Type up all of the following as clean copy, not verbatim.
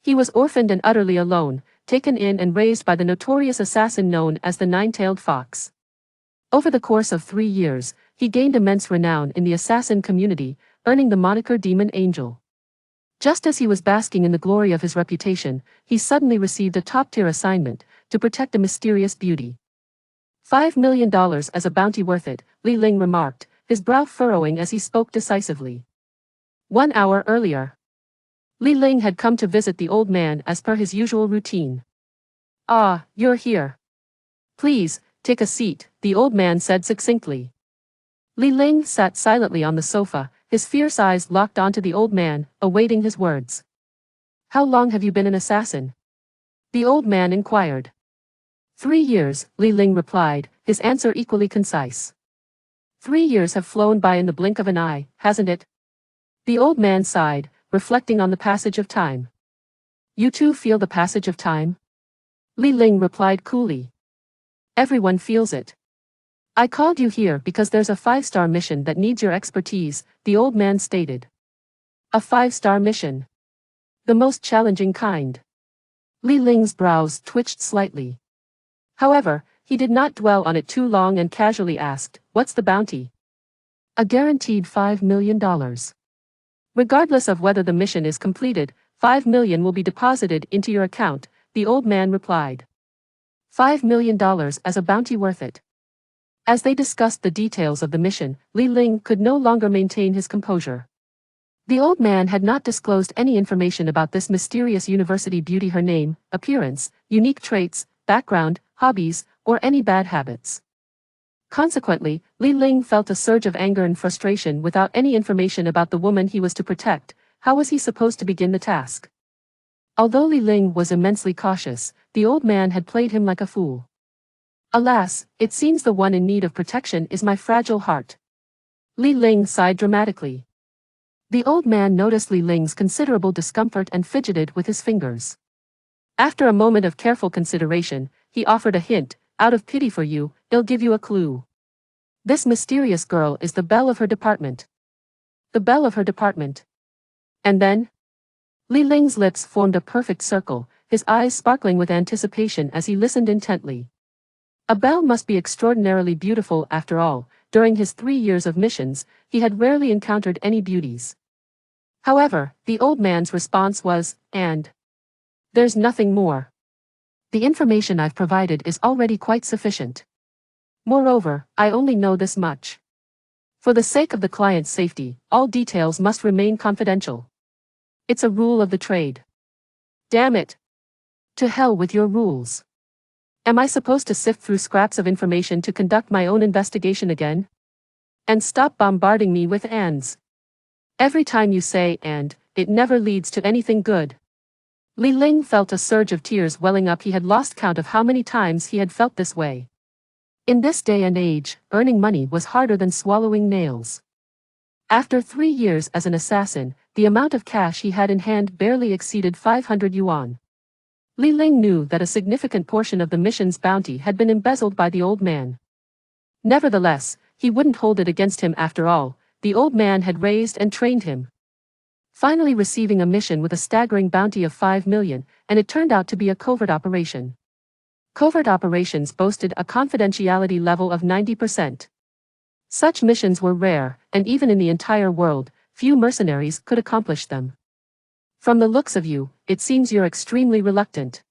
He was orphaned and utterly alone, taken in and raised by the notorious assassin known as the Nine-Tailed Fox. Over the course of 3 years, he gained immense renown in the assassin community, earning the moniker Demon Angel. Just as he was basking in the glory of his reputation, he suddenly received a top-tier assignment to protect a mysterious beauty. $5 million as a bounty worth it, Li Ling remarked, his brow furrowing as he spoke decisively. 1 hour earlier, Li Ling had come to visit the old man as per his usual routine. "Ah, you're here. Please, take a seat," the old man said succinctly. Li Ling sat silently on the sofa, his fierce eyes locked onto the old man, awaiting his words. "How long have you been an assassin?" the old man inquired. 3 years, Li Ling replied, his answer equally concise. 3 years have flown by in the blink of an eye, hasn't it? The old man sighed, reflecting on the passage of time. "You too feel the passage of time?" Li Ling replied coolly. "Everyone feels it. I called you here because there's a 5-star mission that needs your expertise," the old man stated. "A 5-star mission? The most challenging kind?" Li Ling's brows twitched slightly. However, he did not dwell on it too long and casually asked, "What's the bounty?" "A guaranteed $5 million. Regardless of whether the mission is completed, $5 million will be deposited into your account," the old man replied. $5 million as a bounty worth it. As they discussed the details of the mission, Li Ling could no longer maintain his composure. The old man had not disclosed any information about this mysterious university beauty, her name, appearance, unique traits, background, hobbies, or any bad habits. Consequently, Li Ling felt a surge of anger and frustration. Without any information about the woman he was to protect, how was he supposed to begin the task? Although Li Ling was immensely cautious, the old man had played him like a fool. "Alas, it seems the one in need of protection is my fragile heart." Li Ling sighed dramatically. The old man noticed Li Ling's considerable discomfort and fidgeted with his fingers. After a moment of careful consideration, he offered a hint. "Out of pity for you, I'll give you a clue. This mysterious girl is the belle of her department." "The belle of her department?" "And then?" Li Ling's lips formed a perfect circle, his eyes sparkling with anticipation as he listened intently. A belle must be extraordinarily beautiful after all. During his 3 years of missions, he had rarely encountered any beauties. However, the old man's response was, "And there's nothing more. The information I've provided is already quite sufficient. Moreover, I only know this much. For the sake of the client's safety, all details must remain confidential. It's a rule of the trade." "Damn it. To hell with your rules. Am I supposed to sift through scraps of information to conduct my own investigation again? And stop bombarding me with ands. Every time you say and, it never leads to anything good." Li Ling felt a surge of tears welling up. He had lost count of how many times he had felt this way. In this day and age, earning money was harder than swallowing nails. After 3 years as an assassin, the amount of cash he had in hand barely exceeded 500 yuan. Li Ling knew that a significant portion of the mission's bounty had been embezzled by the old man. Nevertheless, he wouldn't hold it against him after all. The old man had raised and trained him. Finally receiving a mission with a staggering bounty of 5 million, and it turned out to be a covert operation. Covert operations boasted a confidentiality level of 90%. Such missions were rare, and even in the entire world, few mercenaries could accomplish them. "From the looks of you, it seems you're extremely reluctant.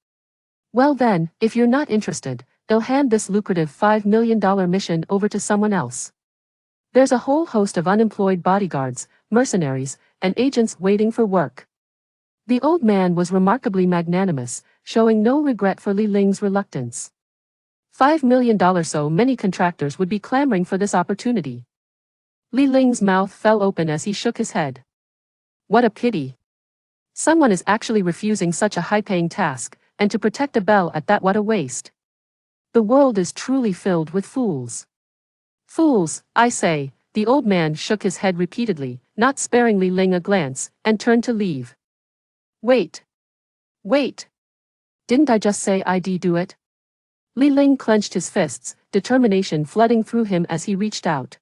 Well then, if you're not interested, they'll hand this lucrative $5 million mission over to someone else. There's a whole host of unemployed bodyguards, mercenaries, and agents waiting for work." The old man was remarkably magnanimous, showing no regret for Li Ling's reluctance. $5 million, so many contractors would be clamoring for this opportunity. Li Ling's mouth fell open as he shook his head. What a pity. Someone is actually refusing such a high-paying task, and to protect a belle at that, what a waste. The world is truly filled with fools. Fools, I say, the old man shook his head repeatedly, not sparing Li Ling a glance, and turned to leave. Wait. Wait. Didn't I just say I'd do it? Li Ling clenched his fists, determination flooding through him as he reached out.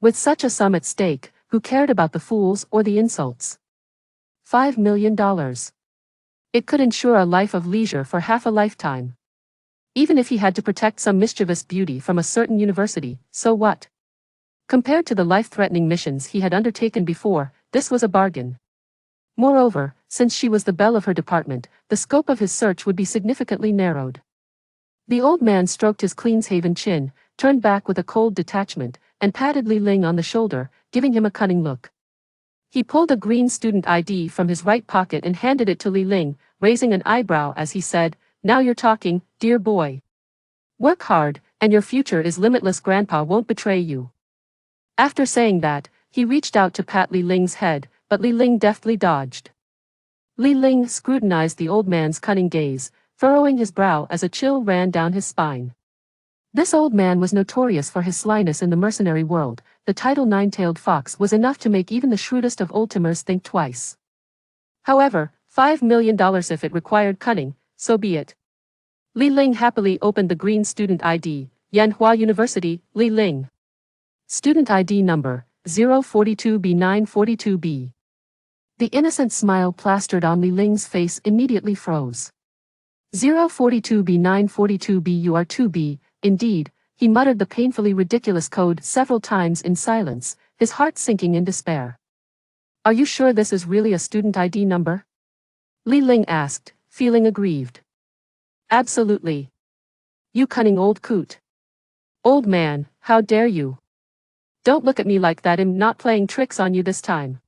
With such a sum at stake, who cared about the fools or the insults? $5 million. It could ensure a life of leisure for half a lifetime. Even if he had to protect some mischievous beauty from a certain university, so what? Compared to the life-threatening missions he had undertaken before, this was a bargain. Moreover, since she was the belle of her department, the scope of his search would be significantly narrowed. The old man stroked his clean-shaven chin, turned back with a cold detachment, and patted Li Ling on the shoulder, giving him a cunning look. He pulled a green student ID from his right pocket and handed it to Li Ling, raising an eyebrow as he said, "Now you're talking, dear boy. Work hard, and your future is limitless. Grandpa won't betray you." After saying that, he reached out to pat Li Ling's head, but Li Ling deftly dodged. Li Ling scrutinized the old man's cunning gaze, furrowing his brow as a chill ran down his spine. This old man was notorious for his slyness in the mercenary world. The title nine-tailed fox was enough to make even the shrewdest of old-timers think twice. However, $5 million if it required cunning, so be it. Li Ling happily opened the green student ID, Yanhua University, Li Ling. Student ID number, 042B942B. The innocent smile plastered on Li Ling's face immediately froze. 042B942B, you are 2B, indeed, he muttered the painfully ridiculous code several times in silence, his heart sinking in despair. Are you sure this is really a student ID number? Li Ling asked, feeling aggrieved. Absolutely. You cunning old coot. Old man, how dare you? Don't look at me like that. I'm not playing tricks on you this time.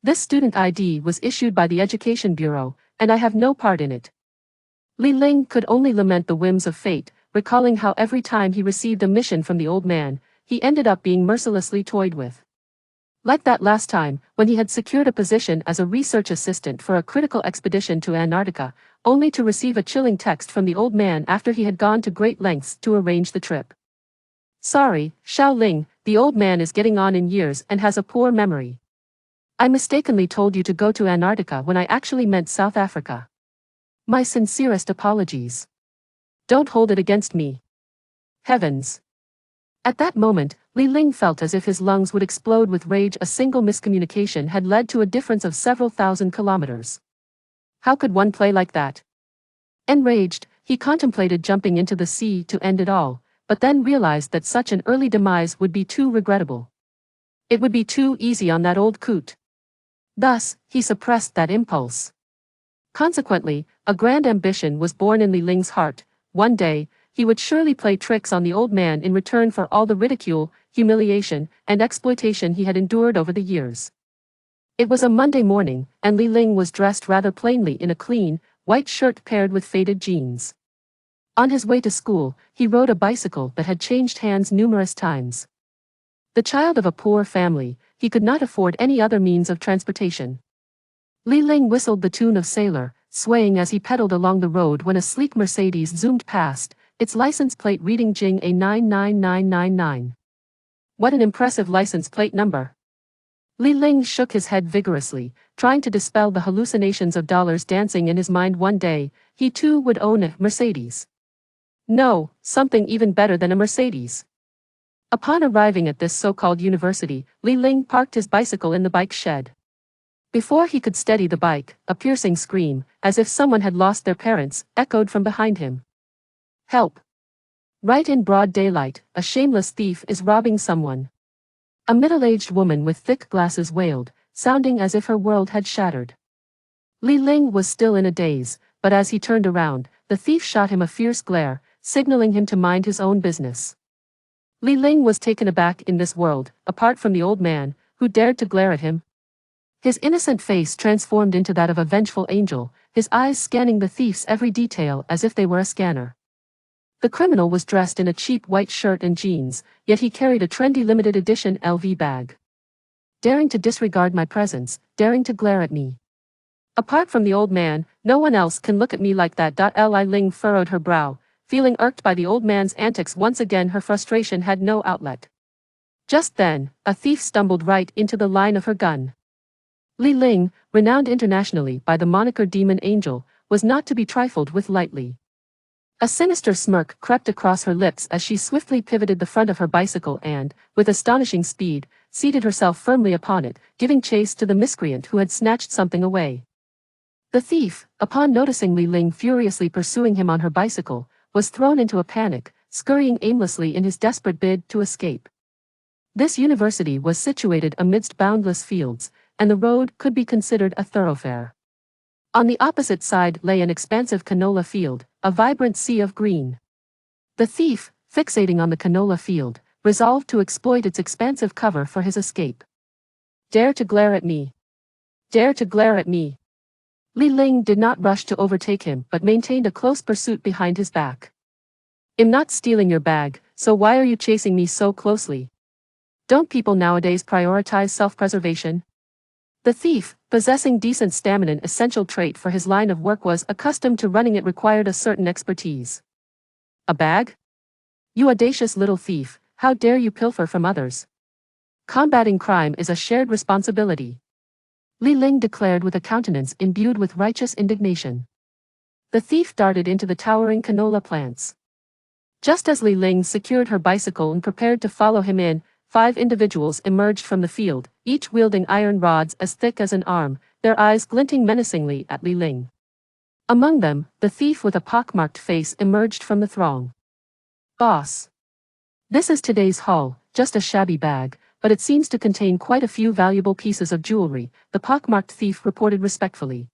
This student ID was issued by the Education Bureau, and I have no part in it. Li Ling could only lament the whims of fate, recalling how every time he received a mission from the old man, he ended up being mercilessly toyed with. Like that last time, when he had secured a position as a research assistant for a critical expedition to Antarctica, only to receive a chilling text from the old man after he had gone to great lengths to arrange the trip. Sorry, Xiao Ling, the old man is getting on in years and has a poor memory. I mistakenly told you to go to Antarctica when I actually meant South Africa. My sincerest apologies. Don't hold it against me. Heavens. At that moment, Li Ling felt as if his lungs would explode with rage. A single miscommunication had led to a difference of several thousand kilometers. How could one play like that? Enraged, he contemplated jumping into the sea to end it all, but then realized that such an early demise would be too regrettable. It would be too easy on that old coot. Thus, he suppressed that impulse. Consequently, a grand ambition was born in Li Ling's heart. One day, he would surely play tricks on the old man in return for all the ridicule, humiliation, and exploitation he had endured over the years. It was a Monday morning, and Li Ling was dressed rather plainly in a clean, white shirt paired with faded jeans. On his way to school, he rode a bicycle that had changed hands numerous times. The child of a poor family, he could not afford any other means of transportation. Li Ling whistled the tune of Sailor, swaying as he pedaled along the road when a sleek Mercedes zoomed past, its license plate reading Jing A 99999. What an impressive license plate number. Li Ling shook his head vigorously, trying to dispel the hallucinations of dollars dancing in his mind. One day, he too would own a Mercedes. No, something even better than a Mercedes. Upon arriving at this so-called university, Li Ling parked his bicycle in the bike shed. Before he could steady the bike, a piercing scream, as if someone had lost their parents, echoed from behind him. Help! Right in broad daylight, a shameless thief is robbing someone. A middle-aged woman with thick glasses wailed, sounding as if her world had shattered. Li Ling was still in a daze, but as he turned around, the thief shot him a fierce glare, signaling him to mind his own business. Li Ling was taken aback in this world, apart from the old man, who dared to glare at him. His innocent face transformed into that of a vengeful angel, his eyes scanning the thief's every detail as if they were a scanner. The criminal was dressed in a cheap white shirt and jeans, yet he carried a trendy limited edition LV bag. Daring to disregard my presence, daring to glare at me. Apart from the old man, no one else can look at me like that. Li Ling furrowed her brow, feeling irked by the old man's antics. Once again her frustration had no outlet. Just then, a thief stumbled right into the line of her gun. Li Ling, renowned internationally by the moniker Demon Angel, was not to be trifled with lightly. A sinister smirk crept across her lips as she swiftly pivoted the front of her bicycle and, with astonishing speed, seated herself firmly upon it, giving chase to the miscreant who had snatched something away. The thief, upon noticing Li Ling furiously pursuing him on her bicycle, was thrown into a panic, scurrying aimlessly in his desperate bid to escape. This university was situated amidst boundless fields, and the road could be considered a thoroughfare. On the opposite side lay an expansive canola field, a vibrant sea of green. The thief, fixating on the canola field, resolved to exploit its expansive cover for his escape. Dare to glare at me. Dare to glare at me. Li Ling did not rush to overtake him but maintained a close pursuit behind his back. I'm not stealing your bag, so why are you chasing me so closely? Don't people nowadays prioritize self-preservation? The thief, possessing decent stamina, an essential trait for his line of work, was accustomed to running. It required a certain expertise. A bag? You audacious little thief, how dare you pilfer from others? Combating crime is a shared responsibility. Li Ling declared with a countenance imbued with righteous indignation. The thief darted into the towering canola plants. Just as Li Ling secured her bicycle and prepared to follow him in, 5 individuals emerged from the field, each wielding iron rods as thick as an arm, their eyes glinting menacingly at Li Ling. Among them, the thief with a pockmarked face emerged from the throng. Boss. This is today's haul, just a shabby bag, but it seems to contain quite a few valuable pieces of jewelry, the pockmarked thief reported respectfully.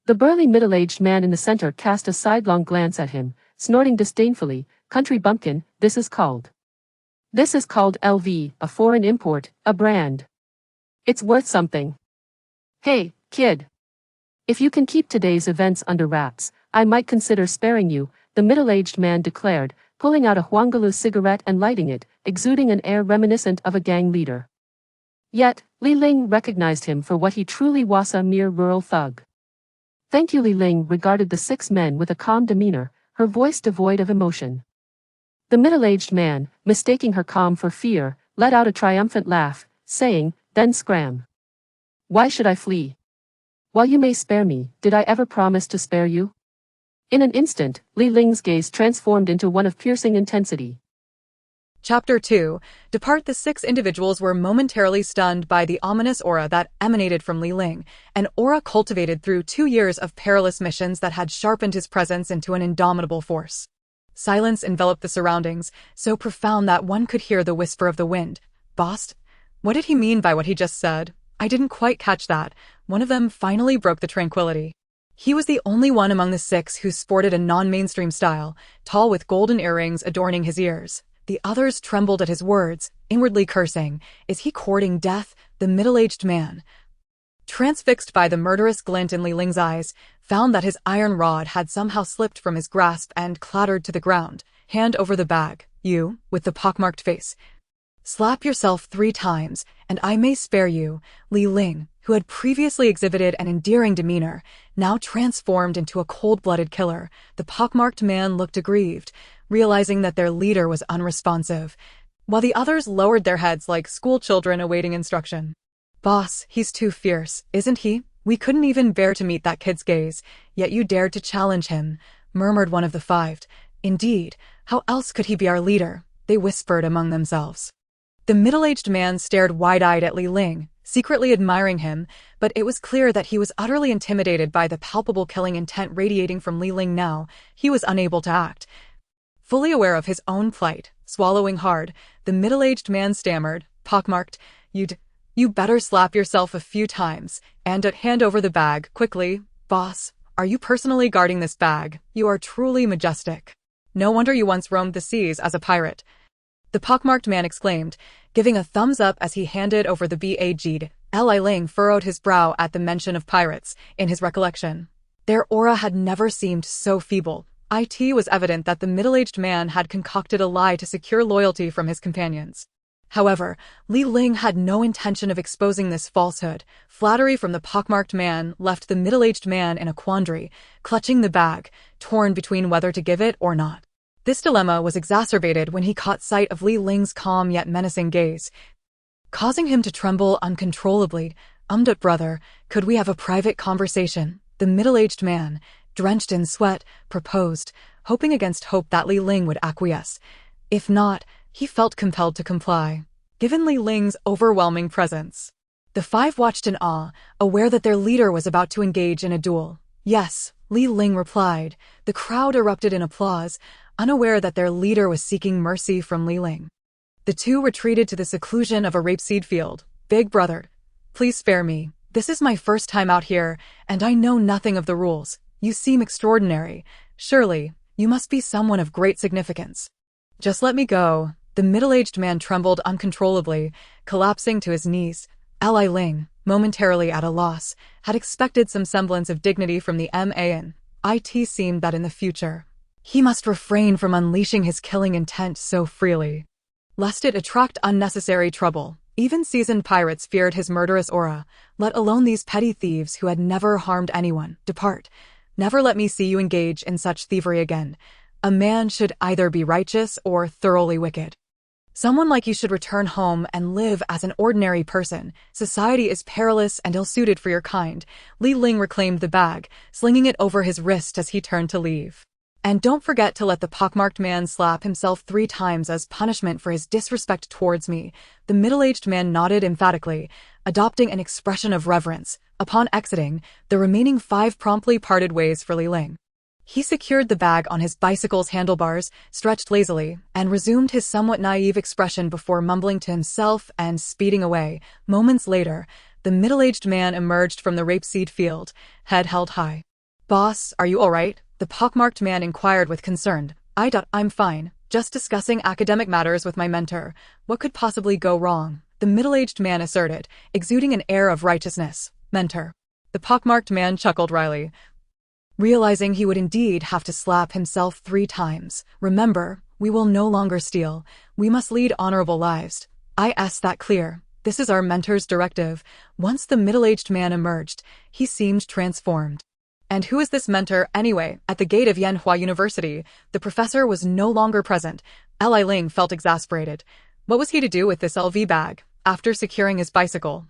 The burly middle-aged man in the center cast a sidelong glance at him, snorting disdainfully, "Country bumpkin, this is called LV, a foreign import, a brand. It's worth something. Hey, kid. If you can keep today's events under wraps, I might consider sparing you," the middle-aged man declared, pulling out a Huangalu cigarette and lighting it, exuding an air reminiscent of a gang leader. Yet, Li Ling recognized him for what he truly was, a mere rural thug. "Thank you." Li Ling regarded the 6 men with a calm demeanor, her voice devoid of emotion. The middle-aged man, mistaking her calm for fear, let out a triumphant laugh, saying, "Then scram. Why should I flee? While you may spare me, did I ever promise to spare you?" In an instant, Li Ling's gaze transformed into one of piercing intensity. Chapter 2. Depart. The 6 individuals were momentarily stunned by the ominous aura that emanated from Li Ling, an aura cultivated through 2 years of perilous missions that had sharpened his presence into an indomitable force. Silence enveloped the surroundings, so profound that one could hear the whisper of the wind. "Boss? What did he mean by what he just said? I didn't quite catch that." One of them finally broke the tranquility. He was the only one among the 6 who sported a non-mainstream style, tall with golden earrings adorning his ears. The others trembled at his words, inwardly cursing. Is he courting death? The middle-aged man, transfixed by the murderous glint in Li Ling's eyes, found that his iron rod had somehow slipped from his grasp and clattered to the ground. "Hand over the bag, you, with the pockmarked face. Slap yourself 3 times, and I may spare you." Li Ling, who had previously exhibited an endearing demeanor, now transformed into a cold-blooded killer. The pockmarked man looked aggrieved, realizing that their leader was unresponsive, while the others lowered their heads like school children awaiting instruction. "Boss, he's too fierce, isn't he? We couldn't even bear to meet that kid's gaze, yet you dared to challenge him," murmured one of the 5. "Indeed, how else could he be our leader?" they whispered among themselves. The middle-aged man stared wide-eyed at Li Ling, secretly admiring him, but it was clear that he was utterly intimidated by the palpable killing intent radiating from Li Ling now. He was unable to act. Fully aware of his own plight, swallowing hard, the middle-aged man stammered, "Pockmarked, you better slap yourself a few times, and hand over the bag, quickly." "Boss, are you personally guarding this bag? You are truly majestic. No wonder you once roamed the seas as a pirate," the pockmarked man exclaimed, giving a thumbs up as he handed over the bag. Li Ling furrowed his brow at the mention of pirates, in his recollection. Their aura had never seemed so feeble. It was evident that the middle-aged man had concocted a lie to secure loyalty from his companions. However, Li Ling had no intention of exposing this falsehood. Flattery from the pockmarked man left the middle-aged man in a quandary, clutching the bag, torn between whether to give it or not. This dilemma was exacerbated when he caught sight of Li Ling's calm yet menacing gaze, causing him to tremble uncontrollably. Brother, could we have a private conversation?" the middle-aged man, drenched in sweat, proposed, hoping against hope that Li Ling would acquiesce. If not, he felt compelled to comply, given Li Ling's overwhelming presence. The five watched in awe, aware that their leader was about to engage in a duel. Yes, Li Ling replied. The crowd erupted in applause, unaware that their leader was seeking mercy from Li Ling. The two retreated to the seclusion of a rapeseed field. Big brother, please spare me. This is my first time out here, and I know nothing of the rules. You seem extraordinary. Surely, you must be someone of great significance. Just let me go. The middle-aged man trembled uncontrollably, collapsing to his knees. Li Ling, momentarily at a loss, had expected some semblance of dignity from the man. It seemed that in the future, he must refrain from unleashing his killing intent so freely, lest it attract unnecessary trouble. Even seasoned pirates feared his murderous aura, let alone these petty thieves who had never harmed anyone. Depart. Never let me see you engage in such thievery again. A man should either be righteous or thoroughly wicked. Someone like you should return home and live as an ordinary person. Society is perilous and ill-suited for your kind. Li Ling reclaimed the bag, slinging it over his wrist as he turned to leave. And don't forget to let the pockmarked man slap himself 3 times as punishment for his disrespect towards me. The middle-aged man nodded emphatically, adopting an expression of reverence. Upon exiting, the remaining 5 promptly parted ways for Li Ling. He secured the bag on his bicycle's handlebars, stretched lazily, and resumed his somewhat naive expression before mumbling to himself and speeding away. Moments later, the middle-aged man emerged from the rapeseed field, head held high. "Boss, are you all right?" The pockmarked man inquired with concern. I'm fine, just discussing academic matters with my mentor. What could possibly go wrong?" The middle-aged man asserted, exuding an air of righteousness. "Mentor." The pockmarked man chuckled wryly, realizing he would indeed have to slap himself 3 times. "Remember, we will no longer steal. We must lead honorable lives. Is that clear? This is our mentor's directive." Once the middle-aged man emerged, he seemed transformed. And who is this mentor, anyway? At the gate of Yanhua University, the professor was no longer present. Li Ling felt exasperated. What was he to do with this LV bag? After securing his bicycle,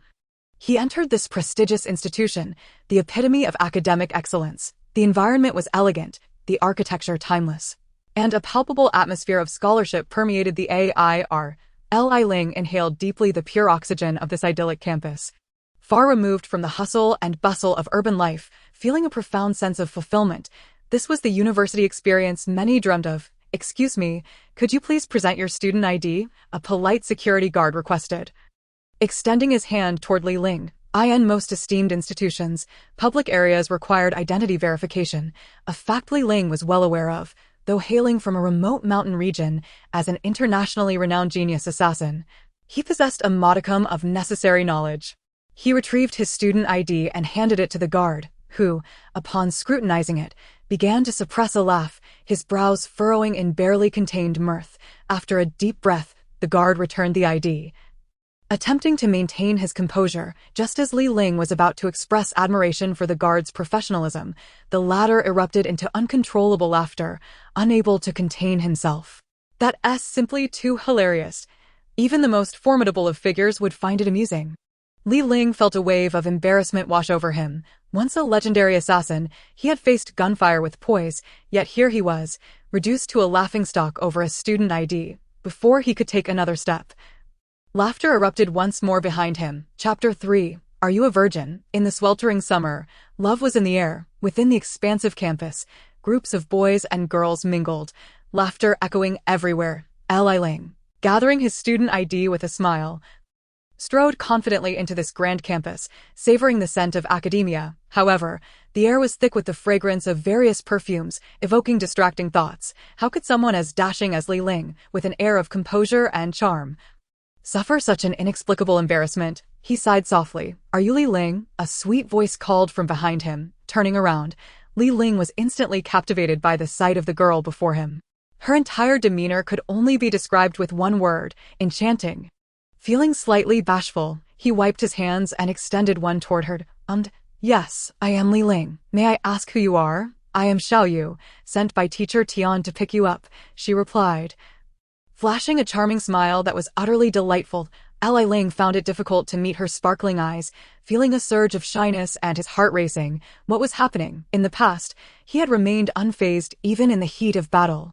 he entered this prestigious institution, the epitome of academic excellence. The environment was elegant, the architecture timeless, and a palpable atmosphere of scholarship permeated the air. Li Ling inhaled deeply the pure oxygen of this idyllic campus. Far removed from the hustle and bustle of urban life, feeling a profound sense of fulfillment, this was the university experience many dreamed of. "Excuse me, could you please present your student ID?" a polite security guard requested, extending his hand toward Li Ling. In most esteemed institutions, public areas required identity verification, a fact Li Ling was well aware of, though hailing from a remote mountain region as an internationally renowned genius assassin. He possessed a modicum of necessary knowledge. He retrieved his student ID and handed it to the guard, who, upon scrutinizing it, began to suppress a laugh, his brows furrowing in barely contained mirth. After a deep breath, the guard returned the ID, attempting to maintain his composure. Just as Li Ling was about to express admiration for the guard's professionalism, the latter erupted into uncontrollable laughter, unable to contain himself. "That's simply too hilarious. Even the most formidable of figures would find it amusing." Li Ling felt a wave of embarrassment wash over him. Once a legendary assassin, he had faced gunfire with poise, yet here he was, reduced to a laughingstock over a student ID, before he could take another step. Laughter erupted once more behind him. Chapter 3. Are you a virgin? In the sweltering summer, love was in the air. Within the expansive campus, groups of boys and girls mingled, laughter echoing everywhere. Li Ling, gathering his student ID with a smile, strode confidently into this grand campus, savoring the scent of academia. However, the air was thick with the fragrance of various perfumes, evoking distracting thoughts. How could someone as dashing as Li Ling, with an air of composure and charm, suffer such an inexplicable embarrassment? He sighed softly. "Are you Li Ling?" A sweet voice called from behind him. Turning around, Li Ling was instantly captivated by the sight of the girl before him. Her entire demeanor could only be described with one word: enchanting. Feeling slightly bashful, he wiped his hands and extended one toward her. Yes, I am Li Ling. May I ask who you are?" "I am Xiaoyu, sent by teacher Tian to pick you up," she replied, flashing a charming smile that was utterly delightful. Li Ling found it difficult to meet her sparkling eyes, feeling a surge of shyness and his heart racing. What was happening? In the past, he had remained unfazed even in the heat of battle.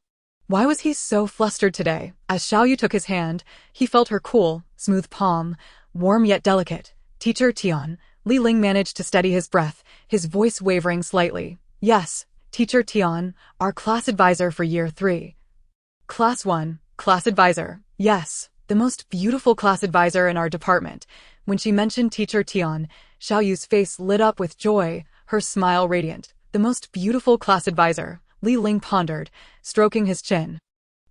Why was he so flustered today? As Xiaoyu took his hand, he felt her cool, smooth palm, warm yet delicate. Teacher Tian. Li Ling managed to steady his breath, his voice wavering slightly. Yes, Teacher Tian, our class advisor for year 3. Class 1, class advisor. Yes, the most beautiful class advisor in our department. When she mentioned Teacher Tian, Xiao Yu's face lit up with joy, her smile radiant. The most beautiful class advisor, Li Ling pondered, stroking his chin.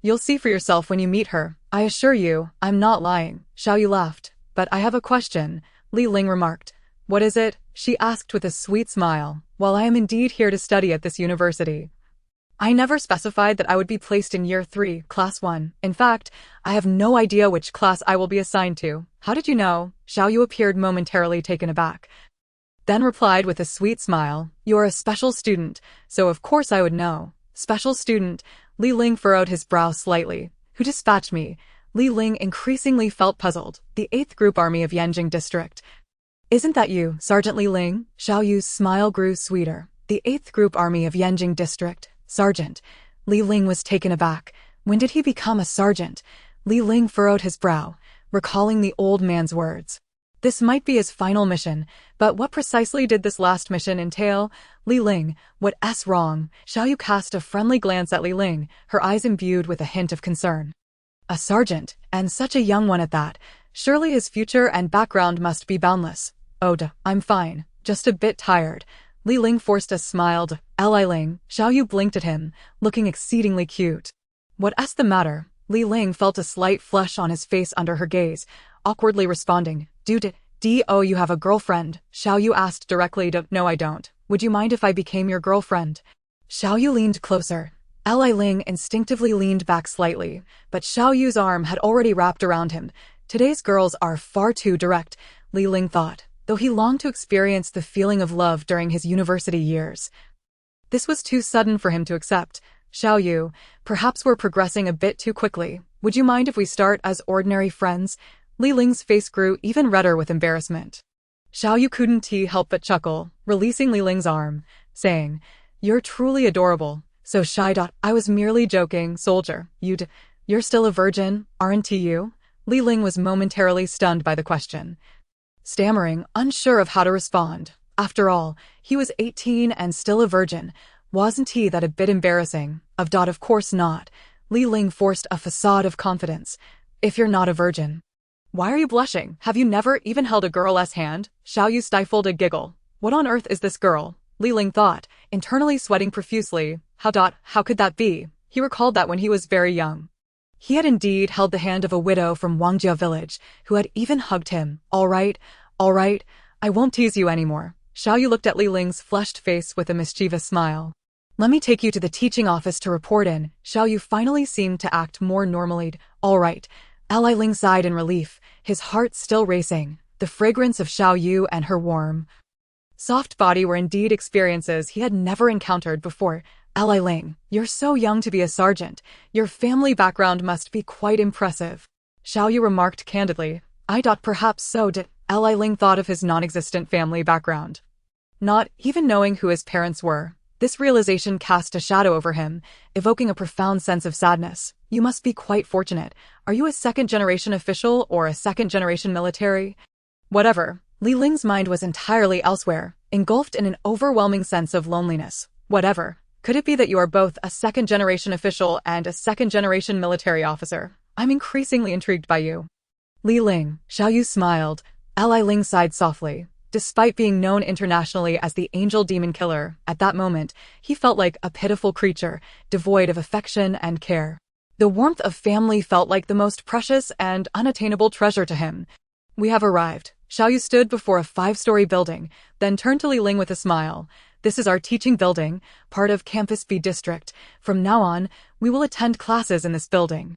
You'll see for yourself when you meet her. I assure you, I'm not lying. Xiao Yu laughed. But I have a question, Li Ling remarked. What is it? She asked with a sweet smile. Well, I am indeed here to study at this university. I never specified that I would be placed in year 3, class 1. In fact, I have no idea which class I will be assigned to. How did you know? Xiao Yu appeared momentarily taken aback. Then replied with a sweet smile, You're a special student, so of course I would know. Special student, Li Ling furrowed his brow slightly. Who dispatched me? Li Ling increasingly felt puzzled. The 8th Group Army of Yanjing District. Isn't that you, Sergeant Li Ling? Xiao Yu's smile grew sweeter. The 8th Group Army of Yanjing District. Sergeant. Li Ling was taken aback. When did he become a sergeant? Li Ling furrowed his brow, recalling the old man's words. This might be his final mission, but what precisely did this last mission entail? Li Ling, what's wrong? Xiao Yu cast a friendly glance at Li Ling, her eyes imbued with a hint of concern. A sergeant, and such a young one at that. Surely his future and background must be boundless. Oh, I'm fine, just a bit tired. Li Ling forced a smile. Li Ling, Xiao Yu blinked at him, looking exceedingly cute. What's the matter? Li Ling felt a slight flush on his face under her gaze, awkwardly responding. Do you have a girlfriend? Xiao Yu asked directly. No, I don't. Would you mind if I became your girlfriend? Xiao Yu leaned closer. Li Ling instinctively leaned back slightly, but Xiao Yu's arm had already wrapped around him. Today's girls are far too direct, Li Ling thought, though he longed to experience the feeling of love during his university years. This was too sudden for him to accept. Xiao Yu, perhaps we're progressing a bit too quickly. Would you mind if we start as ordinary friends? Li Ling's face grew even redder with embarrassment. Xiao Yu couldn't help but chuckle, releasing Li Ling's arm, saying, You're truly adorable. So shy. I was merely joking, soldier. You're still a virgin, aren't you? Li Ling was momentarily stunned by the question. Stammering, unsure of how to respond. After all, he was 18 and still a virgin. Wasn't he that a bit embarrassing? Of course not. Li Ling forced a facade of confidence. If you're not a virgin. Why are you blushing? Have you never even held a girl's hand? Xiao Yu stifled a giggle. What on earth is this girl? Li Ling thought, internally sweating profusely. How could that be? He recalled that when he was very young. He had indeed held the hand of a widow from Wangjia village, who had even hugged him. All right, I won't tease you anymore. Xiao Yu looked at Li Ling's flushed face with a mischievous smile. Let me take you to the teaching office to report in. Xiao Yu finally seemed to act more normally. All right. Li Ling sighed in relief, his heart still racing. The fragrance of Xiao Yu and her warm, soft body were indeed experiences he had never encountered before. Li Ling, you're so young to be a sergeant. Your family background must be quite impressive. Xiao Yu remarked candidly. Perhaps so did. Li Ling thought of his non-existent family background. Not even knowing who his parents were. This realization cast a shadow over him, evoking a profound sense of sadness. You must be quite fortunate. Are you a second-generation official or a second-generation military? Whatever. Li Ling's mind was entirely elsewhere, engulfed in an overwhelming sense of loneliness. Whatever. Could it be that you are both a second-generation official and a second-generation military officer? I'm increasingly intrigued by you. Li Ling, Xiao Yu smiled. Li Ling sighed softly. Despite being known internationally as the angel demon killer, at that moment, he felt like a pitiful creature, devoid of affection and care. The warmth of family felt like the most precious and unattainable treasure to him. We have arrived. Xiao Yu stood before a 5-story building, then turned to Li Ling with a smile. This is our teaching building, part of Campus B District. From now on, we will attend classes in this building.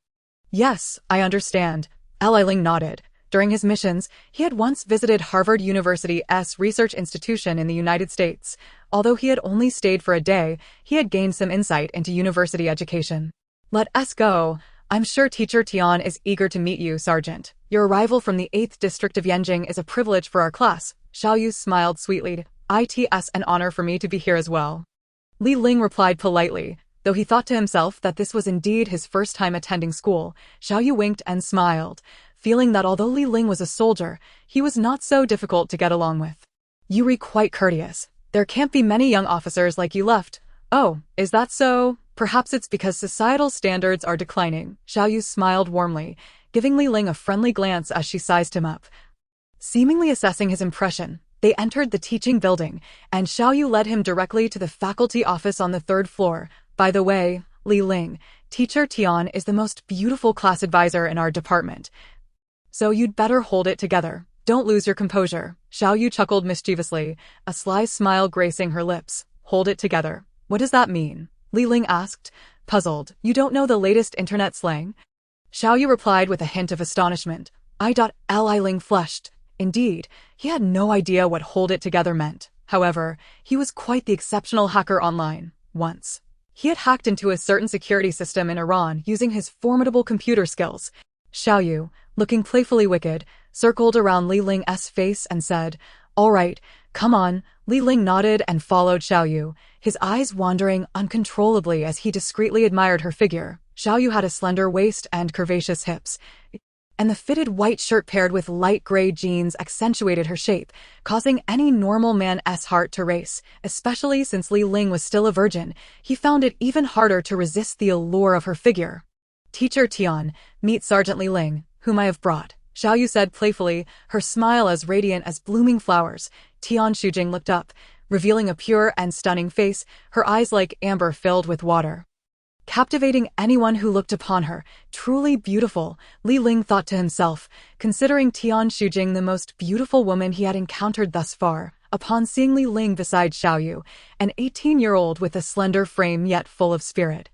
Yes, I understand. Li Ling nodded. During his missions, he had once visited Harvard University's research institution in the United States. Although he had only stayed for a day, he had gained some insight into university education. Let's go. I'm sure Teacher Tian is eager to meet you, Sergeant. Your arrival from the 8th District of Yanjing is a privilege for our class. Xiao Yu smiled sweetly. It's an honor for me to be here as well. Li Ling replied politely. Though he thought to himself that this was indeed his first time attending school, Xiao Yu winked and smiled. feeling that although Li Ling was a soldier, he was not so difficult to get along with. You were quite courteous. There can't be many young officers like you left. Oh, is that so? Perhaps it's because societal standards are declining. Xiao Yu smiled warmly, giving Li Ling a friendly glance as she sized him up. Seemingly assessing his impression, they entered the teaching building, and Xiao Yu led him directly to the faculty office on the 3rd floor. By the way, Li Ling, Teacher Tian is the most beautiful class advisor in our department. So you'd better hold it together. Don't lose your composure. Xiao Yu chuckled mischievously, a sly smile gracing her lips. Hold it together. What does that mean? Li Ling asked, puzzled. You don't know the latest internet slang? Xiao Yu replied with a hint of astonishment. Li Ling flushed. Indeed, he had no idea what hold it together meant. However, he was quite the exceptional hacker online. Once, he had hacked into a certain security system in Iran using his formidable computer skills. Xiao Yu, looking playfully wicked, circled around Li Ling's face and said, "All right, come on." Li Ling nodded and followed Xiao Yu, his eyes wandering uncontrollably as he discreetly admired her figure. Xiao Yu had a slender waist and curvaceous hips, and the fitted white shirt paired with light gray jeans accentuated her shape, causing any normal man's heart to race. Especially since Li Ling was still a virgin, he found it even harder to resist the allure of her figure. Teacher Tian, meet Sergeant Li Ling, whom I have brought, Xiao Yu said playfully, her smile as radiant as blooming flowers. Tian Shujing looked up, revealing a pure and stunning face, her eyes like amber filled with water, captivating anyone who looked upon her. Truly beautiful, Li Ling thought to himself, considering Tian Shujing the most beautiful woman he had encountered thus far. Upon seeing Li Ling beside Xiao Yu, an 18-year-old with a slender frame yet full of spirit.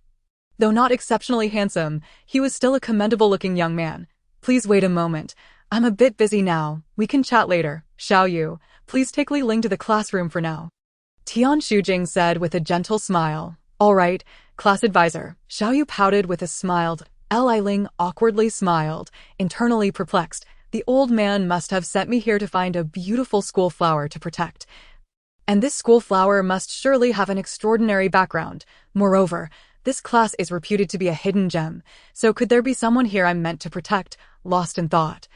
Though not exceptionally handsome, he was still a commendable-looking young man. Please wait a moment. I'm a bit busy now. We can chat later. Xiao Yu, please take Li Ling to the classroom for now, Tian Shujing said with a gentle smile. All right, class advisor. Xiao Yu pouted with a smile. Li Ling awkwardly smiled, internally perplexed. The old man must have sent me here to find a beautiful school flower to protect. And this school flower must surely have an extraordinary background. Moreover, this class is reputed to be a hidden gem, so could there be someone here I'm meant to protect? Lost in thought,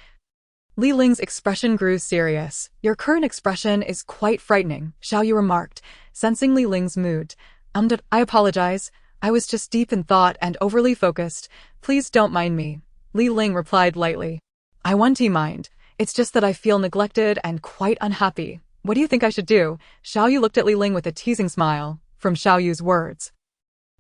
Li Ling's expression grew serious. Your current expression is quite frightening, Xiao Yu remarked, sensing Li Ling's mood. I apologize. I was just deep in thought and overly focused. Please don't mind me. Li Ling replied lightly. I won't mind. It's just that I feel neglected and quite unhappy. What do you think I should do? Xiao Yu looked at Li Ling with a teasing smile. From Xiao Yu's words,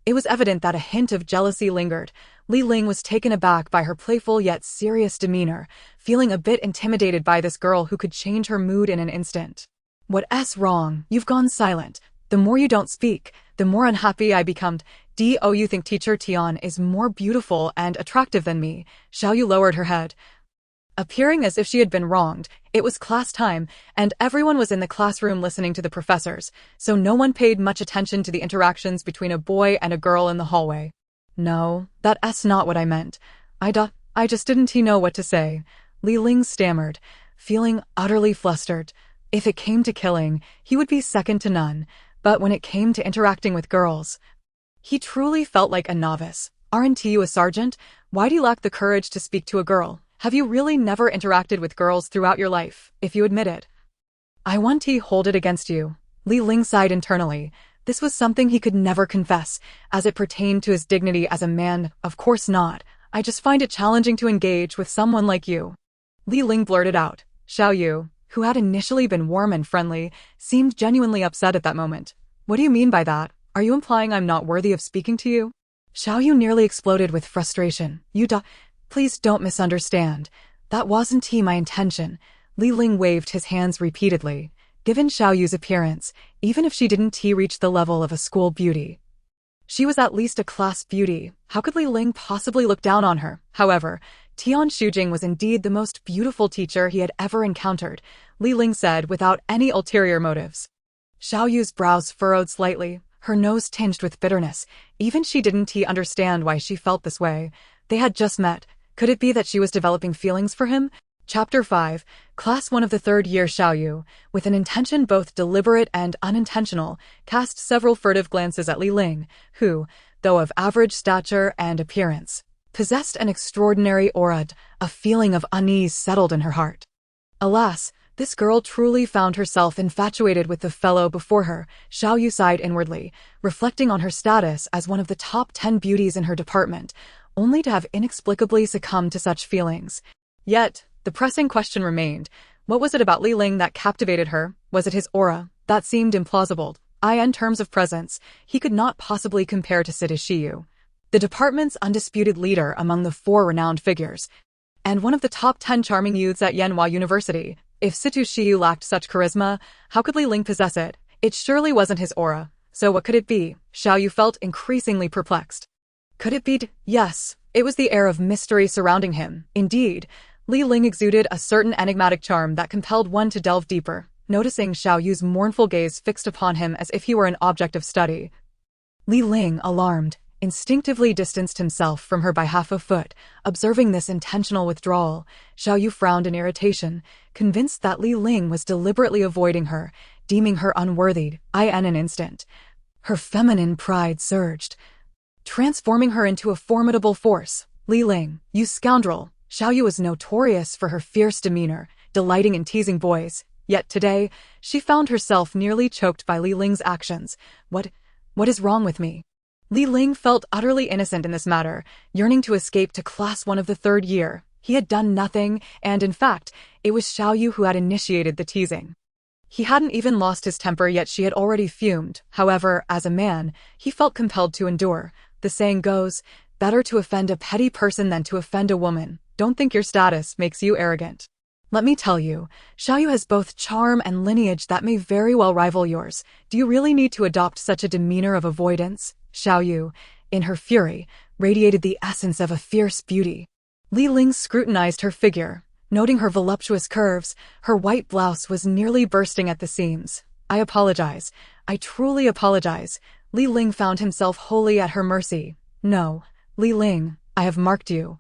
it was evident that a hint of jealousy lingered. Li Ling was taken aback by her playful yet serious demeanor, feeling a bit intimidated by this girl who could change her mood in an instant. What's wrong? You've gone silent. The more you don't speak, the more unhappy I become. You think Teacher Tian is more beautiful and attractive than me? Xiao Yu lowered her head, appearing as if she had been wronged. It was class time, and everyone was in the classroom listening to the professors, so no one paid much attention to the interactions between a boy and a girl in the hallway. No, that's not what I meant. I just didn't know what to say. Li Ling stammered, feeling utterly flustered. If it came to killing, he would be second to none, but when it came to interacting with girls, he truly felt like a novice. Aren't you a sergeant? Why do you lack the courage to speak to a girl? Have you really never interacted with girls throughout your life, if you admit it? I want to hold it against you. Li Ling sighed internally. This was something he could never confess, as it pertained to his dignity as a man. Of course not. I just find it challenging to engage with someone like you. Li Ling blurted out. Xiao Yu, who had initially been warm and friendly, seemed genuinely upset at that moment. What do you mean by that? Are you implying I'm not worthy of speaking to you? Xiao Yu nearly exploded with frustration. Please don't misunderstand. That wasn't my intention. Li Ling waved his hands repeatedly. Given Xiao Yu's appearance, even if she didn't reach the level of a school beauty, she was at least a class beauty. How could Li Ling possibly look down on her? However, Tian Shujing was indeed the most beautiful teacher he had ever encountered, Li Ling said without any ulterior motives. Xiao Yu's brows furrowed slightly, her nose tinged with bitterness. Even she didn't understand why she felt this way. They had just met. Could it be that she was developing feelings for him? Chapter 5, Class 1 of the 3rd year. Xiao Yu, with an intention both deliberate and unintentional, cast several furtive glances at Li Ling, who, though of average stature and appearance, possessed an extraordinary aura. A feeling of unease settled in her heart. Alas, this girl truly found herself infatuated with the fellow before her. Xiao Yu sighed inwardly, reflecting on her status as one of the top 10 beauties in her department, only to have inexplicably succumbed to such feelings. Yet, the pressing question remained. What was it about Li Ling that captivated her? Was it his aura? That seemed implausible. In terms of presence, he could not possibly compare to Sita Shiyu, the department's undisputed leader among the 4 renowned figures, and one of the top 10 charming youths at Yanhua University. If Sita Shiyu lacked such charisma, how could Li Ling possess it? It surely wasn't his aura. So what could it be? Xiao Yu felt increasingly perplexed. Could it be? Yes, it was the air of mystery surrounding him. Indeed, Li Ling exuded a certain enigmatic charm that compelled one to delve deeper. Noticing Xiao Yu's mournful gaze fixed upon him as if he were an object of study, Li Ling, alarmed, instinctively distanced himself from her by half a foot. Observing this intentional withdrawal, Xiao Yu frowned in irritation, convinced that Li Ling was deliberately avoiding her, deeming her unworthy. In an instant, her feminine pride surged, transforming her into a formidable force. Li Ling, you scoundrel! Xiao Yu was notorious for her fierce demeanor, delighting in teasing boys. Yet today, she found herself nearly choked by Li Ling's actions. What is wrong with me? Li Ling felt utterly innocent in this matter, yearning to escape to Class 1 of the 3rd year. He had done nothing, and in fact, it was Xiao Yu who had initiated the teasing. He hadn't even lost his temper yet she had already fumed. However, as a man, he felt compelled to endure. The saying goes, better to offend a petty person than to offend a woman. Don't think your status makes you arrogant. Let me tell you, Xiao Yu has both charm and lineage that may very well rival yours. Do you really need to adopt such a demeanor of avoidance? Xiao Yu, in her fury, radiated the essence of a fierce beauty. Li Ling scrutinized her figure, noting her voluptuous curves. Her white blouse was nearly bursting at the seams. I apologize. I truly apologize. Li Ling found himself wholly at her mercy. No, Li Ling, I have marked you,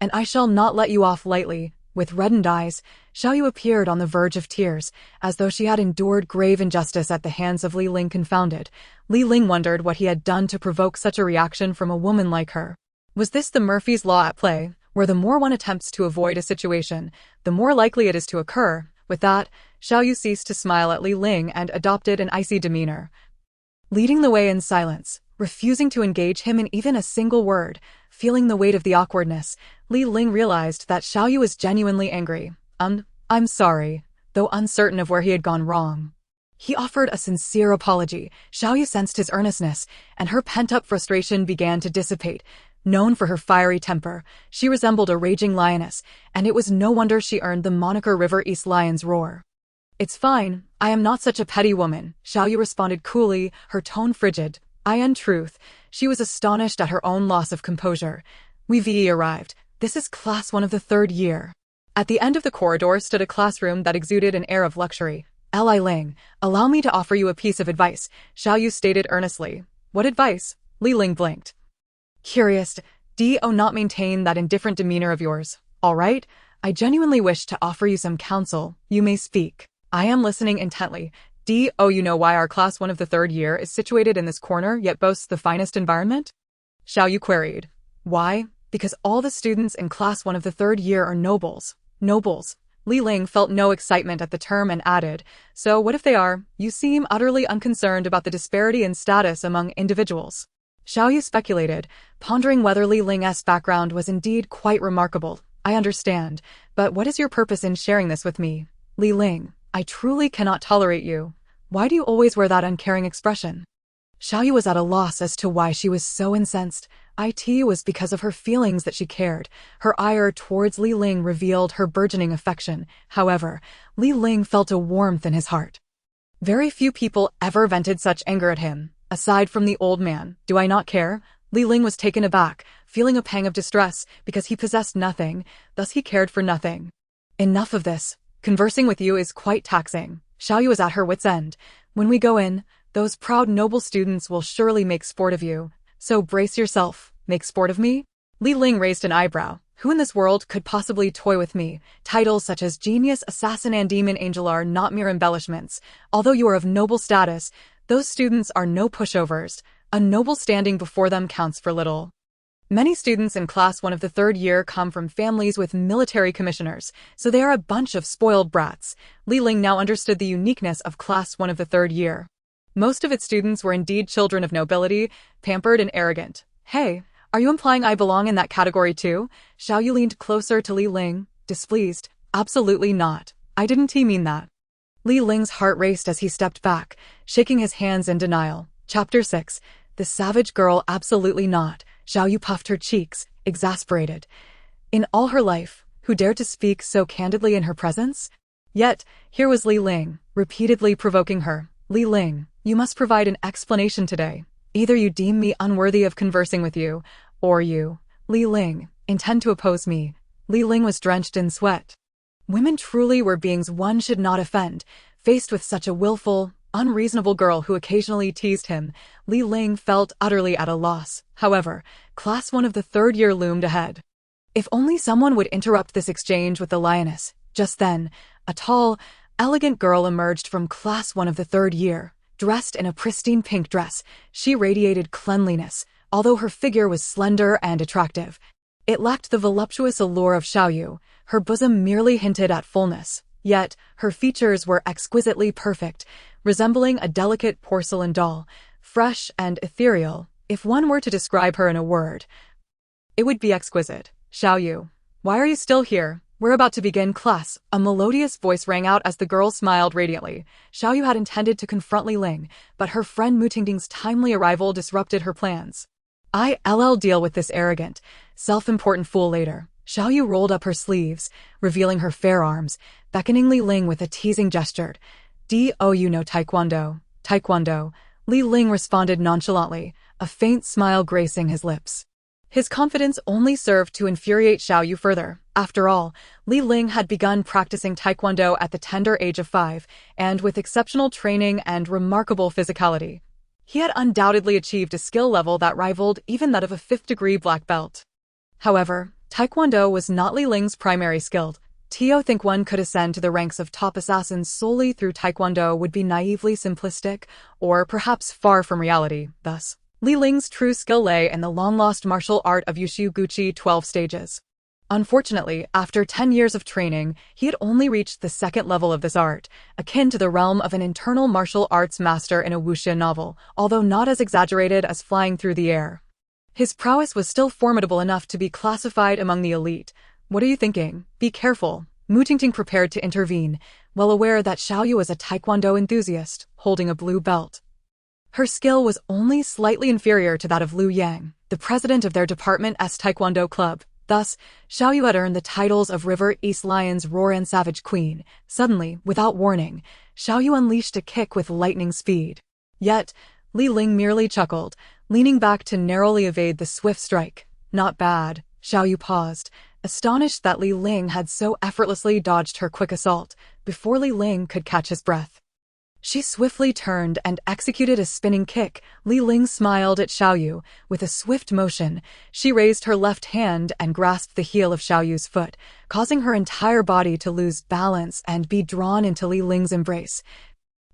and I shall not let you off lightly. With reddened eyes, Xiao Yu appeared on the verge of tears, as though she had endured grave injustice at the hands of Li Ling. Confounded, Li Ling wondered what he had done to provoke such a reaction from a woman like her. Was this the Murphy's Law at play, where the more one attempts to avoid a situation, the more likely it is to occur? With that, Xiao Yu ceased to smile at Li Ling and adopted an icy demeanor, leading the way in silence, refusing to engage him in even a single word. Feeling the weight of the awkwardness, Li Ling realized that Xiao Yu was genuinely angry. I'm sorry, though uncertain of where he had gone wrong. He offered a sincere apology. Xiao Yu sensed his earnestness, and her pent-up frustration began to dissipate. Known for her fiery temper, she resembled a raging lioness, and it was no wonder she earned the moniker River East Lion's roar. It's fine, I am not such a petty woman, Xiao Yu responded coolly, her tone frigid. In truth, she was astonished at her own loss of composure. We've arrived. This is Class 1 of the 3rd year. At the end of the corridor stood a classroom that exuded an air of luxury. Li Ling, allow me to offer you a piece of advice, Xiao Yu stated earnestly. What advice? Li Ling blinked. Curious, do not maintain that indifferent demeanor of yours. All right, I genuinely wish to offer you some counsel. You may speak. I am listening intently. You know why our Class 1 of the 3rd year is situated in this corner yet boasts the finest environment? Xiao Yu queried. Why? Because all the students in Class 1 of the 3rd year are nobles. Nobles. Li Ling felt no excitement at the term and added, so what if they are? You seem utterly unconcerned about the disparity in status among individuals. Xiao Yu speculated, pondering whether Li Ling's background was indeed quite remarkable. I understand, but what is your purpose in sharing this with me? Li Ling, I truly cannot tolerate you. Why do you always wear that uncaring expression? Xiao Yu was at a loss as to why she was so incensed. It was because of her feelings that she cared. Her ire towards Li Ling revealed her burgeoning affection. However, Li Ling felt a warmth in his heart. Very few people ever vented such anger at him. Aside from the old man, do I not care? Li Ling was taken aback, feeling a pang of distress, because he possessed nothing, thus he cared for nothing. Enough of this. Conversing with you is quite taxing. Xiao Yu was at her wit's end. When we go in, those proud noble students will surely make sport of you. So brace yourself. Make sport of me? Li Ling raised an eyebrow. Who in this world could possibly toy with me? Titles such as genius, assassin, and demon angel are not mere embellishments. Although you are of noble status, those students are no pushovers. A noble standing before them counts for little. Many students in class 1 of the 3rd year come from families with military commissioners, so they are a bunch of spoiled brats. Li Ling now understood the uniqueness of class 1 of the 3rd year. Most of its students were indeed children of nobility, pampered and arrogant. Hey, are you implying I belong in that category too? Xiaoyu leaned closer to Li Ling, displeased. Absolutely not. I didn't mean that. Li Ling's heart raced as he stepped back, shaking his hands in denial. Chapter 6. The savage girl. Absolutely not. Xiaoyu puffed her cheeks, exasperated. In all her life, who dared to speak so candidly in her presence? Yet, here was Li Ling, repeatedly provoking her. Li Ling, you must provide an explanation today. Either you deem me unworthy of conversing with you, or you, Li Ling, intend to oppose me. Li Ling was drenched in sweat. Women truly were beings one should not offend. Faced with such a willful, unreasonable girl who occasionally teased him, Li Ling felt utterly at a loss. However, class 1 of the 3rd year loomed ahead. If only someone would interrupt this exchange with the lioness. Just then, a tall, elegant girl emerged from class 1 of the 3rd year. Dressed in a pristine pink dress, she radiated cleanliness, although her figure was slender and attractive. It lacked the voluptuous allure of Xiaoyu. Her bosom merely hinted at fullness. Yet, her features were exquisitely perfect, resembling a delicate porcelain doll, fresh and ethereal. If one were to describe her in a word, it would be exquisite. Xiaoyu, why are you still here? We're about to begin class. A melodious voice rang out as the girl smiled radiantly. Xiaoyu had intended to confront Li Ling, but her friend Mu Tingting's timely arrival disrupted her plans. I'll deal with this arrogant, self-important fool later. Xiaoyu rolled up her sleeves, revealing her fair arms, beckoning Li Ling with a teasing gesture. "Do you know Taekwondo?" "Taekwondo." Li Ling responded nonchalantly, a faint smile gracing his lips. His confidence only served to infuriate Xiaoyu further. After all, Li Ling had begun practicing Taekwondo at the tender age of 5, and with exceptional training and remarkable physicality. He had undoubtedly achieved a skill level that rivaled even that of a 5th-degree black belt. However, Taekwondo was not Li Ling's primary skill. To think one could ascend to the ranks of top assassins solely through Taekwondo would be naively simplistic, or perhaps far from reality. Thus, Li Ling's true skill lay in the long-lost martial art of Wushu Guqi 12 stages. Unfortunately, after 10 years of training, he had only reached the 2nd level of this art, akin to the realm of an internal martial arts master in a wuxia novel, although not as exaggerated as flying through the air. His prowess was still formidable enough to be classified among the elite. What are you thinking? Be careful. Mu Tingting prepared to intervene, well aware that Xiaoyu was a Taekwondo enthusiast, holding a blue belt. Her skill was only slightly inferior to that of Liu Yang, the president of their department's Taekwondo club. Thus, Xiaoyu had earned the titles of River East Lion's Roar and Savage Queen. Suddenly, without warning, Xiaoyu unleashed a kick with lightning speed. Yet, Li Ling merely chuckled, leaning back to narrowly evade the swift strike. Not bad. Xiaoyu paused, astonished that Li Ling had so effortlessly dodged her quick assault. Before Li Ling could catch his breath, she swiftly turned and executed a spinning kick. Li Ling smiled at Xiaoyu. With a swift motion, she raised her left hand and grasped the heel of Xiaoyu's foot, causing her entire body to lose balance and be drawn into Li Ling's embrace,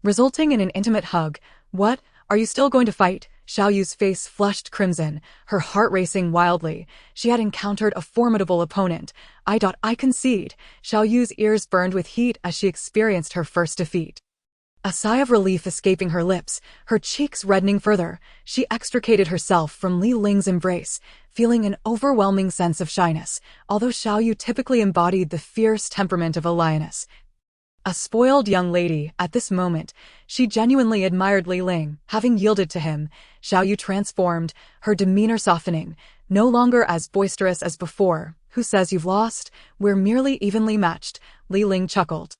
resulting in an intimate hug. "What? Are you still going to fight?" Xiaoyu's face flushed crimson, her heart racing wildly. She had encountered a formidable opponent. I concede." Xiaoyu's ears burned with heat as she experienced her first defeat. A sigh of relief escaping her lips, her cheeks reddening further, she extricated herself from Li Ling's embrace, feeling an overwhelming sense of shyness. Although Xiaoyu typically embodied the fierce temperament of a lioness, a spoiled young lady, at this moment, she genuinely admired Li Ling. Having yielded to him, Xiaoyu transformed, her demeanor softening, no longer as boisterous as before. "Who says you've lost? We're merely evenly matched." Li Ling chuckled.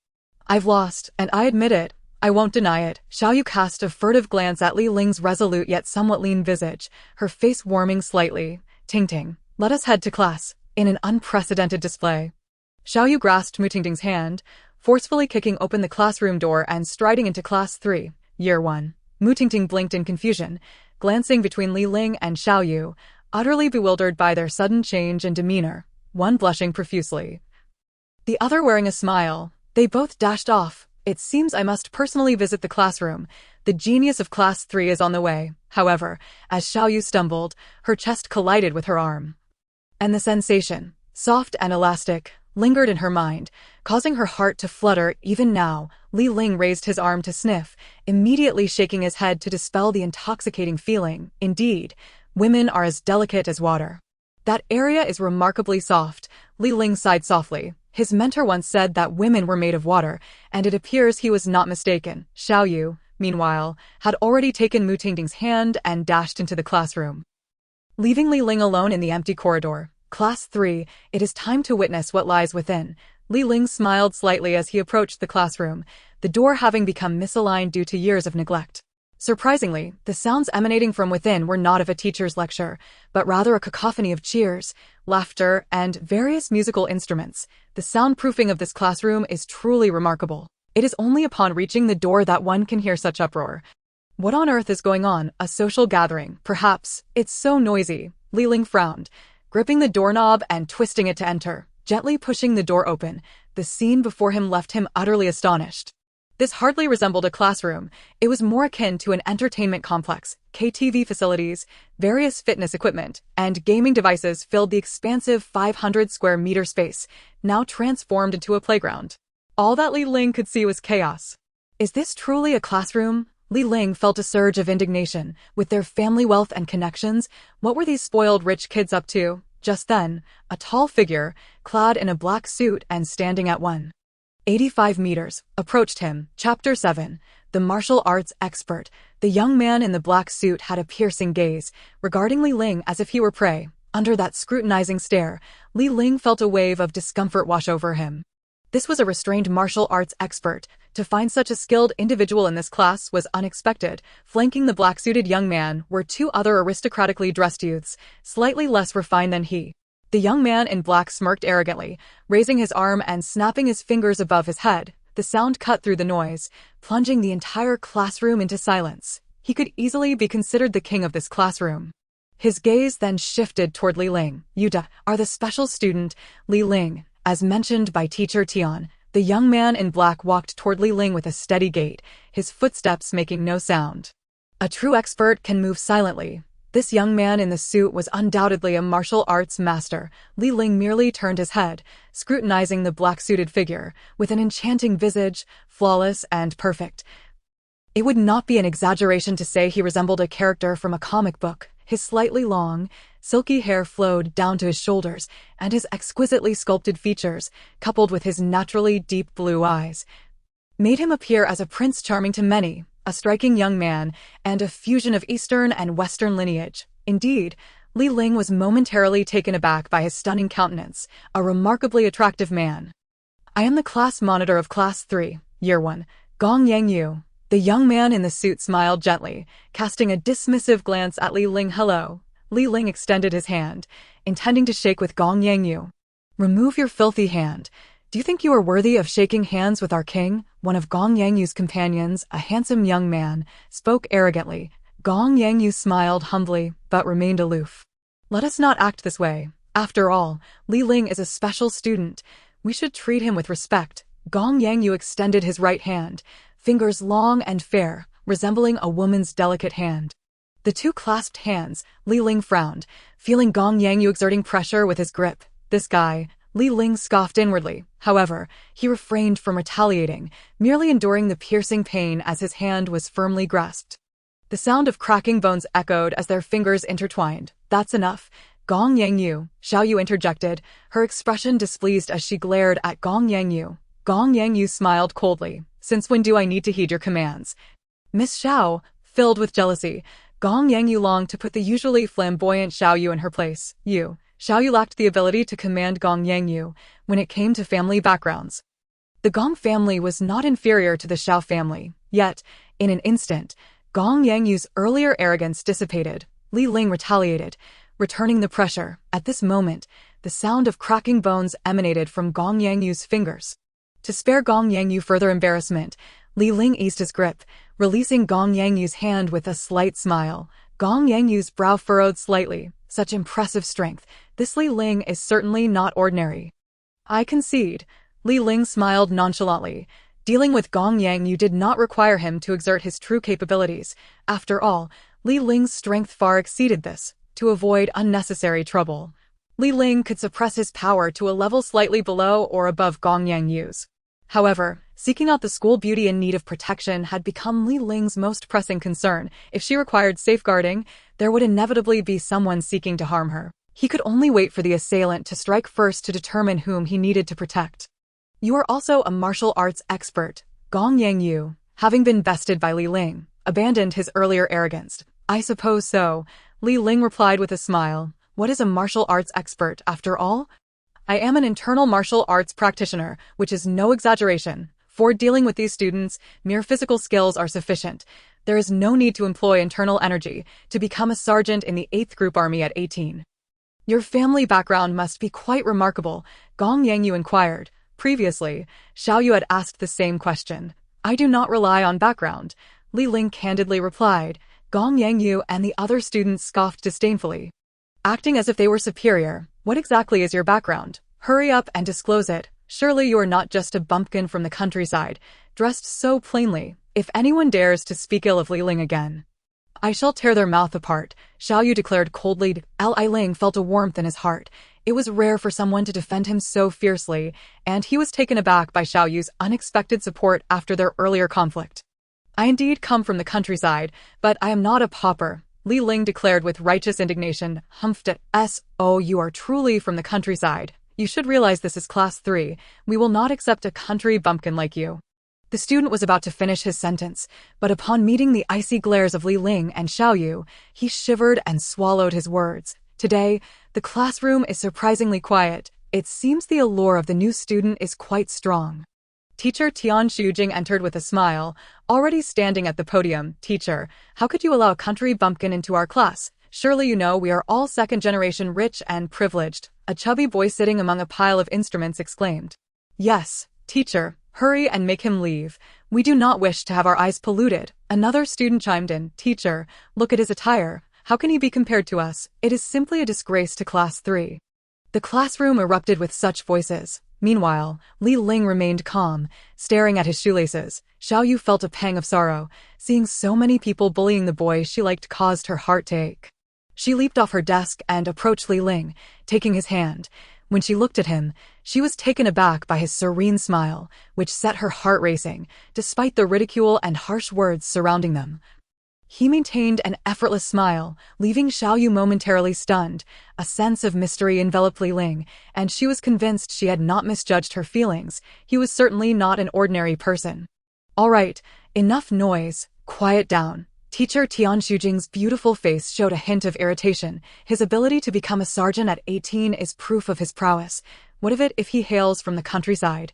"I've lost, and I admit it. I won't deny it." Xiaoyu cast a furtive glance at Li Ling's resolute yet somewhat lean visage, her face warming slightly. "Tingting, let us head to class." In an unprecedented display, Xiaoyu grasped Mu Tingting's hand, forcefully kicking open the classroom door and striding into Class 3, Year 1. Mu Tingting blinked in confusion, glancing between Li Ling and Xiaoyu, utterly bewildered by their sudden change in demeanor, one blushing profusely, the other wearing a smile. They both dashed off. "It seems I must personally visit the classroom. The genius of Class 3 is on the way." However, as Xiaoyu stumbled, her chest collided with her arm. And the sensation, soft and elastic, lingered in her mind, causing her heart to flutter. Even now, Li Ling raised his arm to sniff, immediately shaking his head to dispel the intoxicating feeling. Indeed, women are as delicate as water. That area is remarkably soft. Li Ling sighed softly. His mentor once said that women were made of water, and it appears he was not mistaken. Xiaoyu, meanwhile, had already taken Mu Tingting's hand and dashed into the classroom. Leaving Li Ling alone in the empty corridor. Class 3, it is time to witness what lies within. Li Ling smiled slightly as he approached the classroom, the door having become misaligned due to years of neglect. Surprisingly, the sounds emanating from within were not of a teacher's lecture, but rather a cacophony of cheers, laughter, and various musical instruments. The soundproofing of this classroom is truly remarkable. It is only upon reaching the door that one can hear such uproar. What on earth is going on? A social gathering, perhaps. It's so noisy. Li Ling frowned, gripping the doorknob and twisting it to enter. Gently pushing the door open, the scene before him left him utterly astonished. This hardly resembled a classroom. It was more akin to an entertainment complex. KTV facilities, various fitness equipment, and gaming devices filled the expansive 500-square-meter space, now transformed into a playground. All that Li Ling could see was chaos. Is this truly a classroom? Li Ling felt a surge of indignation. With their family wealth and connections, what were these spoiled rich kids up to? Just then, a tall figure, clad in a black suit and standing at 185 meters, approached him. Chapter 7. The martial arts expert. The young man in the black suit had a piercing gaze, regarding Li Ling as if he were prey. Under that scrutinizing stare, Li Ling felt a wave of discomfort wash over him. This was a restrained martial arts expert. To find such a skilled individual in this class was unexpected. Flanking the black-suited young man were two other aristocratically dressed youths, slightly less refined than he. The young man in black smirked arrogantly, raising his arm and snapping his fingers above his head. The sound cut through the noise, plunging the entire classroom into silence. He could easily be considered the king of this classroom. His gaze then shifted toward Li Ling. "You are the special student, Li Ling, as mentioned by Teacher Tian." The young man in black walked toward Li Ling with a steady gait, his footsteps making no sound. A true expert can move silently. This young man in the suit was undoubtedly a martial arts master. Li Ling merely turned his head, scrutinizing the black-suited figure, with an enchanting visage, flawless and perfect. It would not be an exaggeration to say he resembled a character from a comic book. His slightly long, silky hair flowed down to his shoulders, and his exquisitely sculpted features, coupled with his naturally deep blue eyes, made him appear as a prince charming to many, a striking young man, and a fusion of Eastern and Western lineage. Indeed, Li Ling was momentarily taken aback by his stunning countenance, a remarkably attractive man. "I am the class monitor of Class 3, Year 1, Gong Yangyu." The young man in the suit smiled gently, casting a dismissive glance at Li Ling. "Hello." Li Ling extended his hand, intending to shake with Gong Yangyu. "Remove your filthy hand. Do you think you are worthy of shaking hands with our king?" One of Gong Yangyu's companions, a handsome young man, spoke arrogantly. Gong Yangyu smiled humbly, but remained aloof. "Let us not act this way. After all, Li Ling is a special student. We should treat him with respect." Gong Yangyu extended his right hand, fingers long and fair, resembling a woman's delicate hand. The two clasped hands. Li Ling frowned, feeling Gong Yangyu exerting pressure with his grip. This guy. Li Ling scoffed inwardly. However, he refrained from retaliating, merely enduring the piercing pain as his hand was firmly grasped. The sound of cracking bones echoed as their fingers intertwined. "That's enough, Gong Yangyu," Xiaoyu interjected, her expression displeased as she glared at Gong Yangyu. Gong Yangyu smiled coldly. "Since when do I need to heed your commands?" Miss Xiao, filled with jealousy, Gong Yangyu longed to put the usually flamboyant Xiaoyu in her place. Xiaoyu lacked the ability to command Gong Yangyu when it came to family backgrounds. The Gong family was not inferior to the Xiao family, yet, in an instant, Gong Yangyu's earlier arrogance dissipated. Li Ling retaliated, returning the pressure. At this moment, the sound of cracking bones emanated from Gong Yangyu's fingers. To spare Gong Yangyu further embarrassment, Li Ling eased his grip, releasing Gong Yangyu's hand with a slight smile. Gong Yangyu's brow furrowed slightly. Such impressive strength. This Li Ling is certainly not ordinary. "I concede." Li Ling smiled nonchalantly. Dealing with Gong Yangyu did not require him to exert his true capabilities. After all, Li Ling's strength far exceeded this. To avoid unnecessary trouble, Li Ling could suppress his power to a level slightly below or above Gong Yangyu's. However, seeking out the school beauty in need of protection had become Li Ling's most pressing concern. If she required safeguarding, there would inevitably be someone seeking to harm her. He could only wait for the assailant to strike first to determine whom he needed to protect. You are also a martial arts expert. Gong Yangyu, having been bested by Li Ling, abandoned his earlier arrogance. I suppose so, Li Ling replied with a smile. What is a martial arts expert, after all? I am an internal martial arts practitioner, which is no exaggeration. For dealing with these students, mere physical skills are sufficient. There is no need to employ internal energy to become a sergeant in the 8th Group Army at 18. Your family background must be quite remarkable, Gong Yangyu inquired. Previously, Xiaoyu had asked the same question. I do not rely on background, Li Ling candidly replied. Gong Yangyu and the other students scoffed disdainfully. Acting as if they were superior, what exactly is your background? Hurry up and disclose it. Surely you are not just a bumpkin from the countryside, dressed so plainly. If anyone dares to speak ill of Li Ling again, I shall tear their mouth apart, Xiaoyu declared coldly. Li Ling felt a warmth in his heart. It was rare for someone to defend him so fiercely, and he was taken aback by Xiaoyu's unexpected support after their earlier conflict. I indeed come from the countryside, but I am not a pauper, Li Ling declared with righteous indignation. Humphed at S.O. You are truly from the countryside. You should realize this is class 3. We will not accept a country bumpkin like you. The student was about to finish his sentence, but upon meeting the icy glares of Li Ling and Xiaoyu, he shivered and swallowed his words. Today, the classroom is surprisingly quiet. It seems the allure of the new student is quite strong. Teacher Tian Shujing entered with a smile, already standing at the podium. Teacher, how could you allow a country bumpkin into our class? Surely you know we are all second-generation rich and privileged, a chubby boy sitting among a pile of instruments exclaimed. Yes, teacher, hurry and make him leave. We do not wish to have our eyes polluted. Another student chimed in. Teacher, look at his attire. How can he be compared to us? It is simply a disgrace to class 3. The classroom erupted with such voices. Meanwhile, Li Ling remained calm, staring at his shoelaces. Xiaoyu felt a pang of sorrow. Seeing so many people bullying the boy she liked caused her heart to ache. She leaped off her desk and approached Li Ling, taking his hand. When she looked at him, she was taken aback by his serene smile, which set her heart racing, despite the ridicule and harsh words surrounding them. He maintained an effortless smile, leaving Xiaoyu momentarily stunned. A sense of mystery enveloped Li Ling, and she was convinced she had not misjudged her feelings. He was certainly not an ordinary person. All right, enough noise. Quiet down. Teacher Tian Shujing's beautiful face showed a hint of irritation. His ability to become a sergeant at 18 is proof of his prowess. What of it if he hails from the countryside?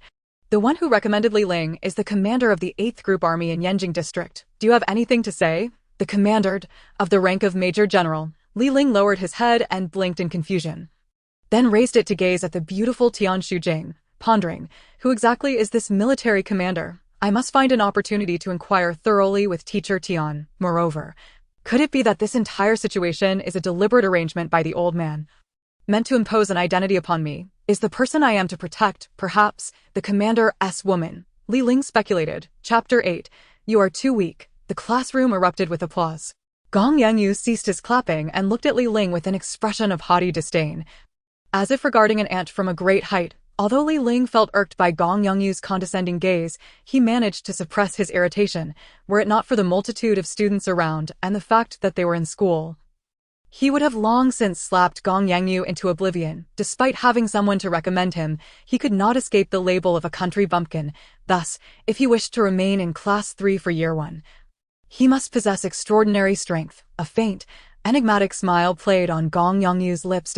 The one who recommended Li Ling is the commander of the 8th Group Army in Yanjing District. Do you have anything to say? The commander, of the rank of Major General. Li Ling lowered his head and blinked in confusion, then raised it to gaze at the beautiful Tian Shujing, pondering, who exactly is this military commander? I must find an opportunity to inquire thoroughly with Teacher Tian. Moreover, could it be that this entire situation is a deliberate arrangement by the old man, meant to impose an identity upon me? Is the person I am to protect, perhaps, the commander's woman? Li Ling speculated. Chapter 8. You are too weak. The classroom erupted with applause. Gong Yangyu ceased his clapping and looked at Li Ling with an expression of haughty disdain, as if regarding an ant from a great height. Although Li Ling felt irked by Gong Yangyu's condescending gaze, he managed to suppress his irritation, were it not for the multitude of students around and the fact that they were in school. He would have long since slapped Gong Yangyu into oblivion. Despite having someone to recommend him, he could not escape the label of a country bumpkin. Thus, if he wished to remain in class 3 for year 1, he must possess extraordinary strength. A faint, enigmatic smile played on Gong Yangyu's lips.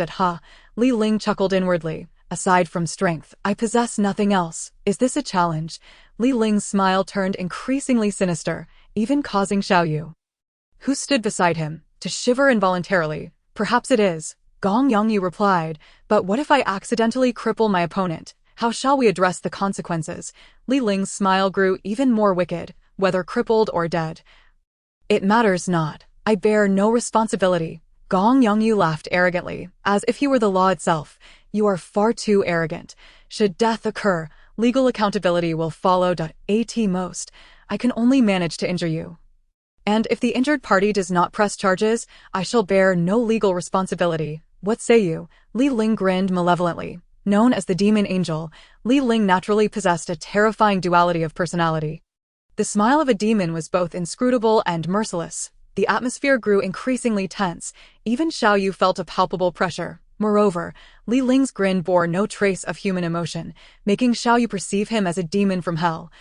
Li Ling chuckled inwardly. Aside from strength, I possess nothing else. Is this a challenge? Li Ling's smile turned increasingly sinister, even causing Xiaoyu, who stood beside him, to shiver involuntarily. Perhaps it is, Gong Yangyu replied, but what if I accidentally cripple my opponent? How shall we address the consequences? Li Ling's smile grew even more wicked. Whether crippled or dead, it matters not. I bear no responsibility. Gong Yangyu laughed arrogantly, as if he were the law itself. You are far too arrogant. Should death occur, legal accountability will follow. At most, I can only manage to injure you. And if the injured party does not press charges, I shall bear no legal responsibility. What say you? Li Ling grinned malevolently. Known as the Demon Angel, Li Ling naturally possessed a terrifying duality of personality. The smile of a demon was both inscrutable and merciless. The atmosphere grew increasingly tense. Even Xiao Yu felt a palpable pressure. Moreover, Li Ling's grin bore no trace of human emotion, making Xiao Yu perceive him as a demon from hell.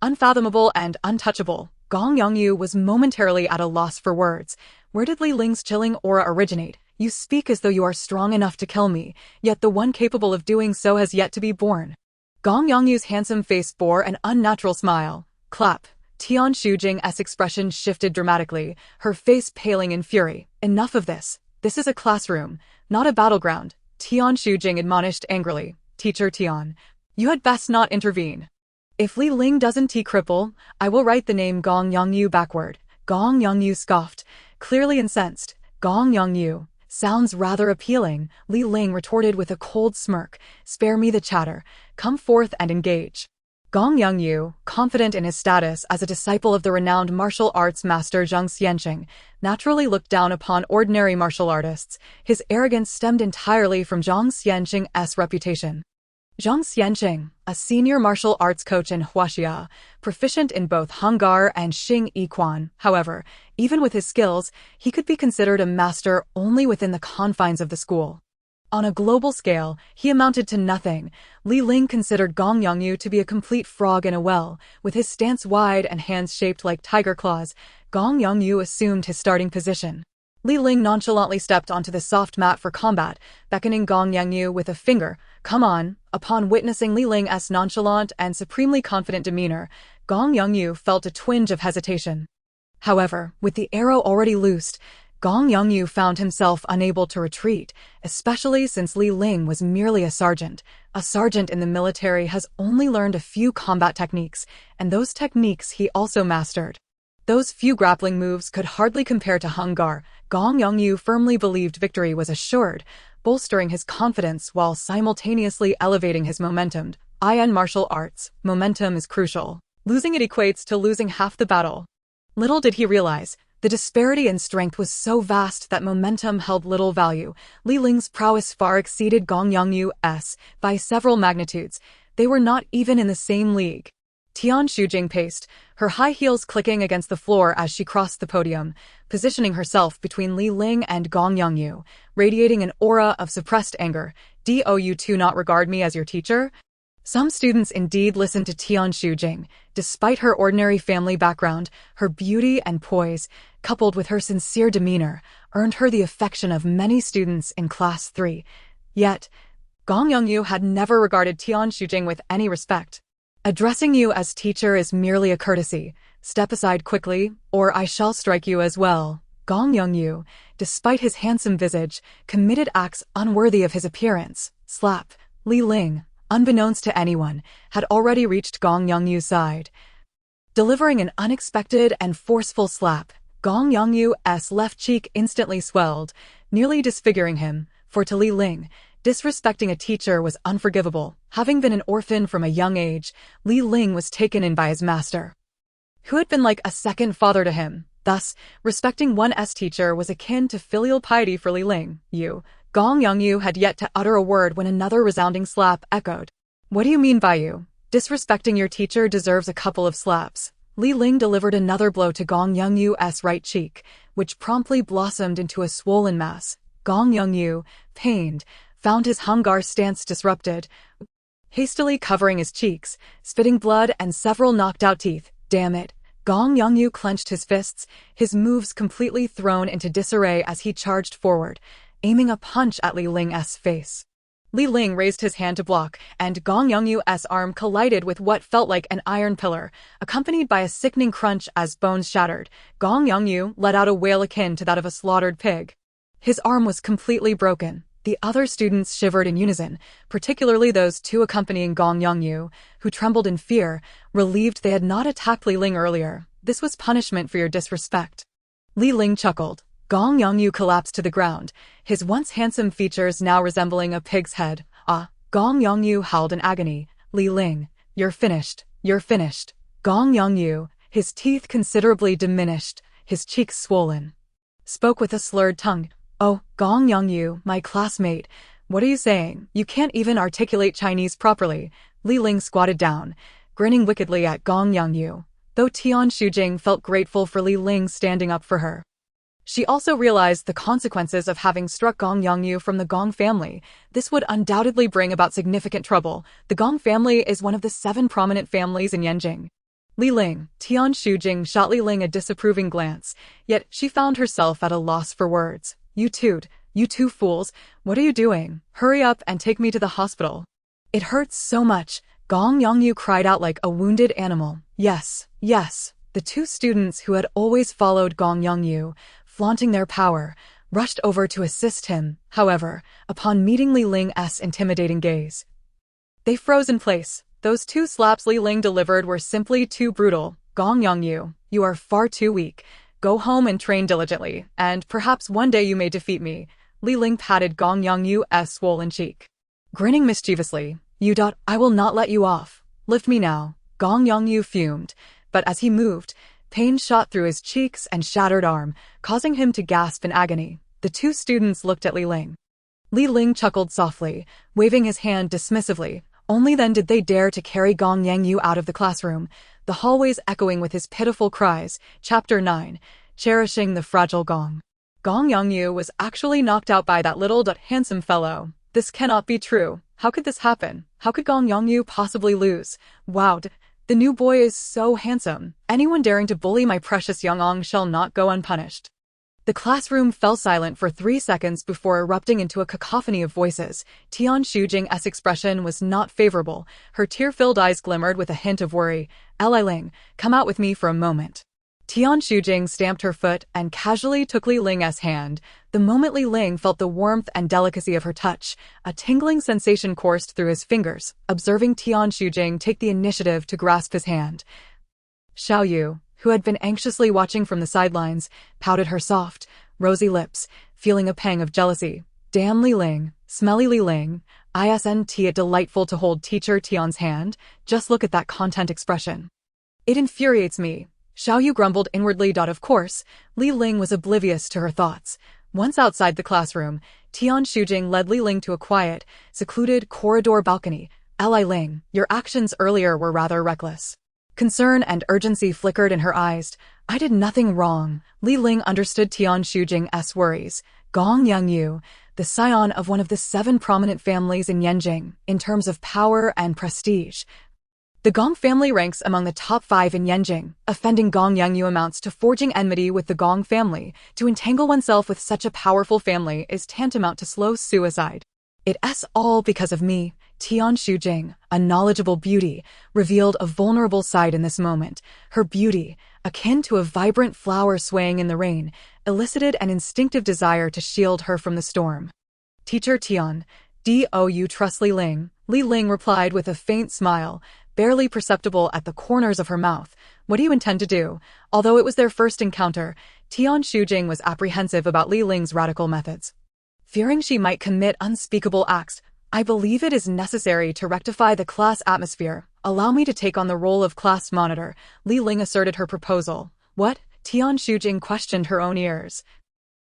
Unfathomable and untouchable, Gong Yongyu was momentarily at a loss for words. Where did Li Ling's chilling aura originate? You speak as though you are strong enough to kill me, yet the one capable of doing so has yet to be born. Gong Yongyu's handsome face bore an unnatural smile. Clap. Tian Shujing's expression shifted dramatically, her face paling in fury. Enough of this. This is a classroom, not a battleground. Tian Shujing admonished angrily. Teacher Tian, you had best not intervene. If Li Ling doesn't cripple, I will write the name Gong Yongyu backward. Gong Yongyu scoffed, clearly incensed. Gong Yongyu. Sounds rather appealing, Li Ling retorted with a cold smirk. Spare me the chatter. Come forth and engage. Gong Yongyu, confident in his status as a disciple of the renowned martial arts master Zhang Xianqing, naturally looked down upon ordinary martial artists. His arrogance stemmed entirely from Zhang Xianqing's reputation. Zhang Xianqing, a senior martial arts coach in Huaxia, proficient in both Hanggar and Xing Yiquan, however, even with his skills, he could be considered a master only within the confines of the school. On a global scale, he amounted to nothing. Li Ling considered Gong Yongyu to be a complete frog in a well. With his stance wide and hands shaped like tiger claws, Gong Yongyu assumed his starting position. Li Ling nonchalantly stepped onto the soft mat for combat, beckoning Gong Yongyu with a finger. Come on. Upon witnessing Li Ling's nonchalant and supremely confident demeanor, Gong Yongyu felt a twinge of hesitation. However, with the arrow already loosed, Gong Yongyu found himself unable to retreat, especially since Li Ling was merely a sergeant. A sergeant in the military has only learned a few combat techniques, and those techniques he also mastered. Those few grappling moves could hardly compare to Hanggar. Gong Yongyu firmly believed victory was assured, bolstering his confidence while simultaneously elevating his momentum. In martial arts, momentum is crucial. Losing it equates to losing half the battle. Little did he realize, the disparity in strength was so vast that momentum held little value. Li Ling's prowess far exceeded Gong Yongyu's by several magnitudes. They were not even in the same league. Tian Shujing paced, her high heels clicking against the floor as she crossed the podium, positioning herself between Li Ling and Gong Yongyu, radiating an aura of suppressed anger. Do you two not regard me as your teacher? Some students indeed listened to Tian Shujing. Despite her ordinary family background, her beauty and poise, coupled with her sincere demeanor, earned her the affection of many students in Class 3. Yet, Gong Yongyu had never regarded Tian Shujing with any respect. Addressing you as teacher is merely a courtesy. Step aside quickly, or I shall strike you as well. Gong Yongyu, despite his handsome visage, committed acts unworthy of his appearance. Slap. Li Ling, unbeknownst to anyone, had already reached Gong Yongyu's side. Delivering an unexpected and forceful slap, Gong Yongyu's left cheek instantly swelled, nearly disfiguring him, for to Li Ling, disrespecting a teacher was unforgivable. Having been an orphan from a young age, Li Ling was taken in by his master, who had been like a second father to him. Thus, respecting one's teacher was akin to filial piety for Li Ling. Gong Yongyu had yet to utter a word when another resounding slap echoed. What do you mean by you? Disrespecting your teacher deserves a couple of slaps. Li Ling delivered another blow to Gong Yongyu's right cheek, which promptly blossomed into a swollen mass. Gong Yongyu, pained, found his Hanggar stance disrupted, hastily covering his cheeks, spitting blood and several knocked-out teeth. Damn it. Gong Yongyu clenched his fists, his moves completely thrown into disarray as he charged forward, aiming a punch at Li Ling's face. Li Ling raised his hand to block, and Gong Yongyu's arm collided with what felt like an iron pillar, accompanied by a sickening crunch as bones shattered. Gong Yongyu let out a wail akin to that of a slaughtered pig. His arm was completely broken. The other students shivered in unison, particularly those two accompanying Gong Yongyu, who trembled in fear, relieved they had not attacked Li Ling earlier. This was punishment for your disrespect. Li Ling chuckled. Gong Yongyu collapsed to the ground, his once handsome features now resembling a pig's head. Gong Yongyu howled in agony. Li Ling, you're finished. You're finished. Gong Yongyu, his teeth considerably diminished, his cheeks swollen. Spoke with a slurred tongue. "Oh, Gong Yongyu, my classmate. What are you saying? You can't even articulate Chinese properly." Li Ling squatted down, grinning wickedly at Gong Yongyu, though Tian Shujing felt grateful for Li Ling standing up for her. She also realized the consequences of having struck Gong Yongyu from the Gong family. This would undoubtedly bring about significant trouble. The Gong family is one of the 7 prominent families in Yanjing. Li Ling, Tian Shujing shot Li Ling a disapproving glance, yet she found herself at a loss for words. You two fools, what are you doing? Hurry up and take me to the hospital." "It hurts so much," Gong Yongyu cried out like a wounded animal. Yes. The 2 students who had always followed Gong Yongyu, flaunting their power, rushed over to assist him. However, upon meeting Li Ling's intimidating gaze, they froze in place. Those 2 slaps Li Ling delivered were simply too brutal. "Gong Yongyu, you are far too weak. Go home and train diligently, and perhaps one day you may defeat me." Li Ling patted Gong Yongyu's swollen cheek, grinning mischievously. I will not let you off. Lift me now." Gong Yongyu fumed, but as he moved, pain shot through his cheeks and shattered arm, causing him to gasp in agony. The 2 students looked at Li Ling. Li Ling chuckled softly, waving his hand dismissively. Only then did they dare to carry Gong Yongyu out of the classroom, the hallways echoing with his pitiful cries. Chapter 9. Cherishing the Fragile Gong. Gong Yongyu was actually knocked out by that little handsome fellow. This cannot be true. How could this happen? How could Gong Yongyu possibly lose? Wow, the new boy is so handsome. Anyone daring to bully my precious Young-ong shall not go unpunished. The classroom fell silent for 3 seconds before erupting into a cacophony of voices. Tian Shujing's expression was not favorable. Her tear-filled eyes glimmered with a hint of worry. "Li Ling, come out with me for a moment." Tian Shujing stamped her foot and casually took Li Ling's hand. The moment Li Ling felt the warmth and delicacy of her touch, a tingling sensation coursed through his fingers. Observing Tian Shujing take the initiative to grasp his hand, Xiao Yu, who had been anxiously watching from the sidelines, pouted her soft, rosy lips, feeling a pang of jealousy. "Damn Li Ling, smelly Li Ling, isn't it delightful to hold teacher Tian's hand? Just look at that content expression. It infuriates me." Xiao Yu grumbled inwardly. Of course, Li Ling was oblivious to her thoughts. Once outside the classroom, Tian Shujing led Li Ling to a quiet, secluded corridor balcony. "Li Ling, your actions earlier were rather reckless." Concern and urgency flickered in her eyes. "I did nothing wrong." Li Ling understood Tian Shujing's worries. Gong Yongyu, the scion of one of the 7 prominent families in Yanjing, in terms of power and prestige. The Gong family ranks among the top 5 in Yanjing. Offending Gong Yongyu amounts to forging enmity with the Gong family. To entangle oneself with such a powerful family is tantamount to slow suicide. "It's all because of me." Tian Shujing, a knowledgeable beauty, revealed a vulnerable side in this moment. Her beauty, akin to a vibrant flower swaying in the rain, elicited an instinctive desire to shield her from the storm. "Teacher Tian, do you trust Li Ling?" Li Ling replied with a faint smile, barely perceptible at the corners of her mouth. "What do you intend to do?" Although it was their first encounter, Tian Shujing was apprehensive about Li Ling's radical methods. Fearing she might commit unspeakable acts, "I believe it is necessary to rectify the class atmosphere. Allow me to take on the role of class monitor." Li Ling asserted her proposal. "What?" Tian Shujing questioned her own ears.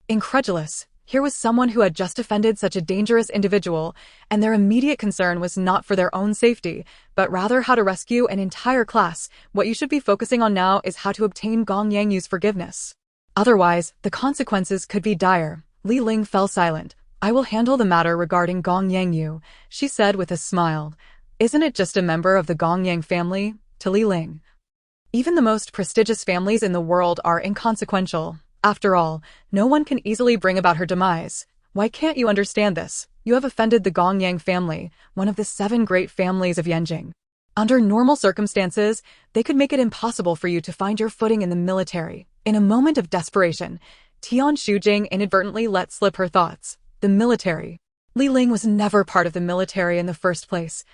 Incredulous. Here was someone who had just offended such a dangerous individual, and their immediate concern was not for their own safety, but rather how to rescue an entire class. What you should be focusing on now is how to obtain Gong Yangyu's forgiveness. Otherwise, the consequences could be dire. Li Ling fell silent. "I will handle the matter regarding Gong Yangyu," she said with a smile. "Isn't it just a member of the Gong Yang family?" To Li Ling. "Even the most prestigious families in the world are inconsequential. After all, no one can easily bring about her demise. Why can't you understand this? You have offended the Gong Yang family, one of the 7 great families of Yanjing. Under normal circumstances, they could make it impossible for you to find your footing in the military." In a moment of desperation, Tian Shujing inadvertently let slip her thoughts. The military. Li Ling was never part of the military in the first place,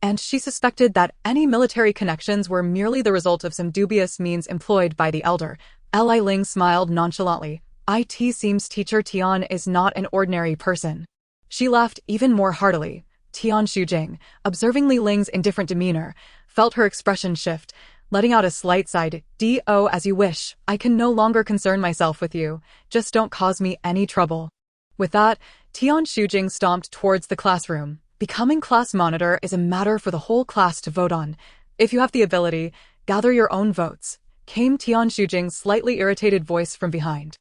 and she suspected that any military connections were merely the result of some dubious means employed by the elder. Li Ling smiled nonchalantly. "It seems Teacher Tian is not an ordinary person." She laughed even more heartily. Tian Shujing, observing Li Ling's indifferent demeanor, felt her expression shift. letting out a slight sigh. "Do as you wish. I can no longer concern myself with you. Just don't cause me any trouble." With that, Tian Shujing stomped towards the classroom. Becoming class monitor is a matter for the whole class to vote on. If you have the ability, gather your own votes, came Tian Shujing's slightly irritated voice from behind.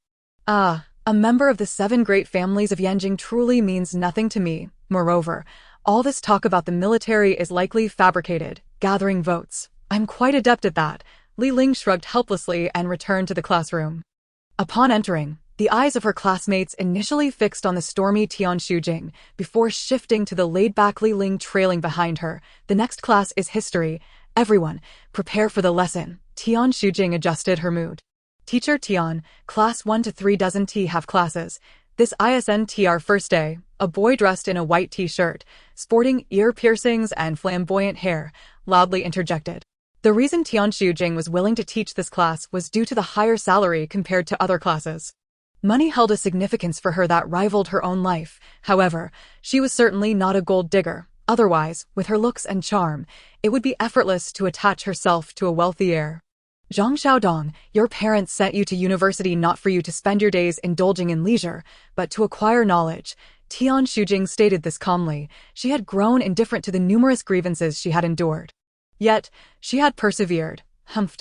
"Ah, a member of the 7 great families of Yanjing truly means nothing to me. Moreover, all this talk about the military is likely fabricated. Gathering votes. I'm quite adept at that." Li Ling shrugged helplessly and returned to the classroom. Upon entering, the eyes of her classmates initially fixed on the stormy Tian Shujing, before shifting to the laid-back Li Ling trailing behind her. "The next class is history. Everyone, prepare for the lesson." Tian Shujing adjusted her mood. "Teacher Tian, class 1 to 3 doesn't have classes. This isn't our first day." A boy dressed in a white t-shirt, sporting ear piercings and flamboyant hair, loudly interjected. The reason Tian Shujing was willing to teach this class was due to the higher salary compared to other classes. Money held a significance for her that rivaled her own life. However, she was certainly not a gold digger. Otherwise, with her looks and charm, it would be effortless to attach herself to a wealthy heir. "Zhang Xiaodong, your parents sent you to university not for you to spend your days indulging in leisure, but to acquire knowledge." Tian Shujing stated this calmly. She had grown indifferent to the numerous grievances she had endured. Yet, she had persevered. "Humph,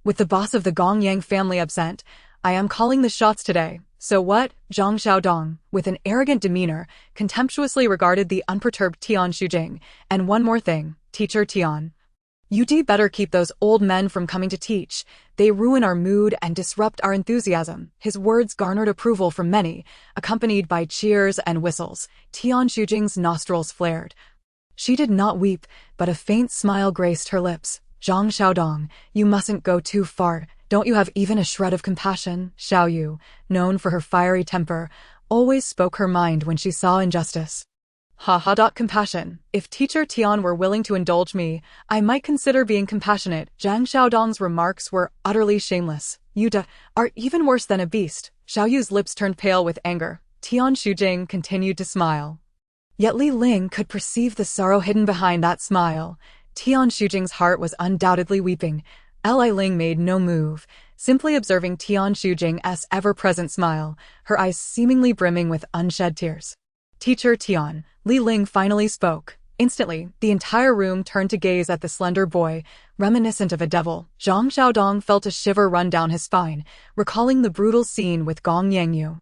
with the boss of the Gongyang family absent, I am calling the shots today. So what?" Zhang Xiaodong, with an arrogant demeanor, contemptuously regarded the unperturbed Tian Shujing. "And one more thing, Teacher Tian. You'd better keep those old men from coming to teach. They ruin our mood and disrupt our enthusiasm." His words garnered approval from many, accompanied by cheers and whistles. Tian Shujing's nostrils flared. She did not weep, but a faint smile graced her lips. "Zhang Xiaodong, you mustn't go too far. Don't you have even a shred of compassion?" Xiao Yu, known for her fiery temper, always spoke her mind when she saw injustice. Compassion. If Teacher Tian were willing to indulge me, I might consider being compassionate." Zhang Xiaodong's remarks were utterly shameless. "You are even worse than a beast." Xiao Yu's lips turned pale with anger. Tian Shujing continued to smile. Yet Li Ling could perceive the sorrow hidden behind that smile. Tian Shujing's heart was undoubtedly weeping. Li Ling made no move, simply observing Tian Shujing's ever-present smile, her eyes seemingly brimming with unshed tears. "Teacher Tian," Li Ling finally spoke. Instantly, the entire room turned to gaze at the slender boy, reminiscent of a devil. Zhang Xiaodong felt a shiver run down his spine, recalling the brutal scene with Gong Yangyu.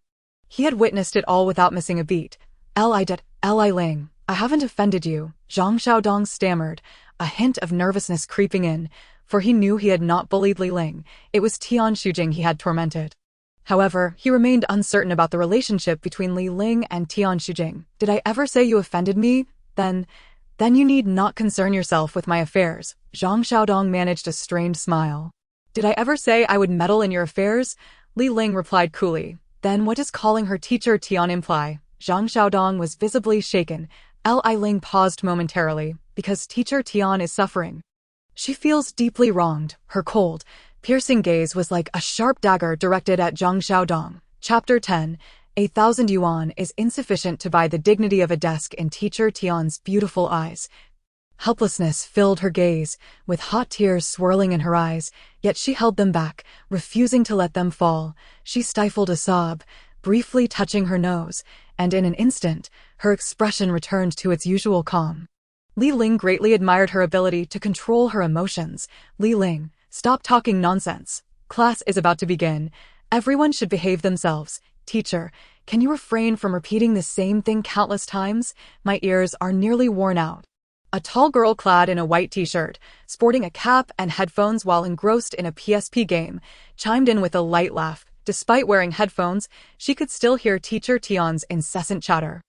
He had witnessed it all without missing a beat. Li Ling, I haven't offended you," Zhang Xiaodong stammered, a hint of nervousness creeping in, for he knew he had not bullied Li Ling. It was Tian Shujing he had tormented. However, he remained uncertain about the relationship between Li Ling and Tian Shujing. "Did I ever say you offended me? Then you need not concern yourself with my affairs." Zhang Xiaodong managed a strained smile. "Did I ever say I would meddle in your affairs?" Li Ling replied coolly. "Then what does calling her Teacher Tian imply?" Zhang Xiaodong was visibly shaken. Li Ling paused momentarily, because Teacher Tian is suffering. She feels deeply wronged. Her cold, piercing gaze was like a sharp dagger directed at Zhang Xiaodong. Chapter 10. 1,000 yuan is insufficient to buy the dignity of a desk in Teacher Tian's beautiful eyes. Helplessness filled her gaze, with hot tears swirling in her eyes, yet she held them back, refusing to let them fall. She stifled a sob, briefly touching her nose, and in an instant, her expression returned to its usual calm. Li Ling greatly admired her ability to control her emotions. "Li Ling, stop talking nonsense. Class is about to begin. Everyone should behave themselves. Teacher, can you refrain from repeating the same thing countless times? My ears are nearly worn out." A tall girl clad in a white t-shirt, sporting a cap and headphones while engrossed in a PSP game, chimed in with a light laugh. Despite wearing headphones, she could still hear Teacher Tian's incessant chatter.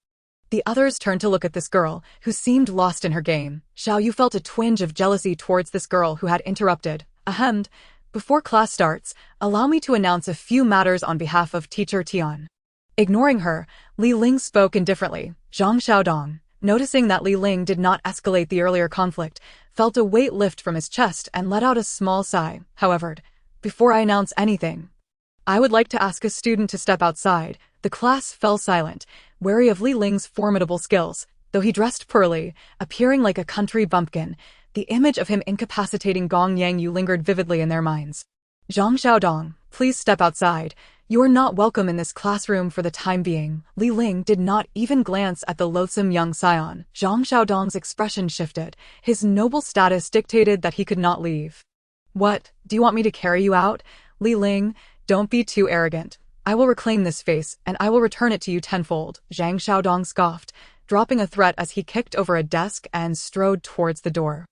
The others turned to look at this girl, who seemed lost in her game. Xiao Yu felt a twinge of jealousy towards this girl who had interrupted. "Ahem. Before class starts, allow me to announce a few matters on behalf of Teacher Tian." Ignoring her, Li Ling spoke indifferently. Zhang Xiaodong, noticing that Li Ling did not escalate the earlier conflict, felt a weight lift from his chest and let out a small sigh. "However, before I announce anything, I would like to ask a student to step outside." The class fell silent, wary of Li Ling's formidable skills. Though he dressed poorly, appearing like a country bumpkin, The image of him incapacitating Gong Yangyu lingered vividly in their minds. Zhang Xiaodong, please step outside. You are not welcome in this classroom for the time being. Li Ling did not even glance at the loathsome young scion. Zhang Xiaodong's expression shifted. His noble status dictated that he could not leave. What? Do you want me to carry you out? Li Ling, don't be too arrogant. I will reclaim this face, and I will return it to you tenfold. Zhang Xiaodong scoffed, dropping a threat as he kicked over a desk and strode towards the door.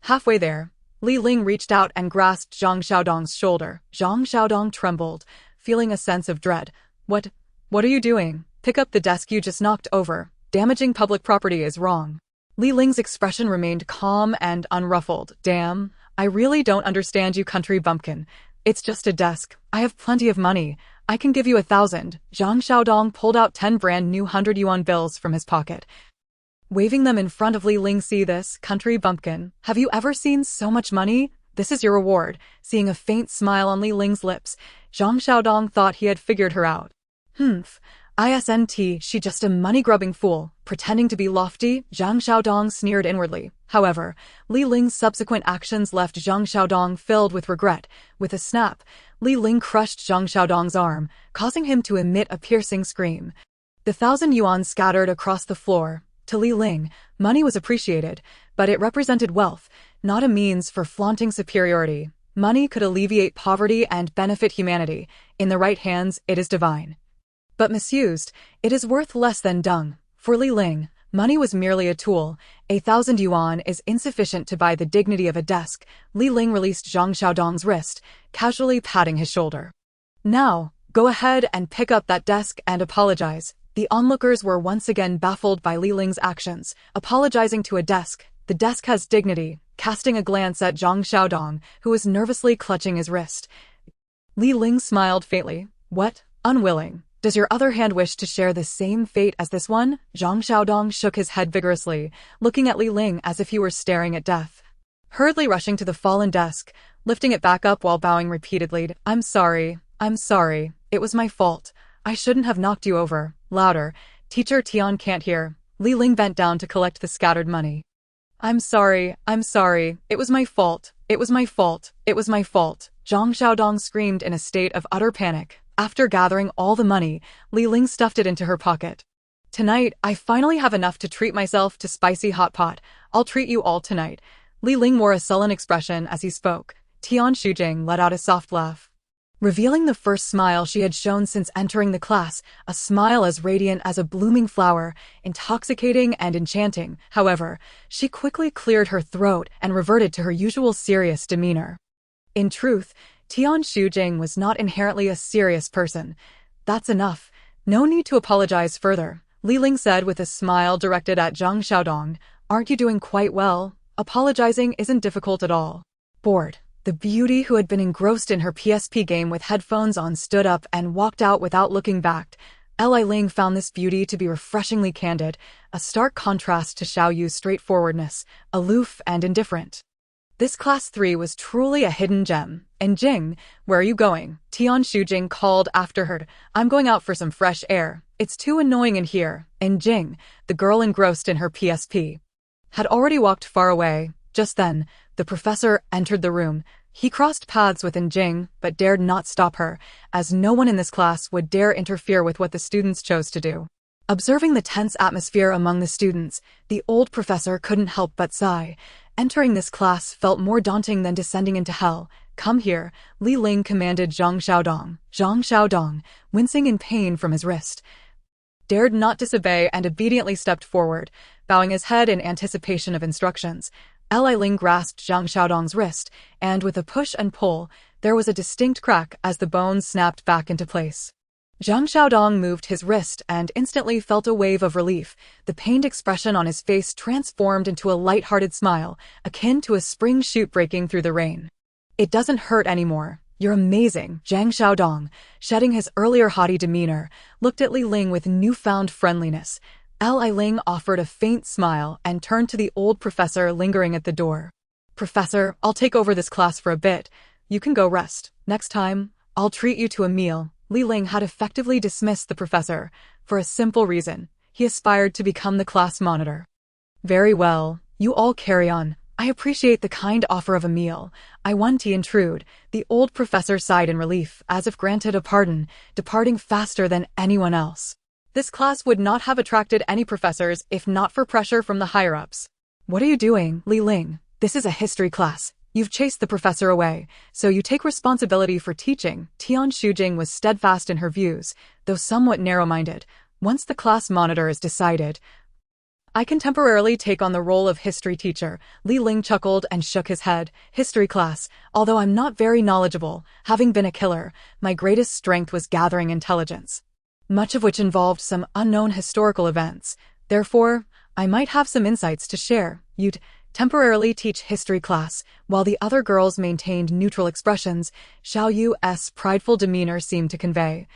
Halfway there, Li Ling reached out and grasped Zhang Xiaodong's shoulder. Zhang Xiaodong trembled, feeling a sense of dread. What are you doing? Pick up the desk you just knocked over. Damaging public property is wrong. Li Ling's expression remained calm and unruffled. Damn, I really don't understand you, country bumpkin. It's just a desk. I have plenty of money. I can give you 1,000. Zhang Xiaodong pulled out 10 brand new 100 yuan bills from his pocket, waving them in front of Li Ling. See this, country bumpkin. Have you ever seen so much money? This is your reward. Seeing a faint smile on Li Ling's lips, Zhang Xiaodong thought he had figured her out. Isn't she just a money-grubbing fool, pretending to be lofty? Zhang Xiaodong sneered inwardly. However, Li Ling's subsequent actions left Zhang Xiaodong filled with regret. With a snap, Li Ling crushed Zhang Xiaodong's arm, causing him to emit a piercing scream. The 1,000 yuan scattered across the floor. To Li Ling, money was appreciated, but it represented wealth, not a means for flaunting superiority. Money could alleviate poverty and benefit humanity. In the right hands, it is divine. But misused, it is worth less than dung. For Li Ling, money was merely a tool. 1,000 yuan is insufficient to buy the dignity of a desk. Li Ling released Zhang Xiaodong's wrist, casually patting his shoulder. Now, go ahead and pick up that desk and apologize. The onlookers were once again baffled by Li Ling's actions. Apologizing to a desk. The desk has dignity. Casting a glance at Zhang Xiaodong, who was nervously clutching his wrist, Li Ling smiled faintly. What? Unwilling. Does your other hand wish to share the same fate as this one? Zhang Xiaodong shook his head vigorously, looking at Li Ling as if he were staring at death. Hurriedly rushing to the fallen desk, lifting it back up while bowing repeatedly. I'm sorry. It was my fault. I shouldn't have knocked you over. Louder. Teacher Tian can't hear. Li Ling bent down to collect the scattered money. I'm sorry. It was my fault. Zhang Xiaodong screamed in a state of utter panic. After gathering all the money, Li Ling stuffed it into her pocket. Tonight, I finally have enough to treat myself to spicy hot pot. I'll treat you all tonight. Li Ling wore a sullen expression as he spoke. Tian Shujing let out a soft laugh, revealing the first smile she had shown since entering the class, a smile as radiant as a blooming flower, intoxicating and enchanting. However, she quickly cleared her throat and reverted to her usual serious demeanor. In truth, Tian Shujing was not inherently a serious person. That's enough. No need to apologize further, Li Ling said with a smile directed at Zhang Xiaodong. Aren't you doing quite well? Apologizing isn't difficult at all. Bored, the beauty who had been engrossed in her PSP game with headphones on stood up and walked out without looking back. Li Ling found this beauty to be refreshingly candid, a stark contrast to Xiao Yu's straightforwardness, aloof and indifferent. This class 3 was truly a hidden gem. And Jing, where are you going? Tian Shujing called after her. I'm going out for some fresh air. It's too annoying in here. And Jing, the girl engrossed in her PSP, had already walked far away. Just then, the professor entered the room. He crossed paths with Jing, but dared not stop her, as no one in this class would dare interfere with what the students chose to do. Observing the tense atmosphere among the students, the old professor couldn't help but sigh. Entering this class felt more daunting than descending into hell. Come here, Li Ling commanded Zhang Xiaodong. Zhang Xiaodong, wincing in pain from his wrist, dared not disobey and obediently stepped forward, bowing his head in anticipation of instructions. Li Ling grasped Zhang Xiaodong's wrist, and with a push and pull, there was a distinct crack as the bones snapped back into place. Zhang Xiaodong moved his wrist and instantly felt a wave of relief. The pained expression on his face transformed into a light-hearted smile, akin to a spring shoot breaking through the rain. It doesn't hurt anymore. You're amazing. Zhang Xiaodong, shedding his earlier haughty demeanor, looked at Li Ling with newfound friendliness. Li Ling offered a faint smile and turned to the old professor lingering at the door. Professor, I'll take over this class for a bit. You can go rest. Next time, I'll treat you to a meal. Li Ling had effectively dismissed the professor, for a simple reason. He aspired to become the class monitor. Very well, you all carry on. I appreciate the kind offer of a meal. I want to intrude. The old professor sighed in relief, as if granted a pardon, departing faster than anyone else. This class would not have attracted any professors if not for pressure from the higher-ups. What are you doing, Li Ling? This is a history class. You've chased the professor away, so you take responsibility for teaching. Tian Shujing was steadfast in her views, though somewhat narrow-minded. Once the class monitor is decided, I can temporarily take on the role of history teacher. Li Ling chuckled and shook his head. History class. Although I'm not very knowledgeable, having been a killer, my greatest strength was gathering intelligence, much of which involved some unknown historical events. Therefore, I might have some insights to share. You'd temporarily teach history class. While the other girls maintained neutral expressions, Xiao Yu's prideful demeanor seemed to convey,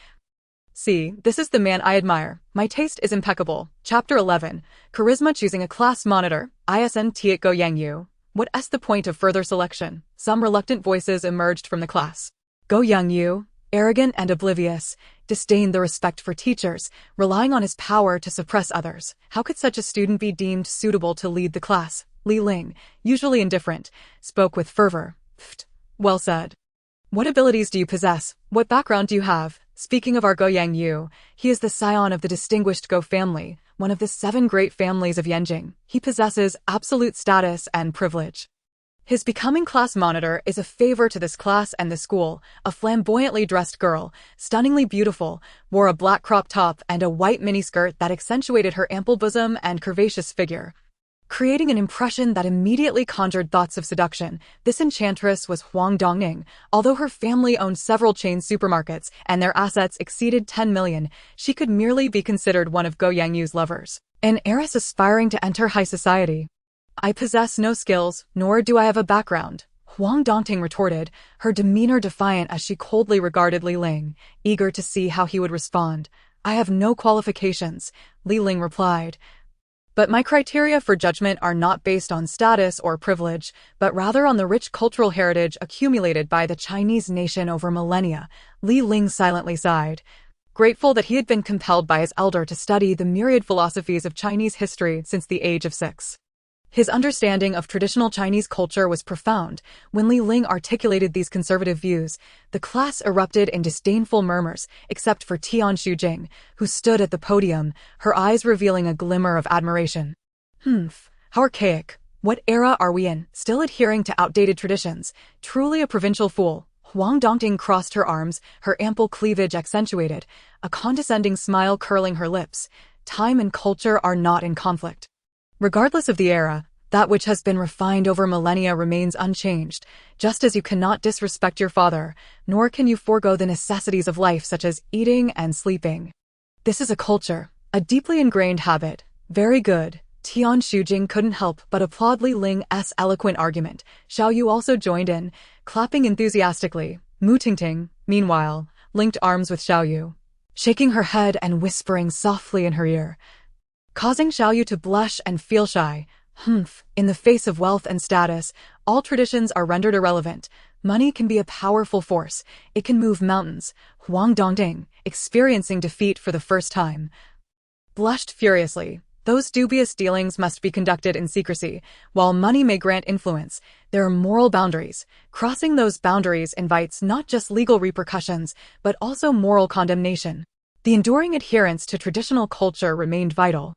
"See, this is the man I admire. My taste is impeccable." Chapter 11. Charisma choosing a class monitor. ISN Tiet Go Yang Yu. What's the point of further selection? Some reluctant voices emerged from the class. Go Yang Yu, arrogant and oblivious, disdained the respect for teachers, relying on his power to suppress others. How could such a student be deemed suitable to lead the class? Li Ling, usually indifferent, spoke with fervor. Pfft. Well said. What abilities do you possess? What background do you have? Speaking of our Go Yang Yu, he is the scion of the distinguished Go family, one of the 7 great families of Yanjing. He possesses absolute status and privilege. His becoming class monitor is a favor to this class and the school. A flamboyantly dressed girl, stunningly beautiful, wore a black crop top and a white miniskirt that accentuated her ample bosom and curvaceous figure, creating an impression that immediately conjured thoughts of seduction. This enchantress was Huang Dongning. Although her family owned several chain supermarkets and their assets exceeded 10 million, she could merely be considered one of Go Yang Yu's lovers, an heiress aspiring to enter high society. I possess no skills, nor do I have a background, Huang Dongting retorted, her demeanor defiant as she coldly regarded Li Ling, eager to see how he would respond. I have no qualifications, Li Ling replied. But my criteria for judgment are not based on status or privilege, but rather on the rich cultural heritage accumulated by the Chinese nation over millennia. Li Ling silently sighed, grateful that he had been compelled by his elder to study the myriad philosophies of Chinese history since the age of 6. His understanding of traditional Chinese culture was profound. When Li Ling articulated these conservative views, the class erupted in disdainful murmurs, except for Tian Shujing, who stood at the podium, her eyes revealing a glimmer of admiration. How archaic. What era are we in? Still adhering to outdated traditions. Truly a provincial fool. Huang Dongting crossed her arms, her ample cleavage accentuated, a condescending smile curling her lips. Time and culture are not in conflict. Regardless of the era, that which has been refined over millennia remains unchanged, just as you cannot disrespect your father, nor can you forego the necessities of life such as eating and sleeping. This is a culture, a deeply ingrained habit. Very good. Tian Shujing couldn't help but applaud Li Ling's eloquent argument. Xiao Yu also joined in, clapping enthusiastically. Mu Tingting, meanwhile, linked arms with Xiao Yu, shaking her head and whispering softly in her ear, causing Xiao Yu to blush and feel shy. In the face of wealth and status, all traditions are rendered irrelevant. Money can be a powerful force. It can move mountains. Huang Dongting, experiencing defeat for the first time, blushed furiously. Those dubious dealings must be conducted in secrecy. While money may grant influence, there are moral boundaries. Crossing those boundaries invites not just legal repercussions, but also moral condemnation. The enduring adherence to traditional culture remained vital.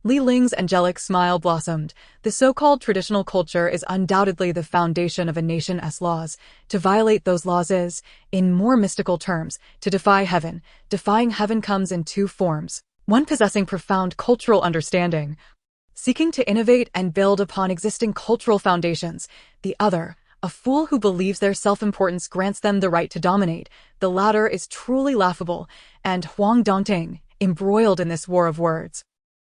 Li Ling's angelic smile blossomed. The so-called traditional culture is undoubtedly the foundation of a nation's laws. To violate those laws is, in more mystical terms, to defy heaven. Defying heaven comes in 2 forms. One possessing profound cultural understanding, seeking to innovate and build upon existing cultural foundations. The other, a fool who believes their self-importance grants them the right to dominate. The latter is truly laughable, and Huang Dongting, embroiled in this war of words,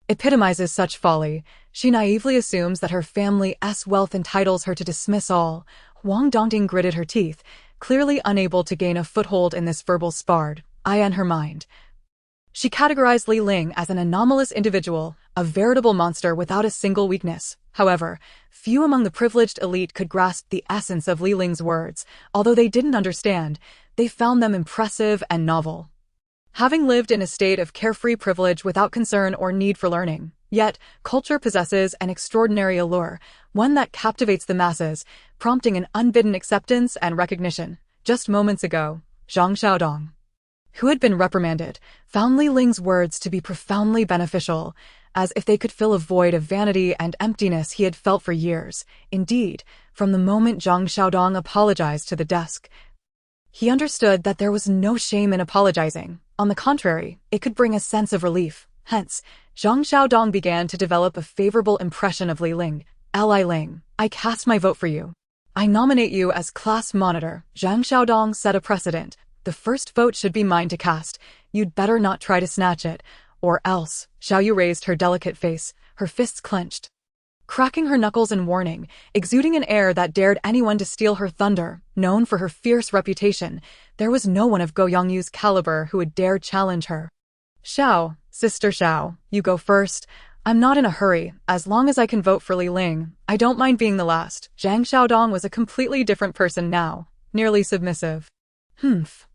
epitomizes such folly. She naively assumes that her family's wealth entitles her to dismiss all. Huang Dongting gritted her teeth, clearly unable to gain a foothold in this verbal spard. In her mind, she categorized Li Ling as an anomalous individual, a veritable monster without a single weakness. However, few among the privileged elite could grasp the essence of Li Ling's words. Although they didn't understand, they found them impressive and novel. Having lived in a state of carefree privilege without concern or need for learning, Yet, culture possesses an extraordinary allure, one that captivates the masses, prompting an unbidden acceptance and recognition. Just moments ago, Zhang Xiaodong, who had been reprimanded, found Li Ling's words to be profoundly beneficial, as if they could fill a void of vanity and emptiness he had felt for years. Indeed, from the moment Zhang Xiaodong apologized to the desk, he understood that there was no shame in apologizing. On the contrary, it could bring a sense of relief. Hence, Zhang Xiaodong began to develop a favorable impression of Li Ling. Li Ling, I cast my vote for you. I nominate you as class monitor. Zhang Xiaodong set a precedent. The first vote should be mine to cast. You'd better not try to snatch it. Or else. Xiao Yu raised her delicate face, her fists clenched, cracking her knuckles in warning, exuding an air that dared anyone to steal her thunder. Known for her fierce reputation, there was no one of Go Yangyu's caliber who would dare challenge her. Xiao, Sister Xiao, you go first. I'm not in a hurry. As long as I can vote for Li Ling, I don't mind being the last. Zhang Xiaodong was a completely different person now, nearly submissive.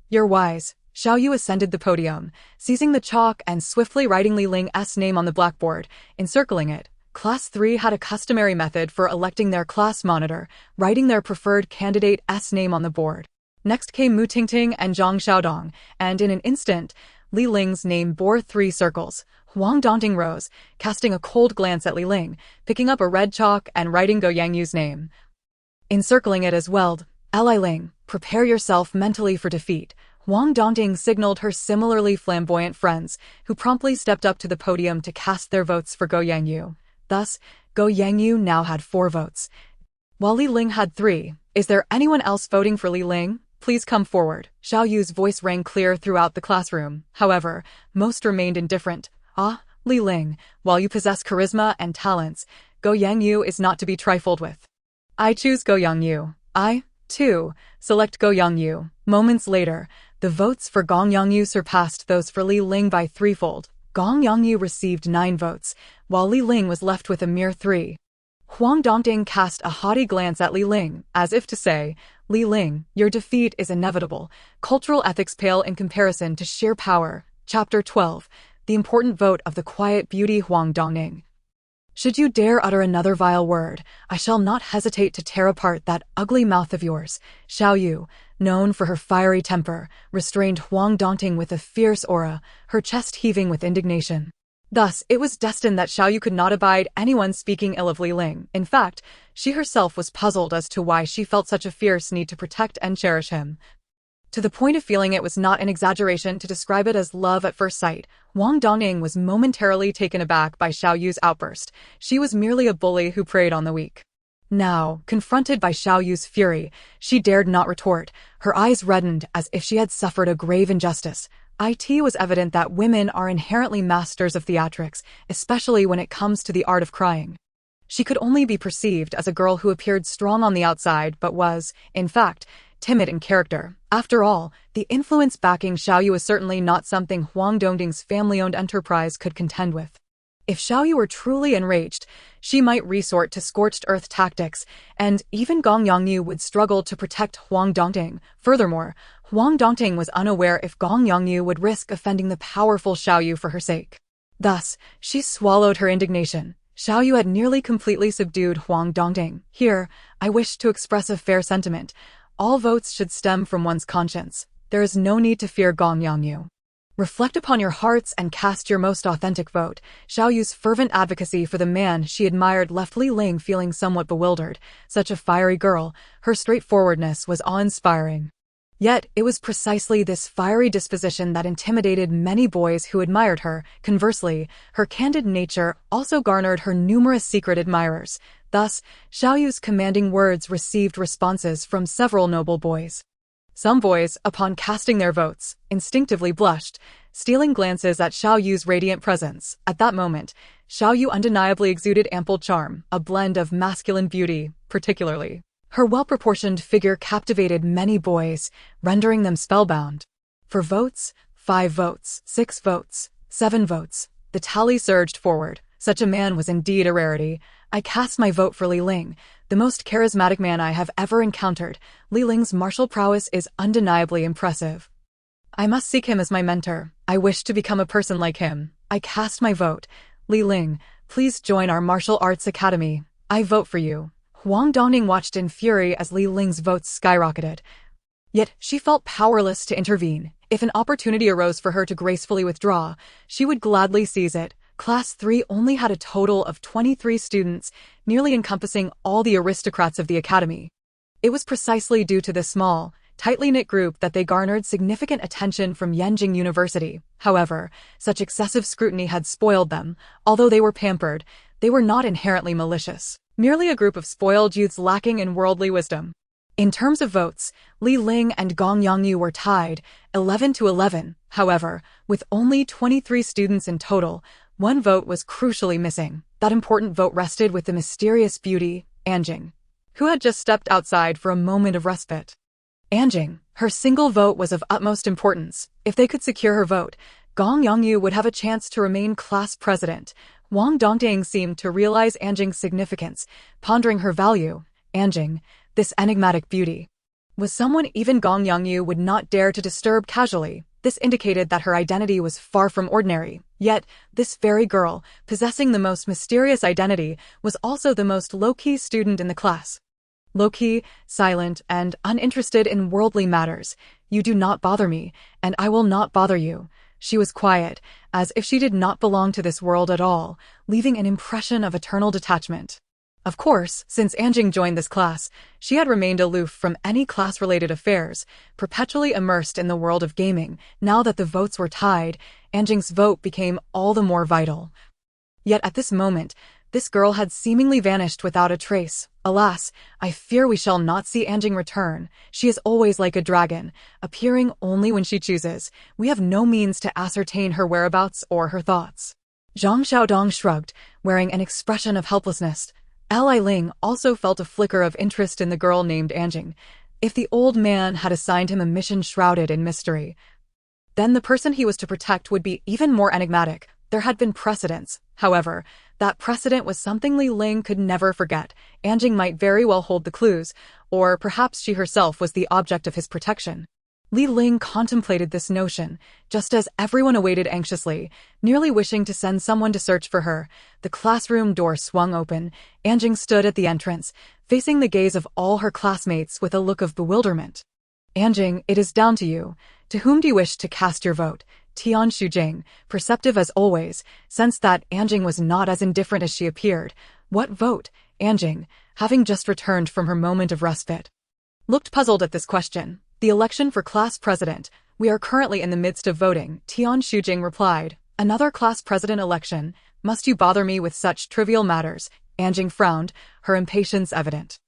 You're wise. Xiao Yu ascended the podium, seizing the chalk and swiftly writing Li Ling's name on the blackboard, encircling it. Class 3 had a customary method for electing their class monitor, writing their preferred candidate's name on the board. Next came Mu Tingting and Zhang Xiaodong, and in an instant, Li Ling's name bore 3 circles. Huang Dongting rose, casting a cold glance at Li Ling, picking up a red chalk and writing Go Yangyu's name, encircling it as well. Li Ling, prepare yourself mentally for defeat. Huang Dongting signaled her similarly flamboyant friends, who promptly stepped up to the podium to cast their votes for Go Yangyu. Thus, Go Yangyu now had 4 votes, while Li Ling had 3. Is there anyone else voting for Li Ling? Please come forward. Xiao Yu's voice rang clear throughout the classroom. However, most remained indifferent. Li Ling, while you possess charisma and talents, Go Yangyu is not to be trifled with. I choose Go Yangyu. I, too, select Go Yangyu. Moments later, the votes for Gong Yangyu surpassed those for Li Ling by threefold. Gong Yangyu received 9 votes, while Li Ling was left with a mere 3. Huang Dongting cast a haughty glance at Li Ling, as if to say, Li Ling, your defeat is inevitable. Cultural ethics pale in comparison to sheer power. Chapter 12. The important vote of the quiet beauty Huang Dongting. Should you dare utter another vile word, I shall not hesitate to tear apart that ugly mouth of yours. Xiao Yu, known for her fiery temper, restrained Huang Dongting with a fierce aura, her chest heaving with indignation. Thus, it was destined that Xiao Yu could not abide anyone speaking ill of Li Ling. In fact, she herself was puzzled as to why she felt such a fierce need to protect and cherish him. To the point of feeling it was not an exaggeration to describe it as love at first sight, Huang Dongting was momentarily taken aback by Xiao Yu's outburst. She was merely a bully who preyed on the weak. Now, confronted by Xiao Yu's fury, she dared not retort. Her eyes reddened as if she had suffered a grave injustice. It was evident that women are inherently masters of theatrics, especially when it comes to the art of crying. She could only be perceived as a girl who appeared strong on the outside but was, in fact, timid in character. After all, the influence backing Xiao Yu was certainly not something Huang Dongting's family-owned enterprise could contend with. If Xiao Yu were truly enraged, she might resort to scorched earth tactics, and even Gong Yangyu would struggle to protect Huang Dongting. Furthermore, Huang Dongting was unaware if Gong Yangyu would risk offending the powerful Xiao Yu for her sake. Thus, she swallowed her indignation. Xiao Yu had nearly completely subdued Huang Dongting. Here, I wish to express a fair sentiment. All votes should stem from one's conscience. There is no need to fear Gong Yangyu. Reflect upon your hearts and cast your most authentic vote. Xiao Yu's fervent advocacy for the man she admired left Li Ling feeling somewhat bewildered. Such a fiery girl, her straightforwardness was awe-inspiring. Yet, it was precisely this fiery disposition that intimidated many boys who admired her. Conversely, her candid nature also garnered her numerous secret admirers. Thus, Xiao Yu's commanding words received responses from several noble boys. Some boys, upon casting their votes, instinctively blushed, stealing glances at Xiao Yu's radiant presence. At that moment, Xiao Yu undeniably exuded ample charm, a blend of masculine beauty, particularly. Her well-proportioned figure captivated many boys, rendering them spellbound. For votes, 5 votes, 6 votes, 7 votes, the tally surged forward. Such a man was indeed a rarity. I cast my vote for Li Ling, the most charismatic man I have ever encountered. Li Ling's martial prowess is undeniably impressive. I must seek him as my mentor. I wish to become a person like him. I cast my vote. Li Ling, Please join our martial arts academy. I vote for you. Huang Dongning watched in fury as Li Ling's votes skyrocketed. Yet, she felt powerless to intervene. If an opportunity arose for her to gracefully withdraw, she would gladly seize it. Class 3 only had a total of 23 students, nearly encompassing all the aristocrats of the academy. It was precisely due to this small, tightly knit group that they garnered significant attention from Yanjing University. However, such excessive scrutiny had spoiled them. Although they were pampered, they were not inherently malicious. Merely a group of spoiled youths lacking in worldly wisdom. In terms of votes, Li Ling and Gong Yongyu were tied, 11 to 11. However, with only 23 students in total, one vote was crucially missing. That important vote rested with the mysterious beauty, Anjing, who had just stepped outside for a moment of respite. Anjing, her single vote was of utmost importance. If they could secure her vote, Gong Yongyu would have a chance to remain class president. Wang Dongting seemed to realize Anjing's significance, pondering her value. Anjing, this enigmatic beauty, was someone even Gong Yongyu would not dare to disturb casually. This indicated that her identity was far from ordinary. Yet, this very girl, possessing the most mysterious identity, was also the most low-key student in the class. Low-key, silent, and uninterested in worldly matters. You do not bother me, and I will not bother you. She was quiet, as if she did not belong to this world at all, leaving an impression of eternal detachment. Of course, since Anjing joined this class, she had remained aloof from any class-related affairs, perpetually immersed in the world of gaming. Now that the votes were tied, Anjing's vote became all the more vital. Yet at this moment, this girl had seemingly vanished without a trace. Alas, I fear we shall not see Anjing return. She is always like a dragon, appearing only when she chooses. We have no means to ascertain her whereabouts or her thoughts. Zhang Xiaodong shrugged, wearing an expression of helplessness. Li Ling also felt a flicker of interest in the girl named Anjing. If the old man had assigned him a mission shrouded in mystery, then the person he was to protect would be even more enigmatic. There had been precedents. However, that precedent was something Li Ling could never forget. Anjing might very well hold the clues, or perhaps she herself was the object of his protection. Li Ling contemplated this notion, just as everyone awaited anxiously, nearly wishing to send someone to search for her. The classroom door swung open. Anjing stood at the entrance, facing the gaze of all her classmates with a look of bewilderment. Anjing, it is down to you. To whom do you wish to cast your vote? Tian Shujing, perceptive as always, sensed that Anjing was not as indifferent as she appeared. What vote? Anjing, having just returned from her moment of respite, looked puzzled at this question. The election for class president. We are currently in the midst of voting, Tian Shujing replied. Another class president election? Must you bother me with such trivial matters? Anjing frowned, her impatience evident.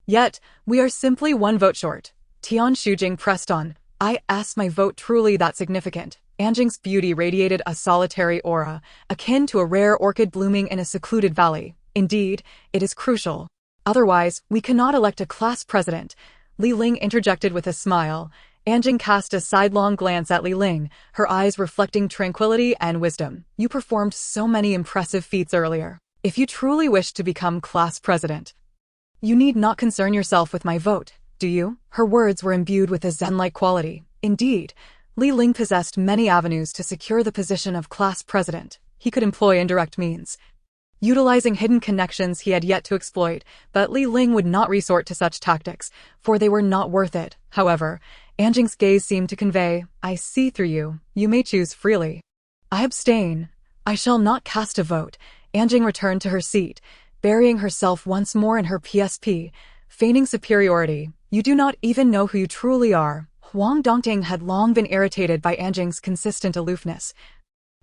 Yet, we are simply one vote short. Tian Shujing pressed on. I ask my vote truly that significant. Anjing's beauty radiated a solitary aura, akin to a rare orchid blooming in a secluded valley. Indeed, it is crucial. Otherwise, we cannot elect a class president. Li Ling interjected with a smile. Anjing cast a sidelong glance at Li Ling, her eyes reflecting tranquility and wisdom. You performed so many impressive feats earlier. If you truly wish to become class president, you need not concern yourself with my vote, do you? Her words were imbued with a zen-like quality. Indeed, Li Ling possessed many avenues to secure the position of class president. He could employ indirect means, utilizing hidden connections he had yet to exploit, but Li Ling would not resort to such tactics, for they were not worth it. However, Anjing's gaze seemed to convey, I see through you. You may choose freely. I abstain. I shall not cast a vote. Anjing returned to her seat, burying herself once more in her PSP, feigning superiority. You do not even know who you truly are. Huang Dongting had long been irritated by Anjing's consistent aloofness,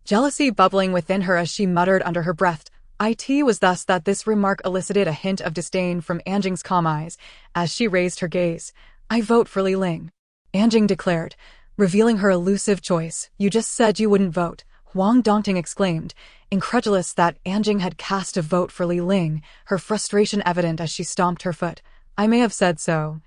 jealousy bubbling within her as she muttered under her breath. It was thus that this remark elicited a hint of disdain from Anjing's calm eyes, as she raised her gaze. I vote for Li Ling, Anjing declared, revealing her elusive choice. You just said you wouldn't vote, Huang Dongting exclaimed, incredulous that Anjing had cast a vote for Li Ling, her frustration evident as she stomped her foot. I may have said so,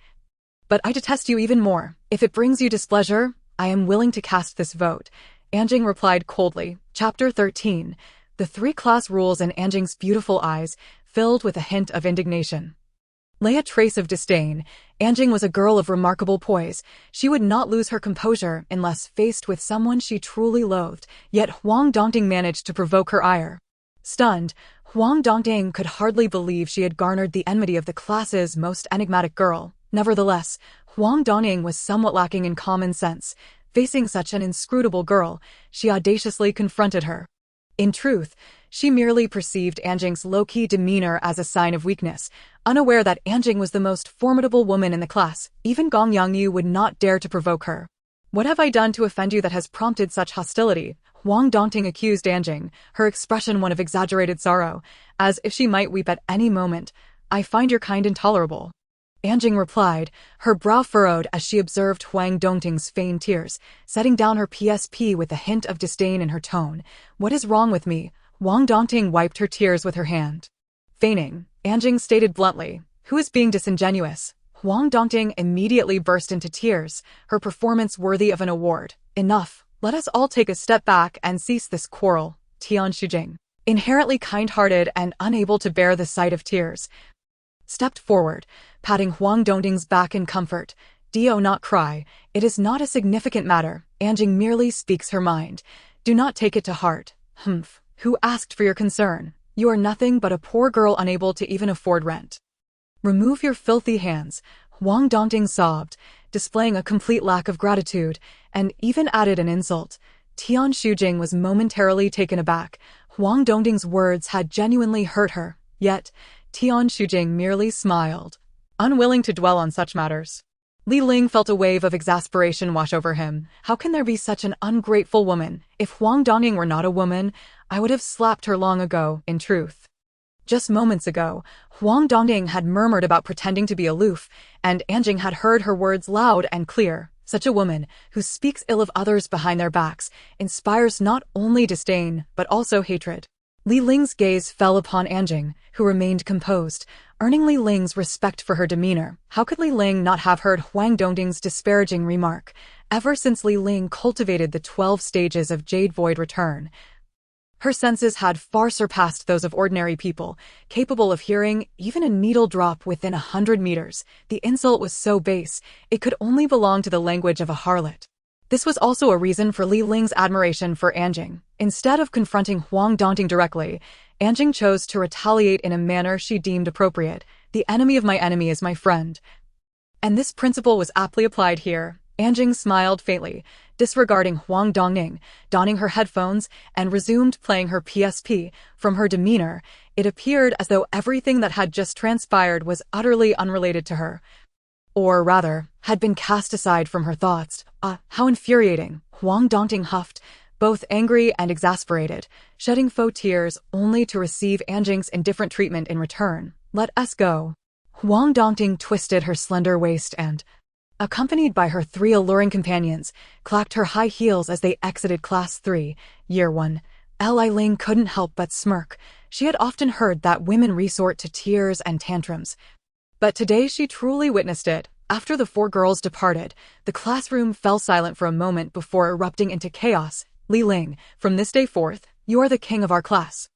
but I detest you even more. If it brings you displeasure, I am willing to cast this vote, Anjing replied coldly. Chapter 13. The three class rules in Anjing's beautiful eyes, filled with a hint of indignation, lay a trace of disdain. Anjing was a girl of remarkable poise. She would not lose her composure unless faced with someone she truly loathed, yet Huang Dongting managed to provoke her ire. Stunned, Huang Dongting could hardly believe she had garnered the enmity of the class's most enigmatic girl. Nevertheless, Huang Dongting was somewhat lacking in common sense. Facing such an inscrutable girl, she audaciously confronted her. In truth, she merely perceived Anjing's low-key demeanor as a sign of weakness, unaware that Anjing was the most formidable woman in the class. Even Gong Yangyu would not dare to provoke her. "What have I done to offend you that has prompted such hostility?" Huang Dongting accused Anjing, her expression one of exaggerated sorrow, as if she might weep at any moment. "I find your kind intolerable." Anjing replied, her brow furrowed as she observed Huang Dongting's feigned tears, setting down her PSP with a hint of disdain in her tone. "What is wrong with me?" Huang Dongting wiped her tears with her hand. Feigning, Anjing stated bluntly, "Who is being disingenuous?" Huang Dongting immediately burst into tears, her performance worthy of an award. "Enough. Let us all take a step back and cease this quarrel." Tian Shujing, inherently kind-hearted and unable to bear the sight of tears, stepped forward, patting Huang Dongting's back in comfort. "Do not cry. It is not a significant matter. Anjing merely speaks her mind. Do not take it to heart." "Humph. Who asked for your concern? You are nothing but a poor girl unable to even afford rent. Remove your filthy hands." Huang Dongting sobbed, displaying a complete lack of gratitude, and even added an insult. Tian Shujing was momentarily taken aback. Huang Dongting's words had genuinely hurt her, yet Tian Shujing merely smiled, unwilling to dwell on such matters. Li Ling felt a wave of exasperation wash over him. How can there be such an ungrateful woman? If Huang Dongting were not a woman, I would have slapped her long ago, in truth. Just moments ago, Huang Dongting had murmured about pretending to be aloof, and Anjing had heard her words loud and clear. Such a woman, who speaks ill of others behind their backs, inspires not only disdain, but also hatred. Li Ling's gaze fell upon Anjing, who remained composed, earning Li Ling's respect for her demeanor. How could Li Ling not have heard Huang Dongting's disparaging remark? Ever since Li Ling cultivated the 12 stages of Jade Void Return, her senses had far surpassed those of ordinary people, capable of hearing even a needle drop within 100 meters. The insult was so base, it could only belong to the language of a harlot. This was also a reason for Li Ling's admiration for Anjing. Instead of confronting Huang Dongting directly, Anjing chose to retaliate in a manner she deemed appropriate. "The enemy of my enemy is my friend." And this principle was aptly applied here. Anjing smiled faintly, disregarding Huang Dongting, donning her headphones, and resumed playing her PSP. From her demeanor, it appeared as though everything that had just transpired was utterly unrelated to her. Or rather, had been cast aside from her thoughts. How infuriating, Huang Dongting huffed, both angry and exasperated, shedding faux tears only to receive Anjing's indifferent treatment in return. "Let us go." Huang Dongting twisted her slender waist and, accompanied by her 3 alluring companions, clacked her high heels as they exited Class 3, Year 1. Li Ling couldn't help but smirk. She had often heard that women resort to tears and tantrums, but today she truly witnessed it. After the 4 girls departed, the classroom fell silent for a moment before erupting into chaos. "Li Ling, from this day forth, you are the king of our class."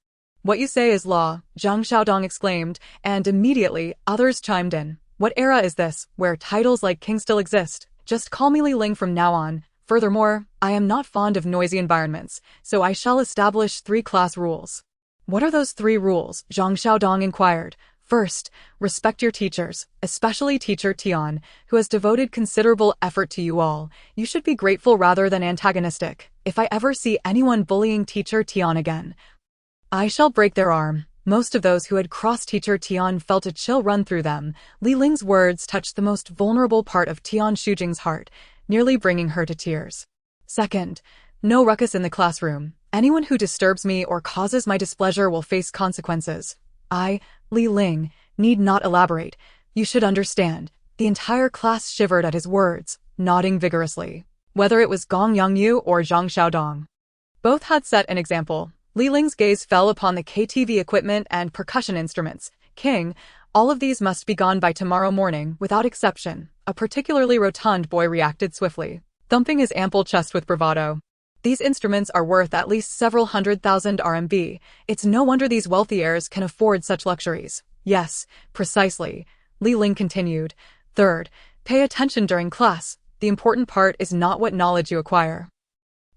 "What you say is law," Zhang Xiaodong exclaimed, and immediately others chimed in. "What era is this, where titles like king still exist? Just call me Li Ling from now on. Furthermore, I am not fond of noisy environments, so I shall establish 3 class rules." "What are those 3 rules?" Zhang Xiaodong inquired. "First, respect your teachers, especially Teacher Tian, who has devoted considerable effort to you all. You should be grateful rather than antagonistic. If I ever see anyone bullying Teacher Tian again, I shall break their arm." Most of those who had crossed Teacher Tian felt a chill run through them. Li Ling's words touched the most vulnerable part of Tian Shujing's heart, nearly bringing her to tears. "Second, no ruckus in the classroom. Anyone who disturbs me or causes my displeasure will face consequences. I, Li Ling, need not elaborate. You should understand." The entire class shivered at his words, nodding vigorously. Whether it was Gong Yangyu or Zhang Xiaodong, both had set an example. Li Ling's gaze fell upon the KTV equipment and percussion instruments. "King, all of these must be gone by tomorrow morning, without exception." A particularly rotund boy reacted swiftly, thumping his ample chest with bravado. "These instruments are worth at least several 100,000 RMB. It's no wonder these wealthy heirs can afford such luxuries." "Yes, precisely," Li Ling continued. "Third, pay attention during class. The important part is not what knowledge you acquire,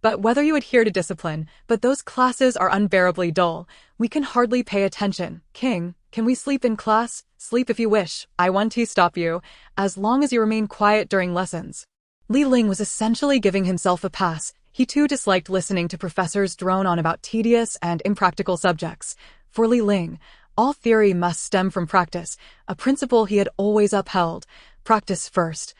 But whether you adhere to discipline, but those classes are unbearably dull. We can hardly pay attention. King, can we sleep in class? Sleep if you wish. I won't stop you, as long as you remain quiet during lessons. Li Ling was essentially giving himself a pass. He too disliked listening to professors drone on about tedious and impractical subjects. For Li Ling, all theory must stem from practice, a principle he had always upheld. Practice first,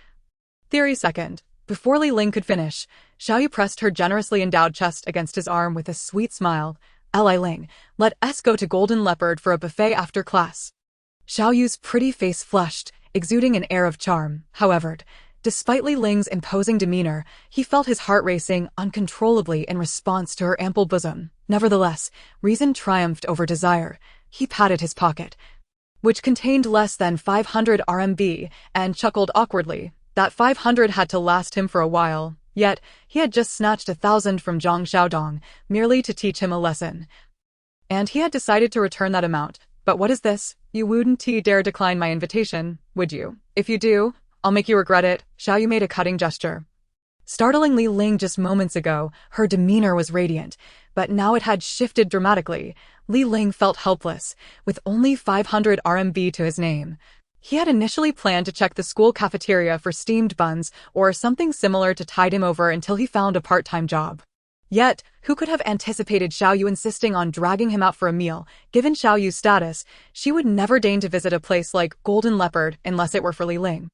theory second. Before Li Ling could finish, Xiao Yu pressed her generously endowed chest against his arm with a sweet smile. Li Ling, let us go to Golden Leopard for a buffet after class. Xiao Yu's pretty face flushed, exuding an air of charm. However, despite Li Ling's imposing demeanor, he felt his heart racing uncontrollably in response to her ample bosom. Nevertheless, reason triumphed over desire. He patted his pocket, which contained less than 500 RMB, and chuckled awkwardly. That 500 had to last him for a while. Yet, he had just snatched 1,000 from Zhang Xiaodong, merely to teach him a lesson. And he had decided to return that amount. But what is this? You wouldn't dare decline my invitation, would you? If you do, I'll make you regret it. Xiao Yu made a cutting gesture. Startling Li Ling just moments ago, her demeanor was radiant, but now it had shifted dramatically. Li Ling felt helpless, with only 500 RMB to his name. He had initially planned to check the school cafeteria for steamed buns or something similar to tide him over until he found a part-time job. Yet, who could have anticipated Xiao Yu insisting on dragging him out for a meal? Given Xiao Yu's status, she would never deign to visit a place like Golden Leopard unless it were for Li Ling.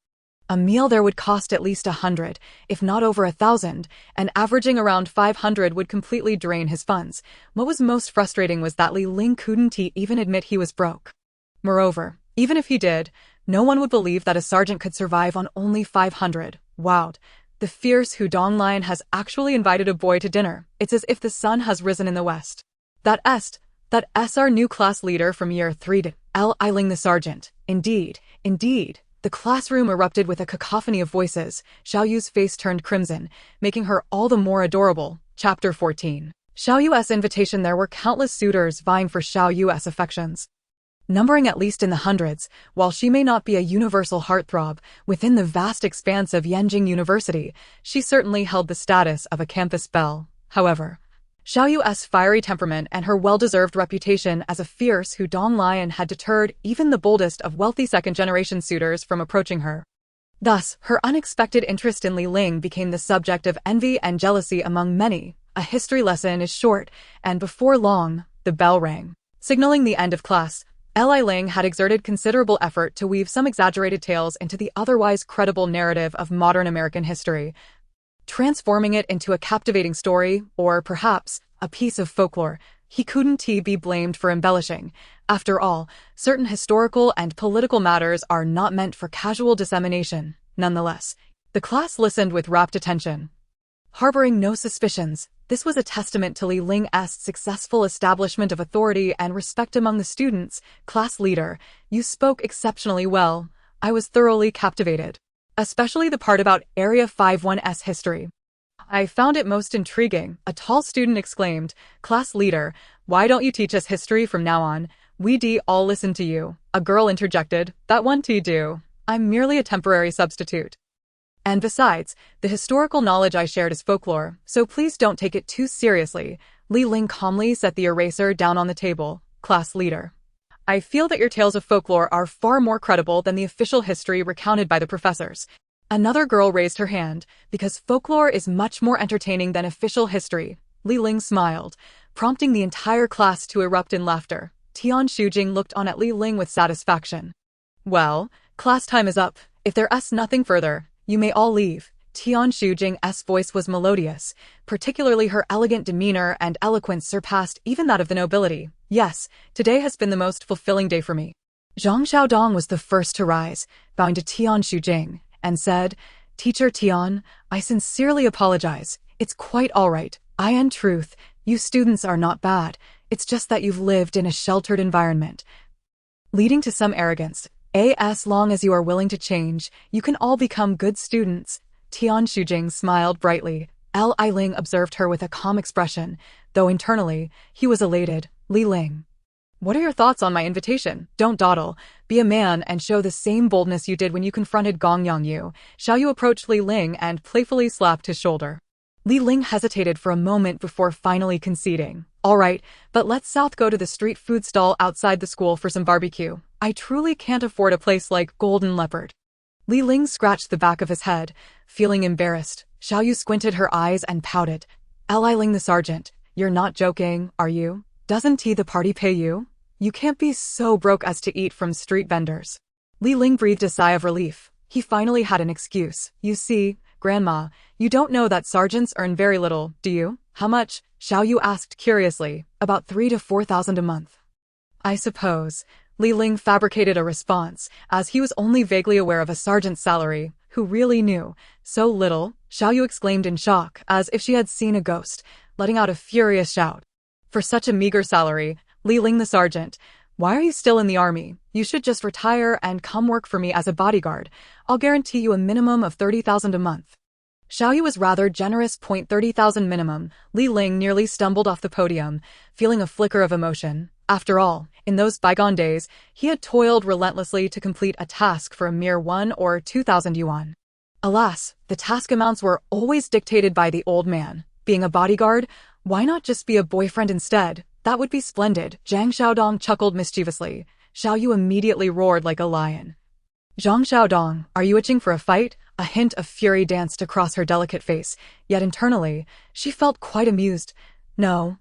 A meal there would cost at least 100, if not over 1,000, and averaging around 500 would completely drain his funds. What was most frustrating was that Li Ling couldn't even admit he was broke. Moreover, even if he did, no one would believe that a sergeant could survive on only 500. Wow. The fierce Hudong Lion has actually invited a boy to dinner. It's as if the sun has risen in the west. That's our new class leader from year 3 to Li Ling the sergeant. Indeed. The classroom erupted with a cacophony of voices. Xiao Yu's face turned crimson, making her all the more adorable. Chapter 14. Xiao Yu's invitation. There were countless suitors vying for Xiao Yu's affections, numbering at least in the hundreds. While she may not be a universal heartthrob, within the vast expanse of Yanjing University, she certainly held the status of a campus belle. However, Xiao Yu's fiery temperament and her well-deserved reputation as a fierce Hudong lion had deterred even the boldest of wealthy second-generation suitors from approaching her. Thus, her unexpected interest in Li Ling became the subject of envy and jealousy among many. A history lesson is short, and before long, the bell rang, signaling the end of class. Li Ling had exerted considerable effort to weave some exaggerated tales into the otherwise credible narrative of modern American history, transforming it into a captivating story, or perhaps a piece of folklore. He couldn't be blamed for embellishing. After all, certain historical and political matters are not meant for casual dissemination. Nonetheless, the class listened with rapt attention, harboring no suspicions. This was a testament to Li Ling's successful establishment of authority and respect among the students. Class leader, you spoke exceptionally well. I was thoroughly captivated, especially the part about Area 51's history. I found it most intriguing, a tall student exclaimed. Class leader, why don't you teach us history from now on? We all listen to you. A girl interjected. That won't do. I'm merely a temporary substitute. And besides, the historical knowledge I shared is folklore, so please don't take it too seriously. Li Ling calmly set the eraser down on the table. Class leader, I feel that your tales of folklore are far more credible than the official history recounted by the professors. Another girl raised her hand, because folklore is much more entertaining than official history. Li Ling smiled, prompting the entire class to erupt in laughter. Tian Shujing looked on at Li Ling with satisfaction. Well, class time is up. If there's nothing further, you may all leave. Tian Shujing's voice was melodious, particularly her elegant demeanor and eloquence surpassed even that of the nobility. Yes, today has been the most fulfilling day for me. Zhang Xiaodong was the first to rise, bowing to Tian Shujing, and said, Teacher Tian, I sincerely apologize. It's quite all right. In truth, you students are not bad. It's just that you've lived in a sheltered environment, leading to some arrogance. As long as you are willing to change, you can all become good students. Tian Shujing smiled brightly. Li Ling observed her with a calm expression, though internally, he was elated. Li Ling, what are your thoughts on my invitation? Don't dawdle. Be a man and show the same boldness you did when you confronted Gong Yongyu. Xiao Yu approached Li Ling and playfully slapped his shoulder. Li Ling hesitated for a moment before finally conceding. All right, but let's South go to the street food stall outside the school for some barbecue. I truly can't afford a place like Golden Leopard. Li Ling scratched the back of his head, feeling embarrassed. Xiao Yu squinted her eyes and pouted. Li Ling the sergeant, you're not joking, are you? Doesn't the party pay you? You can't be so broke as to eat from street vendors. Li Ling breathed a sigh of relief. He finally had an excuse. You see, Grandma, you don't know that sergeants earn very little, do you? How much? Xiao Yu asked curiously. About 3,000 to 4,000 a month. I suppose. Li Ling fabricated a response, as he was only vaguely aware of a sergeant's salary. Who really knew? So little? Xiao Yu exclaimed in shock, as if she had seen a ghost, letting out a furious shout. For such a meager salary, Li Ling the sergeant, why are you still in the army? You should just retire and come work for me as a bodyguard. I'll guarantee you a minimum of 30,000 a month. Xiao Yu was rather generous. 30,000 minimum. Li Ling nearly stumbled off the podium, feeling a flicker of emotion. After all, in those bygone days, he had toiled relentlessly to complete a task for a mere 1,000 or 2,000 yuan. Alas, the task amounts were always dictated by the old man. Being a bodyguard, why not just be a boyfriend instead? That would be splendid. Zhang Xiaodong chuckled mischievously. Xiao Yu immediately roared like a lion. Zhang Xiaodong, are you itching for a fight? A hint of fury danced across her delicate face, yet internally, she felt quite amused. No,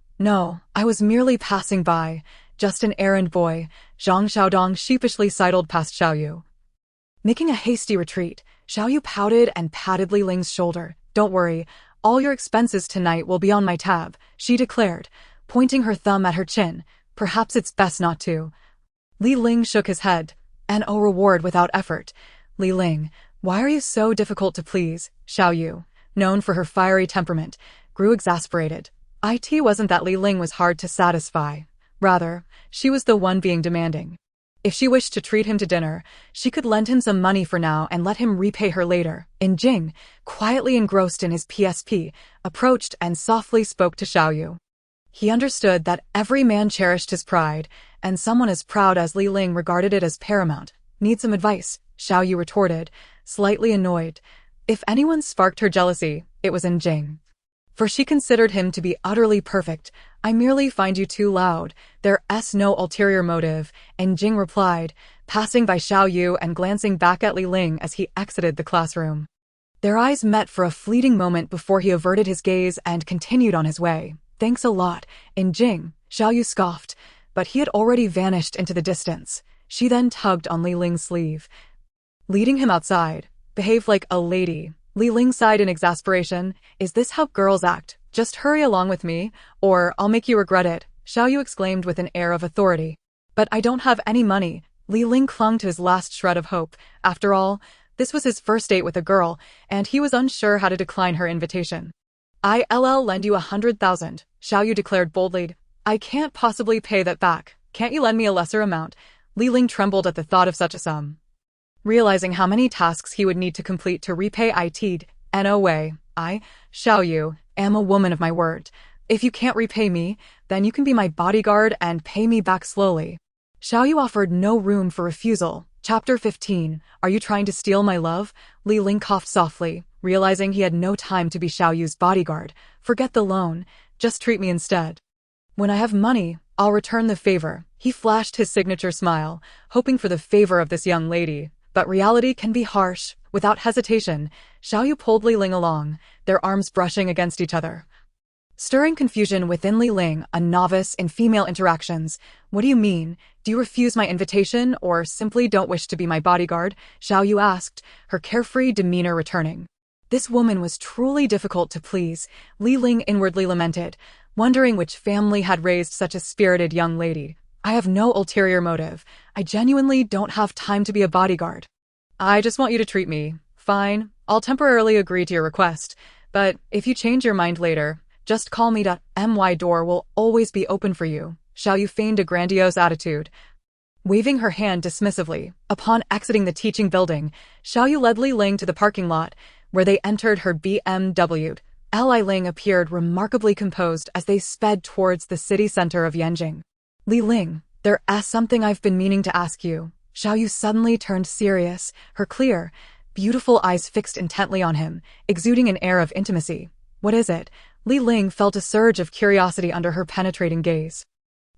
I was merely passing by. Just an errand boy. Zhang Xiaodong sheepishly sidled past Xiao Yu. Making a hasty retreat, Xiao Yu pouted and patted Li Ling's shoulder. Don't worry, all your expenses tonight will be on my tab, she declared, pointing her thumb at her chin. Perhaps it's best not to. Li Ling shook his head. An reward without effort. Li Ling, why are you so difficult to please? Xiao Yu, known for her fiery temperament, grew exasperated. It wasn't that Li Ling was hard to satisfy. Rather, she was the one being demanding. If she wished to treat him to dinner, she could lend him some money for now and let him repay her later. And Jing, quietly engrossed in his PSP, approached and softly spoke to Xiao Yu. He understood that every man cherished his pride, and someone as proud as Li Ling regarded it as paramount. Need some advice? Xiao Yu retorted, slightly annoyed. If anyone sparked her jealousy, it was in Jing. For she considered him to be utterly perfect. I merely find you too loud. There's no ulterior motive, and Jing replied, passing by Xiao Yu and glancing back at Li Ling as he exited the classroom. Their eyes met for a fleeting moment before he averted his gaze and continued on his way. Thanks a lot, in Jing, Xiao Yu scoffed, but he had already vanished into the distance. She then tugged on Li Ling's sleeve, leading him outside. Behave like a lady. Li Ling sighed in exasperation. Is this how girls act? Just hurry along with me, or I'll make you regret it, Xiao Yu exclaimed with an air of authority. But I don't have any money. Li Ling clung to his last shred of hope. After all, this was his first date with a girl, and he was unsure how to decline her invitation. I'll lend you 100,000, Xiao Yu declared boldly. I can't possibly pay that back. Can't you lend me a lesser amount? Li Ling trembled at the thought of such a sum. Realizing how many tasks he would need to complete to repay it, no way. I, Xiao Yu, am a woman of my word. If you can't repay me, then you can be my bodyguard and pay me back slowly. Xiao Yu offered no room for refusal. Chapter 15. Are you trying to steal my love? Li Ling coughed softly, realizing he had no time to be Xiao Yu's bodyguard. Forget the loan. Just treat me instead. When I have money, I'll return the favor. He flashed his signature smile, hoping for the favor of this young lady. But reality can be harsh. Without hesitation, Xiao Yu pulled Li Ling along, their arms brushing against each other. Stirring confusion within Li Ling, a novice in female interactions. What do you mean? Do you refuse my invitation or simply don't wish to be my bodyguard? Xiao Yu asked, her carefree demeanor returning. This woman was truly difficult to please, Li Ling inwardly lamented, wondering which family had raised such a spirited young lady. I have no ulterior motive. I genuinely don't have time to be a bodyguard. I just want you to treat me. Fine, I'll temporarily agree to your request, but if you change your mind later, just call me. My door will always be open for you. Xiao Yu feigned a grandiose attitude, waving her hand dismissively. Upon exiting the teaching building, Xiao Yu led Li Ling to the parking lot, where they entered her BMW. Li Ling appeared remarkably composed as they sped towards the city center of Yanjing. Li Ling, there's something I've been meaning to ask you. Xiao Yu suddenly turned serious, her clear, beautiful eyes fixed intently on him, exuding an air of intimacy. What is it? Li Ling felt a surge of curiosity under her penetrating gaze.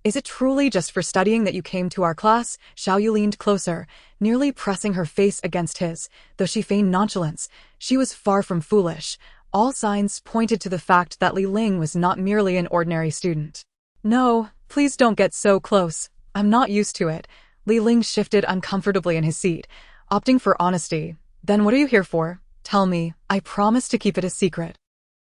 Is it truly just for studying that you came to our class? Xiao Yu leaned closer, nearly pressing her face against his. Though she feigned nonchalance, she was far from foolish. All signs pointed to the fact that Li Ling was not merely an ordinary student. No, please don't get so close. I'm not used to it. Li Ling shifted uncomfortably in his seat, opting for honesty. Then what are you here for? Tell me, I promise to keep it a secret.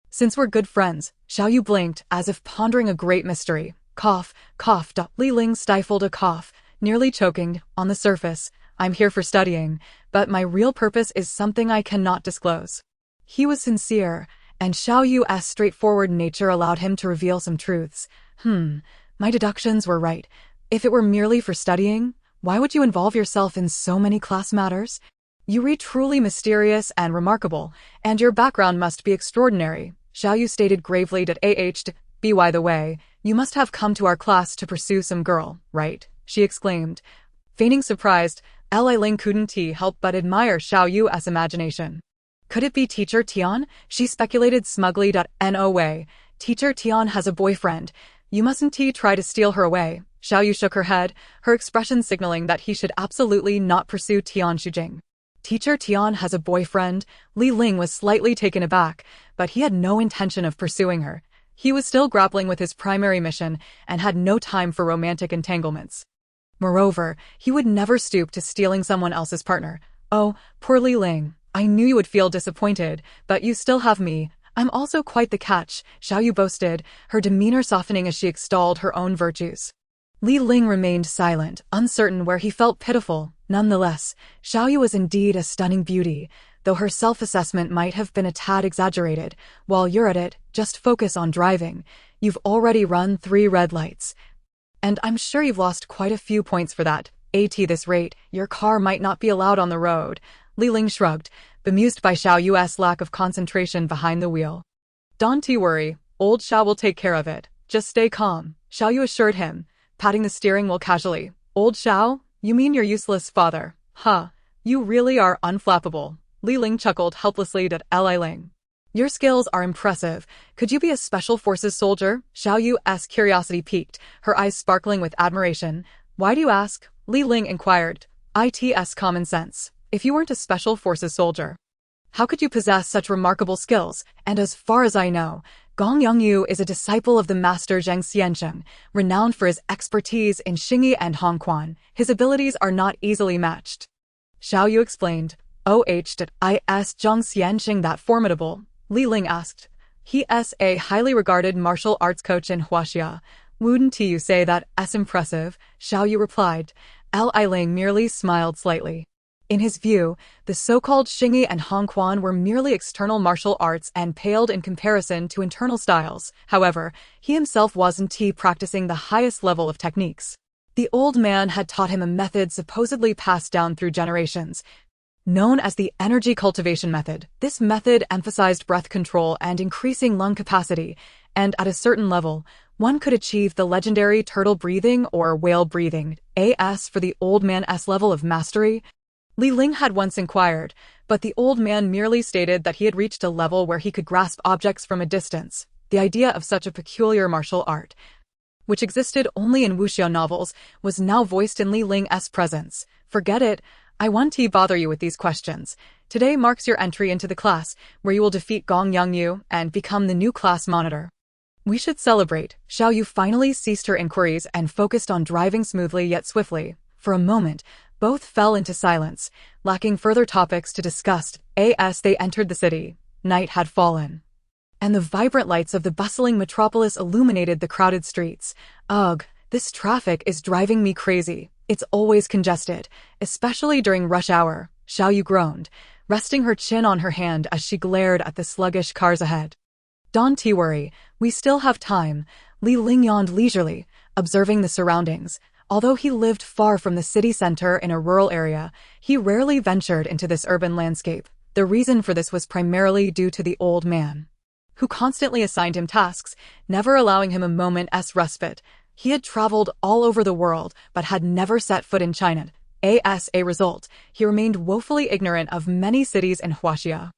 Since we're good friends, Xiao Yu blinked as if pondering a great mystery. Cough, cough. Li Ling stifled a cough, nearly choking. On the surface, I'm here for studying, but my real purpose is something I cannot disclose. He was sincere, and Xiao Yu's straightforward nature allowed him to reveal some truths. My deductions were right. If it were merely for studying, why would you involve yourself in so many class matters? You read truly mysterious and remarkable, and your background must be extraordinary, Xiao Yu stated gravely. By the way, you must have come to our class to pursue some girl, right? She exclaimed. Feigning surprised, Li Ling couldn't help but admire Xiao Yu's imagination. Could it be Teacher Tian? She speculated smugly. No way. Teacher Tian has a boyfriend. You mustn't try to steal her away. Xiao Yu shook her head, her expression signaling that he should absolutely not pursue Tian Shujing. Teacher Tian has a boyfriend? Li Ling was slightly taken aback, but he had no intention of pursuing her. He was still grappling with his primary mission and had no time for romantic entanglements. Moreover, he would never stoop to stealing someone else's partner. Oh, poor Li Ling. I knew you would feel disappointed, but you still have me. I'm also quite the catch, Xiao Yu boasted, her demeanor softening as she extolled her own virtues. Li Ling remained silent, uncertain where he felt pitiful. Nonetheless, Xiao Yu was indeed a stunning beauty, though her self-assessment might have been a tad exaggerated. While you're at it, just focus on driving. You've already run 3 red lights. And I'm sure you've lost quite a few points for that. At this rate, your car might not be allowed on the road. Li Ling shrugged, bemused by Xiao Yu's lack of concentration behind the wheel. Don't worry, old Xiao will take care of it. Just stay calm, Xiao Yu assured him, patting the steering wheel casually. Old Xiao? You mean your useless father? Huh, you really are unflappable. Li Ling chuckled helplessly at Li Ling. Your skills are impressive. Could you be a special forces soldier? Xiao Yu's curiosity piqued, her eyes sparkling with admiration. Why do you ask? Li Ling inquired. It's common sense. If you weren't a special forces soldier, how could you possess such remarkable skills? And as far as I know, Gong Yongyu is a disciple of the master Zheng Xiansheng, renowned for his expertise in Xingyi and Hongquan. His abilities are not easily matched. Xiao Yu explained. Is Zheng Xiansheng that formidable? Li Ling asked. He is a highly regarded martial arts coach in Huaxia. Wouldn't you say that's impressive? Xiao Yu replied. Li Ling merely smiled slightly. In his view, the so-called Xingyi and Hongquan were merely external martial arts and paled in comparison to internal styles. However, he himself wasn't practicing the highest level of techniques. The old man had taught him a method supposedly passed down through generations, known as the energy cultivation method. This method emphasized breath control and increasing lung capacity, and at a certain level, one could achieve the legendary turtle breathing or whale breathing. As for the old man's level of mastery, Li Ling had once inquired, but the old man merely stated that he had reached a level where he could grasp objects from a distance. The idea of such a peculiar martial art, which existed only in wuxia novels, was now voiced in Li Ling's presence. Forget it, I won't bother you with these questions. Today marks your entry into the class, where you will defeat Gong Yongyu and become the new class monitor. We should celebrate. Xiao Yu finally ceased her inquiries and focused on driving smoothly yet swiftly. For a moment, both fell into silence, lacking further topics to discuss. As they entered the city, night had fallen, and the vibrant lights of the bustling metropolis illuminated the crowded streets. Ugh, this traffic is driving me crazy. It's always congested, especially during rush hour, Xiao Yu groaned, resting her chin on her hand as she glared at the sluggish cars ahead. Don't worry, we still have time. Li Ling yawned leisurely, observing the surroundings. Although he lived far from the city center in a rural area, he rarely ventured into this urban landscape. The reason for this was primarily due to the old man, who constantly assigned him tasks, never allowing him a moment's respite. He had traveled all over the world, but had never set foot in China. As a result, he remained woefully ignorant of many cities in Huaxia.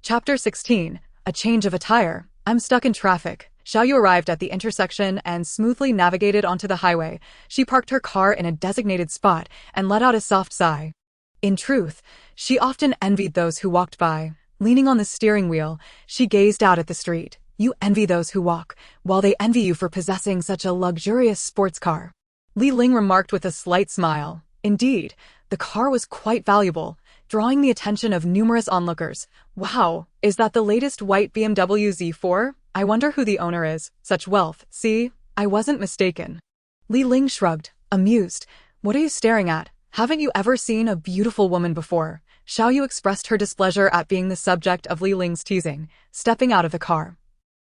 Chapter 16. A change of attire. I'm stuck in traffic. Xiaoyu arrived at the intersection and smoothly navigated onto the highway. She parked her car in a designated spot and let out a soft sigh. In truth, she often envied those who walked by. Leaning on the steering wheel, she gazed out at the street. You envy those who walk, while they envy you for possessing such a luxurious sports car. Li Ling remarked with a slight smile. Indeed, the car was quite valuable, drawing the attention of numerous onlookers. Wow, is that the latest white BMW Z4? I wonder who the owner is. Such wealth. See, I wasn't mistaken. Li Ling shrugged, amused. What are you staring at? Haven't you ever seen a beautiful woman before? Xiaoyu expressed her displeasure at being the subject of Li Ling's teasing, stepping out of the car.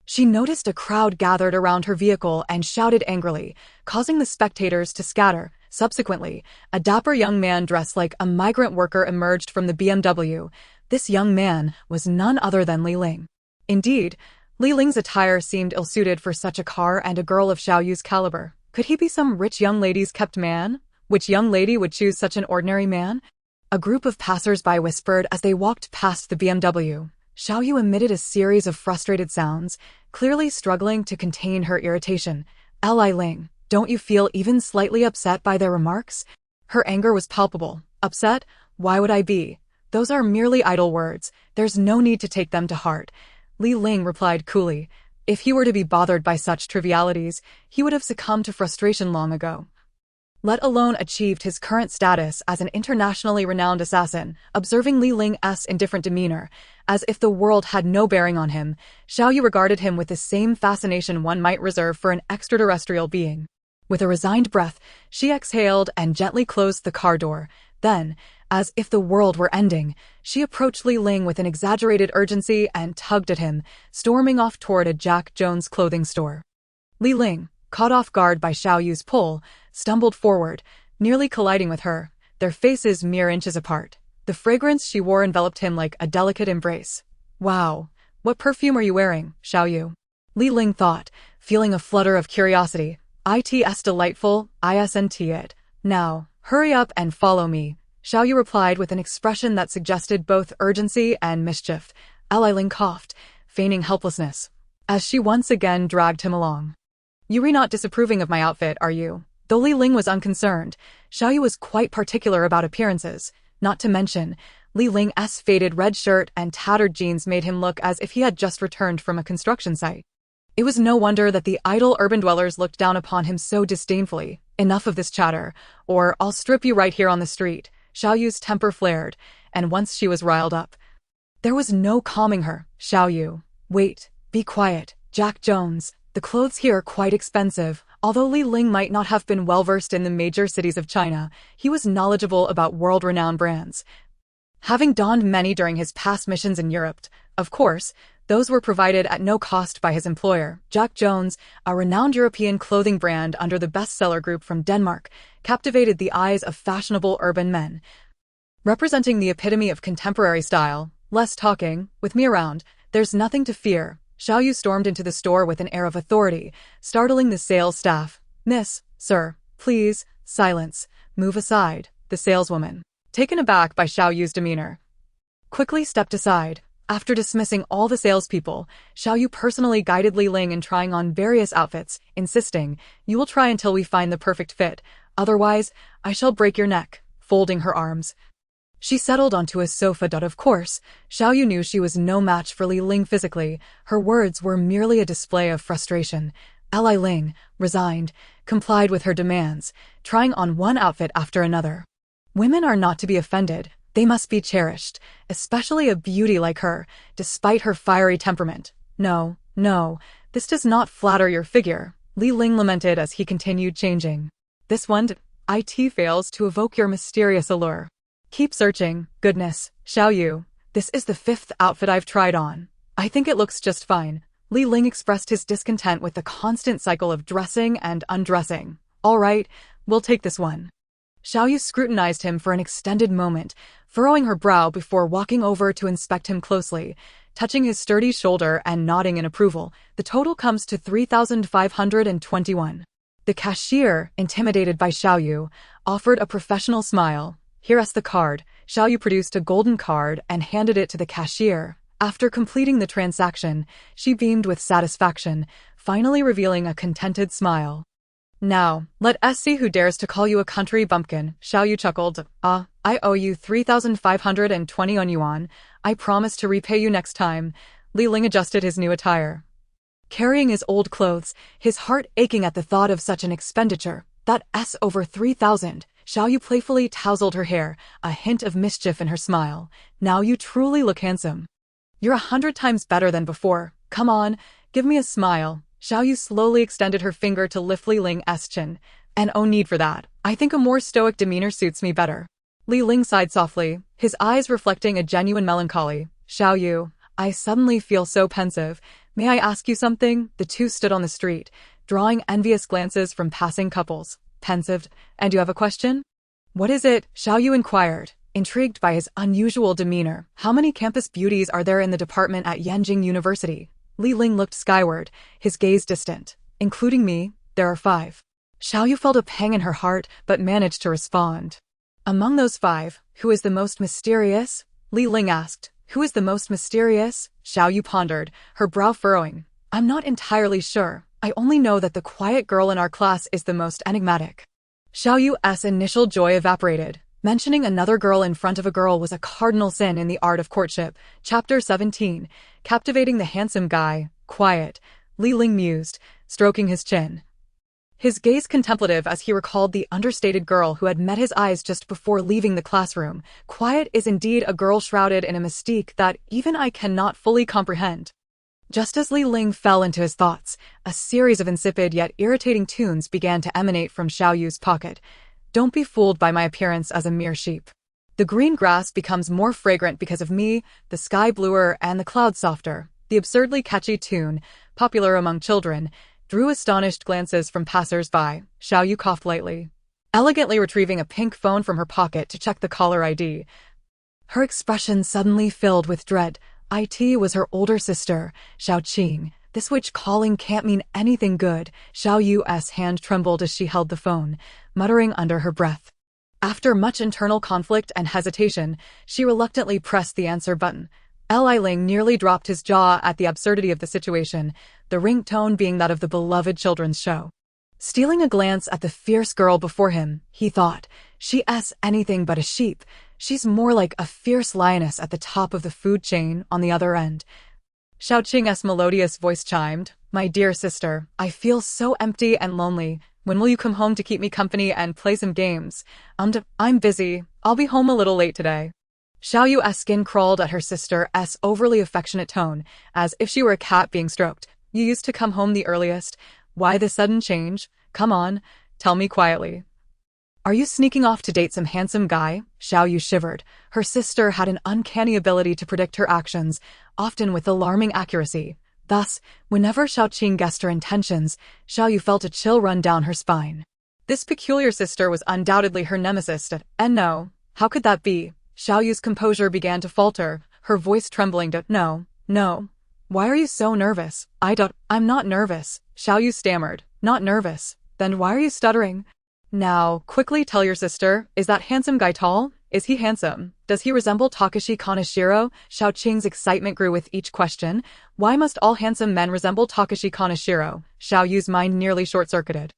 She noticed a crowd gathered around her vehicle and shouted angrily, causing the spectators to scatter. Subsequently, a dapper young man dressed like a migrant worker emerged from the BMW. This young man was none other than Li Ling. Indeed, Li Ling's attire seemed ill-suited for such a car and a girl of Xiaoyu's caliber. Could he be some rich young lady's kept man? Which young lady would choose such an ordinary man? A group of passers-by whispered as they walked past the BMW. Xiaoyu emitted a series of frustrated sounds, clearly struggling to contain her irritation. Li Ling, don't you feel even slightly upset by their remarks? Her anger was palpable. Upset? Why would I be? Those are merely idle words. There's no need to take them to heart. Li Ling replied coolly. If he were to be bothered by such trivialities, he would have succumbed to frustration long ago. Let alone achieved his current status as an internationally renowned assassin. Observing Li Ling's indifferent demeanor, as if the world had no bearing on him, Xiaoyu regarded him with the same fascination one might reserve for an extraterrestrial being. With a resigned breath, she exhaled and gently closed the car door. Then, as if the world were ending, she approached Li Ling with an exaggerated urgency and tugged at him, storming off toward a Jack Jones clothing store. Li Ling, caught off guard by Xiaoyu's pull, stumbled forward, nearly colliding with her, their faces mere inches apart. The fragrance she wore enveloped him like a delicate embrace. Wow, what perfume are you wearing, Xiaoyu? Li Ling thought, feeling a flutter of curiosity. It's delightful, isn't it? Now, hurry up and follow me. Xiaoyu replied with an expression that suggested both urgency and mischief. Li Ling coughed, feigning helplessness, as she once again dragged him along. You're not disapproving of my outfit, are you? Though Li Ling was unconcerned, Xiaoyu was quite particular about appearances. Not to mention, Li Ling's faded red shirt and tattered jeans made him look as if he had just returned from a construction site. It was no wonder that the idle urban dwellers looked down upon him so disdainfully. Enough of this chatter, or I'll strip you right here on the street. Xiaoyu's temper flared, and once she was riled up, there was no calming her. Xiaoyu, wait, be quiet. Jack Jones, the clothes here are quite expensive. Although Li Ling might not have been well-versed in the major cities of China, he was knowledgeable about world-renowned brands. Having donned many during his past missions in Europe, of course, those were provided at no cost by his employer. Jack Jones, a renowned European clothing brand under the bestseller group from Denmark, captivated the eyes of fashionable urban men. Representing the epitome of contemporary style, less talking, with me around, there's nothing to fear. Xiaoyu stormed into the store with an air of authority, startling the sales staff. Miss, sir, please, silence, move aside, the saleswoman, taken aback by Xiaoyu's demeanor, quickly stepped aside. After dismissing all the salespeople, Xiaoyu personally guided Li Ling in trying on various outfits, insisting, "You will try until we find the perfect fit, otherwise, I shall break your neck," folding her arms. She settled onto a sofa. Of course, Xiaoyu knew she was no match for Li Ling physically. Her words were merely a display of frustration. Li Ling, resigned, complied with her demands, trying on one outfit after another. Women are not to be offended. They must be cherished, especially a beauty like her, despite her fiery temperament. No, this does not flatter your figure, Li Ling lamented as he continued changing. This one, it fails to evoke your mysterious allure. Keep searching, goodness, Xiaoyu. This is the 5th outfit I've tried on. I think it looks just fine. Li Ling expressed his discontent with the constant cycle of dressing and undressing. All right, we'll take this one. Xiaoyu scrutinized him for an extended moment, furrowing her brow before walking over to inspect him closely, touching his sturdy shoulder and nodding in approval. The total comes to 3,521. The cashier, intimidated by Xiaoyu, offered a professional smile. Here's the card. Xiaoyu produced a golden card and handed it to the cashier. After completing the transaction, she beamed with satisfaction, finally revealing a contented smile. Now, let us see who dares to call you a country bumpkin, Xiao Yu chuckled. I owe you 3,520 yuan. I promise to repay you next time. Li Ling adjusted his new attire. Carrying his old clothes, his heart aching at the thought of such an expenditure, that's over 3,000. Xiao Yu playfully tousled her hair, a hint of mischief in her smile. Now you truly look handsome. You're 100 times better than before. Come on, give me a smile. Xiao Yu slowly extended her finger to lift Li Ling's chin. And no need for that. I think a more stoic demeanor suits me better. Li Ling sighed softly, his eyes reflecting a genuine melancholy. Xiao Yu, I suddenly feel so pensive. May I ask you something? The two stood on the street, drawing envious glances from passing couples. Pensive, and you have a question? What is it? Xiao Yu inquired, intrigued by his unusual demeanor. How many campus beauties are there in the department at Yanjing University? Li Ling looked skyward, his gaze distant. Including me, there are 5. Xiao Yu felt a pang in her heart, but managed to respond. Among those 5, who is the most mysterious? Li Ling asked. Who is the most mysterious? Xiao Yu pondered, her brow furrowing. I'm not entirely sure. I only know that the quiet girl in our class is the most enigmatic. Xiao Yu's initial joy evaporated. Mentioning another girl in front of a girl was a cardinal sin in the art of courtship. Chapter 17. Captivating the handsome guy. Quiet. Li Ling mused, stroking his chin. His gaze contemplative as he recalled the understated girl who had met his eyes just before leaving the classroom. Quiet is indeed a girl shrouded in a mystique that even I cannot fully comprehend. Just as Li Ling fell into his thoughts, a series of insipid yet irritating tunes began to emanate from Xiao Yu's pocket. Don't be fooled by my appearance as a mere sheep. The green grass becomes more fragrant because of me, the sky bluer and the clouds softer. The absurdly catchy tune, popular among children, drew astonished glances from passers-by. Xiao Yu coughed lightly, elegantly retrieving a pink phone from her pocket to check the caller ID. Her expression suddenly filled with dread. It was her older sister, Xiao Qing. This witch calling can't mean anything good. Xiao Yu's hand trembled as she held the phone, muttering under her breath. After much internal conflict and hesitation, she reluctantly pressed the answer button. Li Ling nearly dropped his jaw at the absurdity of the situation, the ringtone being that of the beloved children's show. Stealing a glance at the fierce girl before him, he thought, she's anything but a sheep. She's more like a fierce lioness at the top of the food chain on the other end. Xiao Qing's melodious voice chimed, My dear sister, I feel so empty and lonely. When will you come home to keep me company and play some games? I'm busy. I'll be home a little late today. Xiao Yu's skin crawled at her sister's overly affectionate tone, as if she were a cat being stroked. You used to come home the earliest. Why the sudden change? Come on, tell me quietly. Are you sneaking off to date some handsome guy? Xiao Yu shivered. Her sister had an uncanny ability to predict her actions, often with alarming accuracy. Thus, whenever Xiao Qing guessed her intentions, Xiao Yu felt a chill run down her spine. This peculiar sister was undoubtedly her nemesis, and no, how could that be? Xiao Yu's composure began to falter, her voice trembling. No. Why are you so nervous? I'm not nervous. Xiao Yu stammered. Not nervous. Then why are you stuttering? Now, quickly tell your sister, is that handsome guy tall? Is he handsome? Does he resemble Takashi Kaneshiro? Xiao Qing's excitement grew with each question. Why must all handsome men resemble Takashi Kaneshiro? Xiao Yu's mind nearly short-circuited.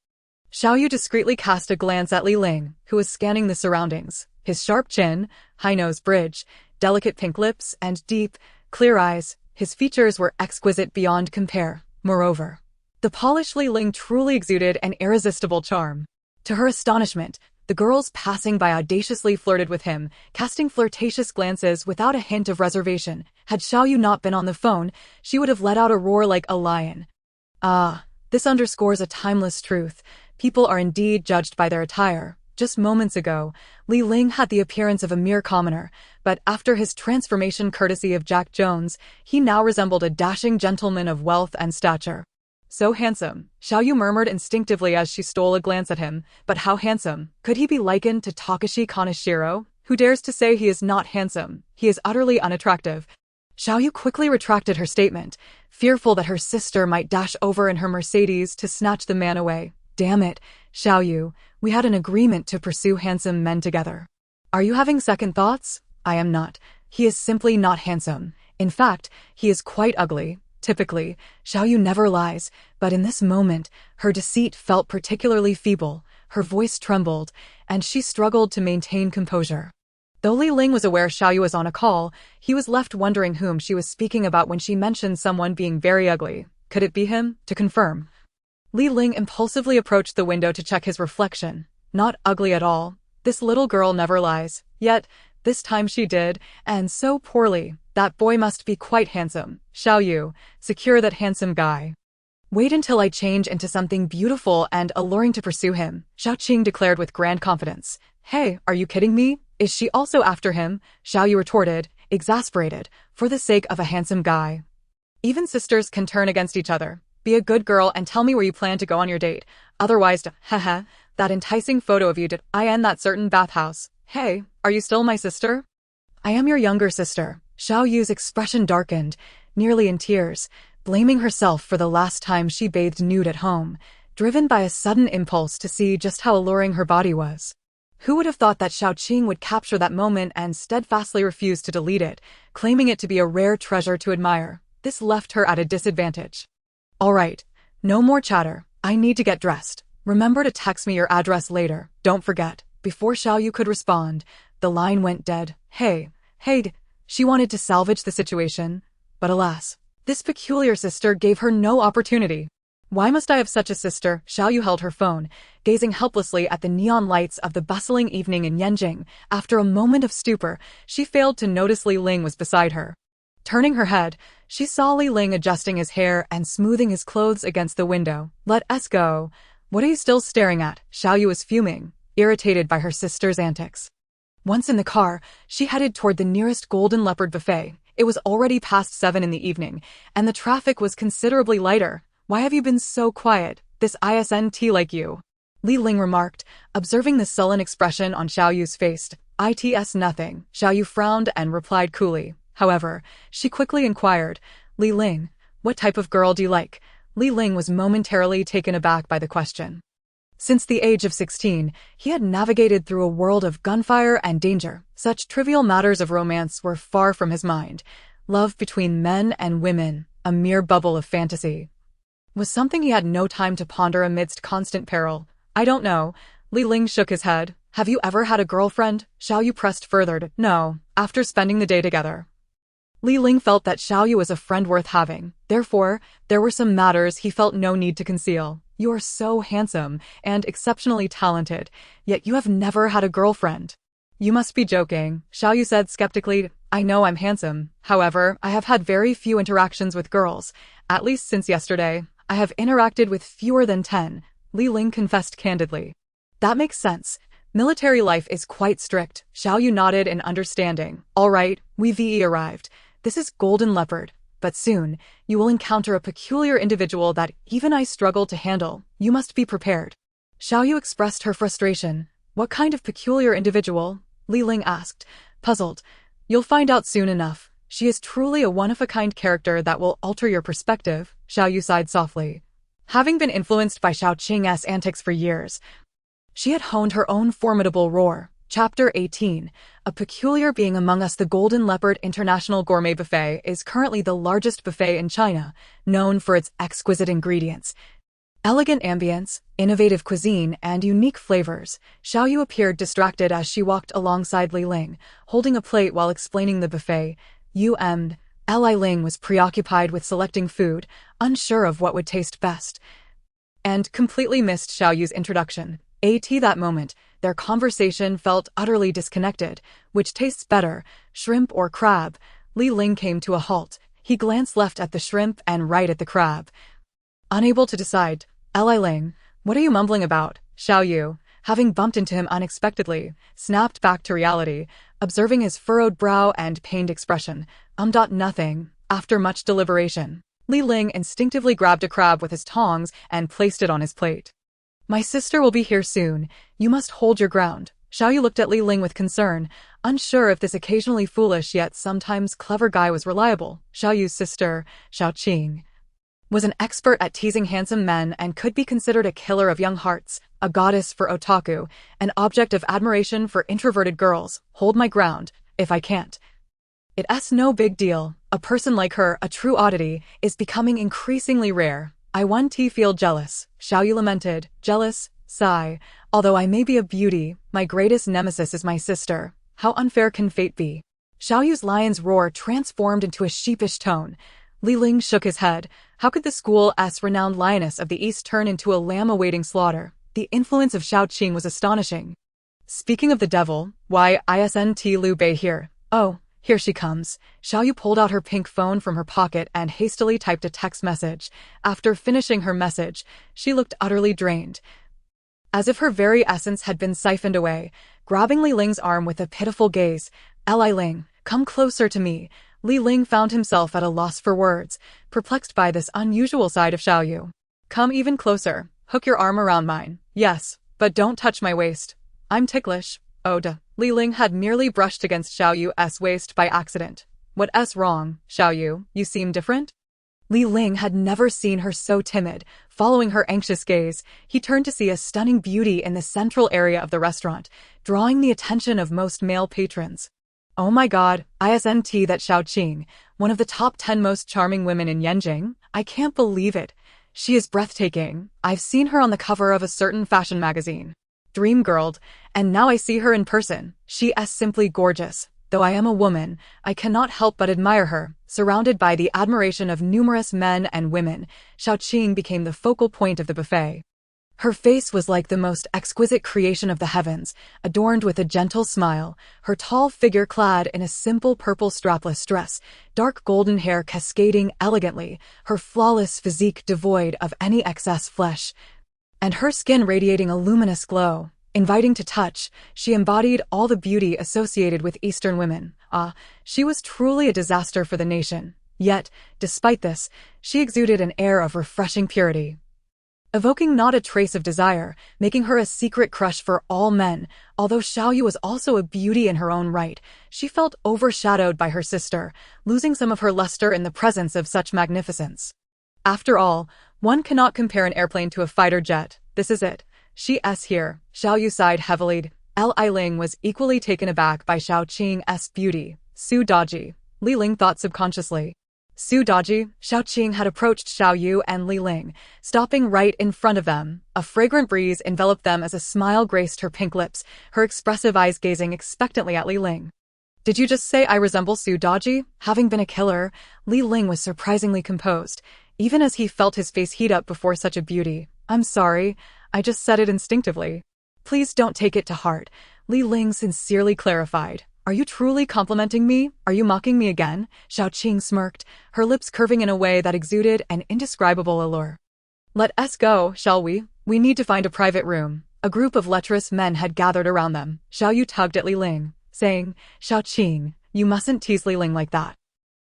Xiao Yu discreetly cast a glance at Li Ling, who was scanning the surroundings. His sharp chin, high nose bridge, delicate pink lips, and deep, clear eyes, his features were exquisite beyond compare. Moreover, the polished Li Ling truly exuded an irresistible charm. To her astonishment, the girls passing by audaciously flirted with him, casting flirtatious glances without a hint of reservation. Had Xiao Yu not been on the phone, she would have let out a roar like a lion. This underscores a timeless truth. People are indeed judged by their attire. Just moments ago, Li Ling had the appearance of a mere commoner, but after his transformation courtesy of Jack Jones, he now resembled a dashing gentleman of wealth and stature. So handsome, Xiao Yu murmured instinctively as she stole a glance at him. But how handsome? Could he be likened to Takashi Kaneshiro? Who dares to say he is not handsome? He is utterly unattractive. Xiao Yu quickly retracted her statement, fearful that her sister might dash over in her Mercedes to snatch the man away. Damn it, Xiao Yu, we had an agreement to pursue handsome men together. Are you having second thoughts? I am not. He is simply not handsome. In fact, he is quite ugly. Typically, Xiaoyu never lies, but in this moment, her deceit felt particularly feeble, her voice trembled, and she struggled to maintain composure. Though Li Ling was aware Xiaoyu was on a call, he was left wondering whom she was speaking about when she mentioned someone being very ugly. Could it be him? To confirm, Li Ling impulsively approached the window to check his reflection. Not ugly at all. This little girl never lies. Yet, this time she did, and so poorly. That boy must be quite handsome. Xiaoyu, secure that handsome guy. Wait until I change into something beautiful and alluring to pursue him, Xiaoqing declared with grand confidence. Hey, are you kidding me? Is she also after him? Xiaoyu retorted, exasperated, for the sake of a handsome guy. Even sisters can turn against each other. Be a good girl and tell me where you plan to go on your date. Otherwise, haha, that enticing photo of you did I in that certain bathhouse. Hey, are you still my sister? I am your younger sister. Xiaoyu's expression darkened, nearly in tears, blaming herself for the last time she bathed nude at home, driven by a sudden impulse to see just how alluring her body was. Who would have thought that Xiaoqing would capture that moment and steadfastly refuse to delete it, claiming it to be a rare treasure to admire? This left her at a disadvantage. All right, no more chatter. I need to get dressed. Remember to text me your address later. Don't forget. Before Xiaoyu could respond, the line went dead. Hey. She wanted to salvage the situation, but alas, this peculiar sister gave her no opportunity. Why must I have such a sister? Xiaoyu held her phone, gazing helplessly at the neon lights of the bustling evening in Yanjing. After a moment of stupor, she failed to notice Li Ling was beside her. Turning her head, she saw Li Ling adjusting his hair and smoothing his clothes against the window. Let us go. What are you still staring at? Xiaoyu was fuming, irritated by her sister's antics. Once in the car, she headed toward the nearest Golden Leopard buffet. It was already past 7 in the evening, and the traffic was considerably lighter. Why have you been so quiet? This isn't like you, Li Ling remarked, observing the sullen expression on Xiaoyu's face. It's nothing. Xiaoyu frowned and replied coolly. However, she quickly inquired, Li Ling, what type of girl do you like? Li Ling was momentarily taken aback by the question. Since the age of 16, he had navigated through a world of gunfire and danger. Such trivial matters of romance were far from his mind. Love between men and women, a mere bubble of fantasy, was something he had no time to ponder amidst constant peril. I don't know. Li Ling shook his head. Have you ever had a girlfriend? Xiaoyu pressed further. No, after spending the day together. Li Ling felt that Xiaoyu was a friend worth having. Therefore, there were some matters he felt no need to conceal. You are so handsome and exceptionally talented, yet you have never had a girlfriend. You must be joking, Xiaoyu said skeptically. I know I'm handsome. However, I have had very few interactions with girls. At least since yesterday, I have interacted with fewer than 10, Li Ling confessed candidly. That makes sense. Military life is quite strict. Xiaoyu nodded in understanding. All right, we've arrived. This is Golden Leopard. But soon, you will encounter a peculiar individual that even I struggle to handle. You must be prepared. Xiaoyu expressed her frustration. What kind of peculiar individual? Li Ling asked, puzzled. You'll find out soon enough. She is truly a one-of-a-kind character that will alter your perspective, Xiaoyu sighed softly. Having been influenced by Xiaoqing's antics for years, she had honed her own formidable roar. Chapter 18. A peculiar being among us. The Golden Leopard International Gourmet Buffet is currently the largest buffet in China, known for its exquisite ingredients, elegant ambience, innovative cuisine, and unique flavors. Xiaoyu appeared distracted as she walked alongside Li Ling, holding a plate while explaining the buffet. Li Ling was preoccupied with selecting food, unsure of what would taste best, and completely missed Xiaoyu's introduction. That moment, their conversation felt utterly disconnected. Which tastes better, shrimp or crab? Li Ling came to a halt. He glanced left at the shrimp and right at the crab. Unable to decide, Li Ling, what are you mumbling about? Xiaoyu, having bumped into him unexpectedly, snapped back to reality, observing his furrowed brow and pained expression. Nothing. After much deliberation, Li Ling instinctively grabbed a crab with his tongs and placed it on his plate. My sister will be here soon. You must hold your ground. Xiaoyu looked at Li Ling with concern, unsure if this occasionally foolish yet sometimes clever guy was reliable. Xiaoyu's sister, Xiaoqing, was an expert at teasing handsome men and could be considered a killer of young hearts, a goddess for otaku, an object of admiration for introverted girls. Hold my ground, if I can't. It's no big deal. A person like her, a true oddity, is becoming increasingly rare. I want to feel jealous. Xiao Yu lamented. Jealous? Sigh. Although I may be a beauty, my greatest nemesis is my sister. How unfair can fate be? Xiao Yu's lion's roar transformed into a sheepish tone. Li Ling shook his head. How could the school's renowned lioness of the East turn into a lamb awaiting slaughter? The influence of Xiao Qing was astonishing. Speaking of the devil, why isn't Lu Bei here? Oh, here she comes. Xiao Yu pulled out her pink phone from her pocket and hastily typed a text message. After finishing her message, she looked utterly drained, as if her very essence had been siphoned away. Grabbing Li Ling's arm with a pitiful gaze, Li Ling, come closer to me. Li Ling found himself at a loss for words, perplexed by this unusual side of Xiao Yu. Come even closer. Hook your arm around mine. Yes, but don't touch my waist. I'm ticklish. Oh duh. Li Ling had merely brushed against Xiao Yu's waist by accident. What's wrong, Xiao Yu? You seem different? Li Ling had never seen her so timid. Following her anxious gaze, he turned to see a stunning beauty in the central area of the restaurant, drawing the attention of most male patrons. Oh my god, isn't that Xiao Qing, one of the top 10 most charming women in Yanjing? I can't believe it. She is breathtaking. I've seen her on the cover of a certain fashion magazine, Dream Girl, and now I see her in person. She is simply gorgeous. Though I am a woman, I cannot help but admire her. Surrounded by the admiration of numerous men and women, Xiao Qing became the focal point of the buffet. Her face was like the most exquisite creation of the heavens, adorned with a gentle smile, her tall figure clad in a simple purple strapless dress, dark golden hair cascading elegantly, her flawless physique devoid of any excess flesh, and her skin radiating a luminous glow. Inviting to touch, she embodied all the beauty associated with Eastern women. She was truly a disaster for the nation. Yet, despite this, she exuded an air of refreshing purity, evoking not a trace of desire, making her a secret crush for all men. Although Xiao Yu was also a beauty in her own right, she felt overshadowed by her sister, losing some of her luster in the presence of such magnificence. After all, one cannot compare an airplane to a fighter jet. This is it. She's here. Xiao Yu sighed heavily. Li Ling was equally taken aback by Xiao Qing's beauty. Su Daji, Li Ling thought subconsciously. Su Daji, Xiao Qing had approached Xiao Yu and Li Ling, stopping right in front of them. A fragrant breeze enveloped them as a smile graced her pink lips, her expressive eyes gazing expectantly at Li Ling. Did you just say I resemble Su Daji? Having been a killer, Li Ling was surprisingly composed, even as he felt his face heat up before such a beauty. I'm sorry, I just said it instinctively. Please don't take it to heart, Li Ling sincerely clarified. Are you truly complimenting me? Are you mocking me again? Xiao Qing smirked, her lips curving in a way that exuded an indescribable allure. Let us go, shall we? We need to find a private room. A group of lecherous men had gathered around them. Xiao Yu tugged at Li Ling, saying, Xiao Qing, you mustn't tease Li Ling like that.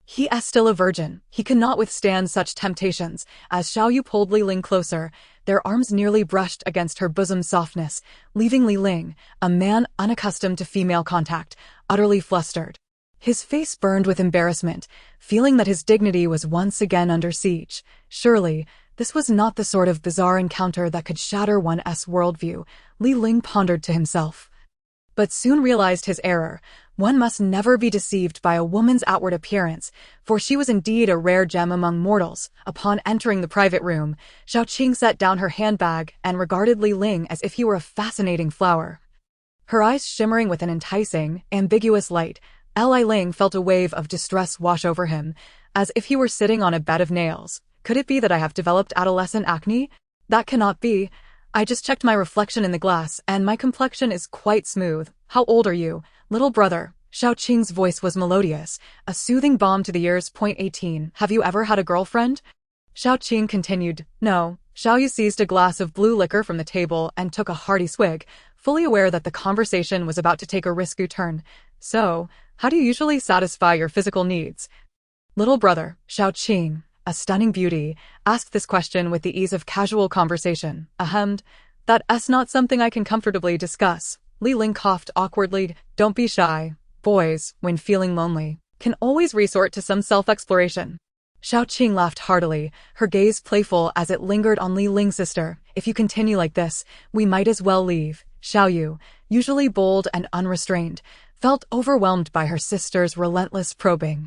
He is still a virgin. He could not withstand such temptations. As Xiao Yu pulled Li Ling closer, their arms nearly brushed against her bosom's softness, leaving Li Ling, a man unaccustomed to female contact, utterly flustered. His face burned with embarrassment, feeling that his dignity was once again under siege. Surely, this was not the sort of bizarre encounter that could shatter one's worldview, Li Ling pondered to himself. But soon realized his error. One must never be deceived by a woman's outward appearance, for she was indeed a rare gem among mortals. Upon entering the private room, Xiao Qing set down her handbag and regarded Li Ling as if he were a fascinating flower. Her eyes shimmering with an enticing, ambiguous light, Li Ling felt a wave of distress wash over him, as if he were sitting on a bed of nails. Could it be that I have developed adolescent acne? That cannot be. I just checked my reflection in the glass, and my complexion is quite smooth. How old are you, little brother? Xiao Qing's voice was melodious, a soothing balm to the ears. 18. Have you ever had a girlfriend? Xiao Qing continued. No. Xiao Yu seized a glass of blue liquor from the table and took a hearty swig, fully aware that the conversation was about to take a risky turn. So, how do you usually satisfy your physical needs? Little brother, Xiao Qing, a stunning beauty, asked this question with the ease of casual conversation. That's not something I can comfortably discuss. Li Ling coughed awkwardly. Don't be shy. Boys, when feeling lonely, can always resort to some self-exploration. Xiao Qing laughed heartily, her gaze playful as it lingered on Li Ling's sister. If you continue like this, we might as well leave. Xiao Yu, usually bold and unrestrained, felt overwhelmed by her sister's relentless probing.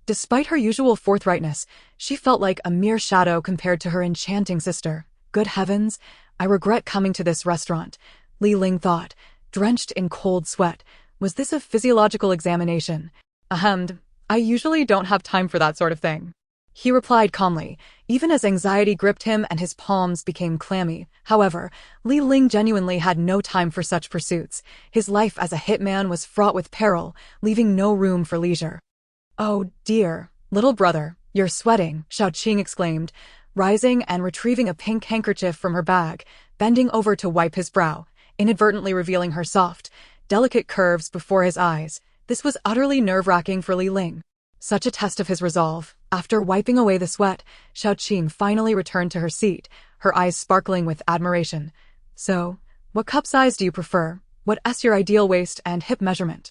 Despite her usual forthrightness, she felt like a mere shadow compared to her enchanting sister. Good heavens, I regret coming to this restaurant, Li Ling thought, drenched in cold sweat. Was this a physiological examination? Ahem, I usually don't have time for that sort of thing, he replied calmly, even as anxiety gripped him and his palms became clammy. However, Li Ling genuinely had no time for such pursuits. His life as a hitman was fraught with peril, leaving no room for leisure. Oh dear, little brother, you're sweating, Xiao Qing exclaimed, rising and retrieving a pink handkerchief from her bag, bending over to wipe his brow, inadvertently revealing her soft, delicate curves before his eyes. This was utterly nerve-wracking for Li Ling. Such a test of his resolve. After wiping away the sweat, Xiao Qing finally returned to her seat, her eyes sparkling with admiration. So, what cup size do you prefer? What's your ideal waist and hip measurement?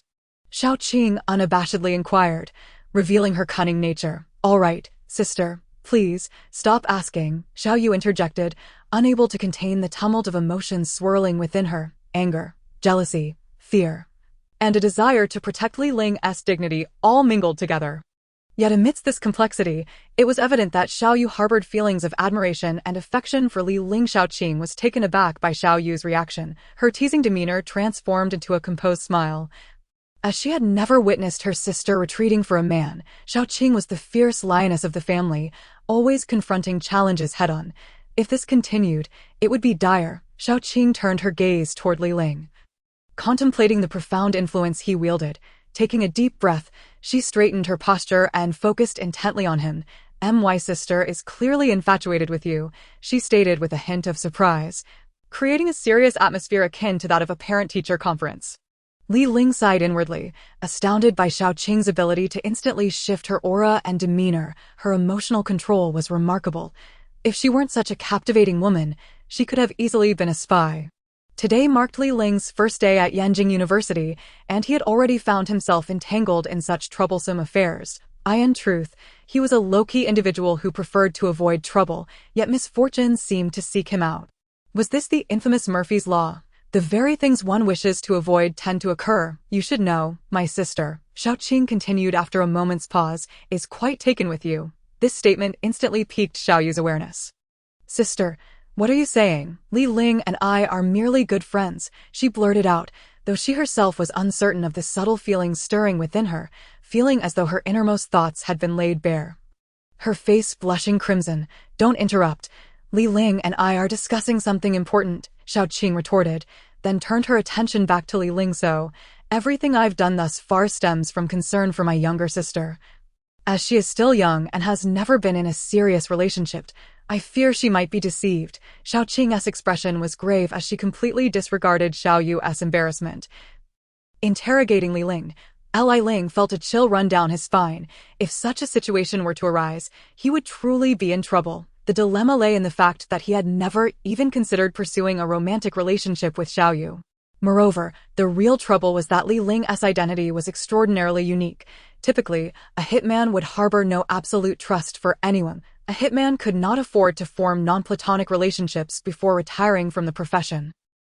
Xiao Qing unabashedly inquired, revealing her cunning nature. All right, sister, please, stop asking, Xiao Yu interjected, unable to contain the tumult of emotions swirling within her. Anger, jealousy, fear, and a desire to protect Li Ling's dignity all mingled together. Yet amidst this complexity, it was evident that Xiao Yu harbored feelings of admiration and affection for Li Ling. Xiao Qing was taken aback by Xiao Yu's reaction, her teasing demeanor transformed into a composed smile. As she had never witnessed her sister retreating for a man, Xiao Qing was the fierce lioness of the family, always confronting challenges head-on. If this continued, it would be dire. Xiao Qing turned her gaze toward Li Ling, contemplating the profound influence he wielded. Taking a deep breath, she straightened her posture and focused intently on him. My sister is clearly infatuated with you, she stated with a hint of surprise, creating a serious atmosphere akin to that of a parent-teacher conference. Li Ling sighed inwardly, astounded by Xiao Qing's ability to instantly shift her aura and demeanor. Her emotional control was remarkable. If she weren't such a captivating woman, she could have easily been a spy. Today marked Li Ling's first day at Yanjing University, and he had already found himself entangled in such troublesome affairs. In truth, he was a low-key individual who preferred to avoid trouble, yet misfortune seemed to seek him out. Was this the infamous Murphy's Law? The very things one wishes to avoid tend to occur. You should know, my sister, Xiao Qing continued after a moment's pause, is quite taken with you. This statement instantly piqued Xiao Yu's awareness. Sister, what are you saying? Li Ling and I are merely good friends, she blurted out, though she herself was uncertain of the subtle feelings stirring within her, feeling as though her innermost thoughts had been laid bare. Her face blushing crimson. Don't interrupt. Li Ling and I are discussing something important, Xiao Qing retorted, then turned her attention back to Li Ling. So, everything I've done thus far stems from concern for my younger sister. As she is still young and has never been in a serious relationship, I fear she might be deceived. Xiao Qing's expression was grave as she completely disregarded Xiao Yu's embarrassment. Interrogating Li Ling, Li Ling felt a chill run down his spine. If such a situation were to arise, he would truly be in trouble. The dilemma lay in the fact that he had never even considered pursuing a romantic relationship with Xiao Yu. Moreover, the real trouble was that Li Ling's identity was extraordinarily unique. Typically, a hitman would harbor no absolute trust for anyone. A hitman could not afford to form non-platonic relationships before retiring from the profession.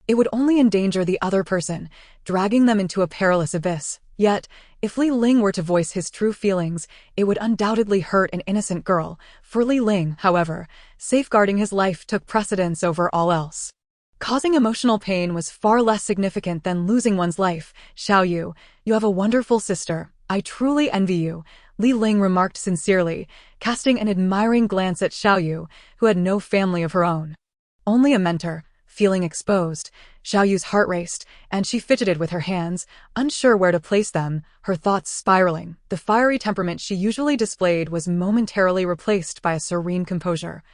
It would only endanger the other person, dragging them into a perilous abyss. Yet, if Li Ling were to voice his true feelings, it would undoubtedly hurt an innocent girl. For Li Ling, however, safeguarding his life took precedence over all else. Causing emotional pain was far less significant than losing one's life. Xiao Yu, you have a wonderful sister. I truly envy you, Li Ling remarked sincerely, casting an admiring glance at Xiao Yu, who had no family of her own. Only a mentor. Feeling exposed, Xiao Yu's heart raced, and she fidgeted with her hands, unsure where to place them, her thoughts spiraling. The fiery temperament she usually displayed was momentarily replaced by a serene composure,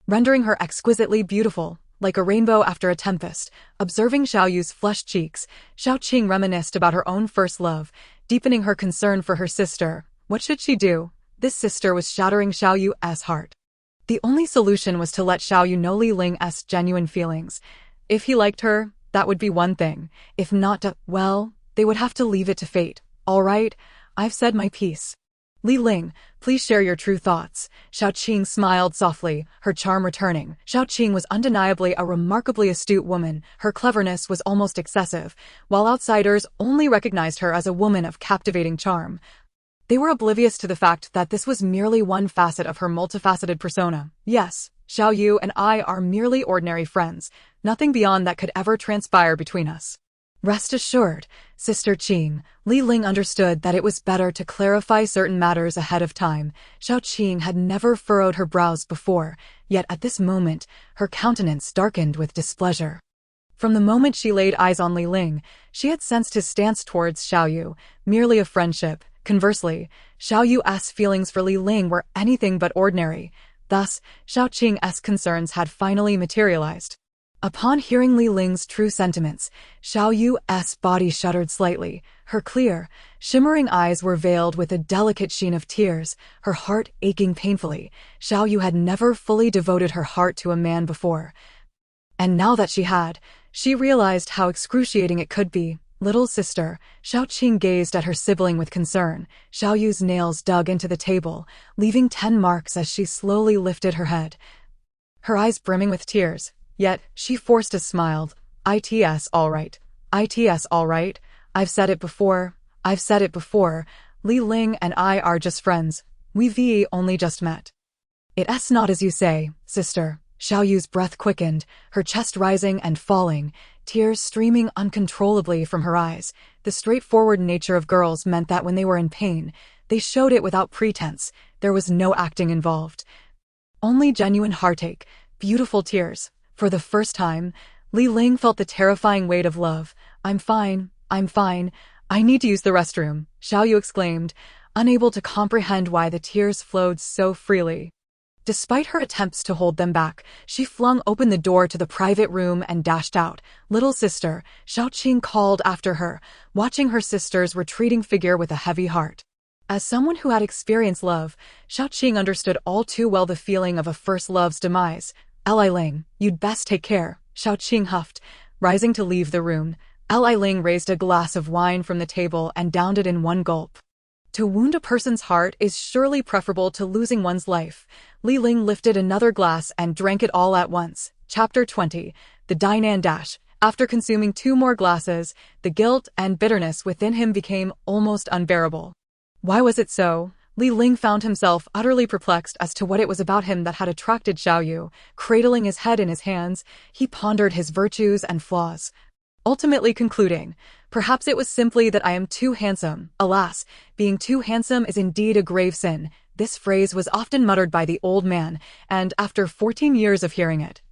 rendering her exquisitely beautiful, like a rainbow after a tempest. Observing Xiao Yu's flushed cheeks, Xiao Qing reminisced about her own first love, deepening her concern for her sister. What should she do? This sister was shattering Xiao Yu's heart. The only solution was to let Xiao Yu know Li Ling's genuine feelings. If he liked her, that would be one thing. If not, well, they would have to leave it to fate. All right, I've said my piece. Li Ling, please share your true thoughts. Xiao Qing smiled softly, her charm returning. Xiao Qing was undeniably a remarkably astute woman. Her cleverness was almost excessive, while outsiders only recognized her as a woman of captivating charm. They were oblivious to the fact that this was merely one facet of her multifaceted persona. Yes, Xiao Yu and I are merely ordinary friends. Nothing beyond that could ever transpire between us. Rest assured, Sister Qing. Li Ling understood that it was better to clarify certain matters ahead of time. Xiao Qing had never furrowed her brows before, yet at this moment, her countenance darkened with displeasure. From the moment she laid eyes on Li Ling, she had sensed his stance towards Xiao Yu, merely a friendship. Conversely, Xiao Yu's feelings for Li Ling were anything but ordinary. Thus, Xiao Qing's concerns had finally materialized. Upon hearing Li Ling's true sentiments, Xiao Yu's body shuddered slightly. Her clear, shimmering eyes were veiled with a delicate sheen of tears, her heart aching painfully. Xiao Yu had never fully devoted her heart to a man before. And now that she had, she realized how excruciating it could be. Little sister, Xiao Qing gazed at her sibling with concern. Xiao Yu's nails dug into the table, leaving 10 marks as she slowly lifted her head. Her eyes brimming with tears. Yet, she forced a smile. It's all right. It's all right. I've said it before. Li Ling and I are just friends. We've only just met. It's not as you say, sister. Xiao Yu's breath quickened, her chest rising and falling, tears streaming uncontrollably from her eyes. The straightforward nature of girls meant that when they were in pain, they showed it without pretense. There was no acting involved. Only genuine heartache, beautiful tears. For the first time, Li Ling felt the terrifying weight of love. I'm fine. I need to use the restroom, Xiao Yu exclaimed, unable to comprehend why the tears flowed so freely. Despite her attempts to hold them back, she flung open the door to the private room and dashed out. Little sister, Xiao Qing called after her, watching her sister's retreating figure with a heavy heart. As someone who had experienced love, Xiao Qing understood all too well the feeling of a first love's demise. Li Ling, you'd best take care, Xiao Qing huffed, rising to leave the room. Li Ling raised a glass of wine from the table and downed it in one gulp. To wound a person's heart is surely preferable to losing one's life. Li Ling lifted another glass and drank it all at once. Chapter 20. The Dainan Dash. After consuming 2 more glasses, the guilt and bitterness within him became almost unbearable. Why was it so? Li Ling found himself utterly perplexed as to what it was about him that had attracted Xiao Yu. Cradling his head in his hands, he pondered his virtues and flaws. Ultimately concluding, perhaps it was simply that I am too handsome. Alas, being too handsome is indeed a grave sin. This phrase was often muttered by the old man, and after 14 years of hearing it,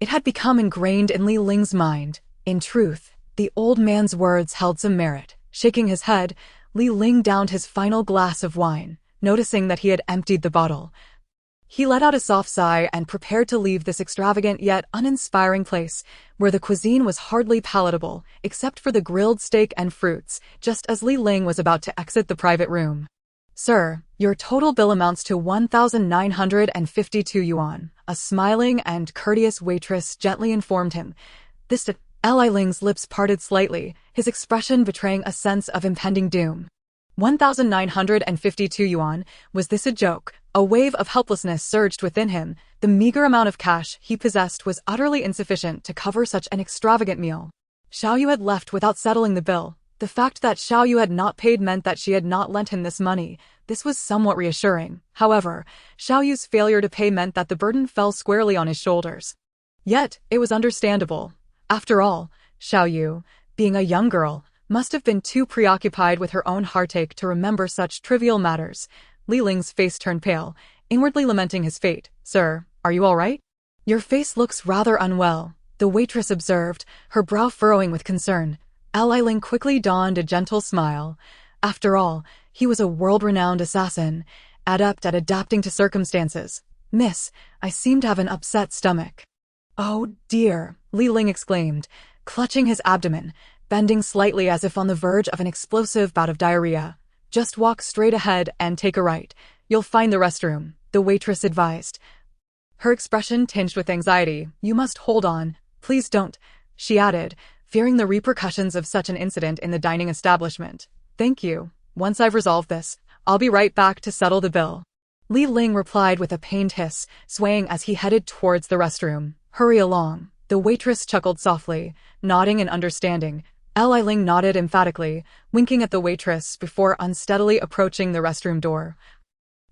it had become ingrained in Li Ling's mind. In truth, the old man's words held some merit. Shaking his head, Li Ling downed his final glass of wine, noticing that he had emptied the bottle. He let out a soft sigh and prepared to leave this extravagant yet uninspiring place, where the cuisine was hardly palatable, except for the grilled steak and fruits, just as Li Ling was about to exit the private room. Sir, your total bill amounts to 1,952 yuan, a smiling and courteous waitress gently informed him. Li Ling's lips parted slightly, his expression betraying a sense of impending doom. 1,952 yuan, was this a joke? A wave of helplessness surged within him. The meager amount of cash he possessed was utterly insufficient to cover such an extravagant meal. Xiao Yu had left without settling the bill. The fact that Xiao Yu had not paid meant that she had not lent him this money. This was somewhat reassuring. However, Xiao Yu's failure to pay meant that the burden fell squarely on his shoulders. Yet, it was understandable. After all, Xiao Yu, being a young girl, must have been too preoccupied with her own heartache to remember such trivial matters. Li Ling's face turned pale, inwardly lamenting his fate. Sir, are you all right? Your face looks rather unwell, the waitress observed, her brow furrowing with concern. Li Ling quickly donned a gentle smile. After all, he was a world-renowned assassin, adept at adapting to circumstances. Miss, I seem to have an upset stomach. Oh dear, Li Ling exclaimed, clutching his abdomen, bending slightly as if on the verge of an explosive bout of diarrhea. Just walk straight ahead and take a right. You'll find the restroom, the waitress advised. Her expression tinged with anxiety. You must hold on. Please don't, she added, fearing the repercussions of such an incident in the dining establishment. Thank you. Once I've resolved this, I'll be right back to settle the bill. Li Ling replied with a pained hiss, swaying as he headed towards the restroom. Hurry along. The waitress chuckled softly, nodding in understanding. Li Ling nodded emphatically, winking at the waitress before unsteadily approaching the restroom door.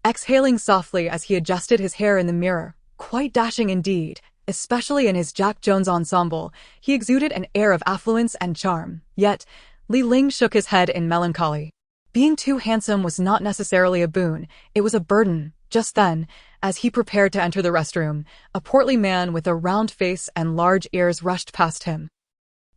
Exhaling softly as he adjusted his hair in the mirror, quite dashing indeed, especially in his Jack Jones ensemble, he exuded an air of affluence and charm. Yet, Li Ling shook his head in melancholy. Being too handsome was not necessarily a boon, it was a burden. Just then, as he prepared to enter the restroom, a portly man with a round face and large ears rushed past him.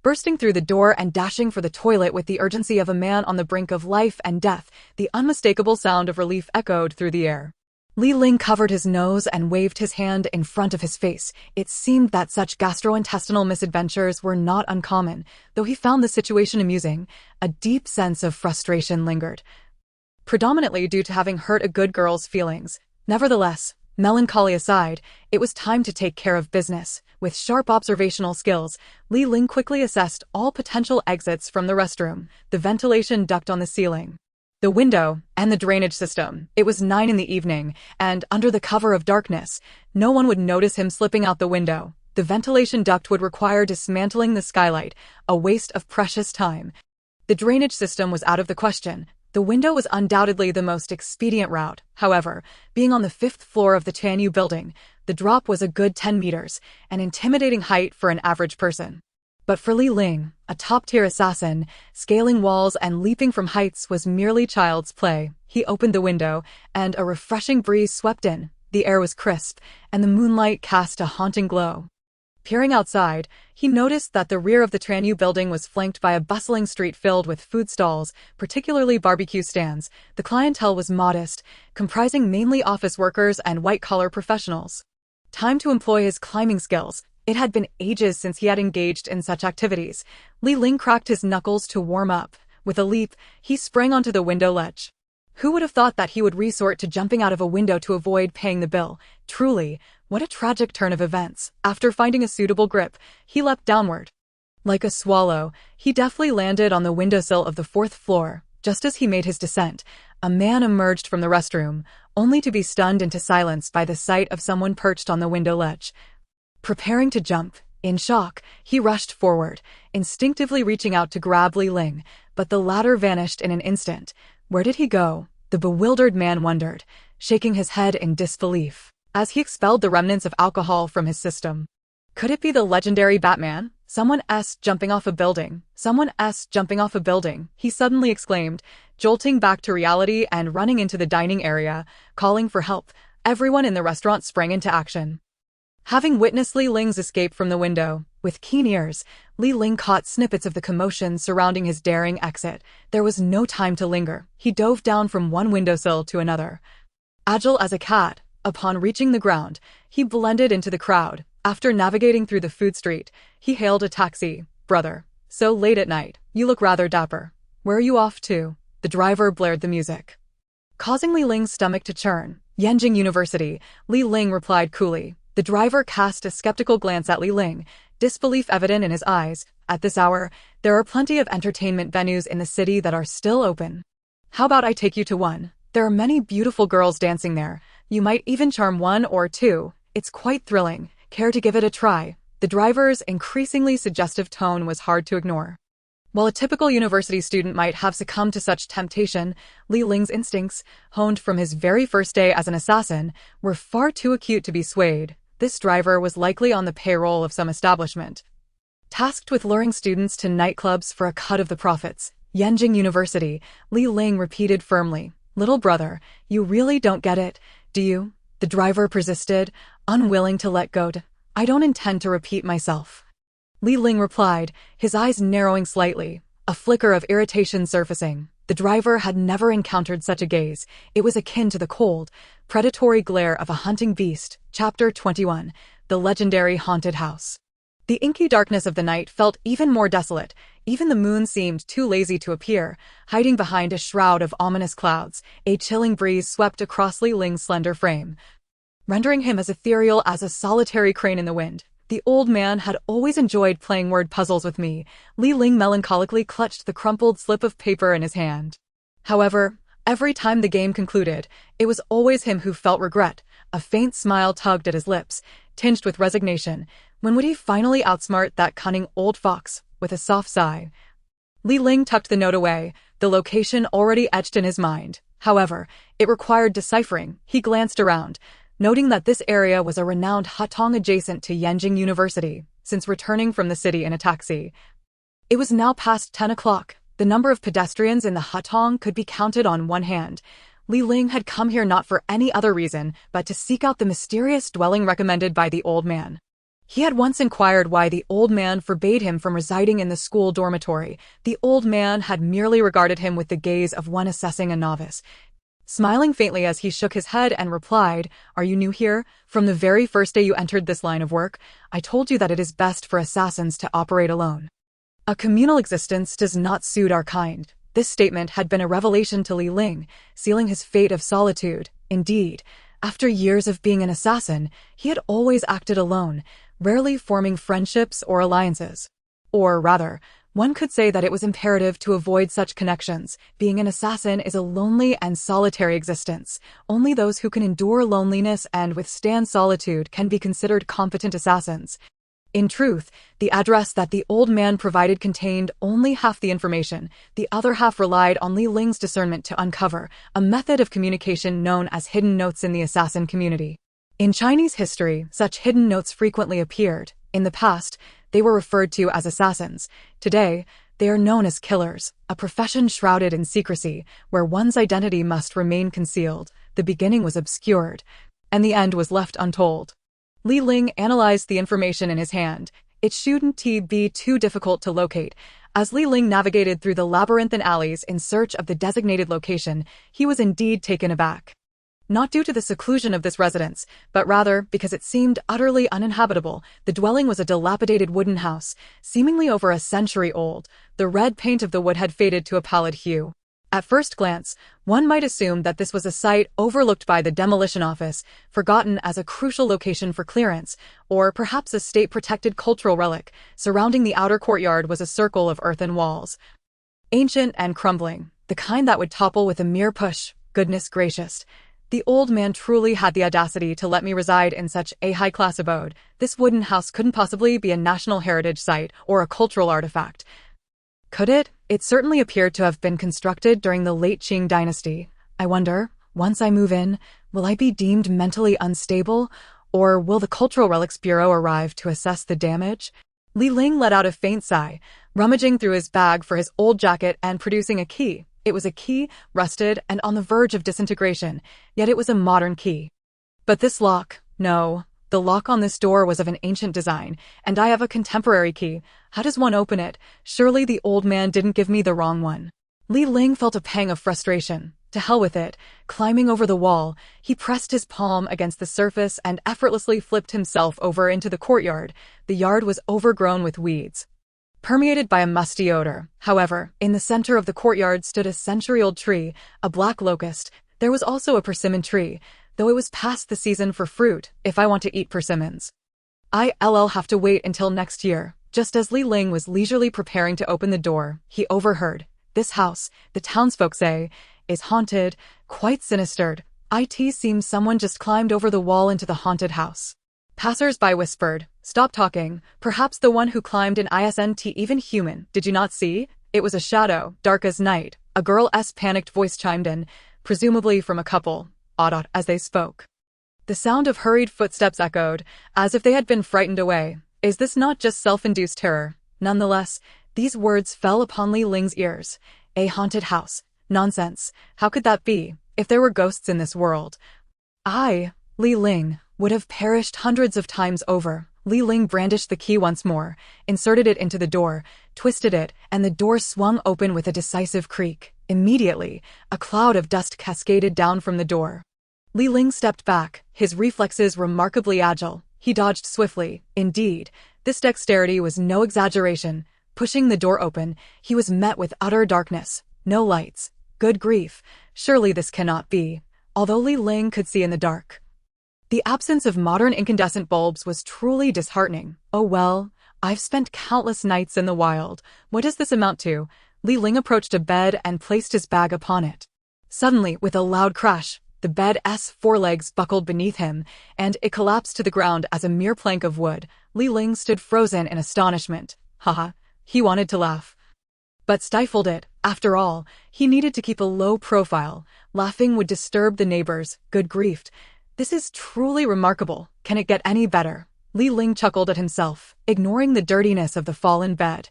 Bursting through the door and dashing for the toilet with the urgency of a man on the brink of life and death, the unmistakable sound of relief echoed through the air. Li Ling covered his nose and waved his hand in front of his face. It seemed that such gastrointestinal misadventures were not uncommon, though he found the situation amusing. A deep sense of frustration lingered, predominantly due to having hurt a good girl's feelings. Nevertheless, melancholy aside, it was time to take care of business. With sharp observational skills, Li Ling quickly assessed all potential exits from the restroom, the ventilation duct on the ceiling, the window, and the drainage system. It was 9 in the evening, and under the cover of darkness, no one would notice him slipping out the window. The ventilation duct would require dismantling the skylight, a waste of precious time. The drainage system was out of the question. The window was undoubtedly the most expedient route. However, being on the 5th floor of the Tianyu building, the drop was a good 10 meters, an intimidating height for an average person. But for Li Ling, a top-tier assassin, scaling walls and leaping from heights was merely child's play. He opened the window, and a refreshing breeze swept in. The air was crisp, and the moonlight cast a haunting glow. Peering outside, he noticed that the rear of the Tianyu building was flanked by a bustling street filled with food stalls, particularly barbecue stands. The clientele was modest, comprising mainly office workers and white-collar professionals. Time to employ his climbing skills. It had been ages since he had engaged in such activities. Li Ling cracked his knuckles to warm up. With a leap, he sprang onto the window ledge. Who would have thought that he would resort to jumping out of a window to avoid paying the bill? Truly, what a tragic turn of events. After finding a suitable grip, he leapt downward. Like a swallow, he deftly landed on the windowsill of the 4th floor. Just as he made his descent, a man emerged from the restroom, only to be stunned into silence by the sight of someone perched on the window ledge. Preparing to jump, in shock, he rushed forward, instinctively reaching out to grab Li Ling, but the latter vanished in an instant. Where did he go? The bewildered man wondered, shaking his head in disbelief, as he expelled the remnants of alcohol from his system. Could it be the legendary Batman? Someone S jumping off a building. Someone S jumping off a building, he suddenly exclaimed, jolting back to reality and running into the dining area, calling for help. Everyone in the restaurant sprang into action. Having witnessed Li Ling's escape from the window, with keen ears, Li Ling caught snippets of the commotion surrounding his daring exit. There was no time to linger. He dove down from one windowsill to another. Agile as a cat, upon reaching the ground, he blended into the crowd. After navigating through the food street, he hailed a taxi. Brother, so late at night, you look rather dapper. Where are you off to? The driver blared the music, causing Li Ling's stomach to churn. Yanjing University, Li Ling replied coolly. The driver cast a skeptical glance at Li Ling, disbelief evident in his eyes. At this hour, there are plenty of entertainment venues in the city that are still open. How about I take you to one? There are many beautiful girls dancing there. You might even charm one or two. It's quite thrilling. Care to give it a try? The driver's increasingly suggestive tone was hard to ignore. While a typical university student might have succumbed to such temptation, Li Ling's instincts, honed from his very first day as an assassin, were far too acute to be swayed. This driver was likely on the payroll of some establishment, tasked with luring students to nightclubs for a cut of the profits. Yanjing University, Li Ling repeated firmly. Little brother, you really don't get it, do you? The driver persisted, unwilling to let go. I don't intend to repeat myself, Li Ling replied, his eyes narrowing slightly, a flicker of irritation surfacing. The driver had never encountered such a gaze. It was akin to the cold, predatory glare of a hunting beast. Chapter 21. The Legendary Haunted House. The inky darkness of the night felt even more desolate. Even the moon seemed too lazy to appear, hiding behind a shroud of ominous clouds. A chilling breeze swept across Li Ling's slender frame, rendering him as ethereal as a solitary crane in the wind. The old man had always enjoyed playing word puzzles with me. Li Ling melancholically clutched the crumpled slip of paper in his hand. However, Every time the game concluded, it was always him who felt regret. A faint smile tugged at his lips, tinged with resignation. When would he finally outsmart that cunning old fox? With a soft sigh, Li Ling tucked the note away, the location already etched in his mind. However, it required deciphering. He glanced around, noting that this area was a renowned hutong adjacent to Yanjing University, since returning from the city in a taxi. It was now past 10 o'clock. The number of pedestrians in the hutong could be counted on one hand. Li Ling had come here not for any other reason but to seek out the mysterious dwelling recommended by the old man. He had once inquired why the old man forbade him from residing in the school dormitory. The old man had merely regarded him with the gaze of one assessing a novice, smiling faintly as he shook his head and replied, "Are you new here? From the very first day you entered this line of work, I told you that it is best for assassins to operate alone. A communal existence does not suit our kind." This statement had been a revelation to Li Ling, sealing his fate of solitude. Indeed, after years of being an assassin, he had always acted alone, rarely forming friendships or alliances. Or rather, one could say that it was imperative to avoid such connections. Being an assassin is a lonely and solitary existence. Only those who can endure loneliness and withstand solitude can be considered competent assassins. In truth, the address that the old man provided contained only half the information. The other half relied on Li Ling's discernment to uncover, a method of communication known as hidden notes in the assassin community. In Chinese history, such hidden notes frequently appeared. In the past, they were referred to as assassins. Today, they are known as killers, a profession shrouded in secrecy, where one's identity must remain concealed. The beginning was obscured, and the end was left untold. Li Ling analyzed the information in his hand. It shouldn't be too difficult to locate. As Li Ling navigated through the labyrinthine alleys in search of the designated location, he was indeed taken aback. Not due to the seclusion of this residence, but rather because it seemed utterly uninhabitable. The dwelling was a dilapidated wooden house, seemingly over a century old. The red paint of the wood had faded to a pallid hue. At first glance, one might assume that this was a site overlooked by the demolition office, forgotten as a crucial location for clearance, or perhaps a state-protected cultural relic. Surrounding the outer courtyard was a circle of earthen walls, ancient and crumbling, the kind that would topple with a mere push. Goodness gracious. The old man truly had the audacity to let me reside in such a high-class abode. This wooden house couldn't possibly be a national heritage site or a cultural artifact. Could it? It certainly appeared to have been constructed during the late Qing dynasty. I wonder, once I move in, will I be deemed mentally unstable, or will the Cultural Relics Bureau arrive to assess the damage? Li Ling let out a faint sigh, rummaging through his bag for his old jacket and producing a key. It was a key, rusted and on the verge of disintegration, yet it was a modern key. But this lock, no. The lock on this door was of an ancient design, and I have a contemporary key. How does one open it? Surely the old man didn't give me the wrong one. Li Ling felt a pang of frustration. To hell with it. Climbing over the wall, he pressed his palm against the surface and effortlessly flipped himself over into the courtyard. The yard was overgrown with weeds, permeated by a musty odor. However, in the center of the courtyard stood a century-old tree, a black locust. There was also a persimmon tree, though it was past the season for fruit. If I want to eat persimmons, I'll have to wait until next year. Just as Li Ling was leisurely preparing to open the door, he overheard. This house, the townsfolk say, is haunted, quite sinister. It seems someone just climbed over the wall into the haunted house. Passers-by whispered, "Stop talking. Perhaps the one who climbed isn't even human. Did you not see? It was a shadow, dark as night." A girl's panicked voice chimed in, presumably from a couple. As they spoke, the sound of hurried footsteps echoed, as if they had been frightened away. Is this not just self-induced terror? Nonetheless, these words fell upon Li Ling's ears. A haunted house. Nonsense. How could that be, if there were ghosts in this world? Li Ling, would have perished hundreds of times over. Li Ling brandished the key once more, inserted it into the door, twisted it, and the door swung open with a decisive creak. Immediately, a cloud of dust cascaded down from the door. Li Ling stepped back, his reflexes remarkably agile. He dodged swiftly. Indeed, this dexterity was no exaggeration. Pushing the door open, he was met with utter darkness. No lights. Good grief. Surely this cannot be. Although Li Ling could see in the dark, the absence of modern incandescent bulbs was truly disheartening. Oh well, I've spent countless nights in the wild. What does this amount to? Li Ling approached a bed and placed his bag upon it. Suddenly, with a loud crash, the bed's forelegs buckled beneath him, and it collapsed to the ground as a mere plank of wood. Li Ling stood frozen in astonishment. Haha, he wanted to laugh, but stifled it. After all, he needed to keep a low profile. Laughing would disturb the neighbors. Good grief. This is truly remarkable. Can it get any better? Li Ling chuckled at himself, ignoring the dirtiness of the fallen bed.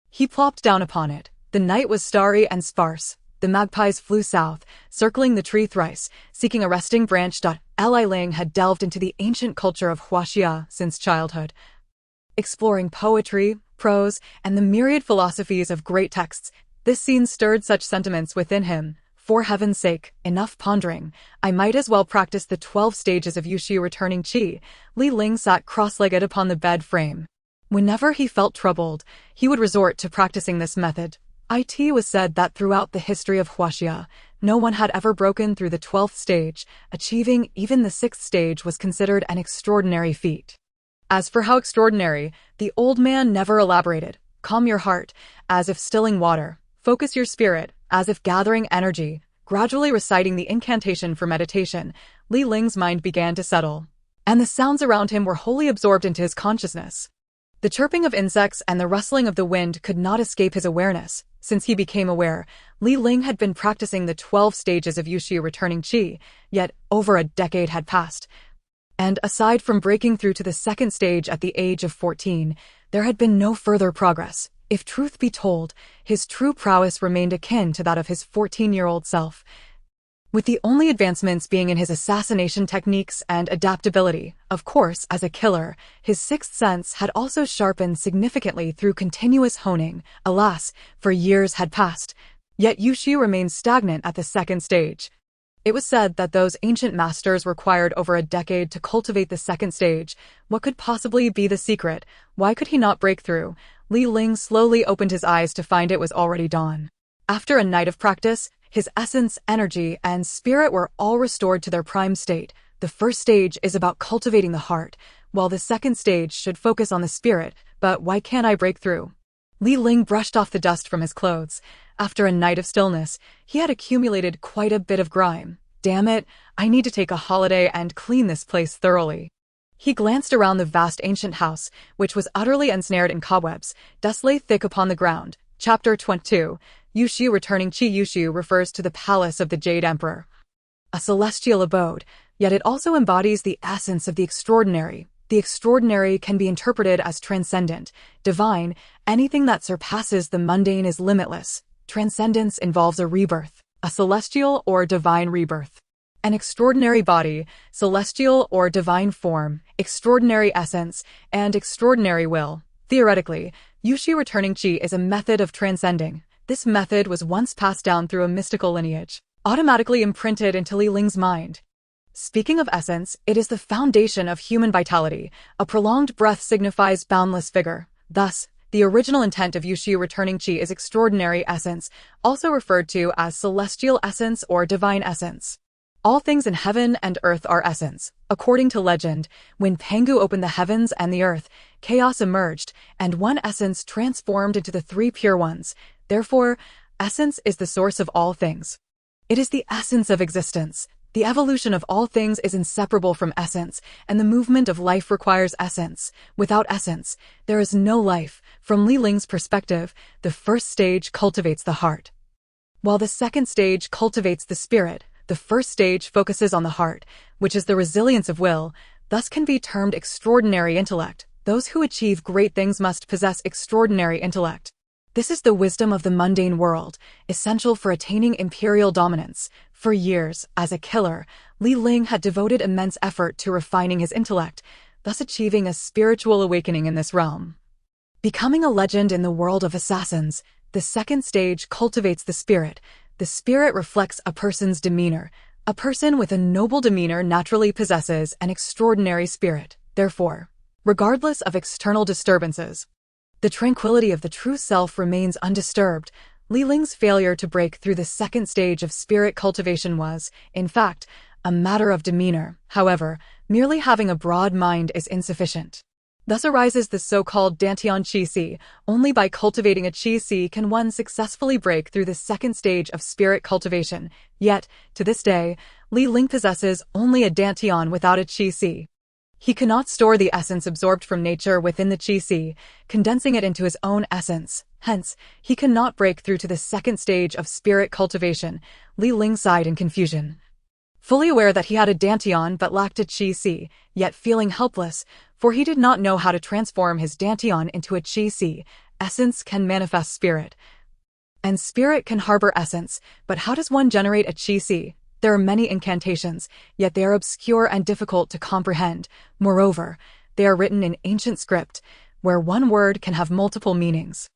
He plopped down upon it. The night was starry and sparse. The magpies flew south, circling the tree thrice, seeking a resting branch. Li Ling had delved into the ancient culture of Huaxia since childhood, exploring poetry, prose, and the myriad philosophies of great texts. This scene stirred such sentiments within him. For heaven's sake, enough pondering. I might as well practice the 12 stages of Yushi returning chi. Li Ling sat cross-legged upon the bed frame. Whenever he felt troubled, he would resort to practicing this method. It was said that throughout the history of Huaxia, no one had ever broken through the 12th stage. Achieving even the 6th stage was considered an extraordinary feat. As for how extraordinary, the old man never elaborated. Calm your heart, as if stilling water. Focus your spirit, as if gathering energy. Gradually reciting the incantation for meditation, Li Ling's mind began to settle, and the sounds around him were wholly absorbed into his consciousness. The chirping of insects and the rustling of the wind could not escape his awareness. Since he became aware, Li Ling had been practicing the 12 stages of Yushi returning chi, yet over a decade had passed. And aside from breaking through to the 2nd stage at the age of 14, there had been no further progress. If truth be told, his true prowess remained akin to that of his 14-year-old self, with the only advancements being in his assassination techniques and adaptability. Of course, as a killer, his 6th sense had also sharpened significantly through continuous honing. Alas, for years had passed, yet Yushi remained stagnant at the 2nd stage. It was said that those ancient masters required over a decade to cultivate the 2nd stage. What could possibly be the secret? Why could he not break through? Li Ling slowly opened his eyes to find it was already dawn. After a night of practice, his essence, energy, and spirit were all restored to their prime state. The 1st stage is about cultivating the heart, while the 2nd stage should focus on the spirit. But why can't I break through? Li Ling brushed off the dust from his clothes. After a night of stillness, he had accumulated quite a bit of grime. Damn it, I need to take a holiday and clean this place thoroughly. He glanced around the vast ancient house, which was utterly ensnared in cobwebs. Dust lay thick upon the ground. Chapter 22. Yushi returning chi. Yushi refers to the palace of the Jade Emperor, a celestial abode, yet it also embodies the essence of the extraordinary. The extraordinary can be interpreted as transcendent, divine. Anything that surpasses the mundane is limitless. Transcendence involves a rebirth, a celestial or divine rebirth. An extraordinary body, celestial or divine form, extraordinary essence, and extraordinary will. Theoretically, Yushi returning chi is a method of transcending. This method was once passed down through a mystical lineage, automatically imprinted into Li Ling's mind. Speaking of essence, it is the foundation of human vitality. A prolonged breath signifies boundless vigor. Thus, the original intent of Yushi returning chi is extraordinary essence, also referred to as celestial essence or divine essence. All things in heaven and earth are essence. According to legend, when Pangu opened the heavens and the earth, chaos emerged, and one essence transformed into the 3 pure ones. Therefore, essence is the source of all things. It is the essence of existence. The evolution of all things is inseparable from essence, and the movement of life requires essence. Without essence, there is no life. From Li Ling's perspective, the 1st stage cultivates the heart, while the 2nd stage cultivates the spirit. The 1st stage focuses on the heart, which is the resilience of will, thus can be termed extraordinary intellect. Those who achieve great things must possess extraordinary intellect. This is the wisdom of the mundane world, essential for attaining imperial dominance. For years, as a killer, Li Ling had devoted immense effort to refining his intellect, thus achieving a spiritual awakening in this realm. Becoming a legend in the world of assassins, the 2nd stage cultivates the spirit. The spirit reflects a person's demeanor. A person with a noble demeanor naturally possesses an extraordinary spirit. Therefore, regardless of external disturbances, the tranquility of the true self remains undisturbed. Li Ling's failure to break through the 2nd stage of spirit cultivation was, in fact, a matter of demeanor. However, merely having a broad mind is insufficient. Thus arises the so-called Dantian Qi. Only by cultivating a Qi can one successfully break through the second stage of spirit cultivation. Yet, to this day, Li Ling possesses only a Dantian without a Qi. He cannot store the essence absorbed from nature within the Qi, condensing it into his own essence. Hence, he cannot break through to the second stage of spirit cultivation. Li Ling sighed in confusion. Fully aware that he had a Dantian but lacked a Qi, yet feeling helpless, for he did not know how to transform his Dantian into a Qi. Essence can manifest spirit, and spirit can harbor essence, but how does one generate a Qi? There are many incantations, yet they are obscure and difficult to comprehend. Moreover, they are written in ancient script, where one word can have multiple meanings.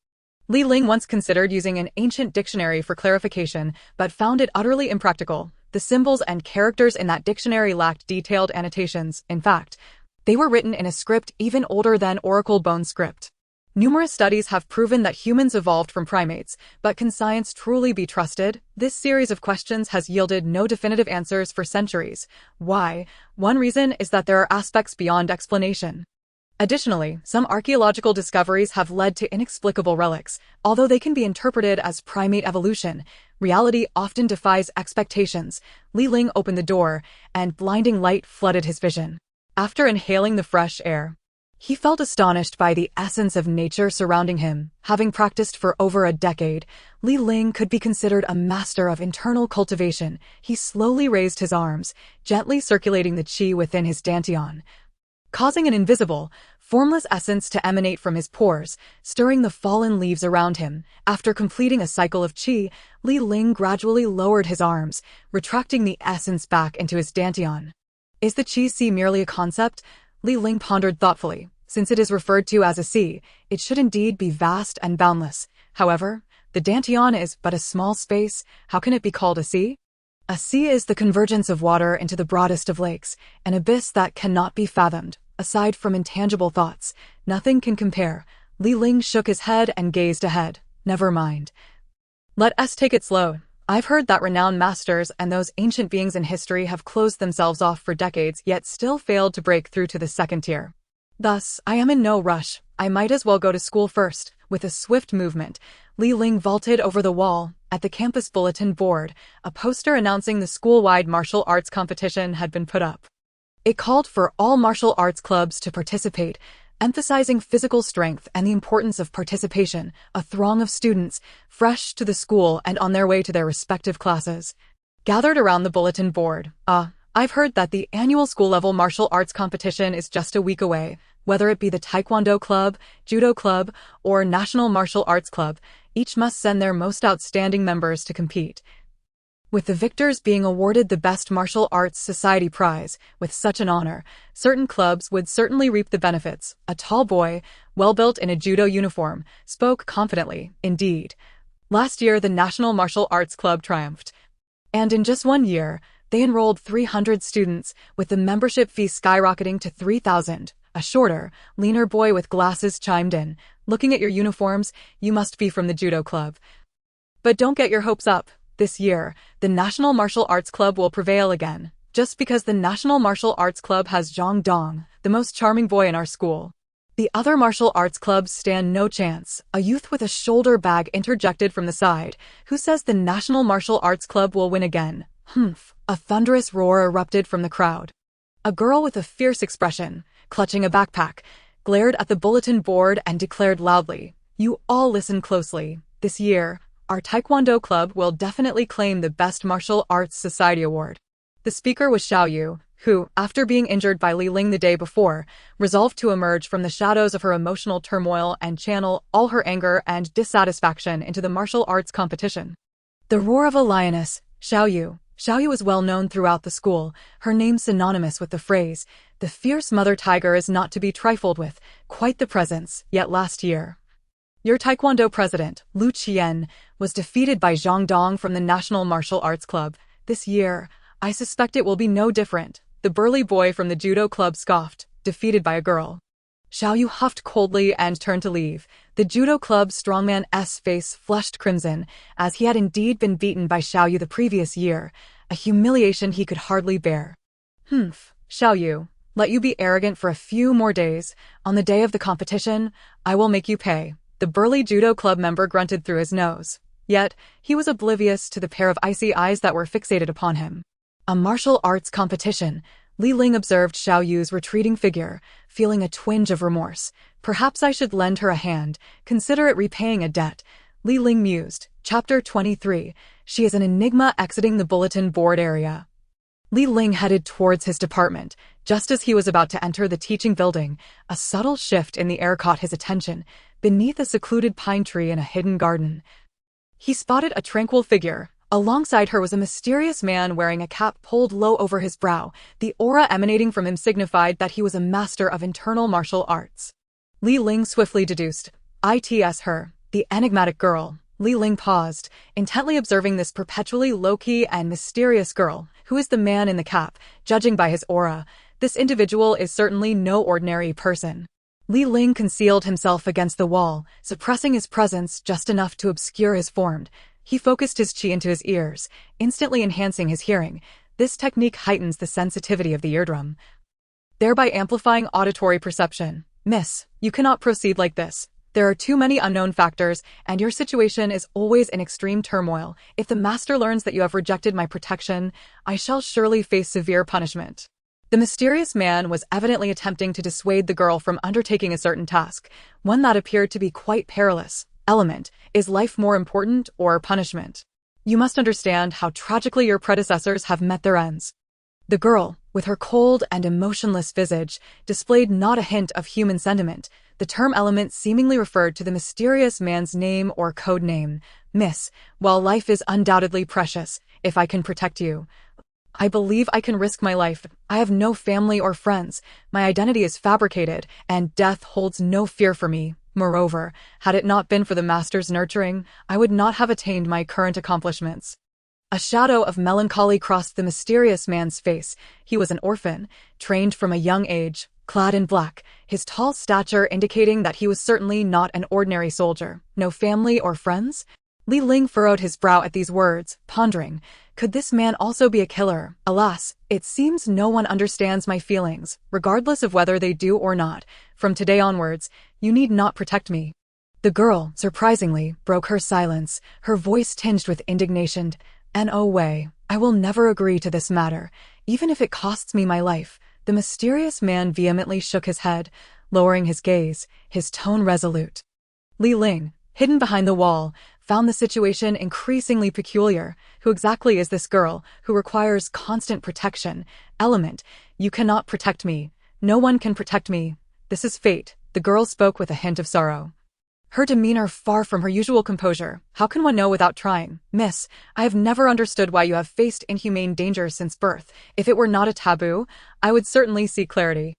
Li Ling once considered using an ancient dictionary for clarification, but found it utterly impractical. The symbols and characters in that dictionary lacked detailed annotations. In fact, they were written in a script even older than Oracle bone script. Numerous studies have proven that humans evolved from primates, but can science truly be trusted? This series of questions has yielded no definitive answers for centuries. Why? One reason is that there are aspects beyond explanation. Additionally, some archaeological discoveries have led to inexplicable relics. Although they can be interpreted as primate evolution, reality often defies expectations. Li Ling opened the door, and blinding light flooded his vision. After inhaling the fresh air, he felt astonished by the essence of nature surrounding him. Having practiced for over a decade, Li Ling could be considered a master of internal cultivation. He slowly raised his arms, gently circulating the qi within his dantian, causing an invisible, formless essence to emanate from his pores, stirring the fallen leaves around him. After completing a cycle of qi, Li Ling gradually lowered his arms, retracting the essence back into his dantian. Is the qi merely a concept? Li Ling pondered thoughtfully. Since it is referred to as a sea, it should indeed be vast and boundless. However, the dantian is but a small space. How can it be called a sea? A sea is the convergence of water into the broadest of lakes, an abyss that cannot be fathomed. Aside from intangible thoughts, nothing can compare. Li Ling shook his head and gazed ahead. Never mind. Let us take it slow. I've heard that renowned masters and those ancient beings in history have closed themselves off for decades yet still failed to break through to the second tier. Thus, I am in no rush. I might as well go to school first. With a swift movement, Li Ling vaulted over the wall. At the campus bulletin board, a poster announcing the school-wide martial arts competition had been put up. It called for all martial arts clubs to participate, emphasizing physical strength and the importance of participation. A throng of students, fresh to the school and on their way to their respective classes, gathered around the bulletin board. I've heard that the annual school-level martial arts competition is just a week away. Whether it be the Taekwondo Club, Judo Club, or National Martial Arts Club, each must send their most outstanding members to compete, with the victors being awarded the Best Martial Arts Society prize. With such an honor, certain clubs would certainly reap the benefits. A tall boy, well-built in a judo uniform, spoke confidently. Indeed, last year the National Martial Arts Club triumphed, and in just 1 year, they enrolled 300 students, with the membership fee skyrocketing to 3,000. A shorter, leaner boy with glasses chimed in. Looking at your uniforms, you must be from the Judo Club. But don't get your hopes up. This year, the National Martial Arts Club will prevail again, just because the National Martial Arts Club has Zhang Dong, the most charming boy in our school. The other martial arts clubs stand no chance. A youth with a shoulder bag interjected from the side. Who says the National Martial Arts Club will win again? Humph. A thunderous roar erupted from the crowd. A girl with a fierce expression, clutching a backpack, glared at the bulletin board and declared loudly, "You all listen closely. This year, our Taekwondo Club will definitely claim the Best Martial Arts Society Award." The speaker was Xiao Yu, who, after being injured by Li Ling the day before, resolved to emerge from the shadows of her emotional turmoil and channel all her anger and dissatisfaction into the martial arts competition. The roar of a lioness, Xiao Yu. Xiao Yu is well known throughout the school, her name synonymous with the phrase, "The fierce mother tiger is not to be trifled with." Quite the presence. Yet last year, your Taekwondo president, Lu Qian, was defeated by Zhang Dong from the National Martial Arts Club. This year, I suspect it will be no different. The burly boy from the Judo Club scoffed, defeated by a girl. Xiao Yu huffed coldly and turned to leave. The Judo Club's strongman's face flushed crimson, as he had indeed been beaten by Xiao Yu the previous year, a humiliation he could hardly bear. Xiao Yu. Let you be arrogant for a few more days. On the day of the competition, I will make you pay. The burly judo club member grunted through his nose. Yet, he was oblivious to the pair of icy eyes that were fixated upon him. A martial arts competition. Li Ling observed Xiao Yu's retreating figure, feeling a twinge of remorse. Perhaps I should lend her a hand, consider it repaying a debt. Li Ling mused. Chapter 23. She is an enigma exiting the bulletin board area. Li Ling headed towards his department. Just as he was about to enter the teaching building, a subtle shift in the air caught his attention. Beneath a secluded pine tree in a hidden garden, he spotted a tranquil figure. Alongside her was a mysterious man wearing a cap pulled low over his brow. The aura emanating from him signified that he was a master of internal martial arts. Li Ling swiftly deduced, "It's her, the enigmatic girl." Li Ling paused, intently observing this perpetually low-key and mysterious girl. Who is the man in the cap? Judging by his aura, this individual is certainly no ordinary person. Li Ling concealed himself against the wall, suppressing his presence just enough to obscure his form. He focused his chi into his ears, instantly enhancing his hearing. This technique heightens the sensitivity of the eardrum, thereby amplifying auditory perception. "Miss, you cannot proceed like this. There are too many unknown factors, and your situation is always in extreme turmoil. If the master learns that you have rejected my protection, I shall surely face severe punishment." The mysterious man was evidently attempting to dissuade the girl from undertaking a certain task, one that appeared to be quite perilous. Element, is life more important or punishment? You must understand how tragically your predecessors have met their ends. The girl, with her cold and emotionless visage, displayed not a hint of human sentiment. The term element seemingly referred to the mysterious man's name or code name. "Miss, while life is undoubtedly precious, if I can protect you, I believe I can risk my life. I have no family or friends. My identity is fabricated, and death holds no fear for me. Moreover, had it not been for the master's nurturing, I would not have attained my current accomplishments." A shadow of melancholy crossed the mysterious man's face. He was an orphan, trained from a young age, clad in black, his tall stature indicating that he was certainly not an ordinary soldier. No family or friends? Li Ling furrowed his brow at these words, pondering, could this man also be a killer? Alas, it seems no one understands my feelings, regardless of whether they do or not. From today onwards, you need not protect me. The girl, surprisingly, broke her silence, her voice tinged with indignation. "No way. I will never agree to this matter, even if it costs me my life." The mysterious man vehemently shook his head, lowering his gaze, his tone resolute. Li Ling, hidden behind the wall, found the situation increasingly peculiar. Who exactly is this girl, who requires constant protection? Element, you cannot protect me. No one can protect me. This is fate. The girl spoke with a hint of sorrow, her demeanor far from her usual composure. How can one know without trying? "Miss, I have never understood why you have faced inhumane danger since birth. If it were not a taboo, I would certainly seek clarity."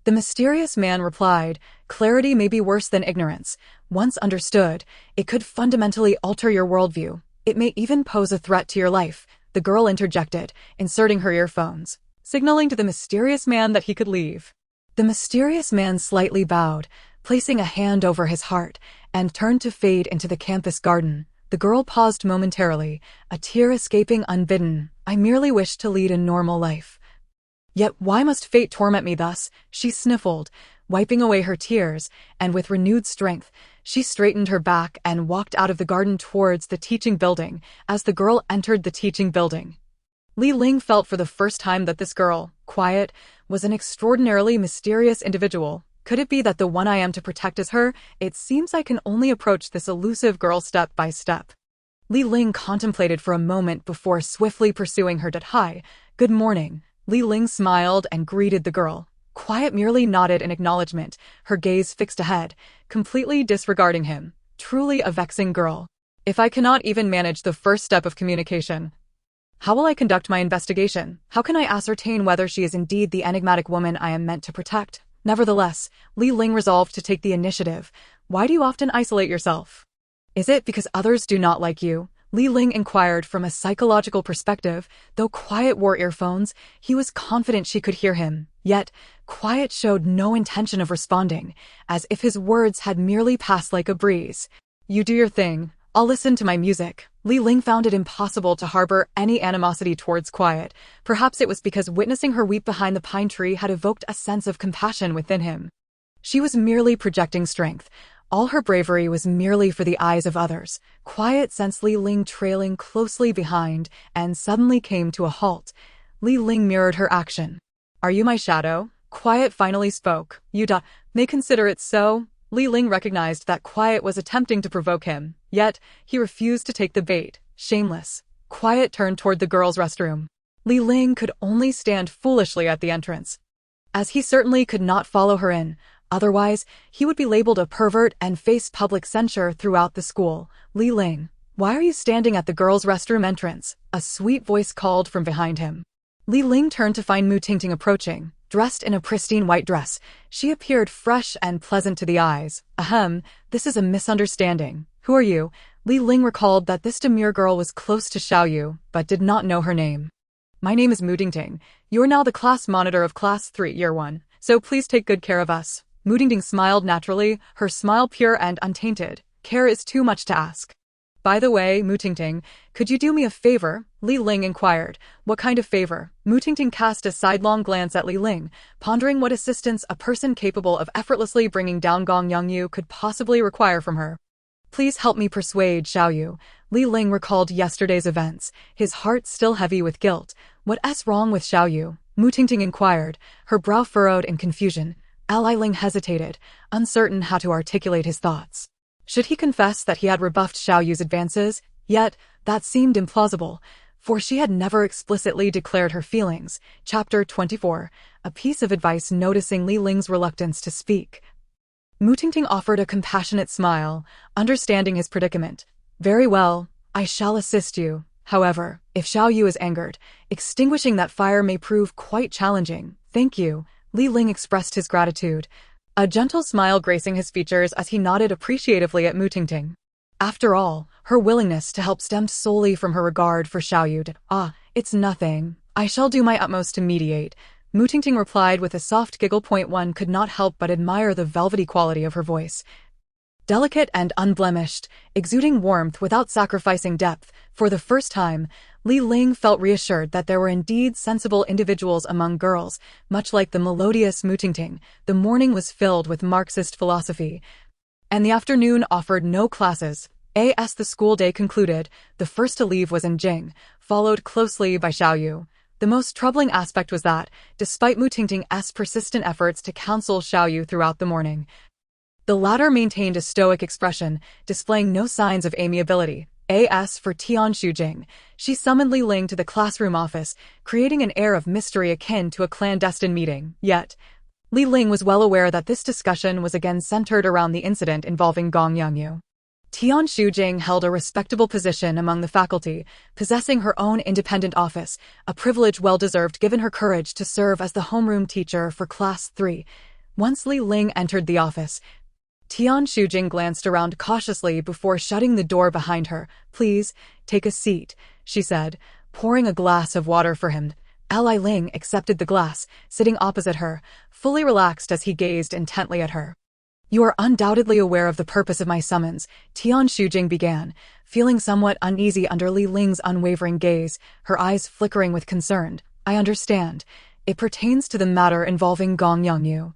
The mysterious man replied, "Clarity may be worse than ignorance. Once understood, it could fundamentally alter your worldview. It may even pose a threat to your life." The girl interjected, inserting her earphones, signaling to the mysterious man that he could leave. The mysterious man slightly bowed, placing a hand over his heart, and turned to fade into the campus garden. The girl paused momentarily, a tear escaping unbidden. "I merely wish to lead a normal life. Yet why must fate torment me thus?" She sniffled, wiping away her tears, and with renewed strength, she straightened her back and walked out of the garden towards the teaching building. As the girl entered the teaching building, Li Ling felt for the first time that this girl, quiet, was an extraordinarily mysterious individual. Could it be that the one I am to protect is her? It seems I can only approach this elusive girl step by step. Li Ling contemplated for a moment before swiftly pursuing her. "Hi, good morning." Li Ling smiled and greeted the girl. Quiet merely nodded in acknowledgement, her gaze fixed ahead, completely disregarding him. Truly a vexing girl. If I cannot even manage the first step of communication, how will I conduct my investigation? How can I ascertain whether she is indeed the enigmatic woman I am meant to protect? Nevertheless, Li Ling resolved to take the initiative. "Why do you often isolate yourself? Is it because others do not like you?" Li Ling inquired from a psychological perspective. Though Quiet wore earphones, he was confident she could hear him. Yet, Quiet showed no intention of responding, as if his words had merely passed like a breeze. "You do your thing. I'll listen to my music. Li Ling found it impossible to harbor any animosity towards Quiet. Perhaps it was because witnessing her weep behind the pine tree had evoked a sense of compassion within him. She was merely projecting strength. All her bravery was merely for the eyes of others. Quiet sensed Li Ling trailing closely behind and suddenly came to a halt. Li Ling mirrored her action. Are you my shadow? Quiet finally spoke. You may consider it so. Li Ling recognized that Quiet was attempting to provoke him, yet he refused to take the bait. Shameless. Quiet turned toward the girls' restroom. Li Ling could only stand foolishly at the entrance, as he certainly could not follow her in. Otherwise, he would be labeled a pervert and face public censure throughout the school. Li Ling, why are you standing at the girls' restroom entrance? A sweet voice called from behind him. Li Ling turned to find Mu Tingting approaching. Dressed in a pristine white dress, she appeared fresh and pleasant to the eyes. Ahem, this is a misunderstanding. Who are you? Li Ling recalled that this demure girl was close to Xiaoyu, but did not know her name. My name is Mu Tingting. You are now the class monitor of Class 3, Year 1, so please take good care of us. Mu Tingting smiled naturally, her smile pure and untainted. Care is too much to ask. By the way, Mu Tingting, could you do me a favor? Li Ling inquired. What kind of favor? Mu Tingting cast a sidelong glance at Li Ling, pondering what assistance a person capable of effortlessly bringing down Gong Yongyu could possibly require from her. Please help me persuade Xiaoyu. Li Ling recalled yesterday's events, his heart still heavy with guilt. What's wrong with Xiaoyu? Mu Tingting inquired, her brow furrowed in confusion. Li Ling hesitated, uncertain how to articulate his thoughts. Should he confess that he had rebuffed Xiaoyu's advances? Yet, that seemed implausible, for she had never explicitly declared her feelings. Chapter 24. A piece of advice. Noticing Li Ling's reluctance to speak, Mu Tingting offered a compassionate smile, understanding his predicament. Very well, I shall assist you. However, if Xiaoyu is angered, extinguishing that fire may prove quite challenging. Thank you. Li Ling expressed his gratitude, a gentle smile gracing his features as he nodded appreciatively at Mu Tingting. After all, her willingness to help stemmed solely from her regard for Xiaoyu. It's nothing. I shall do my utmost to mediate. Mu Tingting replied with a soft giggle. One could not help but admire the velvety quality of her voice. Delicate and unblemished, exuding warmth without sacrificing depth, for the first time, Li Ling felt reassured that there were indeed sensible individuals among girls, much like the melodious Mu Tingting. The morning was filled with Marxist philosophy, and the afternoon offered no classes. As the school day concluded, the first to leave was Jing, followed closely by Xiaoyu. The most troubling aspect was that, despite Mu Tingting's persistent efforts to counsel Xiaoyu throughout the morning, the latter maintained a stoic expression, displaying no signs of amiability. As for Shujing, she summoned Li Ling to the classroom office, creating an air of mystery akin to a clandestine meeting. Yet, Li Ling was well aware that this discussion was again centered around the incident involving Gong Yongyu. Shujing held a respectable position among the faculty, possessing her own independent office, a privilege well-deserved given her courage to serve as the homeroom teacher for Class 3. Once Li Ling entered the office, Shujing glanced around cautiously before shutting the door behind her. Please, take a seat, she said, pouring a glass of water for him. Li Ling accepted the glass, sitting opposite her, fully relaxed as he gazed intently at her. You are undoubtedly aware of the purpose of my summons, Shujing began, feeling somewhat uneasy under Li Ling's unwavering gaze, her eyes flickering with concern. I understand. It pertains to the matter involving Gong Yongyu.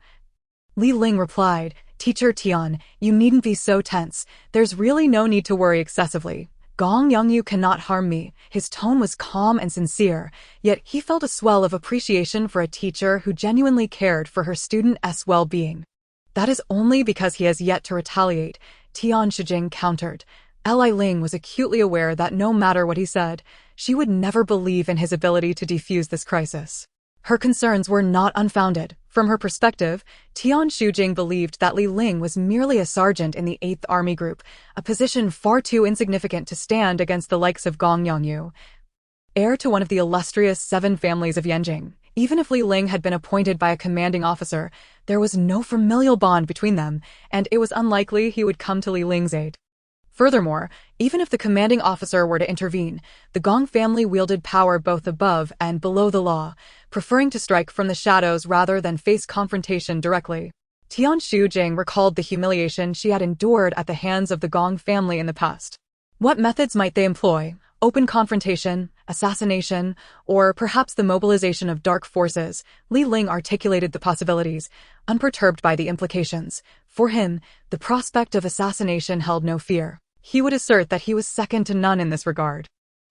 Li Ling replied, Teacher Tian, you needn't be so tense. There's really no need to worry excessively. Gong Yongyu cannot harm me. His tone was calm and sincere, yet he felt a swell of appreciation for a teacher who genuinely cared for her student's well-being. That is only because he has yet to retaliate, Shujing countered. Li Ling was acutely aware that no matter what he said, she would never believe in his ability to defuse this crisis. Her concerns were not unfounded. From her perspective, Shujing believed that Li Ling was merely a sergeant in the 8th Army Group, a position far too insignificant to stand against the likes of Gong Yongyu, heir to one of the illustrious 7 families of Yanjing. Even if Li Ling had been appointed by a commanding officer, there was no familial bond between them, and it was unlikely he would come to Li Ling's aid. Furthermore, even if the commanding officer were to intervene, the Gong family wielded power both above and below the law, preferring to strike from the shadows rather than face confrontation directly. Shujing recalled the humiliation she had endured at the hands of the Gong family in the past. What methods might they employ? Open confrontation, assassination, or perhaps the mobilization of dark forces? Li Ling articulated the possibilities, unperturbed by the implications. For him, the prospect of assassination held no fear. He would assert that he was second to none in this regard.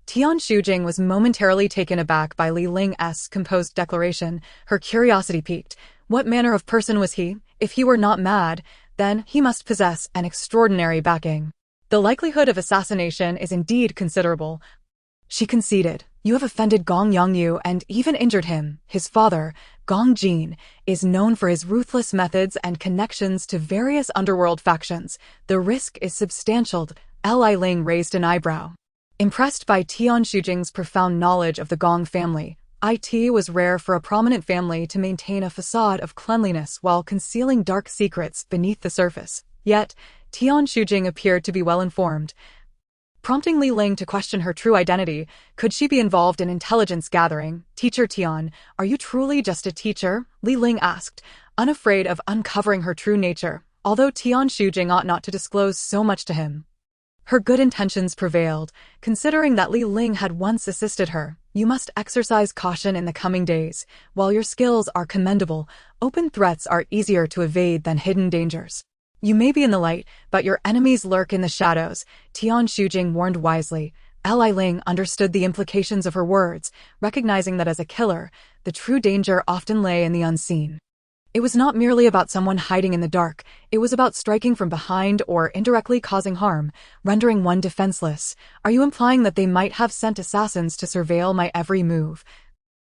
Tian Shujing was momentarily taken aback by Li Ling's composed declaration. Her curiosity piqued. What manner of person was he? If he were not mad, then he must possess an extraordinary backing. The likelihood of assassination is indeed considerable. She conceded. You have offended Gong Yongyu and even injured him. His father, Gong Jin, is known for his ruthless methods and connections to various underworld factions. The risk is substantial. Li Ling raised an eyebrow. Impressed by Tian Shujing's profound knowledge of the Gong family, it was rare for a prominent family to maintain a facade of cleanliness while concealing dark secrets beneath the surface. Yet, Tian Shujing appeared to be well informed, prompting Li Ling to question her true identity. Could she be involved in intelligence gathering? Teacher Tian, are you truly just a teacher? Li Ling asked, unafraid of uncovering her true nature, although Tian Shujing ought not to disclose so much to him. Her good intentions prevailed, considering that Li Ling had once assisted her. You must exercise caution in the coming days. While your skills are commendable, open threats are easier to evade than hidden dangers. You may be in the light, but your enemies lurk in the shadows, Tian Shujing warned wisely. Li Ling understood the implications of her words, recognizing that as a killer, the true danger often lay in the unseen. It was not merely about someone hiding in the dark, it was about striking from behind or indirectly causing harm, rendering one defenseless. Are you implying that they might have sent assassins to surveil my every move?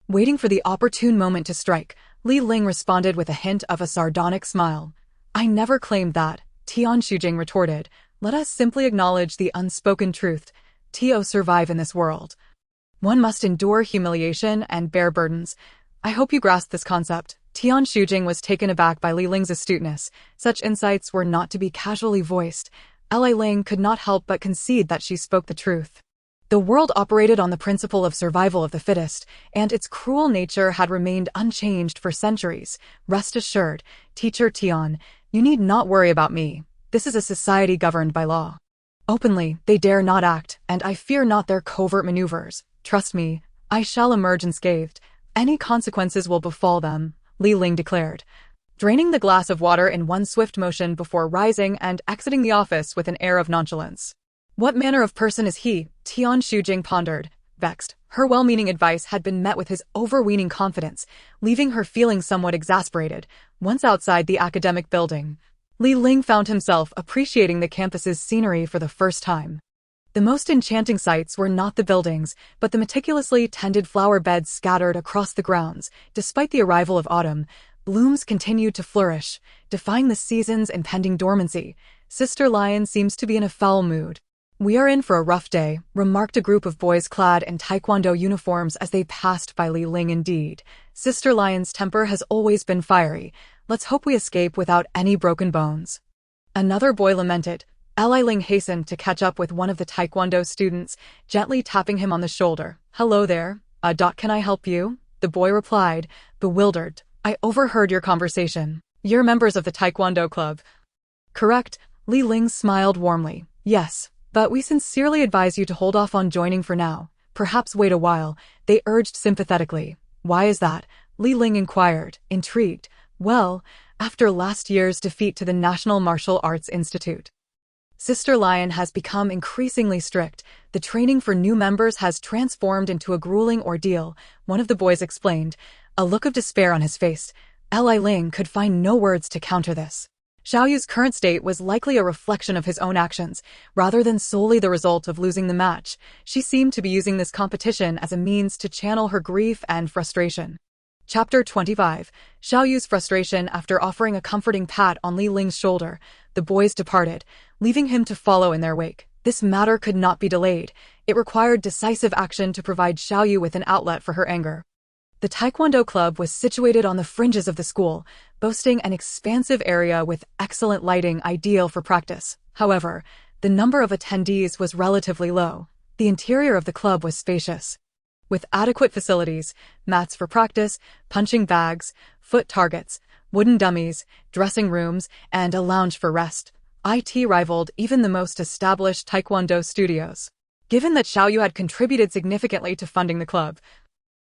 Waiting for the opportune moment to strike, Li Ling responded with a hint of a sardonic smile. I never claimed that, Tian Shujing retorted. Let us simply acknowledge the unspoken truth. To survive in this world, one must endure humiliation and bear burdens. I hope you grasp this concept. Tian Shujing was taken aback by Li Ling's astuteness. Such insights were not to be casually voiced. Li Ling could not help but concede that she spoke the truth. The world operated on the principle of survival of the fittest, and its cruel nature had remained unchanged for centuries. Rest assured, Teacher Tian, you need not worry about me. This is a society governed by law. Openly, they dare not act, and I fear not their covert maneuvers. Trust me, I shall emerge unscathed. Any consequences will befall them, Li Ling declared, draining the glass of water in one swift motion before rising and exiting the office with an air of nonchalance. What manner of person is he? Tian Shujing pondered, vexed. Her well-meaning advice had been met with his overweening confidence, leaving her feeling somewhat exasperated. Once outside the academic building, Li Ling found himself appreciating the campus's scenery for the first time. The most enchanting sights were not the buildings, but the meticulously tended flower beds scattered across the grounds. Despite the arrival of autumn, blooms continued to flourish, defying the season's impending dormancy. Sister Lion seems to be in a foul mood. We are in for a rough day, remarked a group of boys clad in taekwondo uniforms as they passed by Li Ling. Indeed, Sister Lion's temper has always been fiery. Let's hope we escape without any broken bones. Another boy lamented. Li Ling hastened to catch up with one of the taekwondo students, gently tapping him on the shoulder. Hello there. Can I help you? The boy replied, bewildered. I overheard your conversation. You're members of the taekwondo club. Correct. Li Ling smiled warmly. Yes, but we sincerely advise you to hold off on joining for now. Perhaps wait a while, they urged sympathetically. Why is that? Li Ling inquired, intrigued. Well, after last year's defeat to the National Martial Arts Institute, Sister Lion has become increasingly strict. The training for new members has transformed into a grueling ordeal, one of the boys explained, a look of despair on his face. Li Ling could find no words to counter this. Xiaoyu's current state was likely a reflection of his own actions, rather than solely the result of losing the match. She seemed to be using this competition as a means to channel her grief and frustration. Chapter 25. Xiaoyu's frustration. After offering a comforting pat on Li Ling's shoulder, the boys departed, leaving him to follow in their wake. This matter could not be delayed. It required decisive action to provide Xiaoyu with an outlet for her anger. The Taekwondo Club was situated on the fringes of the school, boasting an expansive area with excellent lighting ideal for practice. However, the number of attendees was relatively low. The interior of the club was spacious, with adequate facilities, mats for practice, punching bags, foot targets, wooden dummies, dressing rooms, and a lounge for rest. IT rivaled even the most established Taekwondo studios. Given that Xiao Yu had contributed significantly to funding the club,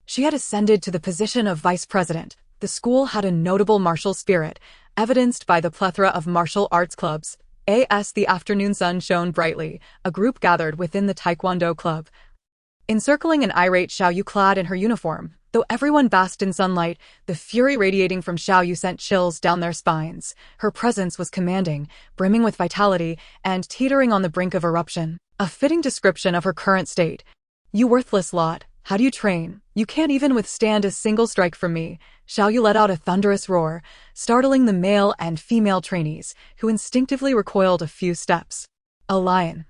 she had ascended to the position of vice president. The school had a notable martial spirit, evidenced by the plethora of martial arts clubs. As the afternoon sun shone brightly, a group gathered within the Taekwondo club. Encircling an irate Xiao Yu clad in her uniform, though everyone basked in sunlight, the fury radiating from Xiao Yu sent chills down their spines. Her presence was commanding, brimming with vitality, and teetering on the brink of eruption. A fitting description of her current state. "You worthless lot, how do you train? You can't even withstand a single strike from me." Xiao Yu let out a thunderous roar, startling the male and female trainees, who instinctively recoiled a few steps. "A lion.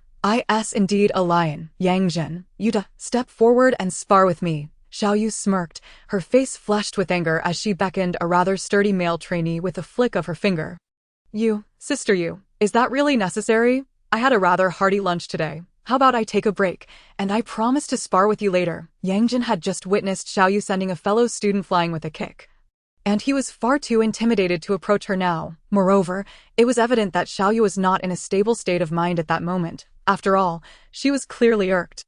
Indeed a lion. Yang Zhen, step forward and spar with me." Xiao Yu smirked, her face flushed with anger as she beckoned a rather sturdy male trainee with a flick of her finger. Sister Yu, is that really necessary? I had a rather hearty lunch today. How about I take a break, and I promise to spar with you later." Yang Jin had just witnessed Xiao Yu sending a fellow student flying with a kick, and he was far too intimidated to approach her now. Moreover, it was evident that Xiao Yu was not in a stable state of mind at that moment. After all, she was clearly irked.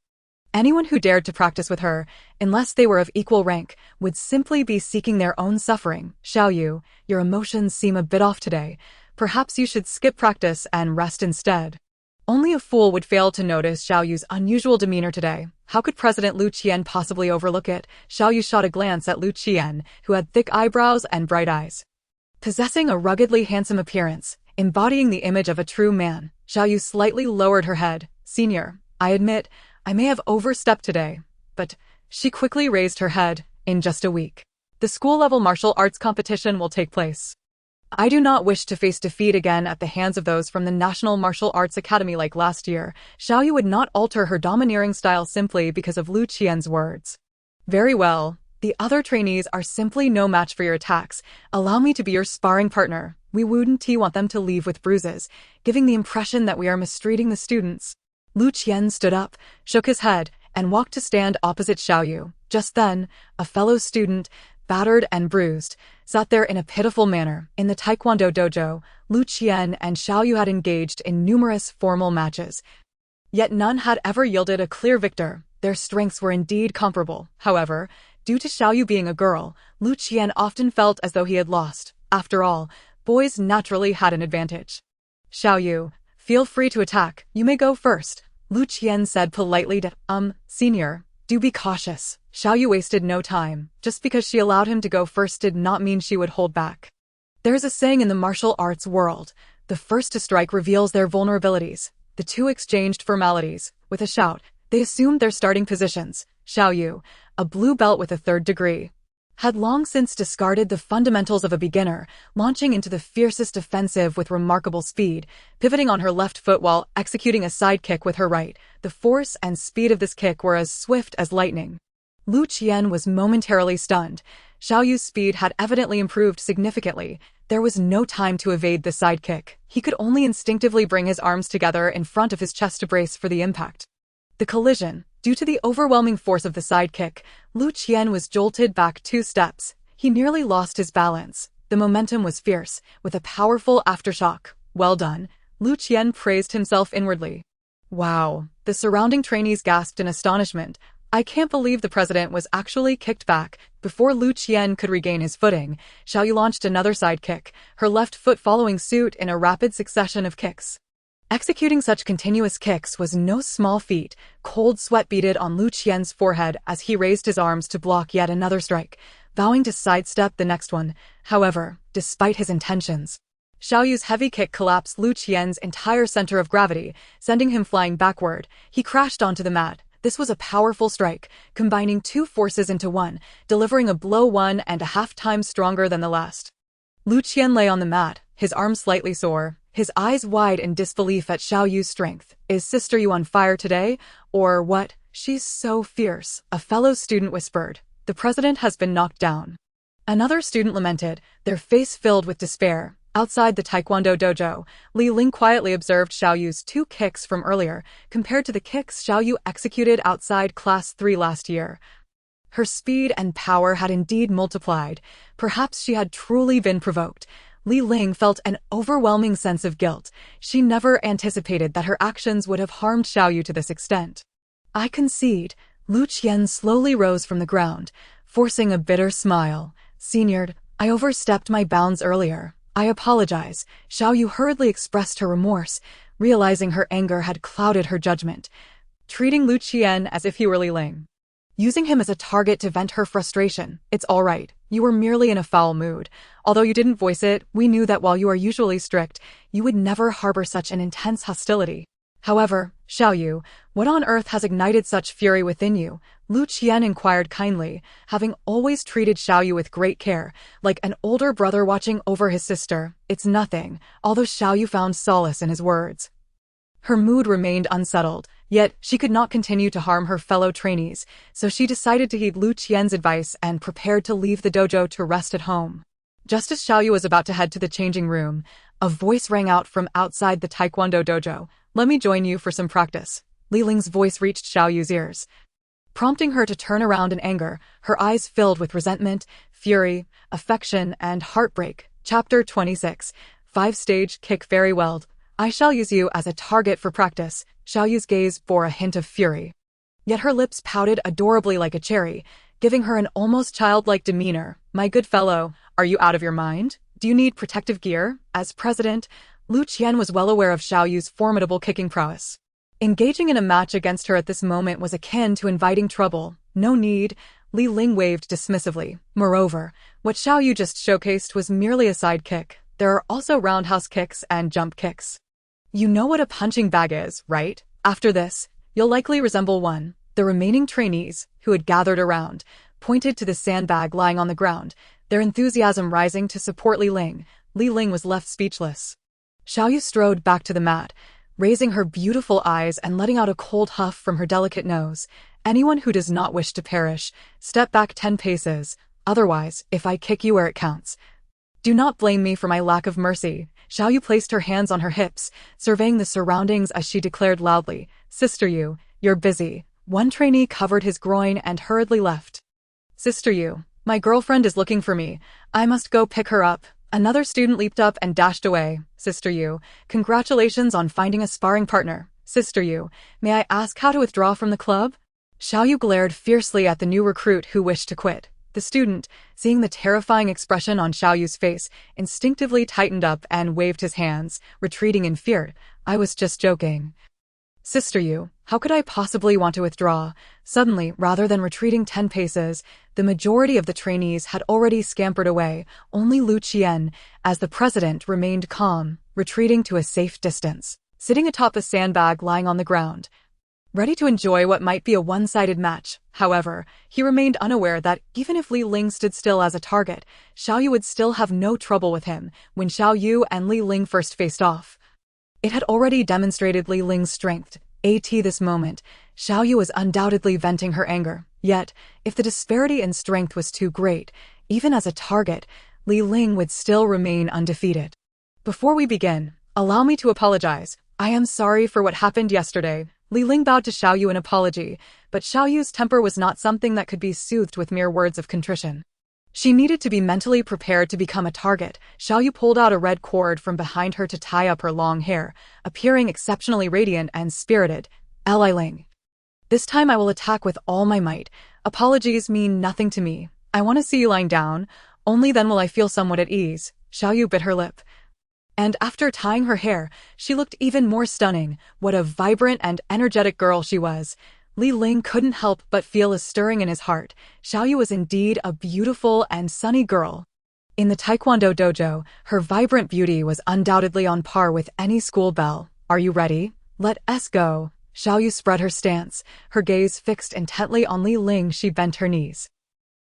Anyone who dared to practice with her, unless they were of equal rank, would simply be seeking their own suffering. "Xiao Yu, your emotions seem a bit off today. Perhaps you should skip practice and rest instead." Only a fool would fail to notice Xiao Yu's unusual demeanor today. How could President Lu Qian possibly overlook it? Xiao Yu shot a glance at Lu Qian, who had thick eyebrows and bright eyes. Possessing a ruggedly handsome appearance, embodying the image of a true man, Xiao Yu slightly lowered her head. "Senior, I admit, I may have overstepped today, but..." She quickly raised her head. "In just a week, the school-level martial arts competition will take place. I do not wish to face defeat again at the hands of those from the National Martial Arts Academy like last year." Xiao Yu would not alter her domineering style simply because of Lu Qian's words. "Very well. The other trainees are simply no match for your attacks. Allow me to be your sparring partner. We wouldn't want them to leave with bruises, giving the impression that we are mistreating the students." Lu Qian stood up, shook his head, and walked to stand opposite Xiao Yu. Just then, a fellow student, battered and bruised, sat there in a pitiful manner. In the Taekwondo dojo, Lu Qian and Xiao Yu had engaged in numerous formal matches, yet none had ever yielded a clear victor. Their strengths were indeed comparable. However, due to Xiao Yu being a girl, Lu Qian often felt as though he had lost. After all, boys naturally had an advantage. "Xiao Yu, feel free to attack. You may go first," Lu Qian said politely to, "Senior, do be cautious." Xiao Yu wasted no time. Just because she allowed him to go first did not mean she would hold back. There's a saying in the martial arts world, the first to strike reveals their vulnerabilities. The two exchanged formalities. With a shout, they assumed their starting positions. Xiao Yu, a blue belt with a 3rd degree, had long since discarded the fundamentals of a beginner, launching into the fiercest offensive with remarkable speed, pivoting on her left foot while executing a side kick with her right. The force and speed of this kick were as swift as lightning. Lu Qian was momentarily stunned. Xiao Yu's speed had evidently improved significantly. There was no time to evade the side kick. He could only instinctively bring his arms together in front of his chest to brace for the impact. The collision. Due to the overwhelming force of the side kick, Lu Qian was jolted back 2 steps. He nearly lost his balance. The momentum was fierce, with a powerful aftershock. "Well done," Lu Qian praised himself inwardly. "Wow," the surrounding trainees gasped in astonishment. "I can't believe the president was actually kicked back." Before Lu Qian could regain his footing, Xiao Yu launched another side kick, her left foot following suit in a rapid succession of kicks. Executing such continuous kicks was no small feat. Cold sweat beaded on Lu Qian's forehead as he raised his arms to block yet another strike, vowing to sidestep the next one. However, despite his intentions, Xiao Yu's heavy kick collapsed Lu Qian's entire center of gravity, sending him flying backward. He crashed onto the mat. This was a powerful strike, combining 2 forces into one, delivering a blow 1.5 times stronger than the last. Lu Qian lay on the mat, his arms slightly sore, his eyes wide in disbelief at Xiao Yu's strength. "Is Sister Yu on fire today? Or what? She's so fierce," a fellow student whispered. "The president has been knocked down." Another student lamented, their face filled with despair. Outside the Taekwondo dojo, Li Ling quietly observed Xiao Yu's 2 kicks from earlier, compared to the kicks Xiao Yu executed outside Class 3 last year. Her speed and power had indeed multiplied. Perhaps she had truly been provoked. Li Ling felt an overwhelming sense of guilt. She never anticipated that her actions would have harmed Xiaoyu to this extent. I concede. Lu Qian slowly rose from the ground, forcing a bitter smile. Senior, I overstepped my bounds earlier. I apologize. Xiaoyu hurriedly expressed her remorse, realizing her anger had clouded her judgment, treating Lu Qian as if he were Li Ling. Using him as a target to vent her frustration. It's all right. You were merely in a foul mood. Although you didn't voice it, we knew that while you are usually strict, you would never harbor such an intense hostility. However, Xiaoyu, what on earth has ignited such fury within you? Lu Qian inquired kindly, having always treated Xiaoyu with great care, like an older brother watching over his sister. It's nothing, although Xiaoyu found solace in his words. Her mood remained unsettled, yet she could not continue to harm her fellow trainees, so she decided to heed Lu Qian's advice and prepared to leave the dojo to rest at home. Just as Xiaoyu was about to head to the changing room, a voice rang out from outside the Taekwondo dojo. Let me join you for some practice. Li Ling's voice reached Xiaoyu's ears, prompting her to turn around in anger, her eyes filled with resentment, fury, affection, and heartbreak. Chapter 26. 5-stage kick. Very well. I shall use you as a target for practice. Xiaoyu's gaze bore a hint of fury. Yet her lips pouted adorably like a cherry, giving her an almost childlike demeanor. My good fellow, are you out of your mind? Do you need protective gear? As president, Lu Qian was well aware of Xiaoyu's formidable kicking prowess. Engaging in a match against her at this moment was akin to inviting trouble. No need, Li Ling waved dismissively. Moreover, what Xiaoyu just showcased was merely a side kick. There are also roundhouse kicks and jump kicks. You know what a punching bag is, right? After this, you'll likely resemble one. The remaining trainees, who had gathered around, pointed to the sandbag lying on the ground, their enthusiasm rising to support Li Ling. Li Ling was left speechless. Xiaoyu strode back to the mat, raising her beautiful eyes and letting out a cold huff from her delicate nose. Anyone who does not wish to perish, step back 10 paces. Otherwise, if I kick you where it counts, do not blame me for my lack of mercy. Xiaoyu placed her hands on her hips, surveying the surroundings as she declared loudly, Sister Yu, you're busy. One trainee covered his groin and hurriedly left. Sister Yu, my girlfriend is looking for me. I must go pick her up. Another student leaped up and dashed away. Sister Yu, congratulations on finding a sparring partner. Sister Yu, may I ask how to withdraw from the club? Xiaoyu glared fiercely at the new recruit who wished to quit. The student, seeing the terrifying expression on Xiaoyu's face, instinctively tightened up and waved his hands, retreating in fear. I was just joking. Sister Yu, how could I possibly want to withdraw? Suddenly, rather than retreating 10 paces, the majority of the trainees had already scampered away. Only Lu Qian, as the president, remained calm, retreating to a safe distance, sitting atop a sandbag lying on the ground, ready to enjoy what might be a one-sided match. However, he remained unaware that even if Li Ling stood still as a target, Xiaoyu would still have no trouble with him. When Xiaoyu and Li Ling first faced off, it had already demonstrated Li Ling's strength. At this moment, Xiaoyu was undoubtedly venting her anger. Yet, if the disparity in strength was too great, even as a target, Li Ling would still remain undefeated. Before we begin, allow me to apologize. I am sorry for what happened yesterday. Li Ling bowed to Xiaoyu in apology, but Xiaoyu's temper was not something that could be soothed with mere words of contrition. She needed to be mentally prepared to become a target. Xiaoyu pulled out a red cord from behind her to tie up her long hair, appearing exceptionally radiant and spirited. Li Ling, this time I will attack with all my might. Apologies mean nothing to me. I want to see you lying down. Only then will I feel somewhat at ease. Xiaoyu bit her lip. And after tying her hair, she looked even more stunning. What a vibrant and energetic girl she was. Li Ling couldn't help but feel a stirring in his heart. Xiaoyu was indeed a beautiful and sunny girl. In the Taekwondo dojo, her vibrant beauty was undoubtedly on par with any school belle. Are you ready? Let us go. Xiaoyu spread her stance, her gaze fixed intently on Li Ling. She bent her knees,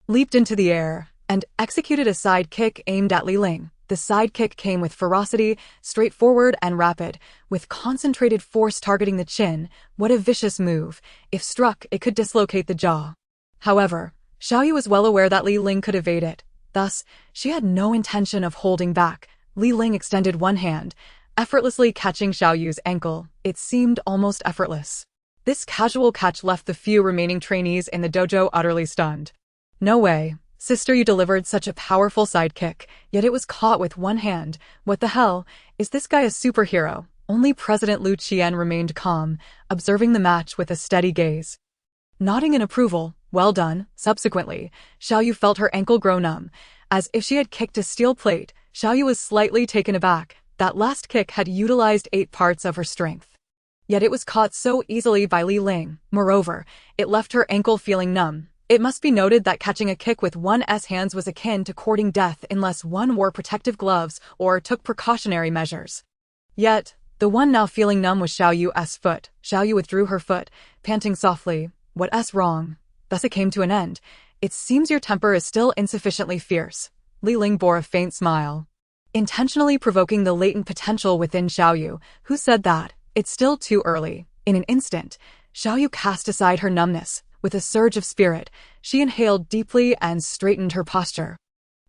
leaped into the air, and executed a side kick aimed at Li Ling. The side kick came with ferocity, straightforward and rapid, with concentrated force targeting the chin. What a vicious move. If struck, it could dislocate the jaw. However, Xiaoyu was well aware that Li Ling could evade it. Thus, she had no intention of holding back. Li Ling extended one hand, effortlessly catching Xiaoyu's ankle. It seemed almost effortless. This casual catch left the few remaining trainees in the dojo utterly stunned. No way. Sister, you delivered such a powerful sidekick, yet it was caught with one hand. What the hell? Is this guy a superhero? Only President Lu Qian remained calm, observing the match with a steady gaze. Nodding in approval, well done. Subsequently, Xiaoyu felt her ankle grow numb. As if she had kicked a steel plate, Xiaoyu was slightly taken aback. That last kick had utilized 8 parts of her strength. Yet it was caught so easily by Li Ling. Moreover, it left her ankle feeling numb. It must be noted that catching a kick with one's hands was akin to courting death unless one wore protective gloves or took precautionary measures. Yet, the one now feeling numb was Xiaoyu's foot. Xiaoyu withdrew her foot, panting softly. What's wrong? Thus it came to an end. It seems your temper is still insufficiently fierce. Li Ling bore a faint smile, intentionally provoking the latent potential within Xiaoyu, who said that, it's still too early. In an instant, Xiaoyu cast aside her numbness. With a surge of spirit, she inhaled deeply and straightened her posture.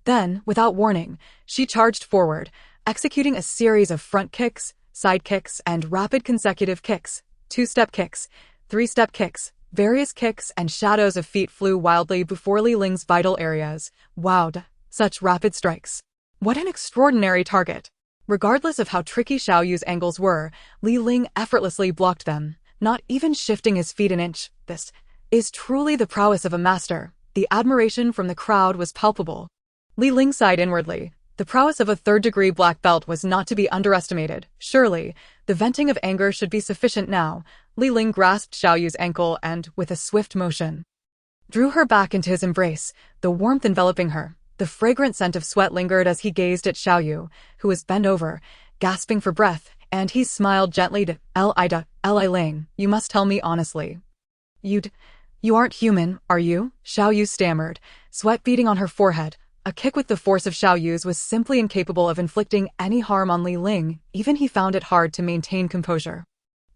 Then, without warning, she charged forward, executing a series of front kicks, side kicks, and rapid consecutive kicks. 2-step kicks, 3-step kicks, various kicks and shadows of feet flew wildly before Li Ling's vital areas. Wowed, such rapid strikes. What an extraordinary target. Regardless of how tricky Xiaoyu's angles were, Li Ling effortlessly blocked them, not even shifting his feet an inch. This is truly the prowess of a master. The admiration from the crowd was palpable. Li Ling sighed inwardly. The prowess of a third-degree black belt was not to be underestimated. Surely, the venting of anger should be sufficient now. Li Ling grasped Xiaoyu's ankle and, with a swift motion, drew her back into his embrace, the warmth enveloping her. The fragrant scent of sweat lingered as he gazed at Xiaoyu, who was bent over, gasping for breath, and he smiled gently to Li Ling, you must tell me honestly. You aren't human, are you? Xiaoyu stammered, sweat beading on her forehead. A kick with the force of Xiaoyu's was simply incapable of inflicting any harm on Li Ling, even he found it hard to maintain composure.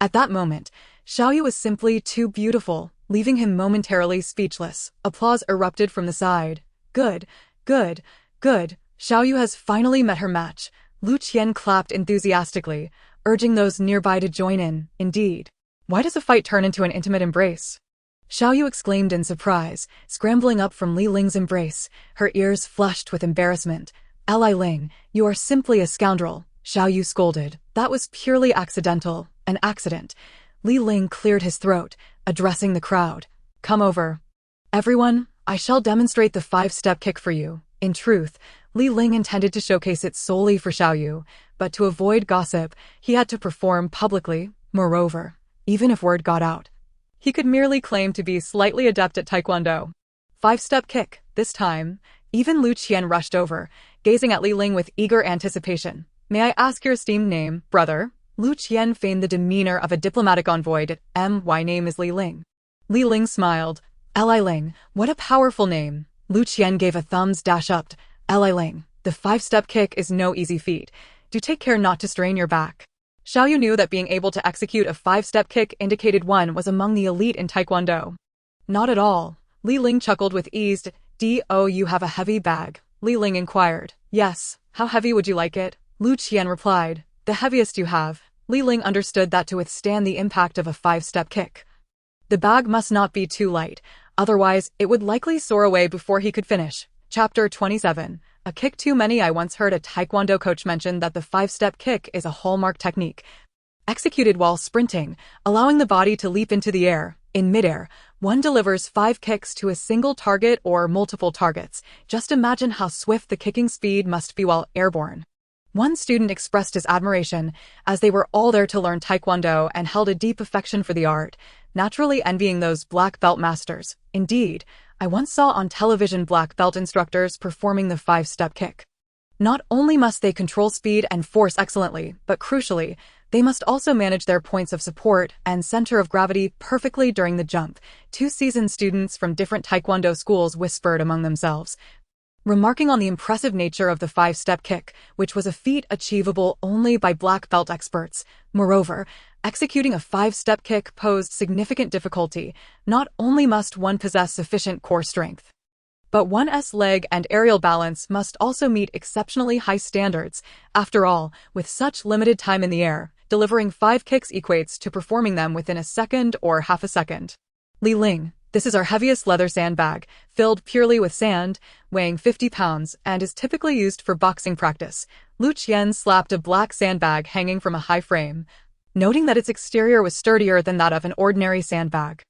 At that moment, Xiaoyu was simply too beautiful, leaving him momentarily speechless. Applause erupted from the side. Good. Xiaoyu has finally met her match. Lu Qian clapped enthusiastically, urging those nearby to join in. Indeed. Why does a fight turn into an intimate embrace? Xiaoyu exclaimed in surprise, scrambling up from Li Ling's embrace, her ears flushed with embarrassment. Li Ling, you are simply a scoundrel, Xiaoyu scolded. That was purely accidental, an accident. Li Ling cleared his throat, addressing the crowd. Come over. Everyone, I shall demonstrate the 5-step kick for you. In truth, Li Ling intended to showcase it solely for Xiaoyu, but to avoid gossip, he had to perform publicly. Moreover, even if word got out, he could merely claim to be slightly adept at taekwondo. 5-step kick. This time, even Lu Qian rushed over, gazing at Li Ling with eager anticipation. May I ask your esteemed name, brother? Lu Qian feigned the demeanor of a diplomatic envoy. My name is Li Ling. Li Ling smiled. Li Ling, what a powerful name. Lu Qian gave a thumbs up. Li Ling, the 5-step kick is no easy feat. Do take care not to strain your back. Xiaoyu knew that being able to execute a 5-step kick indicated one was among the elite in taekwondo. Not at all. Li Ling chuckled with ease. You have a heavy bag? Li Ling inquired. Yes, how heavy would you like it? Lu Qian replied. The heaviest you have. Li Ling understood that to withstand the impact of a 5-step kick, the bag must not be too light, otherwise it would likely soar away before he could finish. Chapter 27. A kick too many. I once heard a taekwondo coach mention that the 5-step kick is a hallmark technique, executed while sprinting, allowing the body to leap into the air. In midair, one delivers 5 kicks to a single target or multiple targets. Just imagine how swift the kicking speed must be while airborne. One student expressed his admiration, as they were all there to learn taekwondo and held a deep affection for the art, naturally envying those black belt masters. Indeed, I once saw on television black belt instructors performing the 5-step kick. Not only must they control speed and force excellently, but crucially, they must also manage their points of support and center of gravity perfectly during the jump. 2 seasoned students from different taekwondo schools whispered among themselves, remarking on the impressive nature of the 5-step kick, which was a feat achievable only by black belt experts. Moreover, executing a 5-step kick posed significant difficulty. Not only must one possess sufficient core strength, but one's leg and aerial balance must also meet exceptionally high standards. After all, with such limited time in the air, delivering 5 kicks equates to performing them within a second or half a second. Li Ling, This is our heaviest leather sandbag, filled purely with sand, weighing 50 pounds, and is typically used for boxing practice. Lu Qian slapped a black sandbag hanging from a high frame, noting that its exterior was sturdier than that of an ordinary sandbag.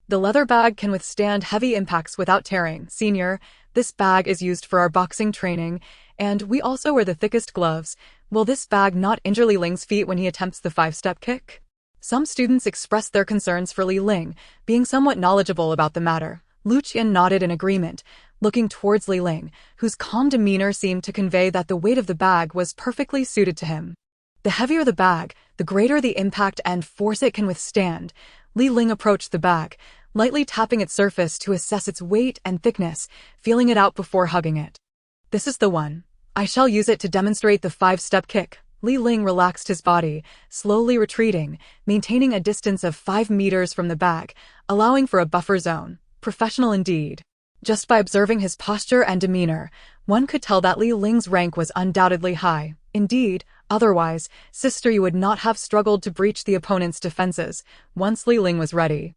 The leather bag can withstand heavy impacts without tearing. Senior, this bag is used for our boxing training, and we also wear the thickest gloves. Will this bag not injure Li Ling's feet when he attempts the 5-step kick? Some students expressed their concerns for Li Ling, being somewhat knowledgeable about the matter. Lu Qian nodded in agreement, looking towards Li Ling, whose calm demeanor seemed to convey that the weight of the bag was perfectly suited to him. The heavier the bag, the greater the impact and force it can withstand. Li Ling approached the bag, lightly tapping its surface to assess its weight and thickness, feeling it out before hugging it. This is the one. I shall use it to demonstrate the 5-step kick. Li Ling relaxed his body, slowly retreating, maintaining a distance of 5 meters from the bag, allowing for a buffer zone. Professional indeed. Just by observing his posture and demeanor, one could tell that Li Ling's rank was undoubtedly high. Indeed, otherwise, Sister Yu would not have struggled to breach the opponent's defenses once Li Ling was ready.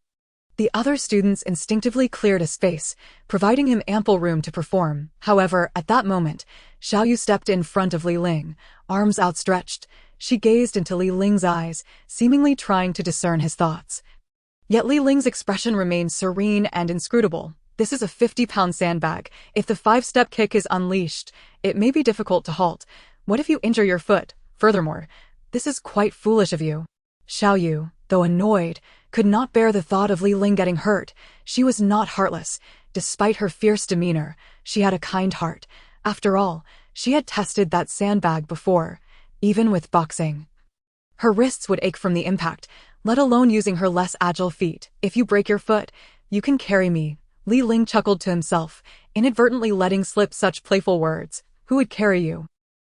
The other students instinctively cleared a space, providing him ample room to perform. However, at that moment, Xiao Yu stepped in front of Li Ling, arms outstretched. She gazed into Li Ling's eyes, seemingly trying to discern his thoughts. Yet Li Ling's expression remained serene and inscrutable. This is a 50-pound sandbag. If the 5-step kick is unleashed, it may be difficult to halt. What if you injure your foot? Furthermore, this is quite foolish of you. Xiao Yu, though annoyed, could not bear the thought of Li Ling getting hurt. She was not heartless. Despite her fierce demeanor, she had a kind heart. After all, she had tested that sandbag before, even with boxing. Her wrists would ache from the impact, let alone using her less agile feet. If you break your foot, you can carry me. Li Ling chuckled to himself, inadvertently letting slip such playful words. Who would carry you?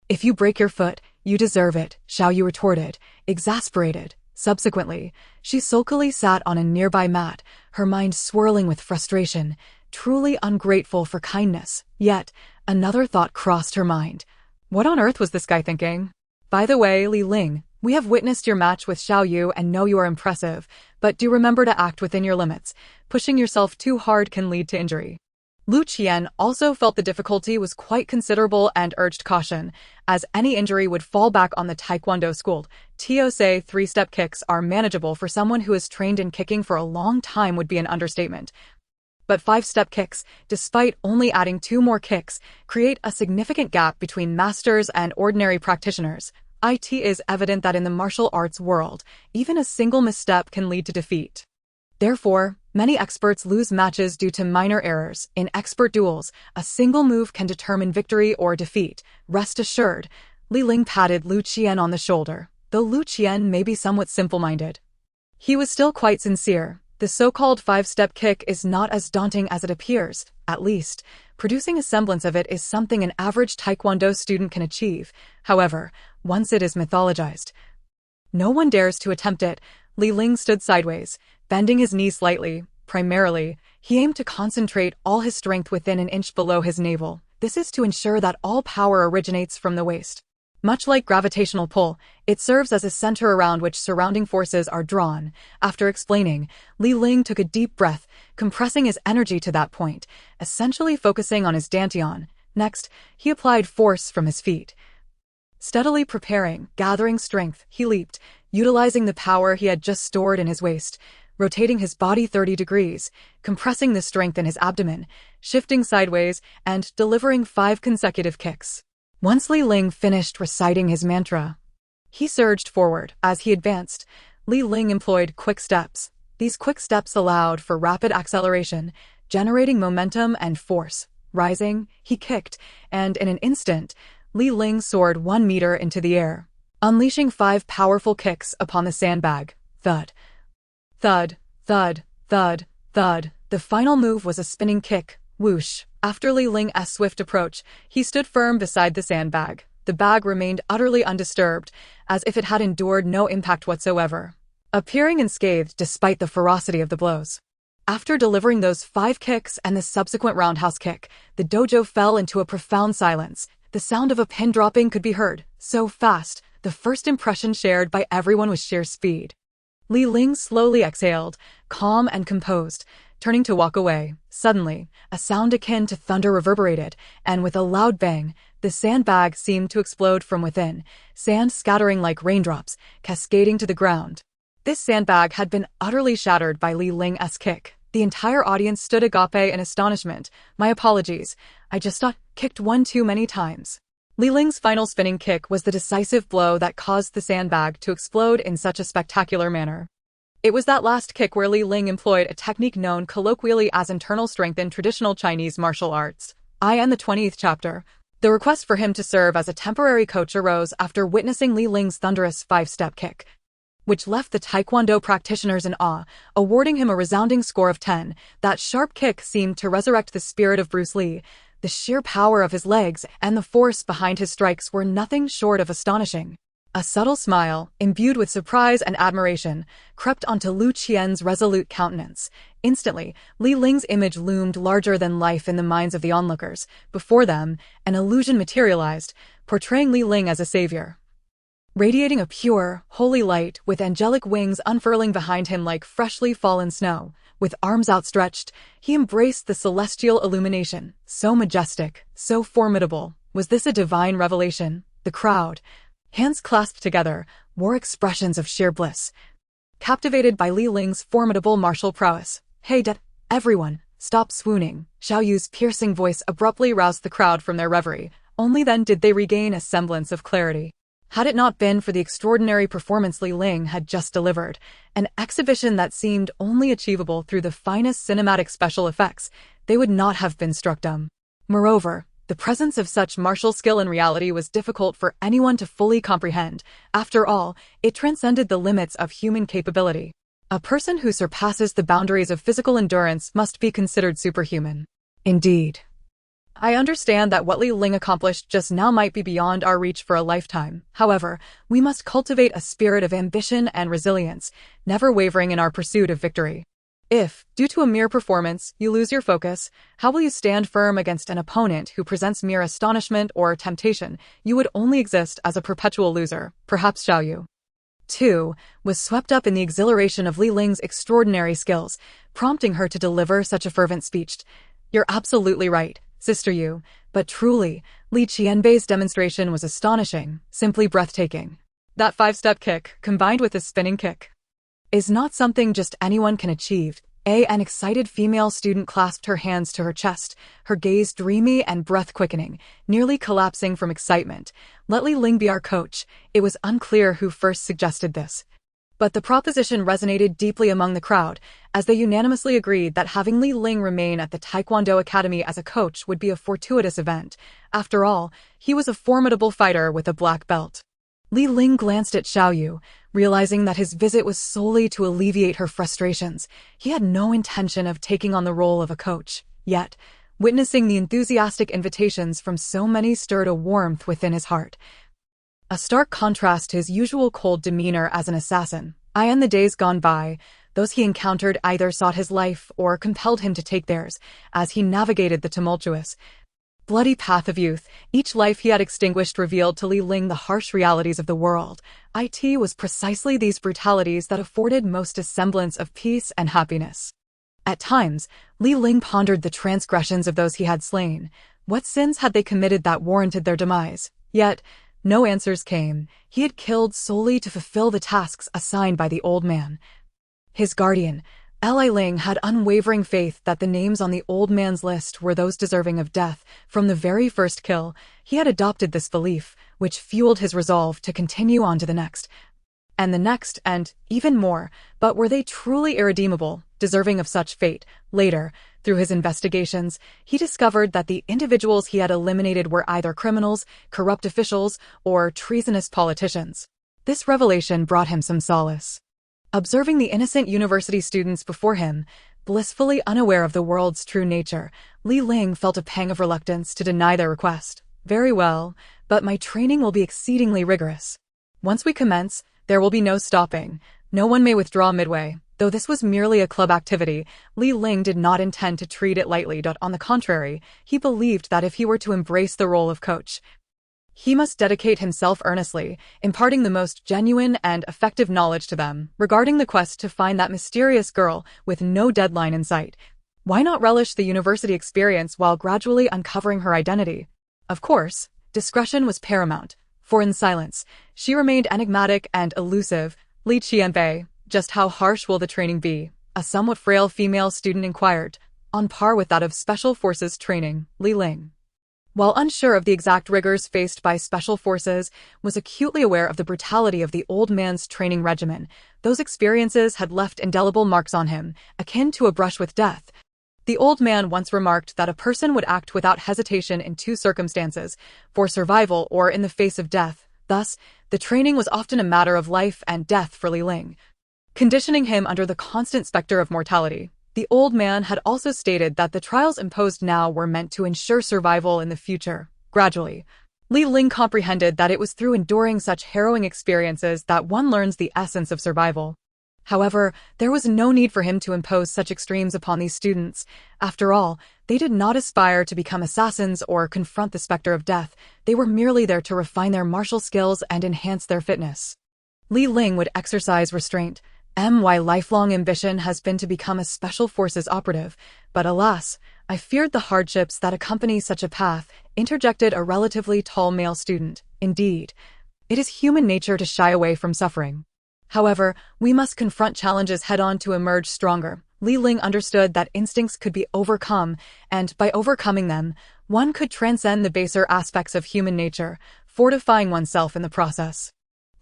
If you break your foot, you deserve it, Xiao Yu retorted, exasperated. Subsequently, she sulkily sat on a nearby mat, her mind swirling with frustration, truly ungrateful for kindness. Yet, another thought crossed her mind. What on earth was this guy thinking? By the way, Li Ling, we have witnessed your match with Xiao Yu and know you are impressive, but do remember to act within your limits. Pushing yourself too hard can lead to injury. Lu Qian also felt the difficulty was quite considerable and urged caution, as any injury would fall back on the Taekwondo school. To say 3-step kicks are manageable for someone who has trained in kicking for a long time would be an understatement. But 5-step kicks, despite only adding 2 more kicks, create a significant gap between masters and ordinary practitioners. It is evident that in the martial arts world, even a single misstep can lead to defeat. Therefore, many experts lose matches due to minor errors. In expert duels, a single move can determine victory or defeat. Rest assured, Li Ling patted Lu Qian on the shoulder. Though Lu Qian may be somewhat simple-minded, he was still quite sincere. The so-called 5-step kick is not as daunting as it appears. At least, producing a semblance of it is something an average Taekwondo student can achieve. However, once it is mythologized, no one dares to attempt it. Li Ling stood sideways, bending his knees slightly. Primarily, he aimed to concentrate all his strength within an inch below his navel. This is to ensure that all power originates from the waist. Much like gravitational pull, it serves as a center around which surrounding forces are drawn. After explaining, Li Ling took a deep breath, compressing his energy to that point, essentially focusing on his dantian. Next, he applied force from his feet. Steadily preparing, gathering strength, he leaped, utilizing the power he had just stored in his waist, rotating his body 30 degrees, compressing the strength in his abdomen, shifting sideways, and delivering 5 consecutive kicks. Once Li Ling finished reciting his mantra, he surged forward. As he advanced, Li Ling employed quick steps. These quick steps allowed for rapid acceleration, generating momentum and force. Rising, he kicked, and in an instant, Li Ling soared 1 meter into the air, unleashing 5 powerful kicks upon the sandbag. Thud. Thud, thud, thud, thud. The final move was a spinning kick. Whoosh. After Li Ling's swift approach, he stood firm beside the sandbag. The bag remained utterly undisturbed, as if it had endured no impact whatsoever, appearing unscathed despite the ferocity of the blows. After delivering those 5 kicks and the subsequent roundhouse kick, the dojo fell into a profound silence. The sound of a pin dropping could be heard, so fast, the first impression shared by everyone was sheer speed. Li Ling slowly exhaled, calm and composed, turning to walk away. Suddenly, a sound akin to thunder reverberated, and with a loud bang, the sandbag seemed to explode from within, sand scattering like raindrops, cascading to the ground. This sandbag had been utterly shattered by Li Ling's kick. The entire audience stood agape in astonishment. My apologies. I just kicked one too many times. Li Ling's final spinning kick was the decisive blow that caused the sandbag to explode in such a spectacular manner. It was that last kick where Li Ling employed a technique known colloquially as internal strength in traditional Chinese martial arts. In the 20th chapter, the request for him to serve as a temporary coach arose after witnessing Li Ling's thunderous five-step kick, which left the Taekwondo practitioners in awe, awarding him a resounding score of 10. That sharp kick seemed to resurrect the spirit of Bruce Lee. The sheer power of his legs and the force behind his strikes were nothing short of astonishing. A subtle smile, imbued with surprise and admiration, crept onto Lu Qian's resolute countenance. Instantly, Li Ling's image loomed larger than life in the minds of the onlookers. Before them, an illusion materialized, portraying Li Ling as a savior, radiating a pure, holy light with angelic wings unfurling behind him like freshly fallen snow. With arms outstretched, he embraced the celestial illumination. So majestic, so formidable. Was this a divine revelation? The crowd, hands clasped together, wore expressions of sheer bliss, captivated by Li Ling's formidable martial prowess. Hey, everyone, stop swooning. Xiao Yu's piercing voice abruptly roused the crowd from their reverie. Only then did they regain a semblance of clarity. Had it not been for the extraordinary performance Li Ling had just delivered, an exhibition that seemed only achievable through the finest cinematic special effects, they would not have been struck dumb. Moreover, the presence of such martial skill in reality was difficult for anyone to fully comprehend. After all, it transcended the limits of human capability. A person who surpasses the boundaries of physical endurance must be considered superhuman. Indeed. I understand that what Li Ling accomplished just now might be beyond our reach for a lifetime. However, we must cultivate a spirit of ambition and resilience, never wavering in our pursuit of victory. If, due to a mere performance, you lose your focus, how will you stand firm against an opponent who presents mere astonishment or temptation? You would only exist as a perpetual loser. Perhaps Xiao Yu, too, was swept up in the exhilaration of Li Ling's extraordinary skills, prompting her to deliver such a fervent speech. You're absolutely right, Sister Yu, but truly, Li Qianbei's demonstration was astonishing, simply breathtaking. That five-step kick, combined with a spinning kick, is not something just anyone can achieve. An excited female student clasped her hands to her chest, her gaze dreamy and breath-quickening, nearly collapsing from excitement. Let Li Ling be our coach. It was unclear who first suggested this, but the proposition resonated deeply among the crowd, as they unanimously agreed that having Li Ling remain at the Taekwondo Academy as a coach would be a fortuitous event. After all, he was a formidable fighter with a black belt. Li Ling glanced at Xiao Yu, realizing that his visit was solely to alleviate her frustrations. He had no intention of taking on the role of a coach. Yet, witnessing the enthusiastic invitations from so many stirred a warmth within his heart, a stark contrast to his usual cold demeanor as an assassin. In the days gone by, those he encountered either sought his life or compelled him to take theirs, as he navigated the tumultuous, bloody path of youth. Each life he had extinguished revealed to Li Ling the harsh realities of the world. It was precisely these brutalities that afforded most a semblance of peace and happiness. At times, Li Ling pondered the transgressions of those he had slain. What sins had they committed that warranted their demise? Yet, no answers came. He had killed solely to fulfill the tasks assigned by the old man. His guardian, Li Ling, had unwavering faith that the names on the old man's list were those deserving of death. From the very first kill, he had adopted this belief, which fueled his resolve to continue on to the next, and even more. But were they truly irredeemable, deserving of such fate? Later, through his investigations, he discovered that the individuals he had eliminated were either criminals, corrupt officials, or treasonous politicians. This revelation brought him some solace. Observing the innocent university students before him, blissfully unaware of the world's true nature, Li Ling felt a pang of reluctance to deny their request. Very well, but my training will be exceedingly rigorous. Once we commence, there will be no stopping. No one may withdraw midway. Though this was merely a club activity, Li Ling did not intend to treat it lightly. On the contrary, he believed that if he were to embrace the role of coach, He must dedicate himself earnestly, imparting the most genuine and effective knowledge to them regarding the quest to find that mysterious girl with no deadline in sight. Why not relish the university experience while gradually uncovering her identity? Of course, discretion was paramount, for in silence, she remained enigmatic and elusive. Li Qianbei, just how harsh will the training be? A somewhat frail female student inquired, on par with that of Special Forces training. Li Ling, while unsure of the exact rigors faced by Special Forces, was acutely aware of the brutality of the old man's training regimen. Those experiences had left indelible marks on him, akin to a brush with death. The old man once remarked that a person would act without hesitation in two circumstances, for survival or in the face of death. Thus, the training was often a matter of life and death for Li Ling, conditioning him under the constant specter of mortality. The old man had also stated that the trials imposed now were meant to ensure survival in the future. Gradually, Li Ling comprehended that it was through enduring such harrowing experiences that one learns the essence of survival. However, there was no need for him to impose such extremes upon these students. After all, they did not aspire to become assassins or confront the specter of death. They were merely there to refine their martial skills and enhance their fitness. Li Ling would exercise restraint. My lifelong ambition has been to become a Special Forces operative, but alas, I feared the hardships that accompany such a path, interjected a relatively tall male student. Indeed, it is human nature to shy away from suffering. However, we must confront challenges head-on to emerge stronger. Li Ling understood that instincts could be overcome, and by overcoming them, one could transcend the baser aspects of human nature, fortifying oneself in the process.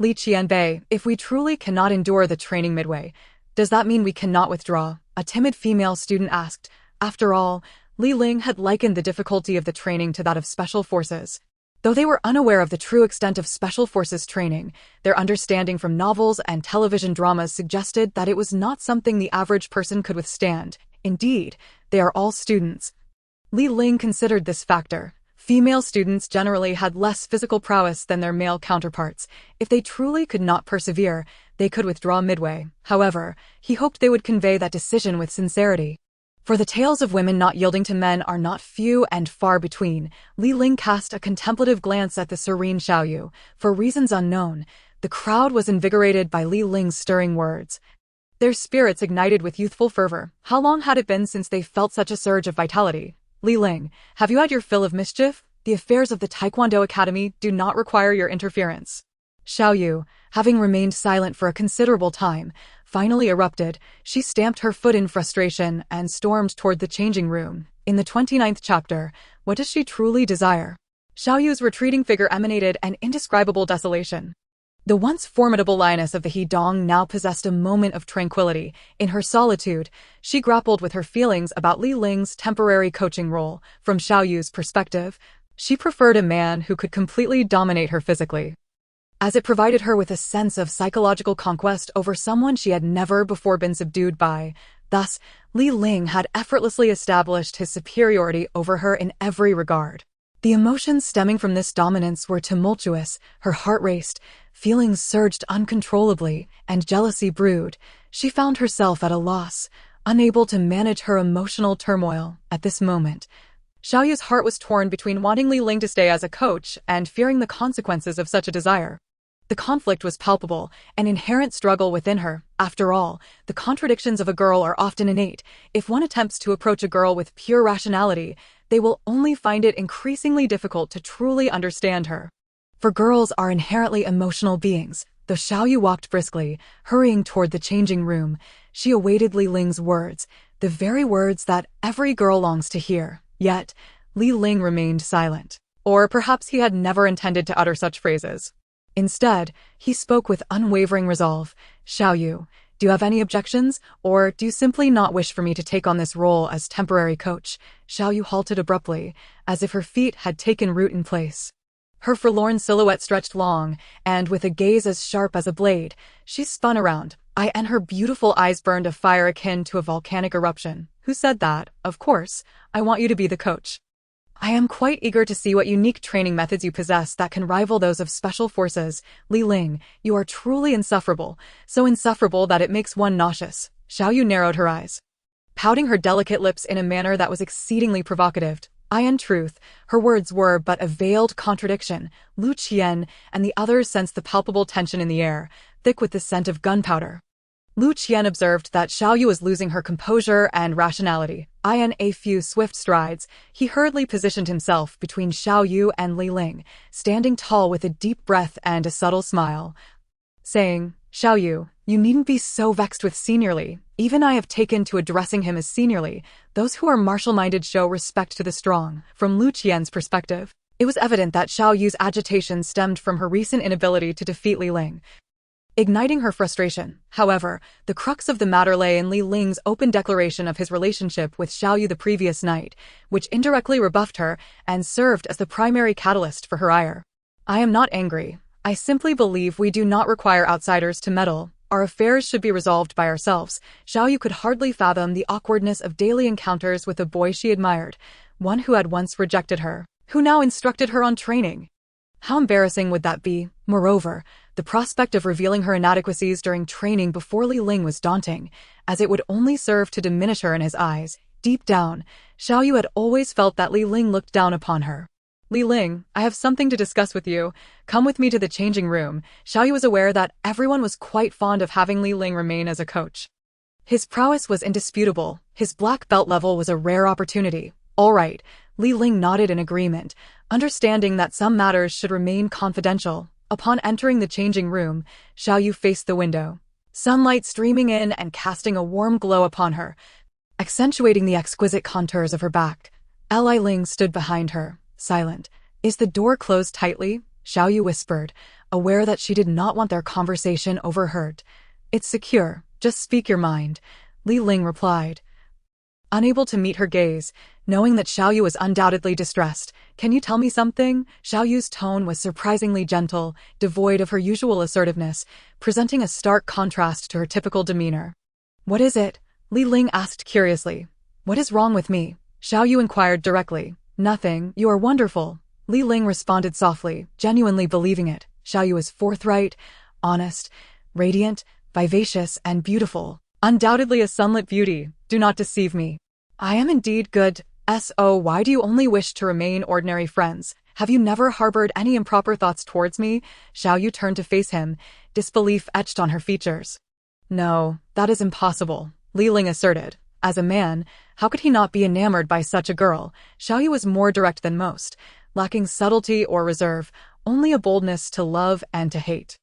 Li Qianbei, if we truly cannot endure the training midway, does that mean we cannot withdraw? A timid female student asked. After all, Li Ling had likened the difficulty of the training to that of Special Forces. Though they were unaware of the true extent of Special Forces training, their understanding from novels and television dramas suggested that it was not something the average person could withstand. Indeed, they are all students. Li Ling considered this factor. Female students generally had less physical prowess than their male counterparts. If they truly could not persevere, they could withdraw midway. However, he hoped they would convey that decision with sincerity. For the tales of women not yielding to men are not few and far between. Li Ling cast a contemplative glance at the serene Xiaoyu. For reasons unknown, the crowd was invigorated by Li Ling's stirring words. Their spirits ignited with youthful fervor. How long had it been since they felt such a surge of vitality? Li Ling, have you had your fill of mischief? The affairs of the Taekwondo Academy do not require your interference. Xiaoyu, having remained silent for a considerable time, finally erupted. She stamped her foot in frustration and stormed toward the changing room. In the 29th chapter, what does she truly desire? Xiaoyu's retreating figure emanated an indescribable desolation. The once formidable lioness of the Hedong now possessed a moment of tranquility. In her solitude, she grappled with her feelings about Li Ling's temporary coaching role. From Xiaoyu's perspective, she preferred a man who could completely dominate her physically, as it provided her with a sense of psychological conquest over someone she had never before been subdued by. Thus, Li Ling had effortlessly established his superiority over her in every regard. The emotions stemming from this dominance were tumultuous. Her heart raced, feelings surged uncontrollably, and jealousy brewed. She found herself at a loss, unable to manage her emotional turmoil. At this moment, Xiaoyu's heart was torn between wanting Li Ling to stay as a coach and fearing the consequences of such a desire. The conflict was palpable, an inherent struggle within her. After all, the contradictions of a girl are often innate. If one attempts to approach a girl with pure rationality, they will only find it increasingly difficult to truly understand her. For girls are inherently emotional beings. Though Xiaoyu walked briskly, hurrying toward the changing room, she awaited Li Ling's words, the very words that every girl longs to hear. Yet, Li Ling remained silent. Or perhaps he had never intended to utter such phrases. Instead, he spoke with unwavering resolve. Xiaoyu, do you have any objections, or do you simply not wish for me to take on this role as temporary coach? Xiaoyu halted abruptly, as if her feet had taken root in place. Her forlorn silhouette stretched long, and with a gaze as sharp as a blade, she spun around. And her beautiful eyes burned a fire akin to a volcanic eruption. Who said that? Of course, I want you to be the coach. I am quite eager to see what unique training methods you possess that can rival those of Special Forces. Li Ling, you are truly insufferable, so insufferable that it makes one nauseous. Xiaoyu narrowed her eyes, pouting her delicate lips in a manner that was exceedingly provocative. In truth, her words were but a veiled contradiction. Lu Qian and the others sensed the palpable tension in the air, thick with the scent of gunpowder. Lu Qian observed that Xiao Yu was losing her composure and rationality. In a few swift strides, he hurriedly positioned himself between Xiao Yu and Li Ling, standing tall with a deep breath and a subtle smile, saying, "Xiao Yu, you needn't be so vexed with seniorly. Even I have taken to addressing him as seniorly. Those who are martial-minded show respect to the strong." From Lu Qian's perspective, it was evident that Xiao Yu's agitation stemmed from her recent inability to defeat Li Ling. Igniting her frustration, however, the crux of the matter lay in Li Ling's open declaration of his relationship with Xiao Yu the previous night, which indirectly rebuffed her and served as the primary catalyst for her ire. "I am not angry. I simply believe we do not require outsiders to meddle. Our affairs should be resolved by ourselves." Xiao Yu could hardly fathom the awkwardness of daily encounters with a boy she admired, one who had once rejected her, who now instructed her on training. How embarrassing would that be? Moreover, the prospect of revealing her inadequacies during training before Li Ling was daunting, as it would only serve to diminish her in his eyes. Deep down, Xiao Yu had always felt that Li Ling looked down upon her. "Li Ling, I have something to discuss with you. Come with me to the changing room." Xiao Yu was aware that everyone was quite fond of having Li Ling remain as a coach. His prowess was indisputable. His black belt level was a rare opportunity. All right, Li Ling nodded in agreement, understanding that some matters should remain confidential. Upon entering the changing room, Xiao Yu faced the window, sunlight streaming in and casting a warm glow upon her, accentuating the exquisite contours of her back. Li Ling stood behind her, silent. "Is the door closed tightly?" Xiao Yu whispered, aware that she did not want their conversation overheard. "It's secure. Just speak your mind," Li Ling replied. Unable to meet her gaze, knowing that Xiao Yu was undoubtedly distressed. "Can you tell me something?" Xiao Yu's tone was surprisingly gentle, devoid of her usual assertiveness, presenting a stark contrast to her typical demeanor. "What is it?" Li Ling asked curiously. "What is wrong with me?" Xiao Yu inquired directly. "Nothing, you are wonderful," Li Ling responded softly, genuinely believing it. Xiao Yu is forthright, honest, radiant, vivacious, and beautiful. Undoubtedly a sunlit beauty. Do not deceive me. "I am indeed good. Why do you only wish to remain ordinary friends? Have you never harbored any improper thoughts towards me?" Xiao Yu turned to face him, disbelief etched on her features. "No, that is impossible," Li Ling asserted. As a man, how could he not be enamored by such a girl? Xiao Yu was more direct than most, lacking subtlety or reserve, only a boldness to love and to hate.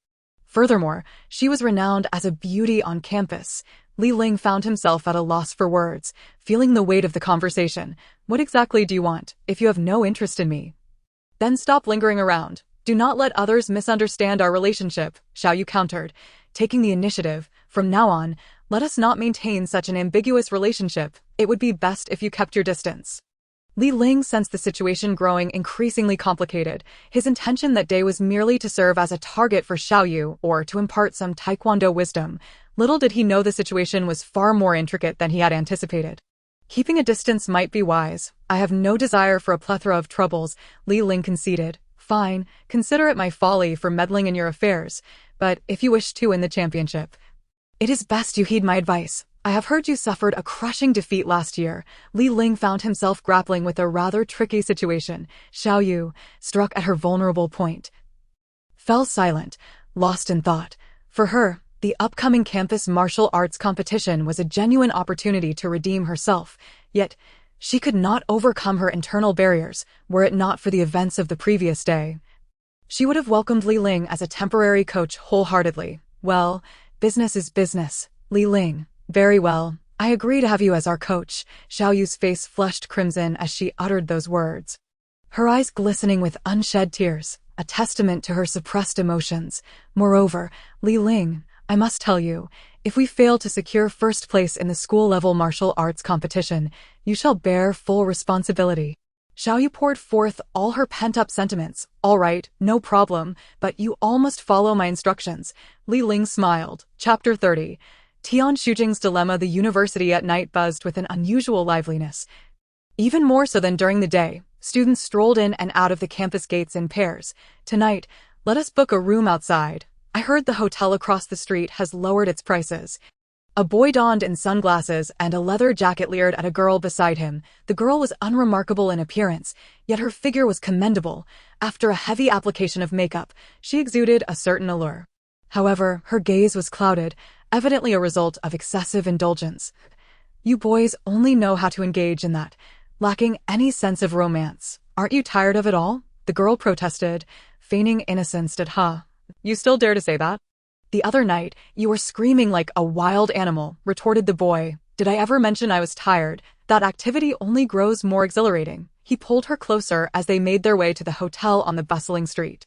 Furthermore, she was renowned as a beauty on campus. Li Ling found himself at a loss for words, feeling the weight of the conversation. "What exactly do you want? If you have no interest in me, then stop lingering around. Do not let others misunderstand our relationship," Xiao Yu countered, taking the initiative. "From now on, let us not maintain such an ambiguous relationship. It would be best if you kept your distance." Li Ling sensed the situation growing increasingly complicated. His intention that day was merely to serve as a target for Xiao Yu or to impart some taekwondo wisdom. Little did he know the situation was far more intricate than he had anticipated. "Keeping a distance might be wise. I have no desire for a plethora of troubles," Li Ling conceded. "Fine, consider it my folly for meddling in your affairs, but if you wish to win the championship, it is best you heed my advice. I have heard you suffered a crushing defeat last year." Li Ling found himself grappling with a rather tricky situation. Xiao Yu, struck at her vulnerable point, fell silent, lost in thought. For her, the upcoming campus martial arts competition was a genuine opportunity to redeem herself, yet she could not overcome her internal barriers, were it not for the events of the previous day. She would have welcomed Li Ling as a temporary coach wholeheartedly. "Well, business is business, Li Ling. Very well, I agree to have you as our coach." Xiao Yu's face flushed crimson as she uttered those words, her eyes glistening with unshed tears, a testament to her suppressed emotions. "Moreover, Li Ling, I must tell you, if we fail to secure first place in the school-level martial arts competition, you shall bear full responsibility." Xiao Yu poured forth all her pent-up sentiments. "All right, no problem, but you all must follow my instructions." Li Ling smiled. Chapter 30. Tian Shujing's Dilemma. The university at night buzzed with an unusual liveliness. Even more so than during the day, students strolled in and out of the campus gates in pairs. "Tonight, let us book a room outside. I heard the hotel across the street has lowered its prices." A boy donned in sunglasses and a leather jacket leered at a girl beside him. The girl was unremarkable in appearance, yet her figure was commendable. After a heavy application of makeup, she exuded a certain allure. However, her gaze was clouded, evidently a result of excessive indulgence. You boys only know how to engage in that, lacking any sense of romance. Aren't you tired of it all? The girl protested, feigning innocence. You still dare to say that? The other night, you were screaming like a wild animal, retorted the boy. Did I ever mention I was tired? That activity only grows more exhilarating. He pulled her closer as they made their way to the hotel on the bustling street.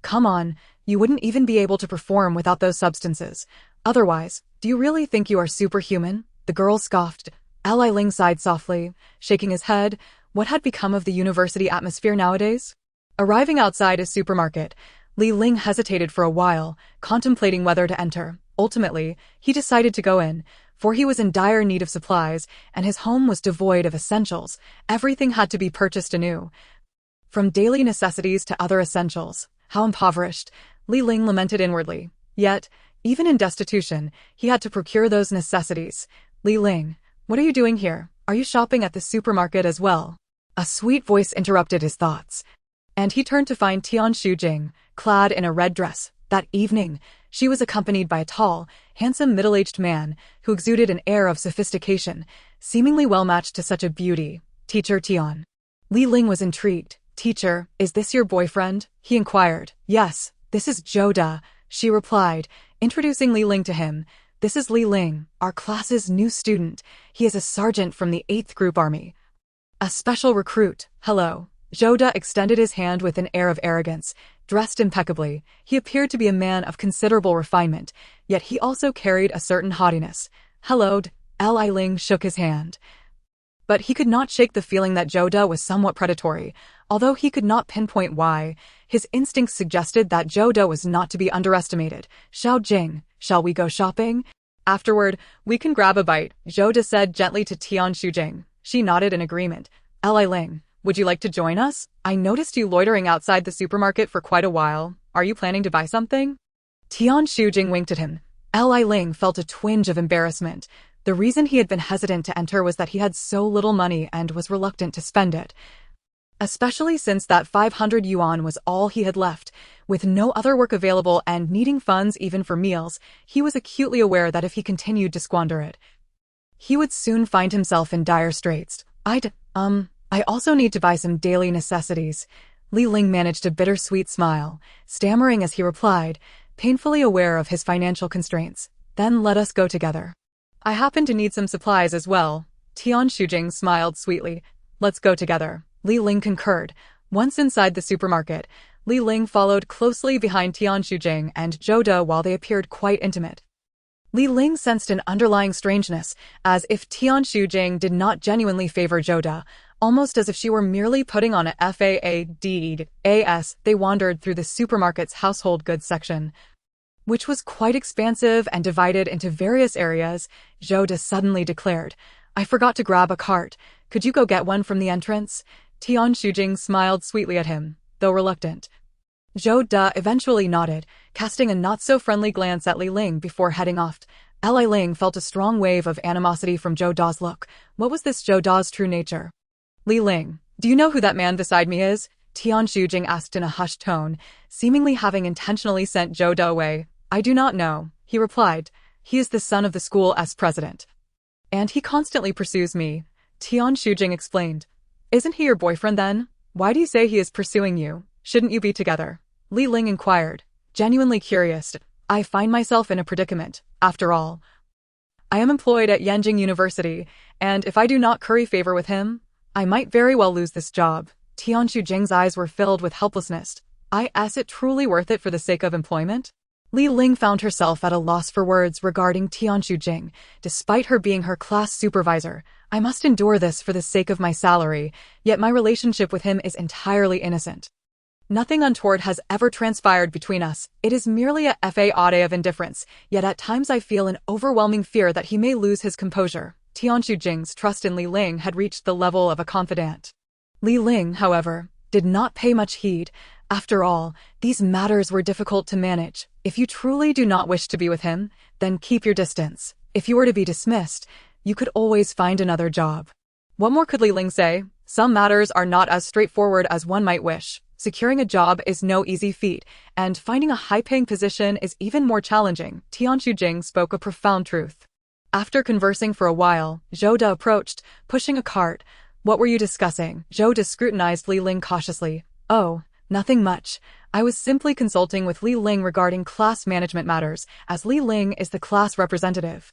Come on, you wouldn't even be able to perform without those substances. Otherwise, do you really think you are superhuman? The girl scoffed. Li Ling sighed softly, shaking his head. What had become of the university atmosphere nowadays? Arriving outside a supermarket, Li Ling hesitated for a while, contemplating whether to enter. Ultimately, he decided to go in, for he was in dire need of supplies, and his home was devoid of essentials. Everything had to be purchased anew. From daily necessities to other essentials. How impoverished, Li Ling lamented inwardly. Yet, even in destitution, he had to procure those necessities. Li Ling, what are you doing here? Are you shopping at the supermarket as well? A sweet voice interrupted his thoughts, and he turned to find Tian Shujing, clad in a red dress. That evening, she was accompanied by a tall, handsome middle-aged man who exuded an air of sophistication, seemingly well-matched to such a beauty. Teacher Tian. Li Ling was intrigued. Teacher, is this your boyfriend? He inquired. Yes, this is Zhou De, she replied, introducing Li Ling to him. This is Li Ling, our class's new student. He is a sergeant from the 8th Group Army. A special recruit. Hello. Zhou De extended his hand with an air of arrogance. Dressed impeccably, he appeared to be a man of considerable refinement, yet he also carried a certain haughtiness. Hello. Li Ling shook his hand. But he could not shake the feeling that Zhou De was somewhat predatory. Although he could not pinpoint why, his instincts suggested that Zhou De was not to be underestimated. Xiao Jing, shall we go shopping? Afterward, we can grab a bite, Zhou De said gently to Tian Shujing. She nodded in agreement. Li Ling, would you like to join us? I noticed you loitering outside the supermarket for quite a while. Are you planning to buy something? Tian Shujing winked at him. Li Ling felt a twinge of embarrassment. The reason he had been hesitant to enter was that he had so little money and was reluctant to spend it. Especially since that 500 yuan was all he had left. With no other work available and needing funds even for meals, he was acutely aware that if he continued to squander it, he would soon find himself in dire straits. I also need to buy some daily necessities. Li Ling managed a bittersweet smile, stammering as he replied, painfully aware of his financial constraints. Then let us go together. I happen to need some supplies as well. Tian Shujing smiled sweetly. Let's go together. Li Ling concurred. Once inside the supermarket, Li Ling followed closely behind Tian Shujing and Zhou De while they appeared quite intimate. Li Ling sensed an underlying strangeness, as if Tian Shujing did not genuinely favor Zhou De, almost as if she were merely putting on a fad. They wandered through the supermarket's household goods section, which was quite expansive and divided into various areas. Zhou De suddenly declared, I forgot to grab a cart. Could you go get one from the entrance? Tian Shujing smiled sweetly at him, though reluctant. Zhou De eventually nodded, casting a not-so-friendly glance at Li Ling before heading off. Li Ling felt a strong wave of animosity from Zhou De's look. What was this Zhou De's true nature? Li Ling, do you know who that man beside me is? Tian Shujing asked in a hushed tone, seemingly having intentionally sent Zhou De away. I do not know, he replied. He is the son of the school's president. And he constantly pursues me, Tian Shujing explained. Isn't he your boyfriend then? Why do you say he is pursuing you? Shouldn't you be together? Li Ling inquired, genuinely curious. I find myself in a predicament, after all. I am employed at Yanjing University, and if I do not curry favor with him, I might very well lose this job. Tian Shujing's eyes were filled with helplessness. Is it truly worth it for the sake of employment? Li Ling found herself at a loss for words regarding Tian Shujing. Despite her being her class supervisor, I must endure this for the sake of my salary, yet my relationship with him is entirely innocent. Nothing untoward has ever transpired between us. It is merely a fad of indifference, yet at times I feel an overwhelming fear that he may lose his composure. Tian Shujing's trust in Li Ling had reached the level of a confidant. Li Ling, however, did not pay much heed. After all, these matters were difficult to manage. If you truly do not wish to be with him, then keep your distance. If you were to be dismissed, you could always find another job. What more could Li Ling say? Some matters are not as straightforward as one might wish. Securing a job is no easy feat, and finding a high-paying position is even more challenging. Tianxu Jing spoke a profound truth. After conversing for a while, Zhou De approached, pushing a cart. What were you discussing? Zhou De scrutinized Li Ling cautiously. Oh, nothing much. I was simply consulting with Li Ling regarding class management matters, as Li Ling is the class representative.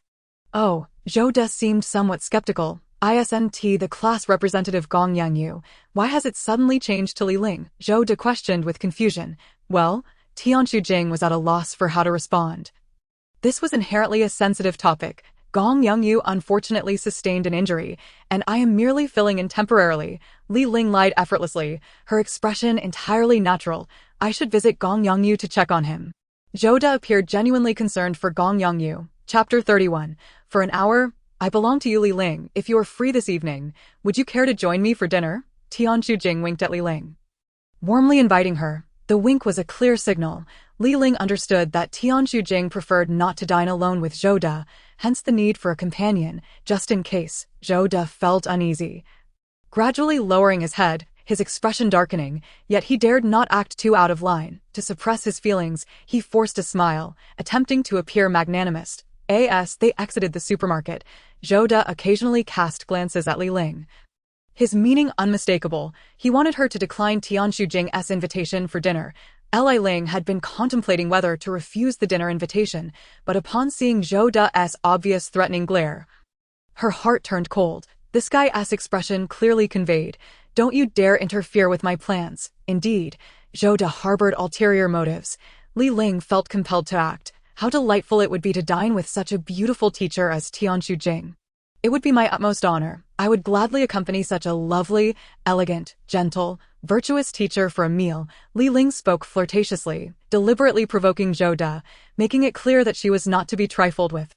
Oh, Zhou De seemed somewhat skeptical. Isn't the class representative Gong Yangyu? Why has it suddenly changed to Li Ling? Zhou De questioned with confusion. Well, Tianxu Jing was at a loss for how to respond. This was inherently a sensitive topic. Gong Yangyu unfortunately sustained an injury, and I am merely filling in temporarily. Li Ling lied effortlessly, her expression entirely natural. I should visit Gong Yangyu to check on him. Zhou De appeared genuinely concerned for Gong Yangyu. Chapter 31. For an hour, I belong to you, Li Ling. If you are free this evening, would you care to join me for dinner? Tianxu Jing winked at Li Ling, warmly inviting her. The wink was a clear signal. Li Ling understood that Tianxu Jing preferred not to dine alone with Zhou De, hence the need for a companion, just in case. Zhou De felt uneasy. Gradually lowering his head, his expression darkening, yet he dared not act too out of line. To suppress his feelings, he forced a smile, attempting to appear magnanimous. As they exited the supermarket, Zhou De occasionally cast glances at Li Ling. His meaning unmistakable. He wanted her to decline Tianxu Jing's invitation for dinner. Li Ling had been contemplating whether to refuse the dinner invitation, but upon seeing Zhou De's obvious threatening glare, her heart turned cold. This guy's expression clearly conveyed, "Don't you dare interfere with my plans." Indeed, Zhou De harbored ulterior motives. Li Ling felt compelled to act. How delightful it would be to dine with such a beautiful teacher as Tianxu Jing. It would be my utmost honor. I would gladly accompany such a lovely, elegant, gentle, virtuous teacher for a meal. Li Ling spoke flirtatiously, deliberately provoking Zhou De, making it clear that she was not to be trifled with.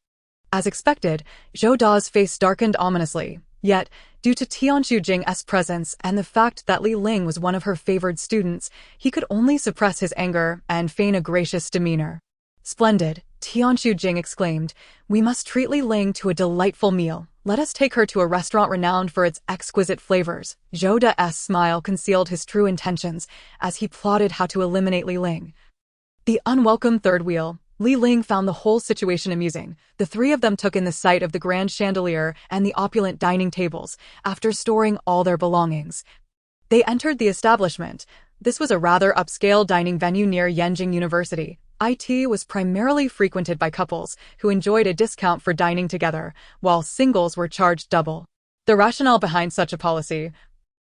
As expected, Zhou De's face darkened ominously. Yet, due to Tianxu Jing's presence and the fact that Li Ling was one of her favored students, he could only suppress his anger and feign a gracious demeanor. Splendid, Tianxu Jing exclaimed. We must treat Li Ling to a delightful meal. Let us take her to a restaurant renowned for its exquisite flavors. Zhou De's smile concealed his true intentions as he plotted how to eliminate Li Ling. The unwelcome third wheel. Li Ling found the whole situation amusing. The three of them took in the sight of the grand chandelier and the opulent dining tables, after storing all their belongings. They entered the establishment. This was a rather upscale dining venue near Yenjing University. It was primarily frequented by couples who enjoyed a discount for dining together, while singles were charged double. The rationale behind such a policy,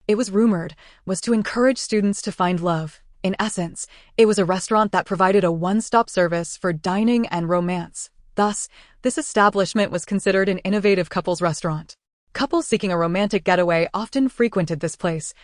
it was rumored, was to encourage students to find love. In essence, it was a restaurant that provided a one-stop service for dining and romance. Thus, this establishment was considered an innovative couples restaurant. Couples seeking a romantic getaway often frequented this place,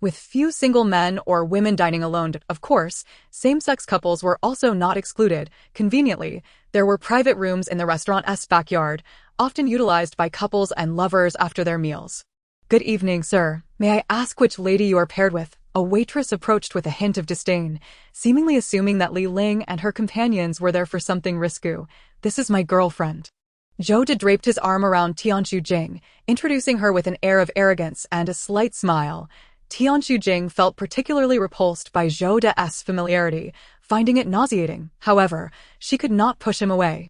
with few single men or women dining alone. Of course, same-sex couples were also not excluded. Conveniently, there were private rooms in the restaurant's backyard, often utilized by couples and lovers after their meals. Good evening, sir. May I ask which lady you are paired with? A waitress approached with a hint of disdain, seemingly assuming that Li Ling and her companions were there for something risky. This is my girlfriend. Zhou De draped his arm around Tianxu Jing, introducing her with an air of arrogance and a slight smile. Tianxu Jing felt particularly repulsed by Zhou De's familiarity, finding it nauseating. However, she could not push him away.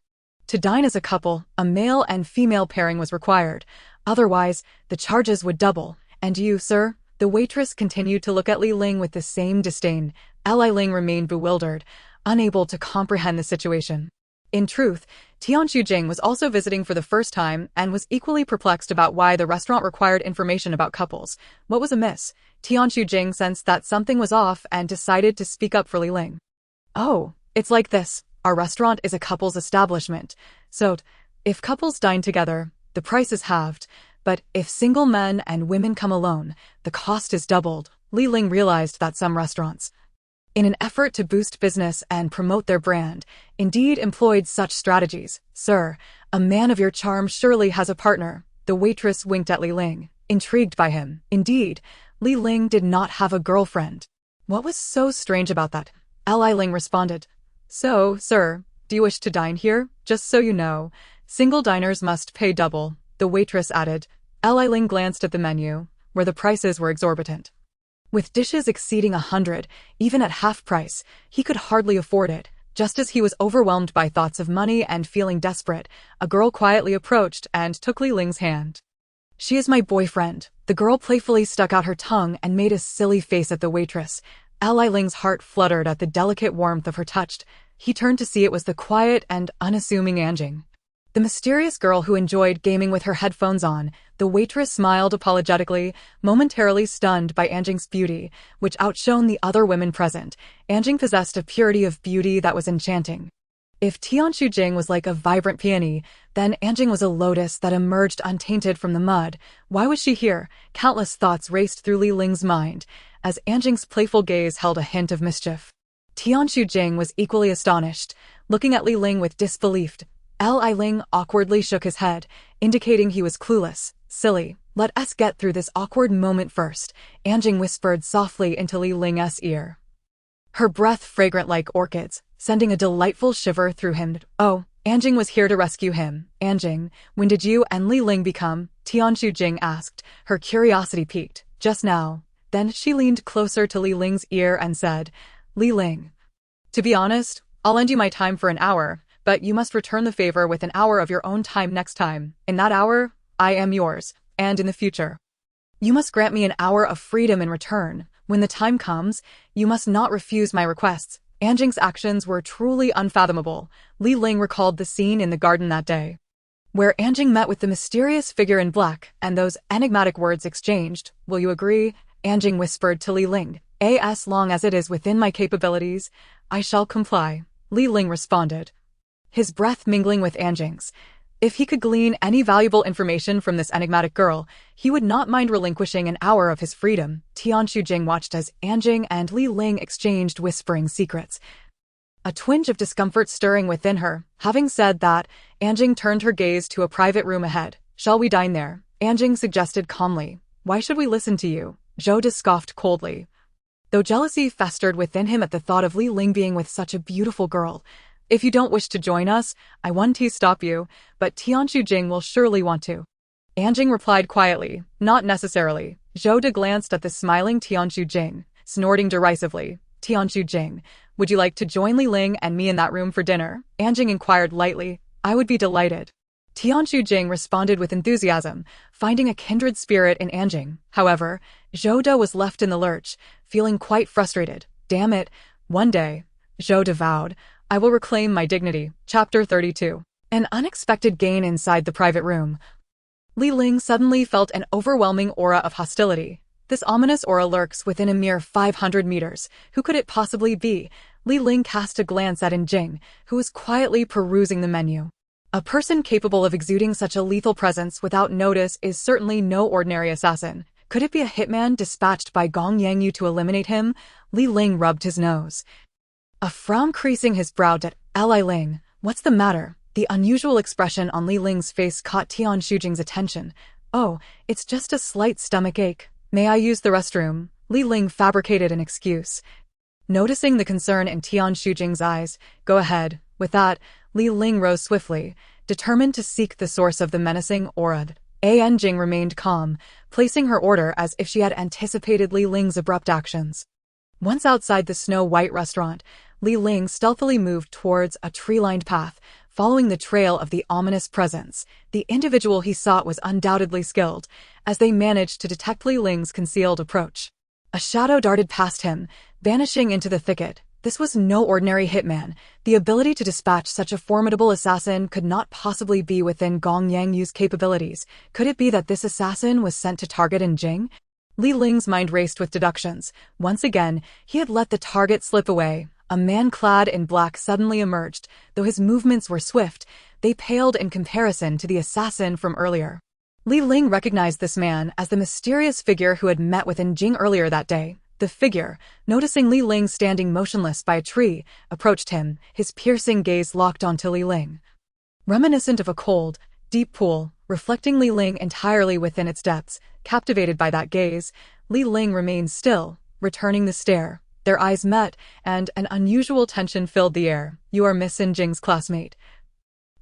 To dine as a couple, a male and female pairing was required. Otherwise, the charges would double. And you, sir? The waitress continued to look at Li Ling with the same disdain. Li Ling remained bewildered, unable to comprehend the situation. In truth, Tianxu Jing was also visiting for the first time and was equally perplexed about why the restaurant required information about couples. What was amiss? Tianxu Jing sensed that something was off and decided to speak up for Li Ling. Oh, it's like this. Our restaurant is a couples establishment. So, if couples dine together, the price is halved. But if single men and women come alone, the cost is doubled. Li Ling realized that some restaurants, in an effort to boost business and promote their brand, indeed employed such strategies. Sir, a man of your charm surely has a partner. The waitress winked at Li Ling, intrigued by him. Indeed, Li Ling did not have a girlfriend. What was so strange about that? Li Ling responded. So, sir, do you wish to dine here? Just so you know, Single diners must pay double, the waitress added. Li Ling glanced at the menu, where the prices were exorbitant. With dishes exceeding 100, even at half price, he could hardly afford it. Just as he was overwhelmed by thoughts of money and feeling desperate, a girl quietly approached and took Li Ling's hand. "She is my boyfriend." The girl playfully stuck out her tongue and made a silly face at the waitress. Li Ling's heart fluttered at the delicate warmth of her touch. He turned to see it was the quiet and unassuming Anjing, the mysterious girl who enjoyed gaming with her headphones on. The waitress smiled apologetically, momentarily stunned by Anjing's beauty, which outshone the other women present. Anjing possessed a purity of beauty that was enchanting. If Tianshu Jing was like a vibrant peony, then Anjing was a lotus that emerged untainted from the mud. Why was she here? Countless thoughts raced through Li Ling's mind, as Anjing's playful gaze held a hint of mischief. Tianshu Jing was equally astonished, looking at Li Ling with disbelief. Li Ling awkwardly shook his head, indicating he was clueless. "Silly, let us get through this awkward moment first," Anjing whispered softly into Li Ling's ear, her breath fragrant like orchids, sending a delightful shiver through him. "Oh, Anjing was here to rescue him." "Anjing, when did you and Li Ling become?" Tianshu Jing asked, her curiosity piqued. "Just now." Then she leaned closer to Li Ling's ear and said, "Li Ling, to be honest, I'll lend you my time for an hour, but you must return the favor with an hour of your own time next time. In that hour, I am yours, and in the future, you must grant me an hour of freedom in return. When the time comes, you must not refuse my requests." Anjing's actions were truly unfathomable. Li Ling recalled the scene in the garden that day, where Anjing met with the mysterious figure in black, and those enigmatic words exchanged. "Will you agree?" Anjing whispered to Li Ling. "As long as it is within my capabilities, I shall comply," Li Ling responded, his breath mingling with Anjing's. If he could glean any valuable information from this enigmatic girl, he would not mind relinquishing an hour of his freedom. Tianshu Jing watched as Anjing and Li Ling exchanged whispering secrets, a twinge of discomfort stirring within her. Having said that, Anjing turned her gaze to a private room ahead. "Shall we dine there?" Anjing suggested calmly. "Why should we listen to you?" Zhou scoffed coldly, though jealousy festered within him at the thought of Li Ling being with such a beautiful girl. "If you don't wish to join us, I won't stop you, but Tianshu Jing will surely want to." Anjing replied quietly, "Not necessarily." Zhou glanced at the smiling Tianshu Jing, snorting derisively. "Tianshu Jing, would you like to join Li Ling and me in that room for dinner?" Anjing inquired lightly. "I would be delighted." Tianshu Jing responded with enthusiasm, finding a kindred spirit in Anjing. However, Zhou was left in the lurch, feeling quite frustrated. "Damn it, one day," Zhou vowed, "I will reclaim my dignity." Chapter 32. An unexpected gain inside the private room. Li Ling suddenly felt an overwhelming aura of hostility. This ominous aura lurks within a mere 500 meters. Who could it possibly be? Li Ling cast a glance at Anjing, who was quietly perusing the menu. A person capable of exuding such a lethal presence without notice is certainly no ordinary assassin. Could it be a hitman dispatched by Gong Yangyu to eliminate him? Li Ling rubbed his nose, a frown creasing his brow. "Li Ling, what's the matter?" The unusual expression on Li Ling's face caught Tianshu Jing's attention. "Oh, it's just a slight stomach ache. May I use the restroom?" Li Ling fabricated an excuse, noticing the concern in Tianshu Jing's eyes. "Go ahead." With that, Li Ling rose swiftly, determined to seek the source of the menacing aura. Anjing remained calm, placing her order as if she had anticipated Li Ling's abrupt actions. Once outside the snow-white restaurant, Li Ling stealthily moved towards a tree-lined path, following the trail of the ominous presence. The individual he sought was undoubtedly skilled, as they managed to detect Li Ling's concealed approach. A shadow darted past him, vanishing into the thicket. This was no ordinary hitman. The ability to dispatch such a formidable assassin could not possibly be within Gong Yangyu's capabilities. Could it be that this assassin was sent to target Anjing? Li Ling's mind raced with deductions. Once again, he had let the target slip away. A man clad in black suddenly emerged. Though his movements were swift, they paled in comparison to the assassin from earlier. Li Ling recognized this man as the mysterious figure who had met with Anjing earlier that day. The figure, noticing Li Ling standing motionless by a tree, approached him, his piercing gaze locked onto Li Ling, reminiscent of a cold, deep pool, reflecting Li Ling entirely within its depths. Captivated by that gaze, Li Ling remained still, returning the stare. Their eyes met, and an unusual tension filled the air. "You are Miss Anjing's classmate,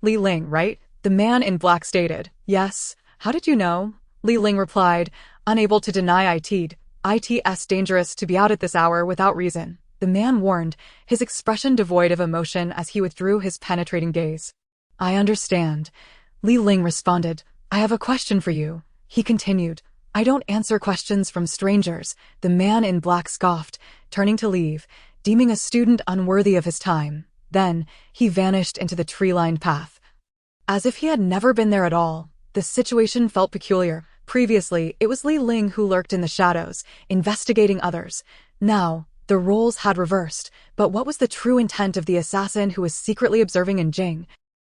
Li Ling, right?" The man in black stated. Yes, how did you know? Li Ling replied, unable to deny it's dangerous to be out at this hour without reason. The man warned, his expression devoid of emotion as he withdrew his penetrating gaze. I understand. Li Ling responded. I have a question for you. He continued. I don't answer questions from strangers. The man in black scoffed, turning to leave, deeming a student unworthy of his time. Then, he vanished into the tree-lined path. As if he had never been there at all, the situation felt peculiar. Previously, it was Li Ling who lurked in the shadows, investigating others. Now, the roles had reversed, but what was the true intent of the assassin who was secretly observing in Jing?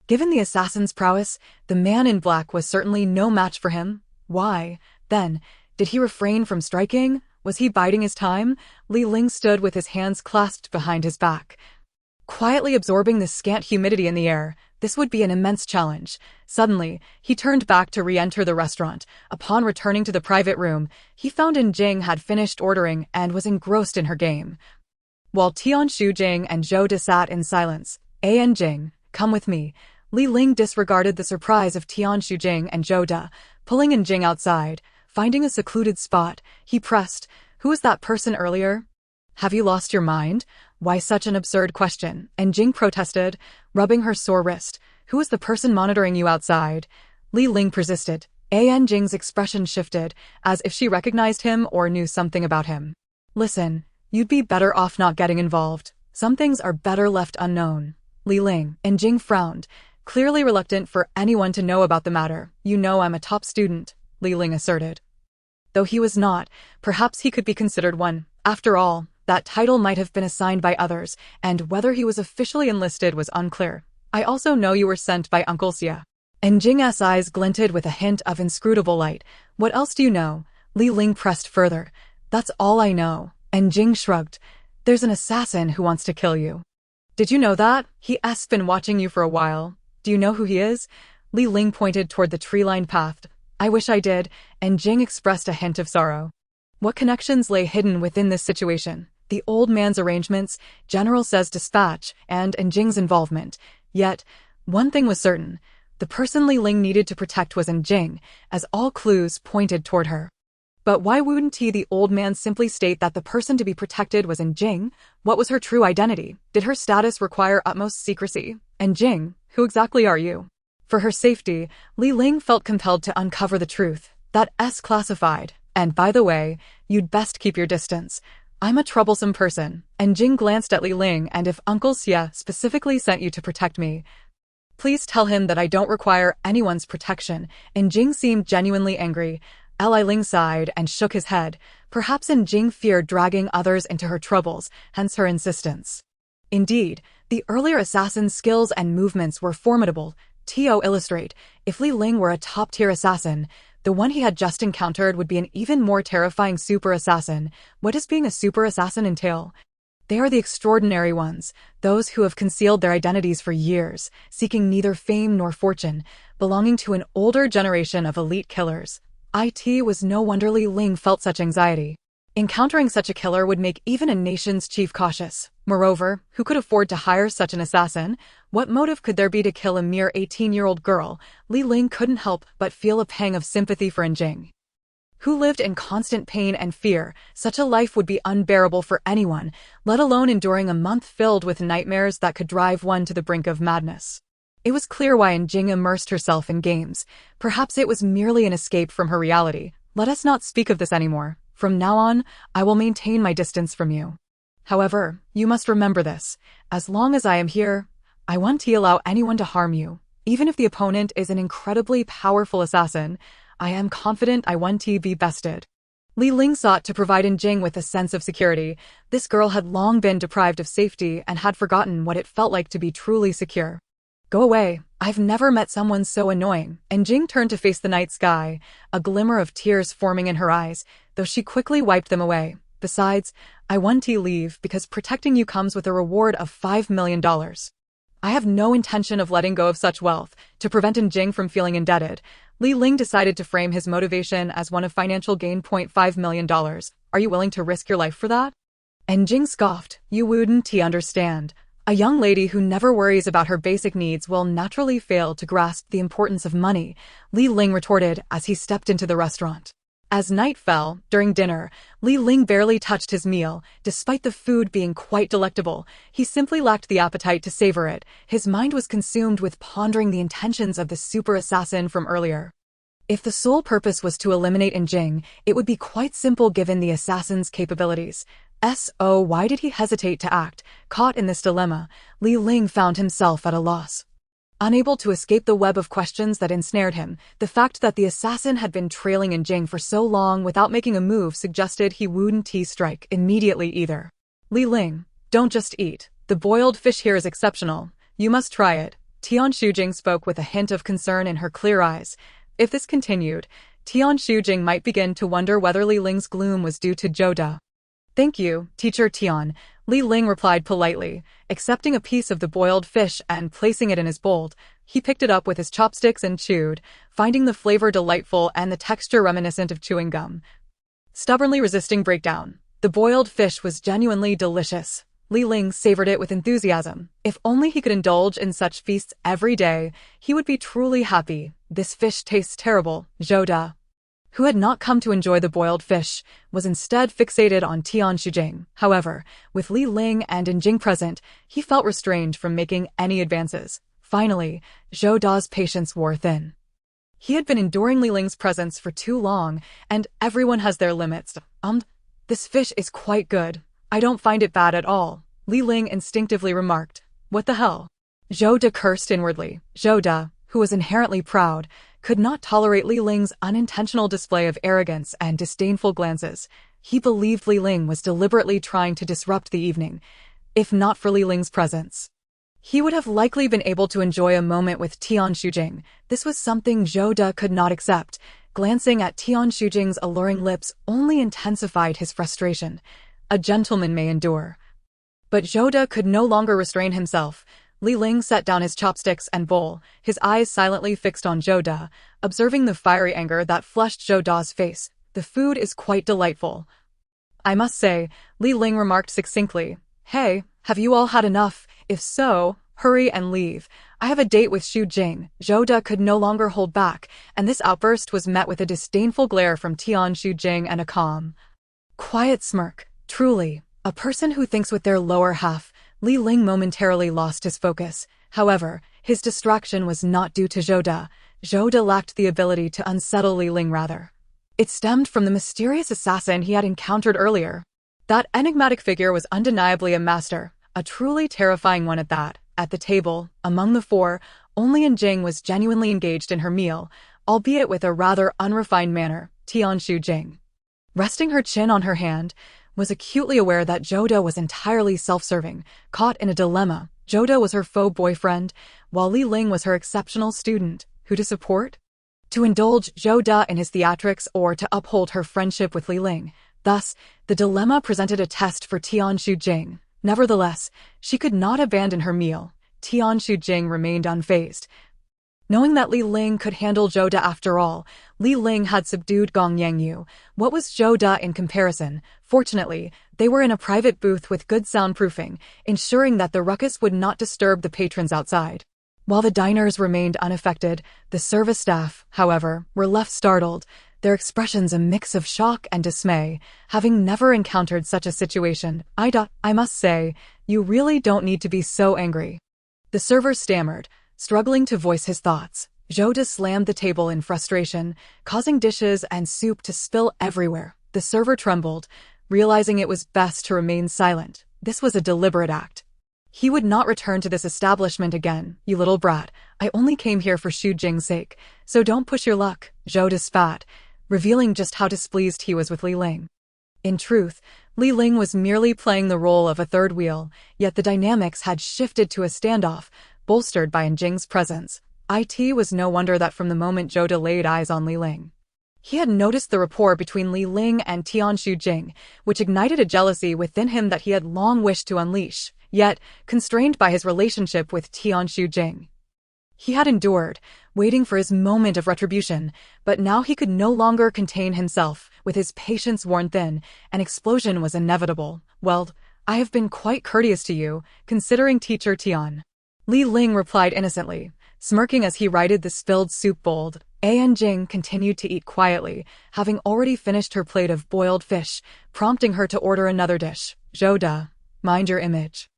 Given the assassin's prowess, the man in black was certainly no match for him. Why, then, did he refrain from striking? Was he biding his time? Li Ling stood with his hands clasped behind his back, quietly absorbing the scant humidity in the air. This would be an immense challenge. Suddenly, he turned back to re-enter the restaurant. Upon returning to the private room, he found Jing had finished ordering and was engrossed in her game. While Tianshu Jing and Zhou De sat in silence. Jing, come with me. Li Ling disregarded the surprise of Tianshu Jing and Zhou De, pulling Jing outside. Finding a secluded spot, he pressed, Who was that person earlier? Have you lost your mind? Why such an absurd question? And Jing protested, rubbing her sore wrist. Who was the person monitoring you outside? Li Ling persisted. Jing's expression shifted, as if she recognized him or knew something about him. Listen, you'd be better off not getting involved. Some things are better left unknown. Li Ling and Jing frowned, clearly reluctant for anyone to know about the matter. You know I'm a top student, Li Ling asserted. Though he was not, perhaps he could be considered one. After all, that title might have been assigned by others, and whether he was officially enlisted was unclear. I also know you were sent by Uncle Xia. And Jing's eyes glinted with a hint of inscrutable light. What else do you know? Li Ling pressed further. That's all I know. And Jing shrugged. There's an assassin who wants to kill you. Did you know that? He's been watching you for a while. Do you know who he is? Li Ling pointed toward the tree-lined path. I wish I did, and Jing expressed a hint of sorrow. What connections lay hidden within this situation? The old man's arrangements, General Sa's dispatch, and Jing's involvement. Yet, one thing was certain. The person Li Ling needed to protect was Jing, as all clues pointed toward her. But why wouldn't the old man simply state that the person to be protected was Jing? What was her true identity? Did her status require utmost secrecy? And Jing, who exactly are you? For her safety, Li Ling felt compelled to uncover the truth. That's classified. And by the way, you'd best keep your distance. I'm a troublesome person. And Jing glanced at Li Ling. And if Uncle Xia specifically sent you to protect me, please tell him that I don't require anyone's protection. And Jing seemed genuinely angry. Li Ling sighed and shook his head. Perhaps Jing feared dragging others into her troubles, hence her insistence. Indeed, the earlier assassin's skills and movements were formidable. To illustrate, if Li Ling were a top-tier assassin, the one he had just encountered would be an even more terrifying super assassin. What does being a super assassin entail? They are the extraordinary ones, those who have concealed their identities for years, seeking neither fame nor fortune, belonging to an older generation of elite killers. It was no wonder Li Ling felt such anxiety. Encountering such a killer would make even a nation's chief cautious. Moreover, who could afford to hire such an assassin? What motive could there be to kill a mere 18-year-old girl? Li Ling couldn't help but feel a pang of sympathy for Jing, who lived in constant pain and fear. Such a life would be unbearable for anyone, let alone enduring a month filled with nightmares that could drive one to the brink of madness. It was clear why Jing immersed herself in games. Perhaps it was merely an escape from her reality. Let us not speak of this anymore. From now on, I will maintain my distance from you. However, you must remember this. As long as I am here, I won't allow anyone to harm you. Even if the opponent is an incredibly powerful assassin, I am confident I won't be bested. Li Ling sought to provide Jing with a sense of security. This girl had long been deprived of safety and had forgotten what it felt like to be truly secure. Go away. I've never met someone so annoying. And Jing turned to face the night sky, a glimmer of tears forming in her eyes, though she quickly wiped them away. Besides, I want to leave because protecting you comes with a reward of $5 million. I have no intention of letting go of such wealth. To prevent Jing from feeling indebted, Li Ling decided to frame his motivation as one of financial gain. $5 million. Are you willing to risk your life for that? And Jing scoffed. You wouldn't understand. A young lady who never worries about her basic needs will naturally fail to grasp the importance of money, Li Ling retorted as he stepped into the restaurant. As night fell, during dinner, Li Ling barely touched his meal, despite the food being quite delectable. He simply lacked the appetite to savor it. His mind was consumed with pondering the intentions of the super assassin from earlier. If the sole purpose was to eliminate Jing, it would be quite simple given the assassin's capabilities. So why did he hesitate to act? Caught in this dilemma, Li Ling found himself at a loss. Unable to escape the web of questions that ensnared him, the fact that the assassin had been trailing Jing for so long without making a move suggested he wouldn't strike immediately either. Li Ling, don't just eat. The boiled fish here is exceptional. You must try it. Tian Shujing spoke with a hint of concern in her clear eyes. If this continued, Tian Shujing might begin to wonder whether Li Ling's gloom was due to Zhou De. Thank you, Teacher Tian, Li Ling replied politely, accepting a piece of the boiled fish and placing it in his bowl. He picked it up with his chopsticks and chewed, finding the flavor delightful and the texture reminiscent of chewing gum. Stubbornly resisting breakdown, the boiled fish was genuinely delicious. Li Ling savored it with enthusiasm. If only he could indulge in such feasts every day, he would be truly happy. This fish tastes terrible, Zhou De, who had not come to enjoy the boiled fish, was instead fixated on Tian Shujing. However, with Li Ling and Jing present, he felt restrained from making any advances. Finally, Zhou De's patience wore thin. He had been enduring Li Ling's presence for too long, and everyone has their limits. This fish is quite good. I don't find it bad at all, Li Ling instinctively remarked. What the hell? Zhou De cursed inwardly. Zhou De, who was inherently proud, could not tolerate Li Ling's unintentional display of arrogance and disdainful glances. He believed Li Ling was deliberately trying to disrupt the evening. If not for Li Ling's presence, he would have likely been able to enjoy a moment with Tian Shujing. This was something Zhou De could not accept. Glancing at Tian Shujing's alluring lips only intensified his frustration. A gentleman may endure. But Zhou De could no longer restrain himself. Li Ling set down his chopsticks and bowl, his eyes silently fixed on Zhou De, observing the fiery anger that flushed Zhou De's face. The food is quite delightful, I must say, Li Ling remarked succinctly. Hey, have you all had enough? If so, hurry and leave. I have a date with Xu Jing. Zhou De could no longer hold back, and this outburst was met with a disdainful glare from Tian Shujing and a calm, quiet smirk. Truly, a person who thinks with their lower half. Li Ling momentarily lost his focus. However, his distraction was not due to Zhou De. Zhou De lacked the ability to unsettle Li Ling rather. It stemmed from the mysterious assassin he had encountered earlier. That enigmatic figure was undeniably a master, a truly terrifying one at that. At the table, among the four, only Jing was genuinely engaged in her meal, albeit with a rather unrefined manner. Tian Shujing, resting her chin on her hand, was acutely aware that Zhou De was entirely self-serving, caught in a dilemma. Zhou De was her faux boyfriend, while Li Ling was her exceptional student. Who to support? To indulge Zhou De in his theatrics or to uphold her friendship with Li Ling. Thus, the dilemma presented a test for Tian Shujing. Nevertheless, she could not abandon her meal. Tian Shujing remained unfazed. Knowing that Li Ling could handle Zhou De after all, Li Ling had subdued Gong Yangyu. What was Zhou De in comparison? Fortunately, they were in a private booth with good soundproofing, ensuring that the ruckus would not disturb the patrons outside. While the diners remained unaffected, the service staff, however, were left startled, their expressions a mix of shock and dismay, having never encountered such a situation. I must say, you really don't need to be so angry, the server stammered, struggling to voice his thoughts. Zhou De slammed the table in frustration, causing dishes and soup to spill everywhere. The server trembled, realizing it was best to remain silent. This was a deliberate act. He would not return to this establishment again. You little brat, I only came here for Xu Jing's sake, so don't push your luck. Zhou De spat, revealing just how displeased he was with Li Ling. In truth, Li Ling was merely playing the role of a third wheel, yet the dynamics had shifted to a standoff, bolstered by Jing's presence. It was no wonder that from the moment Zhou De laid eyes on Li Ling, he had noticed the rapport between Li Ling and Tian Shujing, which ignited a jealousy within him that he had long wished to unleash. Yet, constrained by his relationship with Tian Shujing, he had endured, waiting for his moment of retribution, but now he could no longer contain himself. With his patience worn thin, an explosion was inevitable. Well, I have been quite courteous to you, considering teacher Tian. Li Ling replied innocently, smirking as he righted the spilled soup bowl. Jing continued to eat quietly, having already finished her plate of boiled fish, prompting her to order another dish. Zhou Da, mind your image.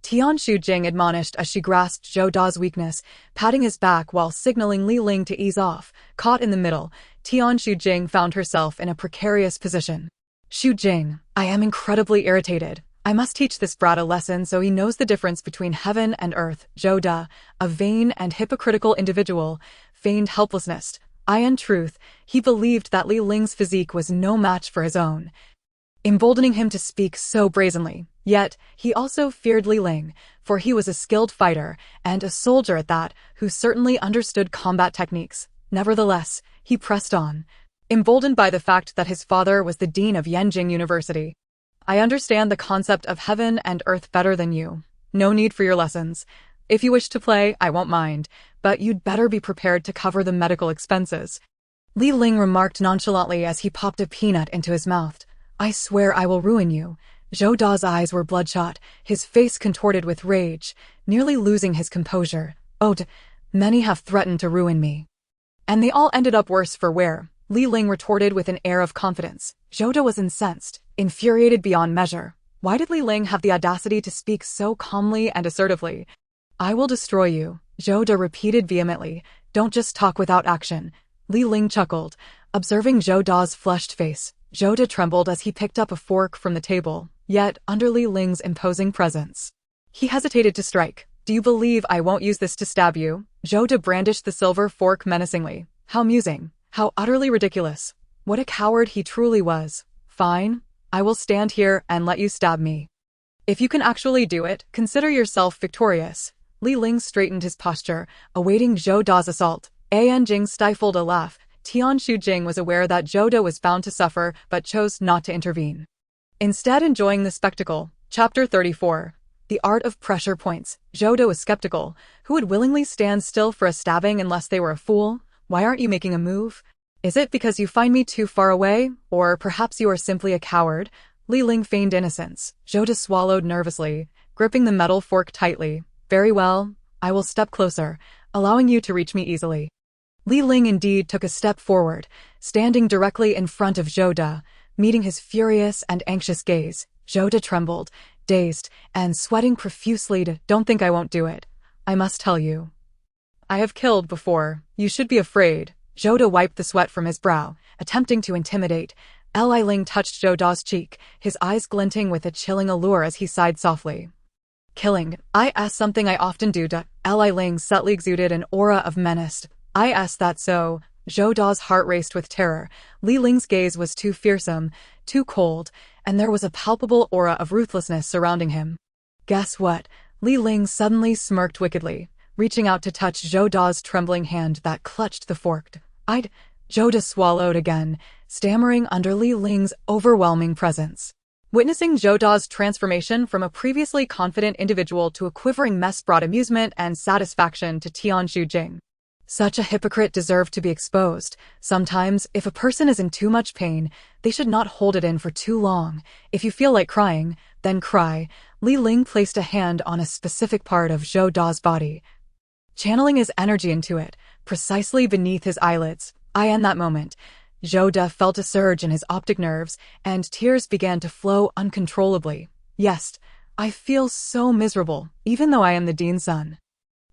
Tian Jing admonished as she grasped Zhou Da's weakness, patting his back while signaling Li Ling to ease off. Caught in the middle, Tian Jing found herself in a precarious position. Jing, I am incredibly irritated. I must teach this brat a lesson so he knows the difference between heaven and earth. Zhou Da, a vain and hypocritical individual, feigned helplessness. In truth, he believed that Li Ling's physique was no match for his own, emboldening him to speak so brazenly. Yet, he also feared Li Ling, for he was a skilled fighter, and a soldier at that, who certainly understood combat techniques. Nevertheless, he pressed on, emboldened by the fact that his father was the dean of Yanjing University. I understand the concept of heaven and earth better than you. No need for your lessons. If you wish to play, I won't mind, but you'd better be prepared to cover the medical expenses. Li Ling remarked nonchalantly as he popped a peanut into his mouth. I swear I will ruin you. Zhou Da's eyes were bloodshot, his face contorted with rage, nearly losing his composure. Many have threatened to ruin me. And they all ended up worse for wear, Li Ling retorted with an air of confidence. Zhou Da was incensed, infuriated beyond measure. Why did Li Ling have the audacity to speak so calmly and assertively? I will destroy you, Zhou Da repeated vehemently. Don't just talk without action. Li Ling chuckled, observing Zhou Da's flushed face. Zhou Da trembled as he picked up a fork from the table, yet under Li Ling's imposing presence, he hesitated to strike. Do you believe I won't use this to stab you? Zhou Da brandished the silver fork menacingly. How amusing. How utterly ridiculous. What a coward he truly was. Fine. I will stand here and let you stab me. If you can actually do it, consider yourself victorious. Li Ling straightened his posture, awaiting Zhou Da's assault. Jing stifled a laugh. Tian Jing was aware that Zhou Da was bound to suffer, but chose not to intervene, instead enjoying the spectacle. Chapter 34. The Art of Pressure Points. Zhou Da was skeptical. Who would willingly stand still for a stabbing unless they were a fool? Why aren't you making a move? Is it because you find me too far away? Or perhaps you are simply a coward? Li Ling feigned innocence. Zhou Da swallowed nervously, gripping the metal fork tightly. Very well, I will step closer, allowing you to reach me easily. Li Ling indeed took a step forward, standing directly in front of Zhou Da, meeting his furious and anxious gaze. Zhou Da trembled, dazed, and sweating profusely. Don't think I won't do it. I must tell you. I have killed before. You should be afraid. Zhou Da wiped the sweat from his brow, attempting to intimidate. Li Ling touched Zhou Da's cheek, his eyes glinting with a chilling allure as he sighed softly. Killing. Something I often do. Li Ling subtly exuded an aura of menace. That so. Zhou Da's heart raced with terror. Li Ling's gaze was too fearsome, too cold, and there was a palpable aura of ruthlessness surrounding him. Guess what? Li Ling suddenly smirked wickedly, reaching out to touch Zhou Da's trembling hand that clutched the fork. Zhou Da swallowed again, stammering under Li Ling's overwhelming presence. Witnessing Zhou Da's transformation from a previously confident individual to a quivering mess brought amusement and satisfaction to Tian Jing. Such a hypocrite deserved to be exposed. Sometimes, if a person is in too much pain, they should not hold it in for too long. If you feel like crying, then cry. Li Ling placed a hand on a specific part of Zhou Da's body, channeling his energy into it, precisely beneath his eyelids. In that moment, Zhou Da felt a surge in his optic nerves, and tears began to flow uncontrollably. Yes, I feel so miserable, even though I am the dean's son.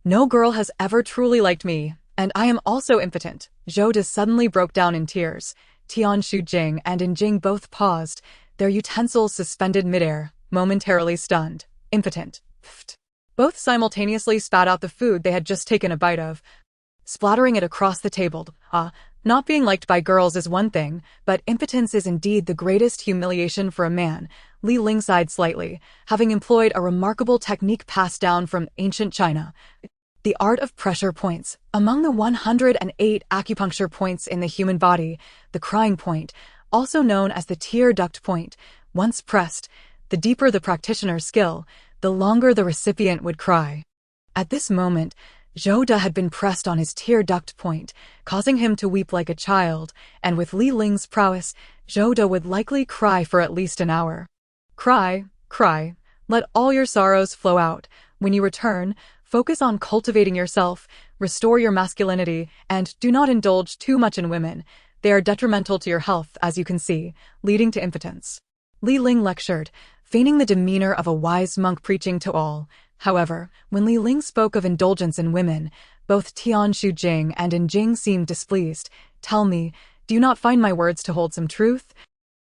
No girl has ever truly liked me, and I am also impotent. Zhou Da suddenly broke down in tears. Tian Jing and Jing both paused, their utensils suspended midair, momentarily stunned. Impotent. Pfft. Both simultaneously spat out the food they had just taken a bite of, splattering it across the table. Not being liked by girls is one thing, but impotence is indeed the greatest humiliation for a man. Li Ling sighed slightly, having employed a remarkable technique passed down from ancient China. The art of pressure points. Among the 108 acupuncture points in the human body, the crying point, also known as the tear duct point, once pressed, the deeper the practitioner's skill, the longer the recipient would cry. At this moment, Zhou Da had been pressed on his tear duct point, causing him to weep like a child, and with Li Ling's prowess, Zhou Da would likely cry for at least an hour. Cry, Let all your sorrows flow out. When you return, focus on cultivating yourself, restore your masculinity, and do not indulge too much in women. They are detrimental to your health, as you can see, leading to impotence. Li Ling lectured, feigning the demeanor of a wise monk preaching to all. However, when Li Ling spoke of indulgence in women, both Tianshu Jing and In Jing seemed displeased. Tell me, do you not find my words to hold some truth?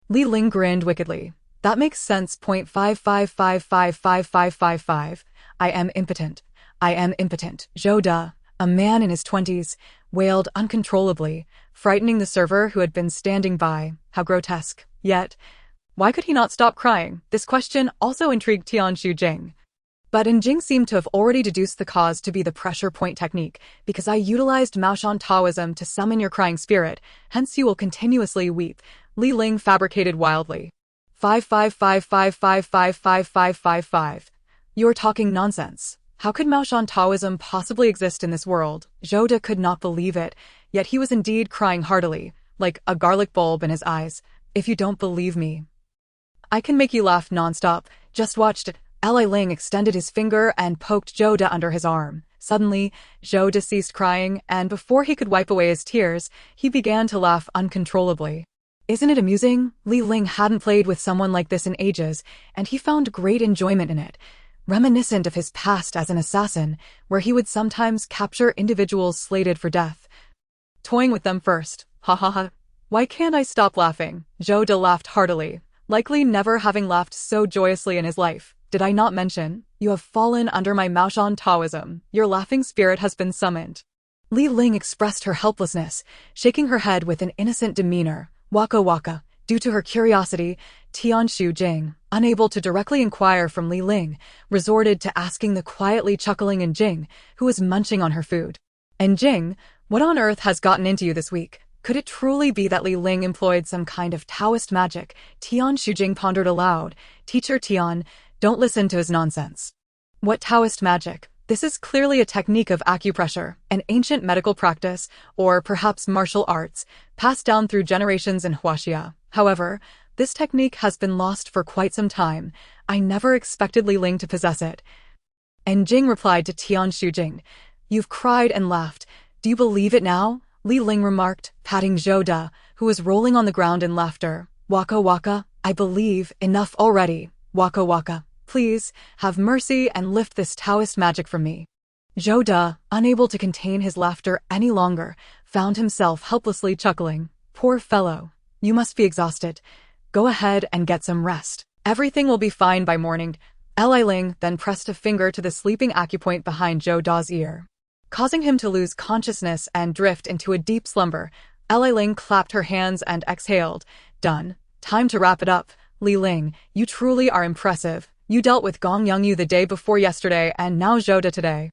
Li Ling grinned wickedly. That makes sense. 0.555555555. I am impotent. I am impotent. Zhou De, a man in his 20s, wailed uncontrollably, frightening the server who had been standing by. How grotesque. Yet, why could he not stop crying? This question also intrigued Tianshu Jing. But In Jing seemed to have already deduced the cause to be the pressure point technique, because I utilized Maoshan Taoism to summon your crying spirit, hence you will continuously weep. Li Ling fabricated wildly. 55555555555. You're talking nonsense. How could Maoshan Taoism possibly exist in this world? Zhou De could not believe it, yet he was indeed crying heartily, like a garlic bulb in his eyes. If you don't believe me, I can make you laugh nonstop. Just watched it. Li Ling extended his finger and poked Zhou De under his arm. Suddenly, Zhou De ceased crying, and before he could wipe away his tears, he began to laugh uncontrollably. Isn't it amusing? Li Ling hadn't played with someone like this in ages, and he found great enjoyment in it. Reminiscent of his past as an assassin, where he would sometimes capture individuals slated for death. Toying with them first. Ha ha ha. Why can't I stop laughing? Zhou De laughed heartily, likely never having laughed so joyously in his life. Did I not mention? You have fallen under my Maoshan Taoism. Your laughing spirit has been summoned. Li Ling expressed her helplessness, shaking her head with an innocent demeanor. Waka waka. Due to her curiosity, Tianshu Jing, unable to directly inquire from Li Ling, resorted to asking the quietly chuckling In Jing, who was munching on her food. In Jing, what on earth has gotten into you this week? Could it truly be that Li Ling employed some kind of Taoist magic? Tianshu Jing pondered aloud. Teacher Tian, don't listen to his nonsense. What Taoist magic? This is clearly a technique of acupressure, an ancient medical practice, or perhaps martial arts, passed down through generations in Huaxia. However, this technique has been lost for quite some time. I never expected Li Ling to possess it. And Jing replied to Tianshu Jing, You've cried and laughed. Do you believe it now? Li Ling remarked, patting Zhou De, who was rolling on the ground in laughter. Waka waka, I believe, enough already. Waka waka. Please, have mercy and lift this Taoist magic from me. Zhou De, unable to contain his laughter any longer, found himself helplessly chuckling. Poor fellow. You must be exhausted. Go ahead and get some rest. Everything will be fine by morning. Li Ling then pressed a finger to the sleeping acupoint behind Zhou De's ear, causing him to lose consciousness and drift into a deep slumber. Li Ling clapped her hands and exhaled. Done. Time to wrap it up. Li Ling, you truly are impressive. You dealt with Gong Yongyu the day before yesterday and now Zhou De today.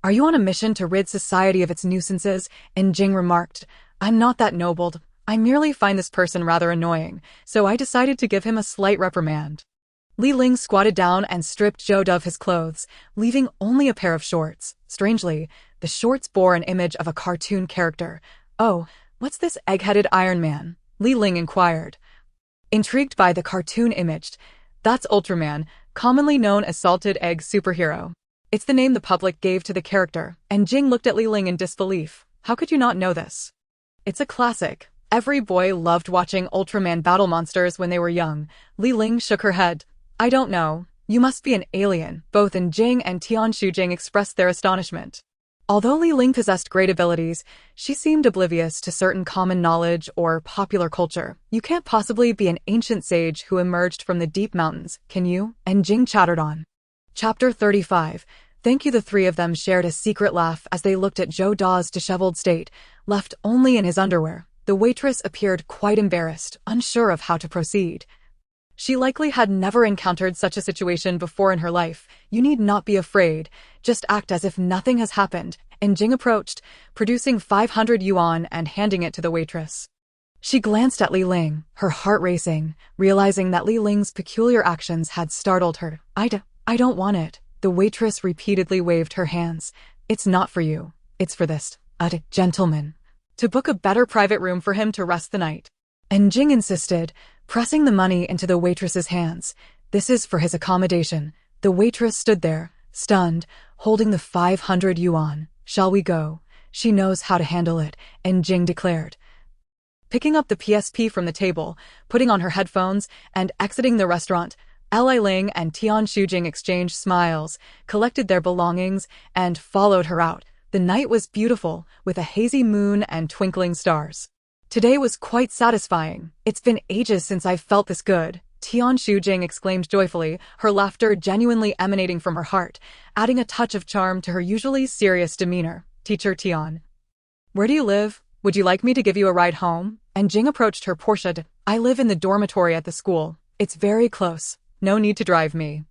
Are you on a mission to rid society of its nuisances? In Jing remarked. I'm not that noble. I merely find this person rather annoying, so I decided to give him a slight reprimand. Li Ling squatted down and stripped Zhou De of his clothes, leaving only a pair of shorts. Strangely, the shorts bore an image of a cartoon character. Oh, what's this egg-headed Iron Man? Li Ling inquired, intrigued by the cartoon image. That's Ultraman, commonly known as Salted Egg Superhero. It's the name the public gave to the character, and Jing looked at Li Ling in disbelief. How could you not know this? It's a classic. Every boy loved watching Ultraman battle monsters when they were young. Li Ling shook her head. I don't know. You must be an alien. Both In Jing and Tianshu Jing expressed their astonishment. Although Li Ling possessed great abilities, she seemed oblivious to certain common knowledge or popular culture. You can't possibly be an ancient sage who emerged from the deep mountains, can you? And Jing chattered on. Chapter 35. Thank you. The three of them shared a secret laugh as they looked at Zhou De's disheveled state, left only in his underwear. The waitress appeared quite embarrassed, unsure of how to proceed. She likely had never encountered such a situation before in her life. You need not be afraid. Just act as if nothing has happened. And Jing approached, producing 500 yuan and handing it to the waitress. She glanced at Li Ling, her heart racing, realizing that Li Ling's peculiar actions had startled her. I don't want it. The waitress repeatedly waved her hands. It's not for you. It's for this gentleman. To book a better private room for him to rest the night. And Jing insisted, pressing the money into the waitress's hands. This is for his accommodation. The waitress stood there, stunned, holding the 500 yuan. Shall we go? She knows how to handle it, and Jing declared. Picking up the PSP from the table, putting on her headphones, and exiting the restaurant, Li Ling and Tian Shujing exchanged smiles, collected their belongings, and followed her out. The night was beautiful, with a hazy moon and twinkling stars. Today was quite satisfying. It's been ages since I've felt this good, Tian Shujing exclaimed joyfully, her laughter genuinely emanating from her heart, adding a touch of charm to her usually serious demeanor. Teacher Tian. Where do you live? Would you like me to give you a ride home? And Jing approached her Porsche. I live in the dormitory at the school. It's very close. No need to drive me.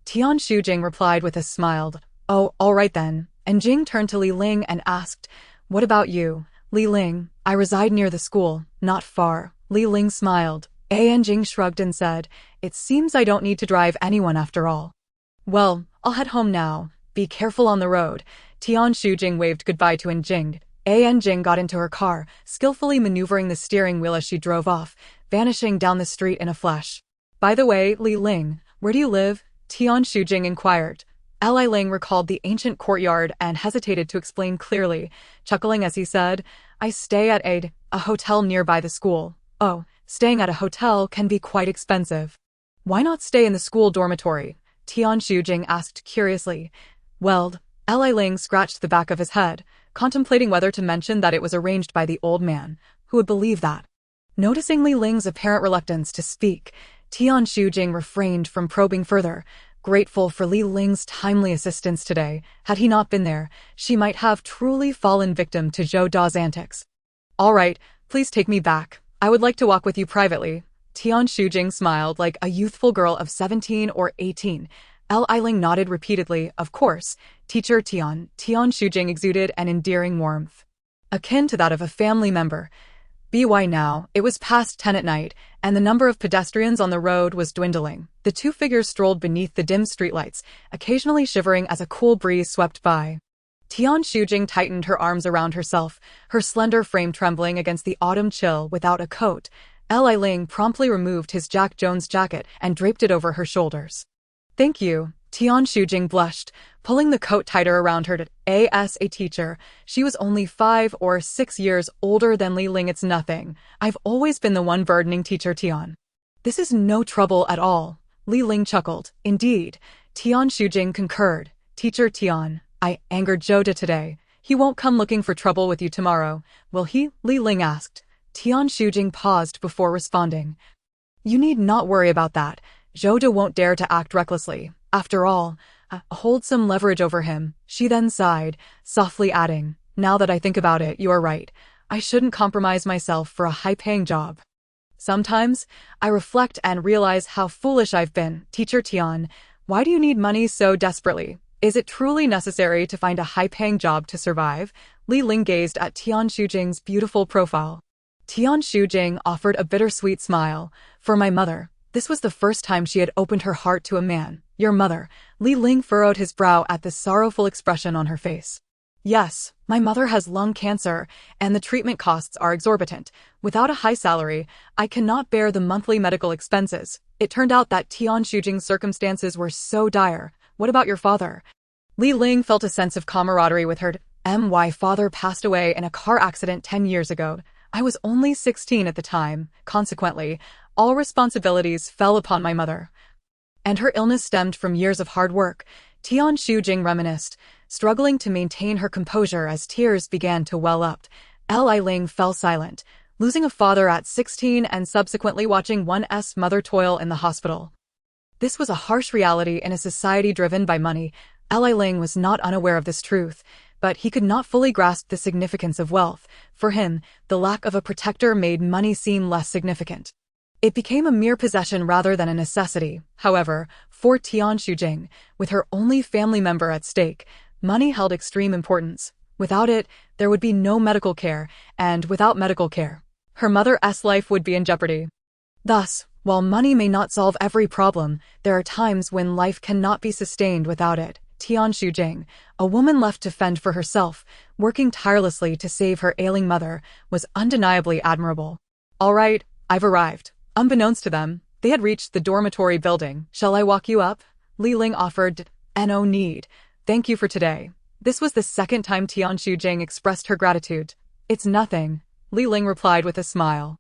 Tian Shujing replied with a smile. Oh, all right then. And Jing turned to Li Ling and asked, what about you? Li Ling, I reside near the school, not far. Li Ling smiled. And Jing shrugged and said, it seems I don't need to drive anyone after all. Well, I'll head home now. Be careful on the road. Tian Shujing waved goodbye to Jing. Jing got into her car, skillfully maneuvering the steering wheel as she drove off, vanishing down the street in a flash. By the way, Li Ling, where do you live? Tian Shujing inquired. Li Ling recalled the ancient courtyard and hesitated to explain clearly, chuckling as he said, I stay at a hotel nearby the school. Oh, staying at a hotel can be quite expensive. Why not stay in the school dormitory? Tian Shujing asked curiously. Well, Li Ling scratched the back of his head, contemplating whether to mention that it was arranged by the old man. Who would believe that? Noticing Li Ling's apparent reluctance to speak, Tian Shujing refrained from probing further, grateful for Li Ling's timely assistance today. Had he not been there, she might have truly fallen victim to Zhou Da's antics. All right, please take me back. I would like to walk with you privately. Tian Shujing smiled like a youthful girl of 17 or 18. Li Ling nodded repeatedly. Of course, teacher Tian. Tian Shujing exuded an endearing warmth, akin to that of a family member. By now, it was past 10 at night, and the number of pedestrians on the road was dwindling. The two figures strolled beneath the dim streetlights, occasionally shivering as a cool breeze swept by. Tian Shujing tightened her arms around herself, her slender frame trembling against the autumn chill without a coat. Li Ling promptly removed his Jack Jones jacket and draped it over her shoulders. Thank you. Tian Shujing blushed, pulling the coat tighter around her. As a teacher, she was only 5 or 6 years older than Li Ling. It's nothing. I've always been the one burdening teacher Tian. This is no trouble at all. Li Ling chuckled. Indeed. Tian Shujing concurred. Teacher Tian, I angered Zhou Da today. He won't come looking for trouble with you tomorrow, will he? Li Ling asked. Tian Shujing paused before responding. You need not worry about that. Zhou Da won't dare to act recklessly. After all, hold some leverage over him. She then sighed, softly adding, now that I think about it, you are right. I shouldn't compromise myself for a high-paying job. Sometimes, I reflect and realize how foolish I've been. Teacher Tian, why do you need money so desperately? Is it truly necessary to find a high-paying job to survive? Li Ling gazed at Tian Shujing's beautiful profile. Tian Shujing offered a bittersweet smile. For my mother. This was the first time she had opened her heart to a man. Your mother. Li Ling furrowed his brow at the sorrowful expression on her face. Yes, my mother has lung cancer, and the treatment costs are exorbitant. Without a high salary, I cannot bear the monthly medical expenses. It turned out that Tian Shujing's circumstances were so dire. What about your father? Li Ling felt a sense of camaraderie with her. My father passed away in a car accident 10 years ago. I was only 16 at the time. Consequently, all responsibilities fell upon my mother. And her illness stemmed from years of hard work. Tian Shujing reminisced, struggling to maintain her composure as tears began to well up. Li Ling fell silent, losing a father at 16 and subsequently watching one's mother toil in the hospital. This was a harsh reality in a society driven by money. Li Ling was not unaware of this truth, but he could not fully grasp the significance of wealth. For him, the lack of a protector made money seem less significant. It became a mere possession rather than a necessity. However, for Tian Shujing, with her only family member at stake, money held extreme importance. Without it, there would be no medical care, and without medical care, her mother's life would be in jeopardy. Thus, while money may not solve every problem, there are times when life cannot be sustained without it. Tian Shujing, a woman left to fend for herself, working tirelessly to save her ailing mother, was undeniably admirable. All right, I've arrived. Unbeknownst to them, they had reached the dormitory building. Shall I walk you up? Li Ling offered, "No need. Thank you for today." This was the second time Tian Shujing expressed her gratitude. "It's nothing," Li Ling replied with a smile.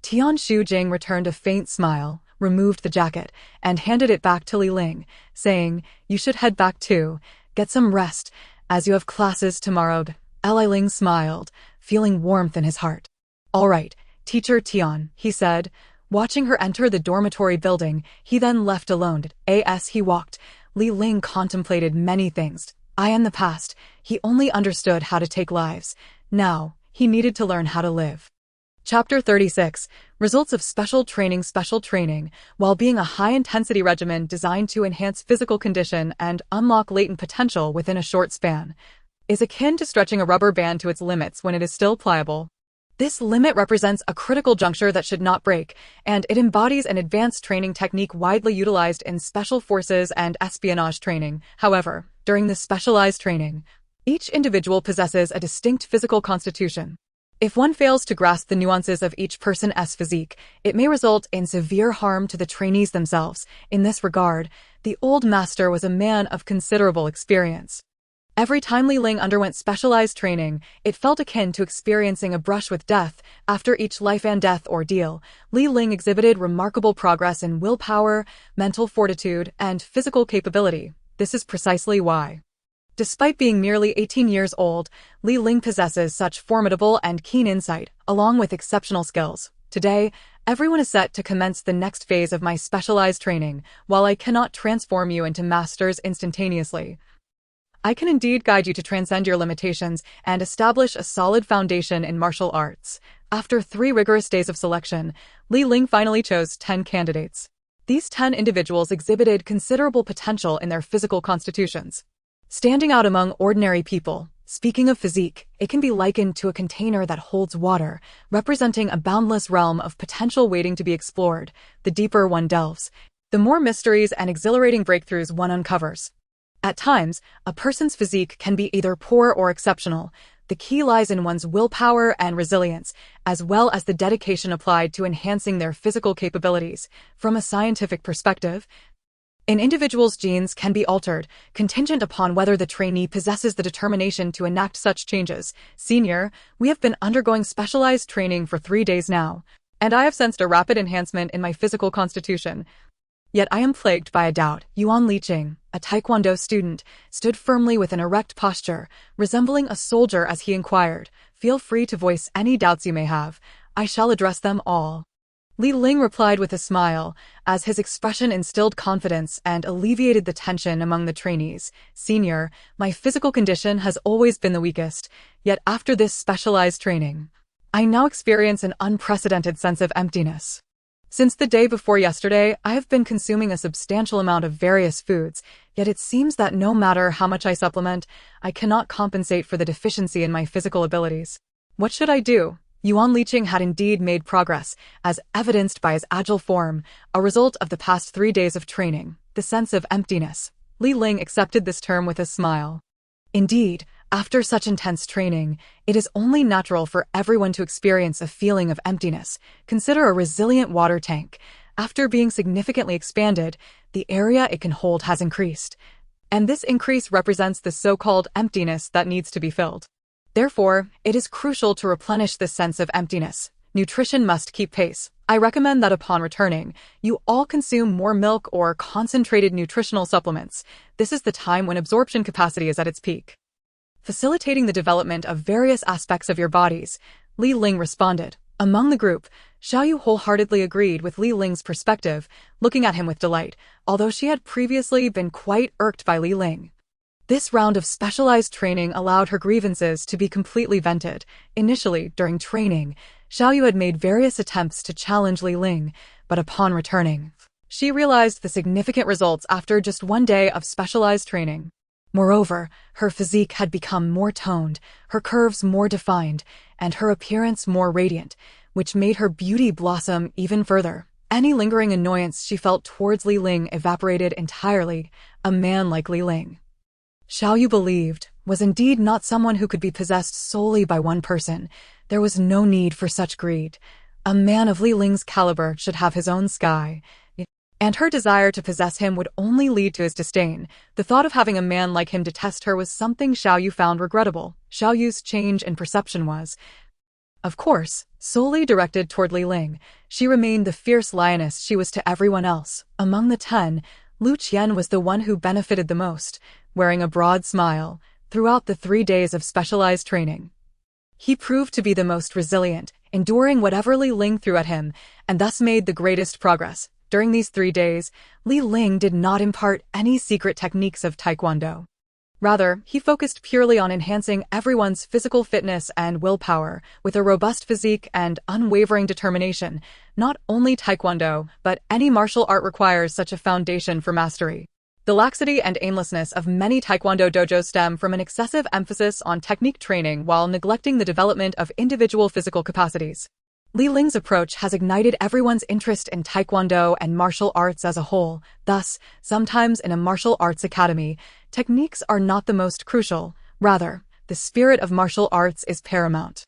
Tian Shujing returned a faint smile, removed the jacket, and handed it back to Li Ling, saying, "You should head back too. Get some rest, as you have classes tomorrow." Li Ling smiled, feeling warmth in his heart. "All right, Teacher Tian," he said. Watching her enter the dormitory building, he then left alone. As he walked, Li Ling contemplated many things. In the past, he only understood how to take lives. Now, he needed to learn how to live. Chapter 36. Results of Special Training. Special training, while being a high-intensity regimen designed to enhance physical condition and unlock latent potential within a short span, is akin to stretching a rubber band to its limits when it is still pliable. This limit represents a critical juncture that should not break, and it embodies an advanced training technique widely utilized in special forces and espionage training. However, during this specialized training, each individual possesses a distinct physical constitution. If one fails to grasp the nuances of each person's physique, it may result in severe harm to the trainees themselves. In this regard, the old master was a man of considerable experience. Every time Li Ling underwent specialized training, it felt akin to experiencing a brush with death. After each life-and-death ordeal, Li Ling exhibited remarkable progress in willpower, mental fortitude, and physical capability. This is precisely why, despite being merely 18 years old, Li Ling possesses such formidable and keen insight, along with exceptional skills. Today, everyone is set to commence the next phase of my specialized training. While I cannot transform you into masters instantaneously, I can indeed guide you to transcend your limitations and establish a solid foundation in martial arts. After 3 rigorous days of selection, Li Ling finally chose 10 candidates. These 10 individuals exhibited considerable potential in their physical constitutions, standing out among ordinary people. Speaking of physique, it can be likened to a container that holds water, representing a boundless realm of potential waiting to be explored. The deeper one delves, the more mysteries and exhilarating breakthroughs one uncovers. At times, a person's physique can be either poor or exceptional. The key lies in one's willpower and resilience, as well as the dedication applied to enhancing their physical capabilities. From a scientific perspective, an individual's genes can be altered, contingent upon whether the trainee possesses the determination to enact such changes. Senior, we have been undergoing specialized training for 3 days now, and I have sensed a rapid enhancement in my physical constitution. Yet I am plagued by a doubt. Yuan Liqing, a Taekwondo student, stood firmly with an erect posture, resembling a soldier as he inquired, "Feel free to voice any doubts you may have. I shall address them all." Li Ling replied with a smile, as his expression instilled confidence and alleviated the tension among the trainees. "Senior, my physical condition has always been the weakest, yet after this specialized training, I now experience an unprecedented sense of emptiness. Since the day before yesterday, I have been consuming a substantial amount of various foods, yet it seems that no matter how much I supplement, I cannot compensate for the deficiency in my physical abilities. What should I do?" Yuan Liqing had indeed made progress, as evidenced by his agile form, a result of the past 3 days of training. The sense of emptiness. Li Ling accepted this term with a smile. Indeed, after such intense training, it is only natural for everyone to experience a feeling of emptiness. Consider a resilient water tank. After being significantly expanded, the area it can hold has increased, and this increase represents the so-called emptiness that needs to be filled. Therefore, it is crucial to replenish this sense of emptiness. Nutrition must keep pace. I recommend that upon returning, you all consume more milk or concentrated nutritional supplements. This is the time when absorption capacity is at its peak, facilitating the development of various aspects of your bodies. Li Ling responded. Among the group, Xiaoyu wholeheartedly agreed with Li Ling's perspective, looking at him with delight, although she had previously been quite irked by Li Ling. This round of specialized training allowed her grievances to be completely vented. Initially, during training, Xiaoyu had made various attempts to challenge Li Ling, but upon returning, she realized the significant results after just 1 day of specialized training. Moreover, her physique had become more toned, her curves more defined, and her appearance more radiant, which made her beauty blossom even further. Any lingering annoyance she felt towards Li Ling evaporated entirely. A man like Li Ling, Xiaoyu believed, was indeed not someone who could be possessed solely by one person. There was no need for such greed. A man of Li Ling's caliber should have his own sky. And her desire to possess him would only lead to his disdain. The thought of having a man like him detest her was something Xiao Yu found regrettable. Xiao Yu's change in perception was, of course, solely directed toward Li Ling. She remained the fierce lioness she was to everyone else. Among the 10, Lu Qian was the one who benefited the most, wearing a broad smile throughout the 3 days of specialized training. He proved to be the most resilient, enduring whatever Li Ling threw at him, and thus made the greatest progress. During these 3 days, Li Ling did not impart any secret techniques of Taekwondo. Rather, he focused purely on enhancing everyone's physical fitness and willpower with a robust physique and unwavering determination. Not only Taekwondo, but any martial art requires such a foundation for mastery. The laxity and aimlessness of many Taekwondo dojos stem from an excessive emphasis on technique training while neglecting the development of individual physical capacities. Li Ling's approach has ignited everyone's interest in Taekwondo and martial arts as a whole. Thus, sometimes in a martial arts academy, techniques are not the most crucial. Rather, the spirit of martial arts is paramount.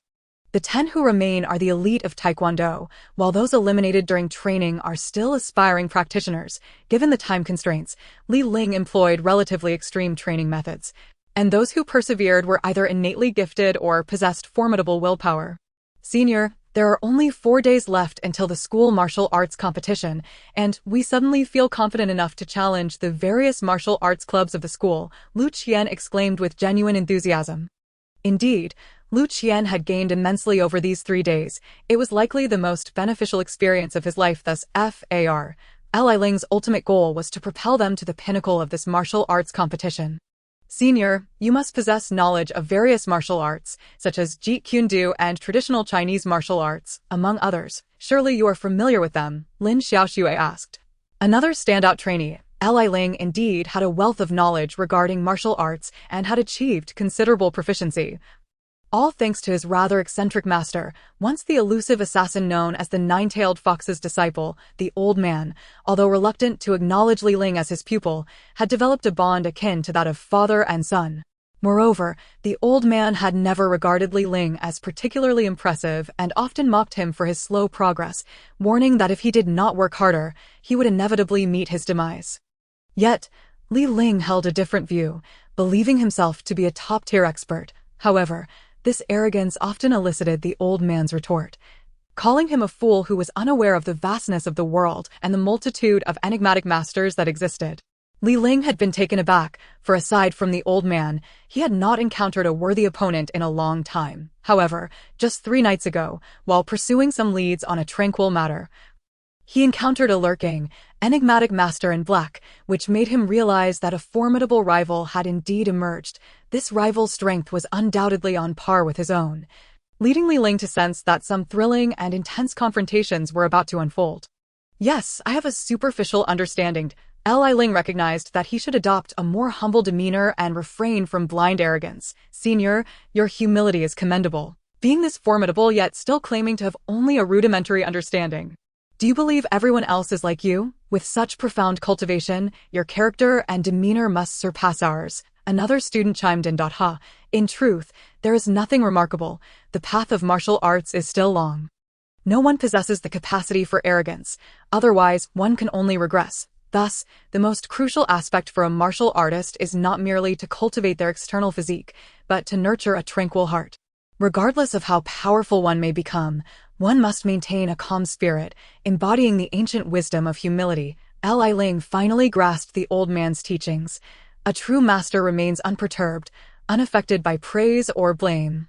The 10 who remain are the elite of Taekwondo, while those eliminated during training are still aspiring practitioners. Given the time constraints, Li Ling employed relatively extreme training methods, and those who persevered were either innately gifted or possessed formidable willpower. Senior, there are only 4 days left until the school martial arts competition, and we suddenly feel confident enough to challenge the various martial arts clubs of the school, Lu Qian exclaimed with genuine enthusiasm. Indeed, Lu Qian had gained immensely over these 3 days. It was likely the most beneficial experience of his life. Thus, Li Ling's ultimate goal was to propel them to the pinnacle of this martial arts competition. Senior, you must possess knowledge of various martial arts, such as Jeet Kune Do and traditional Chinese martial arts, among others. Surely you are familiar with them, Lin Xiaoxue asked. Another standout trainee, Li Ling indeed had a wealth of knowledge regarding martial arts and had achieved considerable proficiency. All thanks to his rather eccentric master, once the elusive assassin known as the Nine-Tailed Fox's disciple, the old man, although reluctant to acknowledge Li Ling as his pupil, had developed a bond akin to that of father and son. Moreover, the old man had never regarded Li Ling as particularly impressive and often mocked him for his slow progress, warning that if he did not work harder, he would inevitably meet his demise. Yet, Li Ling held a different view, believing himself to be a top-tier expert. However, this arrogance often elicited the old man's retort, calling him a fool who was unaware of the vastness of the world and the multitude of enigmatic masters that existed. Li Ling had been taken aback, for aside from the old man, he had not encountered a worthy opponent in a long time. However, just 3 nights ago, while pursuing some leads on a tranquil matter, he encountered a lurking, enigmatic master in black, which made him realize that a formidable rival had indeed emerged. This rival's strength was undoubtedly on par with his own, leading Li Ling to sense that some thrilling and intense confrontations were about to unfold. Yes, I have a superficial understanding. Li Ling recognized that he should adopt a more humble demeanor and refrain from blind arrogance. Senior, your humility is commendable, being this formidable yet still claiming to have only a rudimentary understanding. Do you believe everyone else is like you? With such profound cultivation, your character and demeanor must surpass ours. Another student chimed in. In truth, there is nothing remarkable. The path of martial arts is still long. No one possesses the capacity for arrogance. Otherwise, one can only regress. Thus, the most crucial aspect for a martial artist is not merely to cultivate their external physique, but to nurture a tranquil heart. Regardless of how powerful one may become, one must maintain a calm spirit, embodying the ancient wisdom of humility. Li Ling finally grasped the old man's teachings. A true master remains unperturbed, unaffected by praise or blame,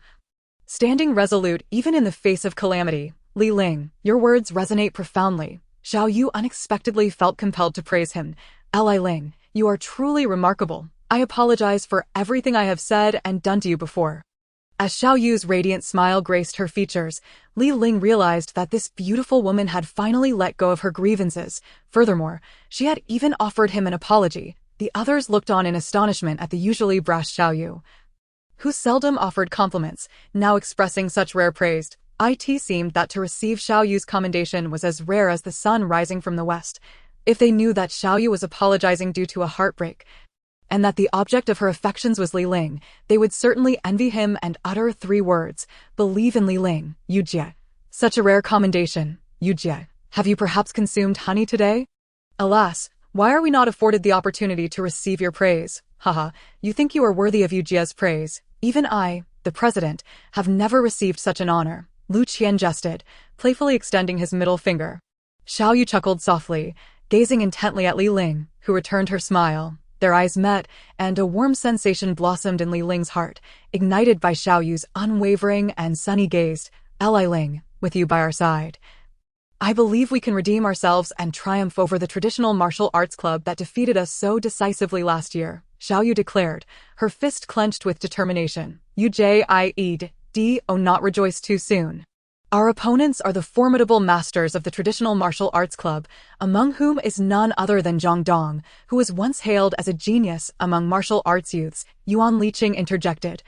standing resolute even in the face of calamity. Li Ling, your words resonate profoundly. Xiao Yu unexpectedly felt compelled to praise him. Li Ling, you are truly remarkable. I apologize for everything I have said and done to you before. As Xiao Yu's radiant smile graced her features, Li Ling realized that this beautiful woman had finally let go of her grievances. Furthermore, she had even offered him an apology. The others looked on in astonishment at the usually brash Xiao Yu, who seldom offered compliments, now expressing such rare praise. It seemed that to receive Xiao Yu's commendation was as rare as the sun rising from the west. If they knew that Xiao Yu was apologizing due to a heartbreak, and that the object of her affections was Li Ling, they would certainly envy him and utter 3 words: believe in Li Ling, Yujie. Such a rare commendation, Yujie. Have you perhaps consumed honey today? Alas, why are we not afforded the opportunity to receive your praise? Haha, you think you are worthy of Yu Jie's praise. Even I, the president, have never received such an honor. Lu Qian jested, playfully extending his middle finger. Xiao Yu chuckled softly, gazing intently at Li Ling, who returned her smile. Their eyes met, and a warm sensation blossomed in Li Ling's heart, ignited by Xiao Yu's unwavering and sunny gaze. Li Ling, with you by our side, I believe we can redeem ourselves and triumph over the traditional martial arts club that defeated us so decisively last year, Xiao Yu declared, her fist clenched with determination. U-J-I-E-D-O not rejoice too soon. Our opponents are the formidable masters of the traditional martial arts club, among whom is none other than Zhang Dong, who was once hailed as a genius among martial arts youths, Yuan Liqing interjected.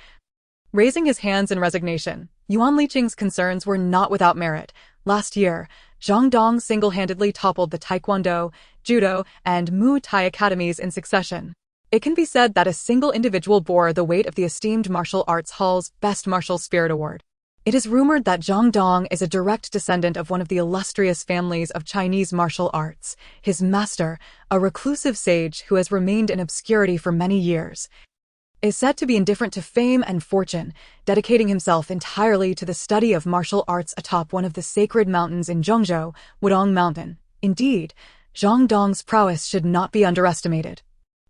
Raising his hands in resignation, Yuan Liqing's concerns were not without merit. Last year, Zhang Dong single-handedly toppled the Taekwondo, Judo, and Muay Thai academies in succession. It can be said that a single individual bore the weight of the esteemed Martial Arts Hall's Best Martial Spirit Award. It is rumored that Zhang Dong is a direct descendant of one of the illustrious families of Chinese martial arts, his master, a reclusive sage who has remained in obscurity for many years, is said to be indifferent to fame and fortune, dedicating himself entirely to the study of martial arts atop one of the sacred mountains in Zhengzhou, Wudong Mountain. Indeed, Zhang Dong's prowess should not be underestimated.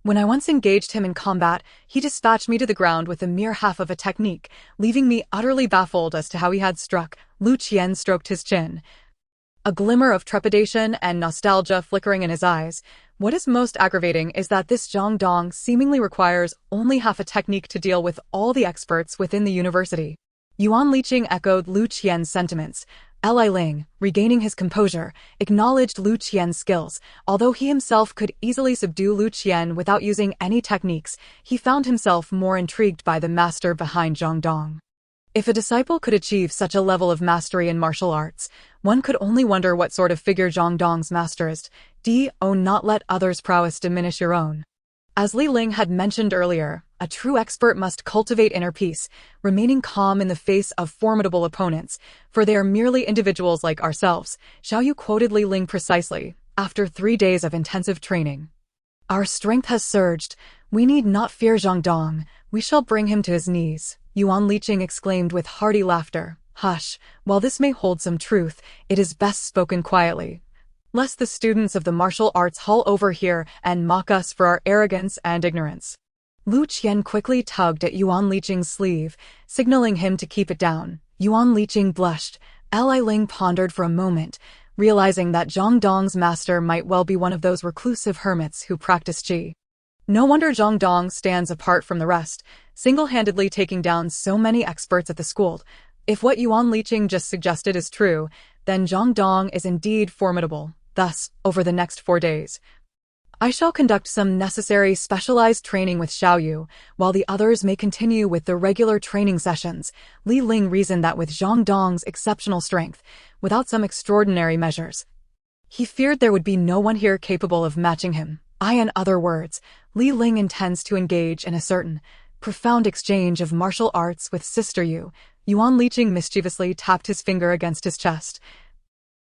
When I once engaged him in combat, he dispatched me to the ground with a mere half of a technique, leaving me utterly baffled as to how he had struck. Lu Qian stroked his chin, a glimmer of trepidation and nostalgia flickering in his eyes. What is most aggravating is that this Zhang Dong seemingly requires only half a technique to deal with all the experts within the university. Yuan Liqing echoed Lu Qian's sentiments. Li Ling, regaining his composure, acknowledged Lu Qian's skills. Although he himself could easily subdue Lu Qian without using any techniques, he found himself more intrigued by the master behind Zhang Dong. If a disciple could achieve such a level of mastery in martial arts, one could only wonder what sort of figure Zhang Dong's master is. Do not let others' prowess diminish your own. As Li Ling had mentioned earlier, a true expert must cultivate inner peace, remaining calm in the face of formidable opponents, for they are merely individuals like ourselves. Xiao Yu quoted Li Ling precisely. After 3 days of intensive training, our strength has surged. We need not fear Zhang Dong. We shall bring him to his knees. Yuan Liqing exclaimed with hearty laughter. Hush, while this may hold some truth, it is best spoken quietly, lest the students of the martial arts hall overhear and mock us for our arrogance and ignorance. Lu Qian quickly tugged at Yuan Liqing's sleeve, signaling him to keep it down. Yuan Liqing blushed. Li Ling pondered for a moment, realizing that Zhang Dong's master might well be one of those reclusive hermits who practice qi. No wonder Zhang Dong stands apart from the rest, single-handedly taking down so many experts at the school. If what Yuan Liqing just suggested is true, then Zhang Dong is indeed formidable. Thus, over the next 4 days, I shall conduct some necessary specialized training with Xiao Yu, while the others may continue with the regular training sessions. Li Ling reasoned that with Zhang Dong's exceptional strength, without some extraordinary measures, he feared there would be no one here capable of matching him. In other words, Li Ling intends to engage in a certain profound exchange of martial arts with Sister Yu. Yuan Liqing mischievously tapped his finger against his chest,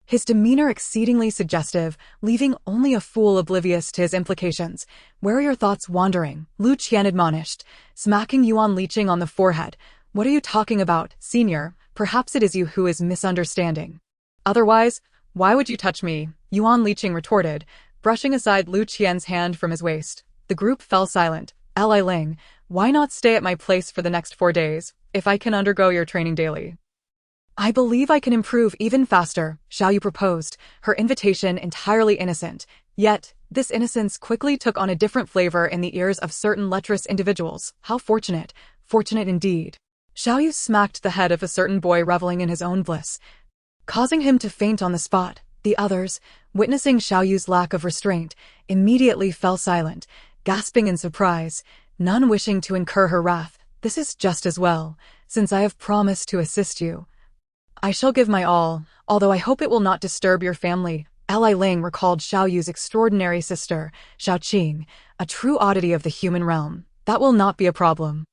his demeanor exceedingly suggestive, leaving only a fool oblivious to his implications. Where are your thoughts wandering? Lu Qian admonished, smacking Yuan Liqing on the forehead. What are you talking about, senior? Perhaps it is you who is misunderstanding. Otherwise, why would you touch me? Yuan Liqing retorted, brushing aside Lu Qian's hand from his waist. The group fell silent. Li Ling, why not stay at my place for the next 4 days, if I can undergo your training daily? I believe I can improve even faster, Xiao Yu proposed, her invitation entirely innocent. Yet, this innocence quickly took on a different flavor in the ears of certain lecherous individuals. How fortunate, fortunate indeed. Xiao Yu smacked the head of a certain boy reveling in his own bliss, causing him to faint on the spot. The others, witnessing Xiao Yu's lack of restraint, immediately fell silent, gasping in surprise, none wishing to incur her wrath. This is just as well, since I have promised to assist you. I shall give my all, although I hope it will not disturb your family. Li Ling recalled Xiao Yu's extraordinary sister, Xiao Qing, a true oddity of the human realm. That will not be a problem.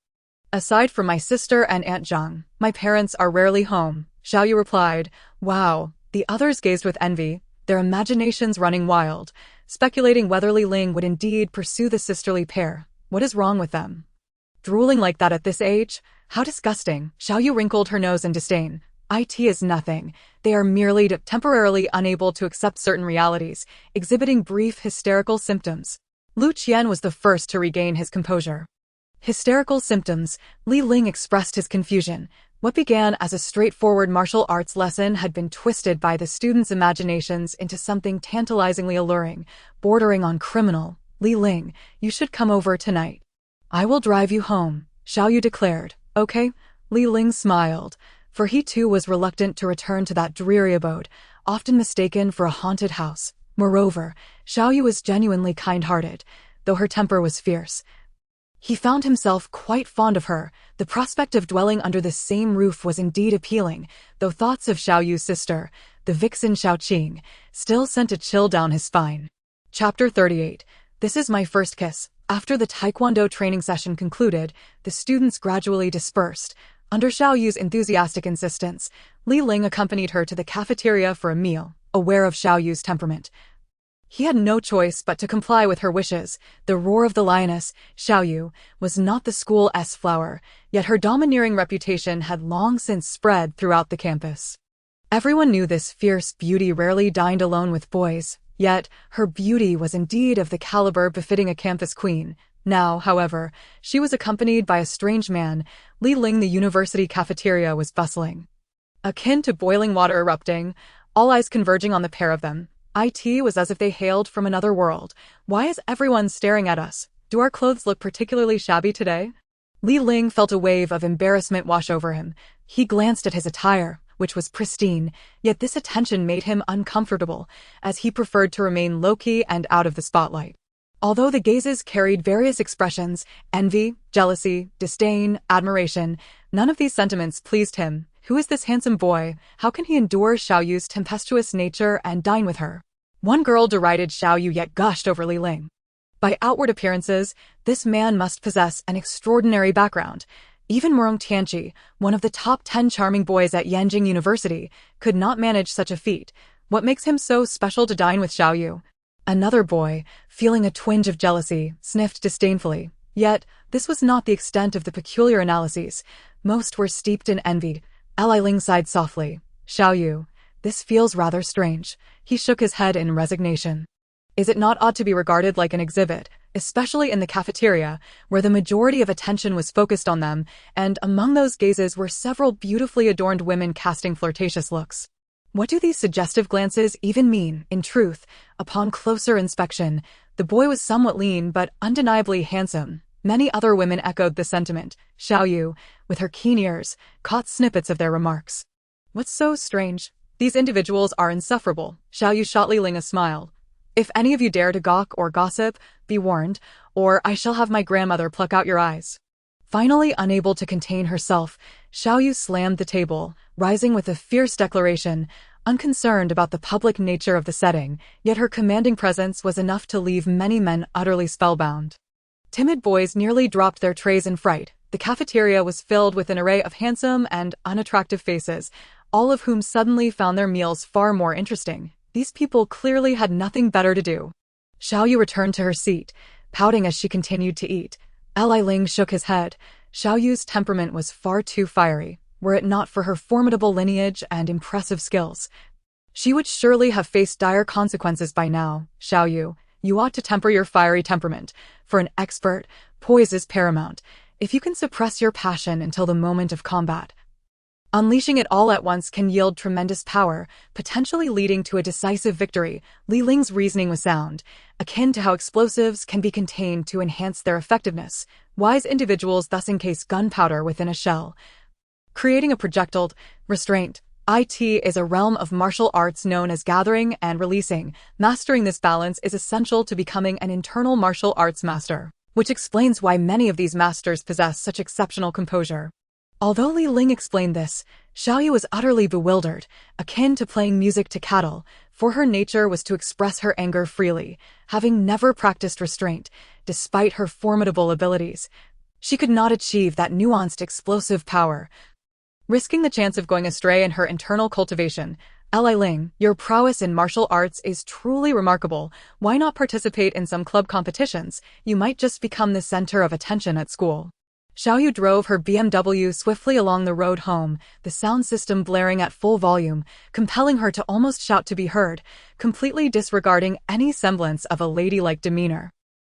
Aside from my sister and Aunt Zhang, my parents are rarely home, Xiao Yu replied. Wow. The others gazed with envy. their imaginations running wild, speculating whether Li Ling would indeed pursue the sisterly pair. What is wrong with them? Drooling like that at this age? How disgusting. Xiao Yu wrinkled her nose in disdain. It is nothing. They are merely temporarily unable to accept certain realities, exhibiting brief hysterical symptoms. Lu Qian was the first to regain his composure. Hysterical symptoms. Li Ling expressed his confusion. What began as a straightforward martial arts lesson had been twisted by the students' imaginations into something tantalizingly alluring, bordering on criminal. Li Ling, you should come over tonight. I will drive you home, Xiao Yu declared. Okay? Li Ling smiled, for he too was reluctant to return to that dreary abode, often mistaken for a haunted house. Moreover, Xiao Yu was genuinely kind-hearted, though her temper was fierce. He found himself quite fond of her. The prospect of dwelling under the same roof was indeed appealing, though thoughts of Xiao Yu's sister, the vixen Xiaoqing, still sent a chill down his spine. Chapter 38. This is my first kiss. After the taekwondo training session concluded, the students gradually dispersed. Under Xiao Yu's enthusiastic insistence, Li Ling accompanied her to the cafeteria for a meal, aware of Xiao Yu's temperament. He had no choice but to comply with her wishes. The roar of the lioness, Xiao Yu, was not the school's flower, yet her domineering reputation had long since spread throughout the campus. Everyone knew this fierce beauty rarely dined alone with boys, yet her beauty was indeed of the caliber befitting a campus queen. Now, however, she was accompanied by a strange man. Li Ling, the university cafeteria was bustling, akin to boiling water erupting, all eyes converging on the pair of them. It was as if they hailed from another world. Why is everyone staring at us? Do our clothes look particularly shabby today? Li Ling felt a wave of embarrassment wash over him. He glanced at his attire, which was pristine, yet this attention made him uncomfortable, as he preferred to remain low-key and out of the spotlight. Although the gazes carried various expressions, envy, jealousy, disdain, admiration, none of these sentiments pleased him. Who is this handsome boy? How can he endure Xiao Yu's tempestuous nature and dine with her? One girl derided Xiao Yu yet gushed over Li Ling. By outward appearances, this man must possess an extraordinary background. Even Murong Tianqi, one of the top 10 charming boys at Yanjing University, could not manage such a feat. What makes him so special to dine with Xiao Yu? Another boy, feeling a twinge of jealousy, sniffed disdainfully. Yet, this was not the extent of the peculiar analyses. Most were steeped in envy. Li Ling sighed softly. Xiao Yu, this feels rather strange. He shook his head in resignation. Is it not odd to be regarded like an exhibit, especially in the cafeteria, where the majority of attention was focused on them, and among those gazes were several beautifully adorned women casting flirtatious looks? What do these suggestive glances even mean? In truth, upon closer inspection, the boy was somewhat lean but undeniably handsome. Many other women echoed the sentiment. Xiao Yu, with her keen ears, caught snippets of their remarks. What's so strange? These individuals are insufferable. Xiao Yu shot Li Ling a smile. If any of you dare to gawk or gossip, be warned, or I shall have my grandmother pluck out your eyes. Finally unable to contain herself, Xiao Yu slammed the table, rising with a fierce declaration, unconcerned about the public nature of the setting, yet her commanding presence was enough to leave many men utterly spellbound. Timid boys nearly dropped their trays in fright. The cafeteria was filled with an array of handsome and unattractive faces, all of whom suddenly found their meals far more interesting. These people clearly had nothing better to do. Xiao Yu returned to her seat, pouting as she continued to eat. Li Ling shook his head. Xiao Yu's temperament was far too fiery. Were it not for her formidable lineage and impressive skills, she would surely have faced dire consequences by now. Xiao Yu, you ought to temper your fiery temperament. For an expert, poise is paramount. If you can suppress your passion until the moment of combat, unleashing it all at once can yield tremendous power, potentially leading to a decisive victory. Li Ling's reasoning was sound, akin to how explosives can be contained to enhance their effectiveness. Wise individuals thus encase gunpowder within a shell, creating a projectile restraint. It is a realm of martial arts known as gathering and releasing. Mastering this balance is essential to becoming an internal martial arts master, which explains why many of these masters possess such exceptional composure. Although Li Ling explained this, Xiao Yu was utterly bewildered, akin to playing music to cattle, for her nature was to express her anger freely. Having never practiced restraint, despite her formidable abilities, she could not achieve that nuanced explosive power, risking the chance of going astray in her internal cultivation. Li Ling, your prowess in martial arts is truly remarkable. Why not participate in some club competitions? You might just become the center of attention at school. Xiaoyu drove her BMW swiftly along the road home, the sound system blaring at full volume, compelling her to almost shout to be heard, completely disregarding any semblance of a ladylike demeanor.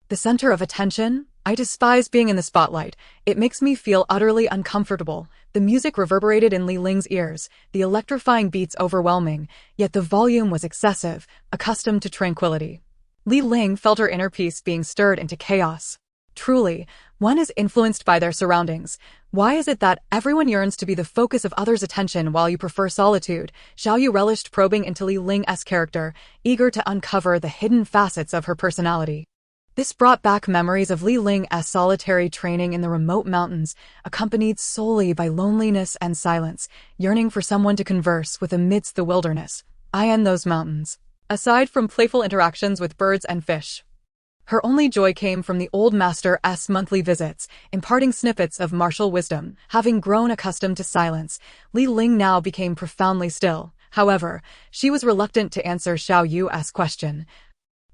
The center of attention? I despise being in the spotlight. It makes me feel utterly uncomfortable. The music reverberated in Li Ling's ears, the electrifying beats overwhelming, yet the volume was excessive, accustomed to tranquility. Li Ling felt her inner peace being stirred into chaos. Truly, one is influenced by their surroundings. Why is it that everyone yearns to be the focus of others' attention while you prefer solitude? Xiaoyu relished probing into Li Ling's character, eager to uncover the hidden facets of her personality. This brought back memories of Li Ling's solitary training in the remote mountains, accompanied solely by loneliness and silence, yearning for someone to converse with amidst the wilderness. I and those mountains. Aside from playful interactions with birds and fish, her only joy came from the old master's monthly visits, imparting snippets of martial wisdom. Having grown accustomed to silence, Li Ling now became profoundly still. However, she was reluctant to answer Xiaoyu's question.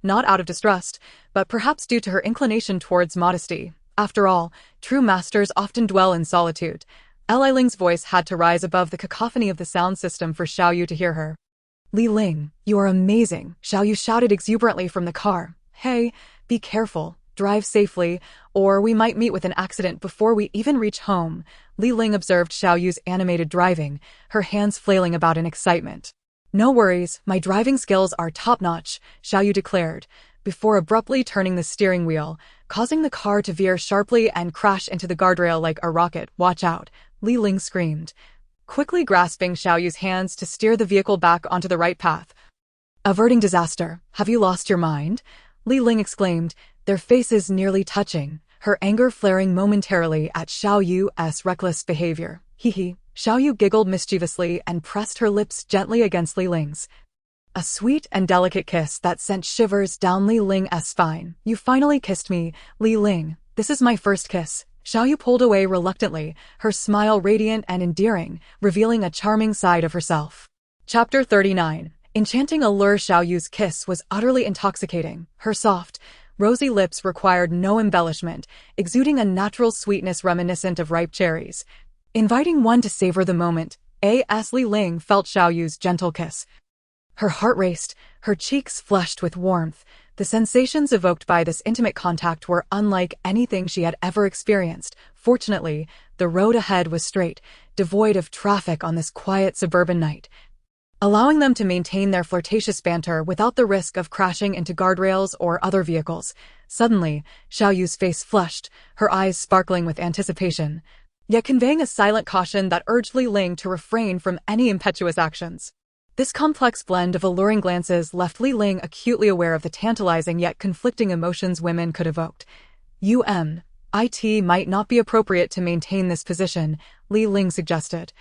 Not out of distrust, but perhaps due to her inclination towards modesty. After all, true masters often dwell in solitude. Li Ling's voice had to rise above the cacophony of the sound system for Xiaoyu to hear her. Li Ling, you are amazing, Xiaoyu shouted exuberantly from the car. Hey, be careful, drive safely, or we might meet with an accident before we even reach home. Li Ling observed Xiaoyu's animated driving, her hands flailing about in excitement. No worries, my driving skills are top-notch, Xiaoyu declared, before abruptly turning the steering wheel, causing the car to veer sharply and crash into the guardrail like a rocket. Watch out, Li Ling screamed, quickly grasping Xiaoyu's hands to steer the vehicle back onto the right path. Averting disaster, have you lost your mind? Li Ling exclaimed, their faces nearly touching, her anger flaring momentarily at Xiaoyu's reckless behavior. Hee. Xiaoyu giggled mischievously and pressed her lips gently against Li Ling's. A sweet and delicate kiss that sent shivers down Li Ling's spine. You finally kissed me, Li Ling. This is my first kiss. Xiaoyu pulled away reluctantly, her smile radiant and endearing, revealing a charming side of herself. Chapter 39. Enchanting allure. Xiaoyu's kiss was utterly intoxicating. Her soft, rosy lips required no embellishment, exuding a natural sweetness reminiscent of ripe cherries. Inviting one to savor the moment, as Li Ling felt Xiaoyu's gentle kiss. Her heart raced, her cheeks flushed with warmth. The sensations evoked by this intimate contact were unlike anything she had ever experienced. Fortunately, the road ahead was straight, devoid of traffic on this quiet suburban night, allowing them to maintain their flirtatious banter without the risk of crashing into guardrails or other vehicles. Suddenly, Xiaoyu's face flushed, her eyes sparkling with anticipation, yet conveying a silent caution that urged Li Ling to refrain from any impetuous actions. This complex blend of alluring glances left Li Ling acutely aware of the tantalizing yet conflicting emotions women could evoke. It might not be appropriate to maintain this position, Li Ling suggested.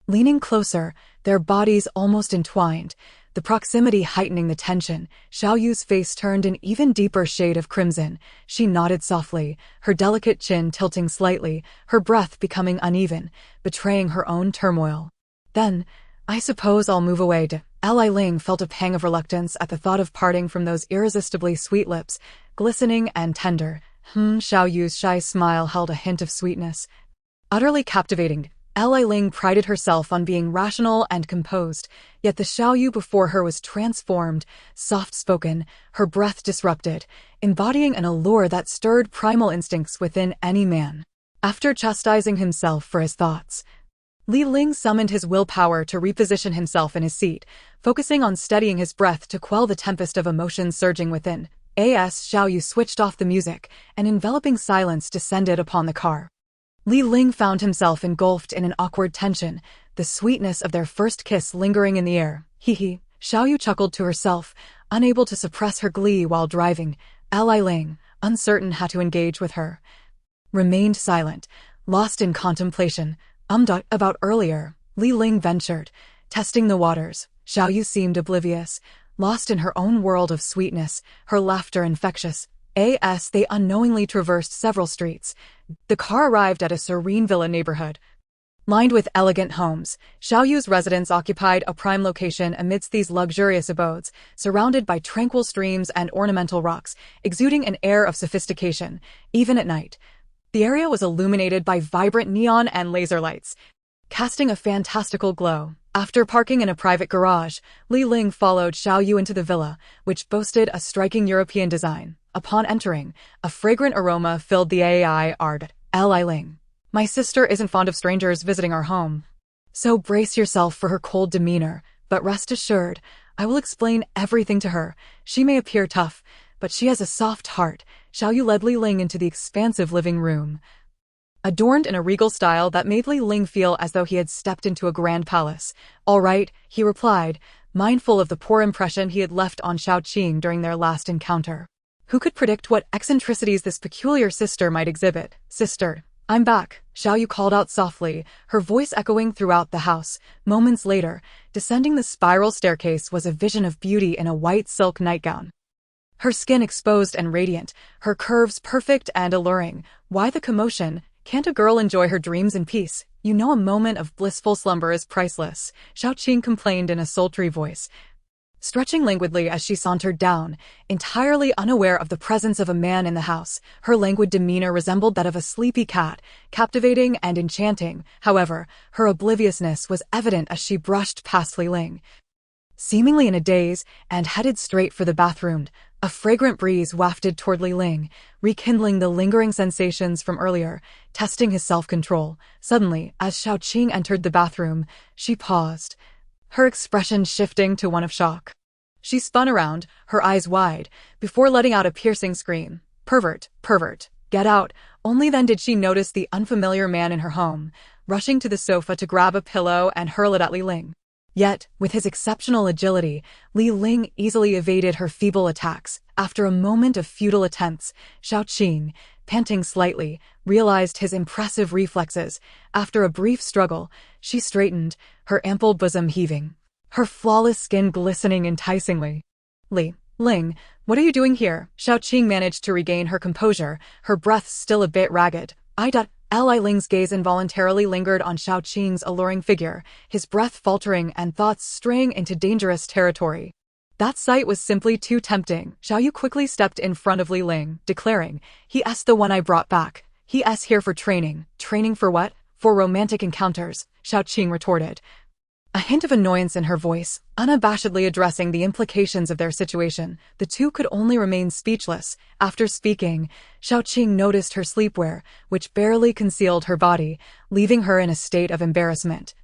Leaning closer, their bodies almost entwined, the proximity heightening the tension, Xiaoyu's face turned an even deeper shade of crimson. She nodded softly, her delicate chin tilting slightly, her breath becoming uneven, betraying her own turmoil. Then, I suppose I'll move away. Li Ling felt a pang of reluctance at the thought of parting from those irresistibly sweet lips, glistening and tender. Xiaoyu's shy smile held a hint of sweetness. Utterly captivating, Li Ling prided herself on being rational and composed, yet the Xiaoyu before her was transformed, soft-spoken, her breath disrupted, embodying an allure that stirred primal instincts within any man. After chastising himself for his thoughts, Li Ling summoned his willpower to reposition himself in his seat, focusing on steadying his breath to quell the tempest of emotions surging within. Xiaoyu switched off the music, and enveloping silence descended upon the car. Li Ling found himself engulfed in an awkward tension, the sweetness of their first kiss lingering in the air. Hee. Xiaoyu chuckled to herself, unable to suppress her glee while driving. Li Ling, uncertain how to engage with her, remained silent, lost in contemplation. About earlier, Li Ling ventured, testing the waters. Xiaoyu seemed oblivious, lost in her own world of sweetness, her laughter infectious. They unknowingly traversed several streets. The car arrived at a serene villa neighborhood. Lined with elegant homes, Xiaoyu's residence occupied a prime location amidst these luxurious abodes, surrounded by tranquil streams and ornamental rocks, exuding an air of sophistication, even at night. The area was illuminated by vibrant neon and laser lights, casting a fantastical glow. After parking in a private garage, Li Ling followed Xiaoyu into the villa, which boasted a striking European design. Upon entering, a fragrant aroma filled the air. Li Ling, my sister isn't fond of strangers visiting our home. So brace yourself for her cold demeanor, but rest assured, I will explain everything to her. She may appear tough, but she has a soft heart. Xiaoyu led Li Ling into the expansive living room, adorned in a regal style that made Li Ling feel as though he had stepped into a grand palace. All right, he replied, mindful of the poor impression he had left on Xiaoqing during their last encounter. Who could predict what eccentricities this peculiar sister might exhibit? Sister, I'm back, Xiaoyu called out softly, her voice echoing throughout the house. Moments later, descending the spiral staircase was a vision of beauty in a white silk nightgown. Her skin exposed and radiant, her curves perfect and alluring. Why the commotion? Can't a girl enjoy her dreams in peace? You know a moment of blissful slumber is priceless, Xiaoqing complained in a sultry voice, stretching languidly as she sauntered down, entirely unaware of the presence of a man in the house. Her languid demeanor resembled that of a sleepy cat, captivating and enchanting. However, her obliviousness was evident as she brushed past Li Ling, seemingly in a daze, and headed straight for the bathroom. A fragrant breeze wafted toward Li Ling, rekindling the lingering sensations from earlier, testing his self-control. Suddenly, as Xiaoqing entered the bathroom, she paused, her expression shifting to one of shock. She spun around, her eyes wide, before letting out a piercing scream. Pervert, pervert, get out. Only then did she notice the unfamiliar man in her home, rushing to the sofa to grab a pillow and hurl it at Li Ling. Yet, with his exceptional agility, Li Ling easily evaded her feeble attacks. After a moment of futile attempts, Xiaoqing, panting slightly, realized his impressive reflexes. After a brief struggle, she straightened, her ample bosom heaving, her flawless skin glistening enticingly. Li Ling, what are you doing here? Xiaoqing managed to regain her composure, her breath still a bit ragged. Li Ling's gaze involuntarily lingered on Xiaoqing's alluring figure, his breath faltering and thoughts straying into dangerous territory. That sight was simply too tempting. Xiaoyu quickly stepped in front of Li Ling, declaring, "He's the one I brought back. He's here for training." Training for what? For romantic encounters, Xiaoqing retorted, a hint of annoyance in her voice, unabashedly addressing the implications of their situation. The two could only remain speechless. After speaking, Xiaoqing noticed her sleepwear, which barely concealed her body, leaving her in a state of embarrassment.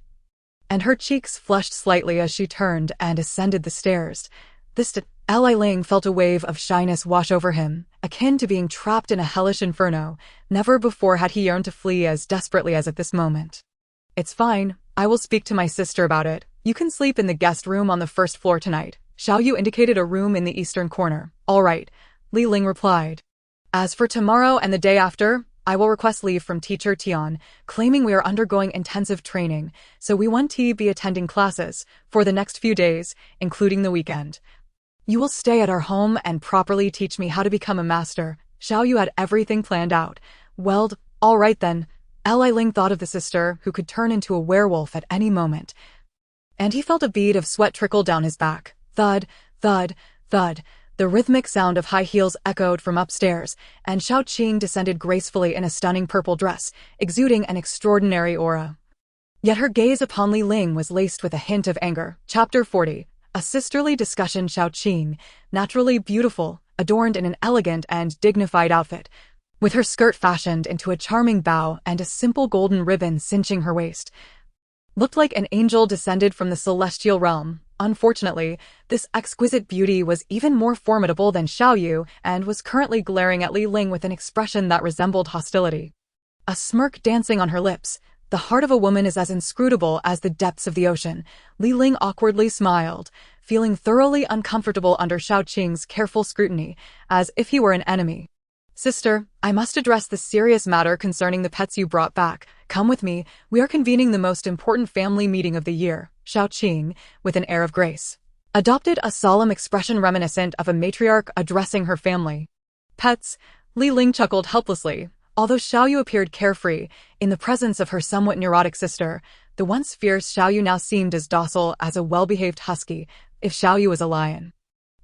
And her cheeks flushed slightly as she turned and ascended the stairs. Li Ling felt a wave of shyness wash over him, akin to being trapped in a hellish inferno. Never before had he yearned to flee as desperately as at this moment. It's fine. I will speak to my sister about it. You can sleep in the guest room on the first floor tonight. Xiaoyu indicated a room in the eastern corner. All right, Li Ling replied. As for tomorrow and the day after, I will request leave from teacher Tian, claiming we are undergoing intensive training, so we won't be attending classes for the next few days, including the weekend. You will stay at our home and properly teach me how to become a master. Xiaoyu had everything planned out. Well, all right then. Li Ling thought of the sister who could turn into a werewolf at any moment, and he felt a bead of sweat trickle down his back. Thud, thud, thud. The rhythmic sound of high heels echoed from upstairs, and Xiaoqing descended gracefully in a stunning purple dress, exuding an extraordinary aura. Yet her gaze upon Li Ling was laced with a hint of anger. Chapter 40. A sisterly discussion. Xiaoqing, naturally beautiful, adorned in an elegant and dignified outfit, with her skirt fashioned into a charming bow and a simple golden ribbon cinching her waist, looked like an angel descended from the celestial realm. Unfortunately, this exquisite beauty was even more formidable than Xiaoyu and was currently glaring at Li Ling with an expression that resembled hostility, a smirk dancing on her lips. The heart of a woman is as inscrutable as the depths of the ocean. Li Ling awkwardly smiled, feeling thoroughly uncomfortable under Xiaoqing's careful scrutiny, as if he were an enemy. Sister, I must address the serious matter concerning the pets you brought back. Come with me, we are convening the most important family meeting of the year. Xiaoqing, with an air of grace, adopted a solemn expression reminiscent of a matriarch addressing her family. Pets? Li Ling chuckled helplessly. Although Xiaoyu appeared carefree, in the presence of her somewhat neurotic sister, the once fierce Xiaoyu now seemed as docile as a well-behaved husky, if Xiaoyu was a lion.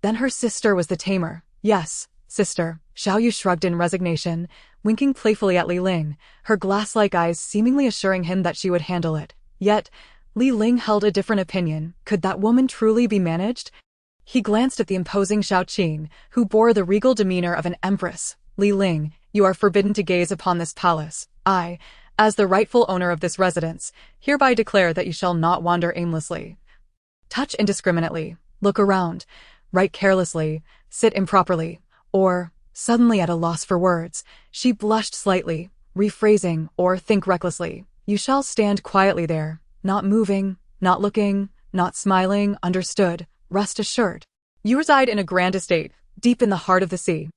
Then her sister was the tamer. Yes, sister, Xiaoyu shrugged in resignation, winking playfully at Li Ling, her glass-like eyes seemingly assuring him that she would handle it. Yet, Li Ling held a different opinion. Could that woman truly be managed? He glanced at the imposing Xiaoqing, who bore the regal demeanor of an empress. Li Ling, you are forbidden to gaze upon this palace. I, as the rightful owner of this residence, hereby declare that you shall not wander aimlessly. Touch indiscriminately, look around, write carelessly, sit improperly, or, suddenly at a loss for words, she blushed slightly, rephrasing, or think recklessly. You shall stand quietly there, not moving, not looking, not smiling, understood, rest assured. You reside in a grand estate, deep in the heart of the sea.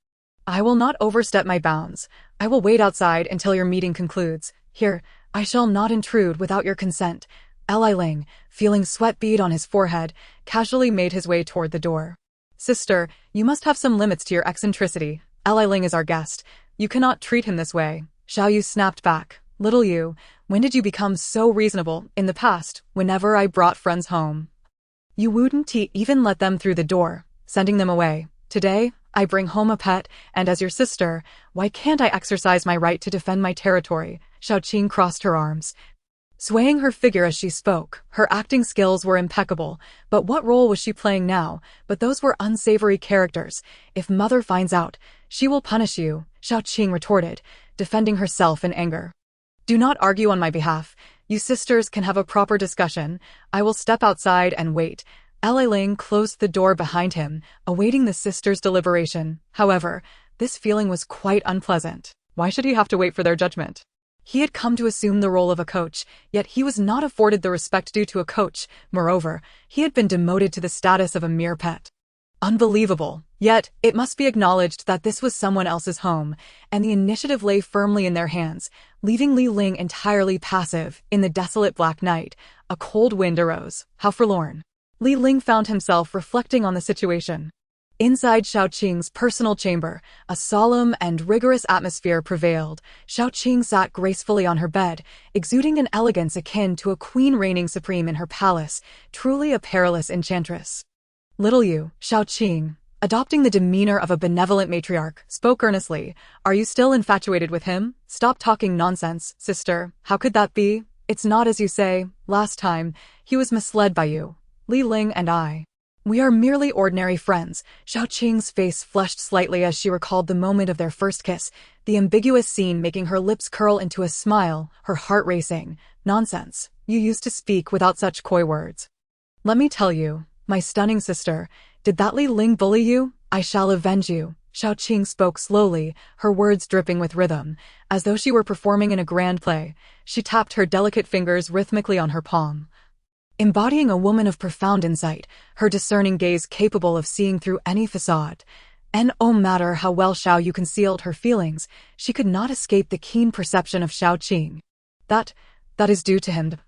I will not overstep my bounds. I will wait outside until your meeting concludes. Here, I shall not intrude without your consent. Li Ling, feeling sweat bead on his forehead, casually made his way toward the door. Sister, you must have some limits to your eccentricity. Li Ling is our guest. You cannot treat him this way. Xiaoyu snapped back. Little you, when did you become so reasonable? In the past, whenever I brought friends home, you wouldn't even let them through the door, sending them away. Today, I bring home a pet, and as your sister, why can't I exercise my right to defend my territory? Xiaoqing crossed her arms, swaying her figure as she spoke. Her acting skills were impeccable, but what role was she playing now? But those were unsavory characters. If Mother finds out, she will punish you, Xiaoqing retorted, defending herself in anger. Do not argue on my behalf. You sisters can have a proper discussion. I will step outside and wait. Li Ling closed the door behind him, awaiting the sisters' deliberation. However, this feeling was quite unpleasant. Why should he have to wait for their judgment? He had come to assume the role of a coach, yet he was not afforded the respect due to a coach. Moreover, he had been demoted to the status of a mere pet. Unbelievable. Yet, it must be acknowledged that this was someone else's home, and the initiative lay firmly in their hands, leaving Li Ling entirely passive. In the desolate black night, a cold wind arose. How forlorn. Li Ling found himself reflecting on the situation. Inside Xiaoqing's personal chamber, a solemn and rigorous atmosphere prevailed. Xiaoqing sat gracefully on her bed, exuding an elegance akin to a queen reigning supreme in her palace, truly a perilous enchantress. Little you, Xiaoqing, adopting the demeanor of a benevolent matriarch, spoke earnestly. Are you still infatuated with him? Stop talking nonsense, sister. How could that be? It's not as you say. Last time, he was misled by you. Li Ling and I. We are merely ordinary friends. Xiaoqing's face flushed slightly as she recalled the moment of their first kiss, the ambiguous scene making her lips curl into a smile, her heart racing. Nonsense. You used to speak without such coy words. Let me tell you, my stunning sister, did that Li Ling bully you? I shall avenge you. Xiaoqing spoke slowly, her words dripping with rhythm, as though she were performing in a grand play. She tapped her delicate fingers rhythmically on her palm, embodying a woman of profound insight, her discerning gaze capable of seeing through any facade. And no matter how well Xiaoyu concealed her feelings, she could not escape the keen perception of Xiaoqing. That is due to him.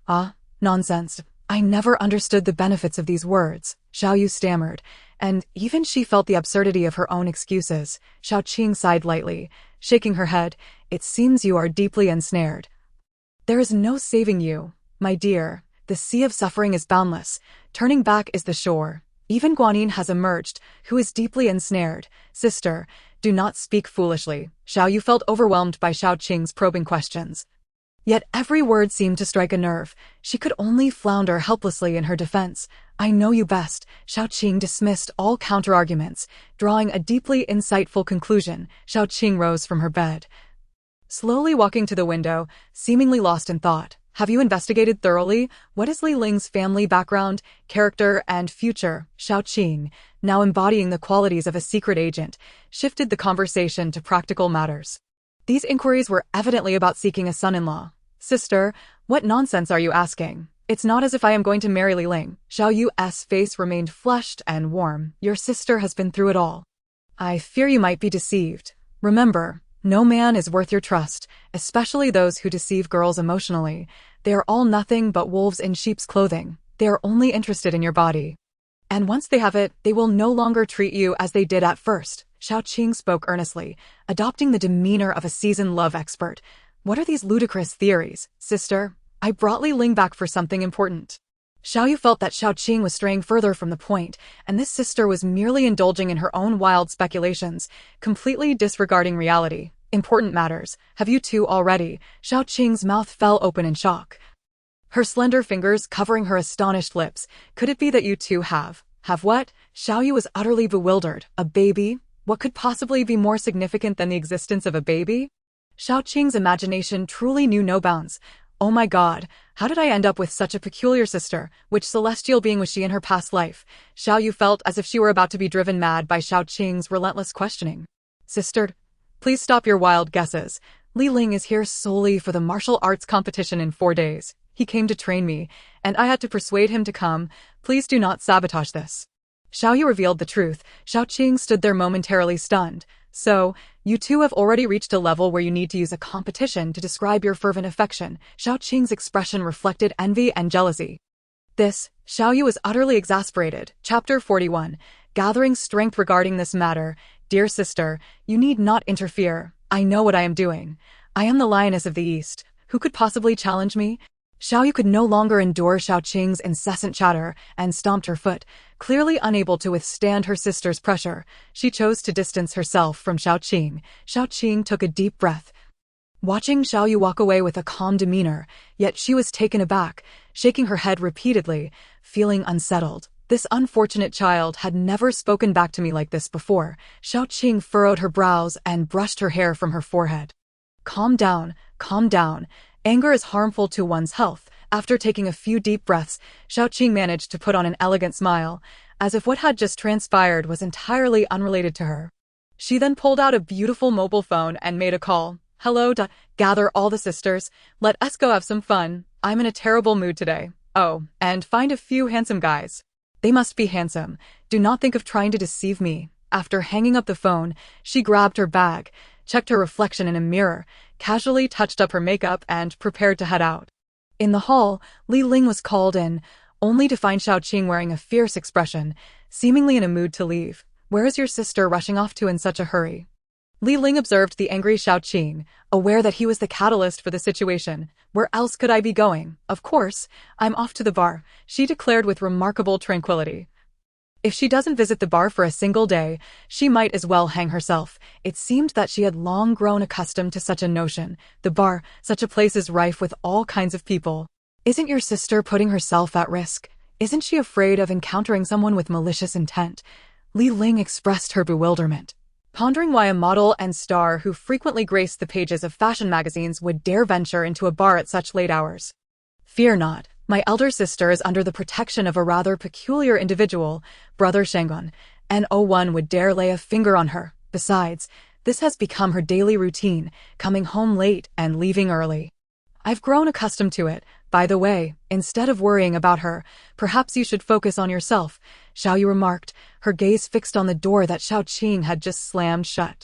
Nonsense. I never understood the benefits of these words, Xiaoyu stammered, and even she felt the absurdity of her own excuses. Xiaoqing sighed lightly, shaking her head. It seems you are deeply ensnared. There is no saving you, my dear. The sea of suffering is boundless. Turning back is the shore. Even Guanyin has emerged, who is deeply ensnared. Sister, do not speak foolishly. Xiaoyu felt overwhelmed by Xiaoqing's probing questions. Yet every word seemed to strike a nerve. She could only flounder helplessly in her defense. I know you best. Xiaoqing dismissed all counter-arguments, drawing a deeply insightful conclusion. Xiaoqing rose from her bed, slowly walking to the window, seemingly lost in thought. Have you investigated thoroughly? What is Li Ling's family background, character, and future? Xiaoqing, now embodying the qualities of a secret agent, shifted the conversation to practical matters. These inquiries were evidently about seeking a son-in-law. Sister, what nonsense are you asking? It's not as if I am going to marry Li Ling. Xiaoyu's face remained flushed and warm. Your sister has been through it all. I fear you might be deceived. Remember, no man is worth your trust, especially those who deceive girls emotionally. They are all nothing but wolves in sheep's clothing. They are only interested in your body. And once they have it, they will no longer treat you as they did at first. Xiao Qing spoke earnestly, adopting the demeanor of a seasoned love expert. What are these ludicrous theories, sister? I brought Li Ling back for something important. Xiao Yu felt that Xiao Qing was straying further from the point, and this sister was merely indulging in her own wild speculations, completely disregarding reality. Important matters. Have you two already? Xiao Qing's mouth fell open in shock, her slender fingers covering her astonished lips. Could it be that you two have? Have what? Xiao Yu was utterly bewildered. A baby? What could possibly be more significant than the existence of a baby? Xiao Qing's imagination truly knew no bounds. Oh my god, how did I end up with such a peculiar sister? Which celestial being was she in her past life? Xiao Yu felt as if she were about to be driven mad by Xiao Qing's relentless questioning. Sister, please stop your wild guesses. Li Ling is here solely for the martial arts competition in 4 days. He came to train me, and I had to persuade him to come. Please do not sabotage this. Xiao Yu revealed the truth. Xiao Qing stood there momentarily stunned. So, you two have already reached a level where you need to use a competition to describe your fervent affection. Xiao Qing's expression reflected envy and jealousy. Xiao Yu was utterly exasperated. Chapter 41. Gathering strength regarding this matter. Dear sister, you need not interfere. I know what I am doing. I am the lioness of the East. Who could possibly challenge me? Xiao Yu could no longer endure Xiao Qing's incessant chatter and stomped her foot. Clearly unable to withstand her sister's pressure, she chose to distance herself from Xiao Qing. Xiao Qing took a deep breath, watching Xiao Yu walk away with a calm demeanor, yet she was taken aback, shaking her head repeatedly, feeling unsettled. This unfortunate child had never spoken back to me like this before. Xiao Qing furrowed her brows and brushed her hair from her forehead. Calm down, calm down. Anger is harmful to one's health. After taking a few deep breaths, Xiao Qing managed to put on an elegant smile, as if what had just transpired was entirely unrelated to her. She then pulled out a beautiful mobile phone and made a call. Hello, gather all the sisters. Let us go have some fun. I'm in a terrible mood today. Oh, and find a few handsome guys. They must be handsome. Do not think of trying to deceive me. After hanging up the phone, she grabbed her bag, checked her reflection in a mirror, casually touched up her makeup, and prepared to head out. In the hall, Li Ling was called in, only to find Xiao Qing wearing a fierce expression, seemingly in a mood to leave. Where is your sister rushing off to in such a hurry? Li Ling observed the angry Xiao Qing, aware that he was the catalyst for the situation. Where else could I be going? Of course, I'm off to the bar, she declared with remarkable tranquility. If she doesn't visit the bar for a single day, she might as well hang herself. It seemed that she had long grown accustomed to such a notion. The bar, such a place is rife with all kinds of people. Isn't your sister putting herself at risk? Isn't she afraid of encountering someone with malicious intent? Li Ling expressed her bewilderment, pondering why a model and star who frequently graced the pages of fashion magazines would dare venture into a bar at such late hours. Fear not. My elder sister is under the protection of a rather peculiar individual, Brother Shangguan, and no one would dare lay a finger on her. Besides, this has become her daily routine, coming home late and leaving early. I've grown accustomed to it. By the way, instead of worrying about her, perhaps you should focus on yourself, Xiao Yu remarked, her gaze fixed on the door that Xiao Qing had just slammed shut.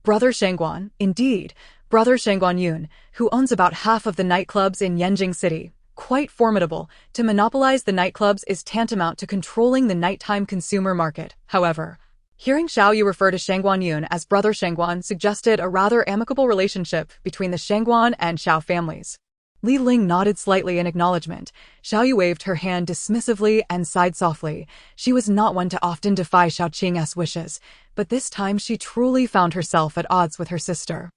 Brother Shangguan, indeed, Brother Shangguan Yun, who owns about half of the nightclubs in Yanjing City. Quite formidable. To monopolize the nightclubs is tantamount to controlling the nighttime consumer market. However, hearing Xiao Yu refer to Shangguan Yun as Brother Shangguan suggested a rather amicable relationship between the Shangguan and Xiao families. Li Ling nodded slightly in acknowledgement. Xiao Yu waved her hand dismissively and sighed softly. She was not one to often defy Xiao Qing's wishes, but this time she truly found herself at odds with her sister.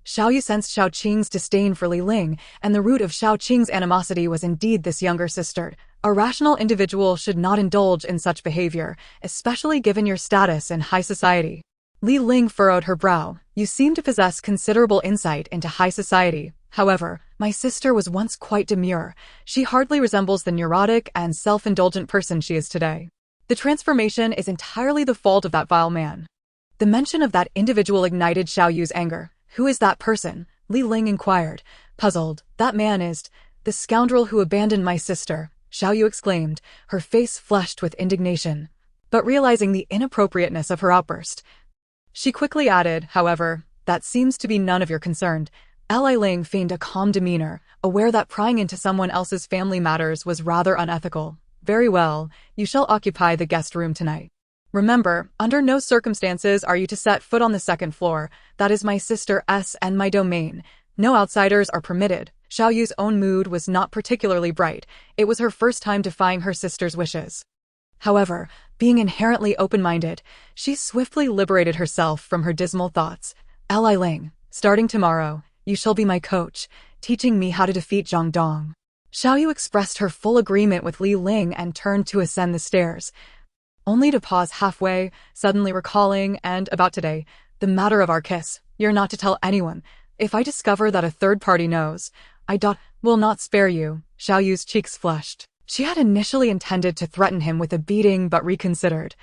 Xiao Yu sensed Xiao Qing's disdain for Li Ling, and the root of Xiao Qing's animosity was indeed this younger sister. A rational individual should not indulge in such behavior, especially given your status in high society. Li Ling furrowed her brow. You seem to possess considerable insight into high society. However, my sister was once quite demure. She hardly resembles the neurotic and self-indulgent person she is today. The transformation is entirely the fault of that vile man. The mention of that individual ignited Xiao Yu's anger. Who is that person? Li Ling inquired, puzzled. That man is the scoundrel who abandoned my sister, Xiao Yu exclaimed, her face flushed with indignation. But realizing the inappropriateness of her outburst, she quickly added, however, that seems to be none of your concern. Li Ling feigned a calm demeanor, aware that prying into someone else's family matters was rather unethical. Very well, you shall occupy the guest room tonight. Remember, under no circumstances are you to set foot on the second floor. That is my sister S and my domain. No outsiders are permitted. Xiao Yu's own mood was not particularly bright. It was her first time defying her sister's wishes. However, being inherently open-minded, she swiftly liberated herself from her dismal thoughts. Li Ling, starting tomorrow, you shall be my coach, teaching me how to defeat Zhang Dong. Xiao Yu expressed her full agreement with Li Ling and turned to ascend the stairs, only to pause halfway, suddenly recalling, and about today, the matter of our kiss. You're not to tell anyone. If I discover that a third party knows, will not spare you. Xiao Yu's cheeks flushed. She had initially intended to threaten him with a beating but reconsidered.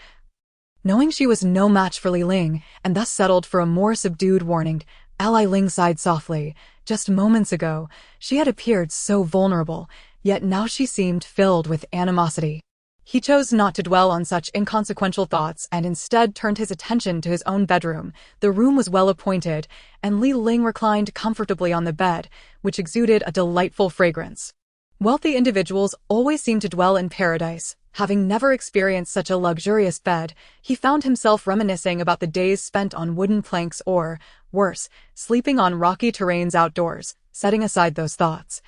Knowing she was no match for Li Ling, and thus settled for a more subdued warning, Li Ling sighed softly. Just moments ago, she had appeared so vulnerable, yet now she seemed filled with animosity. He chose not to dwell on such inconsequential thoughts and instead turned his attention to his own bedroom. The room was well appointed, and Li Ling reclined comfortably on the bed, which exuded a delightful fragrance. Wealthy individuals always seem to dwell in paradise. Having never experienced such a luxurious bed, he found himself reminiscing about the days spent on wooden planks or, worse, sleeping on rocky terrains outdoors. Setting aside those thoughts,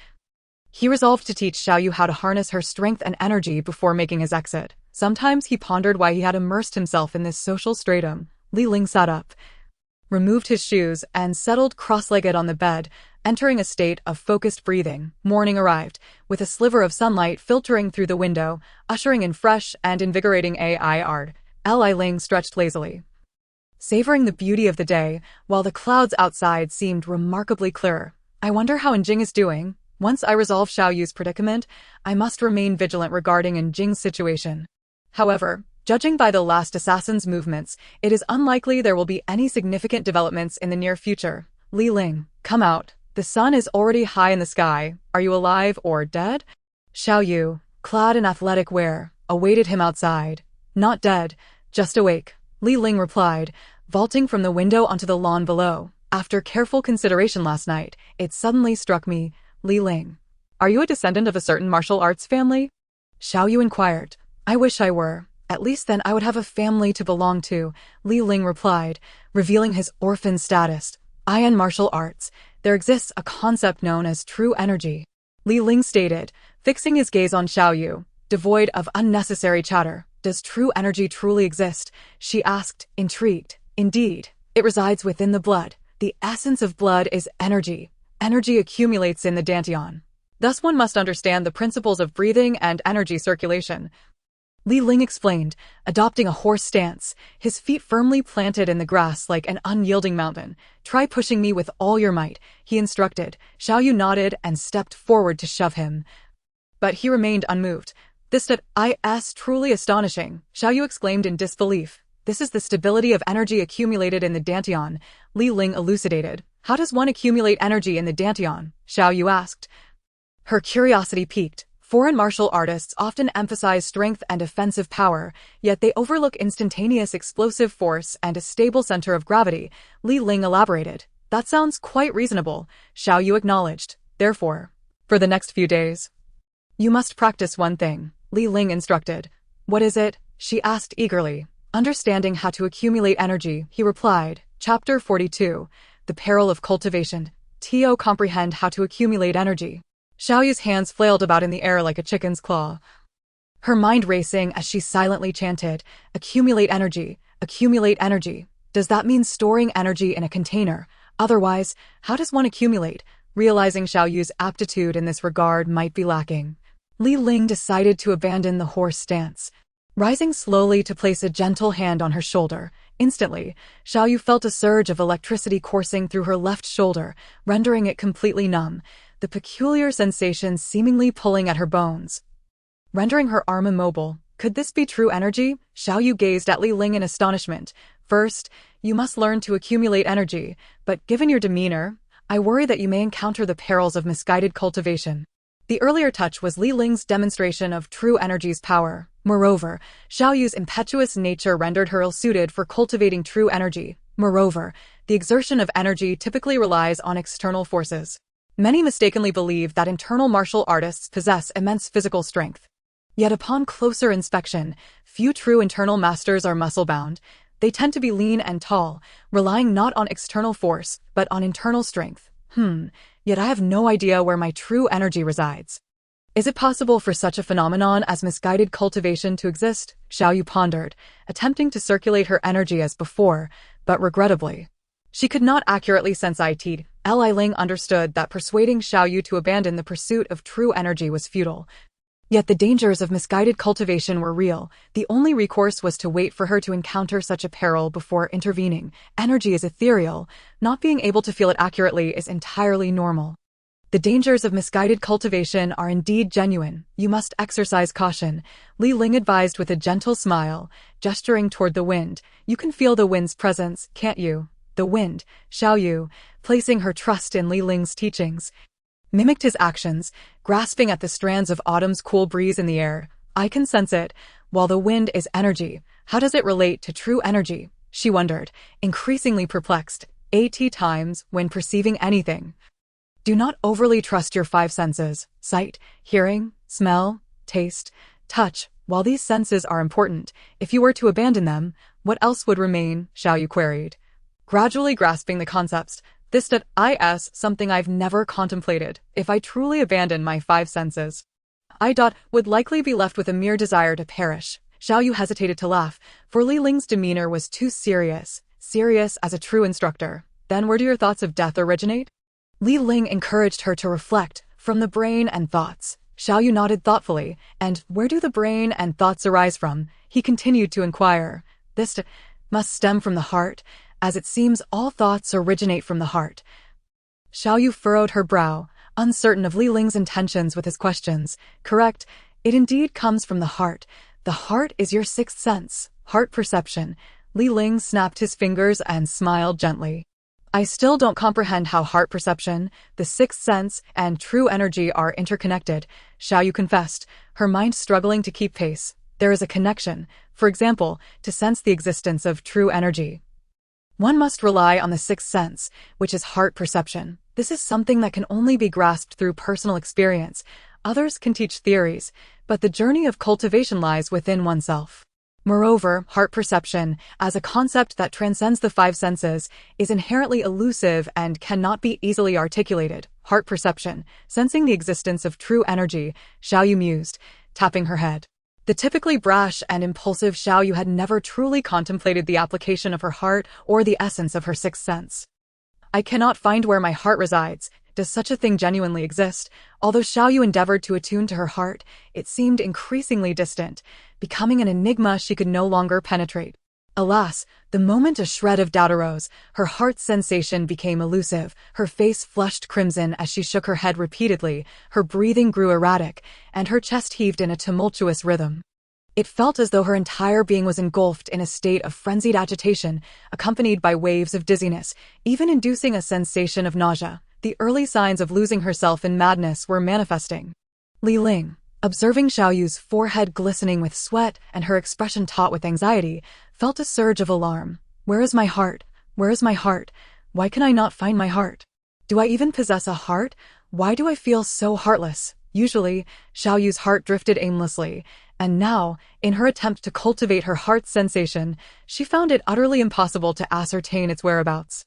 he resolved to teach Xiao Yu how to harness her strength and energy before making his exit. Sometimes he pondered why he had immersed himself in this social stratum. Li Ling sat up, removed his shoes, and settled cross-legged on the bed, entering a state of focused breathing. Morning arrived, with a sliver of sunlight filtering through the window, ushering in fresh and invigorating air. Li Ling stretched lazily, savoring the beauty of the day, while the clouds outside seemed remarkably clear. I wonder how Njing is doing. Once I resolve Xiao Yu's predicament, I must remain vigilant regarding Njing's situation. However, judging by the last assassin's movements, it is unlikely there will be any significant developments in the near future. Li Ling, come out. The sun is already high in the sky. Are you alive or dead? Xiao Yu, clad in athletic wear, awaited him outside. Not dead, just awake, Li Ling replied, vaulting from the window onto the lawn below. After careful consideration last night, it suddenly struck me, Li Ling, are you a descendant of a certain martial arts family? Xiao Yu inquired. I wish I were. At least then I would have a family to belong to, Li Ling replied, revealing his orphan status. In martial arts, there exists a concept known as true energy, Li Ling stated, fixing his gaze on Xiao Yu, devoid of unnecessary chatter. Does true energy truly exist? She asked, intrigued. Indeed, it resides within the blood. The essence of blood is energy. Energy accumulates in the dantian. Thus one must understand the principles of breathing and energy circulation. Li Ling explained, adopting a horse stance, his feet firmly planted in the grass like an unyielding mountain. Try pushing me with all your might, he instructed. Xiao Yu nodded and stepped forward to shove him. But he remained unmoved. This is truly astonishing, Xiao Yu exclaimed in disbelief. This is the stability of energy accumulated in the dantian, Li Ling elucidated. How does one accumulate energy in the dantian? Xiao Yu asked. Her curiosity piqued. Foreign martial artists often emphasize strength and offensive power, yet they overlook instantaneous explosive force and a stable center of gravity, Li Ling elaborated. That sounds quite reasonable, Xiao Yu acknowledged. Therefore, for the next few days, you must practice one thing, Li Ling instructed. What is it? She asked eagerly. Understanding how to accumulate energy, he replied. Chapter 42. The Peril of Cultivation. To comprehend how to accumulate energy. Xiao Yu's hands flailed about in the air like a chicken's claw, her mind racing as she silently chanted, accumulate energy, accumulate energy. Does that mean storing energy in a container? Otherwise, how does one accumulate? Realizing Xiao Yu's aptitude in this regard might be lacking, Li Ling decided to abandon the horse stance. Rising slowly to place a gentle hand on her shoulder, instantly, Xiao Yu felt a surge of electricity coursing through her left shoulder, rendering it completely numb, the peculiar sensation seemingly pulling at her bones, rendering her arm immobile. Could this be true energy? Xiao Yu gazed at Li Ling in astonishment. First, you must learn to accumulate energy, but given your demeanor, I worry that you may encounter the perils of misguided cultivation. The earlier touch was Li Ling's demonstration of true energy's power. Moreover, Xiao Yu's impetuous nature rendered her ill-suited for cultivating true energy. Moreover, the exertion of energy typically relies on external forces. Many mistakenly believe that internal martial artists possess immense physical strength. Yet upon closer inspection, few true internal masters are muscle-bound. They tend to be lean and tall, relying not on external force, but on internal strength. Yet I have no idea where my true energy resides. Is it possible for such a phenomenon as misguided cultivation to exist? Xiaoyu pondered, attempting to circulate her energy as before, but regrettably. She could not accurately sense it. Li Ling understood that persuading Xiaoyu to abandon the pursuit of true energy was futile. Yet the dangers of misguided cultivation were real. The only recourse was to wait for her to encounter such a peril before intervening. Energy is ethereal. Not being able to feel it accurately is entirely normal. The dangers of misguided cultivation are indeed genuine. You must exercise caution, Li Ling advised with a gentle smile, gesturing toward the wind. You can feel the wind's presence, can't you? The wind, Xiaoyu, placing her trust in Li Ling's teachings, mimicked his actions, grasping at the strands of autumn's cool breeze in the air. I can sense it. While the wind is energy, how does it relate to true energy? She wondered, increasingly perplexed. Times, when perceiving anything, do not overly trust your five senses: sight, hearing, smell, taste, touch. While these senses are important, if you were to abandon them, what else would remain? Xiaoyu queried, gradually grasping the concepts. This is something I've never contemplated. If I truly abandon my five senses, I would likely be left with a mere desire to perish. Xiaoyu hesitated to laugh, for Li Ling's demeanor was too serious as a true instructor. Then where do your thoughts of death originate? Li Ling encouraged her to reflect. From the brain and thoughts. Xiaoyu nodded thoughtfully. And where do the brain and thoughts arise from? He continued to inquire. This must stem from the heart, as it seems all thoughts originate from the heart. Xiaoyu furrowed her brow, uncertain of Li Ling's intentions with his questions. Correct, it indeed comes from the heart. The heart is your sixth sense, heart perception. Li Ling snapped his fingers and smiled gently. I still don't comprehend how heart perception, the sixth sense, and true energy are interconnected, Xiaoyu confessed, her mind struggling to keep pace. There is a connection. For example, to sense the existence of true energy, one must rely on the sixth sense, which is heart perception. This is something that can only be grasped through personal experience. Others can teach theories, but the journey of cultivation lies within oneself. Moreover, heart perception, as a concept that transcends the five senses, is inherently elusive and cannot be easily articulated. Heart perception, sensing the existence of true energy, Xiaoyu mused, tapping her head. The typically brash and impulsive Xiaoyu had never truly contemplated the application of her heart or the essence of her sixth sense. I cannot find where my heart resides. Does such a thing genuinely exist? Although Xiaoyu endeavored to attune to her heart, it seemed increasingly distant, becoming an enigma she could no longer penetrate. Alas, the moment a shred of doubt arose, her heart's sensation became elusive. Her face flushed crimson as she shook her head repeatedly, her breathing grew erratic, and her chest heaved in a tumultuous rhythm. It felt as though her entire being was engulfed in a state of frenzied agitation, accompanied by waves of dizziness, even inducing a sensation of nausea. The early signs of losing herself in madness were manifesting. Li Ling, observing Xiaoyu's forehead glistening with sweat and her expression taut with anxiety, felt a surge of alarm. Where is my heart? Where is my heart? Why can I not find my heart? Do I even possess a heart? Why do I feel so heartless? Usually, Xiaoyu's heart drifted aimlessly, and now, in her attempt to cultivate her heart's sensation, she found it utterly impossible to ascertain its whereabouts.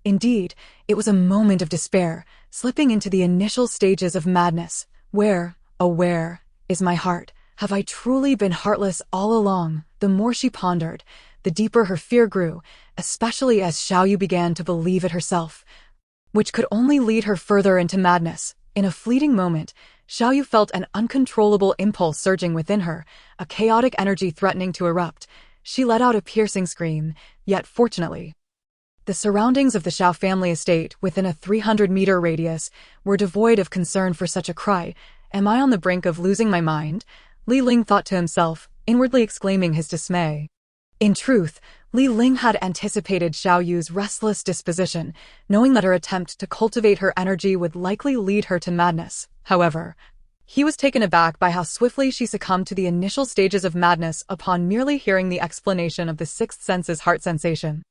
Indeed, it was a moment of despair, slipping into the initial stages of madness. Where, oh where, is my heart? Have I truly been heartless all along? The more she pondered, the deeper her fear grew, especially as Xiaoyu began to believe it herself, which could only lead her further into madness. In a fleeting moment, Xiaoyu felt an uncontrollable impulse surging within her, a chaotic energy threatening to erupt. She let out a piercing scream, yet fortunately, the surroundings of the Xiao family estate, within a 300-meter radius, were devoid of concern for such a cry. Am I on the brink of losing my mind? Li Ling thought to himself, inwardly exclaiming his dismay. In truth, Li Ling had anticipated Xiaoyu's restless disposition, knowing that her attempt to cultivate her energy would likely lead her to madness. However, he was taken aback by how swiftly she succumbed to the initial stages of madness upon merely hearing the explanation of the sixth sense's heart sensation.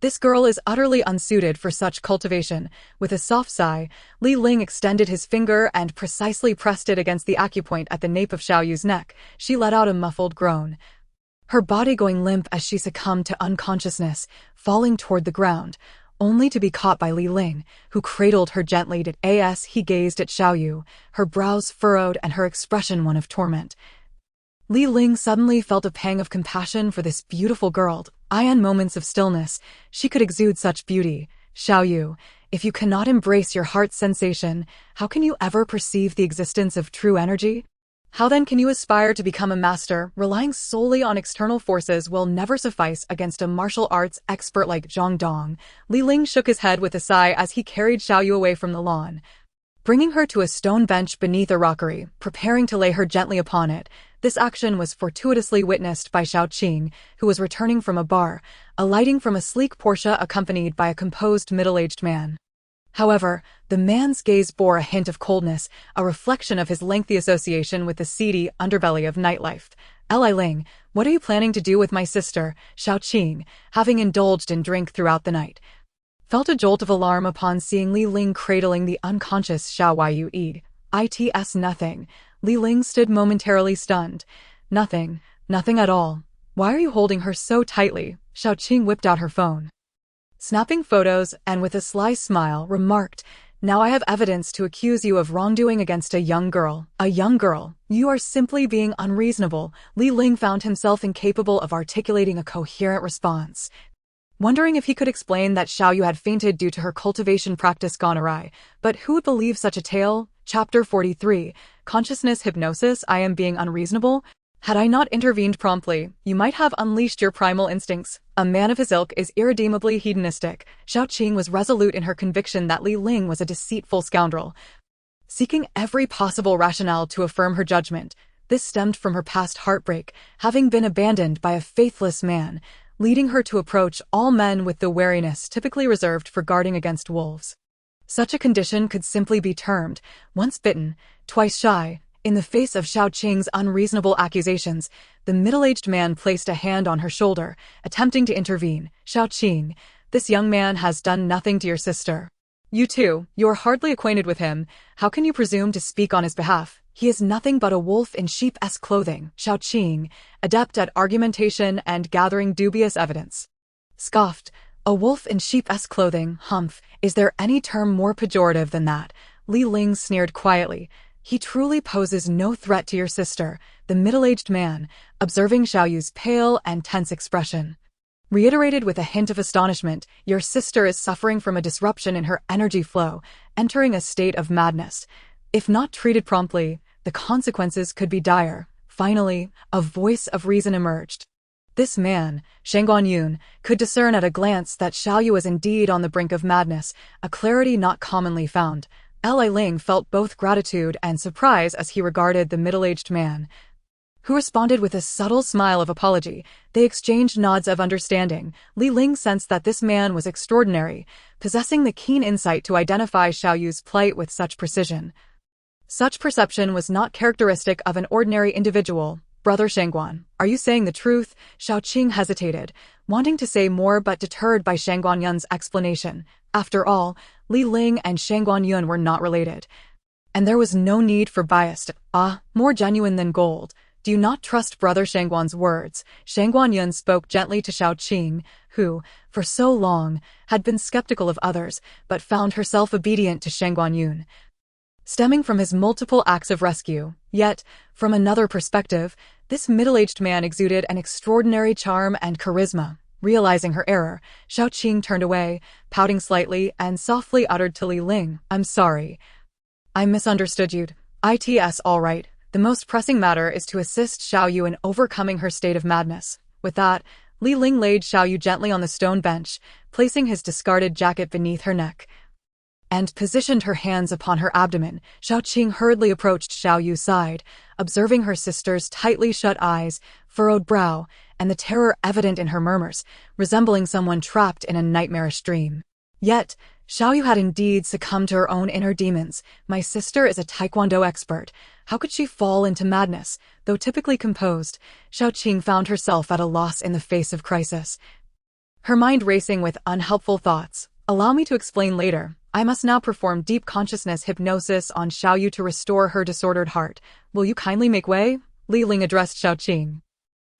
This girl is utterly unsuited for such cultivation. With a soft sigh, Li Ling extended his finger and precisely pressed it against the acupoint at the nape of Xiao Yu's neck. She let out a muffled groan, her body going limp as she succumbed to unconsciousness, falling toward the ground, only to be caught by Li Ling, who cradled her gently. As he gazed at Xiao Yu, her brows furrowed and her expression one of torment. Li Ling suddenly felt a pang of compassion for this beautiful girl. In moments of stillness, she could exude such beauty. Xiao Yu, if you cannot embrace your heart's sensation, how can you ever perceive the existence of true energy? How then can you aspire to become a master? Relying solely on external forces will never suffice against a martial arts expert like Zhang Dong. Li Ling shook his head with a sigh as he carried Xiao Yu away from the lawn, bringing her to a stone bench beneath a rockery, preparing to lay her gently upon it. This action was fortuitously witnessed by Xiao Qing, who was returning from a bar, alighting from a sleek Porsche accompanied by a composed middle-aged man. However, the man's gaze bore a hint of coldness, a reflection of his lengthy association with the seedy underbelly of nightlife. Li Ling, what are you planning to do with my sister? Xiao Qing, having indulged in drink throughout the night, felt a jolt of alarm upon seeing Li Ling cradling the unconscious Xiao Yu. It's nothing. Li Ling stood momentarily stunned. Nothing at all. Why are you holding her so tightly? Xiao Qing whipped out her phone, snapping photos, and with a sly smile remarked, now I have evidence to accuse you of wrongdoing against a young girl. A young girl? You are simply being unreasonable. Li Ling found himself incapable of articulating a coherent response, wondering if he could explain that Xiao Yu had fainted due to her cultivation practice gone awry. But who would believe such a tale? Chapter 43. Consciousness Hypnosis. I am being unreasonable? Had I not intervened promptly, you might have unleashed your primal instincts. A man of his ilk is irredeemably hedonistic. Xiao Qing was resolute in her conviction that Li Ling was a deceitful scoundrel, seeking every possible rationale to affirm her judgment. This stemmed from her past heartbreak, having been abandoned by a faithless man, leading her to approach all men with the wariness typically reserved for guarding against wolves. Such a condition could simply be termed, once bitten, twice shy. In the face of Xiao Qing's unreasonable accusations, the middle-aged man placed a hand on her shoulder, attempting to intervene. Xiao Qing, this young man has done nothing to your sister. You too, you're hardly acquainted with him. How can you presume to speak on his behalf? He is nothing but a wolf in sheep-esque clothing. Xiao Qing, adept at argumentation and gathering dubious evidence, scoffed. A wolf in sheep-esque clothing, humph. Is there any term more pejorative than that? Li Ling sneered quietly. He truly poses no threat to your sister. The middle-aged man, observing Xiao Yu's pale and tense expression, reiterated with a hint of astonishment, your sister is suffering from a disruption in her energy flow, entering a state of madness. If not treated promptly, the consequences could be dire. Finally, a voice of reason emerged. This man, Shangguan Yun, could discern at a glance that Xiao Yu was indeed on the brink of madness, a clarity not commonly found. Li Ling felt both gratitude and surprise as he regarded the middle-aged man, who responded with a subtle smile of apology. They exchanged nods of understanding. Li Ling sensed that this man was extraordinary, possessing the keen insight to identify Xiao Yu's plight with such precision. Such perception was not characteristic of an ordinary individual. Brother Shangguan, are you saying the truth? Xiao Qing hesitated, wanting to say more but deterred by Shangguan Yun's explanation. After all, Li Ling and Shangguan Yun were not related, and there was no need for bias. More genuine than gold. Do you not trust Brother Shangguan's words? Shangguan Yun spoke gently to Xiao Qing, who, for so long, had been skeptical of others, but found herself obedient to Shangguan Yun, stemming from his multiple acts of rescue. Yet, from another perspective, this middle-aged man exuded an extraordinary charm and charisma. Realizing her error, Xiao Qing turned away, pouting slightly, and softly uttered to Li Ling, I'm sorry. I misunderstood you. It's all right. The most pressing matter is to assist Xiao Yu in overcoming her state of madness. With that, Li Ling laid Xiao Yu gently on the stone bench, placing his discarded jacket beneath her neck, and positioned her hands upon her abdomen. Xiao Qing hurriedly approached Xiao Yu's side, observing her sister's tightly shut eyes, furrowed brow, and the terror evident in her murmurs, resembling someone trapped in a nightmarish dream. Yet, Xiao Yu had indeed succumbed to her own inner demons. My sister is a taekwondo expert. How could she fall into madness? Though typically composed, Xiao Qing found herself at a loss in the face of crisis. her mind racing with unhelpful thoughts. Allow me to explain later. I must now perform deep consciousness hypnosis on Xiaoyu to restore her disordered heart. Will you kindly make way? Li Ling addressed Xiaoqing,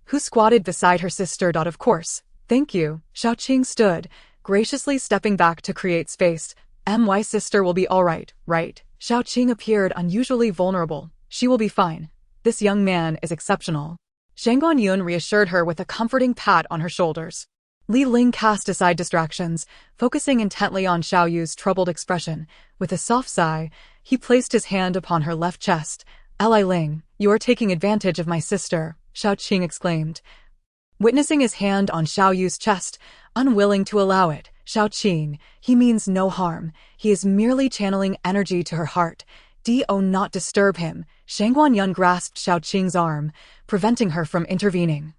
who squatted beside her sister. Of course. Thank you. Xiaoqing stood, graciously stepping back to create space. My sister will be all right, right? Xiaoqing appeared unusually vulnerable. She will be fine. This young man is exceptional. Shang Guanyun reassured her with a comforting pat on her shoulders. Li Ling cast aside distractions, focusing intently on Xiaoyu's troubled expression. With a soft sigh, he placed his hand upon her left chest. Li Ling, you are taking advantage of my sister, Xiaoqing exclaimed. Witnessing his hand on Xiaoyu's chest, unwilling to allow it, Xiaoqing, he means no harm. He is merely channeling energy to her heart. Do not disturb him. Shang Guanyun grasped Xiaoqing's arm, preventing her from intervening.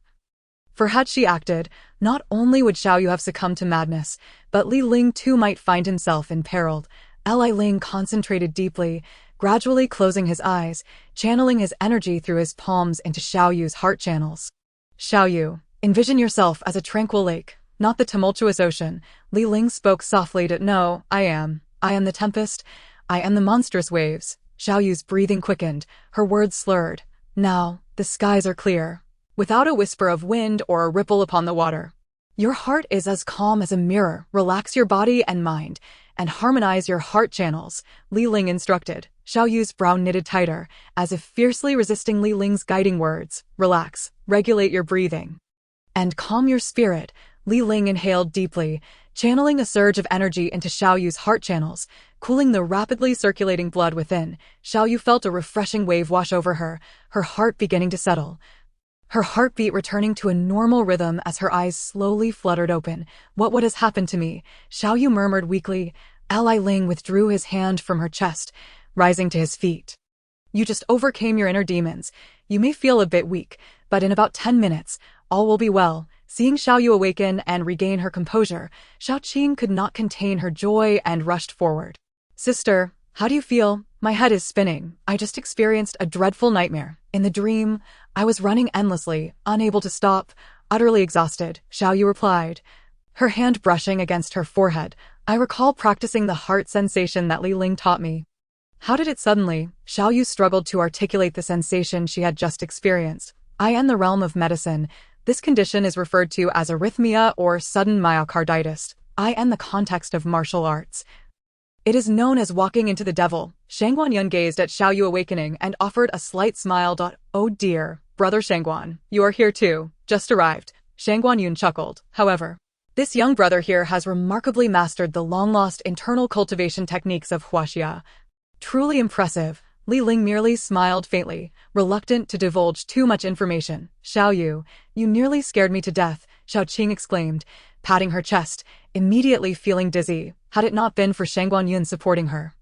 For had she acted, not only would Xiaoyu have succumbed to madness, but Li Ling too might find himself imperiled. Li Ling concentrated deeply, gradually closing his eyes, channeling his energy through his palms into Xiaoyu's heart channels. Xiaoyu, envision yourself as a tranquil lake, not the tumultuous ocean. Li Ling spoke softly to no, I am the tempest, I am the monstrous waves. Xiaoyu's breathing quickened, her words slurred. Now, the skies are clear, without a whisper of wind or a ripple upon the water. Your heart is as calm as a mirror. Relax your body and mind, and harmonize your heart channels, Li Ling instructed. Xiaoyu's brow knitted tighter, as if fiercely resisting Li Ling's guiding words. Relax, regulate your breathing, and calm your spirit. Li Ling inhaled deeply, channeling a surge of energy into Xiaoyu's heart channels, cooling the rapidly circulating blood within. Xiaoyu felt a refreshing wave wash over her, her heart beginning to settle, her heartbeat returning to a normal rhythm as her eyes slowly fluttered open. What has happened to me? Xiaoyu murmured weakly. Li Ling withdrew his hand from her chest, rising to his feet. You just overcame your inner demons. You may feel a bit weak, but in about 10 minutes, all will be well. Seeing Xiaoyu awaken and regain her composure, Xiaoqing could not contain her joy and rushed forward. Sister, how do you feel? My head is spinning. I just experienced a dreadful nightmare. In the dream, I was running endlessly, unable to stop, utterly exhausted, Xiaoyu replied, her hand brushing against her forehead. I recall practicing the heart sensation that Li Ling taught me. How did it suddenly? Xiaoyu struggled to articulate the sensation she had just experienced. In the realm of medicine, this condition is referred to as arrhythmia or sudden myocarditis. In the context of martial arts, it is known as walking into the devil. Shang Guanyun gazed at Xiaoyu awakening and offered a slight smile. Oh dear, brother Shangguan, you are here too. Just arrived. Shang Guanyun chuckled. However, this young brother here has remarkably mastered the long-lost internal cultivation techniques of Huaxia. Truly impressive. Li Ling merely smiled faintly, reluctant to divulge too much information. Xiaoyu, you nearly scared me to death, Xiaoqing exclaimed, patting her chest, immediately feeling dizzy. Had it not been for Shang Guanyun supporting her,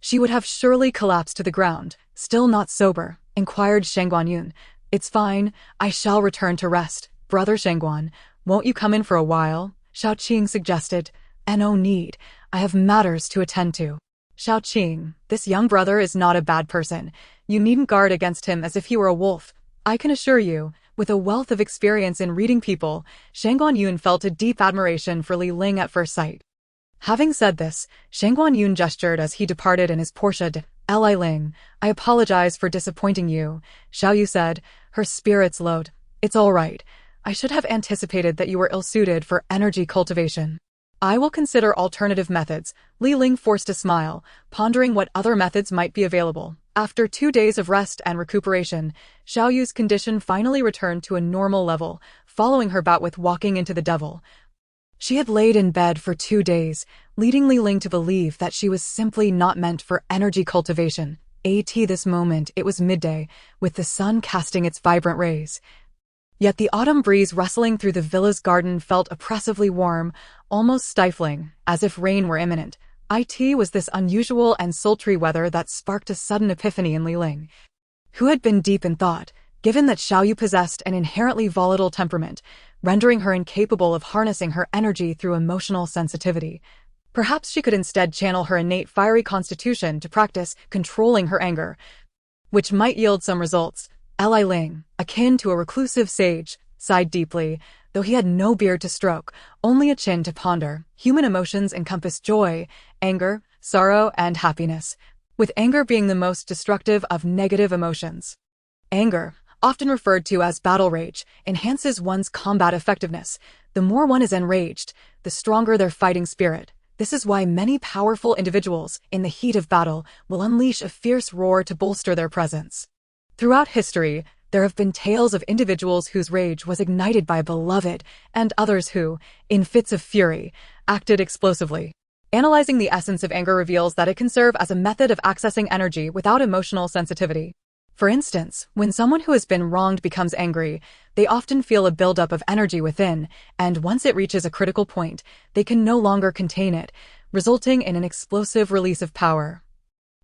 she would have surely collapsed to the ground. Still not sober, inquired Shang Guanyun. It's fine, I shall return to rest. Brother Shangguan, won't you come in for a while? Xiaoqing suggested. No need, I have matters to attend to. Xiaoqing, this young brother is not a bad person. You needn't guard against him as if he were a wolf. I can assure you, with a wealth of experience in reading people, Shang Guanyun felt a deep admiration for Li Ling at first sight. Having said this, Shang Guanyun gestured as he departed in his Porsche. Li Ling, I apologize for disappointing you, Xiaoyu said, her spirits lowered. It's all right. I should have anticipated that you were ill-suited for energy cultivation. I will consider alternative methods. Li Ling forced a smile, pondering what other methods might be available. After 2 days of rest and recuperation, Xiaoyu's condition finally returned to a normal level, following her bout with walking into the devil. She had laid in bed for 2 days, leading Li Ling to believe that she was simply not meant for energy cultivation. This moment it was midday, with the sun casting its vibrant rays. Yet the autumn breeze rustling through the villa's garden felt oppressively warm, almost stifling, as if rain were imminent. It was this unusual and sultry weather that sparked a sudden epiphany in Li Ling, who had been deep in thought. Given that Xiaoyu possessed an inherently volatile temperament, rendering her incapable of harnessing her energy through emotional sensitivity, perhaps she could instead channel her innate fiery constitution to practice controlling her anger, which might yield some results. Li Ling, akin to a reclusive sage, sighed deeply, though he had no beard to stroke, only a chin to ponder. Human emotions encompass joy, anger, sorrow, and happiness, with anger being the most destructive of negative emotions. Anger, often referred to as battle rage, enhances one's combat effectiveness. The more one is enraged, the stronger their fighting spirit. This is why many powerful individuals, in the heat of battle, will unleash a fierce roar to bolster their presence. Throughout history, there have been tales of individuals whose rage was ignited by a beloved, and others who, in fits of fury, acted explosively. Analyzing the essence of anger reveals that it can serve as a method of accessing energy without emotional sensitivity. For instance, when someone who has been wronged becomes angry, they often feel a buildup of energy within, and once it reaches a critical point, they can no longer contain it, resulting in an explosive release of power.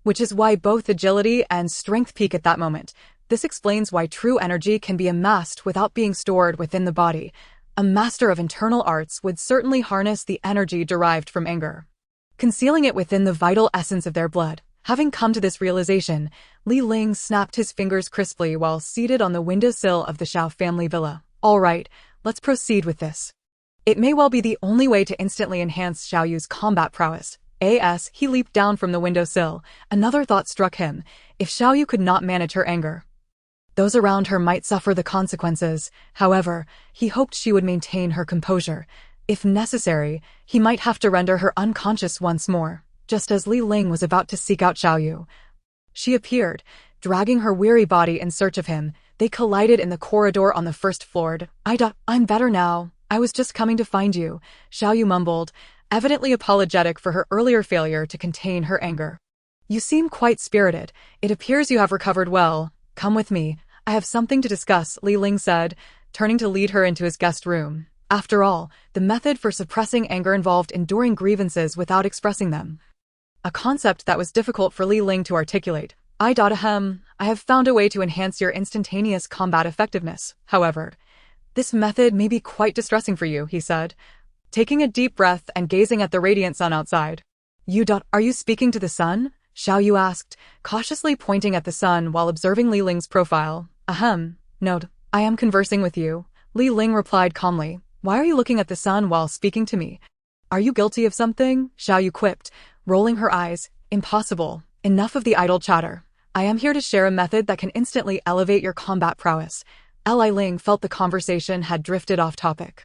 Which is why both agility and strength peak at that moment. This explains why true energy can be amassed without being stored within the body. A master of internal arts would certainly harness the energy derived from anger, concealing it within the vital essence of their blood. Having come to this realization, Li Ling snapped his fingers crisply while seated on the windowsill of the Xiao family villa. All right, let's proceed with this. It may well be the only way to instantly enhance Xiao Yu's combat prowess. As he leaped down from the windowsill, another thought struck him. If Xiao Yu could not manage her anger, those around her might suffer the consequences. However, he hoped she would maintain her composure. If necessary, he might have to render her unconscious once more. Just as Li Ling was about to seek out Xiao Yu, she appeared, dragging her weary body in search of him. They collided in the corridor on the first floor. I'm better now. I was just coming to find you, Xiao Yu mumbled, evidently apologetic for her earlier failure to contain her anger. You seem quite spirited. It appears you have recovered well. Come with me. I have something to discuss, Li Ling said, turning to lead her into his guest room. After all, the method for suppressing anger involved enduring grievances without expressing them. A concept that was difficult for Li Ling to articulate. I have found a way to enhance your instantaneous combat effectiveness. However, this method may be quite distressing for you, he said, taking a deep breath and gazing at the radiant sun outside. Are you speaking to the sun? Xiao Yu asked, cautiously pointing at the sun while observing Li Ling's profile. No, I am conversing with you, Li Ling replied calmly. Why are you looking at the sun while speaking to me? Are you guilty of something? Xiao Yu quipped, rolling her eyes. Impossible. Enough of the idle chatter. I am here to share a method that can instantly elevate your combat prowess. Li Ling felt the conversation had drifted off topic,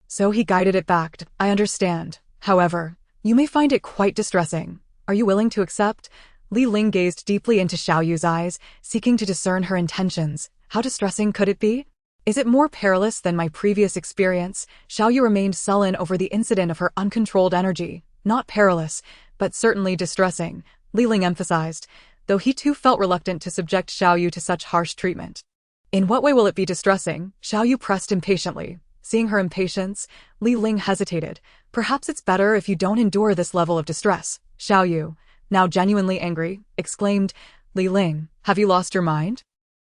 so he guided it back. I understand. However, you may find it quite distressing. Are you willing to accept? Li Ling gazed deeply into Xiao Yu's eyes, seeking to discern her intentions. How distressing could it be? Is it more perilous than my previous experience? Xiao Yu remained sullen over the incident of her uncontrolled energy. Not perilous, but certainly distressing, Li Ling emphasized, though he too felt reluctant to subject Xiao Yu to such harsh treatment. In what way will it be distressing? Xiao Yu pressed impatiently. Seeing her impatience, Li Ling hesitated. Perhaps it's better if you don't endure this level of distress. Xiao Yu, now genuinely angry, exclaimed, Li Ling, have you lost your mind?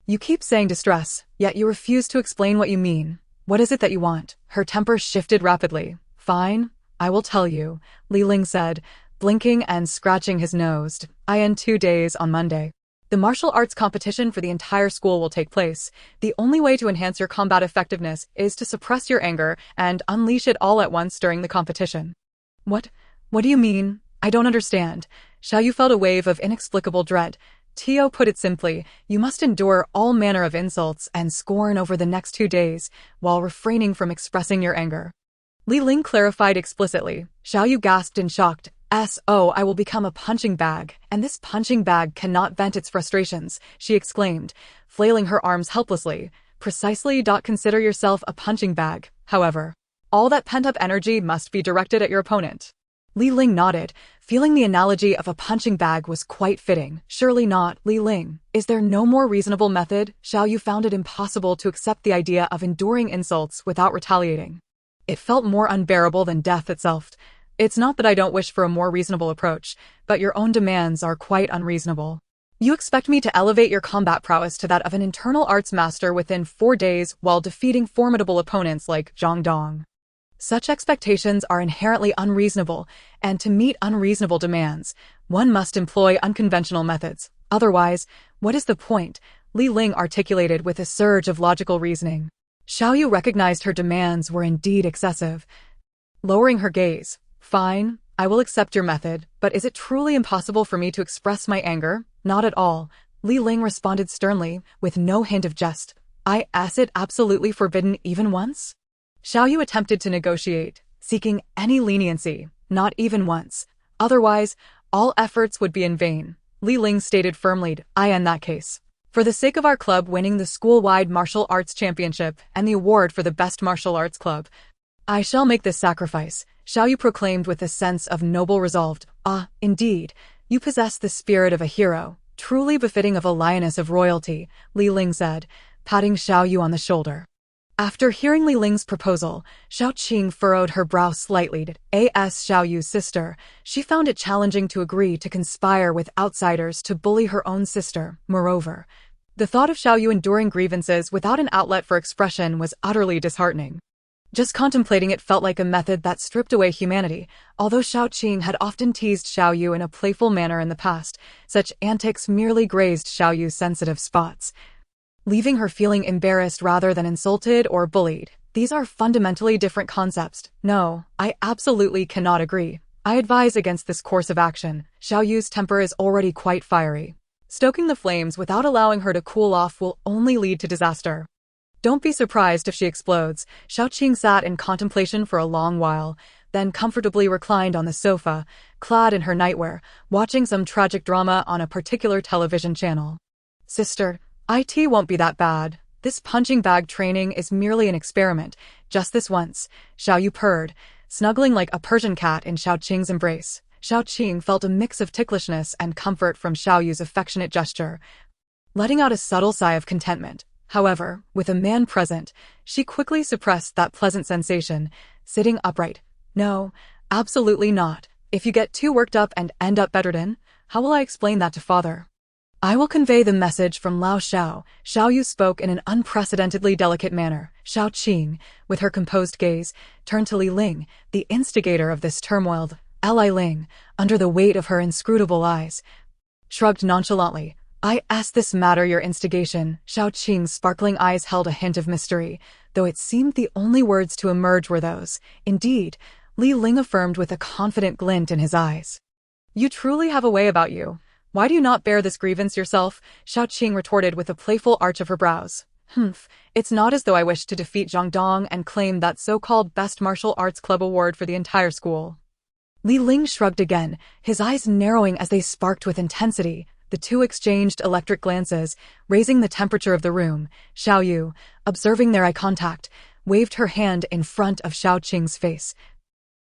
You keep saying distress, yet you refuse to explain what you mean. What is it that you want? Her temper shifted rapidly. Fine, I will tell you, Li Ling said, blinking and scratching his nose. In 2 days on Monday, the martial arts competition for the entire school will take place. The only way to enhance your combat effectiveness is to suppress your anger and unleash it all at once during the competition. What do you mean? I don't understand. Xiao Yu felt a wave of inexplicable dread. Tio put it simply, you must endure all manner of insults and scorn over the next 2 days, while refraining from expressing your anger. Li Ling clarified explicitly. Xiao Yu gasped in shock. I will become a punching bag, and this punching bag cannot vent its frustrations, she exclaimed, flailing her arms helplessly. Precisely. Consider yourself a punching bag. However, all that pent-up energy must be directed at your opponent. Li Ling nodded, feeling the analogy of a punching bag was quite fitting. Surely not, Li Ling. Is there no more reasonable method? Xiao Yu found it impossible to accept the idea of enduring insults without retaliating. It felt more unbearable than death itself. It's not that I don't wish for a more reasonable approach, but your own demands are quite unreasonable. You expect me to elevate your combat prowess to that of an internal arts master within 4 days while defeating formidable opponents like Zhang Dong. Such expectations are inherently unreasonable, and to meet unreasonable demands, one must employ unconventional methods. Otherwise, what is the point? Li Ling articulated with a surge of logical reasoning. Xiaoyu recognized her demands were indeed excessive. Lowering her gaze, "Fine, I will accept your method, but is it truly impossible for me to express my anger?" "Not at all," Li Ling responded sternly, with no hint of jest. "I asked it absolutely forbidden even once?" Xiaoyu attempted to negotiate, seeking any leniency, "Not even once. Otherwise, all efforts would be in vain." Li Ling stated firmly, "I in that case. For the sake of our club winning the school-wide martial arts championship and the award for the best martial arts club, I shall make this sacrifice," Xiaoyu proclaimed with a sense of noble resolve. "Ah, indeed, you possess the spirit of a hero, truly befitting of a lioness of royalty," Li Ling said, patting Xiaoyu on the shoulder. After hearing Li Ling's proposal, Xiaoqing furrowed her brow slightly. As Xiaoyu's sister, she found it challenging to agree to conspire with outsiders to bully her own sister. Moreover, the thought of Xiaoyu enduring grievances without an outlet for expression was utterly disheartening. Just contemplating it felt like a method that stripped away humanity. Although Xiaoqing had often teased Xiaoyu in a playful manner in the past, such antics merely grazed Xiaoyu's sensitive spots, leaving her feeling embarrassed rather than insulted or bullied. These are fundamentally different concepts. "No, I absolutely cannot agree. I advise against this course of action." Xiaoyu's temper is already quite fiery. Stoking the flames without allowing her to cool off will only lead to disaster. Don't be surprised if she explodes. Xiaoqing sat in contemplation for a long while, then comfortably reclined on the sofa, clad in her nightwear, watching some tragic drama on a particular television channel. "Sister, it won't be that bad. This punching bag training is merely an experiment, just this once," Xiaoyu purred, snuggling like a Persian cat in Xiaoqing's embrace. Xiaoqing felt a mix of ticklishness and comfort from Xiaoyu's affectionate gesture, letting out a subtle sigh of contentment. However, with a man present, she quickly suppressed that pleasant sensation, sitting upright. "No, absolutely not. If you get too worked up and end up bettered in, how will I explain that to father?" "I will convey the message from Lao Xiao." Xiaoyu spoke in an unprecedentedly delicate manner. Xiaoqing, with her composed gaze, turned to Li Ling, the instigator of this turmoil. Li Ling, under the weight of her inscrutable eyes, shrugged nonchalantly. "I asked this matter your instigation." Xiaoqing's sparkling eyes held a hint of mystery, though it seemed the only words to emerge were those. "Indeed," Li Ling affirmed with a confident glint in his eyes. "You truly have a way about you. Why do you not bear this grievance yourself?" Xiaoqing retorted with a playful arch of her brows. It's not as though I wished to defeat Zhang Dong and claim that so-called Best Martial Arts Club award for the entire school." Li Ling shrugged again, his eyes narrowing as they sparked with intensity. The two exchanged electric glances, raising the temperature of the room. Xiaoyu, observing their eye contact, waved her hand in front of Xiaoqing's face.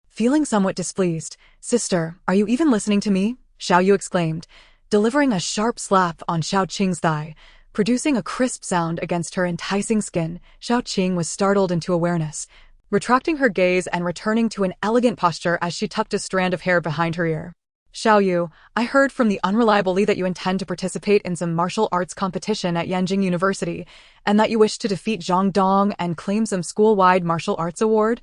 Feeling somewhat displeased, "Sister, are you even listening to me?" Xiaoyu exclaimed, delivering a sharp slap on Xiaoqing's thigh, producing a crisp sound against her enticing skin. Xiaoqing was startled into awareness, retracting her gaze and returning to an elegant posture as she tucked a strand of hair behind her ear. "Xiaoyu, I heard from the unreliable Li that you intend to participate in some martial arts competition at Yanjing University, and that you wish to defeat Zhang Dong and claim some school-wide martial arts award."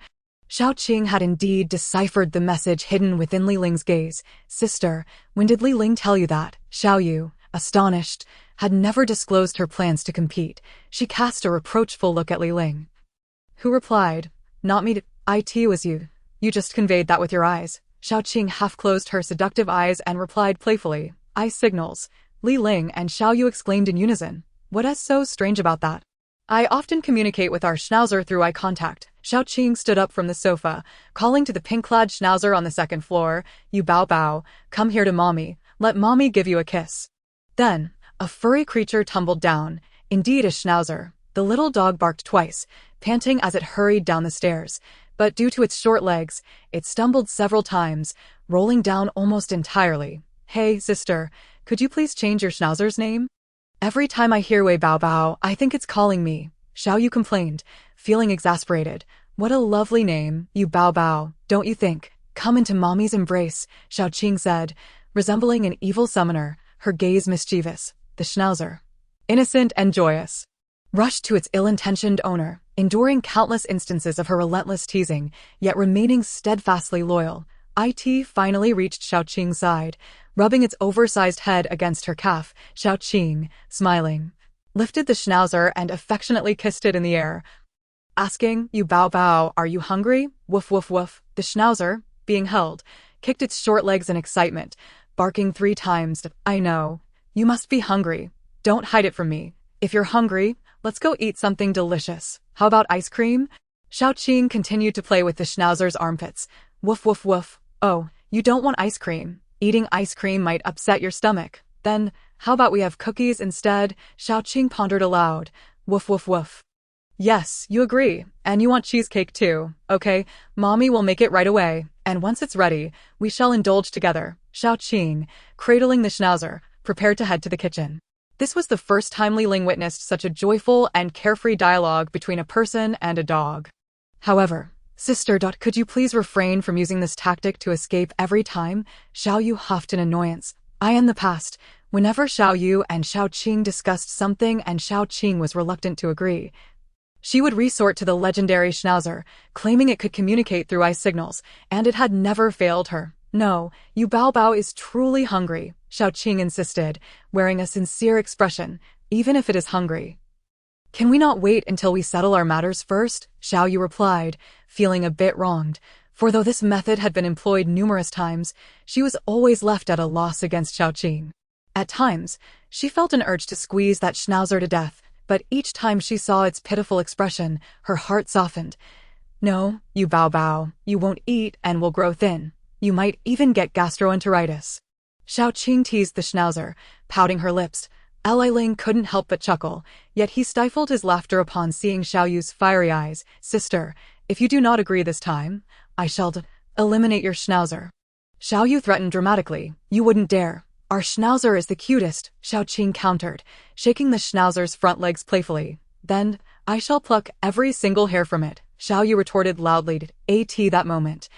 Xiaoqing had indeed deciphered the message hidden within Li Ling's gaze. "Sister, when did Li Ling tell you that?" Xiaoyu, astonished, had never disclosed her plans to compete. She cast a reproachful look at Li Ling, who replied, "Not me. It was you. You just conveyed that with your eyes." Xiaoqing half closed her seductive eyes and replied playfully, "Eye signals." Li Ling and Xiaoyu exclaimed in unison, "What is so strange about that?" "I often communicate with our schnauzer through eye contact." Xiaoqing stood up from the sofa, calling to the pink-clad schnauzer on the second floor, "You Bao Bao, come here to mommy. Let mommy give you a kiss." Then, a furry creature tumbled down, indeed a schnauzer. The little dog barked twice, panting as it hurried down the stairs, but due to its short legs, it stumbled several times, rolling down almost entirely. "Hey, sister, could you please change your schnauzer's name? Every time I hear Wei Bao Bao, I think it's calling me." Xiaoyu complained, feeling exasperated. "What a lovely name, you Bao Bao, don't you think? Come into mommy's embrace," Xiaoqing said, resembling an evil summoner, her gaze mischievous. The schnauzer, innocent and joyous, rushed to its ill-intentioned owner, enduring countless instances of her relentless teasing, yet remaining steadfastly loyal. It finally reached Xiaoqing's side, rubbing its oversized head against her calf. Xiaoqing, smiling, lifted the schnauzer and affectionately kissed it in the air. asking, "You Bao Bao, are you hungry?" Woof woof woof. The schnauzer, being held, kicked its short legs in excitement, barking 3 times. "I know. You must be hungry. Don't hide it from me. If you're hungry, let's go eat something delicious. How about ice cream?" Xiao Qing continued to play with the schnauzer's armpits. Woof woof woof. "Oh, you don't want ice cream. Eating ice cream might upset your stomach. Then, how about we have cookies instead?" Xiao Qing pondered aloud. Woof woof woof. "Yes, you agree. And you want cheesecake too. Okay, mommy will make it right away. And once it's ready, we shall indulge together." Xiao Qing, cradling the schnauzer, prepared to head to the kitchen. This was the first time Li Ling witnessed such a joyful and carefree dialogue between a person and a dog. However, "Sister, could you please refrain from using this tactic to escape every time?" Xiao Yu huffed in annoyance. In the past, whenever Xiao Yu and Xiao Qing discussed something and Xiao Qing was reluctant to agree, she would resort to the legendary schnauzer, claiming it could communicate through eye signals, and it had never failed her. "No, you Bao Bao is truly hungry," Xiao Qing insisted, wearing a sincere expression, "even if it is hungry." "Can we not wait until we settle our matters first?" Xiao Yu replied, feeling a bit wronged, for though this method had been employed numerous times, she was always left at a loss against Xiao Qing. At times, she felt an urge to squeeze that schnauzer to death, but each time she saw its pitiful expression, her heart softened. "No, you Bao Bao, you won't eat and will grow thin. You might even get gastroenteritis." Xiao Qing teased the schnauzer, pouting her lips. Li Ling couldn't help but chuckle, yet he stifled his laughter upon seeing Xiao Yu's fiery eyes. "Sister, if you do not agree this time, I shall eliminate your schnauzer." Xiao Yu threatened dramatically. "You wouldn't dare. Our schnauzer is the cutest," Xiao Qing countered, shaking the schnauzer's front legs playfully. "Then, I shall pluck every single hair from it," Xiao Yu retorted loudly. That moment,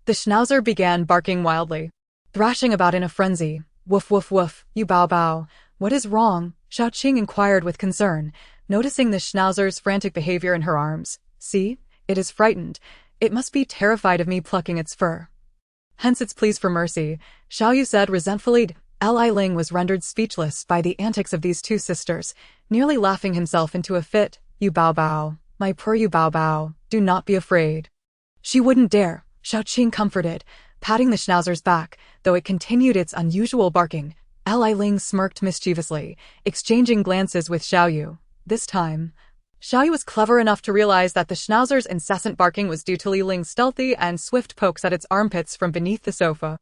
the schnauzer began barking wildly, thrashing about in a frenzy. "Woof woof woof, you Bao Bao. What is wrong?" Xiao Qing inquired with concern, noticing the schnauzer's frantic behavior in her arms. "See, it is frightened. It must be terrified of me plucking its fur. Hence its pleas for mercy," Xiao Yu said resentfully. Li Ling was rendered speechless by the antics of these two sisters, nearly laughing himself into a fit. "You Bao Bao, my poor you Bao Bao, do not be afraid." "She wouldn't dare," Xiao Qing comforted, patting the schnauzer's back, though it continued its unusual barking. Li Ling smirked mischievously, exchanging glances with Xiao Yu. This time, Xiao Yu was clever enough to realize that the schnauzer's incessant barking was due to Li Ling's stealthy and swift pokes at its armpits from beneath the sofa.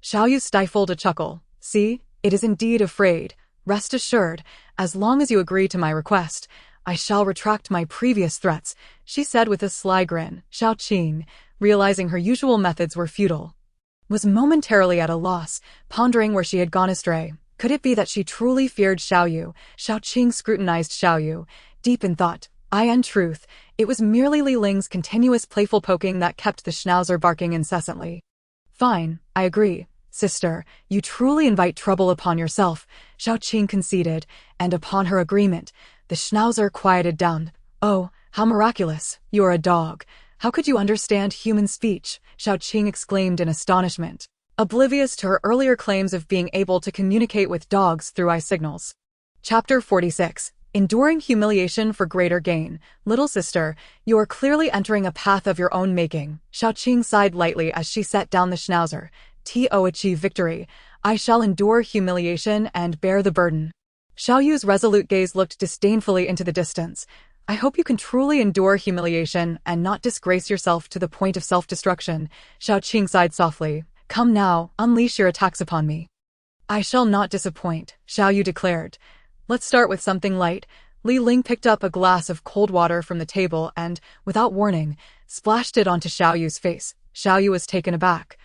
Xiao Yu stifled a chuckle. "See, it is indeed afraid. Rest assured, as long as you agree to my request, I shall retract my previous threats," she said with a sly grin. Xiao Qing, realizing her usual methods were futile, was momentarily at a loss, pondering where she had gone astray. Could it be that she truly feared Xiao Yu? Xiao Qing scrutinized Xiao Yu, deep in thought. In truth, it was merely Li Ling's continuous playful poking that kept the schnauzer barking incessantly. "Fine, I agree. Sister, you truly invite trouble upon yourself," Xiao Qing conceded, and upon her agreement, the schnauzer quieted down. "Oh, how miraculous! You are a dog. How could you understand human speech?" Xiao Qing exclaimed in astonishment, oblivious to her earlier claims of being able to communicate with dogs through eye signals. Chapter 46. Enduring humiliation for greater gain. "Little sister, you are clearly entering a path of your own making." Xiao Qing sighed lightly as she set down the schnauzer. Achieve victory. I shall endure humiliation and bear the burden." Xiao Yu's resolute gaze looked disdainfully into the distance. "I hope you can truly endure humiliation and not disgrace yourself to the point of self-destruction." Xiao Qing sighed softly. "Come now, unleash your attacks upon me." "I shall not disappoint," Xiao Yu declared. "Let's start with something light." Li Ling picked up a glass of cold water from the table and, without warning, splashed it onto Xiao Yu's face. Xiao Yu was taken aback,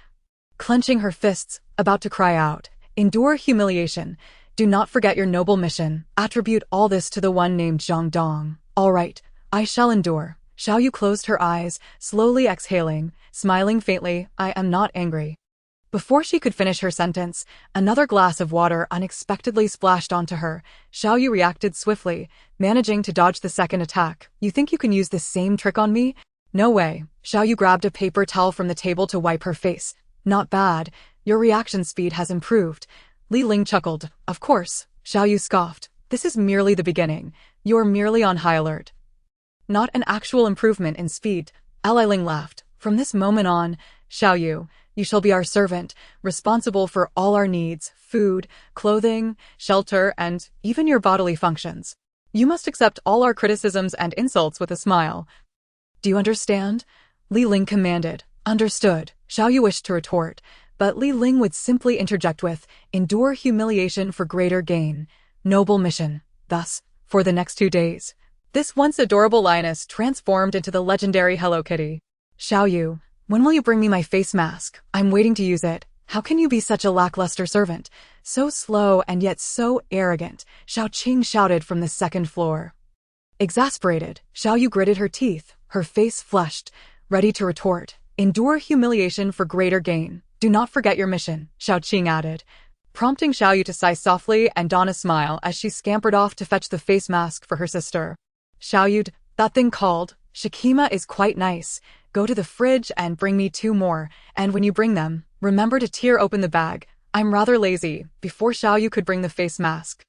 clenching her fists, about to cry out. "Endure humiliation. Do not forget your noble mission. Attribute all this to the one named Zhang Dong." "All right, I shall endure." Xiao Yu closed her eyes, slowly exhaling, smiling faintly. "I am not angry." Before she could finish her sentence, another glass of water unexpectedly splashed onto her. Xiao Yu reacted swiftly, managing to dodge the second attack. "You think you can use this same trick on me?" "No way." Xiao Yu grabbed a paper towel from the table to wipe her face. "Not bad. Your reaction speed has improved." Li Ling chuckled. "Of course." Xiao Yu scoffed. "This is merely the beginning. You're merely on high alert." not an actual improvement in speed. Li Ling laughed. From this moment on, Xiao Yu, you shall be our servant, responsible for all our needs, food, clothing, shelter, and even your bodily functions. You must accept all our criticisms and insults with a smile. Do you understand? Li Ling commanded. Understood. Xiao Yu wished to retort, but Li Ling would simply interject with, endure humiliation for greater gain. Noble mission. Thus, for the next 2 days, this once adorable lioness transformed into the legendary Hello Kitty. Xiao Yu, when will you bring me my face mask? I'm waiting to use it. How can you be such a lackluster servant? So slow and yet so arrogant, Xiao Qing shouted from the second floor. Exasperated, Xiao Yu gritted her teeth, her face flushed, ready to retort. Endure humiliation for greater gain. Do not forget your mission, Xiao Qing added, prompting Xiao Yu to sigh softly and don a smile as she scampered off to fetch the face mask for her sister. Xiao Yu, that thing called Shikima is quite nice. Go to the fridge and bring me 2 more, and when you bring them, remember to tear open the bag. I'm rather lazy. Before Xiao Yu could bring the face mask,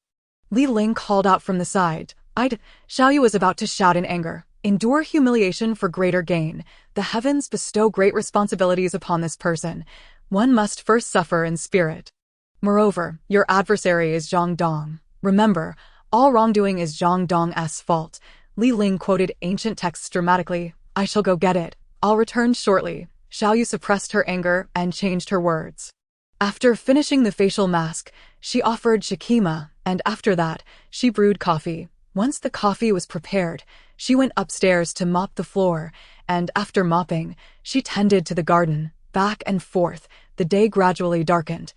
Li Ling called out from the side. Xiao Yu was about to shout in anger. Endure humiliation for greater gain. The heavens bestow great responsibilities upon this person. One must first suffer in spirit. Moreover, your adversary is Zhang Dong. Remember, all wrongdoing is Zhang Dong's fault. Li Ling quoted ancient texts dramatically. I shall go get it. I'll return shortly. Xiao Yu suppressed her anger and changed her words. After finishing the facial mask, she offered Shikima, and after that, she brewed coffee. Once the coffee was prepared, she went upstairs to mop the floor, and after mopping, she tended to the garden. Back and forth, the day gradually darkened.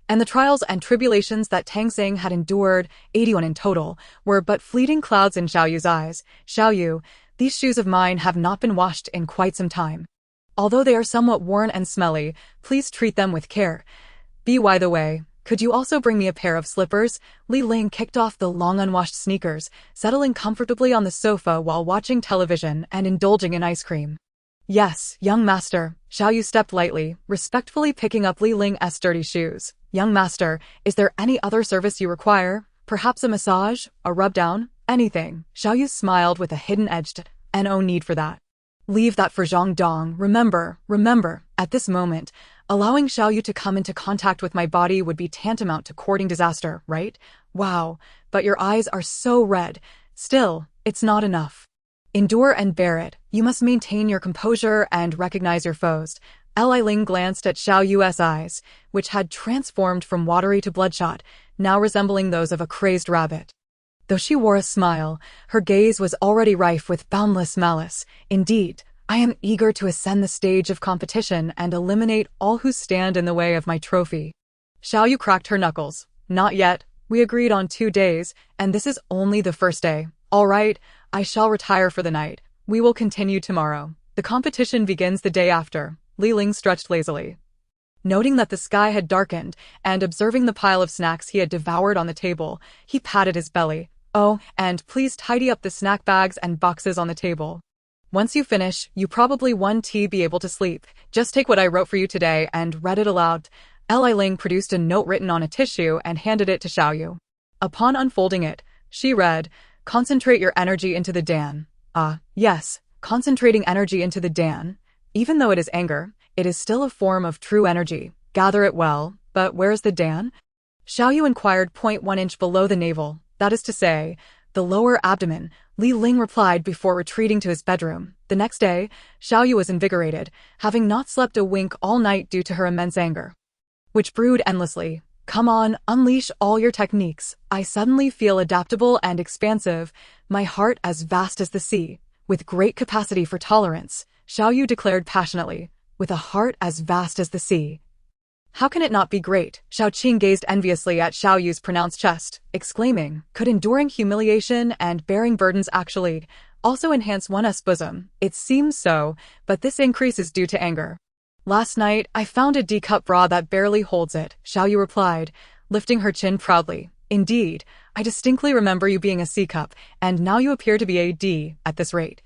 And the trials and tribulations that Tang Xing had endured, 81 in total, were but fleeting clouds in Xiao Yu's eyes. Xiao Yu, these shoes of mine have not been washed in quite some time. Although they are somewhat worn and smelly, please treat them with care. By the way, could you also bring me a pair of slippers? Li Ling kicked off the long unwashed sneakers, settling comfortably on the sofa while watching television and indulging in ice cream. Yes, young master. Xiao Yu stepped lightly, respectfully picking up Li Ling's dirty shoes. Young master, is there any other service you require? Perhaps a massage, a rub-down, anything. Xiao Yu smiled with a hidden edge to, no need for that. Leave that for Zhang Dong. Remember, at this moment, allowing Xiao Yu to come into contact with my body would be tantamount to courting disaster, right? Wow, but your eyes are so red. Still, it's not enough. Endure and bear it. You must maintain your composure and recognize your foes. Li Ling glanced at Xiao Yu's eyes, which had transformed from watery to bloodshot, now resembling those of a crazed rabbit. Though she wore a smile, her gaze was already rife with boundless malice. Indeed, I am eager to ascend the stage of competition and eliminate all who stand in the way of my trophy. Xiao Yu cracked her knuckles. Not yet. We agreed on 2 days, and this is only the first day. All right, I shall retire for the night. We will continue tomorrow. The competition begins the day after. Li Ling stretched lazily. Noting that the sky had darkened and observing the pile of snacks he had devoured on the table, he patted his belly. Oh, and please tidy up the snack bags and boxes on the table. Once you finish, you probably won't be able to sleep. Just take what I wrote for you today and read it aloud. Li Ling produced a note written on a tissue and handed it to Xiao Yu. Upon unfolding it, she read, concentrate your energy into the Dan. Yes, concentrating energy into the Dan. Even though it is anger, it is still a form of true energy. Gather it well, but where's the Dan? Xiao Yu inquired. 1 inch below the navel, that is to say, the lower abdomen, Li Ling replied before retreating to his bedroom. The next day, Xiao Yu was invigorated, having not slept a wink all night due to her immense anger, which brewed endlessly. Come on, unleash all your techniques. I suddenly feel adaptable and expansive, my heart as vast as the sea, with great capacity for tolerance, Xiao Yu declared passionately, with a heart as vast as the sea. How can it not be great? Xiao Qing gazed enviously at Xiao Yu's pronounced chest, exclaiming, could enduring humiliation and bearing burdens actually also enhance one's bosom? It seems so, but this increase is due to anger. Last night, I found a D-cup bra that barely holds it, Xiao Yu replied, lifting her chin proudly. Indeed, I distinctly remember you being a C-cup, and now you appear to be a D at this rate.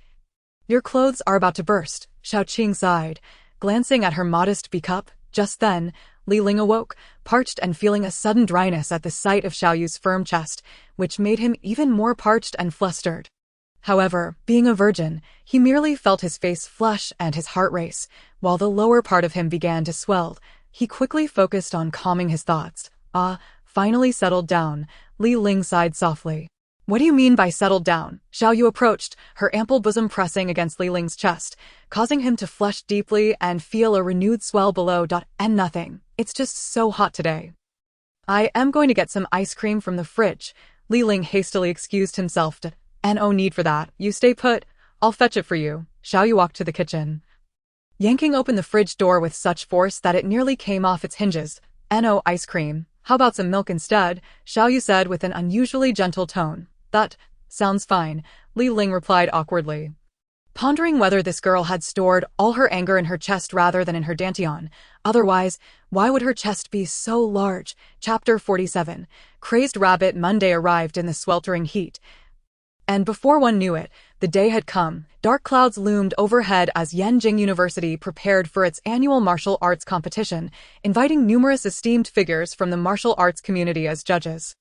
Your clothes are about to burst, Xiao Qing sighed, glancing at her modest B-cup. Just then, Li Ling awoke, parched and feeling a sudden dryness at the sight of Xiao Yu's firm chest, which made him even more parched and flustered. However, being a virgin, he merely felt his face flush and his heart race, while the lower part of him began to swell. He quickly focused on calming his thoughts. Finally settled down, Li Ling sighed softly. What do you mean by settled down? Xiao Yu approached, her ample bosom pressing against Li Ling's chest, causing him to flush deeply and feel a renewed swell below. And nothing. It's just so hot today. I am going to get some ice cream from the fridge. Li Ling hastily excused himself. No need for that. You stay put. I'll fetch it for you. Xiao Yu walked to the kitchen, yanking open the fridge door with such force that it nearly came off its hinges. No ice cream. How about some milk instead? Xiao Yu said with an unusually gentle tone. That sounds fine, Li Ling replied awkwardly, pondering whether this girl had stored all her anger in her chest rather than in her dantian. Otherwise, why would her chest be so large? Chapter 47. Crazed Rabbit. Monday arrived in the sweltering heat, and before one knew it, the day had come. Dark clouds loomed overhead as Yenjing University prepared for its annual martial arts competition, inviting numerous esteemed figures from the martial arts community as judges.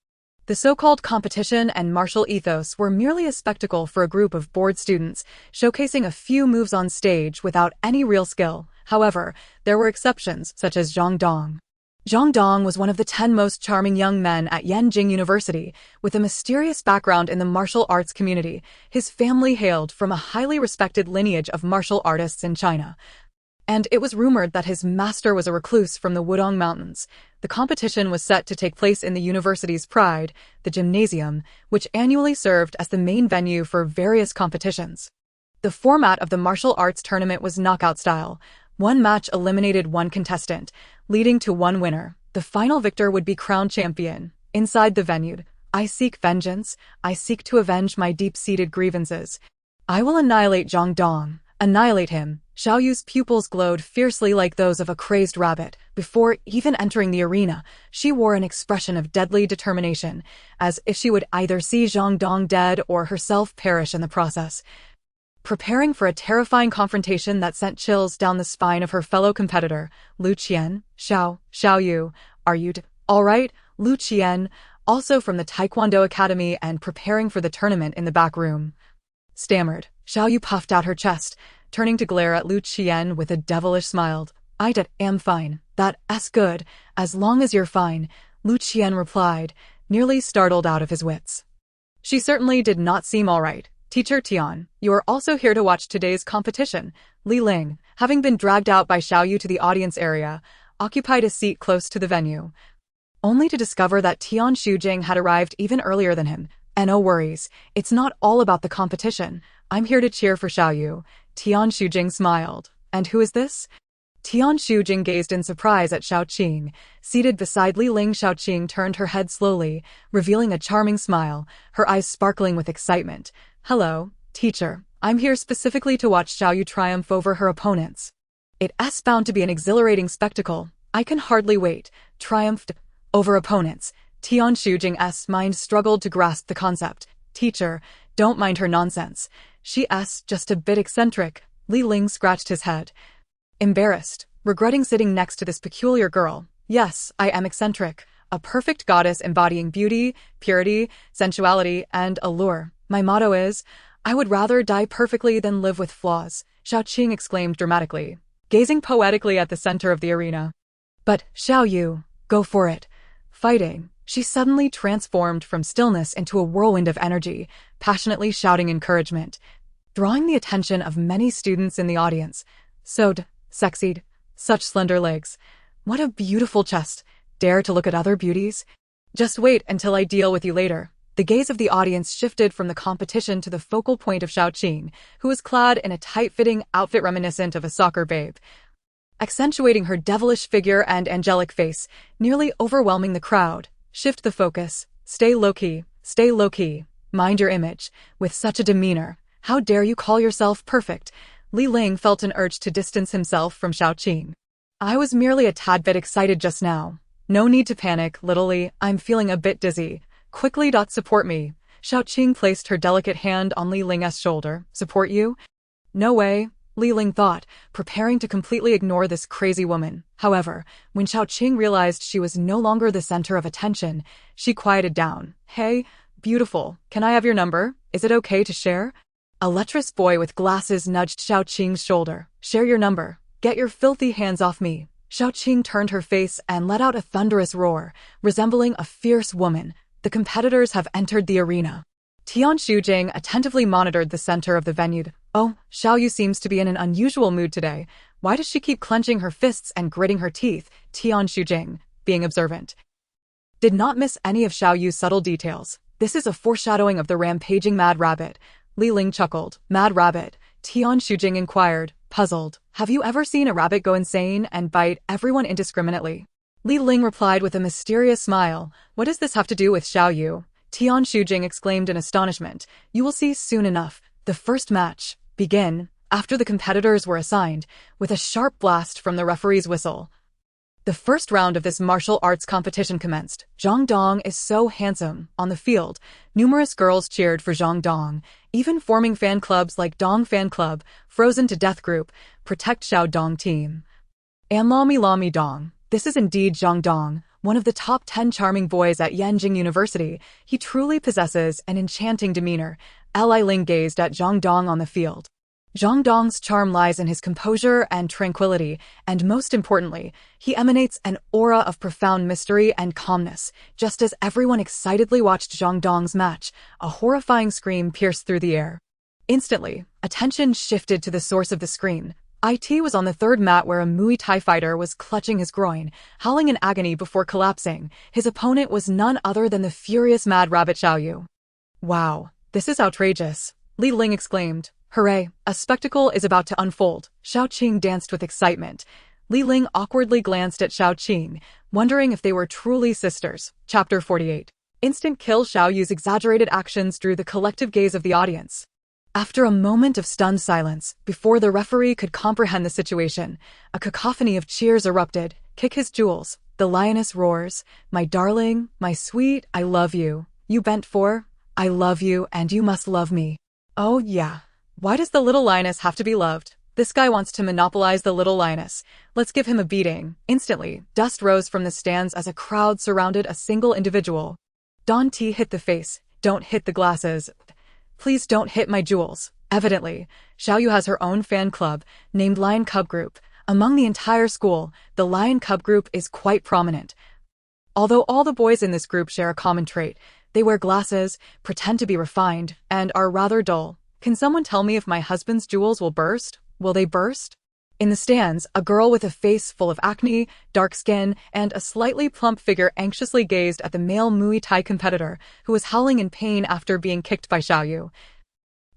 The so-called competition and martial ethos were merely a spectacle for a group of bored students, showcasing a few moves on stage without any real skill. However, there were exceptions, such as Zhang Dong. Zhang Dong was one of the 10 most charming young men at Yenjing University, with a mysterious background in the martial arts community. His family hailed from a highly respected lineage of martial artists in China, and it was rumored that his master was a recluse from the Wudong Mountains. The competition was set to take place in the university's pride, the gymnasium, which annually served as the main venue for various competitions. The format of the martial arts tournament was knockout style. One match eliminated one contestant, leading to one winner. The final victor would be crowned champion. Inside the venue, I seek vengeance. I seek to avenge my deep-seated grievances. I will annihilate Zhang Dong. Annihilate him. Xiao Yu's pupils glowed fiercely like those of a crazed rabbit. Before even entering the arena, she wore an expression of deadly determination, as if she would either see Zhang Dong dead or herself perish in the process. Preparing for a terrifying confrontation that sent chills down the spine of her fellow competitor, Lu Qian. Xiao Yu, are you all right? Lu Qian, also from the Taekwondo Academy and preparing for the tournament in the back room, stammered. Xiao Yu puffed out her chest, turning to glare at Lu Qian with a devilish smile. I am fine. That's good, as long as you're fine, Lu Qian replied, nearly startled out of his wits. She certainly did not seem all right. Teacher Tian, you are also here to watch today's competition. Li Ling, having been dragged out by Xiao Yu to the audience area, occupied a seat close to the venue, only to discover that Tian Shujing had arrived even earlier than him. No worries, it's not all about the competition. I'm here to cheer for Xiao Yu. Tian Shujing smiled. And who is this? Tian Shujing gazed in surprise at Xiao Qing. Seated beside Li Ling, Xiao Qing turned her head slowly, revealing a charming smile, her eyes sparkling with excitement. Hello, teacher. I'm here specifically to watch Xiao Yu triumph over her opponents. It's bound to be an exhilarating spectacle. I can hardly wait. Triumphed over opponents. Tian Shujing's mind struggled to grasp the concept. Teacher, don't mind her nonsense. She's just a bit eccentric. Li Ling scratched his head, embarrassed, regretting sitting next to this peculiar girl. Yes, I am eccentric. A perfect goddess embodying beauty, purity, sensuality, and allure. My motto is, I would rather die perfectly than live with flaws, Xiao Qing exclaimed dramatically, gazing poetically at the center of the arena. But, Xiao Yu, go for it. Fighting. She suddenly transformed from stillness into a whirlwind of energy, passionately shouting encouragement, drawing the attention of many students in the audience. So sexied, such slender legs. What a beautiful chest. Dare to look at other beauties? Just wait until I deal with you later. The gaze of the audience shifted from the competition to the focal point of Xiao Qing, who was clad in a tight-fitting outfit reminiscent of a soccer babe, accentuating her devilish figure and angelic face, nearly overwhelming the crowd. Shift the focus. Stay low-key. Stay low-key. Mind your image. With such a demeanor, how dare you call yourself perfect? Li Ling felt an urge to distance himself from Xiao Qing. I was merely a tad bit excited just now. No need to panic, little Li. I'm feeling a bit dizzy. Quickly. Support me. Xiao Qing placed her delicate hand on Li Ling's shoulder. Support you? No way, Li Ling thought, preparing to completely ignore this crazy woman. However, when Xiao Qing realized she was no longer the center of attention, she quieted down. Hey, beautiful, can I have your number? Is it okay to share? A lecherous boy with glasses nudged Xiao Qing's shoulder. "Share your number. Get your filthy hands off me." Xiao Qing turned her face and let out a thunderous roar, resembling a fierce woman. The competitors have entered the arena. Tian Shujing attentively monitored the center of the venue. "Oh, Xiao Yu seems to be in an unusual mood today. Why does she keep clenching her fists and gritting her teeth?" Tian Shujing, being observant, did not miss any of Xiao Yu's subtle details. "This is a foreshadowing of the rampaging Mad Rabbit." Li Ling chuckled. "Mad Rabbit?" Tian Shujing inquired, puzzled. "Have you ever seen a rabbit go insane and bite everyone indiscriminately?" Li Ling replied with a mysterious smile. "What does this have to do with Xiao Yu?" Tian Shujing exclaimed in astonishment. "You will see soon enough. The first match. Begin." After the competitors were assigned, with a sharp blast from the referee's whistle, the first round of this martial arts competition commenced. "Zhang Dong is so handsome." On the field, numerous girls cheered for Zhang Dong, even forming fan clubs like Dong Fan Club, Frozen to Death Group, Protect Xiao Dong Team, and Lami Lami Dong. This is indeed Zhang Dong, one of the top 10 charming boys at Yanjing University. He truly possesses an enchanting demeanor. Li Ling gazed at Zhang Dong on the field. Zhang Dong's charm lies in his composure and tranquility, and most importantly, he emanates an aura of profound mystery and calmness. Just as everyone excitedly watched Zhang Dong's match, a horrifying scream pierced through the air. Instantly, attention shifted to the source of the scream. IT was on the third mat where a Muay Thai fighter was clutching his groin, howling in agony before collapsing. His opponent was none other than the furious Mad Rabbit Xiao Yu. "Wow, this is outrageous," Li Ling exclaimed. "Hooray, a spectacle is about to unfold." Xiao Qing danced with excitement. Li Ling awkwardly glanced at Xiao Qing, wondering if they were truly sisters. Chapter 48. Instant kill. Xiao Yu's exaggerated actions drew the collective gaze of the audience. After a moment of stunned silence, before the referee could comprehend the situation, a cacophony of cheers erupted. "Kick his jewels." The lioness roars. "My darling, my sweet, I love you. You bent for? I love you and you must love me." "Oh yeah. Why does the little lioness have to be loved? This guy wants to monopolize the little lioness. Let's give him a beating." Instantly, dust rose from the stands as a crowd surrounded a single individual. "Don T, hit the face. Don't hit the glasses. Please don't hit my jewels." Evidently, Xiao Yu has her own fan club, named Lion Cub Group. Among the entire school, the Lion Cub Group is quite prominent. Although all the boys in this group share a common trait, they wear glasses, pretend to be refined, and are rather dull. "Can someone tell me if my husband's jewels will burst? Will they burst?" In the stands, a girl with a face full of acne, dark skin, and a slightly plump figure anxiously gazed at the male Muay Thai competitor who was howling in pain after being kicked by Xiao Yu.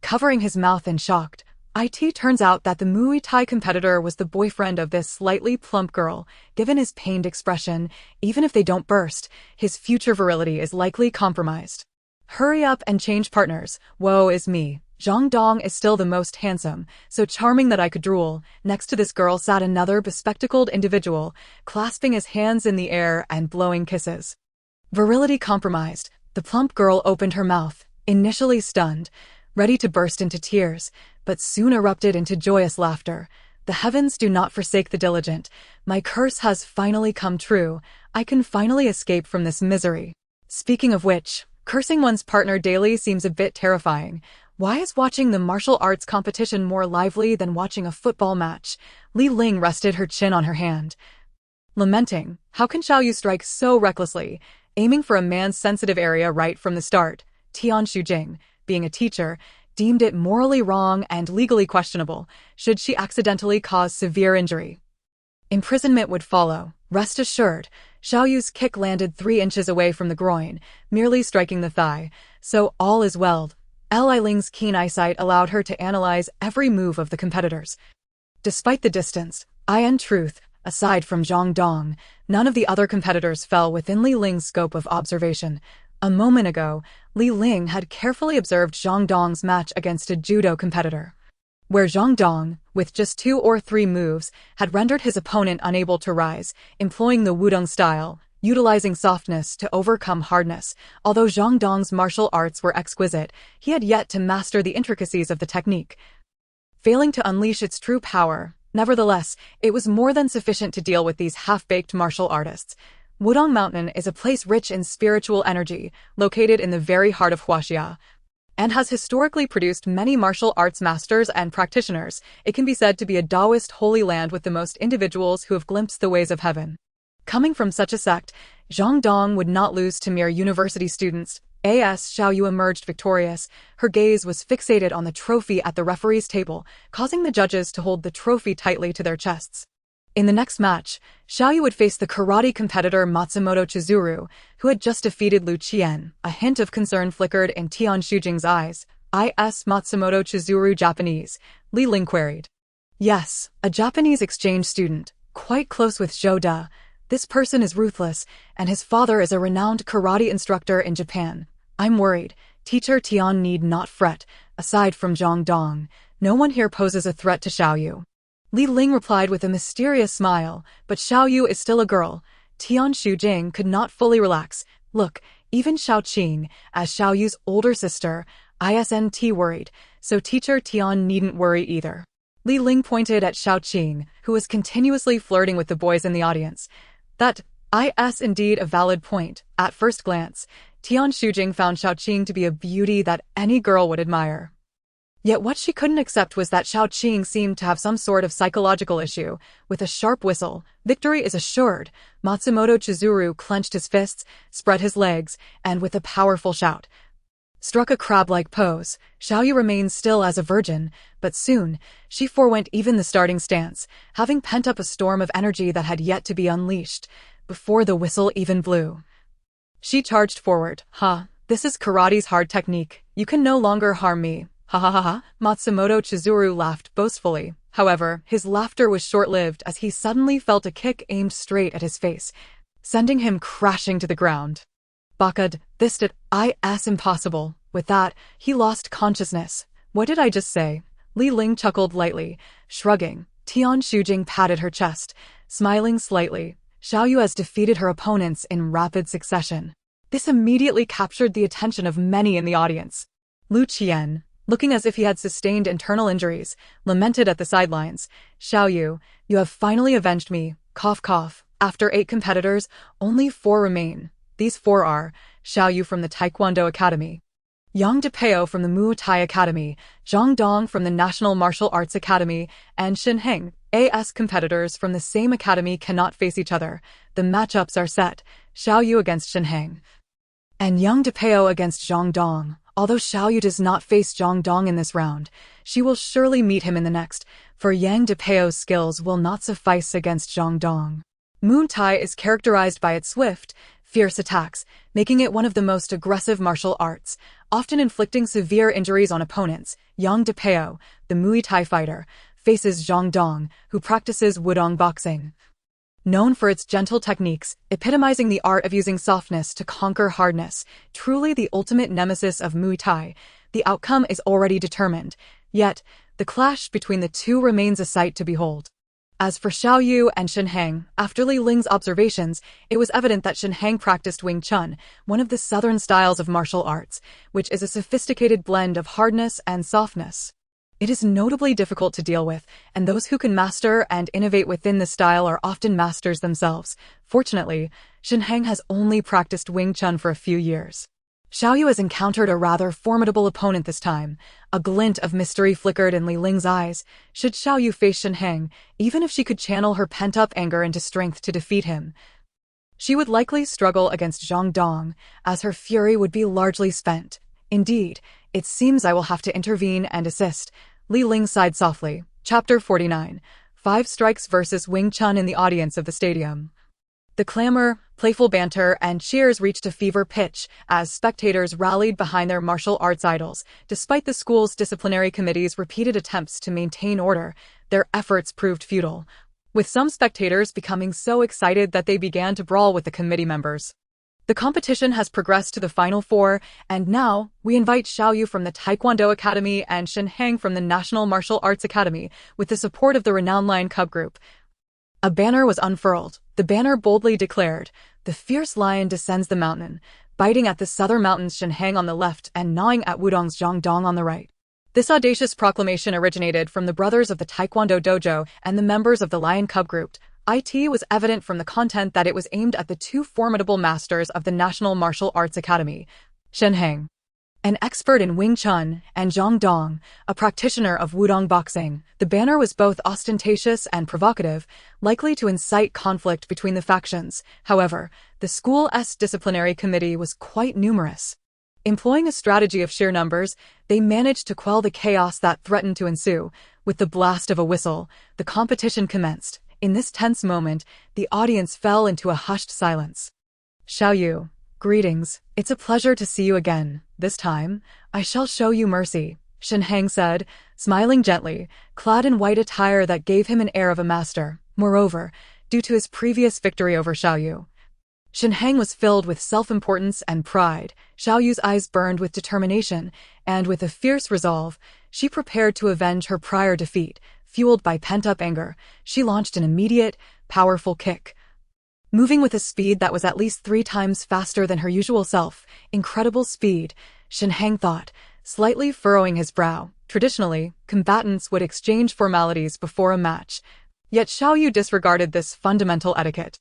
Covering his mouth in shock, it turns out that the Muay Thai competitor was the boyfriend of this slightly plump girl. Given his pained expression, even if they don't burst, his future virility is likely compromised. "Hurry up and change partners. Woe is me. Zhang Dong is still the most handsome, so charming that I could drool." Next to this girl sat another bespectacled individual, clasping his hands in the air and blowing kisses. Virility compromised, the plump girl opened her mouth, initially stunned, ready to burst into tears, but soon erupted into joyous laughter. "The heavens do not forsake the diligent. My curse has finally come true. I can finally escape from this misery." Speaking of which, cursing one's partner daily seems a bit terrifying. Why is watching the martial arts competition more lively than watching a football match? Li Ling rested her chin on her hand, lamenting, how can Xiao Yu strike so recklessly, aiming for a man's sensitive area right from the start? Tian Shujing, being a teacher, deemed it morally wrong and legally questionable should she accidentally cause severe injury. Imprisonment would follow. Rest assured, Xiao Yu's kick landed 3 inches away from the groin, merely striking the thigh, so all is well. Li Ling's keen eyesight allowed her to analyze every move of the competitors. Despite the distance, in truth, aside from Zhang Dong, none of the other competitors fell within Li Ling's scope of observation. A moment ago, Li Ling had carefully observed Zhang Dong's match against a judo competitor, where Zhang Dong, with just 2 or 3 moves, had rendered his opponent unable to rise, employing the wudong style, utilizing softness to overcome hardness. Although Zhang Dong's martial arts were exquisite, he had yet to master the intricacies of the technique, failing to unleash its true power. Nevertheless, it was more than sufficient to deal with these half-baked martial artists. Wudong Mountain is a place rich in spiritual energy, located in the very heart of Huaxia, and has historically produced many martial arts masters and practitioners. It can be said to be a Taoist holy land with the most individuals who have glimpsed the ways of heaven. Coming from such a sect, Zhang Dong would not lose to mere university students. As Xiao Yu emerged victorious, her gaze was fixated on the trophy at the referee's table, causing the judges to hold the trophy tightly to their chests. In the next match, Xiao Yu would face the karate competitor Matsumoto Chizuru, who had just defeated Lu Qian. A hint of concern flickered in Tian Shujing's eyes. Is Matsumoto Chizuru Japanese? Li Ling queried. Yes, a Japanese exchange student, quite close with Zhou De. This person is ruthless, and his father is a renowned karate instructor in Japan. I'm worried. Teacher Tian need not fret. Aside from Zhang Dong, no one here poses a threat to Xiao Yu. Li Ling replied with a mysterious smile, but Xiao Yu is still a girl. Tian Shujing could not fully relax. Look, even Xiao Qing, as Xiao Yu's older sister, isn't worried, so teacher Tian needn't worry either. Li Ling pointed at Xiao Qing, who was continuously flirting with the boys in the audience. That is indeed a valid point. At first glance, Tian Shujing found Xiao Qing to be a beauty that any girl would admire. Yet what she couldn't accept was that Xiao Qing seemed to have some sort of psychological issue. With a sharp whistle, victory is assured. Matsumoto Chizuru clenched his fists, spread his legs, and with a powerful shout, struck a crab-like pose. Xiao Yu remained still as a virgin, but soon, she forewent even the starting stance, having pent up a storm of energy that had yet to be unleashed, before the whistle even blew. She charged forward. This is karate's hard technique. You can no longer harm me. Ha ha ha ha. Matsumoto Chizuru laughed boastfully. However, his laughter was short-lived as he suddenly felt a kick aimed straight at his face, sending him crashing to the ground. Bakad, this is impossible. With that, he lost consciousness. What did I just say? Li Ling chuckled lightly, shrugging. Tian Shujing patted her chest, smiling slightly. Xiao Yu has defeated her opponents in rapid succession. This immediately captured the attention of many in the audience. Lu Qian, looking as if he had sustained internal injuries, lamented at the sidelines. Xiao Yu, you have finally avenged me. Cough cough. After 8 competitors, only 4 remain. These 4 are Xiao Yu from the Taekwondo Academy, Yang Depeo from the Muay Thai Academy, Zhang Dong from the National Martial Arts Academy, and Shin Heng. As competitors from the same academy cannot face each other. The matchups are set. Xiao Yu against Shin Heng, and Yang Depeo against Zhang Dong. Although Xiao Yu does not face Zhang Dong in this round, she will surely meet him in the next, for Yang Depeo's skills will not suffice against Zhang Dong. Muay Thai is characterized by its swift, fierce attacks, making it one of the most aggressive martial arts, often inflicting severe injuries on opponents. Yang Depeo, the Muay Thai fighter, faces Zhang Dong, who practices Wudong boxing. Known for its gentle techniques, epitomizing the art of using softness to conquer hardness, truly the ultimate nemesis of Muay Thai, the outcome is already determined. Yet, the clash between the two remains a sight to behold. As for Xiao Yu and Shin Heng, after Li Ling's observations, it was evident that Shin Heng practiced Wing Chun, one of the southern styles of martial arts, which is a sophisticated blend of hardness and softness. It is notably difficult to deal with, and those who can master and innovate within the style are often masters themselves. Fortunately, Shin Heng has only practiced Wing Chun for a few years. Xiao Yu has encountered a rather formidable opponent this time. A glint of mystery flickered in Li Ling's eyes. Should Xiao Yu face Shin Heng, even if she could channel her pent-up anger into strength to defeat him, she would likely struggle against Zhang Dong, as her fury would be largely spent. Indeed, it seems I will have to intervene and assist. Li Ling sighed softly. Chapter 49. 5 Strikes versus Wing Chun in the audience of the stadium. The clamor, playful banter, and cheers reached a fever pitch as spectators rallied behind their martial arts idols. Despite the school's disciplinary committee's repeated attempts to maintain order, their efforts proved futile, with some spectators becoming so excited that they began to brawl with the committee members. The competition has progressed to the Final 4, and now, we invite Xiao Yu from the Taekwondo Academy and Shin Heng from the National Martial Arts Academy, with the support of the renowned Lion Cub Group. A banner was unfurled. The banner boldly declared, "The fierce lion descends the mountain, biting at the southern mountains Shin Heng on the left and gnawing at Wudong's Zhang Dong on the right." This audacious proclamation originated from the brothers of the Taekwondo Dojo and the members of the Lion Cub Group. It was evident from the content that it was aimed at the two formidable masters of the National Martial Arts Academy, Shin Heng An expert in Wing Chun, and Zhang Dong, a practitioner of Wudong boxing. The banner was both ostentatious and provocative, likely to incite conflict between the factions. However, the school's disciplinary committee was quite numerous. Employing a strategy of sheer numbers, they managed to quell the chaos that threatened to ensue. With the blast of a whistle, the competition commenced. In this tense moment, the audience fell into a hushed silence. Xiao Yu, greetings. It's a pleasure to see you again. This time, I shall show you mercy, Shen Hang said, smiling gently, clad in white attire that gave him an air of a master. Moreover, due to his previous victory over Xiao Yu, Shen Hang was filled with self-importance and pride. Xiao Yu's eyes burned with determination, and with a fierce resolve, she prepared to avenge her prior defeat. Fueled by pent-up anger, she launched an immediate, powerful kick. Moving with a speed that was at least 3 times faster than her usual self, incredible speed, Shen Hang thought, slightly furrowing his brow. Traditionally, combatants would exchange formalities before a match. Yet Xiao Yu disregarded this fundamental etiquette.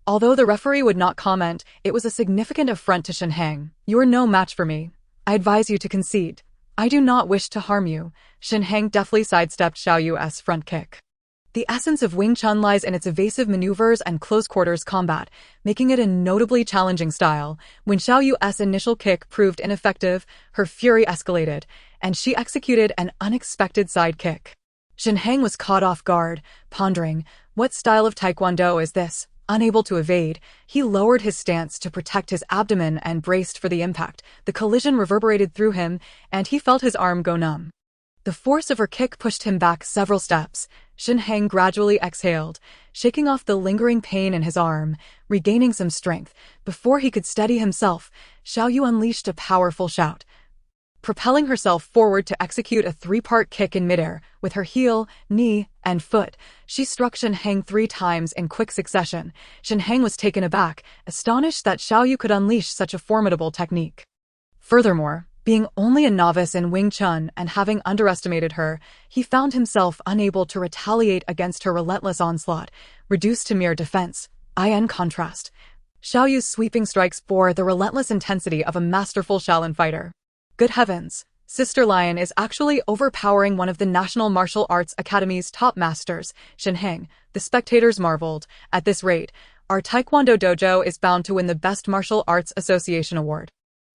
Although the referee would not comment, it was a significant affront to Shen Hang. "You're no match for me. I advise you to concede. I do not wish to harm you." Shen Hang deftly sidestepped Xiao Yu's front kick. The essence of Wing Chun lies in its evasive maneuvers and close-quarters combat, making it a notably challenging style. When Xiao Yu's initial kick proved ineffective, her fury escalated, and she executed an unexpected side kick. Shen Hang was caught off guard, pondering, what style of taekwondo is this? Unable to evade, he lowered his stance to protect his abdomen and braced for the impact. The collision reverberated through him, and he felt his arm go numb. The force of her kick pushed him back several steps. Shen Hang gradually exhaled, shaking off the lingering pain in his arm, regaining some strength. Before he could steady himself, Xiao Yu unleashed a powerful shout. Propelling herself forward to execute a 3-part kick in midair, with her heel, knee, and foot, she struck Shen Hang 3 times in quick succession. Shen Hang was taken aback, astonished that Xiao Yu could unleash such a formidable technique. Furthermore, being only a novice in Wing Chun and having underestimated her, he found himself unable to retaliate against her relentless onslaught, reduced to mere defense. In contrast, Xiao Yu's sweeping strikes bore the relentless intensity of a masterful Shaolin fighter. Good heavens, Sister Lion is actually overpowering one of the National Martial Arts Academy's top masters, Shen Hang. The spectators marveled. At this rate, our Taekwondo dojo is bound to win the Best Martial Arts Association award.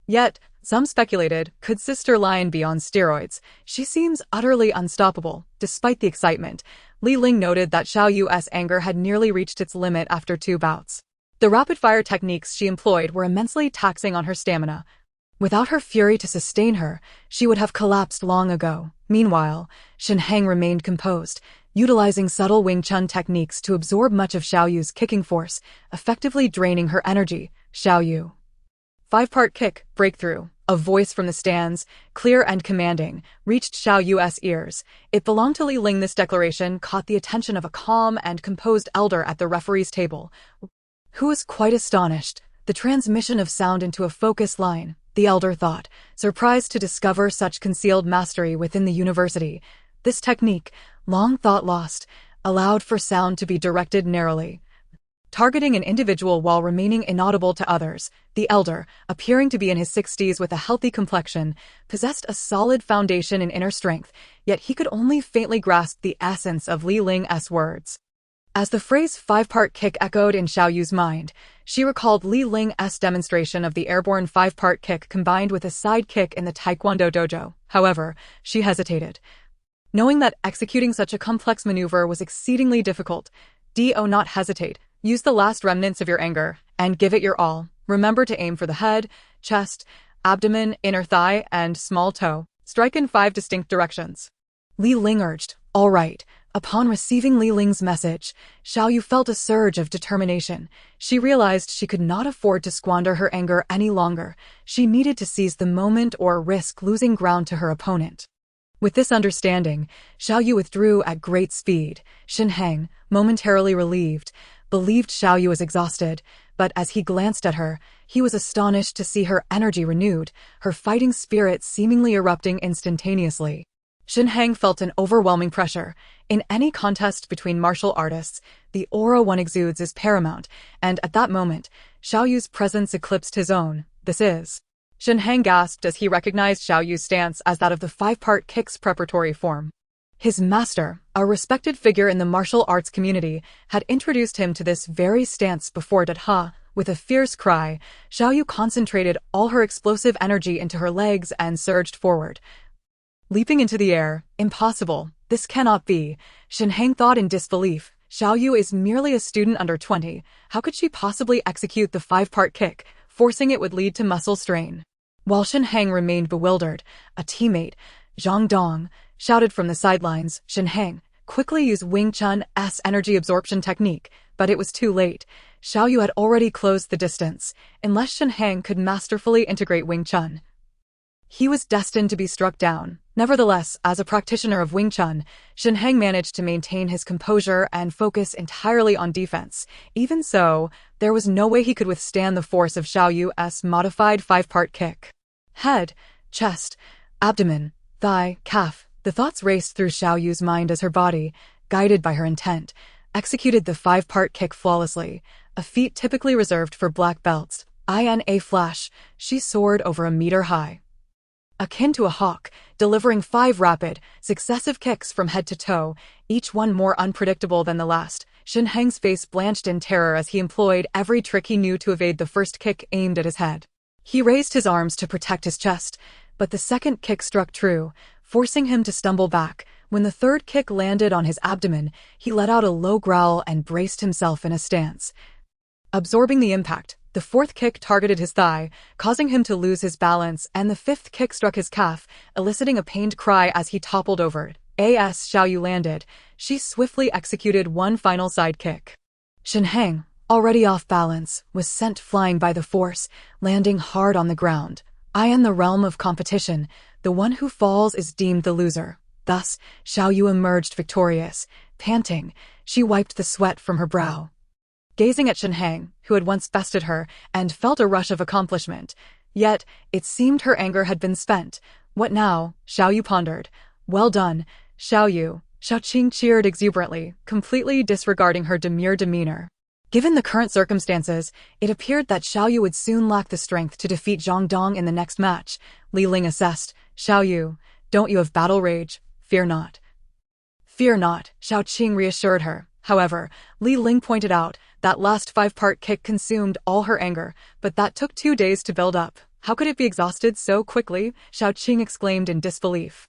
Yet, some speculated, could Sister Lion be on steroids? She seems utterly unstoppable. Despite the excitement, Li Ling noted that Xiao Yu's anger had nearly reached its limit after 2 bouts. The rapid-fire techniques she employed were immensely taxing on her stamina. Without her fury to sustain her, she would have collapsed long ago. Meanwhile, Shen Hang remained composed, utilizing subtle Wing Chun techniques to absorb much of Xiao Yu's kicking force, effectively draining her energy. Xiao Yu. 5-part kick, breakthrough. A voice from the stands, clear and commanding, reached Xiao Yu's ears. It belonged to Li Ling. This declaration caught the attention of a calm and composed elder at the referee's table, who was quite astonished. The transmission of sound into a focused line, the elder thought, surprised to discover such concealed mastery within the university. This technique, long thought lost, allowed for sound to be directed narrowly, targeting an individual while remaining inaudible to others. The elder, appearing to be in his 60s with a healthy complexion, possessed a solid foundation in inner strength, yet he could only faintly grasp the essence of Li Ling's words. As the phrase 5-part kick echoed in Xiao Yu's mind, she recalled Li Ling's demonstration of the airborne 5-part kick combined with a side kick in the Taekwondo dojo. However, she hesitated, knowing that executing such a complex maneuver was exceedingly difficult. Do not hesitate. Use the last remnants of your anger, and give it your all. Remember to aim for the head, chest, abdomen, inner thigh, and small toe. Strike in 5 distinct directions. Li Ling urged. All right. Upon receiving Li Ling's message, Xiao Yu felt a surge of determination. She realized she could not afford to squander her anger any longer. She needed to seize the moment or risk losing ground to her opponent. With this understanding, Xiao Yu withdrew at great speed. Shen Hang, momentarily relieved, believed Xiao Yu was exhausted, but as he glanced at her, he was astonished to see her energy renewed, her fighting spirit seemingly erupting instantaneously. Shen Hang felt an overwhelming pressure. In any contest between martial artists, the aura one exudes is paramount, and at that moment, Xiao Yu's presence eclipsed his own. This is Shen Hang gasped as he recognized Xiao Yu's stance as that of the five-part kick's preparatory form. His master, a respected figure in the martial arts community, had introduced him to this very stance before Ha. With a fierce cry, Xiao Yu concentrated all her explosive energy into her legs and surged forward. Leaping into the air, impossible, this cannot be, Shen Hang thought in disbelief. Xiao Yu is merely a student under 20, how could she possibly execute the five-part kick? Forcing it would lead to muscle strain. While Shen Hang remained bewildered, a teammate, Zhang Dong, shouted from the sidelines, Shen Hang, quickly use Wing Chun's energy absorption technique, but it was too late. Xiao Yu had already closed the distance. Unless Shen Hang could masterfully integrate Wing Chun, he was destined to be struck down. Nevertheless, as a practitioner of Wing Chun, Shen Hang managed to maintain his composure and focus entirely on defense. Even so, there was no way he could withstand the force of Xiao Yu's modified five-part kick. Head, chest, abdomen, thigh, calf. The thoughts raced through Xiao Yu's mind as her body, guided by her intent, executed the five-part kick flawlessly, a feat typically reserved for black belts. In a flash, she soared over a meter high. Akin to a hawk, delivering 5 rapid, successive kicks from head to toe, each one more unpredictable than the last. Shen Hang's face blanched in terror as he employed every trick he knew to evade the first kick aimed at his head. He raised his arms to protect his chest, but the second kick struck true, forcing him to stumble back. When the third kick landed on his abdomen, he let out a low growl and braced himself in a stance. Absorbing the impact, the fourth kick targeted his thigh, causing him to lose his balance, and the fifth kick struck his calf, eliciting a pained cry as he toppled over. As Xiao Yu landed, she swiftly executed one final side kick. Shen Hang, already off balance, was sent flying by the force, landing hard on the ground. In the realm of competition, the one who falls is deemed the loser. Thus, Xiao Yu emerged victorious. Panting, she wiped the sweat from her brow. Gazing at Shen Hang, who had once bested her, and felt a rush of accomplishment. Yet, it seemed her anger had been spent. What now? Xiao Yu pondered. Well done, Xiao Yu. Xiao Qing cheered exuberantly, completely disregarding her demure demeanor. Given the current circumstances, it appeared that Xiao Yu would soon lack the strength to defeat Zhang Dong in the next match. Li Ling assessed. Xiao Yu, don't you have battle rage? Fear not. Fear not, Xiao Qing reassured her. However, Li Ling pointed out that last five-part kick consumed all her anger, but that took 2 days to build up. How could it be exhausted so quickly? Xiao Qing exclaimed in disbelief.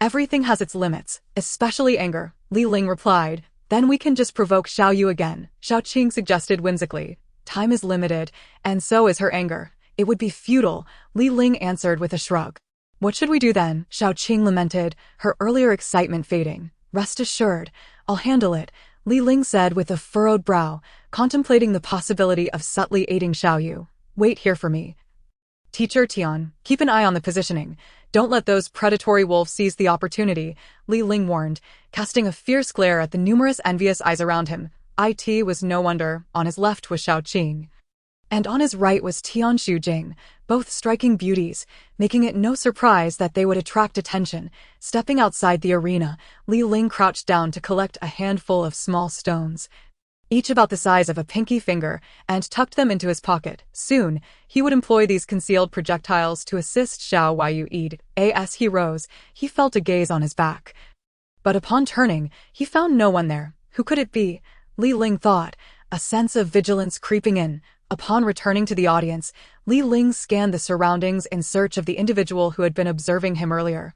Everything has its limits, especially anger, Li Ling replied. Then we can just provoke Xiao Yu again, Xiao Qing suggested whimsically. Time is limited, and so is her anger. It would be futile, Li Ling answered with a shrug. What should we do then? Xiao Qing lamented, her earlier excitement fading. Rest assured, I'll handle it, Li Ling said with a furrowed brow, contemplating the possibility of subtly aiding Xiao Yu. Wait here for me. Teacher Tian, keep an eye on the positioning. Don't let those predatory wolves seize the opportunity, Li Ling warned, casting a fierce glare at the numerous envious eyes around him. It was no wonder. On his left was Xiao Qing, and on his right was Tian Shujing, both striking beauties, making it no surprise that they would attract attention. Stepping outside the arena, Li Ling crouched down to collect a handful of small stones, each about the size of a pinky finger, and tucked them into his pocket. Soon, he would employ these concealed projectiles to assist Xiao Yu. As he rose, he felt a gaze on his back. But upon turning, he found no one there. Who could it be? Li Ling thought, a sense of vigilance creeping in. Upon returning to the audience, Li Ling scanned the surroundings in search of the individual who had been observing him earlier.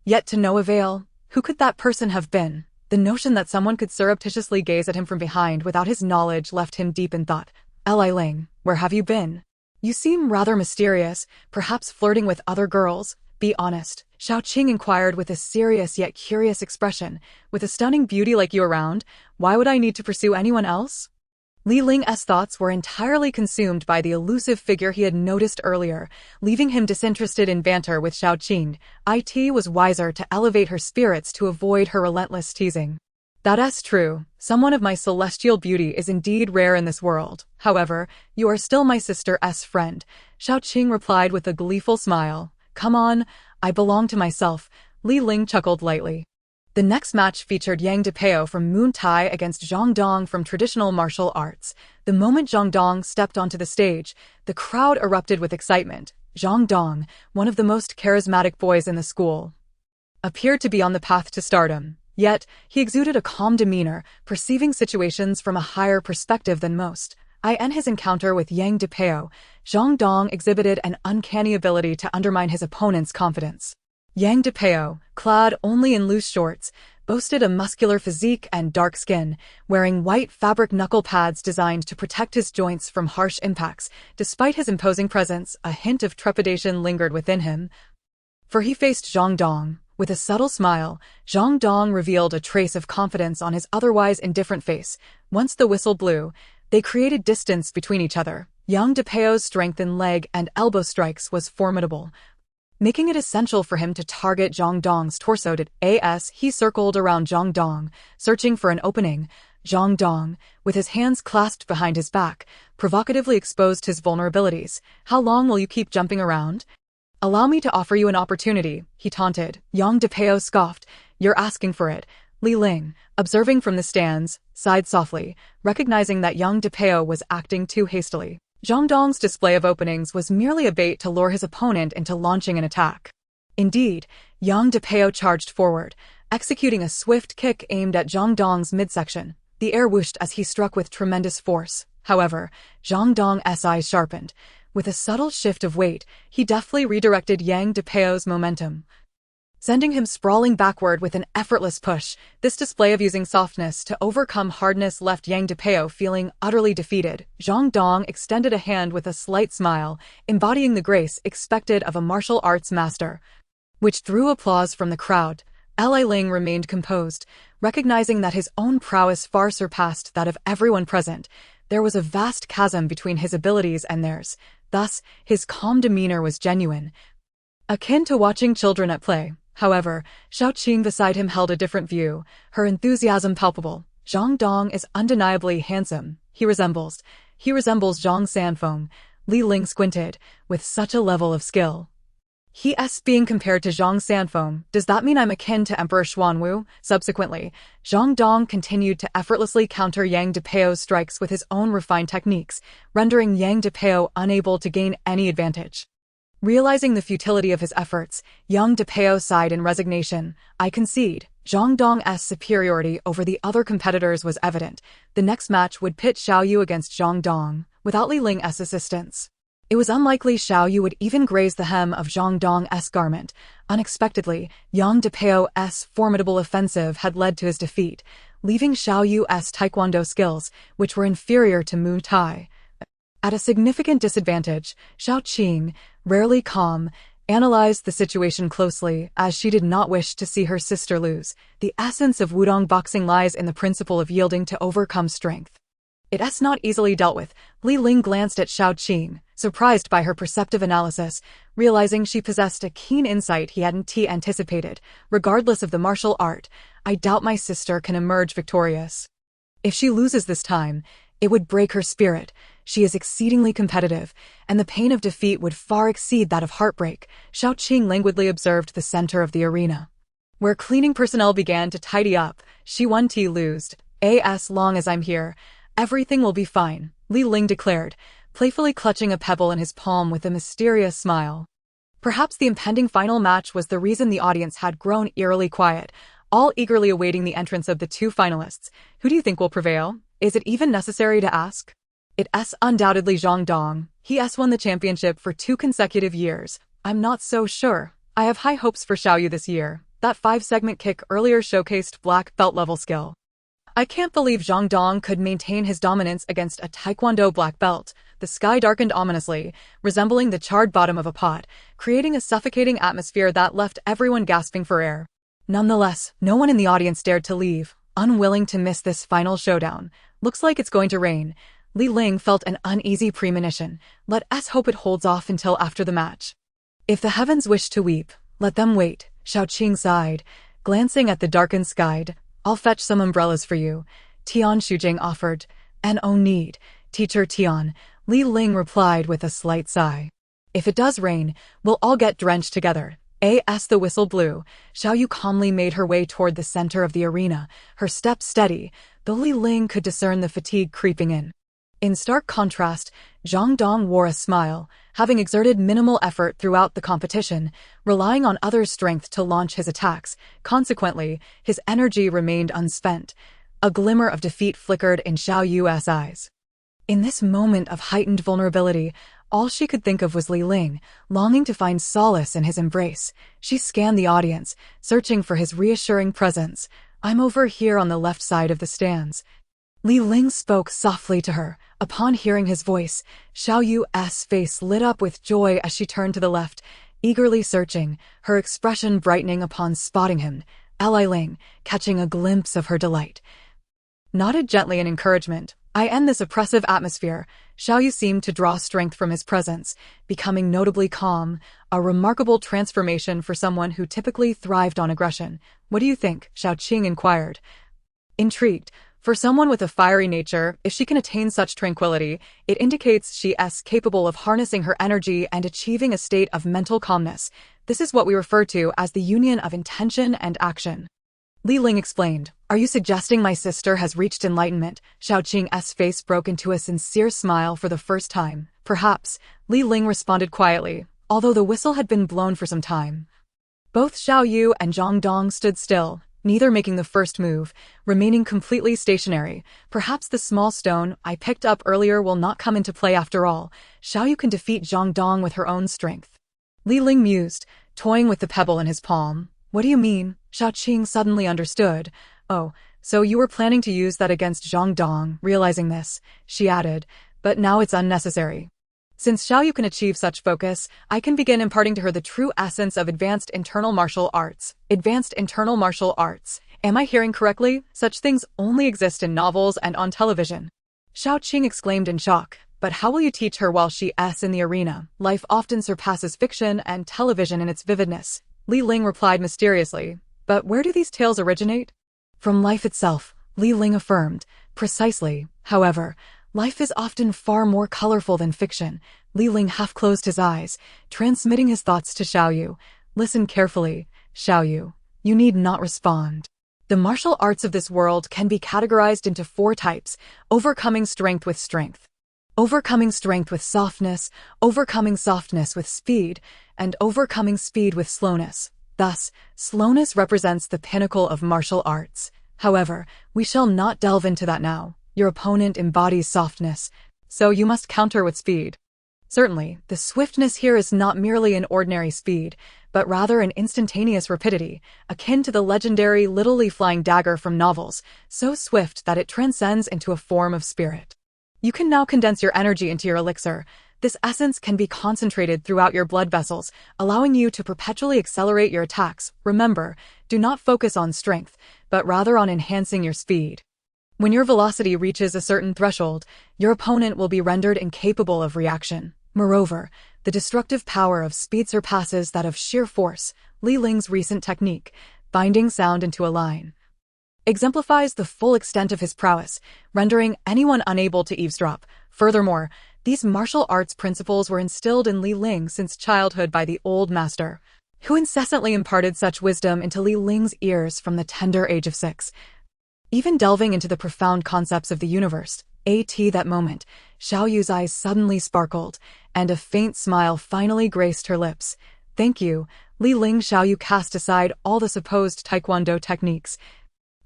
Yet to no avail. Who could that person have been? The notion that someone could surreptitiously gaze at him from behind without his knowledge left him deep in thought. Li Ling, where have you been? You seem rather mysterious, perhaps flirting with other girls. Be honest, Xiao Qing inquired with a serious yet curious expression. With a stunning beauty like you around, why would I need to pursue anyone else? Li Ling's thoughts were entirely consumed by the elusive figure he had noticed earlier, leaving him disinterested in banter with Xiao Qing. It was wiser to elevate her spirits to avoid her relentless teasing. That's true. Someone of my celestial beauty is indeed rare in this world. However, you are still my sister's friend, Xiao Qing replied with a gleeful smile. Come on, I belong to myself, Li Ling chuckled lightly. The next match featured Yang Depeo from Moon Tai against Zhang Dong from traditional martial arts. The moment Zhang Dong stepped onto the stage, the crowd erupted with excitement. Zhang Dong, one of the most charismatic boys in the school, appeared to be on the path to stardom. Yet, he exuded a calm demeanor, perceiving situations from a higher perspective than most. In his encounter with Yang Depeo, Zhang Dong exhibited an uncanny ability to undermine his opponent's confidence. Yang Depeo, clad only in loose shorts, boasted a muscular physique and dark skin, wearing white fabric knuckle pads designed to protect his joints from harsh impacts. Despite his imposing presence, a hint of trepidation lingered within him, for he faced Zhang Dong. With a subtle smile, Zhang Dong revealed a trace of confidence on his otherwise indifferent face. Once the whistle blew, they created distance between each other. Yang Depeo's strength in leg and elbow strikes was formidable, making it essential for him to target Zhang Dong's torso. As he circled around Zhang Dong, searching for an opening, Zhang Dong, with his hands clasped behind his back, provocatively exposed his vulnerabilities. "How long will you keep jumping around? Allow me to offer you an opportunity," he taunted. Yang Depeo scoffed. "You're asking for it." Li Ling, observing from the stands, sighed softly, recognizing that Yang Depeo was acting too hastily. Zhang Dong's display of openings was merely a bait to lure his opponent into launching an attack. Indeed, Yang Depeo charged forward, executing a swift kick aimed at Zhang Dong's midsection. The air whooshed as he struck with tremendous force. However, Zhang Dong's eyes sharpened. With a subtle shift of weight, he deftly redirected Yang Depeo's momentum, sending him sprawling backward with an effortless push. This display of using softness to overcome hardness left Yang Depeo feeling utterly defeated. Zhang Dong extended a hand with a slight smile, embodying the grace expected of a martial arts master, which drew applause from the crowd. Li Ling remained composed, recognizing that his own prowess far surpassed that of everyone present. There was a vast chasm between his abilities and theirs. Thus, his calm demeanor was genuine, akin to watching children at play. However, Xiao Qing beside him held a different view, her enthusiasm palpable. "Zhang Dong is undeniably handsome. He resembles Zhang Sanfeng." Li Ling squinted. "With such a level of skill, he's being compared to Zhang Sanfeng. Does that mean I'm akin to Emperor Xuanwu?" Subsequently, Zhang Dong continued to effortlessly counter Yang Depeo's strikes with his own refined techniques, rendering Yang Depeo unable to gain any advantage. Realizing the futility of his efforts, Yang Depeo sighed in resignation. "I concede." Zhang Dong's superiority over the other competitors was evident. The next match would pit Xiao Yu against Zhang Dong, without Li Ling's assistance. It was unlikely Xiao Yu would even graze the hem of Zhang Dong's garment. Unexpectedly, Yang Depeo's formidable offensive had led to his defeat, leaving Xiao Yu's taekwondo skills, which were inferior to Muay Thai, at a significant disadvantage. Xiao Qing, rarely calm, analyzed the situation closely, as she did not wish to see her sister lose. The essence of Wudong boxing lies in the principle of yielding to overcome strength. It's not easily dealt with. Li Ling glanced at Xiao Qing, surprised by her perceptive analysis, realizing she possessed a keen insight he hadn't anticipated. "Regardless of the martial art, I doubt my sister can emerge victorious. If she loses this time, it would break her spirit. She is exceedingly competitive, and the pain of defeat would far exceed that of heartbreak." Xiao Qing languidly observed the center of the arena, where cleaning personnel began to tidy up. "She won, T losed. As long as I'm here, everything will be fine," Li Ling declared, playfully clutching a pebble in his palm with a mysterious smile. Perhaps the impending final match was the reason the audience had grown eerily quiet, all eagerly awaiting the entrance of the two finalists. "Who do you think will prevail? Is it even necessary to ask?" "It's undoubtedly Zhang Dong. He's won the championship for 2 consecutive years." "I'm not so sure. I have high hopes for Xiao Yu this year. That 5-segment kick earlier showcased black belt level skill. I can't believe Zhang Dong could maintain his dominance against a taekwondo black belt." The sky darkened ominously, resembling the charred bottom of a pot, creating a suffocating atmosphere that left everyone gasping for air. Nonetheless, no one in the audience dared to leave, unwilling to miss this final showdown. "Looks like it's going to rain." Li Ling felt an uneasy premonition. "Let's hope it holds off until after the match. If the heavens wish to weep, let them wait." Xiao Qing sighed, glancing at the darkened sky. "I'll fetch some umbrellas for you," Tian Shujing offered. "No need, Teacher Tian," Li Ling replied with a slight sigh. "If it does rain, we'll all get drenched together." As the whistle blew, Xiao Yu calmly made her way toward the center of the arena, her steps steady, though Li Ling could discern the fatigue creeping in. In stark contrast, Zhang Dong wore a smile, having exerted minimal effort throughout the competition, relying on others' strength to launch his attacks. Consequently, his energy remained unspent. A glimmer of defeat flickered in Xiao Yu's eyes. In this moment of heightened vulnerability, all she could think of was Li Ling, longing to find solace in his embrace. She scanned the audience, searching for his reassuring presence. "I'm over here on the left side of the stands." Li Ling spoke softly to her. Upon hearing his voice, Xiao Yu's face lit up with joy as she turned to the left, eagerly searching, her expression brightening upon spotting him. Li Ling, catching a glimpse of her delight, nodded gently in encouragement. "I end this oppressive atmosphere." Xiao Yu seemed to draw strength from his presence, becoming notably calm, a remarkable transformation for someone who typically thrived on aggression. "What do you think?" Xiao Qing inquired. Intrigued. For someone with a fiery nature, if she can attain such tranquility, it indicates she is capable of harnessing her energy and achieving a state of mental calmness. This is what we refer to as the union of intention and action. Li Ling explained. "Are you suggesting my sister has reached enlightenment?" Xiao Qing's face broke into a sincere smile for the first time. "Perhaps," Li Ling responded quietly, although the whistle had been blown for some time. Both Xiao Yu and Zhang Dong stood still, neither making the first move, remaining completely stationary. "Perhaps the small stone I picked up earlier will not come into play after all. Xiao Yu can defeat Zhang Dong with her own strength." Li Ling mused, toying with the pebble in his palm. "What do you mean?" Xiao Qing suddenly understood. "Oh, so you were planning to use that against Zhang Dong." Realizing this, she added, "But now it's unnecessary. Since Xiao Yu can achieve such focus, I can begin imparting to her the true essence of advanced internal martial arts." Advanced internal martial arts. Am I hearing correctly? Such things only exist in novels and on television. Xiao Qing exclaimed in shock. "But how will you teach her while she is in the arena? Life often surpasses fiction and television in its vividness." Li Ling replied mysteriously. "But where do these tales originate?" "From life itself," Li Ling affirmed. "Precisely. However, life is often far more colorful than fiction." Li Ling half closed his eyes, transmitting his thoughts to Xiao Yu. "Listen carefully, Xiao Yu. You need not respond. The martial arts of this world can be categorized into 4 types: overcoming strength with strength, overcoming strength with softness, overcoming softness with speed, and overcoming speed with slowness. Thus, slowness represents the pinnacle of martial arts. However, we shall not delve into that now. Your opponent embodies softness, so you must counter with speed. Certainly, the swiftness here is not merely an ordinary speed, but rather an instantaneous rapidity, akin to the legendary little leaf-flying dagger from novels, so swift that it transcends into a form of spirit. You can now condense your energy into your elixir. This essence can be concentrated throughout your blood vessels, allowing you to perpetually accelerate your attacks. Remember, do not focus on strength, but rather on enhancing your speed. When your velocity reaches a certain threshold, your opponent will be rendered incapable of reaction. Moreover, the destructive power of speed surpasses that of sheer force. Li Ling's recent technique, binding sound into a line, exemplifies the full extent of his prowess, rendering anyone unable to eavesdrop. Furthermore, these martial arts principles were instilled in Li Ling since childhood by the old master, who incessantly imparted such wisdom into Li Ling's ears from the tender age of 6. Even delving into the profound concepts of the universe, at that moment, Xiao Yu's eyes suddenly sparkled, and a faint smile finally graced her lips. "Thank you." Li Ling. Xiao Yu cast aside all the supposed taekwondo techniques,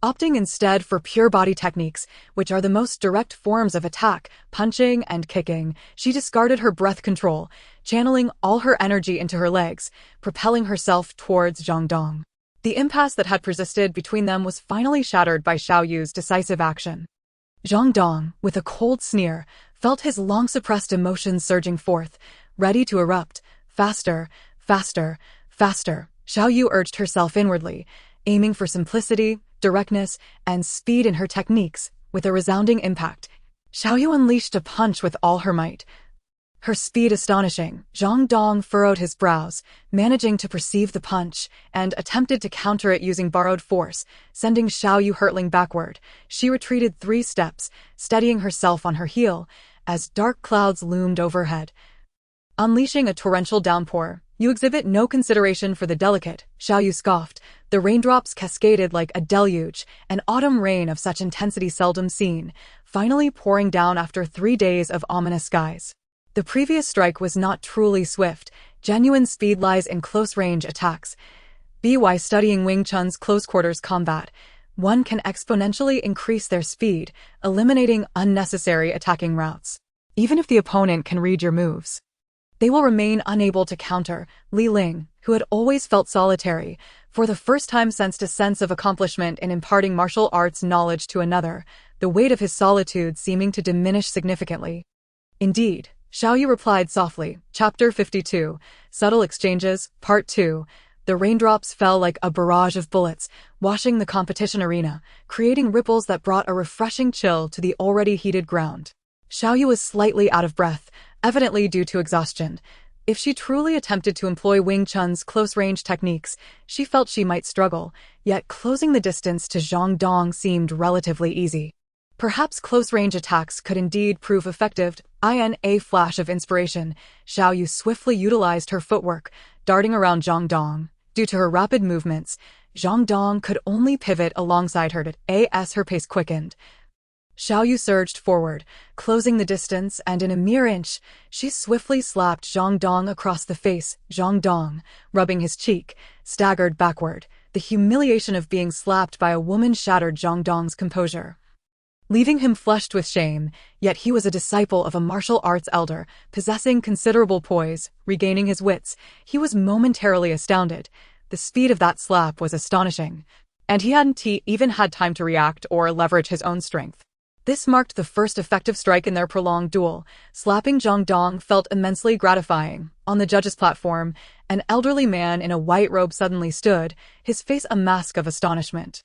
opting instead for pure body techniques, which are the most direct forms of attack, punching and kicking. She discarded her breath control, channeling all her energy into her legs, propelling herself towards Zhang Dong. The impasse that had persisted between them was finally shattered by Xiao Yu's decisive action. Zhang Dong, with a cold sneer, felt his long-suppressed emotions surging forth, ready to erupt. Faster, faster, faster. Xiao Yu urged herself inwardly, aiming for simplicity, directness, and speed in her techniques. With a resounding impact, Xiao Yu unleashed a punch with all her might. Her speed astonishing, Zhang Dong furrowed his brows, managing to perceive the punch, and attempted to counter it using borrowed force, sending Xiao Yu hurtling backward. She retreated 3 steps, steadying herself on her heel, as dark clouds loomed overhead. Unleashing a torrential downpour, You exhibit no consideration for the delicate, Xiao Yu scoffed. The raindrops cascaded like a deluge, an autumn rain of such intensity seldom seen, finally pouring down after 3 days of ominous skies. The previous strike was not truly swift. Genuine speed lies in close-range attacks. By studying Wing Chun's close-quarters combat, one can exponentially increase their speed, eliminating unnecessary attacking routes. Even if the opponent can read your moves, they will remain unable to counter. Li Ling, who had always felt solitary, for the first time sensed a sense of accomplishment in imparting martial arts knowledge to another, the weight of his solitude seeming to diminish significantly. Indeed, Xiao Yu replied softly. Chapter 52, Subtle Exchanges, Part 2. The raindrops fell like a barrage of bullets, washing the competition arena, creating ripples that brought a refreshing chill to the already heated ground. Xiao Yu was slightly out of breath, evidently due to exhaustion. If she truly attempted to employ Wing Chun's close-range techniques, she felt she might struggle, yet closing the distance to Zhang Dong seemed relatively easy. Perhaps close-range attacks could indeed prove effective. In a flash of inspiration, Xiao Yu swiftly utilized her footwork, darting around Zhang Dong. Due to her rapid movements, Zhang Dong could only pivot alongside her as her pace quickened. Xiao Yu surged forward, closing the distance, and in a mere inch, she swiftly slapped Zhang Dong across the face. Zhang Dong, rubbing his cheek, staggered backward. The humiliation of being slapped by a woman shattered Zhang Dong's composure, leaving him flushed with shame. Yet he was a disciple of a martial arts elder, possessing considerable poise. Regaining his wits, he was momentarily astounded. The speed of that slap was astonishing, and he hadn't even had time to react or leverage his own strength. This marked the first effective strike in their prolonged duel. Slapping Zhang Dong felt immensely gratifying. On the judges' platform, an elderly man in a white robe suddenly stood, his face a mask of astonishment.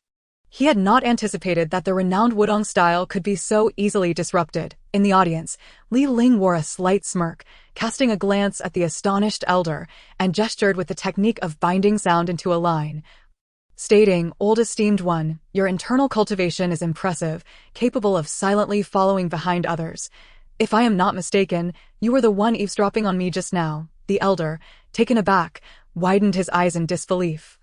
He had not anticipated that the renowned Wudong style could be so easily disrupted. In the audience, Li Ling wore a slight smirk, casting a glance at the astonished elder, and gestured with the technique of binding sound into a line, stating, "Old esteemed one, your internal cultivation is impressive, capable of silently following behind others. If I am not mistaken, you were the one eavesdropping on me just now." The elder, taken aback, widened his eyes in disbelief,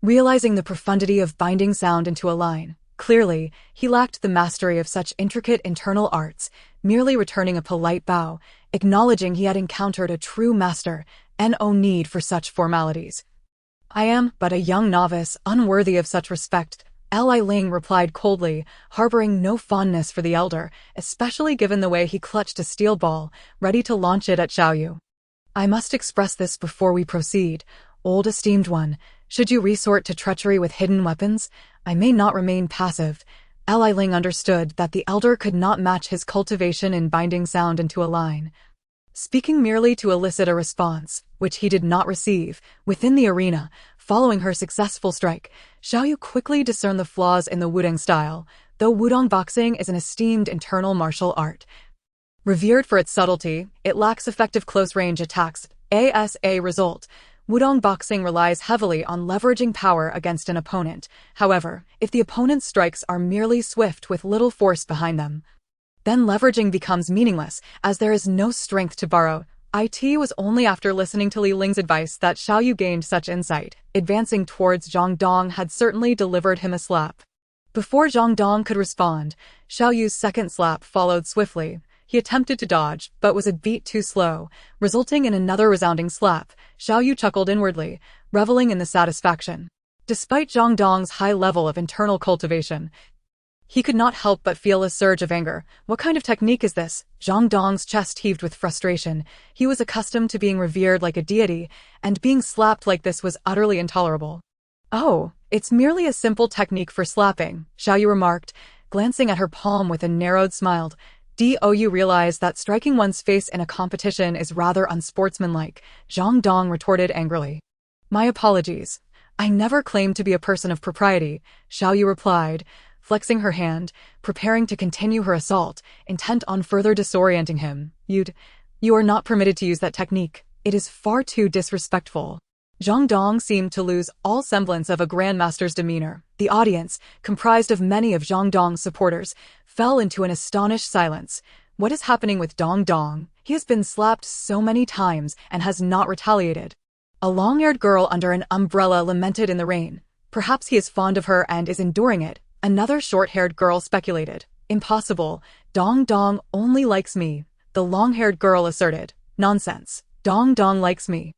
realizing the profundity of binding sound into a line. Clearly, he lacked the mastery of such intricate internal arts, merely returning a polite bow, acknowledging he had encountered a true master, and no need for such formalities. "I am but a young novice, unworthy of such respect," Li Ling replied coldly, harboring no fondness for the elder, especially given the way he clutched a steel ball, ready to launch it at Xiao Yu. "I must express this before we proceed. Old esteemed one, should you resort to treachery with hidden weapons, I may not remain passive." Li Ling understood that the elder could not match his cultivation in binding sound into a line, speaking merely to elicit a response, which he did not receive. Within the arena, following her successful strike, Xiao Yu quickly discerned the flaws in the Wudong style. Though Wudong boxing is an esteemed internal martial art, revered for its subtlety, it lacks effective close-range attacks. As a result, Wudong boxing relies heavily on leveraging power against an opponent. However, if the opponent's strikes are merely swift with little force behind them, then leveraging becomes meaningless, as there is no strength to borrow. It was only after listening to Li Ling's advice that Xiao Yu gained such insight. Advancing towards Zhang Dong had certainly delivered him a slap. Before Zhang Dong could respond, Xiao Yu's second slap followed swiftly. He attempted to dodge, but was a beat too slow, resulting in another resounding slap. Xiao Yu chuckled inwardly, reveling in the satisfaction. Despite Zhang Dong's high level of internal cultivation, he could not help but feel a surge of anger. What kind of technique is this? Zhang Dong's chest heaved with frustration. He was accustomed to being revered like a deity, and being slapped like this was utterly intolerable. "Oh, it's merely a simple technique for slapping," Xiao Yu remarked, glancing at her palm with a narrowed smile. "You realize that striking one's face in a competition is rather unsportsmanlike," Zhang Dong retorted angrily. "My apologies. I never claimed to be a person of propriety," Xiao Yu replied, flexing her hand, preparing to continue her assault, intent on further disorienting him. You are not permitted to use that technique. It is far too disrespectful." Zhang Dong seemed to lose all semblance of a grandmaster's demeanor. The audience, comprised of many of Zhang Dong's supporters, fell into an astonished silence. What is happening with Zhang Dong? He has been slapped so many times and has not retaliated. A long-haired girl under an umbrella lamented in the rain. Perhaps he is fond of her and is enduring it, another short-haired girl speculated. Impossible. Dong Dong only likes me, the long-haired girl asserted. Nonsense. Dong Dong likes me,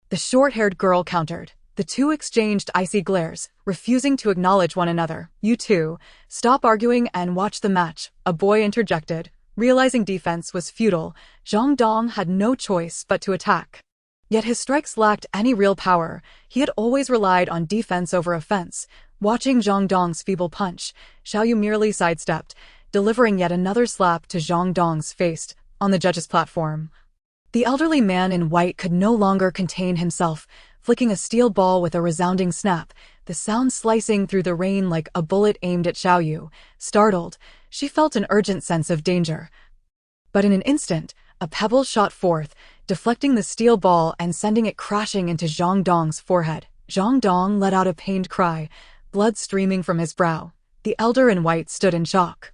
the short-haired girl countered. The two exchanged icy glares, refusing to acknowledge one another. You two, stop arguing and watch the match, a boy interjected. Realizing defense was futile, Zhang Dong had no choice but to attack. Yet his strikes lacked any real power. He had always relied on defense over offense. Watching Zhang Dong's feeble punch, Xiao Yu merely sidestepped, delivering yet another slap to Zhang Dong's face on the judge's platform. The elderly man in white could no longer contain himself, flicking a steel ball with a resounding snap, the sound slicing through the rain like a bullet aimed at Xiao Yu. Startled, she felt an urgent sense of danger. But in an instant, a pebble shot forth, deflecting the steel ball and sending it crashing into Zhang Dong's forehead. Zhang Dong let out a pained cry, blood streaming from his brow. The elder in white stood in shock.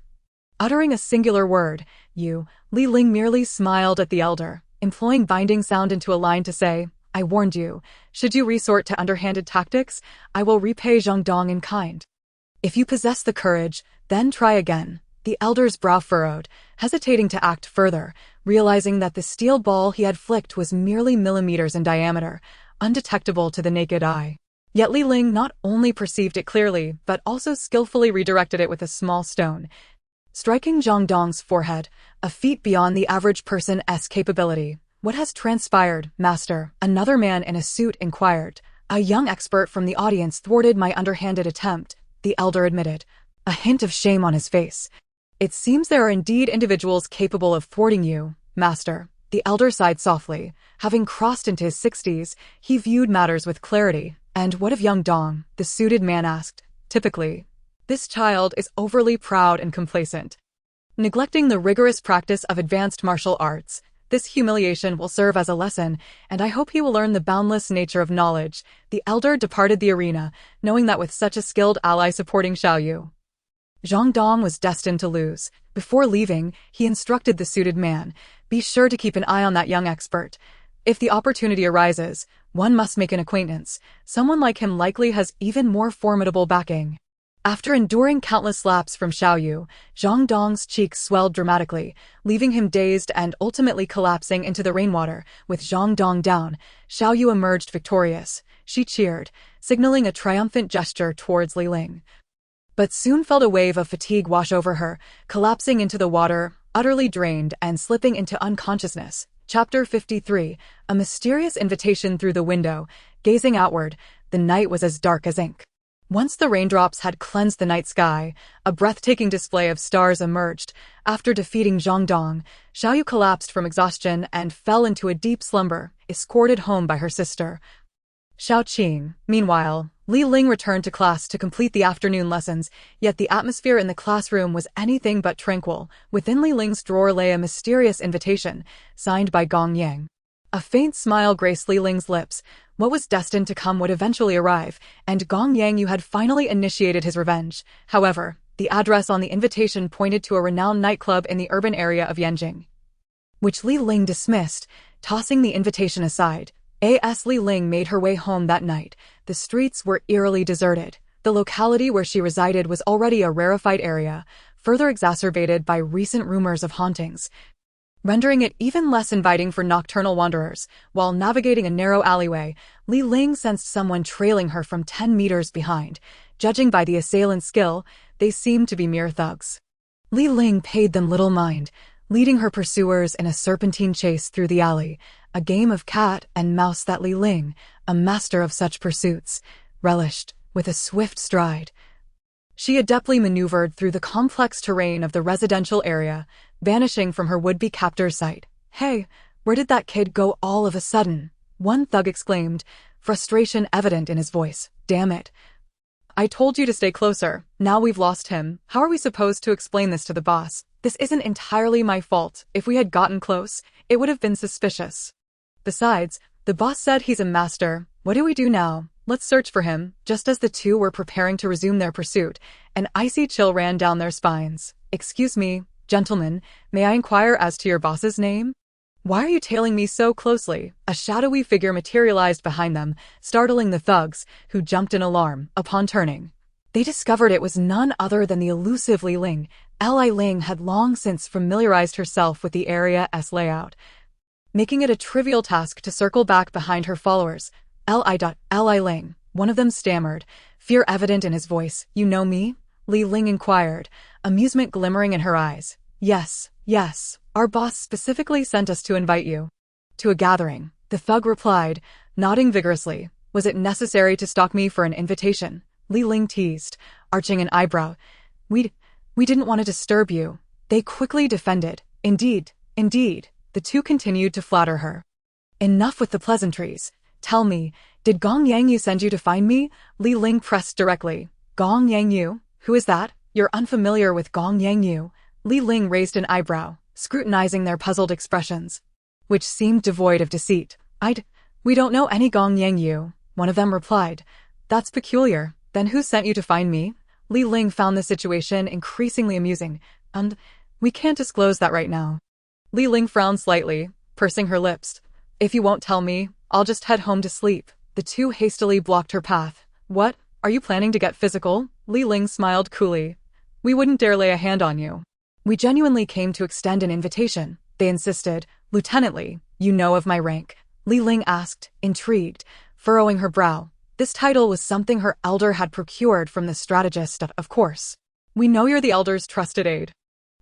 Uttering a singular word, "You," Li Ling merely smiled at the elder, employing binding sound into a line to say, "I warned you. Should you resort to underhanded tactics, I will repay Zhang Dong in kind. If you possess the courage, then try again." The elder's brow furrowed, hesitating to act further, realizing that the steel ball he had flicked was merely millimeters in diameter, undetectable to the naked eye. Yet Li Ling not only perceived it clearly, but also skillfully redirected it with a small stone, striking Zhang Dong's forehead, a feat beyond the average person's capability. "What has transpired, master?" another man in a suit inquired. "A young expert from the audience thwarted my underhanded attempt," the elder admitted, a hint of shame on his face. "It seems there are indeed individuals capable of thwarting you, master." The elder sighed softly. Having crossed into his 60s, he viewed matters with clarity. "And what of young Dong?" the suited man asked. "Typically, this child is overly proud and complacent, neglecting the rigorous practice of advanced martial arts. This humiliation will serve as a lesson, and I hope he will learn the boundless nature of knowledge." The elder departed the arena, knowing that with such a skilled ally supporting Xiao Yu, Zhang Dong was destined to lose. Before leaving, he instructed the suited man, "Be sure to keep an eye on that young expert. If the opportunity arises, one must make an acquaintance. Someone like him likely has even more formidable backing." After enduring countless slaps from Xiao Yu, Zhang Dong's cheeks swelled dramatically, leaving him dazed and ultimately collapsing into the rainwater. With Zhang Dong down, Xiao Yu emerged victorious. She cheered, signaling a triumphant gesture towards Li Ling, but soon felt a wave of fatigue wash over her, collapsing into the water, utterly drained and slipping into unconsciousness. Chapter 53, a mysterious invitation through the window. Gazing outward, the night was as dark as ink. Once the raindrops had cleansed the night sky, a breathtaking display of stars emerged. After defeating Zhang Dong, Xiao Yu collapsed from exhaustion and fell into a deep slumber, escorted home by her sister, Xiao Qing. Meanwhile, Li Ling returned to class to complete the afternoon lessons, yet the atmosphere in the classroom was anything but tranquil. Within Li Ling's drawer lay a mysterious invitation, signed by Gong Yang. A faint smile graced Li Ling's lips. What was destined to come would eventually arrive, and Gong Yang had finally initiated his revenge. However, the address on the invitation pointed to a renowned nightclub in the urban area of Yanjing, which Li Ling dismissed, tossing the invitation aside. As Li Ling made her way home that night, the streets were eerily deserted. The locality where she resided was already a rarefied area, further exacerbated by recent rumors of hauntings, rendering it even less inviting for nocturnal wanderers. While navigating a narrow alleyway, Li Ling sensed someone trailing her from 10 meters behind. Judging by the assailant's skill, they seemed to be mere thugs. Li Ling paid them little mind, leading her pursuers in a serpentine chase through the alley, a game of cat and mouse that Li Ling, a master of such pursuits, relished. With a swift stride, she adeptly maneuvered through the complex terrain of the residential area, vanishing from her would-be captor's sight. "Hey, where did that kid go all of a sudden?" one thug exclaimed, frustration evident in his voice. "Damn it. I told you to stay closer. Now we've lost him. How are we supposed to explain this to the boss? This isn't entirely my fault. If we had gotten close, it would have been suspicious. Besides, the boss said he's a master. What do we do now? Let's search for him." Just as the two were preparing to resume their pursuit, an icy chill ran down their spines. "Excuse me, gentlemen, may I inquire as to your boss's name?" Why are you tailing me so closely? A shadowy figure materialized behind them, startling the thugs, who jumped in alarm upon turning. They discovered it was none other than the elusive Li Ling. Li Ling had long since familiarized herself with the area's layout, making it a trivial task to circle back behind her followers. Li Ling, one of them stammered, fear evident in his voice. You know me? Li Ling inquired, amusement glimmering in her eyes. Yes. Our boss specifically sent us to invite you to a gathering, the thug replied, nodding vigorously. Was it necessary to stalk me for an invitation? Li Ling teased, arching an eyebrow. We didn't want to disturb you. They quickly defended. Indeed. The two continued to flatter her. Enough with the pleasantries. Tell me, did Gong Yangyu send you to find me? Li Ling pressed directly. Gong Yangyu? Who is that? You're unfamiliar with Gong Yangyu. Li Ling raised an eyebrow, scrutinizing their puzzled expressions, which seemed devoid of deceit. We don't know any Gong Yangyu, one of them replied. That's peculiar. Then who sent you to find me? Li Ling found the situation increasingly amusing. We can't disclose that right now. Li Ling frowned slightly, pursing her lips. If you won't tell me, I'll just head home to sleep. The two hastily blocked her path. What? Are you planning to get physical? Li Ling smiled coolly. We wouldn't dare lay a hand on you. We genuinely came to extend an invitation, they insisted. Lieutenant Li, you know of my rank. Li Ling asked, intrigued, furrowing her brow. This title was something her elder had procured from the strategist, of course. We know you're the elder's trusted aide.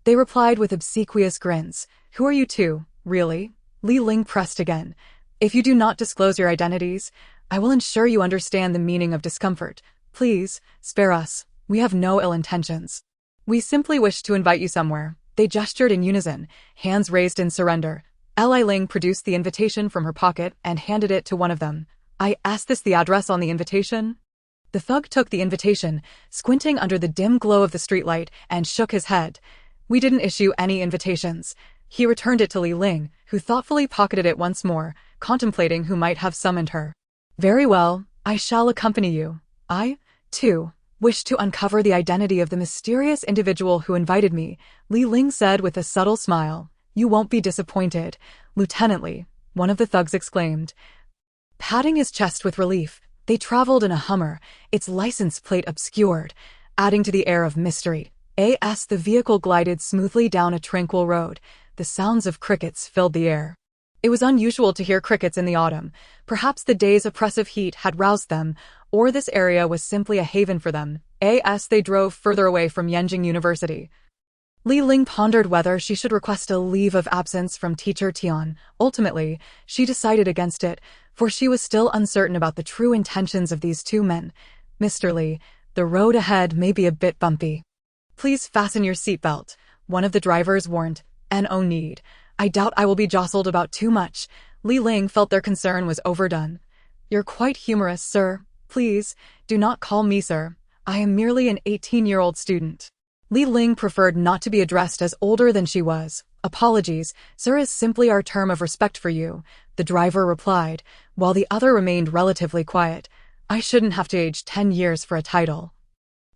They replied with obsequious grins. Who are you two, really? Li Ling pressed again. If you do not disclose your identities, I will ensure you understand the meaning of discomfort. Please, spare us. We have no ill intentions. We simply wish to invite you somewhere. They gestured in unison, hands raised in surrender. Li Ling produced the invitation from her pocket and handed it to one of them. Is this the address on the invitation? The thug took the invitation, squinting under the dim glow of the streetlight, and shook his head. We didn't issue any invitations. He returned it to Li Ling, who thoughtfully pocketed it once more, contemplating who might have summoned her. Very well, I shall accompany you. I, too, wish to uncover the identity of the mysterious individual who invited me, Li Ling said with a subtle smile. You won't be disappointed, Lieutenant Li, one of the thugs exclaimed. Patting his chest with relief, they traveled in a Hummer, its license plate obscured, adding to the air of mystery. As the vehicle glided smoothly down a tranquil road, the sounds of crickets filled the air. It was unusual to hear crickets in the autumn. Perhaps the day's oppressive heat had roused them, or this area was simply a haven for them. As they drove further away from Yenjing University, Li Ling pondered whether she should request a leave of absence from teacher Tian. Ultimately, she decided against it, for she was still uncertain about the true intentions of these two men. Mr. Li, the road ahead may be a bit bumpy. Please fasten your seatbelt, one of the drivers warned. No need. I doubt I will be jostled about too much. Li Ling felt their concern was overdone. You're quite humorous, sir. Please, do not call me sir. I am merely an 18-year-old student. Li Ling preferred not to be addressed as older than she was. Apologies, sir is simply our term of respect for you, the driver replied, while the other remained relatively quiet. I shouldn't have to age 10 years for a title.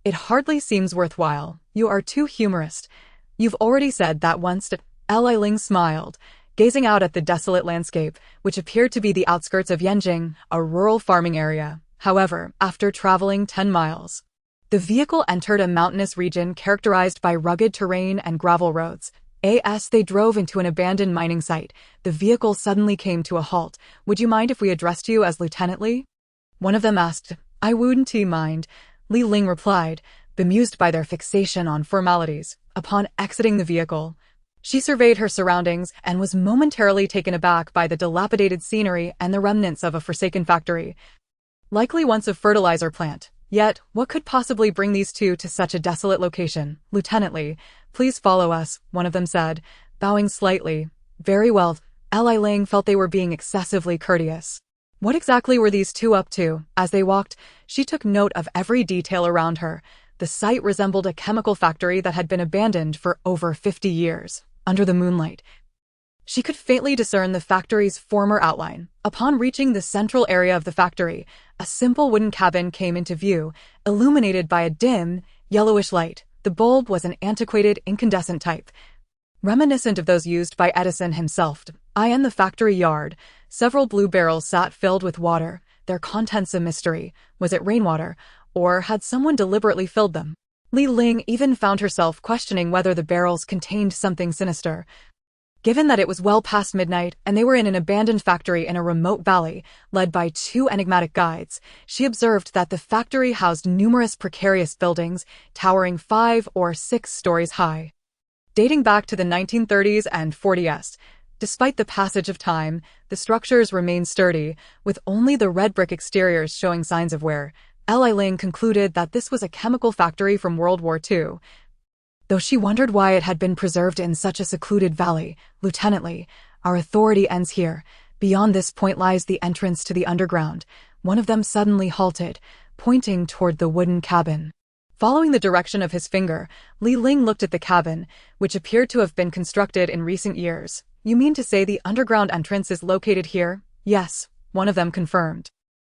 It hardly seems worthwhile. You are too humorous. You've already said that once. Li Ling smiled, gazing out at the desolate landscape, which appeared to be the outskirts of Yenjing, a rural farming area. However, after traveling 10 miles, the vehicle entered a mountainous region characterized by rugged terrain and gravel roads. As they drove into an abandoned mining site, the vehicle suddenly came to a halt. Would you mind if we addressed you as Lieutenant Li? One of them asked. I wouldn't mind, Li Ling replied, bemused by their fixation on formalities. Upon exiting the vehicle, she surveyed her surroundings and was momentarily taken aback by the dilapidated scenery and the remnants of a forsaken factory, likely once a fertilizer plant. Yet, what could possibly bring these two to such a desolate location? Lieutenant Li, please follow us, one of them said, bowing slightly. Very well. Li Ling felt they were being excessively courteous. What exactly were these two up to? As they walked, she took note of every detail around her. The site resembled a chemical factory that had been abandoned for over 50 years. Under the moonlight, she could faintly discern the factory's former outline. Upon reaching the central area of the factory, a simple wooden cabin came into view, illuminated by a dim, yellowish light. The bulb was an antiquated incandescent type, reminiscent of those used by Edison himself. In the factory yard, several blue barrels sat filled with water, their contents a mystery. Was it rainwater, or had someone deliberately filled them? Li Ling even found herself questioning whether the barrels contained something sinister. Given that it was well past midnight and they were in an abandoned factory in a remote valley, led by two enigmatic guides, she observed that the factory housed numerous precarious buildings, towering 5 or 6 stories high. Dating back to the 1930s and 40s, despite the passage of time, the structures remained sturdy, with only the red brick exteriors showing signs of wear. Li Ling concluded that this was a chemical factory from World War II. Though she wondered why it had been preserved in such a secluded valley, Lieutenant Li, our authority ends here. Beyond this point lies the entrance to the underground. One of them suddenly halted, pointing toward the wooden cabin. Following the direction of his finger, Li Ling looked at the cabin, which appeared to have been constructed in recent years. You mean to say the underground entrance is located here? Yes, one of them confirmed.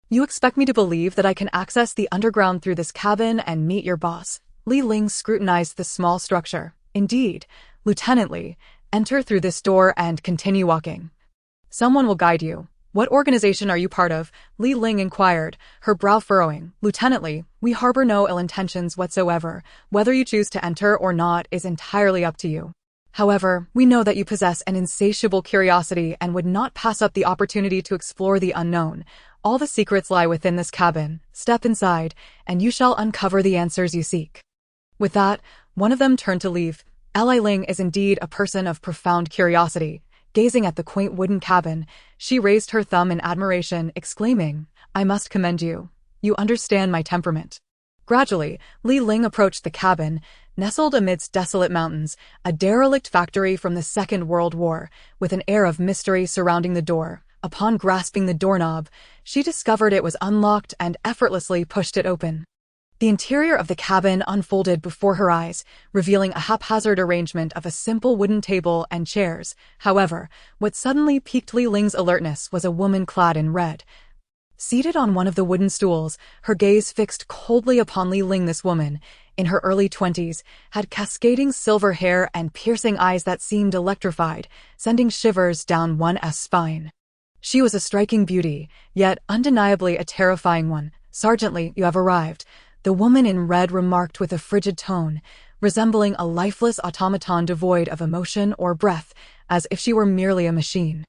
You expect me to believe that I can access the underground through this cabin and meet your boss? Li Ling scrutinized the small structure. Indeed, Lieutenant Li, enter through this door and continue walking. Someone will guide you. What organization are you part of? Li Ling inquired, her brow furrowing. Lieutenant Li, we harbor no ill intentions whatsoever. Whether you choose to enter or not is entirely up to you. However, we know that you possess an insatiable curiosity and would not pass up the opportunity to explore the unknown. All the secrets lie within this cabin. Step inside, and you shall uncover the answers you seek. With that, one of them turned to leave. Li Ling is indeed a person of profound curiosity. Gazing at the quaint wooden cabin, she raised her thumb in admiration, exclaiming, I must commend you. You understand my temperament. Gradually, Li Ling approached the cabin, nestled amidst desolate mountains, a derelict factory from the Second World War, with an air of mystery surrounding the door. Upon grasping the doorknob, she discovered it was unlocked and effortlessly pushed it open. The interior of the cabin unfolded before her eyes, revealing a haphazard arrangement of a simple wooden table and chairs. However, what suddenly piqued Li Ling's alertness was a woman clad in red. Seated on one of the wooden stools, her gaze fixed coldly upon Li Ling. This woman, in her early 20s, had cascading silver hair and piercing eyes that seemed electrified, sending shivers down one's spine. She was a striking beauty, yet undeniably a terrifying one. Sergeant Li, you have arrived, the woman in red remarked with a frigid tone, resembling a lifeless automaton devoid of emotion or breath, as if she were merely a machine.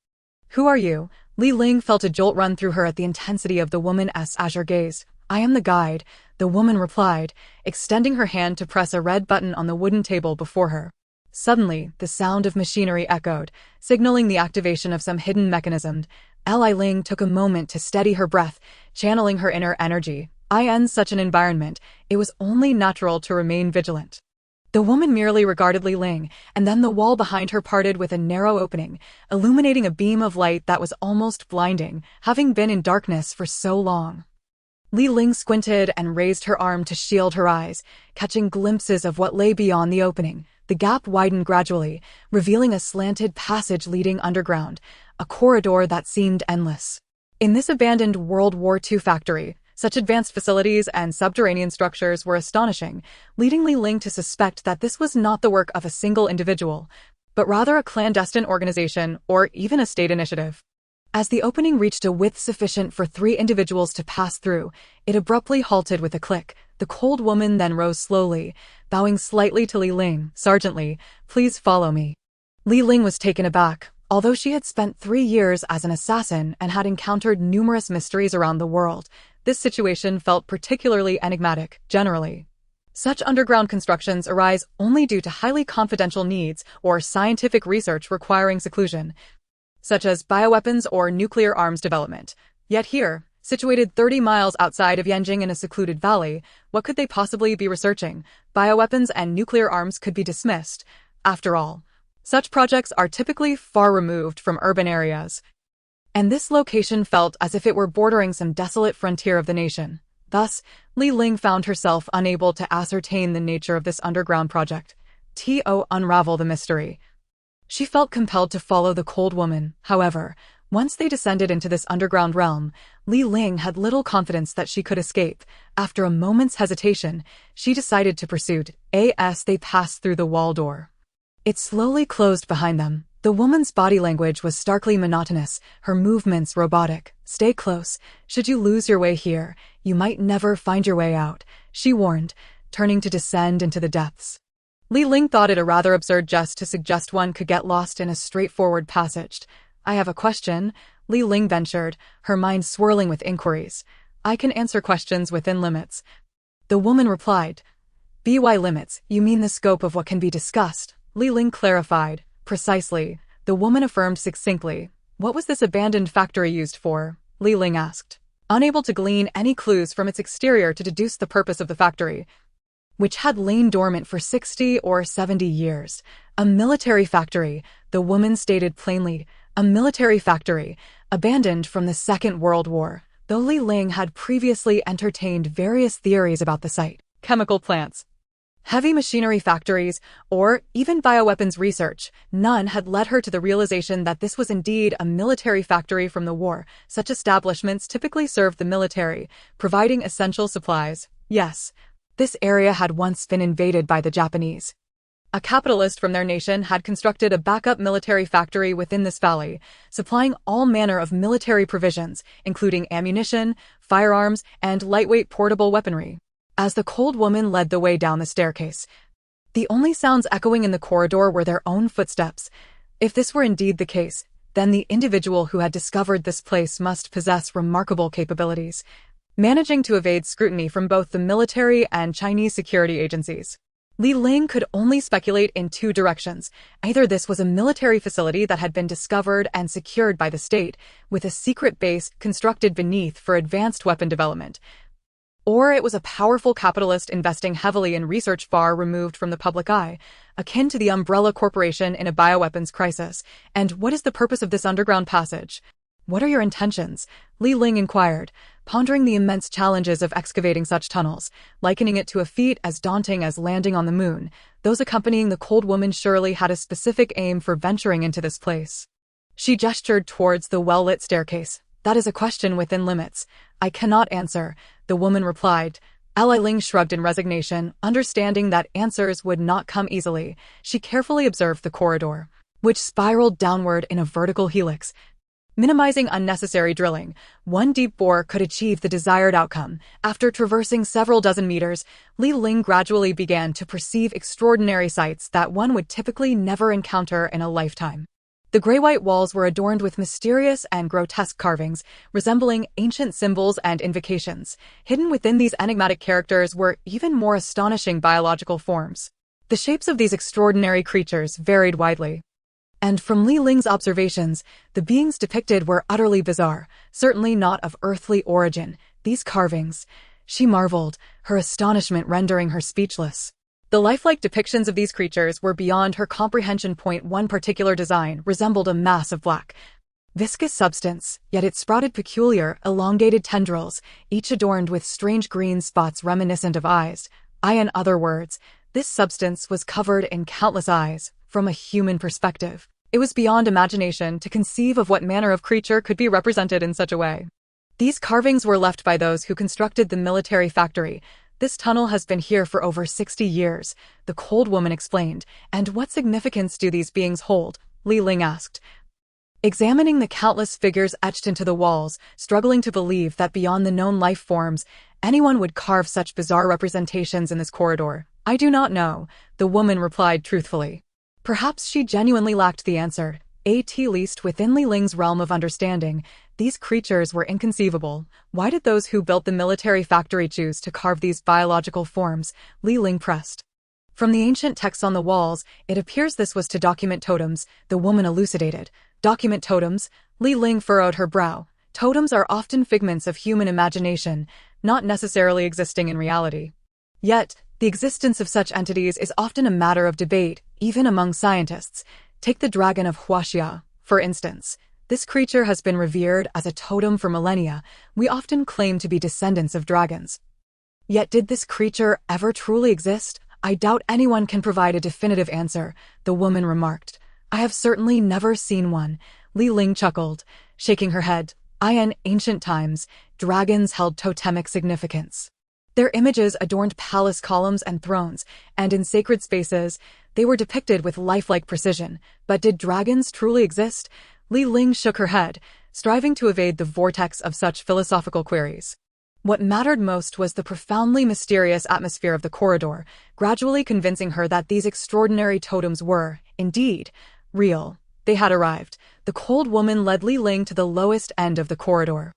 Who are you? Li Ling felt a jolt run through her at the intensity of the woman's azure gaze. I am the guide, the woman replied, extending her hand to press a red button on the wooden table before her. Suddenly, the sound of machinery echoed, signaling the activation of some hidden mechanism. Li Ling took a moment to steady her breath, channeling her inner energy. In such an environment, it was only natural to remain vigilant. The woman merely regarded Li Ling, and then the wall behind her parted with a narrow opening, illuminating a beam of light that was almost blinding, having been in darkness for so long. Li Ling squinted and raised her arm to shield her eyes, catching glimpses of what lay beyond the opening. The gap widened gradually, revealing a slanted passage leading underground, a corridor that seemed endless. In this abandoned World War II factory, such advanced facilities and subterranean structures were astonishing, leading Li Ling to suspect that this was not the work of a single individual, but rather a clandestine organization or even a state initiative. As the opening reached a width sufficient for 3 individuals to pass through, it abruptly halted with a click. The cold woman then rose slowly, bowing slightly to Li Ling. Sergeant Li, please follow me. Li Ling was taken aback. Although she had spent 3 years as an assassin and had encountered numerous mysteries around the world, this situation felt particularly enigmatic. Generally, such underground constructions arise only due to highly confidential needs or scientific research requiring seclusion, such as bioweapons or nuclear arms development. Yet here, situated 30 miles outside of Yanjing in a secluded valley, what could they possibly be researching? Bioweapons and nuclear arms could be dismissed. After all, such projects are typically far removed from urban areas, and this location felt as if it were bordering some desolate frontier of the nation. Thus, Li Ling found herself unable to ascertain the nature of this underground project. To unravel the mystery, she felt compelled to follow the cold woman. However, once they descended into this underground realm, Li Ling had little confidence that she could escape. After a moment's hesitation, she decided to pursue. As they passed through the wall door, it slowly closed behind them. The woman's body language was starkly monotonous, her movements robotic. "Stay close. Should you lose your way here, you might never find your way out," she warned, turning to descend into the depths. Li Ling thought it a rather absurd jest to suggest one could get lost in a straightforward passage. "I have a question," Li Ling ventured, her mind swirling with inquiries. "I can answer questions within limits." The woman replied. "By limits, you mean the scope of what can be discussed," Li Ling clarified. "Precisely," the woman affirmed succinctly. "What was this abandoned factory used for?" Li Ling asked, unable to glean any clues from its exterior to deduce the purpose of the factory, which had lain dormant for 60 or 70 years. "A military factory," the woman stated plainly. "A military factory, abandoned from the Second World War." Though Li Ling had previously entertained various theories about the site, chemical plants, heavy machinery factories, or even bioweapons research, none had led her to the realization that this was indeed a military factory from the war. Such establishments typically served the military, providing essential supplies. Yes, this area had once been invaded by the Japanese. A capitalist from their nation had constructed a backup military factory within this valley, supplying all manner of military provisions, including ammunition, firearms, and lightweight portable weaponry. As the cold woman led the way down the staircase, the only sounds echoing in the corridor were their own footsteps. If this were indeed the case, then the individual who had discovered this place must possess remarkable capabilities, managing to evade scrutiny from both the military and Chinese security agencies. Li Ling could only speculate in two directions. Either this was a military facility that had been discovered and secured by the state, with a secret base constructed beneath for advanced weapon development, or it was a powerful capitalist investing heavily in research far removed from the public eye, akin to the Umbrella Corporation in a bioweapons crisis. "And what is the purpose of this underground passage? What are your intentions?" Li Ling inquired, pondering the immense challenges of excavating such tunnels, likening it to a feat as daunting as landing on the moon. Those accompanying the cold woman surely had a specific aim for venturing into this place. She gestured towards the well-lit staircase. "That is a question within limits. I cannot answer," the woman replied. Li Ling shrugged in resignation, understanding that answers would not come easily. She carefully observed the corridor, which spiraled downward in a vertical helix, minimizing unnecessary drilling. One deep bore could achieve the desired outcome. After traversing several dozen meters, Li Ling gradually began to perceive extraordinary sights that one would typically never encounter in a lifetime. The gray-white walls were adorned with mysterious and grotesque carvings, resembling ancient symbols and invocations. Hidden within these enigmatic characters were even more astonishing biological forms. The shapes of these extraordinary creatures varied widely, and from Li Ling's observations, the beings depicted were utterly bizarre, certainly not of earthly origin. These carvings, she marveled, her astonishment rendering her speechless. The lifelike depictions of these creatures were beyond her comprehension. One particular design resembled a mass of black, viscous substance, yet it sprouted peculiar, elongated tendrils, each adorned with strange green spots reminiscent of eyes. In other words, this substance was covered in countless eyes. From a human perspective, it was beyond imagination to conceive of what manner of creature could be represented in such a way. These carvings were left by those who constructed the military factory. "This tunnel has been here for over 60 years, the cold woman explained. "And what significance do these beings hold?" Li Ling asked, examining the countless figures etched into the walls, struggling to believe that beyond the known life forms, anyone would carve such bizarre representations in this corridor. "I do not know," the woman replied truthfully. Perhaps she genuinely lacked the answer. At least within Li Ling's realm of understanding, these creatures were inconceivable. Why did those who built the military factory choose to carve these biological forms? Li Ling pressed. From the ancient texts on the walls, it appears this was to document totems, the woman elucidated. "Document totems?" Li Ling furrowed her brow. Totems are often figments of human imagination, not necessarily existing in reality. Yet, the existence of such entities is often a matter of debate, even among scientists. Take the dragon of Huaxia, for instance. This creature has been revered as a totem for millennia. We often claim to be descendants of dragons. Yet did this creature ever truly exist? "I doubt anyone can provide a definitive answer," the woman remarked. "I have certainly never seen one." Li Ling chuckled, shaking her head. In ancient times, dragons held totemic significance. Their images adorned palace columns and thrones, and in sacred spaces, They were depicted with lifelike precision. But did dragons truly exist? Li Ling shook her head, striving to evade the vortex of such philosophical queries. What mattered most was the profoundly mysterious atmosphere of the corridor, gradually convincing her that these extraordinary totems were, indeed, real. They had arrived. The cold woman led Li Ling to the lowest end of the corridor.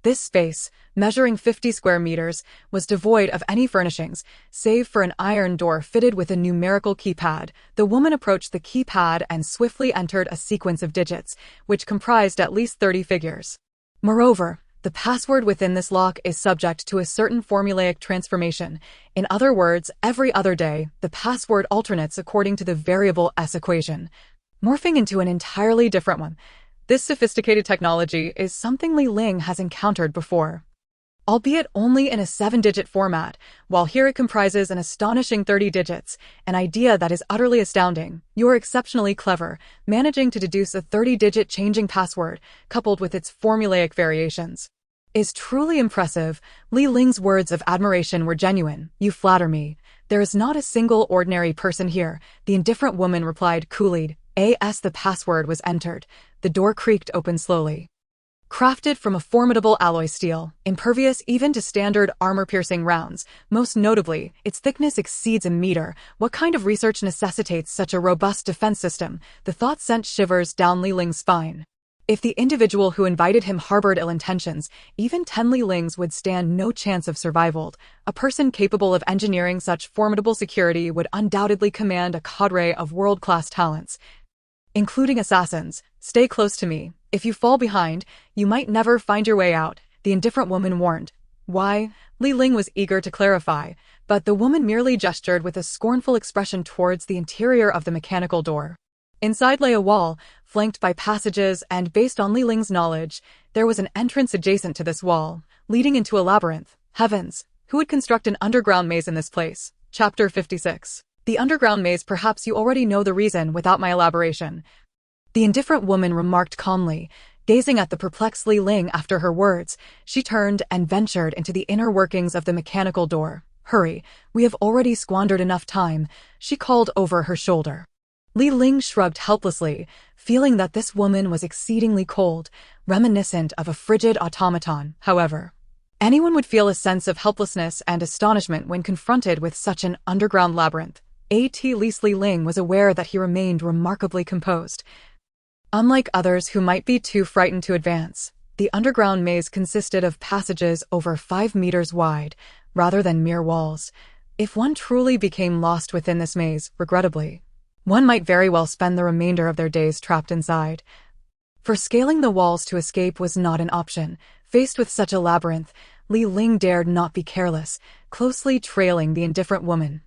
This space, measuring 50 square meters, was devoid of any furnishings, save for an iron door fitted with a numerical keypad. The woman approached the keypad and swiftly entered a sequence of digits, which comprised at least 30 figures. Moreover, the password within this lock is subject to a certain formulaic transformation. In other words, every other day, the password alternates according to the variable S equation, morphing into an entirely different one. This sophisticated technology is something Li Ling has encountered before, albeit only in a 7-digit format, while here it comprises an astonishing 30 digits, an idea that is utterly astounding. You're exceptionally clever, managing to deduce a 30-digit changing password, coupled with its formulaic variations, is truly impressive. Li Ling's words of admiration were genuine. You flatter me. There is not a single ordinary person here, the indifferent woman replied coolly. As the password was entered, the door creaked open slowly. Crafted from a formidable alloy steel, impervious even to standard armor-piercing rounds, most notably, its thickness exceeds a meter. What kind of research necessitates such a robust defense system? The thought sent shivers down Li Ling's spine. If the individual who invited him harbored ill intentions, even 10 Li Lings would stand no chance of survival. A person capable of engineering such formidable security would undoubtedly command a cadre of world-class talents, including assassins. Stay close to me. If you fall behind, you might never find your way out, the indifferent woman warned. Why? Li Ling was eager to clarify, but the woman merely gestured with a scornful expression towards the interior of the mechanical door. Inside lay a wall, flanked by passages, and based on Li Ling's knowledge, there was an entrance adjacent to this wall, leading into a labyrinth. Heavens! Who would construct an underground maze in this place? Chapter 56. The underground maze. Perhaps you already know the reason without my elaboration, the indifferent woman remarked calmly. Gazing at the perplexed Li Ling after her words, she turned and ventured into the inner workings of the mechanical door. Hurry, we have already squandered enough time, she called over her shoulder. Li Ling shrugged helplessly, feeling that this woman was exceedingly cold, reminiscent of a frigid automaton. However, anyone would feel a sense of helplessness and astonishment when confronted with such an underground labyrinth. At least Li Ling was aware that he remained remarkably composed. Unlike others who might be too frightened to advance, the underground maze consisted of passages over 5 meters wide, rather than mere walls. If one truly became lost within this maze, regrettably, one might very well spend the remainder of their days trapped inside. For scaling the walls to escape was not an option. Faced with such a labyrinth, Li Ling dared not be careless, closely trailing the indifferent woman.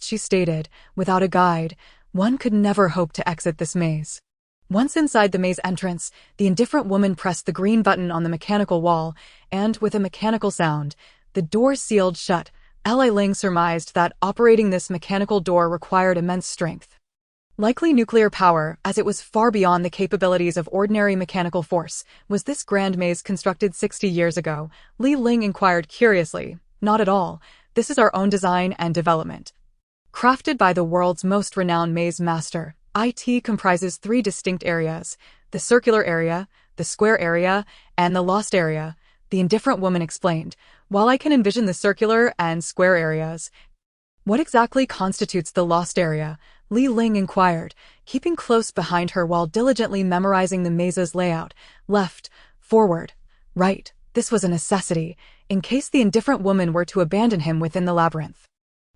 She stated, without a guide, one could never hope to exit this maze. Once inside the maze entrance, the indifferent woman pressed the green button on the mechanical wall, and, with a mechanical sound, the door sealed shut. Li Ling surmised that operating this mechanical door required immense strength, likely nuclear power, as it was far beyond the capabilities of ordinary mechanical force. Was this grand maze constructed 60 years ago? Li Ling inquired curiously. Not at all. This is our own design and development, crafted by the world's most renowned maze master. It comprises 3 distinct areas: the circular area, the square area, and the lost area, the indifferent woman explained. While I can envision the circular and square areas, what exactly constitutes the lost area? Li Ling inquired, keeping close behind her while diligently memorizing the maze's layout. Left, forward, right. This was a necessity, in case the indifferent woman were to abandon him within the labyrinth.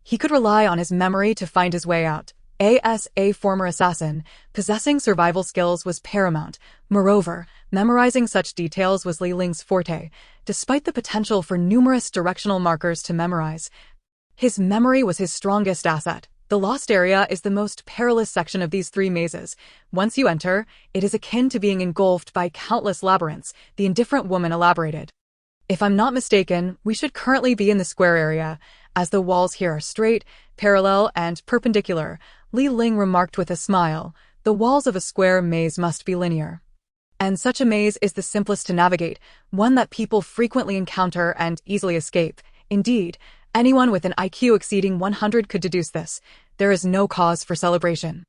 He could rely on his memory to find his way out. As a former assassin, possessing survival skills was paramount. Moreover, memorizing such details was Li Ling's forte. Despite the potential for numerous directional markers to memorize, his memory was his strongest asset. The lost area is the most perilous section of these 3 mazes. Once you enter, it is akin to being engulfed by countless labyrinths, the indifferent woman elaborated. If I'm not mistaken, we should currently be in the square area, as the walls here are straight, parallel, and perpendicular. Li Ling remarked with a smile. The walls of a square maze must be linear, and such a maze is the simplest to navigate, one that people frequently encounter and easily escape. Indeed, anyone with an IQ exceeding 100 could deduce this. there is no cause for celebration.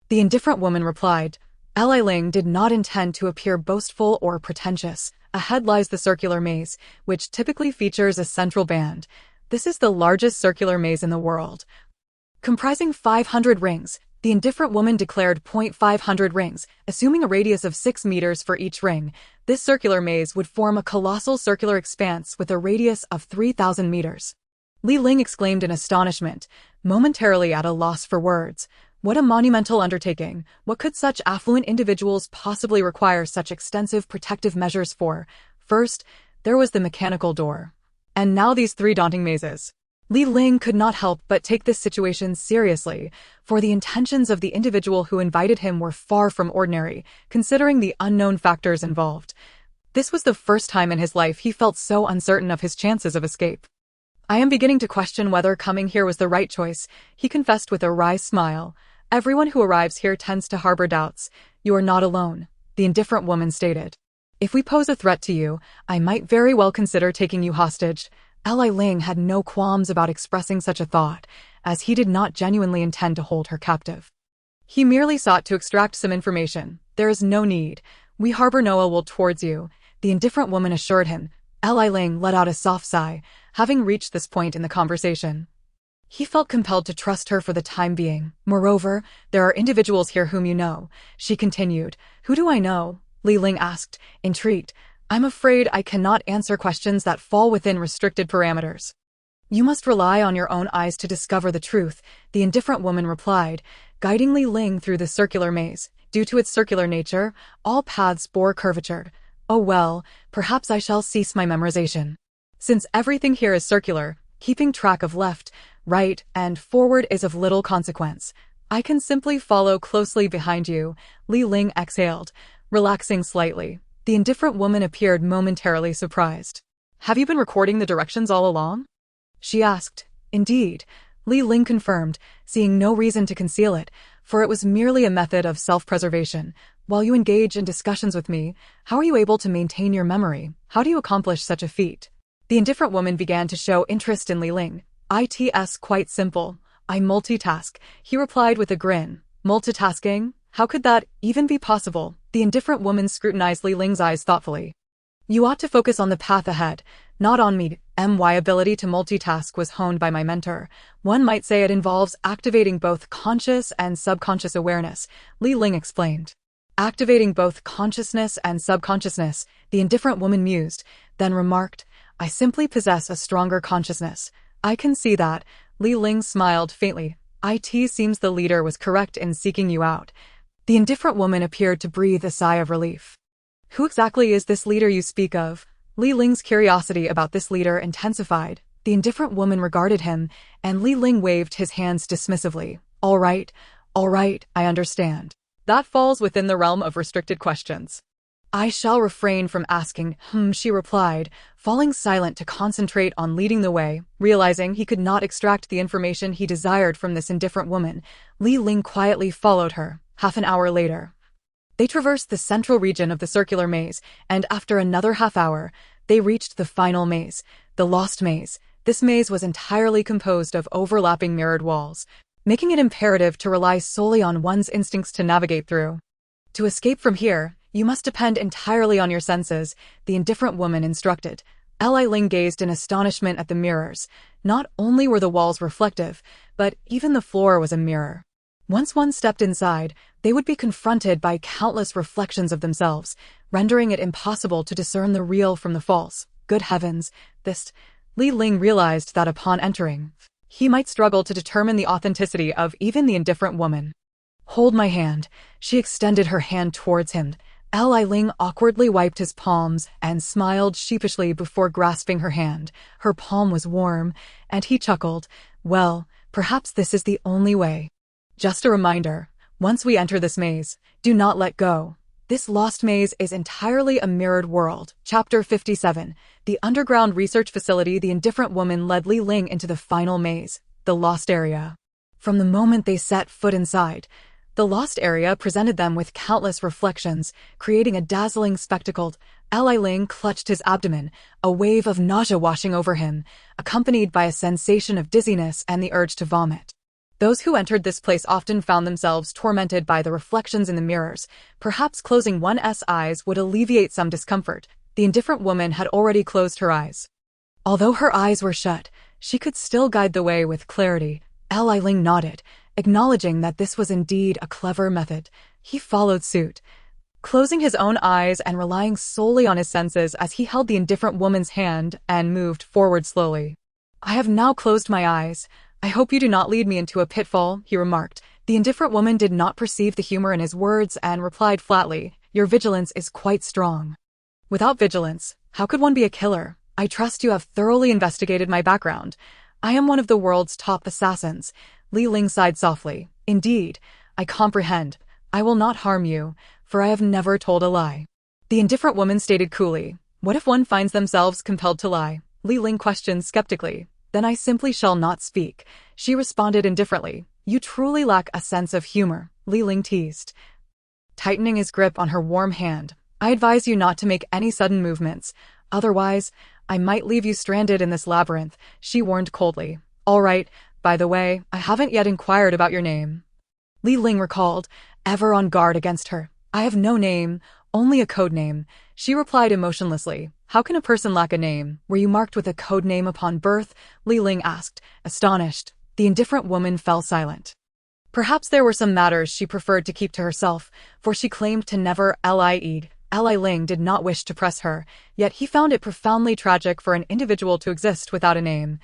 The indifferent woman replied, Li Ling did not intend to appear boastful or pretentious. Ahead lies the circular maze, which typically features a central band. This is the largest circular maze in the world, comprising 500 rings. The indifferent woman declared 500 rings, assuming a radius of 6 meters for each ring. This circular maze would form a colossal circular expanse with a radius of 3,000 meters. Li Ling exclaimed in astonishment, momentarily at a loss for words. What a monumental undertaking! What could such affluent individuals possibly require such extensive protective measures for? First, there was the mechanical door. And now these 3 daunting mazes. Li Ling could not help but take this situation seriously, for the intentions of the individual who invited him were far from ordinary, considering the unknown factors involved. This was the first time in his life he felt so uncertain of his chances of escape. I am beginning to question whether coming here was the right choice, he confessed with a wry smile. Everyone who arrives here tends to harbor doubts. You are not alone, the indifferent woman stated. If we pose a threat to you, I might very well consider taking you hostage. Li Ling had no qualms about expressing such a thought, as he did not genuinely intend to hold her captive. He merely sought to extract some information. There is no need. We harbor no ill will towards you, the indifferent woman assured him. Li Ling let out a soft sigh, having reached this point in the conversation. He felt compelled to trust her for the time being. Moreover, there are individuals here whom you know, she continued. Who do I know? Li Ling asked, intrigued. I'm afraid I cannot answer questions that fall within restricted parameters. You must rely on your own eyes to discover the truth, the indifferent woman replied, guiding Li Ling through the circular maze. Due to its circular nature, all paths bore curvature. Oh well, perhaps I shall cease my memorization. Since everything here is circular, keeping track of left, right, and forward is of little consequence. I can simply follow closely behind you, Li Ling exhaled, relaxing slightly. The indifferent woman appeared momentarily surprised. Have you been recording the directions all along? She asked. Indeed, Li Ling confirmed, seeing no reason to conceal it, for it was merely a method of self-preservation. While you engage in discussions with me, how are you able to maintain your memory? How do you accomplish such a feat? The indifferent woman began to show interest in Li Ling. It's quite simple. I multitask, he replied with a grin. Multitasking? How could that even be possible? The indifferent woman scrutinized Li Ling's eyes thoughtfully. You ought to focus on the path ahead, not on me. My ability to multitask was honed by my mentor. One might say it involves activating both conscious and subconscious awareness, Li Ling explained. Activating both consciousness and subconsciousness, the indifferent woman mused, then remarked, I simply possess a stronger consciousness. I can see that. Li Ling smiled faintly. It seems the leader was correct in seeking you out. The indifferent woman appeared to breathe a sigh of relief. Who exactly is this leader you speak of? Li Ling's curiosity about this leader intensified. The indifferent woman regarded him, and Li Ling waved his hands dismissively. All right, I understand. That falls within the realm of restricted questions. I shall refrain from asking, she replied, falling silent to concentrate on leading the way. Realizing he could not extract the information he desired from this indifferent woman, Li Ling quietly followed her. Half an hour later, they traversed the central region of the circular maze, and after another half hour, they reached the final maze, the Lost Maze. This maze was entirely composed of overlapping mirrored walls, making it imperative to rely solely on one's instincts to navigate through. To escape from here, you must depend entirely on your senses, the indifferent woman instructed. Li Ling gazed in astonishment at the mirrors. Not only were the walls reflective, but even the floor was a mirror. Once one stepped inside, they would be confronted by countless reflections of themselves, rendering it impossible to discern the real from the false. Good heavens, Li Ling realized that upon entering, he might struggle to determine the authenticity of even the indifferent woman. Hold my hand. She extended her hand towards him. Li Ling awkwardly wiped his palms and smiled sheepishly before grasping her hand. Her palm was warm, and he chuckled. Well, perhaps this is the only way. Just a reminder, once we enter this maze, do not let go. This lost maze is entirely a mirrored world. Chapter 57. The underground research facility. The indifferent woman led Li Ling into the final maze, the lost area. From the moment they set foot inside, the lost area presented them with countless reflections, creating a dazzling spectacle. Li Ling clutched his abdomen, a wave of nausea washing over him, accompanied by a sensation of dizziness and the urge to vomit. Those who entered this place often found themselves tormented by the reflections in the mirrors. Perhaps closing one's eyes would alleviate some discomfort. The indifferent woman had already closed her eyes. Although her eyes were shut, she could still guide the way with clarity. Li Ling nodded, acknowledging that this was indeed a clever method. He followed suit, closing his own eyes and relying solely on his senses as he held the indifferent woman's hand and moved forward slowly. "I have now closed my eyes. I hope you do not lead me into a pitfall," he remarked. The indifferent woman did not perceive the humor in his words and replied flatly, "Your vigilance is quite strong." "Without vigilance, how could one be a killer? I trust you have thoroughly investigated my background. I am one of the world's top assassins." Li Ling sighed softly. "Indeed, I comprehend. I will not harm you, for I have never told a lie." The indifferent woman stated coolly, "What if one finds themselves compelled to lie?" Li Ling questioned skeptically. "Then I simply shall not speak." She responded indifferently. "You truly lack a sense of humor," Li Ling teased, tightening his grip on her warm hand. "I advise you not to make any sudden movements. Otherwise, I might leave you stranded in this labyrinth," she warned coldly. "All right, by the way, I haven't yet inquired about your name." Li Ling recalled, ever on guard against her. "I have no name, only a code name," she replied emotionlessly. "How can a person lack a name? Were you marked with a code name upon birth?" Li Ling asked, astonished. The indifferent woman fell silent. Perhaps there were some matters she preferred to keep to herself, for she claimed to never lied. Li Ling did not wish to press her, yet he found it profoundly tragic for an individual to exist without a name.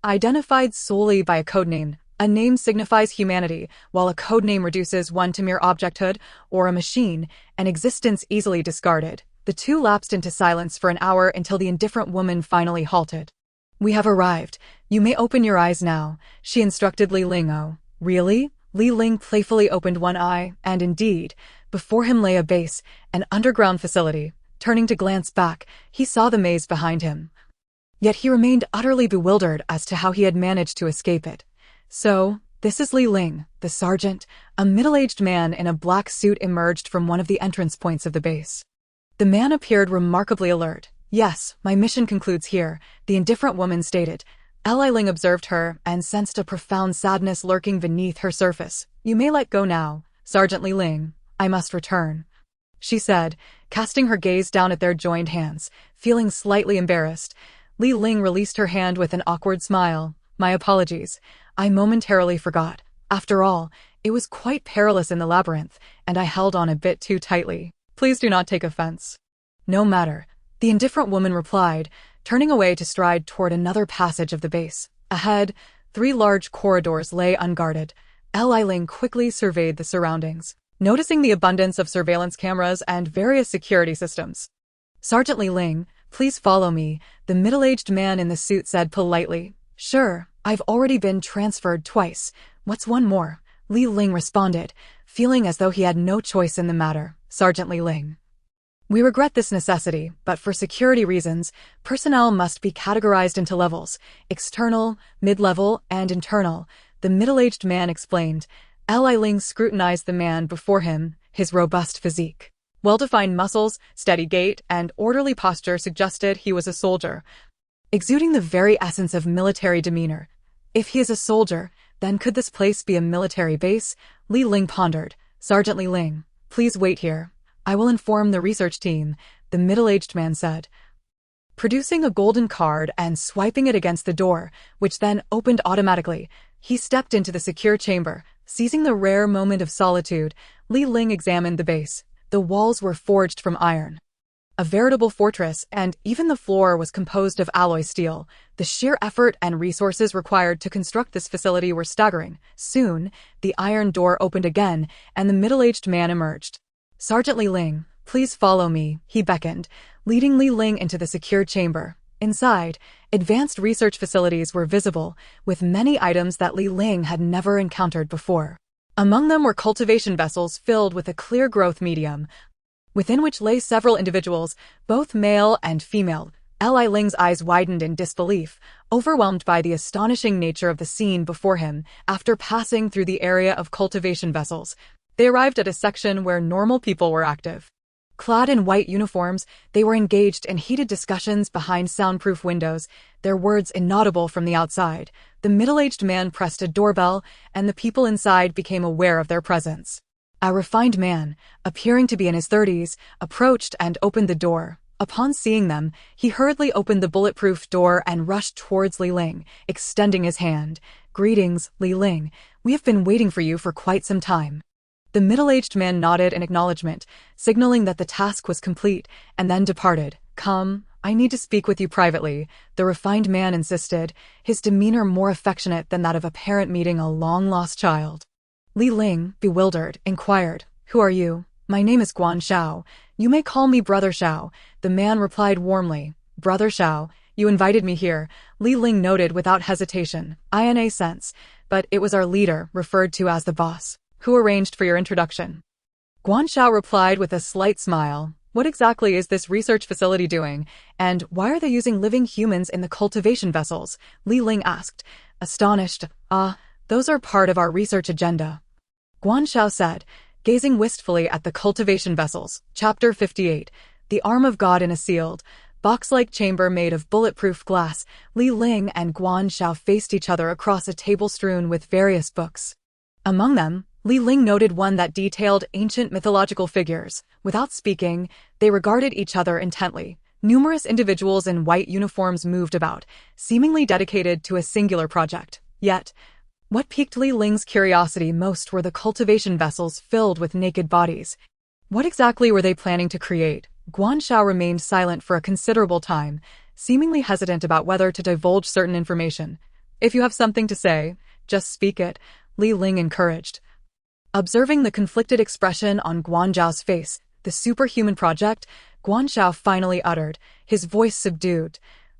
Identified solely by a codename, a name signifies humanity, while a codename reduces one to mere objecthood or a machine, an existence easily discarded. The two lapsed into silence for an hour until the indifferent woman finally halted. "We have arrived. You may open your eyes now," she instructed Li Ling. "Oh, really?" Li Ling playfully opened one eye, and indeed, before him lay a base, an underground facility. Turning to glance back, he saw the maze behind him. Yet he remained utterly bewildered as to how he had managed to escape it. "So, this is Li Ling, the sergeant." A middle-aged man in a black suit emerged from one of the entrance points of the base. The man appeared remarkably alert. "Yes, my mission concludes here," the indifferent woman stated. Li Ling observed her and sensed a profound sadness lurking beneath her surface. "You may let go now, Sergeant Li Ling. I must return," she said, casting her gaze down at their joined hands. Feeling slightly embarrassed, Li Ling released her hand with an awkward smile. "My apologies. I momentarily forgot. After all, it was quite perilous in the labyrinth, and I held on a bit too tightly. Please do not take offense." "No matter," the indifferent woman replied, turning away to stride toward another passage of the base. Ahead, 3 large corridors lay unguarded. Li Ling quickly surveyed the surroundings, noticing the abundance of surveillance cameras and various security systems. "Sergeant Li Ling, please follow me," the middle-aged man in the suit said politely. "Sure, I've already been transferred twice. What's one more?" Li Ling responded, feeling as though he had no choice in the matter. "Sergeant Li Ling, we regret this necessity, but for security reasons, personnel must be categorized into levels: external, mid-level, and internal," the middle-aged man explained. Li Ling scrutinized the man before him. His robust physique, well-defined muscles, steady gait, and orderly posture suggested he was a soldier, exuding the very essence of military demeanor. If he is a soldier, then could this place be a military base? Li Ling pondered. "Sergeant Li Ling, please wait here. I will inform the research team," the middle-aged man said, producing a golden card and swiping it against the door, which then opened automatically. He stepped into the secure chamber. Seizing the rare moment of solitude, Li Ling examined the base. The walls were forged from iron, a veritable fortress, and even the floor was composed of alloy steel. The sheer effort and resources required to construct this facility were staggering. Soon, the iron door opened again, and the middle-aged man emerged. "Sergeant Li Ling, please follow me," he beckoned, leading Li Ling into the secure chamber. Inside, advanced research facilities were visible, with many items that Li Ling had never encountered before. Among them were cultivation vessels filled with a clear growth medium, within which lay several individuals, both male and female. Li Ling's eyes widened in disbelief, overwhelmed by the astonishing nature of the scene before him. After passing through the area of cultivation vessels, they arrived at a section where normal people were active. Clad in white uniforms, they were engaged in heated discussions behind soundproof windows, their words inaudible from the outside. The middle-aged man pressed a doorbell, and the people inside became aware of their presence. A refined man, appearing to be in his 30s, approached and opened the door. Upon seeing them, he hurriedly opened the bulletproof door and rushed towards Li Ling, extending his hand. "Greetings, Li Ling. We have been waiting for you for quite some time." The middle-aged man nodded in acknowledgement, signaling that the task was complete, and then departed. "Come, I need to speak with you privately," the refined man insisted, his demeanor more affectionate than that of a parent meeting a long-lost child. Li Ling, bewildered, inquired, "Who are you?" "My name is Guan Shao. You may call me Brother Shao," the man replied warmly. "Brother Shao, you invited me here," Li Ling noted without hesitation. "In a sense, but it was our leader, referred to as the boss, who arranged for your introduction." Guan Shao replied with a slight smile. "What exactly is this research facility doing, and why are they using living humans in the cultivation vessels?" Li Ling asked, astonished. Those are part of our research agenda," Guan Shao said, gazing wistfully at the cultivation vessels. Chapter 58. The Arm of God in a Sealed, box-like chamber made of bulletproof glass. Li Ling and Guan Shao faced each other across a table strewn with various books. Among them, Li Ling noted one that detailed ancient mythological figures. Without speaking, they regarded each other intently. Numerous individuals in white uniforms moved about, seemingly dedicated to a singular project. Yet, what piqued Li Ling's curiosity most were the cultivation vessels filled with naked bodies. What exactly were they planning to create? Guan Shao remained silent for a considerable time, seemingly hesitant about whether to divulge certain information. "If you have something to say, just speak it," Li Ling encouraged. Observing the conflicted expression on Guan Zhao's face, "The superhuman project," Guan Shao finally uttered, his voice subdued.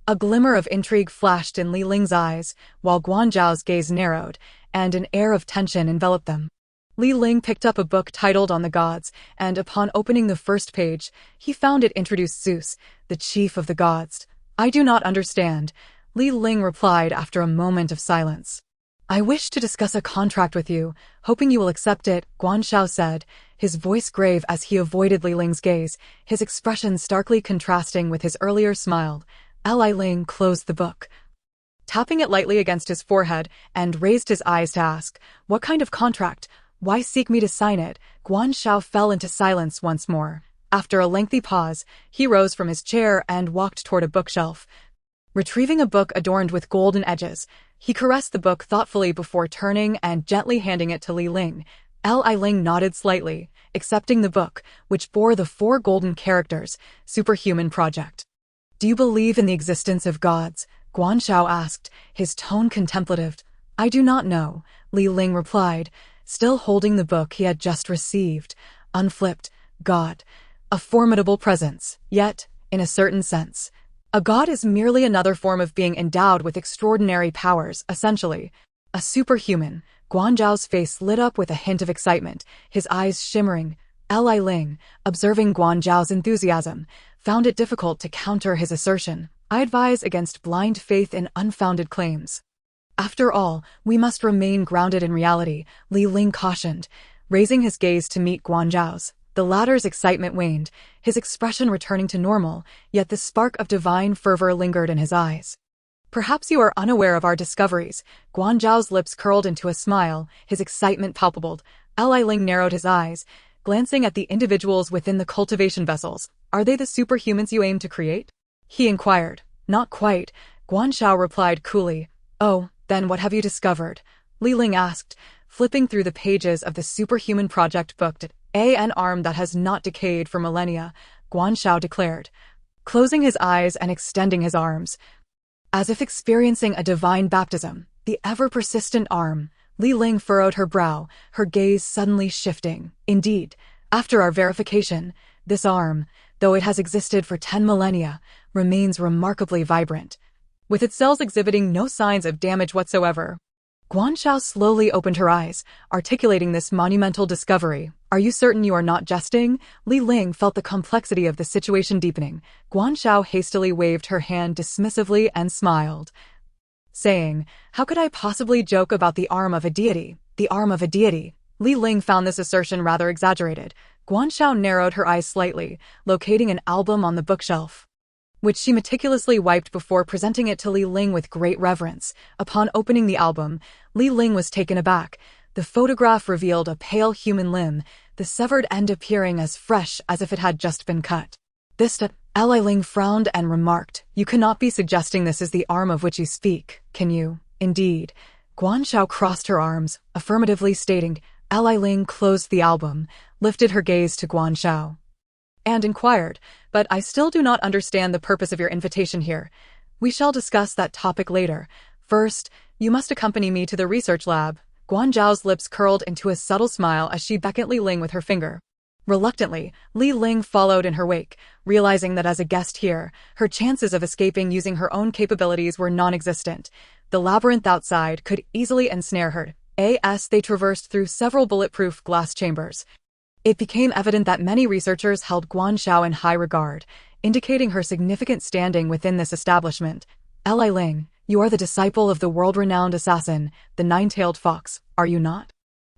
A glimmer of intrigue flashed in Li Ling's eyes, while Guan Zhao's gaze narrowed, and an air of tension enveloped them. Li Ling picked up a book titled On the Gods, and upon opening the first page, he found it introduced Zeus, the chief of the gods. "I do not understand," Li Ling replied after a moment of silence. "I wish to discuss a contract with you, hoping you will accept it," Guan Shao said, his voice grave as he avoided Li Ling's gaze, his expression starkly contrasting with his earlier smile. Li Ling closed the book, tapping it lightly against his forehead, and raised his eyes to ask, "What kind of contract? Why seek me to sign it?" Guan Shao fell into silence once more. After a lengthy pause, he rose from his chair and walked toward a bookshelf. Retrieving a book adorned with golden edges, he caressed the book thoughtfully before turning and gently handing it to Li Ling. Li Ling nodded slightly, accepting the book, which bore the 4 golden characters, Superhuman Project. "Do you believe in the existence of gods?" Guan Shao asked, his tone contemplative. "I do not know," Li Ling replied, still holding the book he had just received. Unflipped, God. A formidable presence, yet, in a certain sense, a god is merely another form of being endowed with extraordinary powers, essentially. A superhuman. Guan Zhao's face lit up with a hint of excitement, his eyes shimmering. Li Ling, observing Guan Zhao's enthusiasm, found it difficult to counter his assertion. "I advise against blind faith in unfounded claims. After all, we must remain grounded in reality," Li Ling cautioned, raising his gaze to meet Guan Zhao's. The latter's excitement waned, his expression returning to normal, yet the spark of divine fervor lingered in his eyes. "Perhaps you are unaware of our discoveries." Guan Zhao's lips curled into a smile, his excitement palpable. Li Ling narrowed his eyes, glancing at the individuals within the cultivation vessels. "Are they the superhumans you aim to create?" he inquired. "Not quite," Guan Shao replied coolly. "Oh, then what have you discovered?" Li Ling asked, flipping through the pages of the Superhuman Project book. An arm that has not decayed for millennia," Guan Shao declared, closing his eyes and extending his arms, as if experiencing a divine baptism. "The ever-persistent arm." Li Ling furrowed her brow, her gaze suddenly shifting. "Indeed, after our verification, this arm, though it has existed for 10 millennia, remains remarkably vibrant, with its cells exhibiting no signs of damage whatsoever." Guan Shao slowly opened her eyes, articulating this monumental discovery. "Are you certain you are not jesting?" Li Ling felt the complexity of the situation deepening. Guan Shao hastily waved her hand dismissively and smiled, saying, "How could I possibly joke about the arm of a deity?" "The arm of a deity?" Li Ling found this assertion rather exaggerated. Guanxiao narrowed her eyes slightly, locating an album on the bookshelf, which she meticulously wiped before presenting it to Li Ling with great reverence. Upon opening the album, Li Ling was taken aback. The photograph revealed a pale human limb, the severed end appearing as fresh as if it had just been cut. Li Ling frowned and remarked, "You cannot be suggesting this is the arm of which you speak, can you?" "Indeed." Guanxiao crossed her arms, affirmatively stating. Li Ling closed the album, lifted her gaze to Guanxiao, and inquired, "But I still do not understand the purpose of your invitation here. We shall discuss that topic later. First, you must accompany me to the research lab." Guanxiao's lips curled into a subtle smile as she beckoned Li Ling with her finger. Reluctantly, Li Ling followed in her wake, realizing that as a guest here, her chances of escaping using her own capabilities were non-existent. The labyrinth outside could easily ensnare her. As they traversed through several bulletproof glass chambers, it became evident that many researchers held Guanxiao in high regard, indicating her significant standing within this establishment. Li Ling, you are the disciple of the world-renowned assassin, the nine-tailed fox, are you not?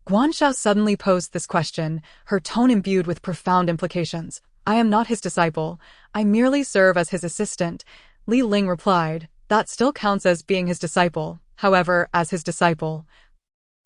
Guanxiao suddenly posed this question, her tone imbued with profound implications. "I am not his disciple. I merely serve as his assistant," Li Ling replied. "That still counts as being his disciple. However, as his disciple,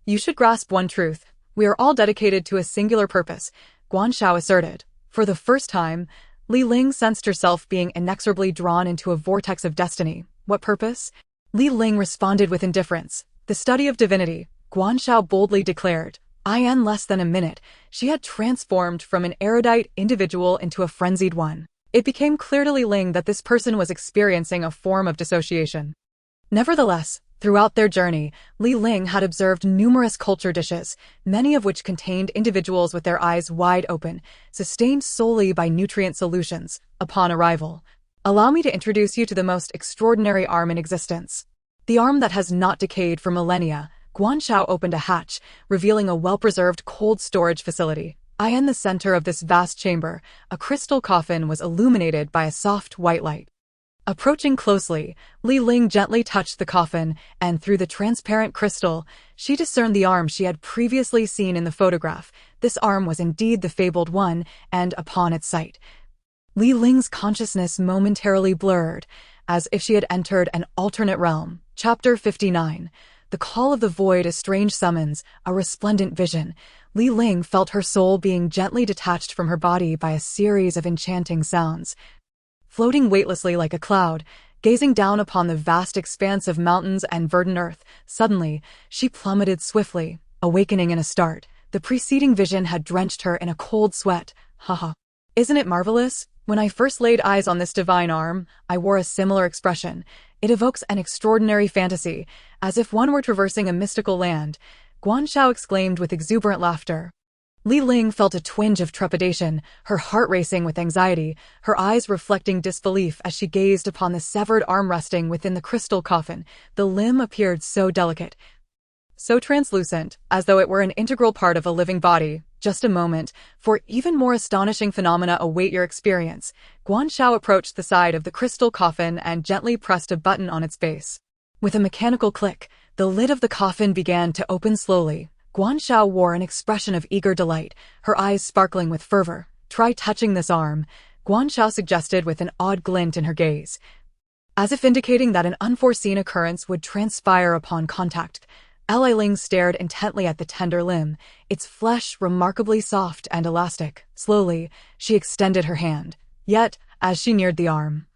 you should grasp one truth. We are all dedicated to a singular purpose," Guanxiao asserted. For the first time, Li Ling sensed herself being inexorably drawn into a vortex of destiny. "What purpose?" Li Ling responded with indifference. "The study of divinity," Guanxiao boldly declared. In less than a minute, she had transformed from an erudite individual into a frenzied one. It became clear to Li Ling that this person was experiencing a form of dissociation. Nevertheless, throughout their journey, Li Ling had observed numerous culture dishes, many of which contained individuals with their eyes wide open, sustained solely by nutrient solutions. Upon arrival, "Allow me to introduce you to the most extraordinary arm in existence. The arm that has not decayed for millennia." Guanxiao opened a hatch, revealing a well-preserved cold storage facility. In the center of this vast chamber, a crystal coffin was illuminated by a soft white light. Approaching closely, Li Ling gently touched the coffin, and through the transparent crystal, she discerned the arm she had previously seen in the photograph. This arm was indeed the fabled one, and upon its sight, Li Ling's consciousness momentarily blurred, as if she had entered an alternate realm. Chapter 59. The call of the void, a strange summons, a resplendent vision. Li Ling felt her soul being gently detached from her body by a series of enchanting sounds. Floating weightlessly like a cloud, gazing down upon the vast expanse of mountains and verdant earth, suddenly, she plummeted swiftly, awakening in a start. The preceding vision had drenched her in a cold sweat. Haha. Isn't it marvelous? When I first laid eyes on this divine arm, I wore a similar expression. It evokes an extraordinary fantasy, as if one were traversing a mystical land, Guanxiao exclaimed with exuberant laughter. Li Ling felt a twinge of trepidation, her heart racing with anxiety, her eyes reflecting disbelief as she gazed upon the severed arm resting within the crystal coffin. The limb appeared so delicate, so translucent, as though it were an integral part of a living body. Just a moment, for even more astonishing phenomena await your experience. Guanxiao approached the side of the crystal coffin and gently pressed a button on its base. With a mechanical click, the lid of the coffin began to open slowly. Guanxiao wore an expression of eager delight, her eyes sparkling with fervor. "Try touching this arm," Guanxiao suggested with an odd glint in her gaze, as if indicating that an unforeseen occurrence would transpire upon contact. Li Ling stared intently at the tender limb, its flesh remarkably soft and elastic. Slowly, she extended her hand. Yet, as she neared the arm,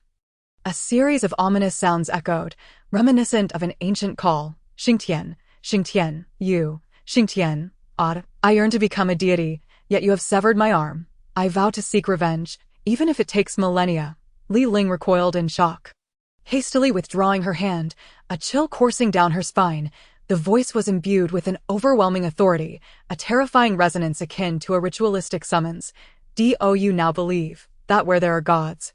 a series of ominous sounds echoed, reminiscent of an ancient call. "Xingtian, Xingtian, you, Xingtian, odd. I yearn to become a deity, yet you have severed my arm. I vow to seek revenge, even if it takes millennia." Li Ling recoiled in shock, hastily withdrawing her hand, a chill coursing down her spine. The voice was imbued with an overwhelming authority, a terrifying resonance akin to a ritualistic summons. "Do you now believe that where there are gods,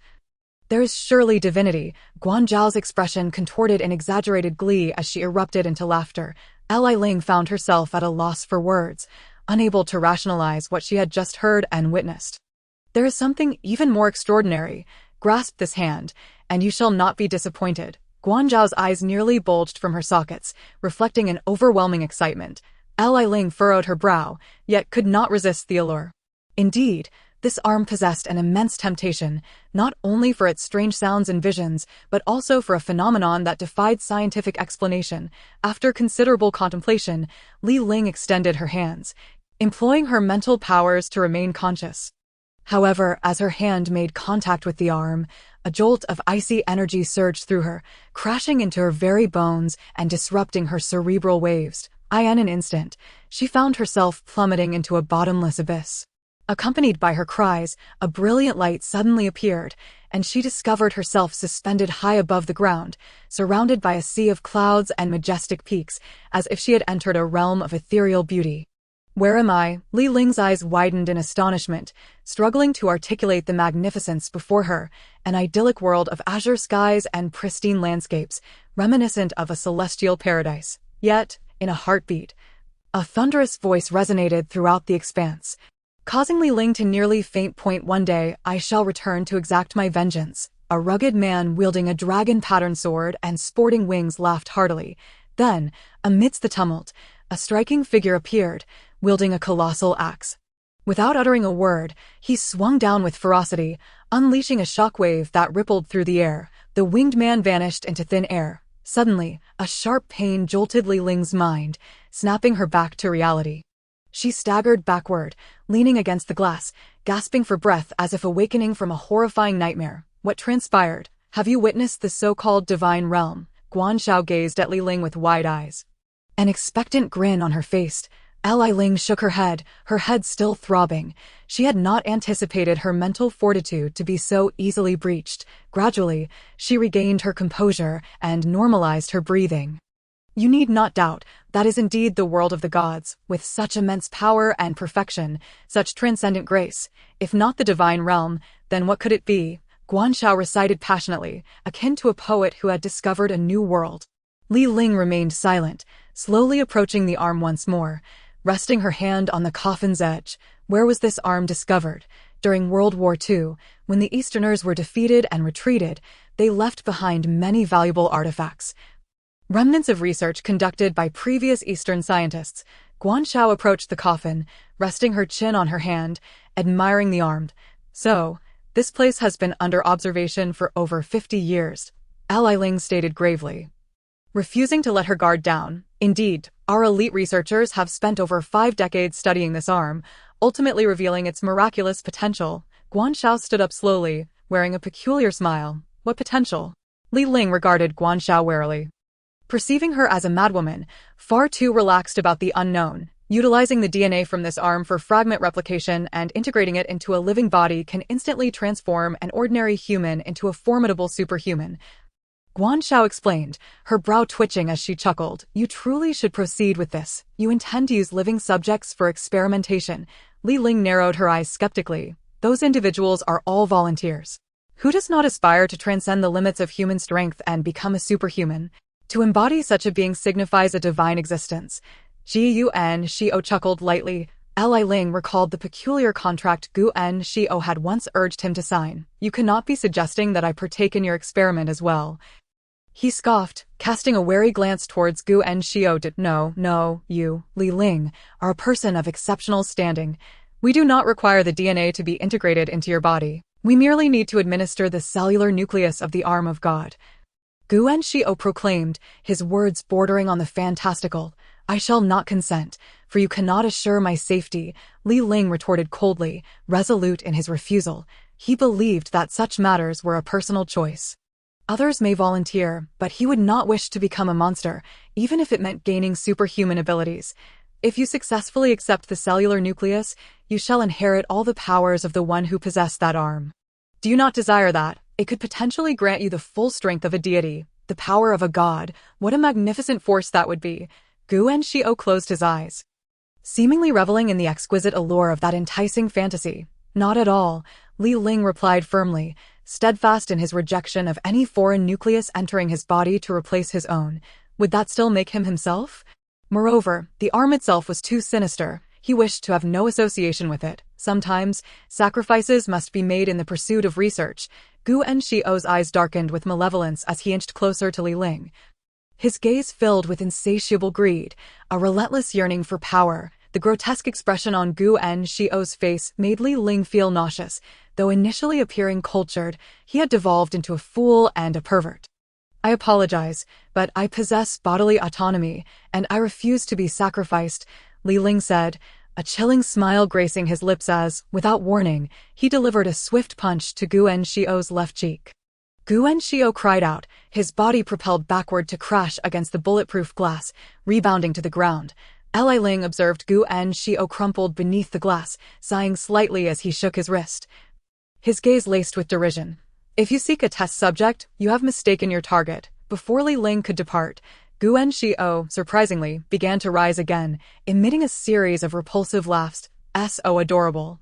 there is surely divinity?" Guanzhao's expression contorted in exaggerated glee as she erupted into laughter. Li Ling found herself at a loss for words, unable to rationalize what she had just heard and witnessed. "There is something even more extraordinary. Grasp this hand, and you shall not be disappointed." Guanzhao's eyes nearly bulged from her sockets, reflecting an overwhelming excitement. Li Ling furrowed her brow, yet could not resist the allure. Indeed, this arm possessed an immense temptation, not only for its strange sounds and visions, but also for a phenomenon that defied scientific explanation. After considerable contemplation, Li Ling extended her hands, employing her mental powers to remain conscious. However, as her hand made contact with the arm, a jolt of icy energy surged through her, crashing into her very bones and disrupting her cerebral waves. In an instant, she found herself plummeting into a bottomless abyss. Accompanied by her cries, a brilliant light suddenly appeared, and she discovered herself suspended high above the ground, surrounded by a sea of clouds and majestic peaks, as if she had entered a realm of ethereal beauty. "Where am I?" Li Ling's eyes widened in astonishment, struggling to articulate the magnificence before her, an idyllic world of azure skies and pristine landscapes, reminiscent of a celestial paradise. Yet, in a heartbeat, a thunderous voice resonated throughout the expanse, causing Li Ling to nearly faint. "One day, I shall return to exact my vengeance." A rugged man wielding a dragon-patterned sword and sporting wings laughed heartily. Then, amidst the tumult, a striking figure appeared, wielding a colossal axe. Without uttering a word, he swung down with ferocity, unleashing a shockwave that rippled through the air. The winged man vanished into thin air. Suddenly, a sharp pain jolted Li Ling's mind, snapping her back to reality. She staggered backward, leaning against the glass, gasping for breath as if awakening from a horrifying nightmare. "What transpired? Have you witnessed the so-called divine realm?" Guanshao gazed at Li Ling with wide eyes, an expectant grin on her face. Li Ling shook her head still throbbing. She had not anticipated her mental fortitude to be so easily breached. Gradually, she regained her composure and normalized her breathing. "You need not doubt, that is indeed the world of the gods, with such immense power and perfection, such transcendent grace. If not the divine realm, then what could it be?" Guanshao recited passionately, akin to a poet who had discovered a new world. Li Ling remained silent, slowly approaching the arm once more, resting her hand on the coffin's edge. Where was this arm discovered? During World War II, when the Easterners were defeated and retreated, they left behind many valuable artifacts, remnants of research conducted by previous Eastern scientists. Guanshao approached the coffin, resting her chin on her hand, admiring the arm. "So, this place has been under observation for over 50 years, Li Ling stated gravely, refusing to let her guard down. "Indeed, our elite researchers have spent over 5 decades studying this arm, ultimately revealing its miraculous potential." Guanshao stood up slowly, wearing a peculiar smile. "What potential?" Li Ling regarded Guanshao warily, perceiving her as a madwoman, far too relaxed about the unknown. "Utilizing the DNA from this arm for fragment replication and integrating it into a living body can instantly transform an ordinary human into a formidable superhuman," Guanshao explained, her brow twitching as she chuckled. "You truly should proceed with this. You intend to use living subjects for experimentation." Li Ling narrowed her eyes skeptically. "Those individuals are all volunteers. Who does not aspire to transcend the limits of human strength and become a superhuman? To embody such a being signifies a divine existence." Gun Shio chuckled lightly. Li Ling recalled the peculiar contract Gun Shio had once urged him to sign. "You cannot be suggesting that I partake in your experiment as well?" He scoffed, casting a wary glance towards Gun Shio. No, you, Li Ling, are a person of exceptional standing. We do not require the DNA to be integrated into your body. We merely need to administer the cellular nucleus of the arm of God." Gun Shio proclaimed, his words bordering on the fantastical. "I shall not consent, for you cannot assure my safety," Li Ling retorted coldly, resolute in his refusal. He believed that such matters were a personal choice. Others may volunteer, but he would not wish to become a monster, even if it meant gaining superhuman abilities. "If you successfully accept the cellular nucleus, you shall inherit all the powers of the one who possessed that arm. Do you not desire that? It could potentially grant you the full strength of a deity, the power of a god. What a magnificent force that would be." Gun Shio closed his eyes, seemingly reveling in the exquisite allure of that enticing fantasy. "Not at all," Li Ling replied firmly, steadfast in his rejection of any foreign nucleus entering his body to replace his own. Would that still make him himself? Moreover, the arm itself was too sinister. He wished to have no association with it. Sometimes, sacrifices must be made in the pursuit of research. Gun Shio's eyes darkened with malevolence as he inched closer to Li Ling, his gaze filled with insatiable greed, a relentless yearning for power. The The grotesque expression on Gu Enshio's face made Li Ling feel nauseous. Though initially appearing cultured, he had devolved into a fool and a pervert. I apologize, but I possess bodily autonomy, and I refuse to be sacrificed, Li Ling said, a chilling smile gracing his lips as, without warning, he delivered a swift punch to Gu Enshio's left cheek. Gu Enshio cried out, his body propelled backward to crash against the bulletproof glass, rebounding to the ground. Li Ling observed Gu Enshio crumpled beneath the glass, sighing slightly as he shook his wrist. His gaze laced with derision. If you seek a test subject, you have mistaken your target. Before Li Ling could depart, Gu Enshio, surprisingly, began to rise again, emitting a series of repulsive laughs. So adorable.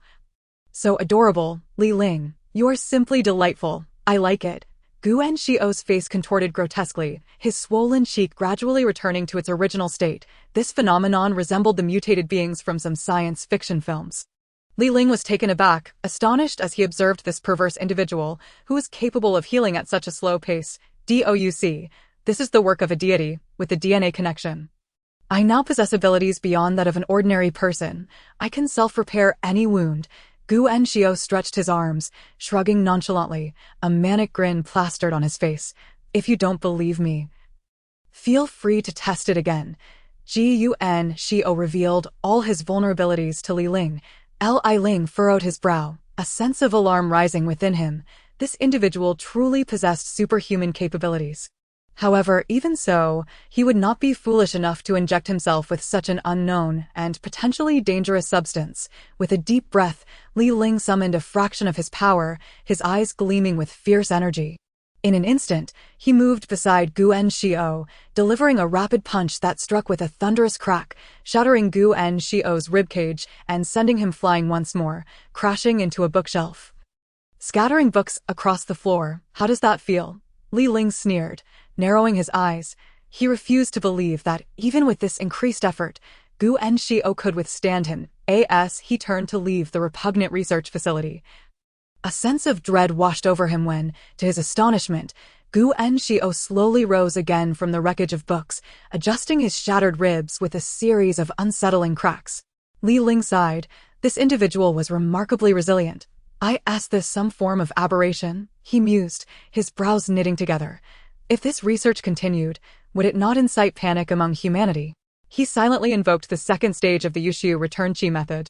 So adorable, Li Ling. You are simply delightful. I like it. Gu Enshio's face contorted grotesquely, his swollen cheek gradually returning to its original state. This phenomenon resembled the mutated beings from some science fiction films. Li Ling was taken aback, astonished as he observed this perverse individual, who was capable of healing at such a slow pace. DOUC. This is the work of a deity, with a DNA connection. I now possess abilities beyond that of an ordinary person. I can self-repair any wound. Gu Enshio stretched his arms, shrugging nonchalantly, a manic grin plastered on his face. If you don't believe me, feel free to test it again. Gu Enshio revealed all his vulnerabilities to Li Ling. Li Ling furrowed his brow, a sense of alarm rising within him. This individual truly possessed superhuman capabilities. However, even so, he would not be foolish enough to inject himself with such an unknown and potentially dangerous substance. With a deep breath, Li Ling summoned a fraction of his power, his eyes gleaming with fierce energy. In an instant, he moved beside Gu Enshio, delivering a rapid punch that struck with a thunderous crack, shattering Gu Enshio's ribcage and sending him flying once more, crashing into a bookshelf. Scattering books across the floor, how does that feel? Li Ling sneered, narrowing his eyes. He refused to believe that, even with this increased effort, Gu Enshio could withstand him. As he turned to leave the repugnant research facility, a sense of dread washed over him when, to his astonishment, Gu Enshio slowly rose again from the wreckage of books, adjusting his shattered ribs with a series of unsettling cracks. Li Ling sighed. This individual was remarkably resilient. I asked this some form of aberration, he mused, his brows knitting together. If this research continued, would it not incite panic among humanity? He silently invoked the second stage of the Yushu return chi method.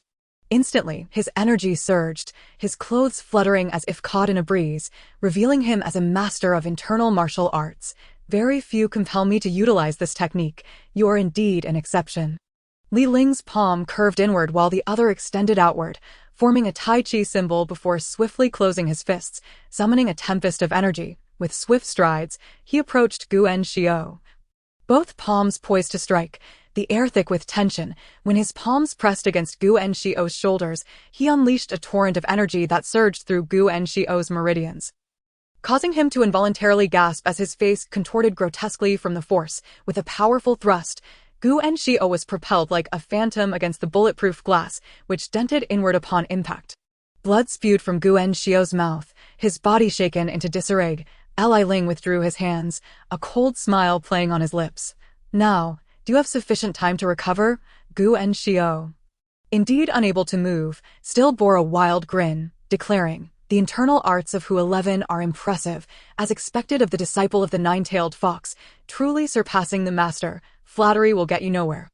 Instantly, his energy surged, his clothes fluttering as if caught in a breeze, revealing him as a master of internal martial arts. Very few compel me to utilize this technique. You are indeed an exception. Li Ling's palm curved inward while the other extended outward, forming a Tai Chi symbol before swiftly closing his fists, summoning a tempest of energy. With swift strides, he approached Gu Enshio. Both palms poised to strike, the air thick with tension. When his palms pressed against Gu Enshio's shoulders, he unleashed a torrent of energy that surged through Gu Enshio's meridians, causing him to involuntarily gasp as his face contorted grotesquely from the force. With a powerful thrust, Gu Enshio was propelled like a phantom against the bulletproof glass, which dented inward upon impact. Blood spewed from Gu Enshio's mouth, his body shaken into disarray. Li Ling withdrew his hands, a cold smile playing on his lips. Now, do you have sufficient time to recover? Gu Enshio, indeed unable to move, still bore a wild grin, declaring, the internal arts of Hu 11 are impressive, as expected of the disciple of the nine-tailed fox, truly surpassing the master. Flattery will get you nowhere.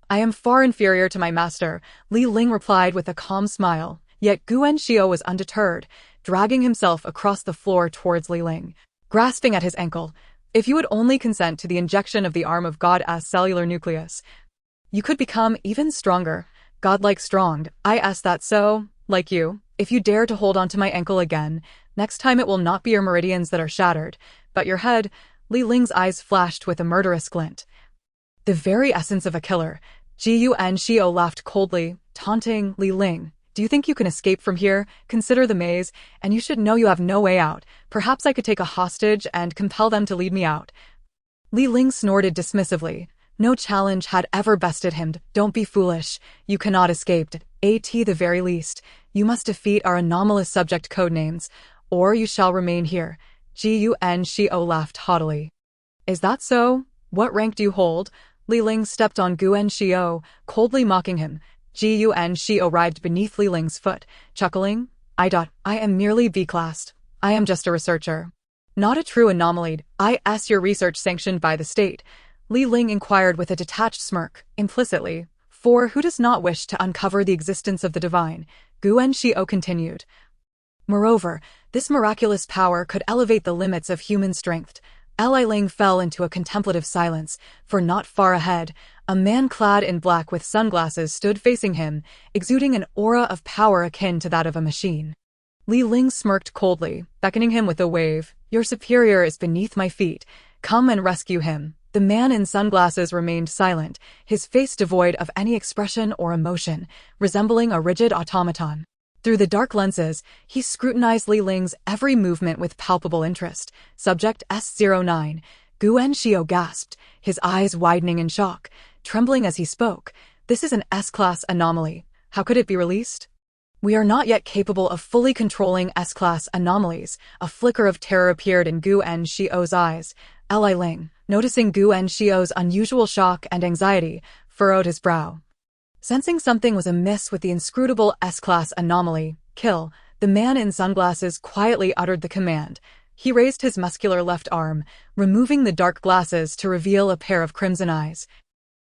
I am far inferior to my master, Li Ling replied with a calm smile, yet Gu Enshio was undeterred, dragging himself across the floor towards Li Ling, grasping at his ankle. If you would only consent to the injection of the arm of God's cellular nucleus, you could become even stronger, godlike strong. I ask that so, like you, if you dare to hold onto my ankle again, next time it will not be your meridians that are shattered, but your head. Li Ling's eyes flashed with a murderous glint. The very essence of a killer. Gu Enshio laughed coldly, taunting Li Ling. Do you think you can escape from here? Consider the maze, and you should know you have no way out. Perhaps I could take a hostage and compel them to lead me out. Li Ling snorted dismissively. No challenge had ever bested him. Don't be foolish. You cannot escape. At the very least, you must defeat our anomalous subject codenames, or you shall remain here. Gu Enshio laughed haughtily. Is that so? What rank do you hold? Li Ling stepped on Guan Xiao, coldly mocking him. Guan Xiao writhed beneath Li Ling's foot, chuckling. I am merely B-classed. I am just a researcher. Not a true anomaly. Your research sanctioned by the state. Li Ling inquired with a detached smirk, implicitly. For who does not wish to uncover the existence of the divine? Guan Xiao continued. Moreover, this miraculous power could elevate the limits of human strength. Li Ling fell into a contemplative silence, for not far ahead, a man clad in black with sunglasses stood facing him, exuding an aura of power akin to that of a machine. Li Ling smirked coldly, beckoning him with a wave. Your superior is beneath my feet. Come and rescue him. The man in sunglasses remained silent, his face devoid of any expression or emotion, resembling a rigid automaton. Through the dark lenses, he scrutinized Li Ling's every movement with palpable interest. Subject S09. Guan Xiao gasped, his eyes widening in shock, trembling as he spoke. This is an S-class anomaly. How could it be released? We are not yet capable of fully controlling S-class anomalies. A flicker of terror appeared in Guan Xiao's eyes. Li Ling, noticing Guan Xiao's unusual shock and anxiety, furrowed his brow. Sensing something was amiss with the inscrutable S-class anomaly, kill, the man in sunglasses quietly uttered the command. He raised his muscular left arm, removing the dark glasses to reveal a pair of crimson eyes.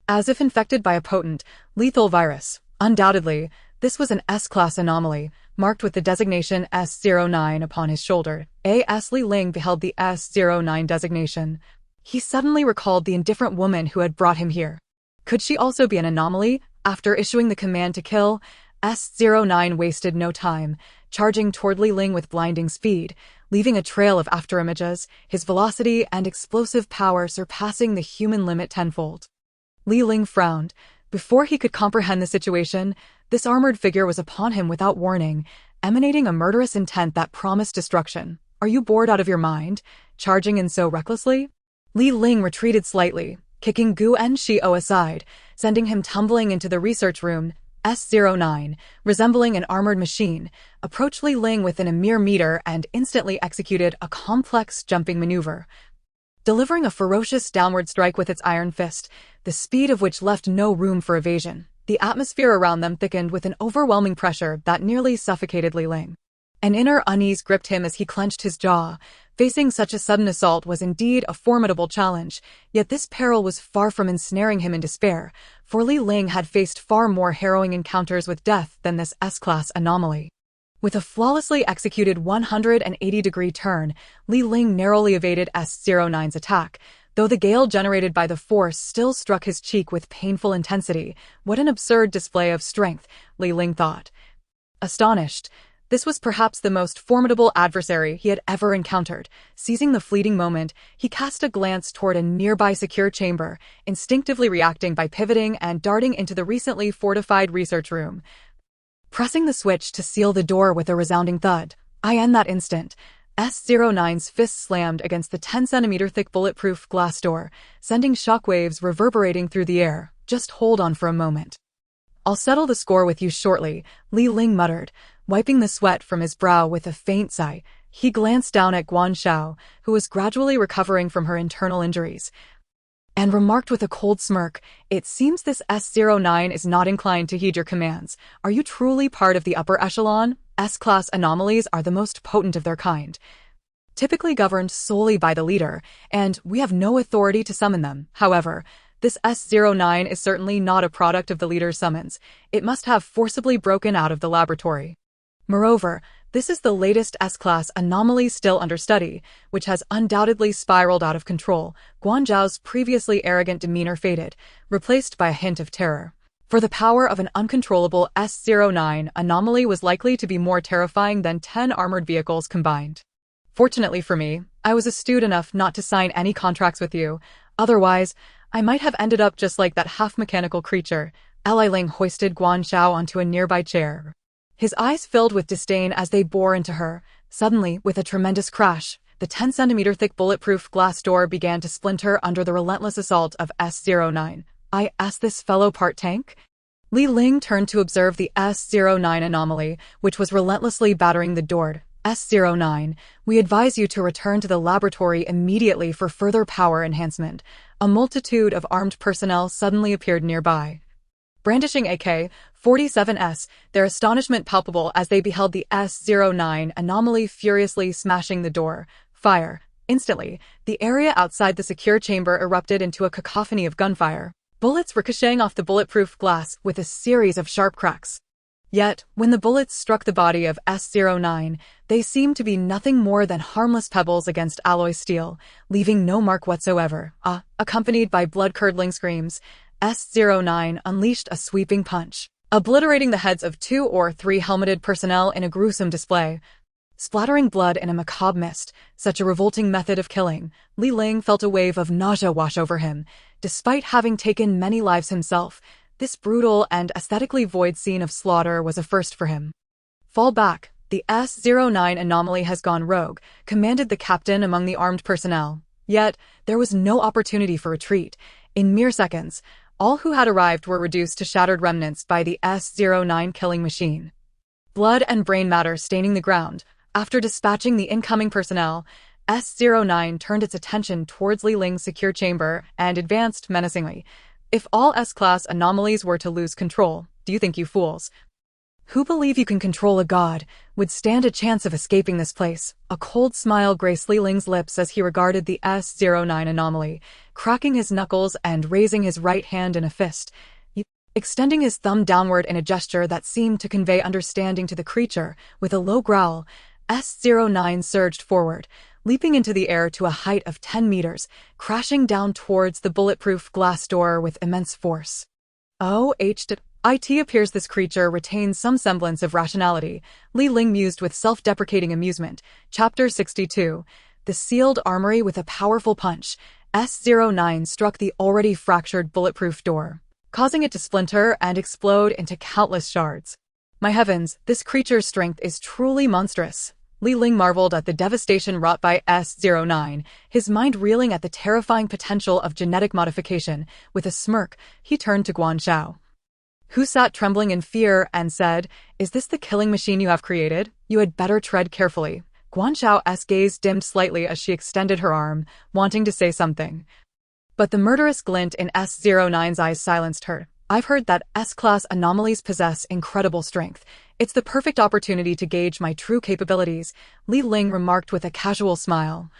As if infected by a potent, lethal virus, undoubtedly, this was an S-class anomaly, marked with the designation S09 upon his shoulder. As Li Ling beheld the S09 designation, he suddenly recalled the indifferent woman who had brought him here. Could she also be an anomaly? After issuing the command to kill, S09 wasted no time, charging toward Li Ling with blinding speed, leaving a trail of afterimages, his velocity and explosive power surpassing the human limit tenfold. Li Ling frowned. Before he could comprehend the situation, this armored figure was upon him without warning, emanating a murderous intent that promised destruction. Are you bored out of your mind, charging in so recklessly? Li Ling retreated slightly, kicking Guan Xiao aside, sending him tumbling into the research room. S09, resembling an armored machine, approached Li Ling within a mere meter and instantly executed a complex jumping maneuver. Delivering a ferocious downward strike with its iron fist, the speed of which left no room for evasion. The atmosphere around them thickened with an overwhelming pressure that nearly suffocated Li Ling. An inner unease gripped him as he clenched his jaw. Facing such a sudden assault was indeed a formidable challenge, yet this peril was far from ensnaring him in despair, for Li Ling had faced far more harrowing encounters with death than this S-class anomaly. With a flawlessly executed 180-degree turn, Li Ling narrowly evaded S09's attack, though the gale generated by the force still struck his cheek with painful intensity. What an absurd display of strength, Li Ling thought. Astonished, this was perhaps the most formidable adversary he had ever encountered. Seizing the fleeting moment, he cast a glance toward a nearby secure chamber, instinctively reacting by pivoting and darting into the recently fortified research room. Pressing the switch to seal the door with a resounding thud, in that instant, S09's fist slammed against the 10-centimeter thick bulletproof glass door, sending shockwaves reverberating through the air. Just hold on for a moment. I'll settle the score with you shortly, Li Ling muttered, wiping the sweat from his brow with a faint sigh. He glanced down at Guan Xiao, who was gradually recovering from her internal injuries, and remarked with a cold smirk, it seems this S09 is not inclined to heed your commands. Are you truly part of the upper echelon? S-class anomalies are the most potent of their kind, typically governed solely by the leader, and we have no authority to summon them. However, this S09 is certainly not a product of the leader's summons. It must have forcibly broken out of the laboratory. Moreover, this is the latest S-class anomaly still under study, which has undoubtedly spiraled out of control. Guan Zhao's previously arrogant demeanor faded, replaced by a hint of terror. For the power of an uncontrollable S09 anomaly was likely to be more terrifying than 10 armored vehicles combined. Fortunately for me, I was astute enough not to sign any contracts with you. Otherwise, I might have ended up just like that half-mechanical creature. Li Ling hoisted Guan Xiao onto a nearby chair. His eyes filled with disdain as they bore into her. Suddenly, with a tremendous crash, the 10-centimeter thick bulletproof glass door began to splinter under the relentless assault of S09. I asked this fellow part tank? Li Ling turned to observe the S09 anomaly, which was relentlessly battering the door. S09, we advise you to return to the laboratory immediately for further power enhancement. a multitude of armed personnel suddenly appeared nearby. Brandishing AK-47s, their astonishment palpable as they beheld the S-09 anomaly furiously smashing the door. Fire. Instantly, the area outside the secure chamber erupted into a cacophony of gunfire, bullets ricocheting off the bulletproof glass with a series of sharp cracks. Yet, when the bullets struck the body of S-09, they seemed to be nothing more than harmless pebbles against alloy steel, leaving no mark whatsoever. Accompanied by blood-curdling screams, S-09 unleashed a sweeping punch, obliterating the heads of 2 or 3 helmeted personnel in a gruesome display. Splattering blood in a macabre mist, such a revolting method of killing, Li Ling felt a wave of nausea wash over him. Despite having taken many lives himself, this brutal and aesthetically void scene of slaughter was a first for him. "Fall back, the S-09 anomaly has gone rogue," commanded the captain among the armed personnel. Yet, there was no opportunity for retreat. In mere seconds, all who had arrived were reduced to shattered remnants by the S-09 killing machine. Blood and brain matter staining the ground. After dispatching the incoming personnel, S-09 turned its attention towards Li Ling's secure chamber and advanced menacingly. "If all S-class anomalies were to lose control, do you think you fools who believe you can control a god would stand a chance of escaping this place?" A cold smile graced Li Ling's lips as he regarded the S-09 anomaly, cracking his knuckles and raising his right hand in a fist, extending his thumb downward in a gesture that seemed to convey understanding to the creature. With a low growl, S-09 surged forward, leaping into the air to a height of 10 meters, crashing down towards the bulletproof glass door with immense force. It appears this creature retains some semblance of rationality, Li Ling mused with self-deprecating amusement. Chapter 62. The sealed armory. With a powerful punch, S-09 struck the already fractured bulletproof door, causing it to splinter and explode into countless shards. "My heavens, this creature's strength is truly monstrous." Li Ling marveled at the devastation wrought by S-09, his mind reeling at the terrifying potential of genetic modification. With a smirk, he turned to Guan Shao, who sat trembling in fear, and said, "Is this the killing machine you have created? You had better tread carefully." Guan Shao's gaze dimmed slightly as she extended her arm, wanting to say something, but the murderous glint in S-09's eyes silenced her. "I've heard that S-class anomalies possess incredible strength. It's the perfect opportunity to gauge my true capabilities," Li Ling remarked with a casual smile,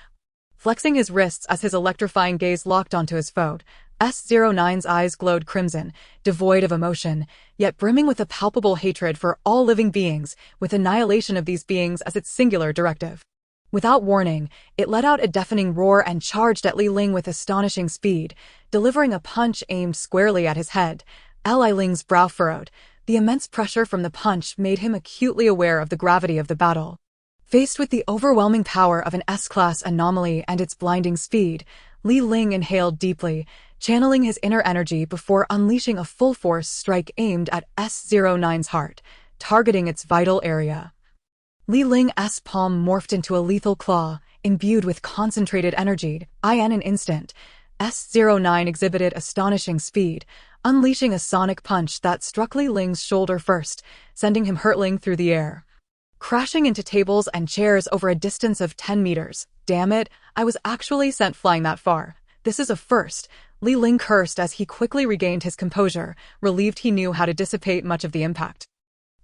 flexing his wrists as his electrifying gaze locked onto his foe. S-09's eyes glowed crimson, devoid of emotion, yet brimming with a palpable hatred for all living beings, with annihilation of these beings as its singular directive. Without warning, it let out a deafening roar and charged at Li Ling with astonishing speed, delivering a punch aimed squarely at his head. Li Ling's brow furrowed. The immense pressure from the punch made him acutely aware of the gravity of the battle. Faced with the overwhelming power of an S-class anomaly and its blinding speed, Li Ling inhaled deeply, channeling his inner energy before unleashing a full-force strike aimed at S-09's heart, targeting its vital area. Li Ling's palm morphed into a lethal claw, imbued with concentrated energy. In an instant, S-09 exhibited astonishing speed, unleashing a sonic punch that struck Li Ling's shoulder first, sending him hurtling through the air, crashing into tables and chairs over a distance of 10 meters. "Damn it, I was actually sent flying that far. This is a first," Li Ling cursed as he quickly regained his composure, relieved he knew how to dissipate much of the impact.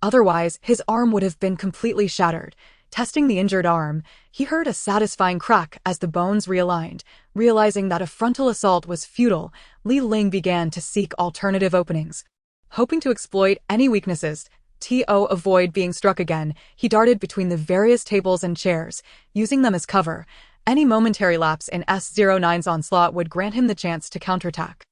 Otherwise, his arm would have been completely shattered. Testing the injured arm, he heard a satisfying crack as the bones realigned. Realizing that a frontal assault was futile, Li Ling began to seek alternative openings. Hoping to exploit any weaknesses to avoid being struck again, he darted between the various tables and chairs, using them as cover. Any momentary lapse in S-09's onslaught would grant him the chance to counterattack.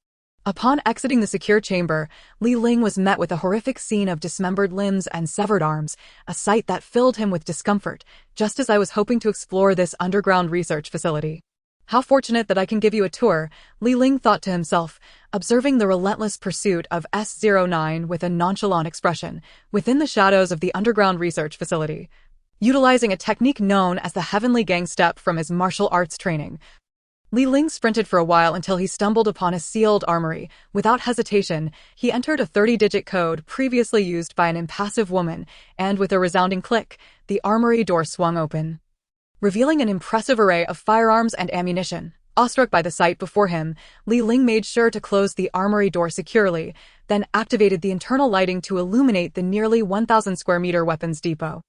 Upon exiting the secure chamber, Li Ling was met with a horrific scene of dismembered limbs and severed arms, a sight that filled him with discomfort, just as I was hoping to explore this underground research facility. "How fortunate that I can give you a tour," Li Ling thought to himself, observing the relentless pursuit of S-09 with a nonchalant expression, within the shadows of the underground research facility. Utilizing a technique known as the Heavenly Gang Step from his martial arts training, Li Ling sprinted for a while until he stumbled upon a sealed armory. Without hesitation, he entered a 30-digit code previously used by an impassive woman, and with a resounding click, the armory door swung open, revealing an impressive array of firearms and ammunition. Awestruck by the sight before him, Li Ling made sure to close the armory door securely, then activated the internal lighting to illuminate the nearly 1,000 square meter weapons depot.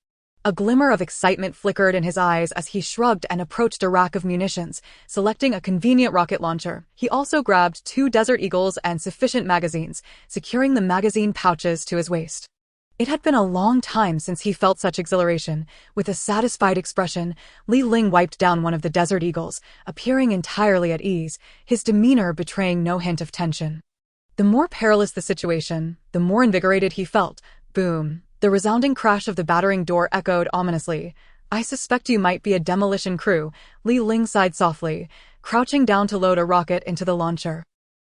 A glimmer of excitement flickered in his eyes as he shrugged and approached a rack of munitions, selecting a convenient rocket launcher. He also grabbed 2 Desert Eagles and sufficient magazines, securing the magazine pouches to his waist. It had been a long time since he felt such exhilaration. With a satisfied expression, Li Ling wiped down one of the Desert Eagles, appearing entirely at ease, his demeanor betraying no hint of tension. The more perilous the situation, the more invigorated he felt. Boom. The resounding crash of the battering door echoed ominously. "I suspect you might be a demolition crew," Li Ling sighed softly, crouching down to load a rocket into the launcher.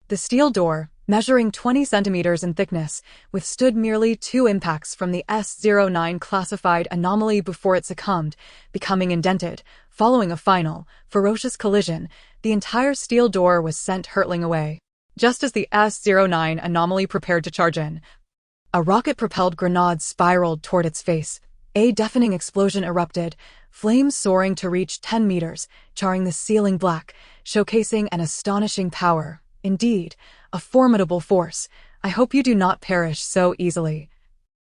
The steel door, measuring 20 centimeters in thickness, withstood merely 2 impacts from the S-09 classified anomaly before it succumbed, becoming indented. Following a final, ferocious collision, the entire steel door was sent hurtling away. Just as the S-09 anomaly prepared to charge in, a rocket-propelled grenade spiraled toward its face. A deafening explosion erupted, flames soaring to reach 10 meters, charring the ceiling black, showcasing an astonishing power. Indeed, a formidable force. I hope you do not perish so easily.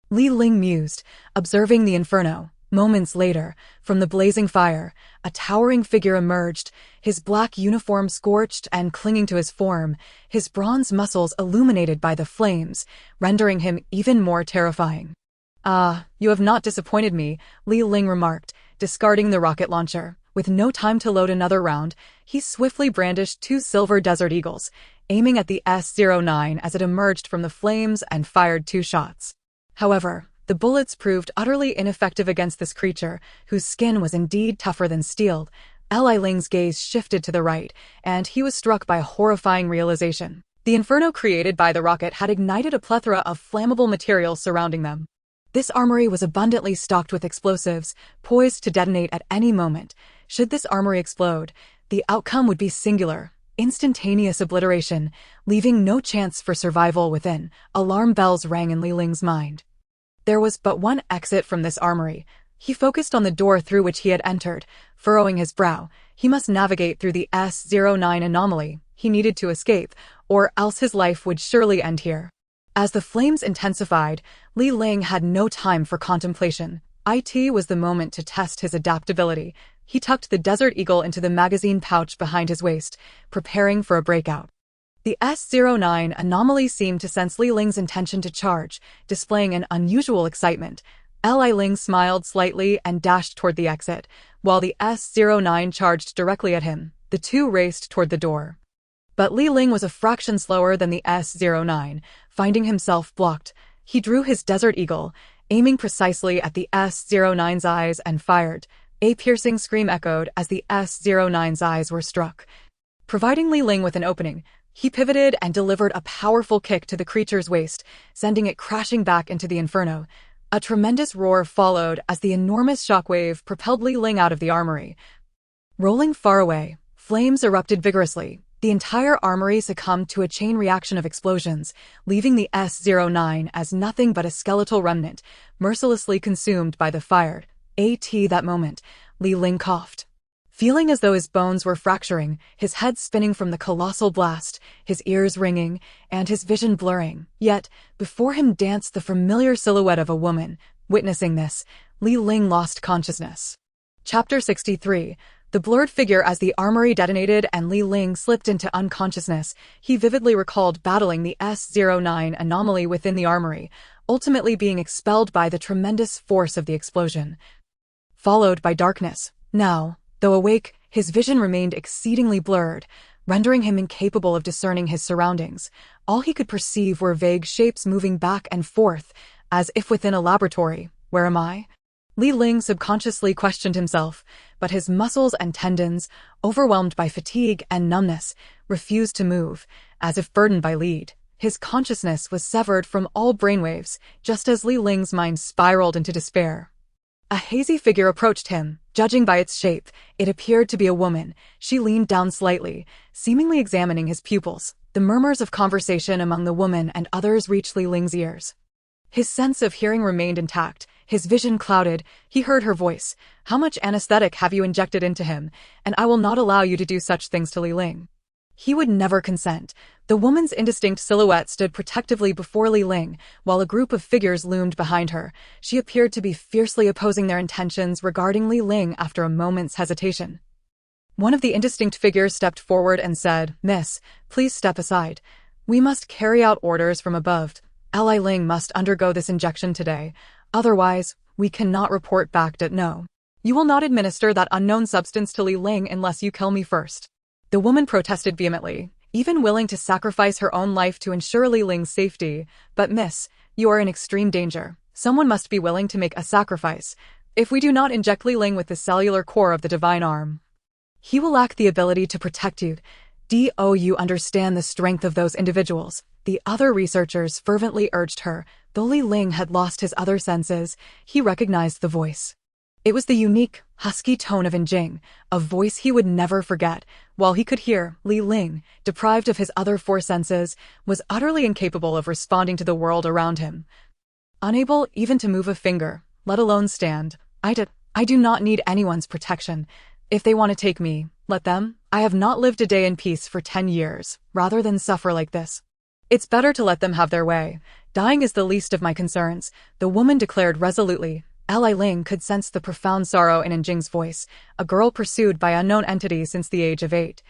Li Ling mused, observing the inferno. Moments later, from the blazing fire, a towering figure emerged, his black uniform scorched and clinging to his form, his bronze muscles illuminated by the flames, rendering him even more terrifying. "Ah, you have not disappointed me," Li Ling remarked, discarding the rocket launcher. With no time to load another round, he swiftly brandished 2 silver Desert Eagles, aiming at the S-09 as it emerged from the flames and fired 2 shots. However, the bullets proved utterly ineffective against this creature, whose skin was indeed tougher than steel. Li Ling's gaze shifted to the right, and he was struck by a horrifying realization. The inferno created by the rocket had ignited a plethora of flammable materials surrounding them. This armory was abundantly stocked with explosives, poised to detonate at any moment. Should this armory explode, the outcome would be singular, instantaneous obliteration, leaving no chance for survival within. Alarm bells rang in Li Ling's mind. There was but one exit from this armory. He focused on the door through which he had entered, furrowing his brow. He must navigate through the S-09 anomaly. He needed to escape, or else his life would surely end here. As the flames intensified, Li Ling had no time for contemplation. It was the moment to test his adaptability. He tucked the Desert Eagle into the magazine pouch behind his waist, preparing for a breakout. The S-09 anomaly seemed to sense Li Ling's intention to charge, displaying an unusual excitement. Li Ling smiled slightly and dashed toward the exit, while the S-09 charged directly at him. The two raced toward the door. But Li Ling was a fraction slower than the S-09. Finding himself blocked, he drew his Desert Eagle, aiming precisely at the S-09's eyes and fired. A piercing scream echoed as the S-09's eyes were struck. Providing Li Ling with an opening, he pivoted and delivered a powerful kick to the creature's waist, sending it crashing back into the inferno. A tremendous roar followed as the enormous shockwave propelled Li Ling out of the armory. Rolling far away, flames erupted vigorously. The entire armory succumbed to a chain reaction of explosions, leaving the S-09 as nothing but a skeletal remnant, mercilessly consumed by the fire. That moment, Li Ling coughed. Feeling as though his bones were fracturing, his head spinning from the colossal blast, his ears ringing, and his vision blurring. Yet, before him danced the familiar silhouette of a woman. Witnessing this, Li Ling lost consciousness. Chapter 63. The blurred figure as the armory detonated and Li Ling slipped into unconsciousness. He vividly recalled battling the S-09 anomaly within the armory, ultimately being expelled by the tremendous force of the explosion. Followed by darkness. Now, though awake, his vision remained exceedingly blurred, rendering him incapable of discerning his surroundings. All he could perceive were vague shapes moving back and forth, as if within a laboratory. Where am I? Li Ling subconsciously questioned himself, but his muscles and tendons, overwhelmed by fatigue and numbness, refused to move, as if burdened by lead. His consciousness was severed from all brainwaves, just as Li Ling's mind spiraled into despair. A hazy figure approached him. Judging by its shape, it appeared to be a woman. She leaned down slightly, seemingly examining his pupils. The murmurs of conversation among the woman and others reached Li Ling's ears. His sense of hearing remained intact, His vision clouded. He heard her voice. "How much anesthetic have you injected into him? And I will not allow you to do such things to Li Ling." He would never consent. The woman's indistinct silhouette stood protectively before Li Ling, while a group of figures loomed behind her. She appeared to be fiercely opposing their intentions regarding Li Ling after a moment's hesitation. One of the indistinct figures stepped forward and said, "Miss, please step aside. We must carry out orders from above. Li Ling must undergo this injection today. Otherwise, we cannot report back that no. You will not administer that unknown substance to Li Ling unless you kill me first." The woman protested vehemently, even willing to sacrifice her own life to ensure Li Ling's safety. "But miss, you are in extreme danger. Someone must be willing to make a sacrifice. If we do not inject Li Ling with the cellular core of the divine arm, he will lack the ability to protect you. Do you understand the strength of those individuals?" The other researchers fervently urged her. Though Li Ling had lost his other senses, he recognized the voice. It was the unique, husky tone of Jing, a voice he would never forget. While he could hear, Li Ling, deprived of his other four senses, was utterly incapable of responding to the world around him. Unable even to move a finger, let alone stand. I do not need anyone's protection. If they want to take me, let them. I have not lived a day in peace for 10 years, rather than suffer like this. It's better to let them have their way. Dying is the least of my concerns," the woman declared resolutely. Li Ling could sense the profound sorrow in Jing's voice, a girl pursued by unknown entities since the age of 8.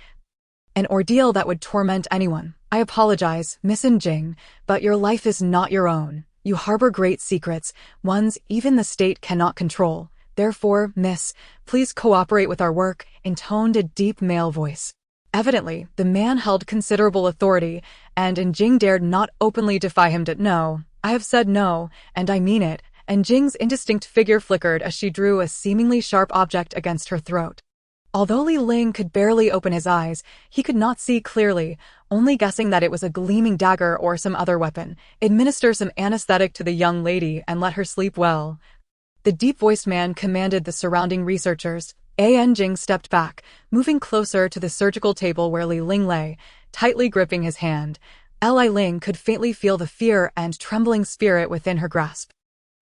An ordeal that would torment anyone. "I apologize, Miss Jing, but your life is not your own. You harbor great secrets, ones even the state cannot control. Therefore, miss, please cooperate with our work," intoned a deep male voice. Evidently, the man held considerable authority, and Jing dared not openly defy him. "No, I have said no, and I mean it," and Jing's indistinct figure flickered as she drew a seemingly sharp object against her throat. Although Li Ling could barely open his eyes, he could not see clearly, only guessing that it was a gleaming dagger or some other weapon. "Administer some anesthetic to the young lady and let her sleep well," the deep-voiced man commanded the surrounding researchers. Jing stepped back, moving closer to the surgical table where Li Ling lay, tightly gripping his hand. Li Ling could faintly feel the fear and trembling spirit within her grasp.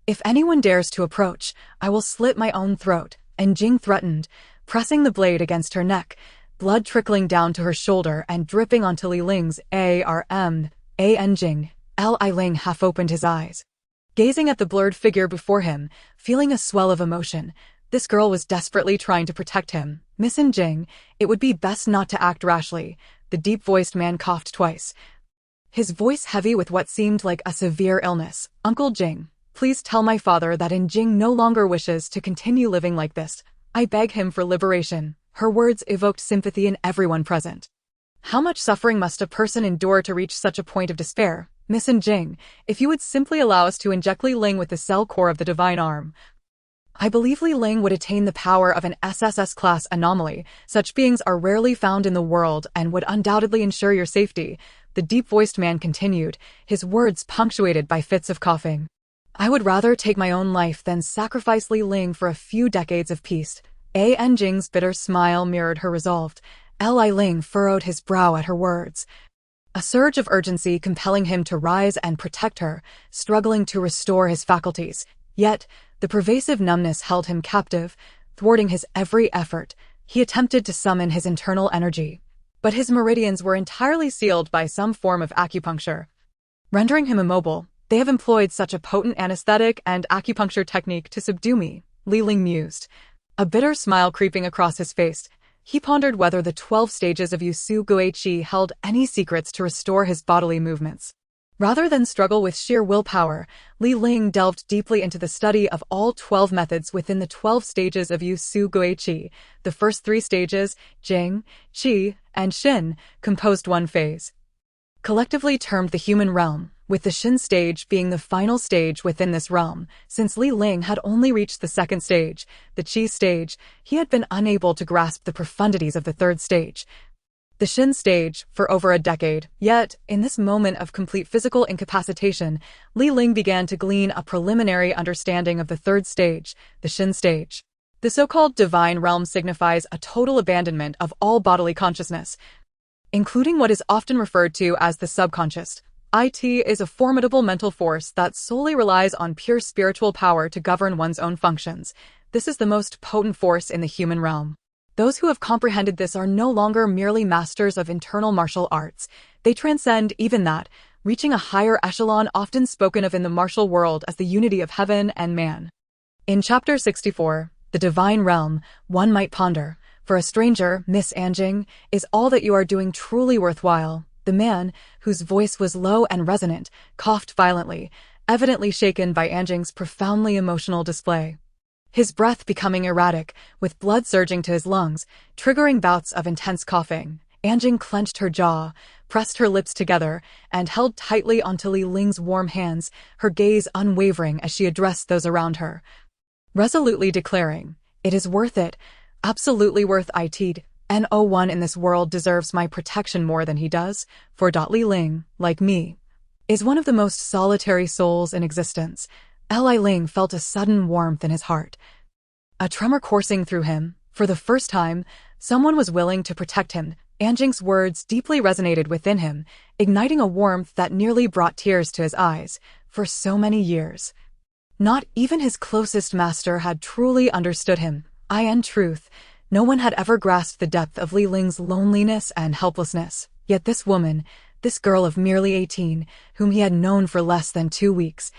"If anyone dares to approach, I will slit my own throat," Jing threatened, pressing the blade against her neck, blood trickling down to her shoulder and dripping onto Li Ling's arm. Jing. Li Ling half opened his eyes, gazing at the blurred figure before him, feeling a swell of emotion. This girl was desperately trying to protect him. "Miss Jing, it would be best not to act rashly," the deep-voiced man coughed twice, his voice heavy with what seemed like a severe illness. "Uncle Jing, please tell my father that Jing no longer wishes to continue living like this. I beg him for liberation." Her words evoked sympathy in everyone present. How much suffering must a person endure to reach such a point of despair? "Miss Jing, if you would simply allow us to inject Li Ling with the cell core of the divine arm, I believe Li Ling would attain the power of an SSS-class anomaly. Such beings are rarely found in the world and would undoubtedly ensure your safety," the deep-voiced man continued, his words punctuated by fits of coughing. "I would rather take my own life than sacrifice Li Ling for a few decades of peace." Jing's bitter smile mirrored her resolve. Li Ling furrowed his brow at her words, a surge of urgency compelling him to rise and protect her, struggling to restore his faculties. Yet, the pervasive numbness held him captive, thwarting his every effort. He attempted to summon his internal energy, but his meridians were entirely sealed by some form of acupuncture, rendering him immobile. "They have employed such a potent anesthetic and acupuncture technique to subdue me," Li Ling mused, a bitter smile creeping across his face. He pondered whether the 12 stages of Yusu Guiqi held any secrets to restore his bodily movements. Rather than struggle with sheer willpower, Li Ling delved deeply into the study of all 12 methods within the 12 stages of Yusu Guiqi. The first 3 stages, Jing, Qi, and Xin, composed one phase, collectively termed the human realm, with the Xin stage being the final stage within this realm. Since Li Ling had only reached the second stage, the Qi stage, he had been unable to grasp the profundities of the third stage, the Xin stage, for over a decade. Yet, in this moment of complete physical incapacitation, Li Ling began to glean a preliminary understanding of the third stage, the Xin stage. The so-called divine realm signifies a total abandonment of all bodily consciousness, including what is often referred to as the subconscious. It is a formidable mental force that solely relies on pure spiritual power to govern one's own functions. This is the most potent force in the human realm. Those who have comprehended this are no longer merely masters of internal martial arts. They transcend even that, reaching a higher echelon often spoken of in the martial world as the unity of heaven and man. In Chapter 64, The Divine Realm, one might ponder, for a stranger, Miss Anjing, is all that you are doing truly worthwhile? The man, whose voice was low and resonant, coughed violently, evidently shaken by Anjing's profoundly emotional display. His breath becoming erratic, with blood surging to his lungs, triggering bouts of intense coughing. Anjing clenched her jaw, pressed her lips together, and held tightly onto Li Ling's warm hands, her gaze unwavering as she addressed those around her, resolutely declaring, "It is worth it, absolutely worth it. No one in this world deserves my protection more than he does, for Li Ling, like me, is one of the most solitary souls in existence." Li Ling felt a sudden warmth in his heart, a tremor coursing through him. For the first time, someone was willing to protect him. Anjing's words deeply resonated within him, igniting a warmth that nearly brought tears to his eyes. For so many years, not even his closest master had truly understood him. In truth, no one had ever grasped the depth of Li Ling's loneliness and helplessness. Yet this woman, this girl of merely 18, whom he had known for less than 2 weeks,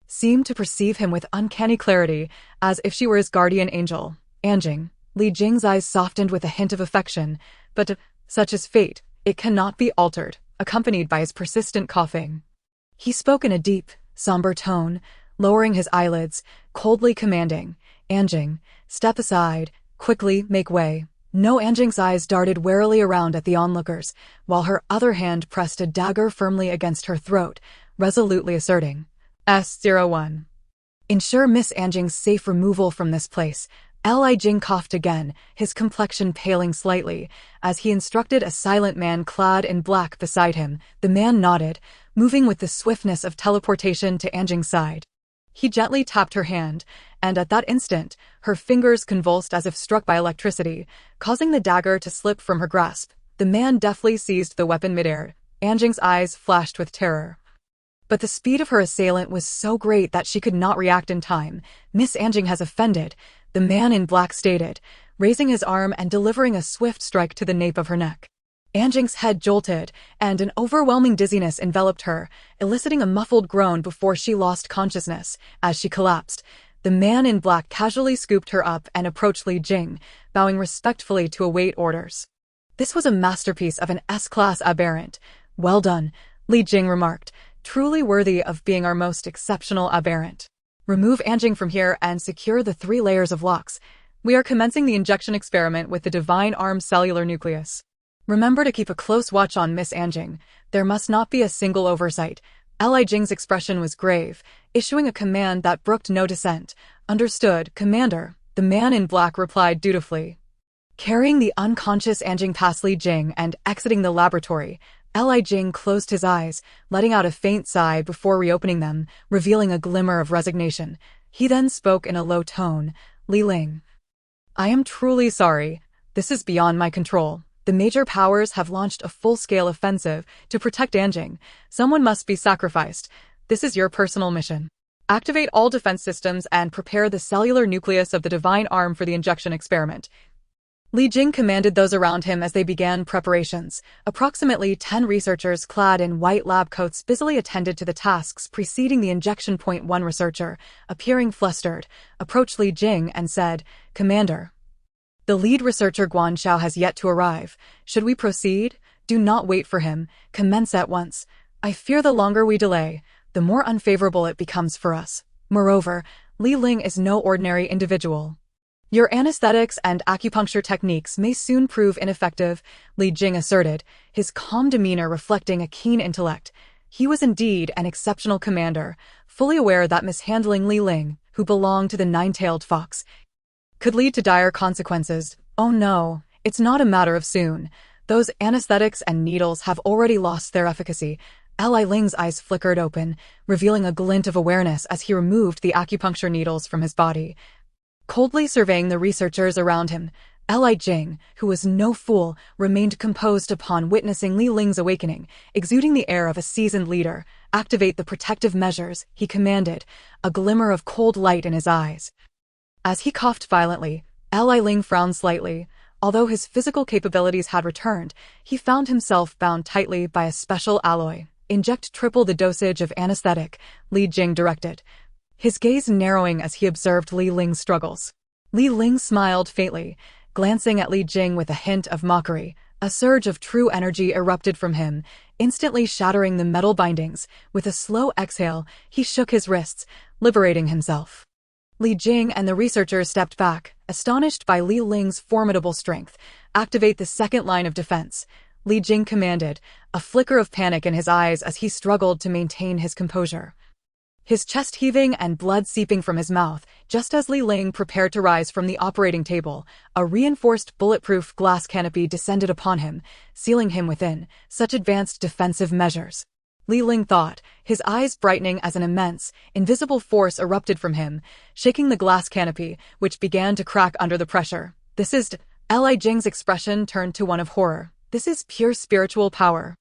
seemed to perceive him with uncanny clarity, as if she were his guardian angel. Anjing, Li Jing's eyes softened with a hint of affection, but such is fate, it cannot be altered, accompanied by his persistent coughing. He spoke in a deep, somber tone, lowering his eyelids, coldly commanding, "Anjing, step aside, quickly make way." No, Anjing's eyes darted warily around at the onlookers, while her other hand pressed a dagger firmly against her throat, resolutely asserting, S01. "Ensure Miss Anjing's safe removal from this place." Li Jing coughed again, his complexion paling slightly, as he instructed a silent man clad in black beside him. The man nodded, moving with the swiftness of teleportation to Anjing's side. He gently tapped her hand, and at that instant, her fingers convulsed as if struck by electricity, causing the dagger to slip from her grasp. The man deftly seized the weapon midair. Anjing's eyes flashed with terror, but the speed of her assailant was so great that she could not react in time. "Miss Anjing has offended," the man in black stated, raising his arm and delivering a swift strike to the nape of her neck. Anjing's head jolted, and an overwhelming dizziness enveloped her, eliciting a muffled groan before she lost consciousness. As she collapsed, the man in black casually scooped her up and approached Li Jing, bowing respectfully to await orders. This was a masterpiece of an S-class aberrant. "Well done," Li Jing remarked, "truly worthy of being our most exceptional aberrant. Remove Anjing from here and secure the 3 layers of locks. We are commencing the injection experiment with the Divine Arm cellular nucleus. Remember to keep a close watch on Miss Anjing. There must not be a single oversight." Li Jing's expression was grave, issuing a command that brooked no dissent. "Understood, Commander," the man in black replied dutifully. Carrying the unconscious Anjing past Li Jing and exiting the laboratory, Li Jing closed his eyes, letting out a faint sigh before reopening them, revealing a glimmer of resignation. He then spoke in a low tone, "Li Ling, I am truly sorry. This is beyond my control. The major powers have launched a full-scale offensive to protect Anjing. Someone must be sacrificed. This is your personal mission. Activate all defense systems and prepare the cellular nucleus of the Divine Arm for the injection experiment." Li Jing commanded those around him as they began preparations. Approximately 10 researchers clad in white lab coats busily attended to the tasks preceding the injection. One researcher, appearing flustered, approached Li Jing and said, "Commander, the lead researcher Guanxiao has yet to arrive. Should we proceed? Do not wait for him. Commence at once. I fear the longer we delay, the more unfavorable it becomes for us. Moreover, Li Ling is no ordinary individual. Your anesthetics and acupuncture techniques may soon prove ineffective," Li Jing asserted, his calm demeanor reflecting a keen intellect. He was indeed an exceptional commander, fully aware that mishandling Li Ling, who belonged to the nine-tailed fox, could lead to dire consequences. "Oh no, it's not a matter of soon. Those anesthetics and needles have already lost their efficacy." Li Ling's eyes flickered open, revealing a glint of awareness as he removed the acupuncture needles from his body. Coldly surveying the researchers around him, Li Jing, who was no fool, remained composed upon witnessing Li Ling's awakening, exuding the air of a seasoned leader. "Activate the protective measures," he commanded, a glimmer of cold light in his eyes. As he coughed violently, Li Ling frowned slightly. Although his physical capabilities had returned, he found himself bound tightly by a special alloy. "Inject triple the dosage of anesthetic," Li Jing directed, his gaze narrowing as he observed Li Ling's struggles. Li Ling smiled faintly, glancing at Li Jing with a hint of mockery. A surge of true energy erupted from him, instantly shattering the metal bindings. With a slow exhale, he shook his wrists, liberating himself. Li Jing and the researchers stepped back, astonished by Li Ling's formidable strength. "Activate the second line of defense," Li Jing commanded, a flicker of panic in his eyes as he struggled to maintain his composure. His chest heaving and blood seeping from his mouth, just as Li Ling prepared to rise from the operating table, a reinforced bulletproof glass canopy descended upon him, sealing him within. Such advanced defensive measures. Li Ling thought, his eyes brightening as an immense, invisible force erupted from him, shaking the glass canopy, which began to crack under the pressure. "This is..." Li Jing's expression turned to one of horror. "This is pure spiritual power."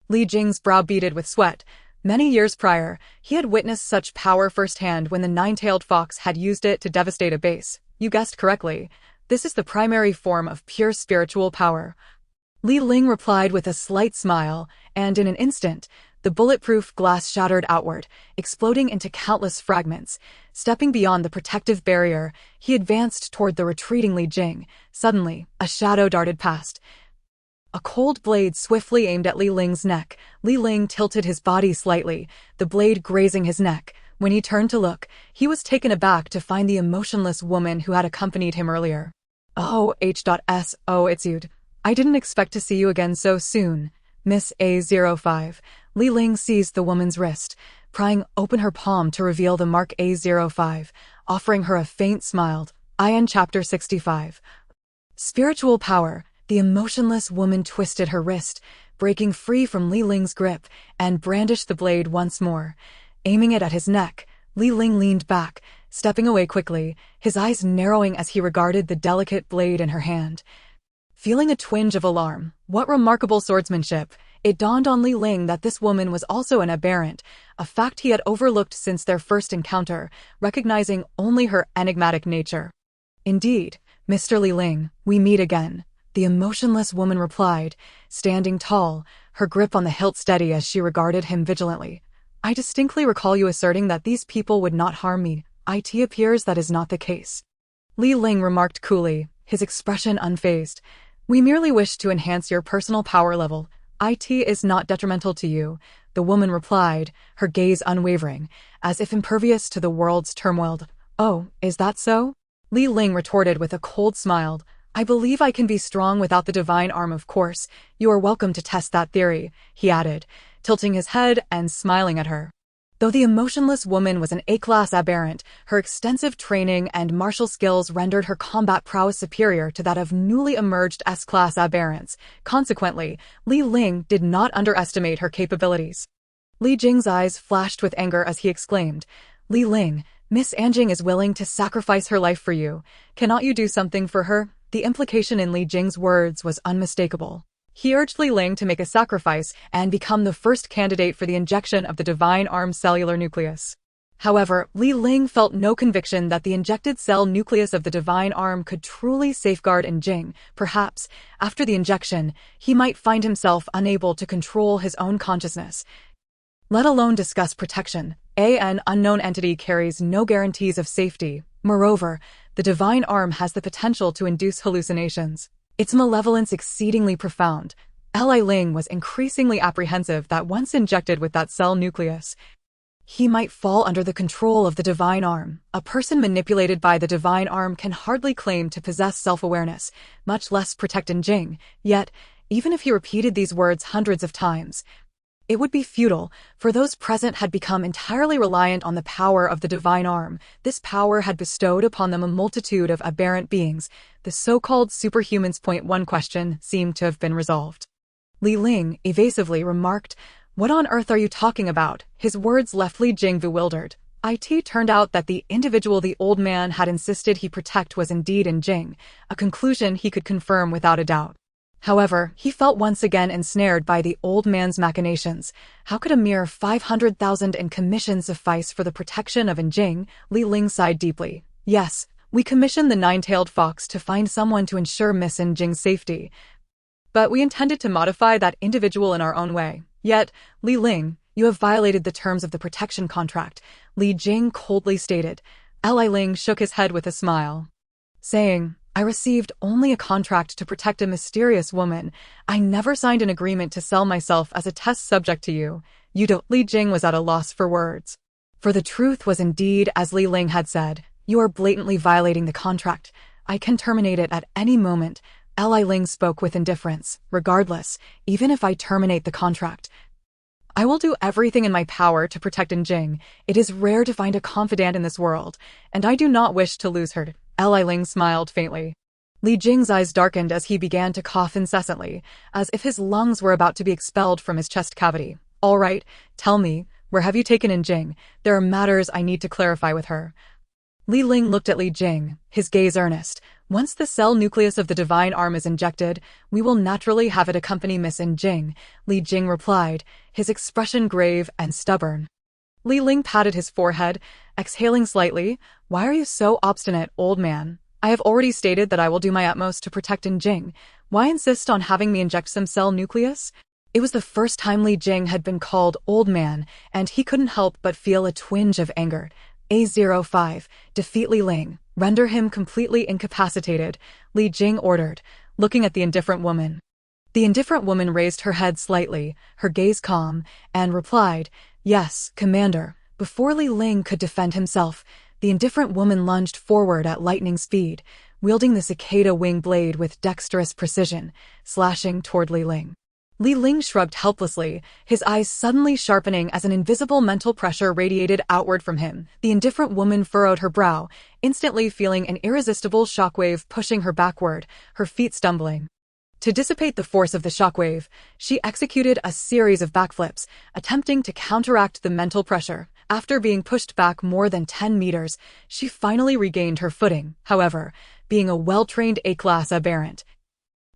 Li Jing's brow beaded with sweat. Many years prior, he had witnessed such power firsthand when the nine-tailed fox had used it to devastate a base. "You guessed correctly. This is the primary form of pure spiritual power," Li Ling replied with a slight smile, and in an instant, the bulletproof glass shattered outward, exploding into countless fragments. Stepping beyond the protective barrier, he advanced toward the retreating Li Jing. Suddenly, a shadow darted past. A cold blade swiftly aimed at Li Ling's neck. Li Ling tilted his body slightly, the blade grazing his neck. When he turned to look, he was taken aback to find the emotionless woman who had accompanied him earlier. "Oh, H.S.O. it's you. I didn't expect to see you again so soon, Miss A05. Li Ling seized the woman's wrist, prying open her palm to reveal the mark A05, offering her a faint smile. IN Chapter 65. Spiritual Power. The emotionless woman twisted her wrist, breaking free from Li Ling's grip, and brandished the blade once more. Aiming it at his neck, Li Ling leaned back, stepping away quickly, his eyes narrowing as he regarded the delicate blade in her hand. Feeling a twinge of alarm, what remarkable swordsmanship! It dawned on Li Ling that this woman was also an aberrant, a fact he had overlooked since their first encounter, recognizing only her enigmatic nature. "Indeed, Mr. Li Ling, we meet again," the emotionless woman replied, standing tall, her grip on the hilt steady as she regarded him vigilantly. "I distinctly recall you asserting that these people would not harm me. It appears that is not the case." Li Ling remarked coolly, his expression unfazed. "We merely wish to enhance your personal power level. It is not detrimental to you," the woman replied, her gaze unwavering, as if impervious to the world's turmoil. "Oh, is that so?" Li Ling retorted with a cold smile. "I believe I can be strong without the divine arm, of course. You are welcome to test that theory," he added, tilting his head and smiling at her. Though the emotionless woman was an A-class aberrant, her extensive training and martial skills rendered her combat prowess superior to that of newly emerged S-class aberrants. Consequently, Li Ling did not underestimate her capabilities. Li Jing's eyes flashed with anger as he exclaimed, "Li Ling, Miss Anjing is willing to sacrifice her life for you. Cannot you do something for her?" The implication in Li Jing's words was unmistakable. He urged Li Ling to make a sacrifice and become the first candidate for the injection of the divine arm cellular nucleus. However, Li Ling felt no conviction that the injected cell nucleus of the divine arm could truly safeguard Anjing. Perhaps, after the injection, he might find himself unable to control his own consciousness, let alone discuss protection. An unknown entity carries no guarantees of safety. Moreover, the divine arm has the potential to induce hallucinations. Its malevolence exceedingly profound. Li Ling was increasingly apprehensive that once injected with that cell nucleus, he might fall under the control of the divine arm. A person manipulated by the divine arm can hardly claim to possess self-awareness, much less protect Anjing. Yet, even if he repeated these words hundreds of times, it would be futile, for those present had become entirely reliant on the power of the divine arm. This power had bestowed upon them a multitude of aberrant beings. The so-called superhumans. One question seemed to have been resolved. Li Ling evasively remarked, "What on earth are you talking about?" His words left Li Jing bewildered. It turned out that the individual the old man had insisted he protect was indeed in Jing, a conclusion he could confirm without a doubt. However, he felt once again ensnared by the old man's machinations. How could a mere 500,000 in commission suffice for the protection of Jing? Li Ling sighed deeply. Yes, we commissioned the nine-tailed fox to find someone to ensure Miss Jing's safety. But we intended to modify that individual in our own way. Yet, Li Ling, you have violated the terms of the protection contract, Li Jing coldly stated. Li Ling shook his head with a smile, saying, I received only a contract to protect a mysterious woman. I never signed an agreement to sell myself as a test subject to you. You don't. Li Jing was at a loss for words. For the truth was indeed as Li Ling had said. You are blatantly violating the contract. I can terminate it at any moment. Li Ling spoke with indifference. Regardless, even if I terminate the contract, I will do everything in my power to protect Jing. It is rare to find a confidant in this world, and I do not wish to lose her. Li Ling smiled faintly. Li Jing's eyes darkened as he began to cough incessantly, as if his lungs were about to be expelled from his chest cavity. All right, tell me, where have you taken Jing? There are matters I need to clarify with her. Li Ling looked at Li Jing, his gaze earnest. Once the cell nucleus of the divine arm is injected, we will naturally have it accompany Miss Jing, Li Jing replied, his expression grave and stubborn. Li Ling patted his forehead, exhaling slightly. Why are you so obstinate, old man? I have already stated that I will do my utmost to protect Jing. Why insist on having me inject some cell nucleus? It was the first time Li Jing had been called old man, and he couldn't help but feel a twinge of anger. A05, defeat Li Ling, render him completely incapacitated, Li Jing ordered, looking at the indifferent woman. The indifferent woman raised her head slightly, her gaze calm, and replied, Yes, Commander. Before Li Ling could defend himself, the indifferent woman lunged forward at lightning speed, wielding the cicada wing blade with dexterous precision, slashing toward Li Ling. Li Ling shrugged helplessly, his eyes suddenly sharpening as an invisible mental pressure radiated outward from him. The indifferent woman furrowed her brow, instantly feeling an irresistible shockwave pushing her backward, her feet stumbling. To dissipate the force of the shockwave, she executed a series of backflips, attempting to counteract the mental pressure. After being pushed back more than 10 meters, she finally regained her footing. However, being a well-trained A-class aberrant,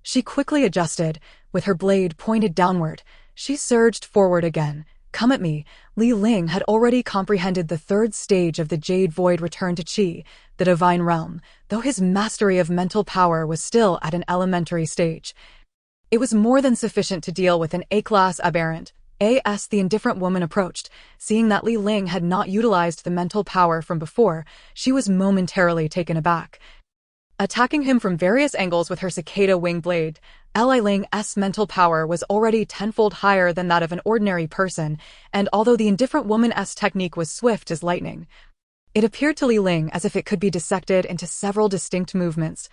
she quickly adjusted. With her blade pointed downward, she surged forward again. Come at me. Li Ling had already comprehended the third stage of the Jade Void return to Qi, the divine realm, though his mastery of mental power was still at an elementary stage. It was more than sufficient to deal with an A-class aberrant. As the indifferent woman approached, seeing that Li Ling had not utilized the mental power from before, she was momentarily taken aback. Attacking him from various angles with her cicada wing blade, Li Ling's mental power was already tenfold higher than that of an ordinary person, and although the indifferent woman's technique was swift as lightning, it appeared to Li Ling as if it could be dissected into several distinct movements.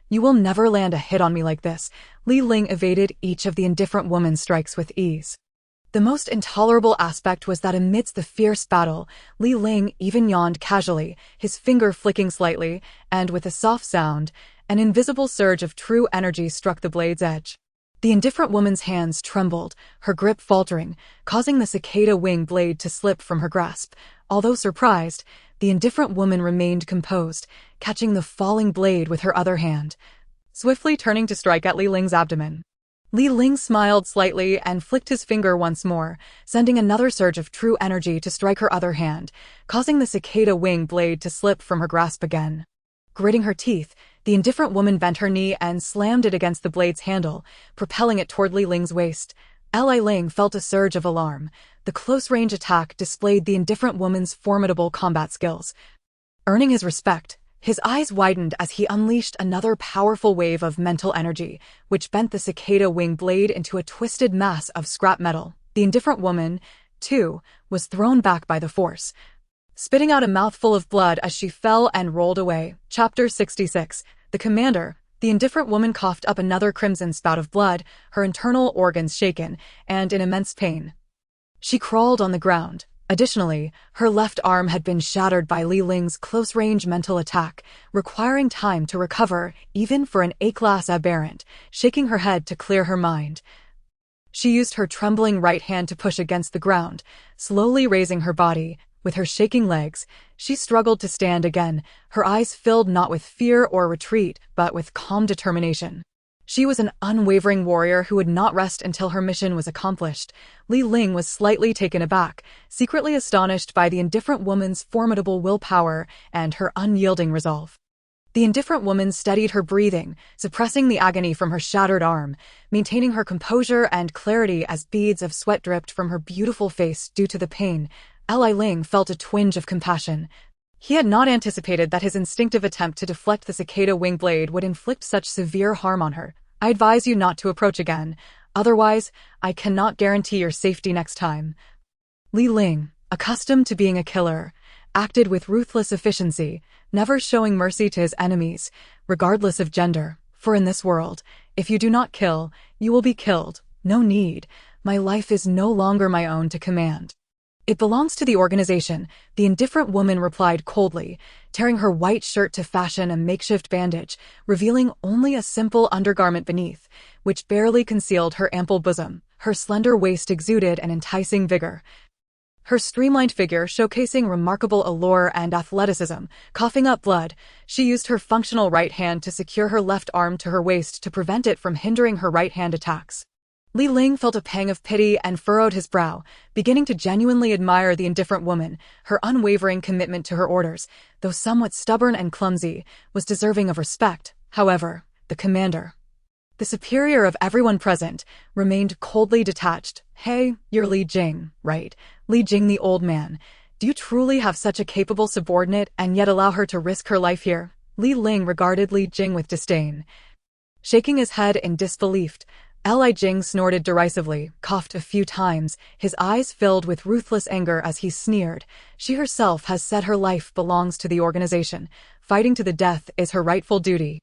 You will never land a hit on me like this. Li Ling evaded each of the indifferent woman's strikes with ease. The most intolerable aspect was that amidst the fierce battle, Li Ling even yawned casually, his finger flicking slightly, and with a soft sound, an invisible surge of true energy struck the blade's edge. The indifferent woman's hands trembled, her grip faltering, causing the cicada wing blade to slip from her grasp. Although surprised, the indifferent woman remained composed, catching the falling blade with her other hand, swiftly turning to strike at Li Ling's abdomen. Li Ling smiled slightly and flicked his finger once more, sending another surge of true energy to strike her other hand, causing the cicada wing blade to slip from her grasp again. Gritting her teeth, the indifferent woman bent her knee and slammed it against the blade's handle, propelling it toward Li Ling's waist. Li Ling felt a surge of alarm. The close-range attack displayed the indifferent woman's formidable combat skills. Earning his respect, his eyes widened as he unleashed another powerful wave of mental energy, which bent the cicada wing blade into a twisted mass of scrap metal. The indifferent woman, too, was thrown back by the force, spitting out a mouthful of blood as she fell and rolled away. Chapter 66. The Commander. The indifferent woman coughed up another crimson spout of blood, her internal organs shaken, and in immense pain. She crawled on the ground. Additionally, her left arm had been shattered by Li Ling's close-range mental attack, requiring time to recover, even for an A-class aberrant. Shaking her head to clear her mind, she used her trembling right hand to push against the ground, slowly raising her body. With her shaking legs, she struggled to stand again, her eyes filled not with fear or retreat, but with calm determination. She was an unwavering warrior who would not rest until her mission was accomplished. Li Ling was slightly taken aback, secretly astonished by the indifferent woman's formidable willpower and her unyielding resolve. The indifferent woman steadied her breathing, suppressing the agony from her shattered arm, maintaining her composure and clarity as beads of sweat dripped from her beautiful face due to the pain. Li Ling felt a twinge of compassion. He had not anticipated that his instinctive attempt to deflect the cicada wing blade would inflict such severe harm on her. I advise you not to approach again. Otherwise, I cannot guarantee your safety next time. Li Ling, accustomed to being a killer, acted with ruthless efficiency, never showing mercy to his enemies, regardless of gender. For in this world, if you do not kill, you will be killed. No need. My life is no longer my own to command. It belongs to the organization, the indifferent woman replied coldly, tearing her white shirt to fashion a makeshift bandage, revealing only a simple undergarment beneath, which barely concealed her ample bosom. Her slender waist exuded an enticing vigor, her streamlined figure showcasing remarkable allure and athleticism. Coughing up blood, she used her functional right hand to secure her left arm to her waist to prevent it from hindering her right hand attacks. Li Ling felt a pang of pity and furrowed his brow, beginning to genuinely admire the indifferent woman. Her unwavering commitment to her orders, though somewhat stubborn and clumsy, was deserving of respect. However, the commander, the superior of everyone present, remained coldly detached. Hey, you're Li Jing, right? Li Jing, the old man. Do you truly have such a capable subordinate and yet allow her to risk her life here? Li Ling regarded Li Jing with disdain. Shaking his head in disbelief, Li Jing snorted derisively, coughed a few times, his eyes filled with ruthless anger as he sneered. She herself has said her life belongs to the organization. Fighting to the death is her rightful duty.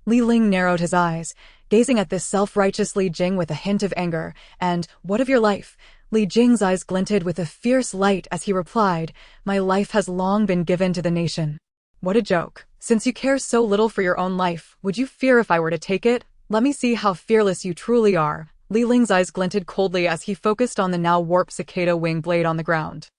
Li Ling narrowed his eyes, gazing at this self-righteous Li Jing with a hint of anger. And, what of your life? Li Jing's eyes glinted with a fierce light as he replied, my life has long been given to the nation. What a joke. Since you care so little for your own life, would you fear if I were to take it? Let me see how fearless you truly are. Li Ling's eyes glinted coldly as he focused on the now warped cicada wing blade on the ground.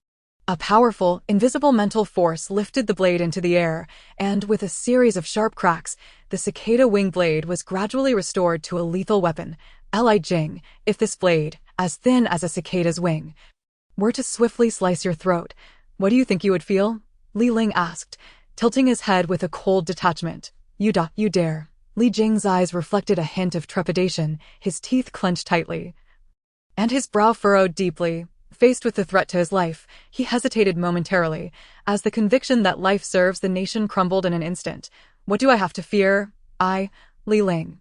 A powerful, invisible mental force lifted the blade into the air, and with a series of sharp cracks, the cicada wing blade was gradually restored to a lethal weapon. Li Jing, if this blade, as thin as a cicada's wing, were to swiftly slice your throat, what do you think you would feel? Li Ling asked, tilting his head with a cold detachment. You dare. Li Jing's eyes reflected a hint of trepidation, his teeth clenched tightly, and his brow furrowed deeply. Faced with the threat to his life, he hesitated momentarily, as the conviction that life serves the nation crumbled in an instant. What do I have to fear? I, Li Ling,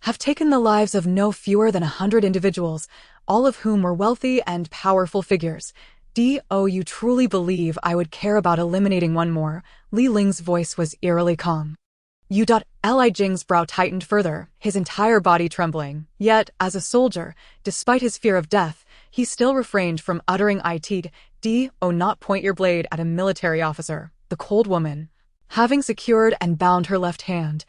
have taken the lives of no fewer than 100 individuals, all of whom were wealthy and powerful figures. Do you truly believe I would care about eliminating one more? Li Ling's voice was eerily calm. Li Jing's brow tightened further, his entire body trembling. Yet, as a soldier, despite his fear of death, he still refrained from uttering do not point your blade at a military officer. The cold woman, having secured and bound her left hand,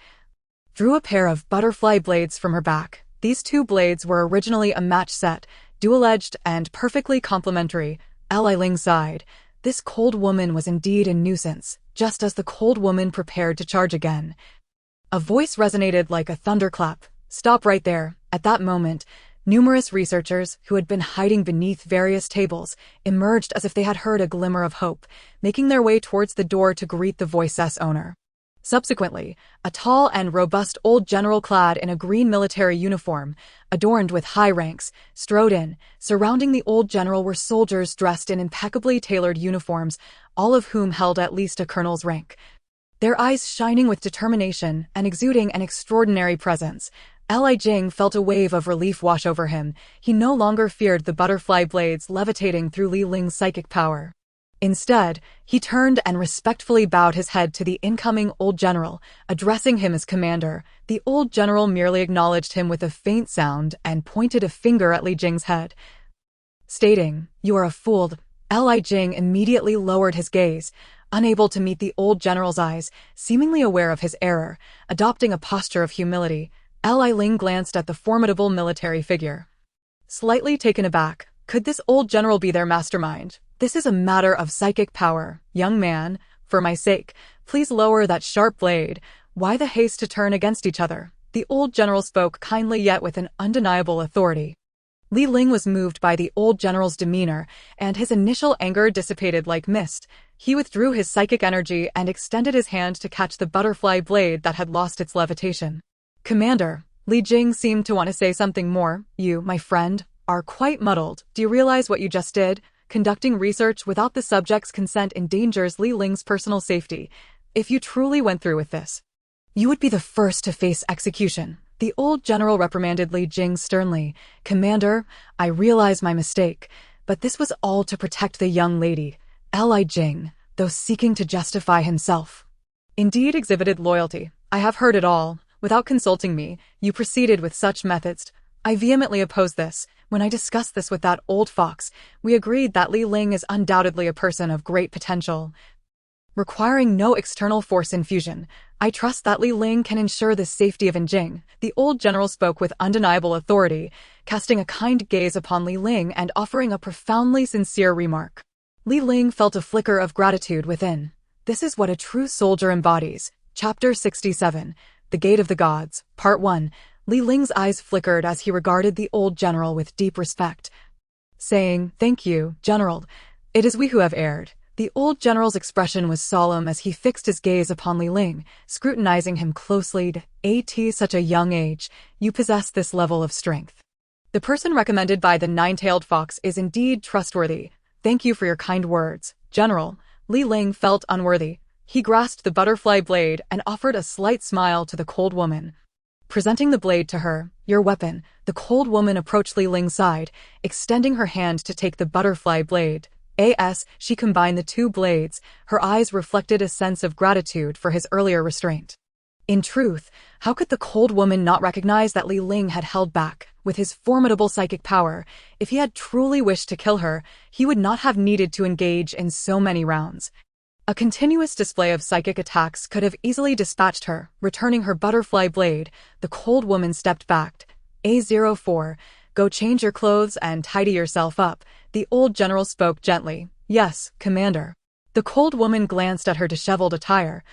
drew a pair of butterfly blades from her back. These two blades were originally a match set, dual-edged and perfectly complementary. Li Ling sighed. This cold woman was indeed a nuisance. Just as the cold woman prepared to charge again, a voice resonated like a thunderclap. Stop right there. At that moment, numerous researchers who had been hiding beneath various tables emerged as if they had heard a glimmer of hope, making their way towards the door to greet the voice's owner. Subsequently, a tall and robust old general clad in a green military uniform, adorned with high ranks, strode in. Surrounding the old general were soldiers dressed in impeccably tailored uniforms, all of whom held at least a colonel's rank, their eyes shining with determination and exuding an extraordinary presence. Li Jing felt a wave of relief wash over him. He no longer feared the butterfly blades levitating through Li Ling's psychic power. Instead, he turned and respectfully bowed his head to the incoming old general, addressing him as commander. The old general merely acknowledged him with a faint sound and pointed a finger at Li Jing's head, stating, "You are a fool." Li Jing immediately lowered his gaze, unable to meet the old general's eyes, seemingly aware of his error, adopting a posture of humility. Li Ling glanced at the formidable military figure. Slightly taken aback, Could this old general be their mastermind? This is a matter of psychic power. Young man, for my sake, please lower that sharp blade. Why the haste to turn against each other? The old general spoke kindly yet with an undeniable authority. Li Ling was moved by the old general's demeanor, and his initial anger dissipated like mist. He withdrew his psychic energy and extended his hand to catch the butterfly blade that had lost its levitation. Commander, Li Jing seemed to want to say something more. You, my friend, are quite muddled. Do you realize what you just did? Conducting research without the subject's consent endangers Li Ling's personal safety. If you truly went through with this, you would be the first to face execution. The old general reprimanded Li Jing sternly. Commander, I realize my mistake, but this was all to protect the young lady. Li Jing, though seeking to justify himself, indeed exhibited loyalty. I have heard it all. Without consulting me, you proceeded with such methods. I vehemently oppose this. When I discussed this with that old fox, we agreed that Li Ling is undoubtedly a person of great potential, requiring no external force infusion. I trust that Li Ling can ensure the safety of Jing. The old general spoke with undeniable authority, casting a kind gaze upon Li Ling and offering a profoundly sincere remark. Li Ling felt a flicker of gratitude within. This is what a true soldier embodies. Chapter 67. The Gate of the Gods. Part 1. Li Ling's eyes flickered as he regarded the old general with deep respect, saying, Thank you, General. It is we who have erred. The old general's expression was solemn as he fixed his gaze upon Li Ling, scrutinizing him closely. At such a young age, you possess this level of strength. The person recommended by the nine-tailed fox is indeed trustworthy. Thank you for your kind words, General. Li Ling felt unworthy. He grasped the butterfly blade and offered a slight smile to the cold woman, presenting the blade to her. Your weapon. The cold woman approached Li Ling's side, extending her hand to take the butterfly blade. As she combined the two blades, her eyes reflected a sense of gratitude for his earlier restraint. In truth, how could the cold woman not recognize that Li Ling had held back? With his formidable psychic power, if he had truly wished to kill her, he would not have needed to engage in so many rounds. A continuous display of psychic attacks could have easily dispatched her. Returning her butterfly blade, the cold woman stepped back. A04, go change your clothes and tidy yourself up. The old general spoke gently. Yes, Commander. The cold woman glanced at her disheveled attire,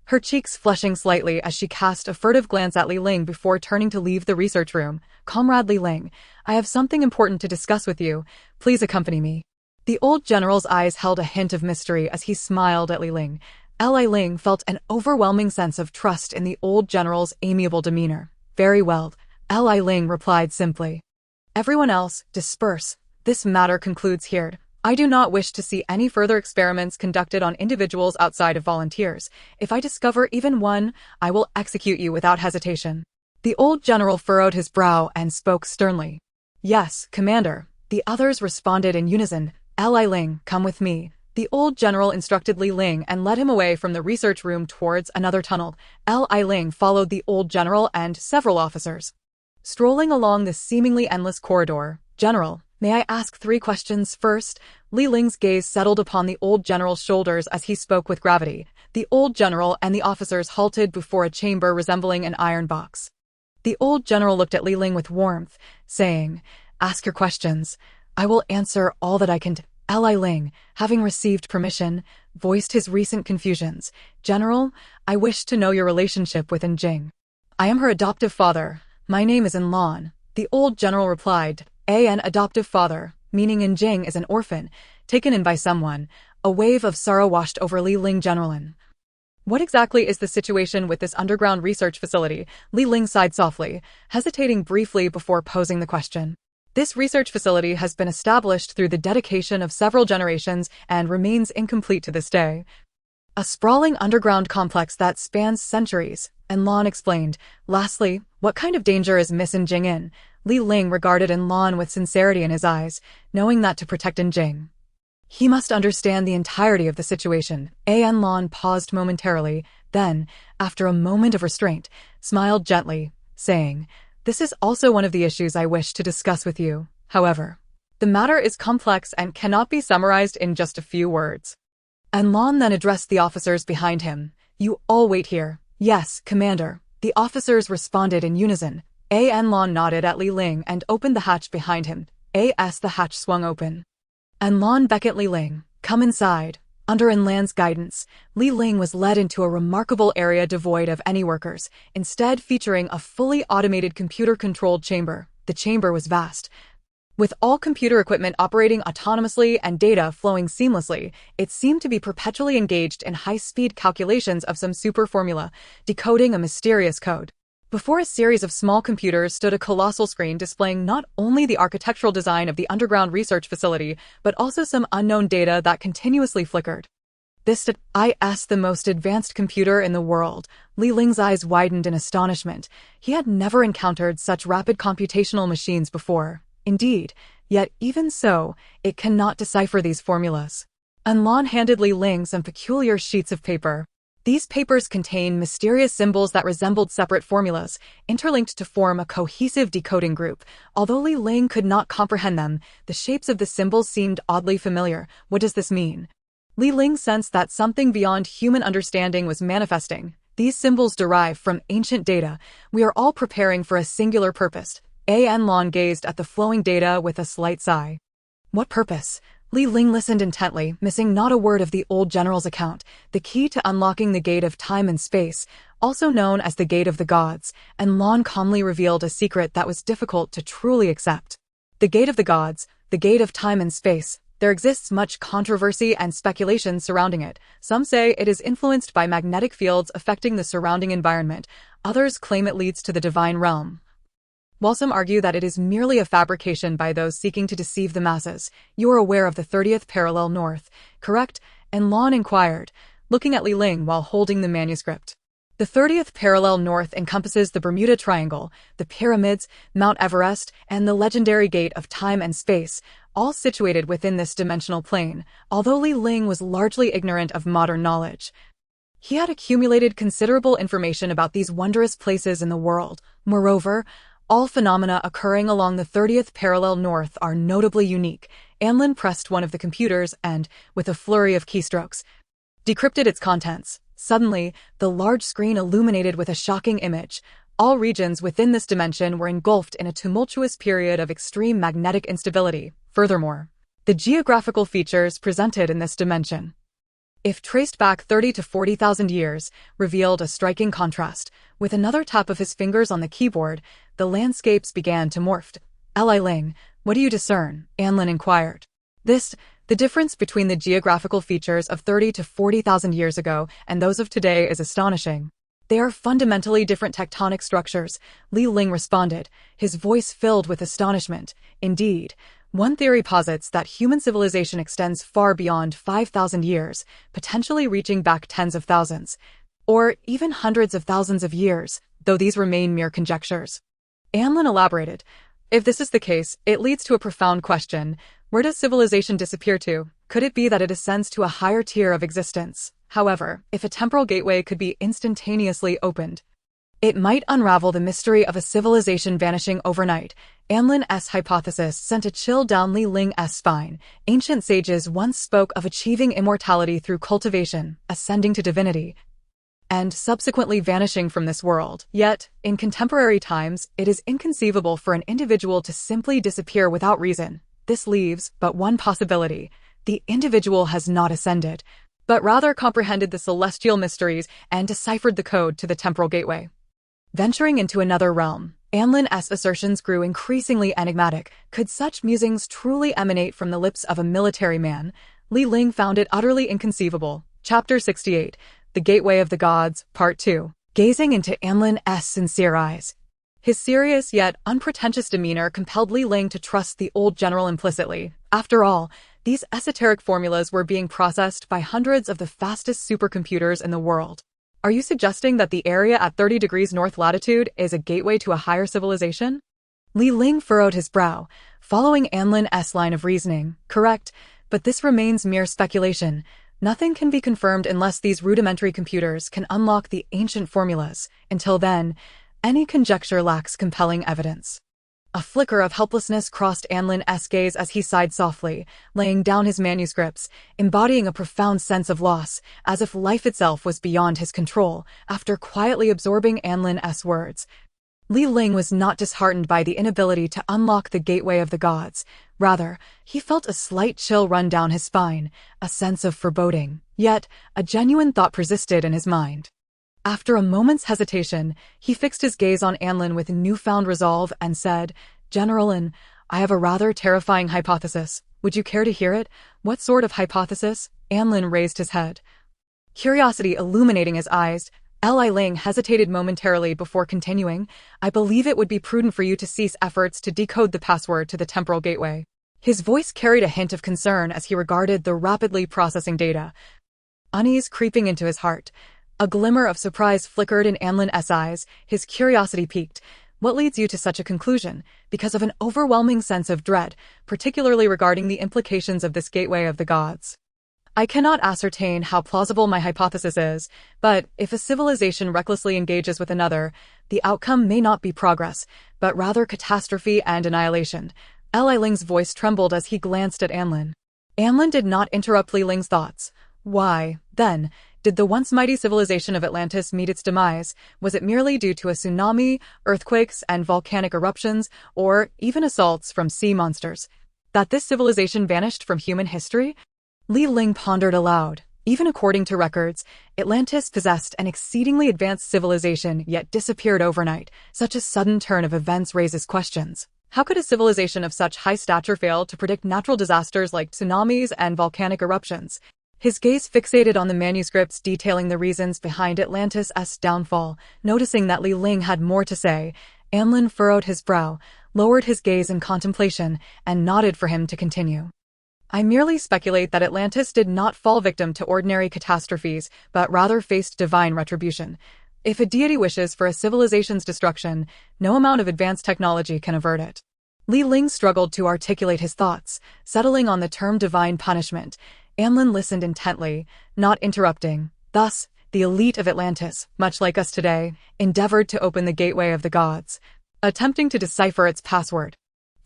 her cheeks flushing slightly as she cast a furtive glance at Li Ling before turning to leave the research room. Comrade Li Ling, I have something important to discuss with you. Please accompany me. The old general's eyes held a hint of mystery as he smiled at Li Ling. Li Ling felt an overwhelming sense of trust in the old general's amiable demeanor. Very well, Li Ling replied simply. Everyone else, disperse. This matter concludes here. I do not wish to see any further experiments conducted on individuals outside of volunteers. If I discover even one, I will execute you without hesitation. The old general furrowed his brow and spoke sternly. Yes, Commander. The others responded in unison. Li Ling, come with me. The old general instructed Li Ling and led him away from the research room towards another tunnel. Li Ling followed the old general and several officers, strolling along the seemingly endless corridor. General, may I ask 3 questions first? Li Ling's gaze settled upon the old general's shoulders as he spoke with gravity. The old general and the officers halted before a chamber resembling an iron box. The old general looked at Li Ling with warmth, saying, Ask your questions. I will answer all that I can. Li Ling, having received permission, voiced his recent confusions. General, I wish to know your relationship with Jing. I am her adoptive father. My name is Lan. The old general replied. An adoptive father, meaning Jing is an orphan, taken in by someone. A wave of sorrow washed over Li Ling Generalin. What exactly is the situation with this underground research facility? Li Ling sighed softly, hesitating briefly before posing the question. This research facility has been established through the dedication of several generations and remains incomplete to this day. A sprawling underground complex that spans centuries, Lan explained. Lastly, what kind of danger is Miss Jing in? Li Ling regarded Lan with sincerity in his eyes, knowing that to protect Jing, he must understand the entirety of the situation. Lan paused momentarily, then, after a moment of restraint, smiled gently, saying, This is also one of the issues I wish to discuss with you. However, the matter is complex and cannot be summarized in just a few words. Lan then addressed the officers behind him. You all wait here. Yes, Commander. The officers responded in unison. Lan nodded at Li Ling and opened the hatch behind him. As the hatch swung open. Anlan beckoned Li Ling, "Come inside." Under Anlan's guidance, Li Ling was led into a remarkable area devoid of any workers, instead featuring a fully automated computer-controlled chamber. The chamber was vast. With all computer equipment operating autonomously and data flowing seamlessly, it seemed to be perpetually engaged in high-speed calculations of some super formula, decoding a mysterious code. Before a series of small computers stood a colossal screen displaying not only the architectural design of the underground research facility, but also some unknown data that continuously flickered. This is the most advanced computer in the world. Li Ling's eyes widened in astonishment. He had never encountered such rapid computational machines before. Indeed, yet even so, it cannot decipher these formulas. Anlan handed Li Ling some peculiar sheets of paper. These papers contain mysterious symbols that resembled separate formulas, interlinked to form a cohesive decoding group. Although Li Ling could not comprehend them, the shapes of the symbols seemed oddly familiar. What does this mean? Li Ling sensed that something beyond human understanding was manifesting. These symbols derive from ancient data. We are all preparing for a singular purpose. Anlan gazed at the flowing data with a slight sigh. What purpose? Li Ling listened intently, missing not a word of the old general's account, the key to unlocking the gate of time and space, also known as the gate of the gods, and Lan calmly revealed a secret that was difficult to truly accept. The gate of the gods, the gate of time and space. There exists much controversy and speculation surrounding it. Some say it is influenced by magnetic fields affecting the surrounding environment. Others claim it leads to the divine realm, while some argue that it is merely a fabrication by those seeking to deceive the masses. You are aware of the 30th parallel north, correct? Anlan inquired, looking at Li Ling while holding the manuscript. The 30th parallel north encompasses the Bermuda Triangle, the pyramids, Mount Everest, and the legendary gate of time and space, all situated within this dimensional plane. Although Li Ling was largely ignorant of modern knowledge, he had accumulated considerable information about these wondrous places in the world. Moreover, all phenomena occurring along the 30th parallel north are notably unique. Anlan pressed one of the computers and, with a flurry of keystrokes, decrypted its contents. Suddenly, the large screen illuminated with a shocking image. All regions within this dimension were engulfed in a tumultuous period of extreme magnetic instability. Furthermore, the geographical features presented in this dimension, if traced back 30 to 40,000 years, revealed a striking contrast. With another tap of his fingers on the keyboard, the landscapes began to morph. Li Ling, what do you discern? Anlan inquired. The difference between the geographical features of 30 to 40,000 years ago and those of today is astonishing. They are fundamentally different tectonic structures, Li Ling responded, his voice filled with astonishment. Indeed, one theory posits that human civilization extends far beyond 5,000 years, potentially reaching back tens of thousands, or even hundreds of thousands of years, though these remain mere conjectures. Anlan elaborated, if this is the case, it leads to a profound question. Where does civilization disappear to? Could it be that it ascends to a higher tier of existence? However, if a temporal gateway could be instantaneously opened, it might unravel the mystery of a civilization vanishing overnight. Anlan's hypothesis sent a chill down Li Ling's spine. Ancient sages once spoke of achieving immortality through cultivation, ascending to divinity, and subsequently vanishing from this world. Yet, in contemporary times, it is inconceivable for an individual to simply disappear without reason. This leaves but one possibility. The individual has not ascended, but rather comprehended the celestial mysteries and deciphered the code to the temporal gateway. Venturing into another realm, Anlan's assertions grew increasingly enigmatic. Could such musings truly emanate from the lips of a military man? Li Ling found it utterly inconceivable. Chapter 68, The Gateway of the Gods, Part 2. Gazing into Anlan's sincere eyes, his serious yet unpretentious demeanor compelled Li Ling to trust the old general implicitly. After all, these esoteric formulas were being processed by hundreds of the fastest supercomputers in the world. Are you suggesting that the area at 30 degrees north latitude is a gateway to a higher civilization? Li Ling furrowed his brow, following Anlan's line of reasoning. Correct, but this remains mere speculation. Nothing can be confirmed unless these rudimentary computers can unlock the ancient formulas. Until then, any conjecture lacks compelling evidence. A flicker of helplessness crossed Anlan's gaze as he sighed softly, laying down his manuscripts, embodying a profound sense of loss, as if life itself was beyond his control. After quietly absorbing Anlan's words, Li Ling was not disheartened by the inability to unlock the gateway of the gods. Rather, he felt a slight chill run down his spine, a sense of foreboding. Yet, a genuine thought persisted in his mind. After a moment's hesitation, he fixed his gaze on Anlin with newfound resolve and said, "General Lin, I have a rather terrifying hypothesis. Would you care to hear it?" "What sort of hypothesis?" Anlin raised his head, curiosity illuminating his eyes. Li Ling hesitated momentarily before continuing. "I believe it would be prudent for you to cease efforts to decode the password to the temporal gateway." His voice carried a hint of concern as he regarded the rapidly processing data, unease creeping into his heart. A glimmer of surprise flickered in Anlin's eyes, his curiosity piqued. "What leads you to such a conclusion?" "Because of an overwhelming sense of dread, particularly regarding the implications of this gateway of the gods. I cannot ascertain how plausible my hypothesis is, but if a civilization recklessly engages with another, the outcome may not be progress, but rather catastrophe and annihilation." Li Ling's voice trembled as he glanced at Anlin. Anlin did not interrupt Li Ling's thoughts. Why, then, did the once mighty civilization of Atlantis meet its demise? Was it merely due to a tsunami, earthquakes, and volcanic eruptions, or even assaults from sea monsters? That this civilization vanished from human history? Li Ling pondered aloud. Even according to records, Atlantis possessed an exceedingly advanced civilization yet disappeared overnight. Such a sudden turn of events raises questions. How could a civilization of such high stature fail to predict natural disasters like tsunamis and volcanic eruptions? His gaze fixated on the manuscripts detailing the reasons behind Atlantis' downfall. Noticing that Li Ling had more to say, Anlin furrowed his brow, lowered his gaze in contemplation, and nodded for him to continue. "I merely speculate that Atlantis did not fall victim to ordinary catastrophes, but rather faced divine retribution. If a deity wishes for a civilization's destruction, no amount of advanced technology can avert it." Li Ling struggled to articulate his thoughts, settling on the term divine punishment. Anlin listened intently, not interrupting. Thus, the elite of Atlantis, much like us today, endeavored to open the gateway of the gods, attempting to decipher its password.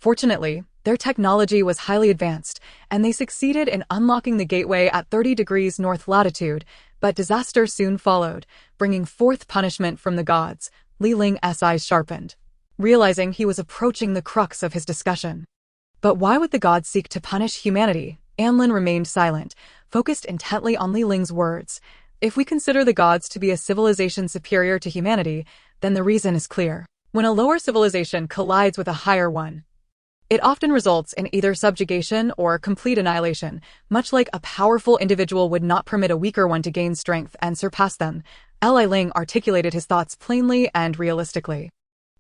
Fortunately, their technology was highly advanced, and they succeeded in unlocking the gateway at 30 degrees north latitude, but disaster soon followed, bringing forth punishment from the gods. Li Ling's eyes sharpened, realizing he was approaching the crux of his discussion. But why would the gods seek to punish humanity? Anlin remained silent, focused intently on Li Ling's words. If we consider the gods to be a civilization superior to humanity, then the reason is clear. When a lower civilization collides with a higher one, it often results in either subjugation or complete annihilation, much like a powerful individual would not permit a weaker one to gain strength and surpass them. Li Ling articulated his thoughts plainly and realistically.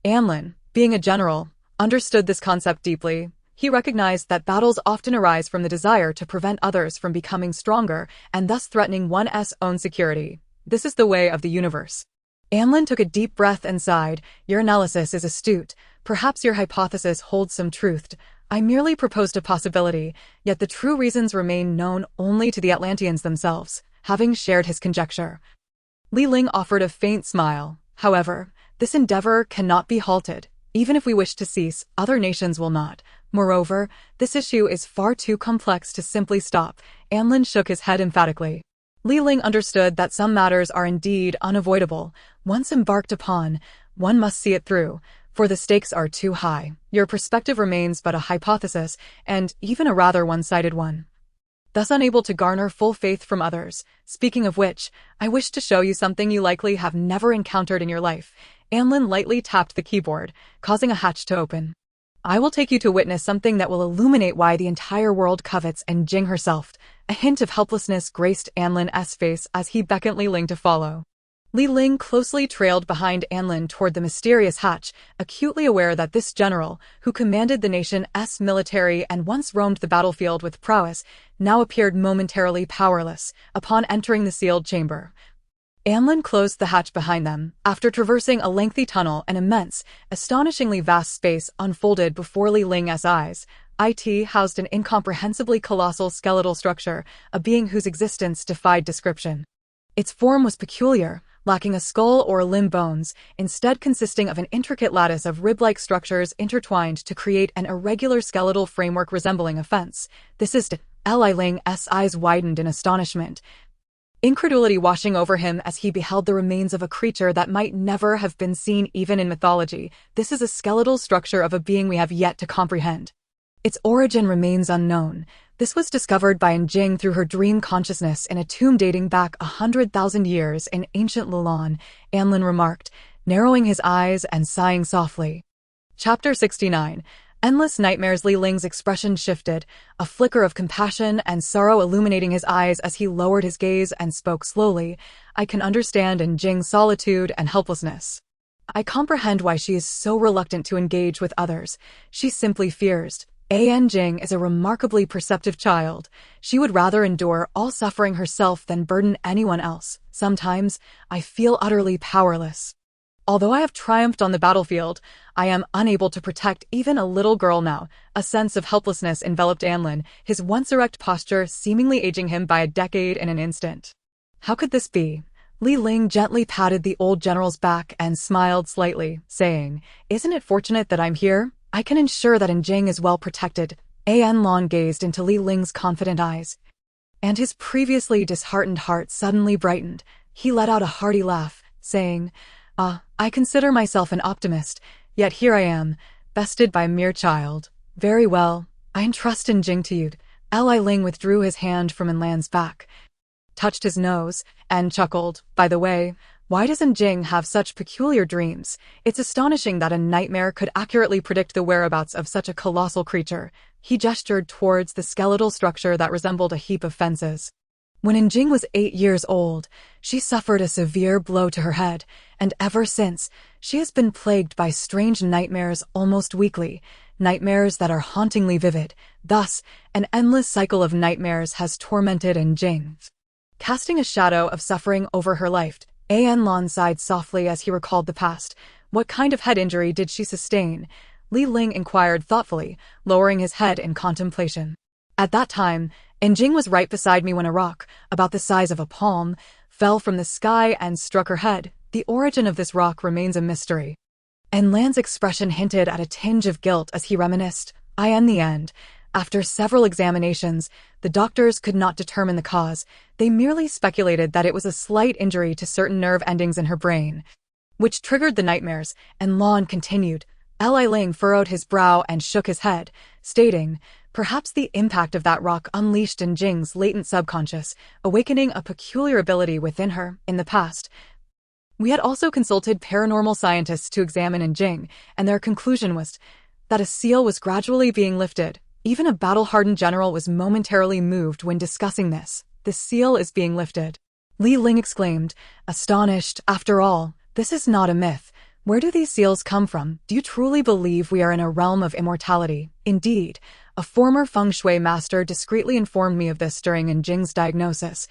Anlin, being a general, understood this concept deeply. He recognized that battles often arise from the desire to prevent others from becoming stronger and thus threatening one's own security. This is the way of the universe. Anlin took a deep breath and sighed. "Your analysis is astute. Perhaps your hypothesis holds some truth. I merely proposed a possibility, yet the true reasons remain known only to the Atlanteans themselves." Having shared his conjecture, Li Ling offered a faint smile. "However, this endeavor cannot be halted. Even if we wish to cease, other nations will not. Moreover, this issue is far too complex to simply stop." Anlin shook his head emphatically. Li Ling understood that some matters are indeed unavoidable. Once embarked upon, one must see it through, for the stakes are too high. Your perspective remains but a hypothesis, and even a rather one-sided one, thus unable to garner full faith from others. Speaking of which, I wish to show you something you likely have never encountered in your life. Anlin lightly tapped the keyboard, causing a hatch to open. "I will take you to witness something that will illuminate why the entire world covets and Jing herself." A hint of helplessness graced Anlin's face as he beckoned Li Ling to follow. Li Ling closely trailed behind Anlin toward the mysterious hatch, acutely aware that this general, who commanded the nation's military and once roamed the battlefield with prowess, now appeared momentarily powerless. Upon entering the sealed chamber, Anlin closed the hatch behind them. After traversing a lengthy tunnel, an immense, astonishingly vast space unfolded before Li Ling's eyes. It housed an incomprehensibly colossal skeletal structure, a being whose existence defied description. Its form was peculiar, lacking a skull or limb bones, instead consisting of an intricate lattice of rib-like structures intertwined to create an irregular skeletal framework resembling a fence. "This is..." Li Ling's eyes widened in astonishment. incredulity washing over him as he beheld the remains of a creature that might never have been seen even in mythology. This is a skeletal structure of a being we have yet to comprehend. Its origin remains unknown. This was discovered by Jing through her dream consciousness in a tomb dating back 100,000 years in ancient Lulan, Anlin remarked, narrowing his eyes and sighing softly. Chapter 69. Endless nightmares. Li Ling's expression shifted, a flicker of compassion and sorrow illuminating his eyes as he lowered his gaze and spoke slowly. I can understand Jing's solitude and helplessness. I comprehend why she is so reluctant to engage with others. She simply fears. Jing is a remarkably perceptive child. She would rather endure all suffering herself than burden anyone else. Sometimes, I feel utterly powerless. Although I have triumphed on the battlefield, I am unable to protect even a little girl now. A sense of helplessness enveloped Anlin, his once erect posture seemingly aging him by a decade in an instant. How could this be? Li Ling gently patted the old general's back and smiled slightly, saying, "Isn't it fortunate that I'm here? I can ensure that Jing is well protected." Anlin gazed into Li Ling's confident eyes, and his previously disheartened heart suddenly brightened. He let out a hearty laugh, saying, I consider myself an optimist, yet here I am, bested by a mere child. Very well, I entrust Jing to you." Li Ling withdrew his hand from Anlan's back, touched his nose, and chuckled. "By the way, why does Jing have such peculiar dreams? It's astonishing that a nightmare could accurately predict the whereabouts of such a colossal creature." He gestured towards the skeletal structure that resembled a heap of fences. When Jing was 8 years old, she suffered a severe blow to her head, and ever since, she has been plagued by strange nightmares almost weekly, nightmares that are hauntingly vivid. Thus, an endless cycle of nightmares has tormented Jing. Casting a shadow of suffering over her life, Anlin sighed softly as he recalled the past. What kind of head injury did she sustain? Li Ling inquired thoughtfully, lowering his head in contemplation. At that time, Jing was right beside me when a rock, about the size of a palm, fell from the sky and struck her head. The origin of this rock remains a mystery. Anlan's expression hinted at a tinge of guilt as he reminisced. In the end, after several examinations, the doctors could not determine the cause. They merely speculated that it was a slight injury to certain nerve endings in her brain, which triggered the nightmares. Anlan continued. Li Ling furrowed his brow and shook his head, stating, "Perhaps the impact of that rock unleashed Jing's latent subconscious, awakening a peculiar ability within her. In the past, we had also consulted paranormal scientists to examine Jing, and their conclusion was that a seal was gradually being lifted. Even a battle-hardened general was momentarily moved when discussing this. The seal is being lifted." Li Ling exclaimed, astonished. "After all, this is not a myth. Where do these seals come from? Do you truly believe we are in a realm of immortality?" "Indeed. A former feng shui master discreetly informed me of this during Jing's diagnosis,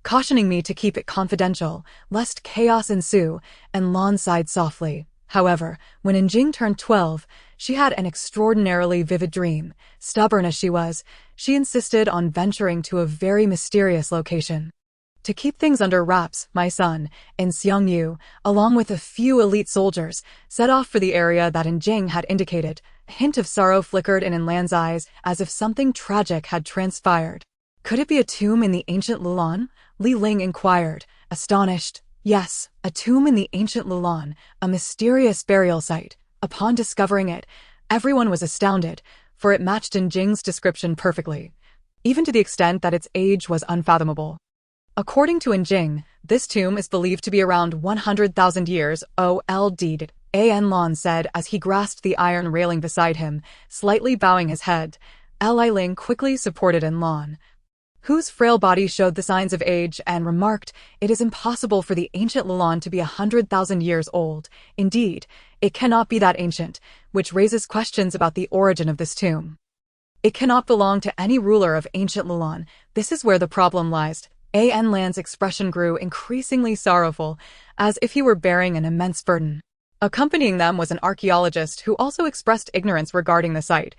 cautioning me to keep it confidential, lest chaos ensue," and Lan sighed softly. However, when Jing turned 12, she had an extraordinarily vivid dream. Stubborn as she was, she insisted on venturing to a very mysterious location. To keep things under wraps, my son, and Xiangyu, along with a few elite soldiers, set off for the area that Jing had indicated. A hint of sorrow flickered in Anlan's eyes, as if something tragic had transpired. "Could it be a tomb in the ancient Lulan?" Li Ling inquired, astonished. "Yes, a tomb in the ancient Lulan, a mysterious burial site. Upon discovering it, everyone was astounded, for it matched Jing's description perfectly, even to the extent that its age was unfathomable. According to Jing, this tomb is believed to be around 100,000 years old. Anlan said as he grasped the iron railing beside him, slightly bowing his head. Li Ling quickly supported Anlan, whose frail body showed the signs of age, and remarked, "It is impossible for the ancient Lulan to be 100,000 years old. Indeed, it cannot be that ancient, which raises questions about the origin of this tomb. It cannot belong to any ruler of ancient Lulan. This is where the problem lies." Anlan's expression grew increasingly sorrowful, as if he were bearing an immense burden. Accompanying them was an archaeologist who also expressed ignorance regarding the site.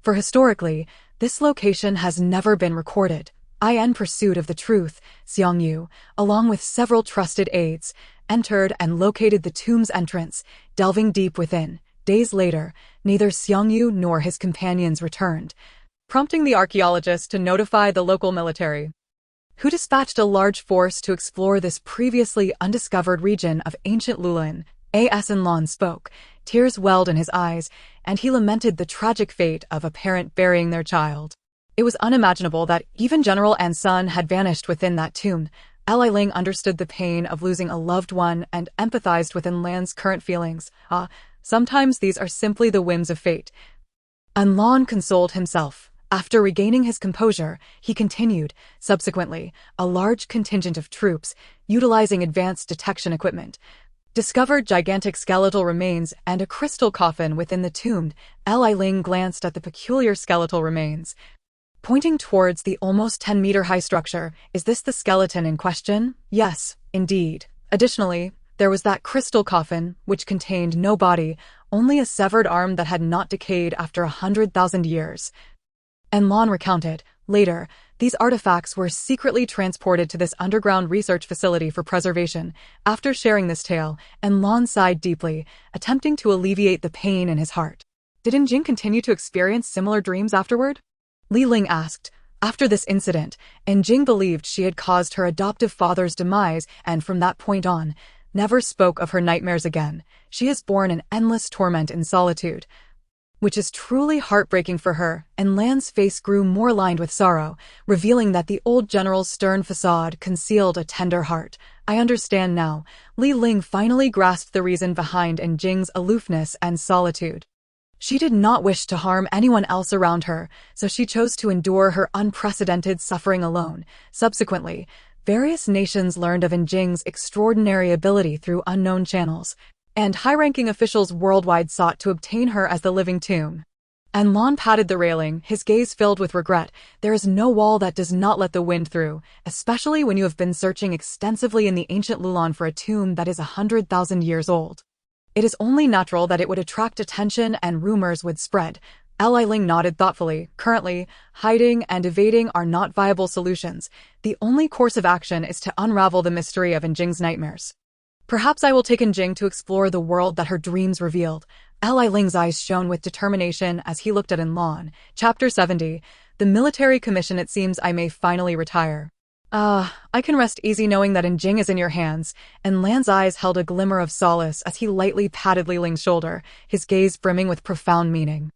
For historically, this location has never been recorded. In pursuit of the truth, Xiangyu, along with several trusted aides, entered and located the tomb's entrance, delving deep within. Days later, neither Xiangyu nor his companions returned, prompting the archaeologist to notify the local military, who dispatched a large force to explore this previously undiscovered region of ancient Lulin. A.S. Enlon spoke. Tears welled in his eyes, and he lamented the tragic fate of a parent burying their child. It was unimaginable that even general and son had vanished within that tomb. Li Ling understood the pain of losing a loved one and empathized with Enlan's current feelings. Sometimes these are simply the whims of fate. Enlan consoled himself. After regaining his composure, he continued. Subsequently, a large contingent of troops, utilizing advanced detection equipment, discovered gigantic skeletal remains and a crystal coffin within the tomb. Li Ling glanced at the peculiar skeletal remains, pointing towards the almost 10-meter-high structure. Is this the skeleton in question? Yes, indeed. Additionally, there was that crystal coffin, which contained no body, only a severed arm that had not decayed after 100,000 years. Enlon recounted. Later, these artifacts were secretly transported to this underground research facility for preservation. After sharing this tale, Enlon sighed deeply, attempting to alleviate the pain in his heart. Did Enjing continue to experience similar dreams afterward? Li Ling asked. After this incident, Enjing believed she had caused her adoptive father's demise and from that point on, never spoke of her nightmares again. She has borne an endless torment in solitude, which is truly heartbreaking for her. And Lan's face grew more lined with sorrow, revealing that the old general's stern facade concealed a tender heart. I understand now. Li Ling finally grasped the reason behind Enjing's aloofness and solitude. She did not wish to harm anyone else around her, so she chose to endure her unprecedented suffering alone. Subsequently, various nations learned of Enjing's extraordinary ability through unknown channels, and high-ranking officials worldwide sought to obtain her as the living tomb. Enlon patted the railing, his gaze filled with regret. There is no wall that does not let the wind through, especially when you have been searching extensively in the ancient Lulan for a tomb that is 100,000 years old. It is only natural that it would attract attention and rumors would spread. Li Ling nodded thoughtfully. Currently, hiding and evading are not viable solutions. The only course of action is to unravel the mystery of Enjing's nightmares. Perhaps I will take Enjing to explore the world that her dreams revealed. Li Ling's eyes shone with determination as he looked at Enlon. Chapter 70. The military commission. It seems I may finally retire. I can rest easy knowing that Enjing is in your hands. Enlan's eyes held a glimmer of solace as he lightly patted Li Ling's shoulder, his gaze brimming with profound meaning.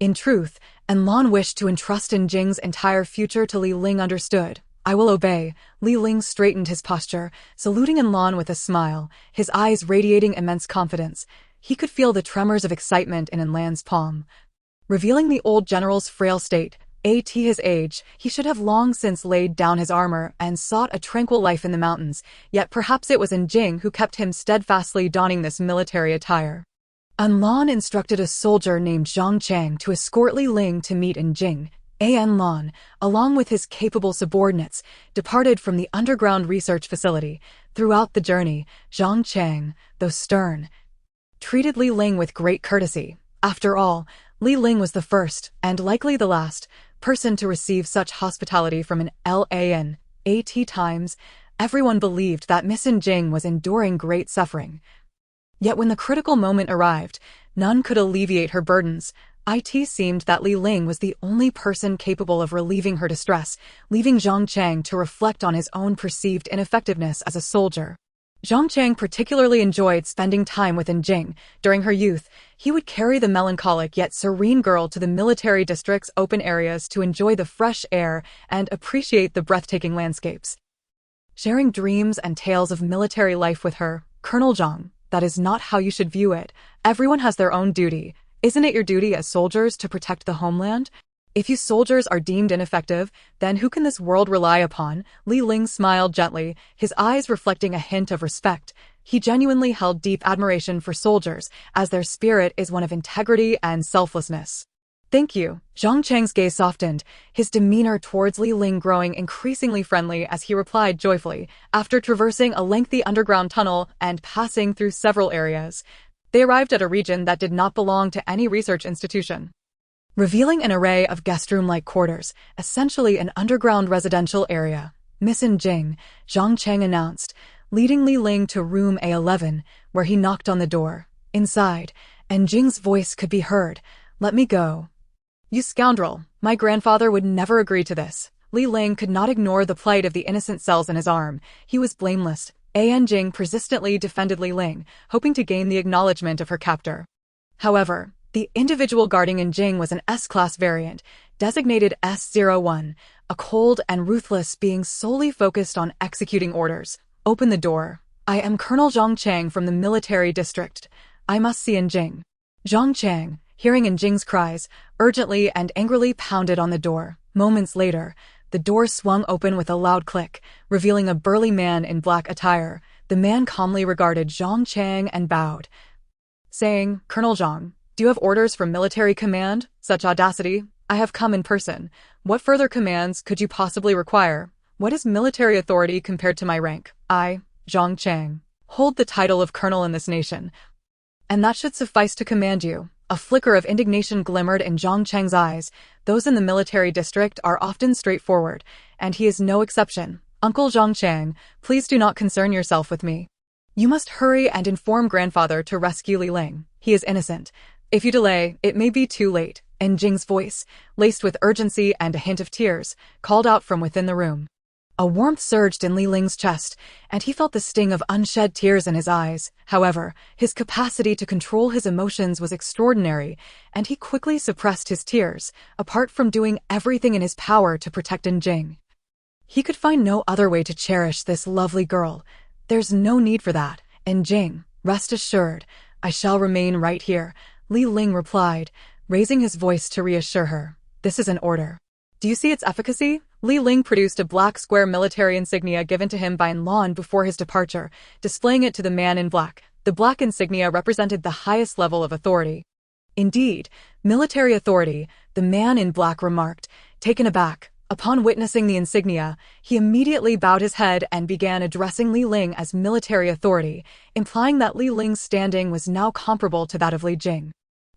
In truth, Enlon wished to entrust Enjing's entire future to Li Ling. Understood. I will obey. Li Ling straightened his posture, saluting Enlon with a smile, his eyes radiating immense confidence. He could feel the tremors of excitement in Enlan's palm, revealing the old general's frail state. At his age, he should have long since laid down his armor and sought a tranquil life in the mountains, yet perhaps it was Enjing who kept him steadfastly donning this military attire. Enlon instructed a soldier named Zhang Chang to escort Li Ling to meet Enjing. Enlon, along with his capable subordinates, departed from the underground research facility. Throughout the journey, Zhang Chang, though stern, treated Li Ling with great courtesy. After all, Li Ling was the first, and likely the last, person to receive such hospitality from an LAN. At times, everyone believed that Miss Enjing was enduring great suffering. Yet when the critical moment arrived, none could alleviate her burdens. It seemed that Li Ling was the only person capable of relieving her distress, leaving Zhang Chang to reflect on his own perceived ineffectiveness as a soldier. Zhang Chang particularly enjoyed spending time with Enjing. During her youth, he would carry the melancholic yet serene girl to the military district's open areas to enjoy the fresh air and appreciate the breathtaking landscapes. Sharing dreams and tales of military life with her, Colonel Zhang, that is not how you should view it. Everyone has their own duty. Isn't it your duty as soldiers to protect the homeland? If you soldiers are deemed ineffective, then who can this world rely upon? Li Ling smiled gently, his eyes reflecting a hint of respect. He genuinely held deep admiration for soldiers, as their spirit is one of integrity and selflessness. Thank you. Zhang Chang's gaze softened, his demeanor towards Li Ling growing increasingly friendly as he replied joyfully. After traversing a lengthy underground tunnel and passing through several areas, they arrived at a region that did not belong to any research institution, revealing an array of guest-room-like quarters, essentially an underground residential area. Miss Enjing, Zhang Chang announced, leading Li Ling to room A11, where he knocked on the door. Inside, Enjing's voice could be heard. Let me go. You scoundrel, my grandfather would never agree to this. Li Ling could not ignore the plight of the innocent cells in his arm. He was blameless. Jing persistently defended Li Ling, hoping to gain the acknowledgement of her captor. However, the individual guarding Jing was an S-class variant, designated S01, a cold and ruthless being solely focused on executing orders. Open the door. I am Colonel Zhang Chang from the military district. I must see Jing. Zhang Chang, hearing Jing's cries, urgently and angrily pounded on the door. Moments later, the door swung open with a loud click, revealing a burly man in black attire. The man calmly regarded Zhang Chang and bowed, saying, Colonel Zhang, do you have orders from military command? Such audacity. I have come in person. What further commands could you possibly require? What is military authority compared to my rank? I, Zhang Chang, hold the title of colonel in this nation, and that should suffice to command you. A flicker of indignation glimmered in Zhang Chang's eyes. Those in the military district are often straightforward, and he is no exception. Uncle Zhang Chang, please do not concern yourself with me. You must hurry and inform grandfather to rescue Li Ling. He is innocent. If you delay, it may be too late. Jing's voice, laced with urgency and a hint of tears, called out from within the room. A warmth surged in Li Ling's chest, and he felt the sting of unshed tears in his eyes. However, his capacity to control his emotions was extraordinary, and he quickly suppressed his tears, apart from doing everything in his power to protect Jing. He could find no other way to cherish this lovely girl. There's no need for that. Jing, rest assured, I shall remain right here, Li Ling replied, raising his voice to reassure her. This is an order. Do you see its efficacy? Li Ling produced a black square military insignia given to him by Lan before his departure, displaying it to the man in black. The black insignia represented the highest level of authority. Indeed, military authority, the man in black remarked, taken aback. Upon witnessing the insignia, he immediately bowed his head and began addressing Li Ling as military authority, implying that Li Ling's standing was now comparable to that of Li Jing.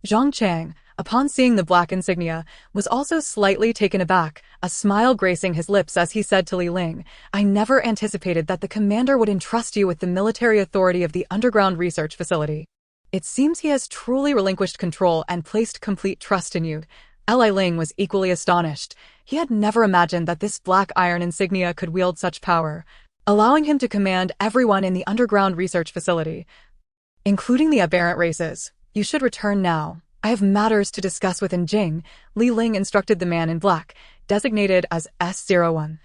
Zhang Chang, upon seeing the black insignia, was also slightly taken aback, a smile gracing his lips as he said to Li Ling, I never anticipated that the commander would entrust you with the military authority of the underground research facility. It seems he has truly relinquished control and placed complete trust in you. Li Ling was equally astonished. He had never imagined that this black iron insignia could wield such power, allowing him to command everyone in the underground research facility, including the aberrant races. You should return now. I have matters to discuss with Jing, Li Ling instructed the man in black, designated as S01.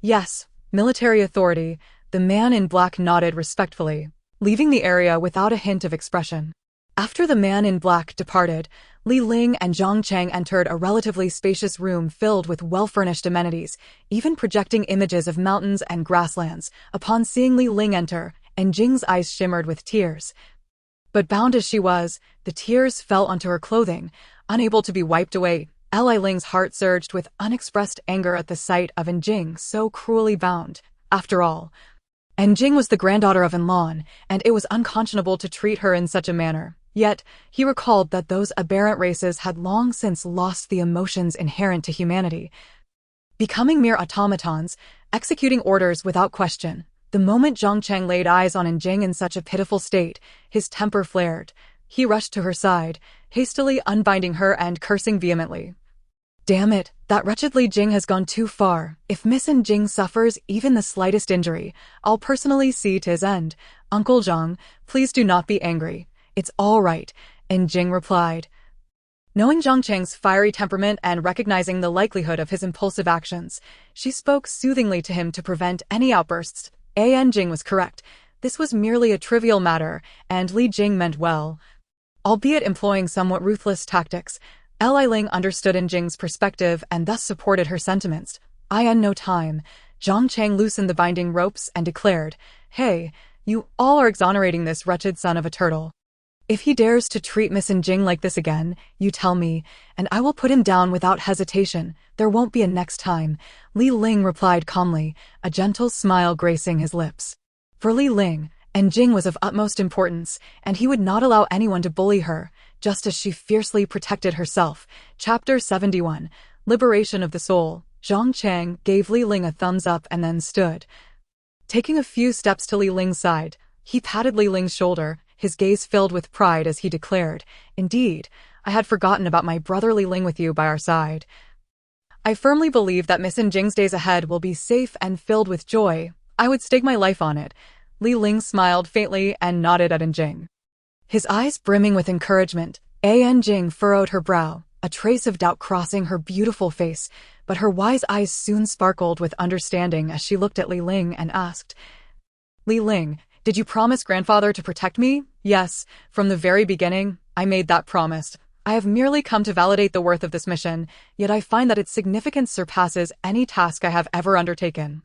Yes, military authority, the man in black nodded respectfully, leaving the area without a hint of expression. After the man in black departed, Li Ling and Zhang Chang entered a relatively spacious room filled with well-furnished amenities, even projecting images of mountains and grasslands. Upon seeing Li Ling enter, Jing's eyes shimmered with tears. But bound as she was, the tears fell onto her clothing, unable to be wiped away. Li Ling's heart surged with unexpressed anger at the sight of Jing so cruelly bound. After all, Jing was the granddaughter of Lan, and it was unconscionable to treat her in such a manner. Yet, he recalled that those aberrant races had long since lost the emotions inherent to humanity, becoming mere automatons, executing orders without question. The moment Zhang Chang laid eyes on Jing in such a pitiful state, his temper flared. He rushed to her side, hastily unbinding her and cursing vehemently. Damn it, that wretched Li Jing has gone too far. If Miss Jing suffers even the slightest injury, I'll personally see to his end. Uncle Zhang, please do not be angry. It's all right, Jing replied. Knowing Zhang Chang's fiery temperament and recognizing the likelihood of his impulsive actions, she spoke soothingly to him to prevent any outbursts. Jing was correct. This was merely a trivial matter, and Li Jing meant well, albeit employing somewhat ruthless tactics. Li Ling understood Jing's perspective and thus supported her sentiments. No time. Zhang Chang loosened the binding ropes and declared, Hey, you all are exonerating this wretched son of a turtle. If he dares to treat Miss Jing like this again, you tell me, and I will put him down without hesitation. There won't be a next time, Li Ling replied calmly, a gentle smile gracing his lips. For Li Ling, Jing was of utmost importance, and he would not allow anyone to bully her, just as she fiercely protected herself. Chapter 71, Liberation of the Soul. Zhang Chang gave Li Ling a thumbs up and then stood. Taking a few steps to Li Ling's side, he patted Li Ling's shoulder, his gaze filled with pride as he declared, Indeed, I had forgotten about my brother Li Ling with you by our side. I firmly believe that Miss Jing's days ahead will be safe and filled with joy. I would stake my life on it. Li Ling smiled faintly and nodded at Jing. His eyes brimming with encouragement, Jing furrowed her brow, a trace of doubt crossing her beautiful face, but her wise eyes soon sparkled with understanding as she looked at Li Ling and asked, Li Ling, did you promise grandfather to protect me? Yes, from the very beginning, I made that promise. I have merely come to validate the worth of this mission, yet I find that its significance surpasses any task I have ever undertaken.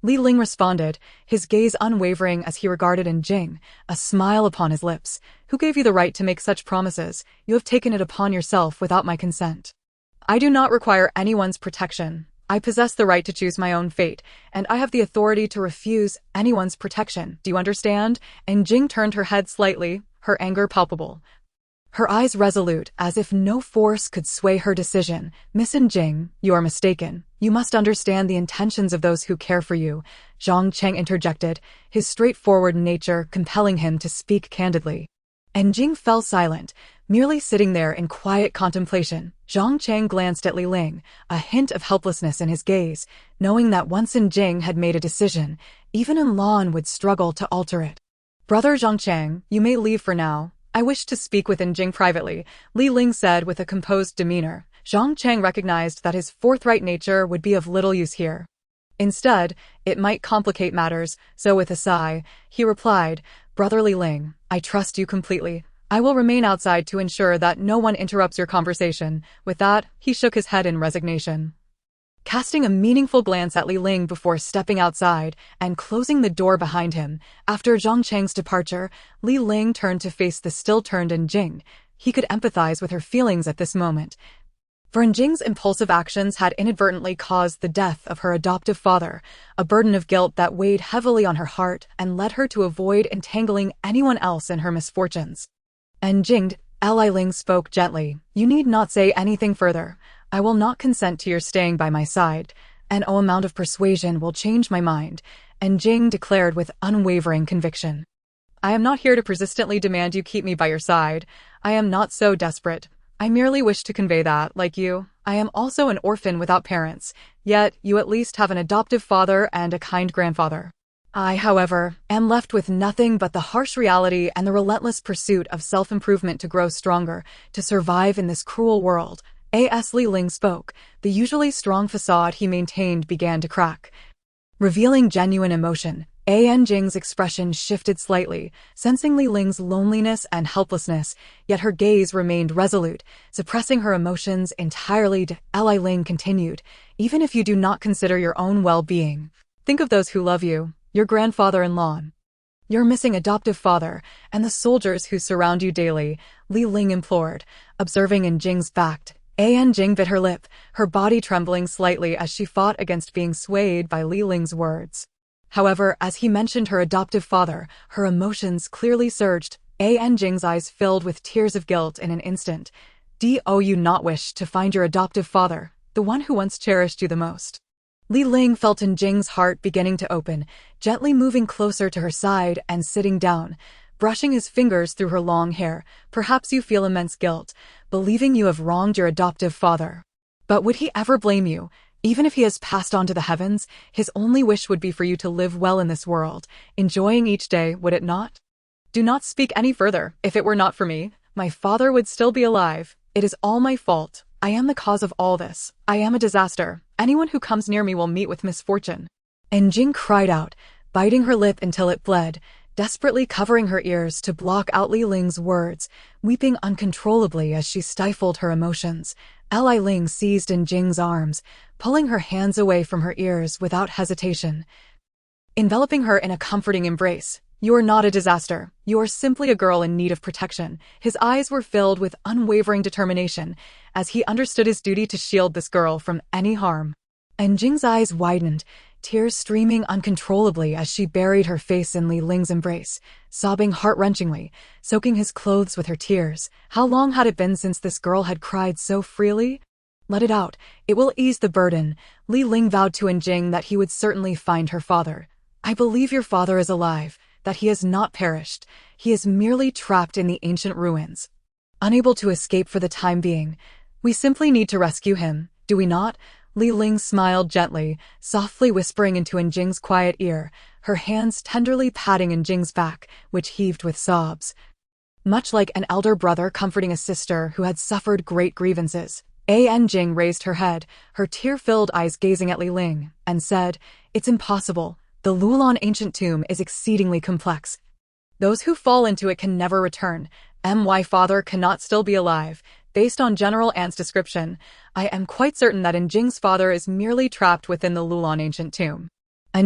Li Ling responded, his gaze unwavering as he regarded Jing, a smile upon his lips. Who gave you the right to make such promises? You have taken it upon yourself without my consent. I do not require anyone's protection. I possess the right to choose my own fate, and I have the authority to refuse anyone's protection. Do you understand? Jing turned her head slightly, her anger palpable. Her eyes resolute, as if no force could sway her decision. Miss Jing, you are mistaken. You must understand the intentions of those who care for you. Zhang Cheng interjected, his straightforward nature compelling him to speak candidly. Jing fell silent, merely sitting there in quiet contemplation. Zhang Cheng glanced at Li Ling, a hint of helplessness in his gaze, knowing that once Jing had made a decision, even Lan would struggle to alter it. Brother Zhang Cheng, you may leave for now. I wish to speak with Jing privately, Li Ling said with a composed demeanor. Zhang Cheng recognized that his forthright nature would be of little use here. Instead, it might complicate matters, so with a sigh, he replied, Brother Li Ling, I trust you completely. I will remain outside to ensure that no one interrupts your conversation. With that, he shook his head in resignation. Casting a meaningful glance at Li Ling before stepping outside and closing the door behind him, after Zhang Cheng's departure, Li Ling turned to face the still-turned Jing. He could empathize with her feelings at this moment. For Jing's impulsive actions had inadvertently caused the death of her adoptive father, a burden of guilt that weighed heavily on her heart and led her to avoid entangling anyone else in her misfortunes. Jing, Li Ling spoke gently, you need not say anything further. I will not consent to your staying by my side. No amount of persuasion will change my mind, Jing declared with unwavering conviction. I am not here to persistently demand you keep me by your side. I am not so desperate. I merely wish to convey that, like you, I am also an orphan without parents, yet you at least have an adoptive father and a kind grandfather. I, however, am left with nothing but the harsh reality and the relentless pursuit of self-improvement to grow stronger, to survive in this cruel world. As Li Ling spoke, the usually strong facade he maintained began to crack. Revealing genuine emotion, Jing's expression shifted slightly, sensing Li Ling's loneliness and helplessness, yet her gaze remained resolute, suppressing her emotions entirely. Li Ling continued, even if you do not consider your own well-being, think of those who love you, your grandfather-in-law, your missing adoptive father, and the soldiers who surround you daily, Li Ling implored, observing Jing's fact. Jing bit her lip, her body trembling slightly as she fought against being swayed by Li Ling's words. However, as he mentioned her adoptive father, her emotions clearly surged. Jing's eyes filled with tears of guilt in an instant. Do you not wish to find your adoptive father, the one who once cherished you the most? Li Ling felt Jing's heart beginning to open, gently moving closer to her side and sitting down, brushing his fingers through her long hair. Perhaps you feel immense guilt, believing you have wronged your adoptive father. But would he ever blame you? Even if he has passed on to the heavens, his only wish would be for you to live well in this world, enjoying each day, would it not? Do not speak any further. If it were not for me, my father would still be alive. It is all my fault. I am the cause of all this. I am a disaster. Anyone who comes near me will meet with misfortune. Jing cried out, biting her lip until it bled, desperately covering her ears to block out Li Ling's words, weeping uncontrollably as she stifled her emotions. Li Ling seized Jing's arms, pulling her hands away from her ears without hesitation, enveloping her in a comforting embrace. You are not a disaster. You are simply a girl in need of protection. His eyes were filled with unwavering determination as he understood his duty to shield this girl from any harm. Jing's eyes widened, tears streaming uncontrollably as she buried her face in Li Ling's embrace, sobbing heart-wrenchingly, soaking his clothes with her tears. How long had it been since this girl had cried so freely? Let it out. It will ease the burden. Li Ling vowed to Jing that he would certainly find her father. I believe your father is alive, that he has not perished. He is merely trapped in the ancient ruins, unable to escape for the time being. We simply need to rescue him, do we not? Li Ling smiled gently, softly whispering into Jing's quiet ear, her hands tenderly patting Jing's back, which heaved with sobs. Much like an elder brother comforting a sister who had suffered great grievances, Jing raised her head, her tear-filled eyes gazing at Li Ling, and said, "It's impossible. The Luolan ancient tomb is exceedingly complex. Those who fall into it can never return. My father cannot still be alive. Based on General Ant's description, I am quite certain that Jing's father is merely trapped within the Luolan ancient tomb."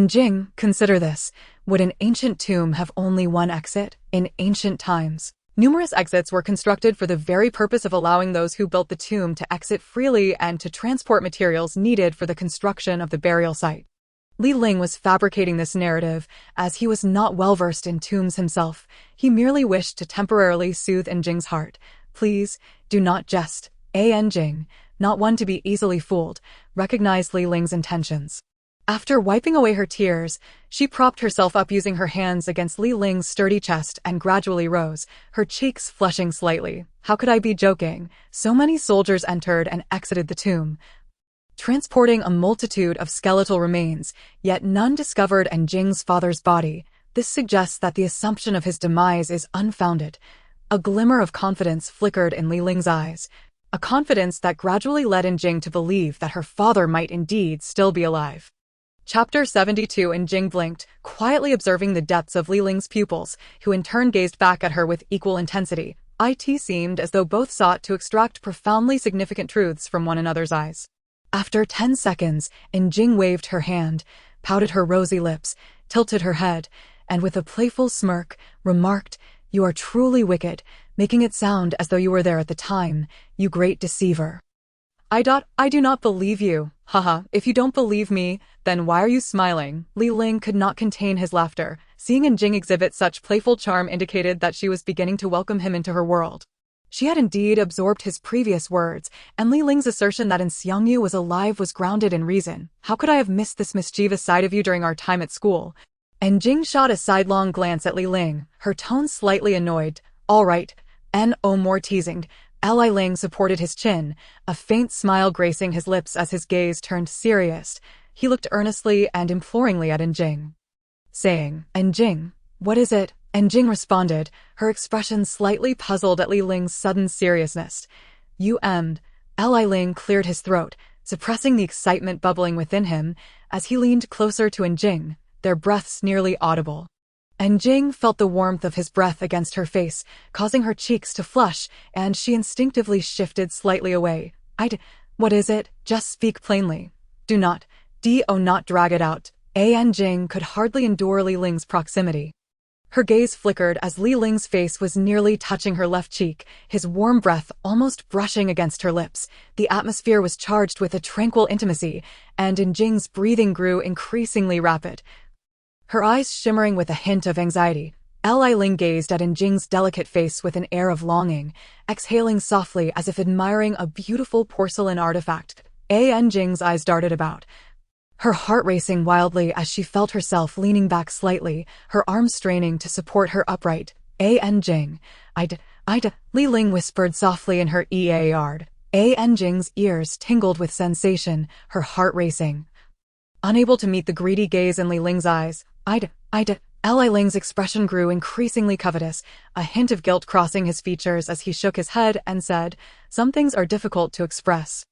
Jing, consider this. Would an ancient tomb have only one exit? In ancient times, numerous exits were constructed for the very purpose of allowing those who built the tomb to exit freely and to transport materials needed for the construction of the burial site. Li Ling was fabricating this narrative, as he was not well-versed in tombs himself. He merely wished to temporarily soothe Jing's heart. "Please, do not jest." Jing, not one to be easily fooled, recognized Li Ling's intentions. After wiping away her tears, she propped herself up using her hands against Li Ling's sturdy chest and gradually rose, her cheeks flushing slightly. How could I be joking? So many soldiers entered and exited the tomb, transporting a multitude of skeletal remains, yet none discovered Jing's father's body. This suggests that the assumption of his demise is unfounded. A glimmer of confidence flickered in Li Ling's eyes, a confidence that gradually led Jing to believe that her father might indeed still be alive. Chapter 72. Jing blinked, quietly observing the depths of Li Ling's pupils, who in turn gazed back at her with equal intensity. It seemed as though both sought to extract profoundly significant truths from one another's eyes. After 10 seconds, Jing waved her hand, pouted her rosy lips, tilted her head, and with a playful smirk, remarked, "You are truly wicked, making it sound as though you were there at the time, you great deceiver." I do not believe you. Haha, if you don't believe me, then why are you smiling? Li Ling could not contain his laughter. Seeing Jing exhibit such playful charm indicated that she was beginning to welcome him into her world. She had indeed absorbed his previous words, and Li Ling's assertion that Xiangyu was alive was grounded in reason. How could I have missed this mischievous side of you during our time at school? Jing shot a sidelong glance at Li Ling, her tone slightly annoyed. All right, no more teasing. Li Ling supported his chin, a faint smile gracing his lips as his gaze turned serious. He looked earnestly and imploringly at Jing, saying, "Jing, what is it?" Jing responded, her expression slightly puzzled at Li Ling's sudden seriousness. Li Ling cleared his throat, suppressing the excitement bubbling within him as he leaned closer to Jing, their breaths nearly audible. Jing felt the warmth of his breath against her face, causing her cheeks to flush, and she instinctively shifted slightly away. What is it? Just speak plainly. Do not drag it out." Jing could hardly endure Li Ling's proximity. Her gaze flickered as Li Ling's face was nearly touching her left cheek, his warm breath almost brushing against her lips. The atmosphere was charged with a tranquil intimacy, and Jing's breathing grew increasingly rapid, her eyes shimmering with a hint of anxiety. Li Ling gazed at Jing's delicate face with an air of longing, exhaling softly as if admiring a beautiful porcelain artifact. Jing's eyes darted about, her heart racing wildly as she felt herself leaning back slightly, her arms straining to support her upright. Jing, Li Ling whispered softly in her ear. Jing's ears tingled with sensation, her heart racing. Unable to meet the greedy gaze in Li Ling's eyes, Li Ling's expression grew increasingly covetous, a hint of guilt crossing his features as he shook his head and said, "Some things are difficult to express."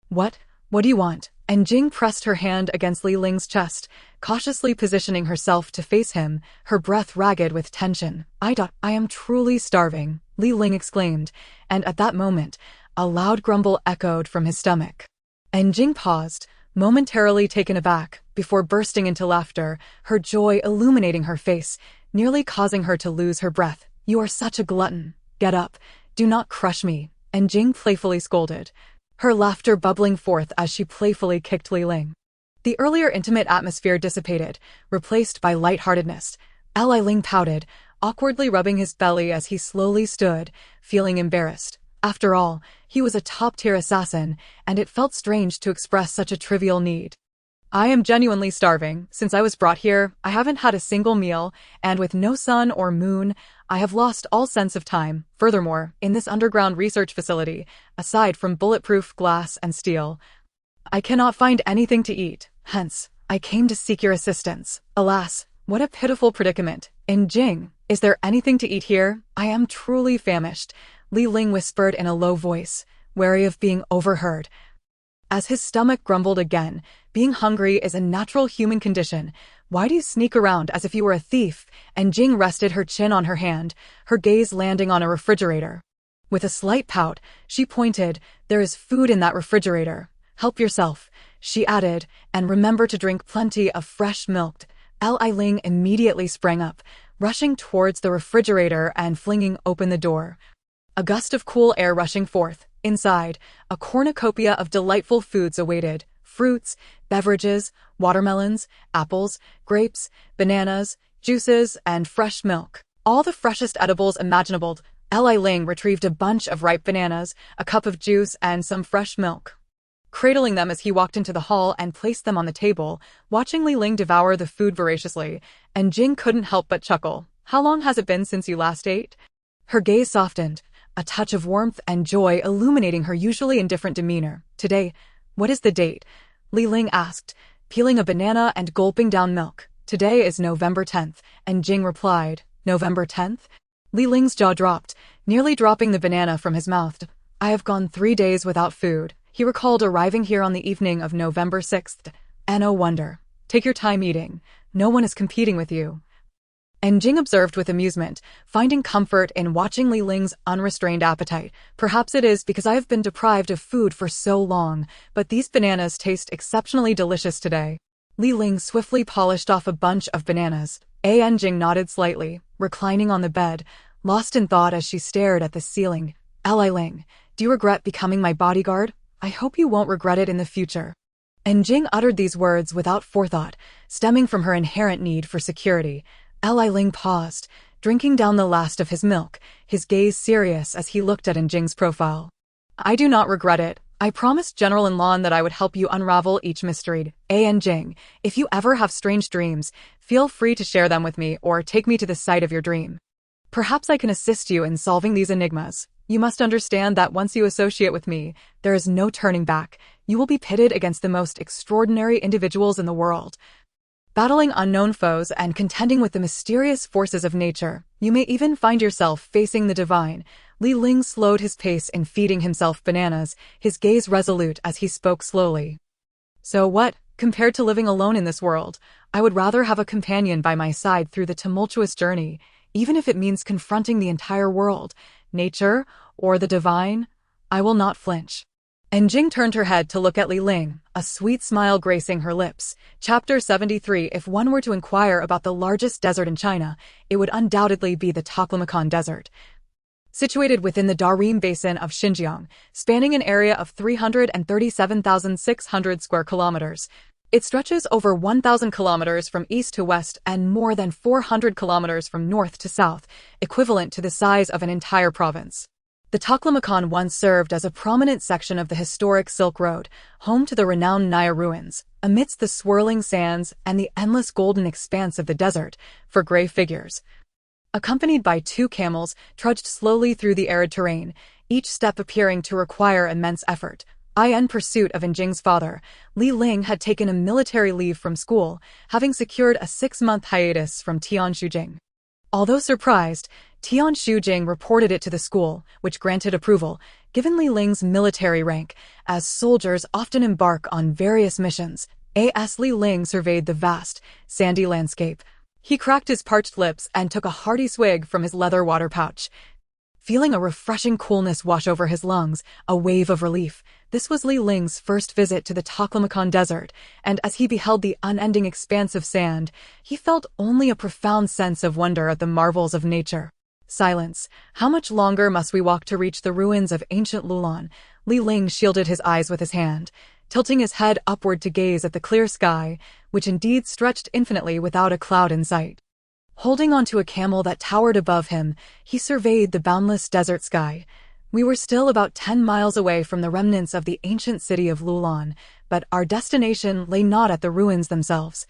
What do you want?" Jing pressed her hand against Li Ling's chest, cautiously positioning herself to face him, her breath ragged with tension. I am truly starving," Li Ling exclaimed, and at that moment, a loud grumble echoed from his stomach. Jing paused, momentarily taken aback, before bursting into laughter, her joy illuminating her face, nearly causing her to lose her breath. "You are such a glutton. Get up. Do not crush me," Jing playfully scolded, her laughter bubbling forth as she playfully kicked Li Ling. The earlier intimate atmosphere dissipated, replaced by lightheartedness. Li Ling pouted, awkwardly rubbing his belly as he slowly stood, feeling embarrassed. After all, he was a top-tier assassin, and it felt strange to express such a trivial need. "I am genuinely starving. Since I was brought here, I haven't had a single meal, and with no sun or moon, I have lost all sense of time. Furthermore, in this underground research facility, aside from bulletproof glass and steel, I cannot find anything to eat. Hence, I came to seek your assistance. Alas, what a pitiful predicament. In Jing, is there anything to eat here? I am truly famished, Li Ling whispered in a low voice, wary of being overheard. As his stomach grumbled again, being hungry is a natural human condition. Why do you sneak around as if you were a thief? And Jing rested her chin on her hand, her gaze landing on a refrigerator. With a slight pout, she pointed, there is food in that refrigerator. Help yourself, she added, and remember to drink plenty of fresh milk. Li Ling immediately sprang up, rushing towards the refrigerator and flinging open the door. A gust of cool air rushing forth. Inside, a cornucopia of delightful foods awaited. Fruits, beverages, watermelons, apples, grapes, bananas, juices, and fresh milk. All the freshest edibles imaginable. Li Ling retrieved a bunch of ripe bananas, a cup of juice, and some fresh milk. Cradling them as he walked into the hall and placed them on the table, watching Li Ling devour the food voraciously, and Jing couldn't help but chuckle. How long has it been since you last ate? Her gaze softened, a touch of warmth and joy illuminating her usually indifferent demeanor. Today, what is the date? Li Ling asked, peeling a banana and gulping down milk. Today is November 10th, and Jing replied, November 10th? Li Ling's jaw dropped, nearly dropping the banana from his mouth. I have gone 3 days without food. He recalled arriving here on the evening of November 6th. And no wonder. Take your time eating. No one is competing with you. And Jing observed with amusement, finding comfort in watching Li Ling's unrestrained appetite. Perhaps it is because I have been deprived of food for so long, but these bananas taste exceptionally delicious today. Li Ling swiftly polished off a bunch of bananas. And Jing nodded slightly, reclining on the bed, lost in thought as she stared at the ceiling. Li Ling, do you regret becoming my bodyguard? I hope you won't regret it in the future. And Jing uttered these words without forethought, stemming from her inherent need for security. Li Ling paused, drinking down the last of his milk, his gaze serious as he looked at Jing's profile. I do not regret it. I promised General Lan that I would help you unravel each mystery. Jing, if you ever have strange dreams, feel free to share them with me or take me to the site of your dream. Perhaps I can assist you in solving these enigmas. You must understand that once you associate with me, there is no turning back. You will be pitted against the most extraordinary individuals in the world, battling unknown foes and contending with the mysterious forces of nature. You may even find yourself facing the divine. Li Ling slowed his pace in feeding himself bananas, his gaze resolute as he spoke slowly. So what? Compared to living alone in this world, I would rather have a companion by my side through the tumultuous journey, even if it means confronting the entire world, nature, or the divine. I will not flinch. And Jing turned her head to look at Li Ling, a sweet smile gracing her lips. Chapter 73. If one were to inquire about the largest desert in China, it would undoubtedly be the Taklamakan Desert. Situated within the Darim Basin of Xinjiang, spanning an area of 337,600 square kilometers, it stretches over 1,000 kilometers from east to west and more than 400 kilometers from north to south, equivalent to the size of an entire province. The Taklamakan once served as a prominent section of the historic Silk Road, home to the renowned Naya ruins, amidst the swirling sands and the endless golden expanse of the desert, for gray figures, accompanied by 2 camels, trudged slowly through the arid terrain, each step appearing to require immense effort. In pursuit of Jing's father, Li Ling had taken a military leave from school, having secured a 6-month hiatus from Tian Shujing. Although surprised, Tian Shujing reported it to the school, which granted approval, given Li Ling's military rank, as soldiers often embark on various missions. As Li Ling surveyed the vast, sandy landscape, he cracked his parched lips and took a hearty swig from his leather water pouch. Feeling a refreshing coolness wash over his lungs, a wave of relief. This was Li Ling's first visit to the Taklamakan Desert, and as he beheld the unending expanse of sand, he felt only a profound sense of wonder at the marvels of nature. Silence. How much longer must we walk to reach the ruins of ancient Lulan? Li Ling shielded his eyes with his hand, tilting his head upward to gaze at the clear sky, which indeed stretched infinitely without a cloud in sight. Holding onto a camel that towered above him, he surveyed the boundless desert sky. We were still about 10 miles away from the remnants of the ancient city of Lulan, but our destination lay not at the ruins themselves,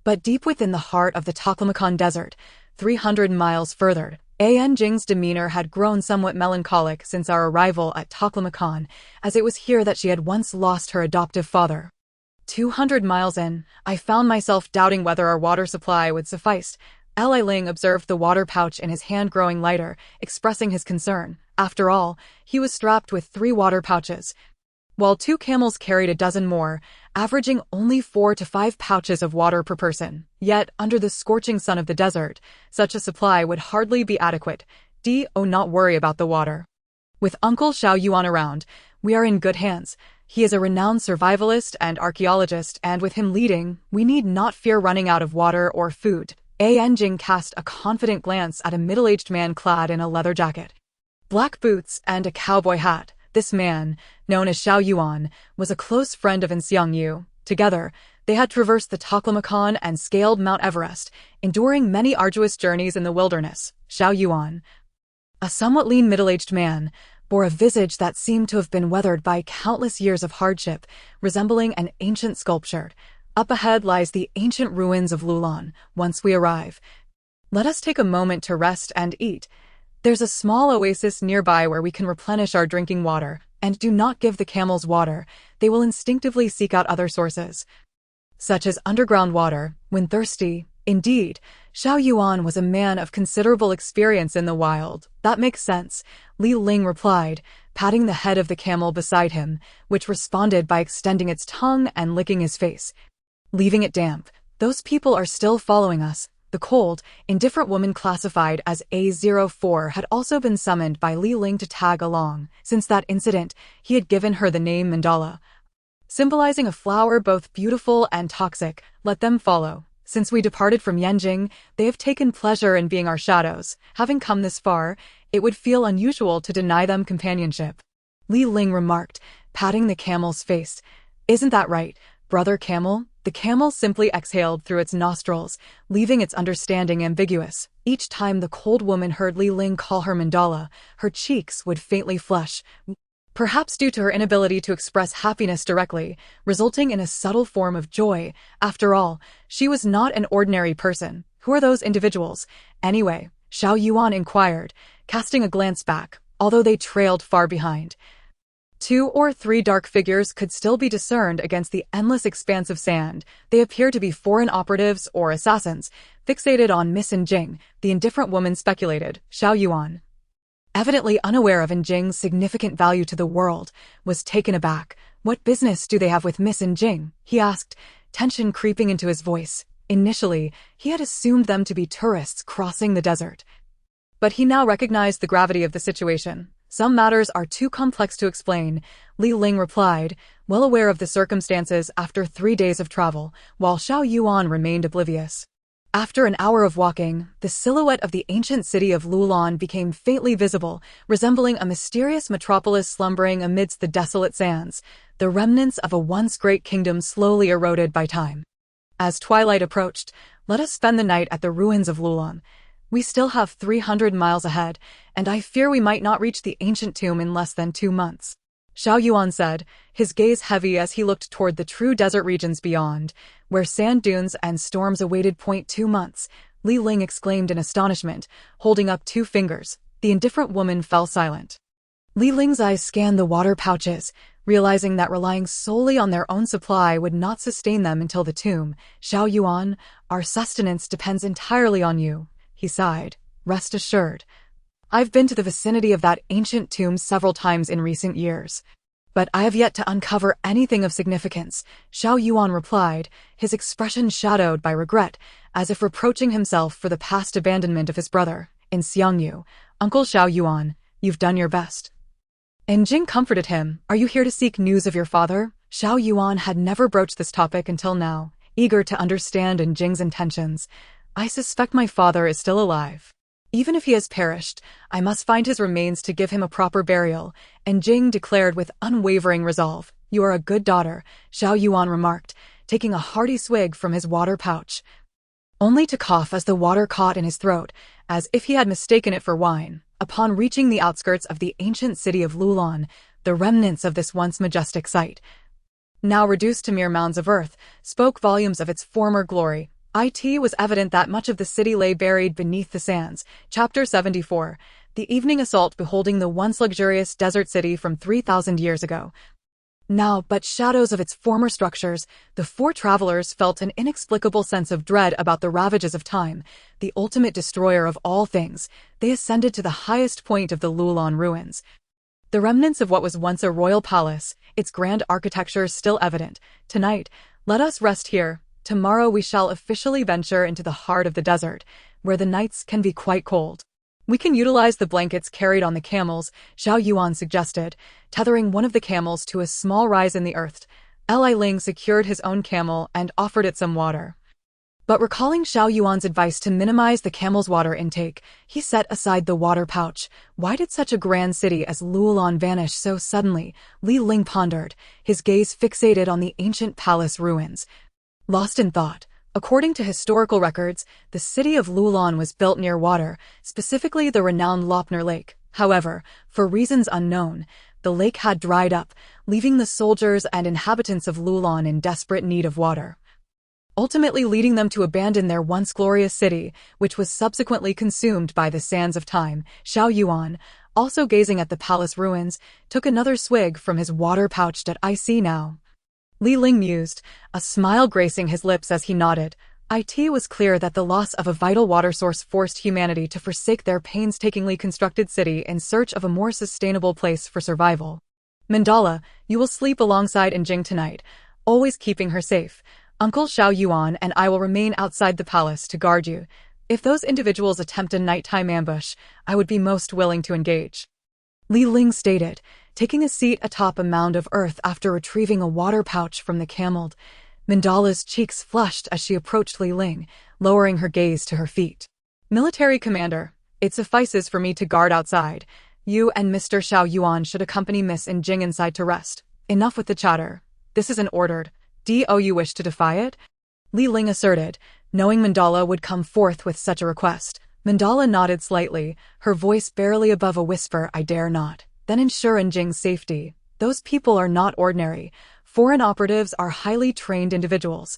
but deep within the heart of the Taklamakan Desert, 300 miles further. Jing's demeanor had grown somewhat melancholic since our arrival at Taklamakan, as it was here that she had once lost her adoptive father. 200 miles in, I found myself doubting whether our water supply would suffice. Li Ling observed the water pouch in his hand growing lighter, expressing his concern. After all, he was strapped with 3 water pouches, while 2 camels carried a dozen more, averaging only 4 to 5 pouches of water per person. Yet, under the scorching sun of the desert, such a supply would hardly be adequate. Not worry about the water. With Uncle Xiao Yuan around, we are in good hands. He is a renowned survivalist and archaeologist, and with him leading, we need not fear running out of water or food. Jing cast a confident glance at a middle-aged man clad in a leather jacket, black boots, and a cowboy hat. This man, known as Xiao Yuan, was a close friend of Xiang Yu. Together, they had traversed the Taklamakan and scaled Mount Everest, enduring many arduous journeys in the wilderness. Xiao Yuan, a somewhat lean middle-aged man, bore a visage that seemed to have been weathered by countless years of hardship, resembling an ancient sculpture. Up ahead lies the ancient ruins of Lulan. Once we arrive, let us take a moment to rest and eat. There's a small oasis nearby where we can replenish our drinking water, and do not give the camels water. They will instinctively seek out other sources, such as underground water, when thirsty. Indeed, Xiao Yuan was a man of considerable experience in the wild. That makes sense, Li Ling replied, patting the head of the camel beside him, which responded by extending its tongue and licking his face, leaving it damp. Those people are still following us. The cold, indifferent woman classified as A04 had also been summoned by Li Ling to tag along. Since that incident, he had given her the name Mandala, symbolizing a flower both beautiful and toxic. Let them follow. Since we departed from Yanjing, they have taken pleasure in being our shadows. Having come this far, it would feel unusual to deny them companionship, Li Ling remarked, patting the camel's face. Isn't that right, brother camel? The camel simply exhaled through its nostrils, leaving its understanding ambiguous. Each time the cold woman heard Li Ling call her Mandala, her cheeks would faintly flush, perhaps due to her inability to express happiness directly, resulting in a subtle form of joy. After all, she was not an ordinary person. Who are those individuals, anyway? Xiao Yuan inquired, casting a glance back, although they trailed far behind. 2 or 3 dark figures could still be discerned against the endless expanse of sand. They appear to be foreign operatives or assassins, fixated on Miss Jing, the indifferent woman speculated. Xiao Yuan, evidently unaware of Jing's significant value to the world, was taken aback. What business do they have with Miss Jing? He asked, tension creeping into his voice. Initially, he had assumed them to be tourists crossing the desert, but he now recognized the gravity of the situation. Some matters are too complex to explain, Li Ling replied, well aware of the circumstances after 3 days of travel, while Xiao Yuan remained oblivious. After an hour of walking, the silhouette of the ancient city of Lulan became faintly visible, resembling a mysterious metropolis slumbering amidst the desolate sands, the remnants of a once great kingdom slowly eroded by time. As twilight approached, let us spend the night at the ruins of Lulan. We still have 300 miles ahead, and I fear we might not reach the ancient tomb in less than 2 months, Xiao Yuan said, his gaze heavy as he looked toward the true desert regions beyond, where sand dunes and storms awaited. 2 months, Li Ling exclaimed in astonishment, holding up 2 fingers. The indifferent woman fell silent. Li Ling's eyes scanned the water pouches, realizing that relying solely on their own supply would not sustain them until the tomb. Xiao Yuan, our sustenance depends entirely on you, he sighed. Rest assured. I've been to the vicinity of that ancient tomb several times in recent years, but I have yet to uncover anything of significance, Xiao Yuan replied, his expression shadowed by regret, as if reproaching himself for the past abandonment of his brother. In Xiangyu, Uncle Xiao Yuan, you've done your best. And Jing comforted him. Are you here to seek news of your father? Xiao Yuan had never broached this topic until now, eager to understand Jing's intentions. I suspect my father is still alive. Even if he has perished, I must find his remains to give him a proper burial, and Jing declared with unwavering resolve. You are a good daughter, Xiao Yuan remarked, taking a hearty swig from his water pouch, only to cough as the water caught in his throat, as if he had mistaken it for wine. Upon reaching the outskirts of the ancient city of Lulan, the remnants of this once majestic site, now reduced to mere mounds of earth, spoke volumes of its former glory. It was evident that much of the city lay buried beneath the sands. Chapter 74. The evening assault beholding the once luxurious desert city from 3,000 years ago. Now but shadows of its former structures, the four travelers felt an inexplicable sense of dread about the ravages of time, the ultimate destroyer of all things. They ascended to the highest point of the Lulon ruins. The remnants of what was once a royal palace, its grand architecture still evident. Tonight, let us rest here. Tomorrow we shall officially venture into the heart of the desert, where the nights can be quite cold. We can utilize the blankets carried on the camels, Xiao Yuan suggested, tethering one of the camels to a small rise in the earth. Li Ling secured his own camel and offered it some water. But recalling Xiao Yuan's advice to minimize the camel's water intake, he set aside the water pouch. Why did such a grand city as Lulon vanish so suddenly? Li Ling pondered, his gaze fixated on the ancient palace ruins. Lost in thought, according to historical records, the city of Lulon was built near water, specifically the renowned Lopner Lake. However, for reasons unknown, the lake had dried up, leaving the soldiers and inhabitants of Lulon in desperate need of water, ultimately leading them to abandon their once glorious city, which was subsequently consumed by the sands of time. Xiao Yuan, also gazing at the palace ruins, took another swig from his water pouch. I see now. Li Ling mused, a smile gracing his lips as he nodded. It was clear that the loss of a vital water source forced humanity to forsake their painstakingly constructed city in search of a more sustainable place for survival. Mandala, you will sleep alongside Njing tonight, always keeping her safe. Uncle Xiao Yuan and I will remain outside the palace to guard you. If those individuals attempt a nighttime ambush, I would be most willing to engage. Li Ling stated, taking a seat atop a mound of earth after retrieving a water pouch from the camel. Mandala's cheeks flushed as she approached Li Ling, lowering her gaze to her feet. Military commander, it suffices for me to guard outside. You and Mr. Xiao Yuan should accompany Miss Njing inside to rest. Enough with the chatter. This is an ordered. Do you wish to defy it? Li Ling asserted, knowing Mandala would come forth with such a request. Mandala nodded slightly, her voice barely above a whisper. I dare not. Then ensure Njing's safety. Those people are not ordinary. Foreign operatives are highly trained individuals,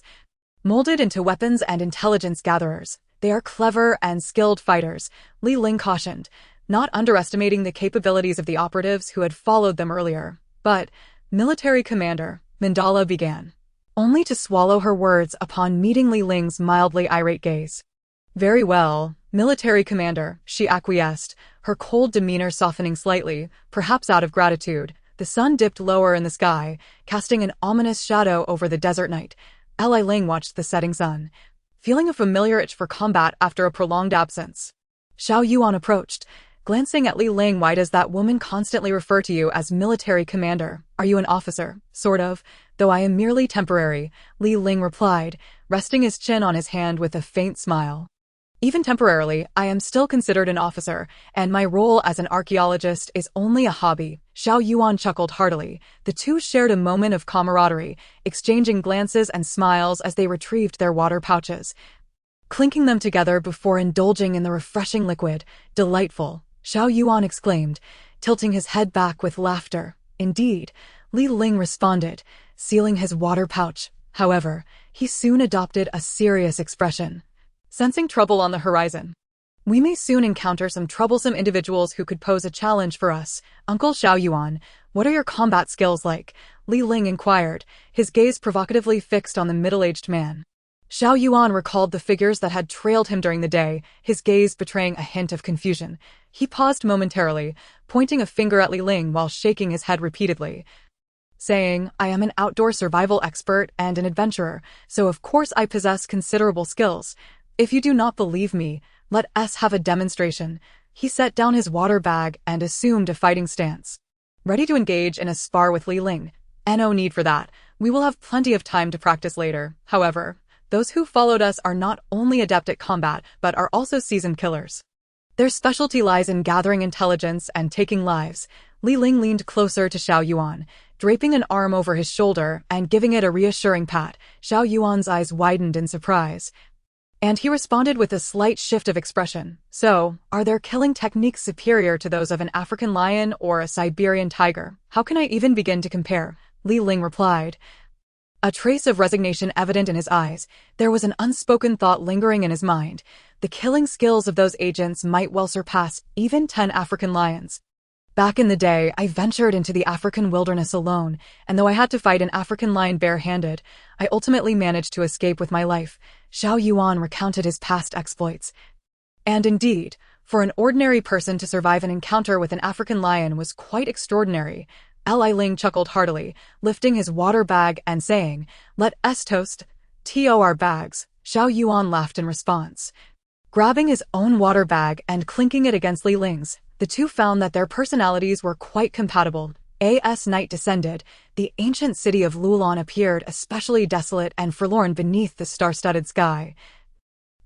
molded into weapons and intelligence gatherers. They are clever and skilled fighters, Li Ling cautioned, not underestimating the capabilities of the operatives who had followed them earlier. But, military commander, Mandala began, only to swallow her words upon meeting Li Ling's mildly irate gaze. Very well, military commander, she acquiesced, her cold demeanor softening slightly, perhaps out of gratitude. The sun dipped lower in the sky, casting an ominous shadow over the desert night. Li Ling watched the setting sun, feeling a familiar itch for combat after a prolonged absence. Xiao Yuan approached, glancing at Li Ling. Why does that woman constantly refer to you as military commander? Are you an officer? Sort of, though I am merely temporary, Li Ling replied, resting his chin on his hand with a faint smile. Even temporarily, I am still considered an officer, and my role as an archaeologist is only a hobby. Xiao Yuan chuckled heartily. The two shared a moment of camaraderie, exchanging glances and smiles as they retrieved their water pouches, clinking them together before indulging in the refreshing liquid. Delightful, Xiao Yuan exclaimed, tilting his head back with laughter. Indeed, Li Ling responded, sealing his water pouch. However, he soon adopted a serious expression, sensing trouble on the horizon. We may soon encounter some troublesome individuals who could pose a challenge for us. Uncle Xiao Yuan, what are your combat skills like? Li Ling inquired, his gaze provocatively fixed on the middle-aged man. Xiao Yuan recalled the figures that had trailed him during the day, his gaze betraying a hint of confusion. He paused momentarily, pointing a finger at Li Ling while shaking his head repeatedly, saying, I am an outdoor survival expert and an adventurer, so of course I possess considerable skills. If you do not believe me, let us have a demonstration. He set down his water bag and assumed a fighting stance, ready to engage in a spar with Li Ling. No need for that. We will have plenty of time to practice later. However, those who followed us are not only adept at combat, but are also seasoned killers. Their specialty lies in gathering intelligence and taking lives. Li Ling leaned closer to Xiao Yuan, draping an arm over his shoulder and giving it a reassuring pat. Xiao Yuan's eyes widened in surprise, and he responded with a slight shift of expression. So, are their killing techniques superior to those of an African lion or a Siberian tiger? How can I even begin to compare? Li Ling replied, A trace of resignation evident in his eyes, there was an unspoken thought lingering in his mind. The killing skills of those agents might well surpass even 10 African lions. Back in the day, I ventured into the African wilderness alone, and though I had to fight an African lion bare-handed, I ultimately managed to escape with my life. Xiao Yuan recounted his past exploits. And indeed, for an ordinary person to survive an encounter with an African lion was quite extraordinary. Li Ling chuckled heartily, lifting his water bag and saying, "Let us toast to our bags." Xiao Yuan laughed in response. Grabbing his own water bag and clinking it against Li Ling's, the two found that their personalities were quite compatible. As night descended, the ancient city of Lulan appeared especially desolate and forlorn beneath the star-studded sky.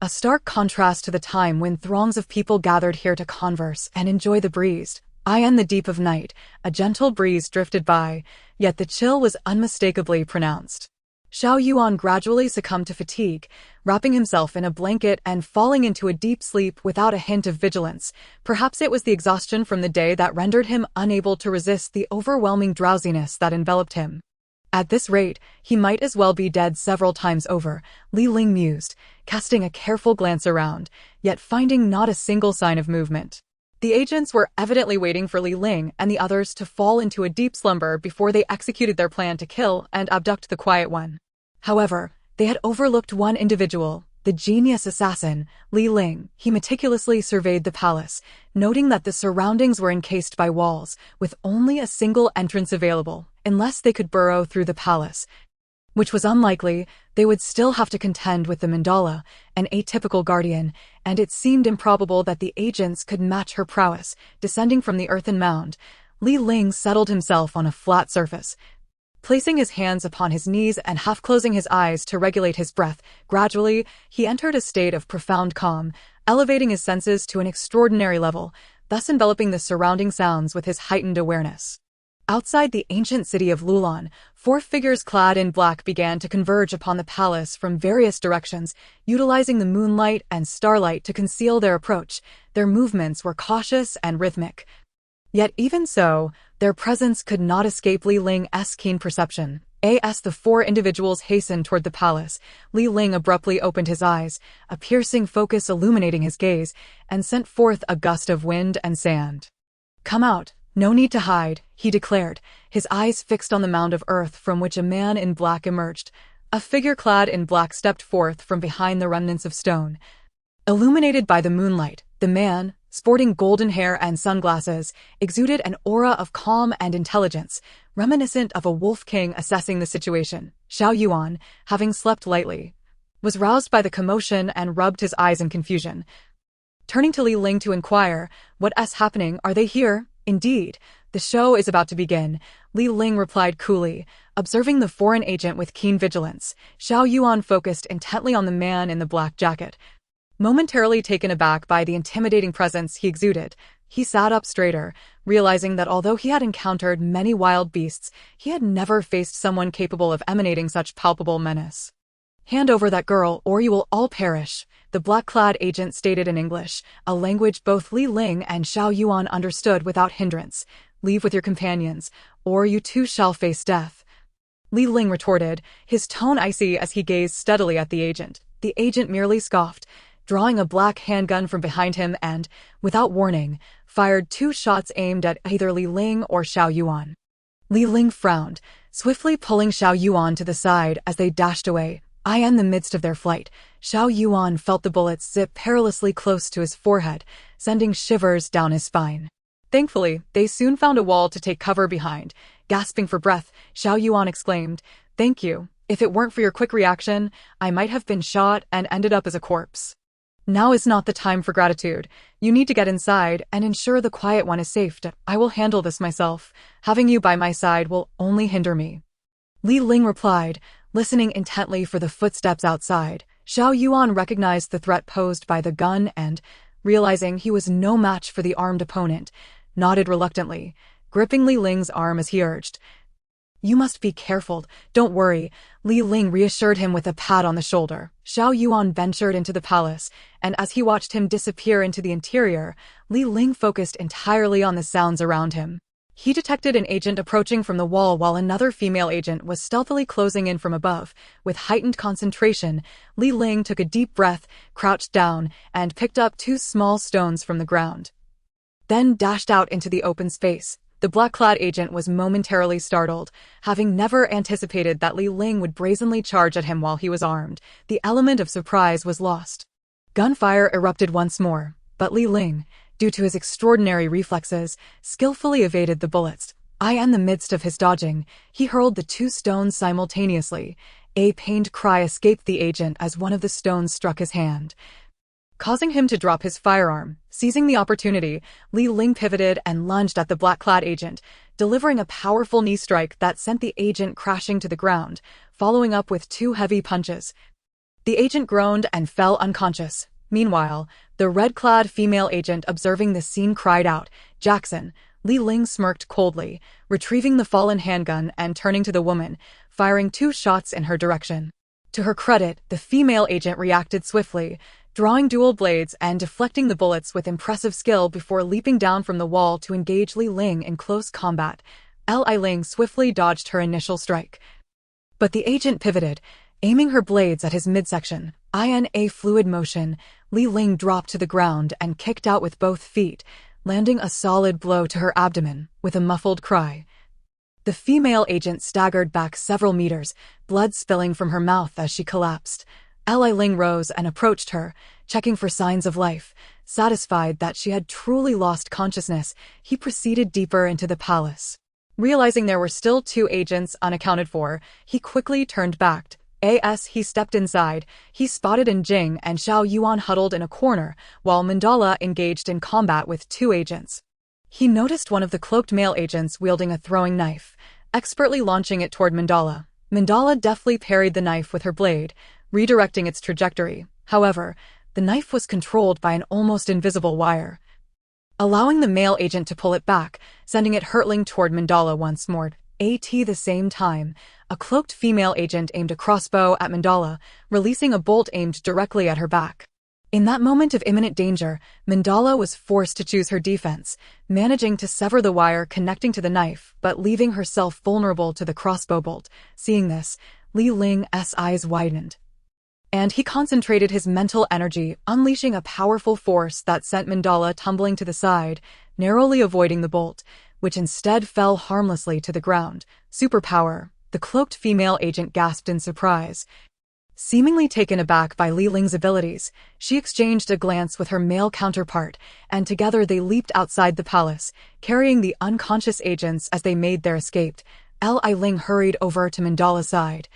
A stark contrast to the time when throngs of people gathered here to converse and enjoy the breeze. In the deep of night, a gentle breeze drifted by, yet the chill was unmistakably pronounced. Xiao Yuan gradually succumbed to fatigue, wrapping himself in a blanket and falling into a deep sleep without a hint of vigilance. Perhaps it was the exhaustion from the day that rendered him unable to resist the overwhelming drowsiness that enveloped him. At this rate, he might as well be dead several times over, Li Ling mused, casting a careful glance around, yet finding not a single sign of movement. The agents were evidently waiting for Li Ling and the others to fall into a deep slumber before they executed their plan to kill and abduct the Quiet One. However, they had overlooked one individual, the genius assassin, Li Ling. He meticulously surveyed the palace, noting that the surroundings were encased by walls, with only a single entrance available. Unless they could burrow through the palace, which was unlikely, they would still have to contend with the Mandala, an atypical guardian, and it seemed improbable that the agents could match her prowess. Descending from the earthen mound, Li Ling settled himself on a flat surface. Placing his hands upon his knees and half-closing his eyes to regulate his breath, gradually, he entered a state of profound calm, elevating his senses to an extraordinary level, thus enveloping the surrounding sounds with his heightened awareness. Outside the ancient city of Lulan, 4 figures clad in black began to converge upon the palace from various directions, utilizing the moonlight and starlight to conceal their approach. Their movements were cautious and rhythmic. Yet even so, their presence could not escape Li Ling's keen perception. As the 4 individuals hastened toward the palace, Li Ling abruptly opened his eyes, a piercing focus illuminating his gaze, and sent forth a gust of wind and sand. "Come out. No need to hide," he declared, his eyes fixed on the mound of earth from which a man in black emerged. A figure clad in black stepped forth from behind the remnants of stone. Illuminated by the moonlight, the man, sporting golden hair and sunglasses, exuded an aura of calm and intelligence, reminiscent of a wolf king assessing the situation. Xiao Yuan, having slept lightly, was roused by the commotion and rubbed his eyes in confusion. Turning to Li Ling to inquire, "What's happening? Are they here?" "Indeed, the show is about to begin," Li Ling replied coolly, observing the foreign agent with keen vigilance. Xiao Yuan focused intently on the man in the black jacket. Momentarily taken aback by the intimidating presence he exuded, he sat up straighter, realizing that although he had encountered many wild beasts, he had never faced someone capable of emanating such palpable menace. "Hand over that girl, or you will all perish," the black-clad agent stated in English, a language both Li Ling and Xiao Yuan understood without hindrance. "Leave with your companions, or you too shall face death." Li Ling retorted, his tone icy as he gazed steadily at the agent. The agent merely scoffed, drawing a black handgun from behind him and, without warning, fired 2 shots aimed at either Li Ling or Xiao Yuan. Li Ling frowned, swiftly pulling Xiao Yuan to the side as they dashed away. In the midst of their flight, Xiao Yuan felt the bullets zip perilously close to his forehead, sending shivers down his spine. Thankfully, they soon found a wall to take cover behind. Gasping for breath, Xiao Yuan exclaimed, "Thank you. If it weren't for your quick reaction, I might have been shot and ended up as a corpse. Now is not the time for gratitude. You need to get inside and ensure the Quiet One is safe. I will handle this myself. Having you by my side will only hinder me." Li Ling replied, listening intently for the footsteps outside. Xiao Yuan recognized the threat posed by the gun and, realizing he was no match for the armed opponent, nodded reluctantly, gripping Li Ling's arm as he urged, "You must be careful, don't worry," Li Ling reassured him with a pat on the shoulder. Xiao Yuan ventured into the palace, and as he watched him disappear into the interior, Li Ling focused entirely on the sounds around him. He detected an agent approaching from the wall while another female agent was stealthily closing in from above. With heightened concentration, Li Ling took a deep breath, crouched down, and picked up 2 small stones from the ground. Then dashed out into the open space. The black-clad agent was momentarily startled, having never anticipated that Li Ling would brazenly charge at him while he was armed. The element of surprise was lost. Gunfire erupted once more, but Li Ling, due to his extraordinary reflexes, skillfully evaded the bullets. In the midst of his dodging, he hurled the 2 stones simultaneously. A pained cry escaped the agent as one of the stones struck his hand, causing him to drop his firearm. Seizing the opportunity, Li Ling pivoted and lunged at the black-clad agent, delivering a powerful knee strike that sent the agent crashing to the ground, following up with 2 heavy punches. The agent groaned and fell unconscious. Meanwhile, the red-clad female agent observing the scene cried out, "Jackson!" Li Ling smirked coldly, retrieving the fallen handgun and turning to the woman, firing 2 shots in her direction. To her credit, the female agent reacted swiftly, drawing dual blades and deflecting the bullets with impressive skill before leaping down from the wall to engage Li Ling in close combat. Li Ling swiftly dodged her initial strike, but the agent pivoted, aiming her blades at his midsection. In a fluid motion, Li Ling dropped to the ground and kicked out with both feet, landing a solid blow to her abdomen. With a muffled cry, the female agent staggered back several meters, blood spilling from her mouth as she collapsed. Li Ling rose and approached her, checking for signs of life. Satisfied that she had truly lost consciousness, he proceeded deeper into the palace. Realizing there were still 2 agents unaccounted for, he quickly turned back. As he stepped inside, he spotted Jing and Xiao Yuan huddled in a corner, while Mandala engaged in combat with 2 agents. He noticed one of the cloaked male agents wielding a throwing knife, expertly launching it toward Mandala. Mandala deftly parried the knife with her blade, redirecting its trajectory. However, the knife was controlled by an almost invisible wire, allowing the male agent to pull it back, sending it hurtling toward Mandala once more. At the same time, a cloaked female agent aimed a crossbow at Mandala, releasing a bolt aimed directly at her back. In that moment of imminent danger, Mandala was forced to choose her defense, managing to sever the wire connecting to the knife but leaving herself vulnerable to the crossbow bolt. Seeing this, Li Ling's eyes widened, and he concentrated his mental energy, unleashing a powerful force that sent Mandala tumbling to the side, narrowly avoiding the bolt, which instead fell harmlessly to the ground. Superpower, the cloaked female agent gasped in surprise. Seemingly taken aback by Li Ling's abilities, she exchanged a glance with her male counterpart, and together they leaped outside the palace, carrying the unconscious agents as they made their escape. Li Ling hurried over to Mandala's side,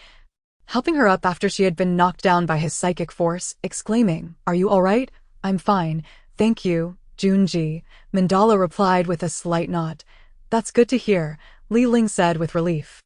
helping her up after she had been knocked down by his psychic force, exclaiming, "Are you all right?" "I'm fine, thank you, Junji," Mandala replied with a slight nod. "That's good to hear," Li Ling said with relief.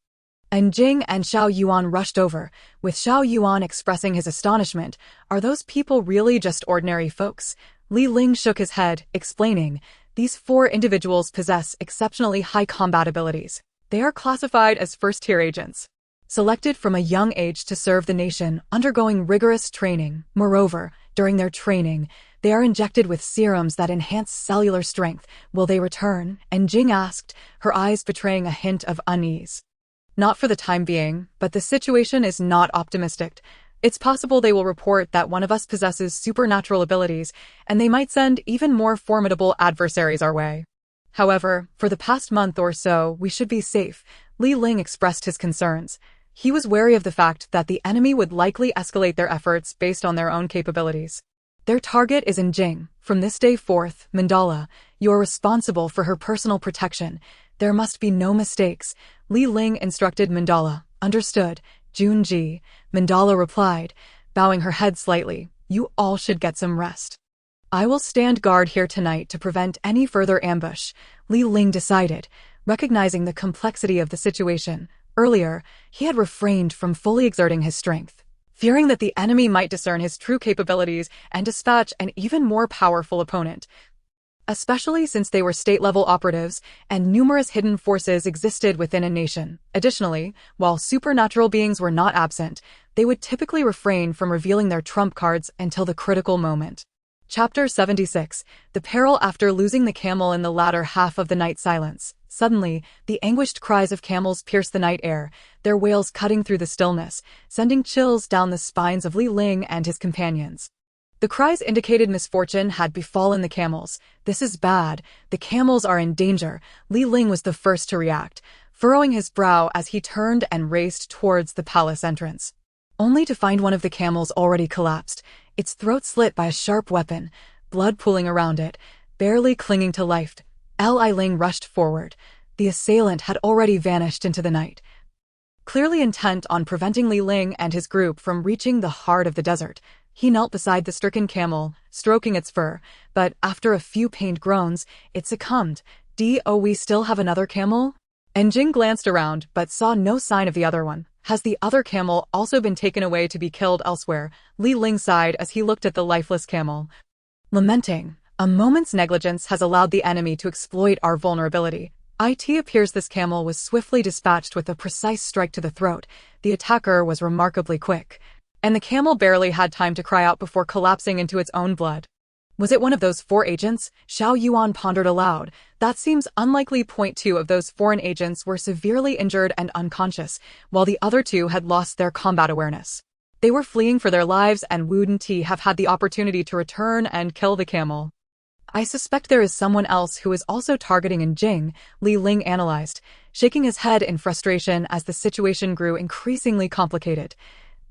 Jing and Xiao Yuan rushed over, with Xiao Yuan expressing his astonishment. "Are those people really just ordinary folks?" Li Ling shook his head, explaining, "These 4 individuals possess exceptionally high combat abilities. They are classified as first-tier agents, selected from a young age to serve the nation, undergoing rigorous training. Moreover, during their training, they are injected with serums that enhance cellular strength. Will they return?" And Jing asked, her eyes betraying a hint of unease. "Not for the time being, but the situation is not optimistic. It's possible they will report that one of us possesses supernatural abilities, and they might send even more formidable adversaries our way. However, for the past month or so, we should be safe." Li Ling expressed his concerns. He was wary of the fact that the enemy would likely escalate their efforts based on their own capabilities. Their target is Jing. From this day forth, Mandala, you are responsible for her personal protection. There must be no mistakes. Li Ling instructed Mandala. "Understood, Junji," Mandala replied, bowing her head slightly. "You all should get some rest. I will stand guard here tonight to prevent any further ambush," Li Ling decided, recognizing the complexity of the situation. Earlier, he had refrained from fully exerting his strength, fearing that the enemy might discern his true capabilities and dispatch an even more powerful opponent, especially since they were state-level operatives and numerous hidden forces existed within a nation. Additionally, while supernatural beings were not absent, they would typically refrain from revealing their trump cards until the critical moment. Chapter 76, The Peril After Losing the Camel. In the latter half of the night silence, Suddenly, the anguished cries of camels pierced the night air, their wails cutting through the stillness, sending chills down the spines of Li Ling and his companions. The cries indicated misfortune had befallen the camels. "This is bad. The camels are in danger." Li Ling was the first to react, furrowing his brow as he turned and raced towards the palace entrance. Only to find one of the camels already collapsed, its throat slit by a sharp weapon, blood pooling around it, barely clinging to life. Li Ling rushed forward. The assailant had already vanished into the night. Clearly intent on preventing Li Ling and his group from reaching the heart of the desert, he knelt beside the stricken camel, stroking its fur, but after a few pained groans, it succumbed. "Do we still have another camel?" And Jing glanced around, but saw no sign of the other one. "Has the other camel also been taken away to be killed elsewhere?" Li Ling sighed as he looked at the lifeless camel. Lamenting, "A moment's negligence has allowed the enemy to exploit our vulnerability. It appears this camel was swiftly dispatched with a precise strike to the throat. The attacker was remarkably quick, and the camel barely had time to cry out before collapsing into its own blood." "Was it one of those 4 agents?" Xiao Yuan pondered aloud. "That seems unlikely." Point 2 of those foreign agents were severely injured and unconscious, while the other 2 had lost their combat awareness. They were fleeing for their lives, and wouldn't have had the opportunity to return and kill the camel. "I suspect there is someone else who is also targeting in Jing," Li Ling analyzed, shaking his head in frustration as the situation grew increasingly complicated.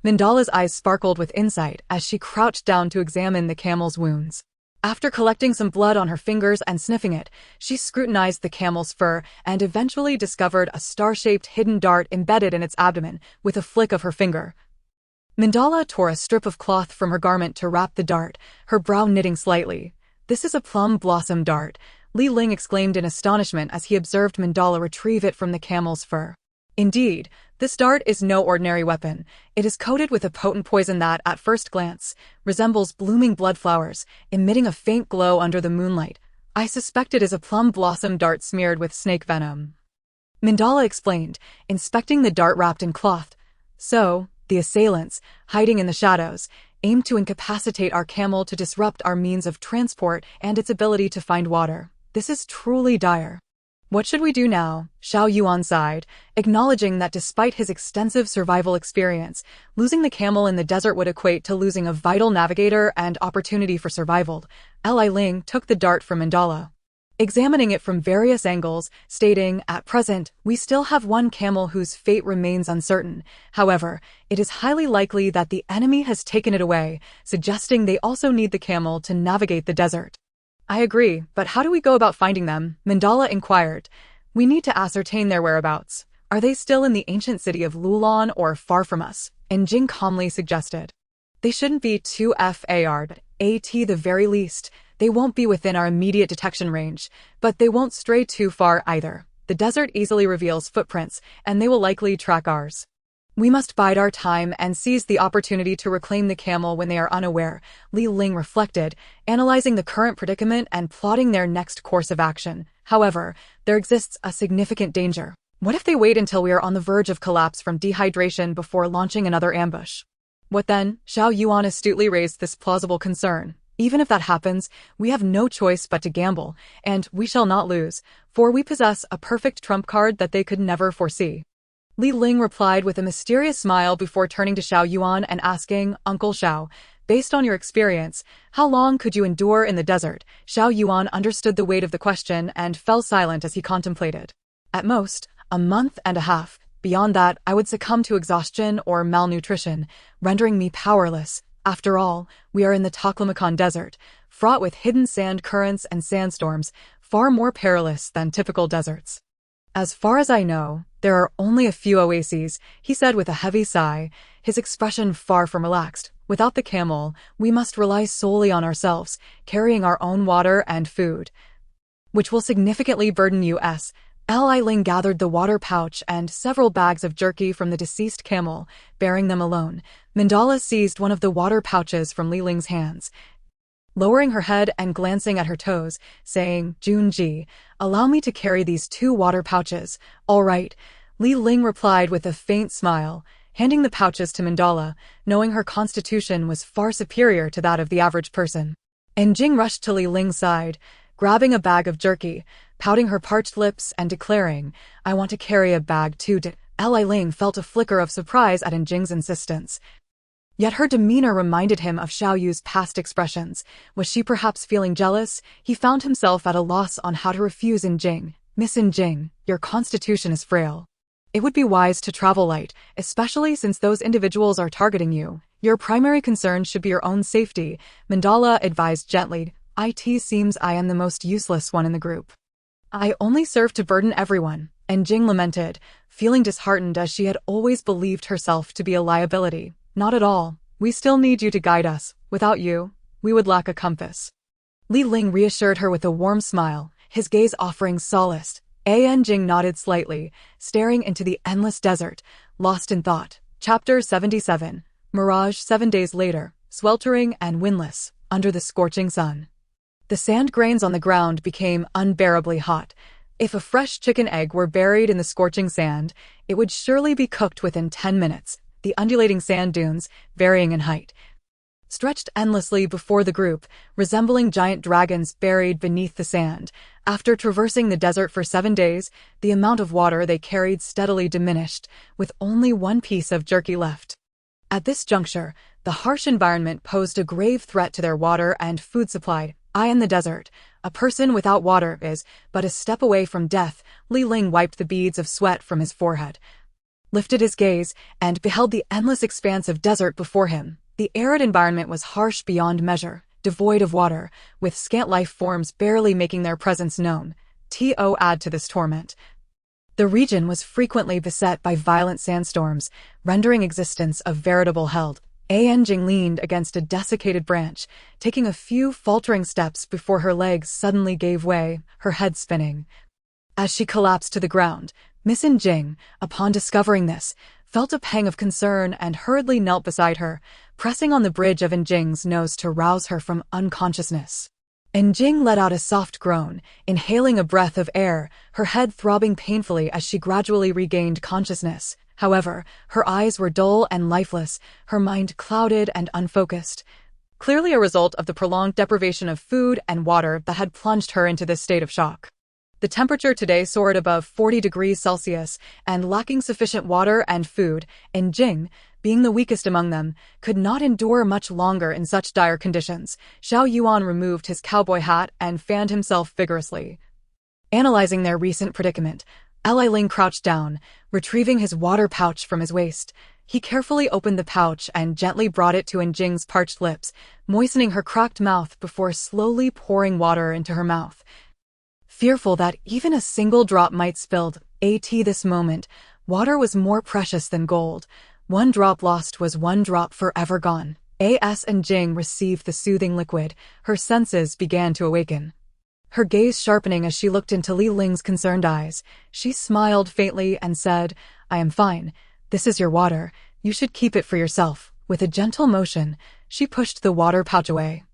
Mandala's eyes sparkled with insight as she crouched down to examine the camel's wounds. After collecting some blood on her fingers and sniffing it, she scrutinized the camel's fur and eventually discovered a star-shaped hidden dart embedded in its abdomen with a flick of her finger. Mandala tore a strip of cloth from her garment to wrap the dart, her brow knitting slightly. "This is a plum blossom dart," Li Ling exclaimed in astonishment as he observed Mandala retrieve it from the camel's fur. "Indeed, this dart is no ordinary weapon. It is coated with a potent poison that, at first glance, resembles blooming blood flowers, emitting a faint glow under the moonlight. I suspect it is a plum blossom dart smeared with snake venom," Mandala explained, inspecting the dart wrapped in cloth. "So, the assailants, hiding in the shadows, aim to incapacitate our camel to disrupt our means of transport and its ability to find water. This is truly dire. What should we do now?" Xiao Yuan sighed, acknowledging that despite his extensive survival experience, losing the camel in the desert would equate to losing a vital navigator and opportunity for survival. Li Ling took the dart from Mandala, examining it from various angles, stating, "At present, we still have one camel whose fate remains uncertain. However, it is highly likely that the enemy has taken it away, suggesting they also need the camel to navigate the desert." "I agree, but how do we go about finding them?" Mandala inquired. "We need to ascertain their whereabouts. Are they still in the ancient city of Lulan or far from us?" And Jing calmly suggested. "They shouldn't be too far, at the very least. They won't be within our immediate detection range, but they won't stray too far either. The desert easily reveals footprints, and they will likely track ours. We must bide our time and seize the opportunity to reclaim the camel when they are unaware," Li Ling reflected, analyzing the current predicament and plotting their next course of action. "However, there exists a significant danger. What if they wait until we are on the verge of collapse from dehydration before launching another ambush?" "What then?" Xiao Yuan astutely raised this plausible concern. "Even if that happens, we have no choice but to gamble, and we shall not lose, for we possess a perfect trump card that they could never foresee." Li Ling replied with a mysterious smile before turning to Xiao Yuan and asking, "Uncle Xiao, based on your experience, how long could you endure in the desert?" Xiao Yuan understood the weight of the question and fell silent as he contemplated. "At most, a month and a half. Beyond that, I would succumb to exhaustion or malnutrition, rendering me powerless. After all, we are in the Taklamakan Desert, fraught with hidden sand currents and sandstorms, far more perilous than typical deserts. As far as I know, there are only a few oases," he said with a heavy sigh, his expression far from relaxed. "Without the camel, we must rely solely on ourselves, carrying our own water and food, which will significantly burden us." Li Ling gathered the water pouch and several bags of jerky from the deceased camel, bearing them alone. Mandala seized one of the water pouches from Li Ling's hands, lowering her head and glancing at her toes, saying, "Junji, allow me to carry these 2 water pouches." "All right," Li Ling replied with a faint smile, handing the pouches to Mandala, knowing her constitution was far superior to that of the average person. And Jing rushed to Li Ling's side, grabbing a bag of jerky, pouting her parched lips and declaring, "I want to carry a bag too." Li Ling felt a flicker of surprise at Jing's insistence. Yet her demeanor reminded him of Xiao Yu's past expressions. Was she perhaps feeling jealous? He found himself at a loss on how to refuse Jing. "Miss Jing, your constitution is frail. It would be wise to travel light, especially since those individuals are targeting you. Your primary concern should be your own safety," Mandala advised gently. "It seems I am the most useless one in the group. I only serve to burden everyone," and Jing lamented, feeling disheartened as she had always believed herself to be a liability. "Not at all. We still need you to guide us. Without you, we would lack a compass." Li Ling reassured her with a warm smile, his gaze offering solace. Jing nodded slightly, staring into the endless desert, lost in thought. Chapter 77. Mirage. 7 days later, sweltering and windless, under the scorching sun. The sand grains on the ground became unbearably hot. If a fresh chicken egg were buried in the scorching sand, it would surely be cooked within 10 minutes. The undulating sand dunes, varying in height, stretched endlessly before the group, resembling giant dragons buried beneath the sand. After traversing the desert for 7 days, the amount of water they carried steadily diminished, with only one piece of jerky left. At this juncture, the harsh environment posed a grave threat to their water and food supply. "I am the desert. A person without water is but a step away from death." Li Ling wiped the beads of sweat from his forehead, lifted his gaze, and beheld the endless expanse of desert before him. The arid environment was harsh beyond measure, devoid of water, with scant life forms barely making their presence known. To add to this torment, the region was frequently beset by violent sandstorms, rendering existence a veritable hell. Jing leaned against a desiccated branch, taking a few faltering steps before her legs suddenly gave way, her head spinning. As she collapsed to the ground, Miss Jing, upon discovering this, felt a pang of concern and hurriedly knelt beside her, pressing on the bridge of Jing's nose to rouse her from unconsciousness. Jing let out a soft groan, inhaling a breath of air, her head throbbing painfully as she gradually regained consciousness. However, her eyes were dull and lifeless, her mind clouded and unfocused, clearly a result of the prolonged deprivation of food and water that had plunged her into this state of shock. The temperature today soared above 40 degrees Celsius, and lacking sufficient water and food, Jing, being the weakest among them, could not endure much longer in such dire conditions. Xiao Yuan removed his cowboy hat and fanned himself vigorously. Analyzing their recent predicament, Li Ling crouched down, retrieving his water pouch from his waist. He carefully opened the pouch and gently brought it to Jing's parched lips, moistening her cracked mouth before slowly pouring water into her mouth. Fearful that even a single drop might spilled, at this moment, water was more precious than gold. One drop lost was one drop forever gone. As Jing received the soothing liquid, her senses began to awaken. Her gaze sharpening as she looked into Li Ling's concerned eyes, she smiled faintly and said, "I am fine. This is your water. You should keep it for yourself." With a gentle motion, she pushed the water pouch away,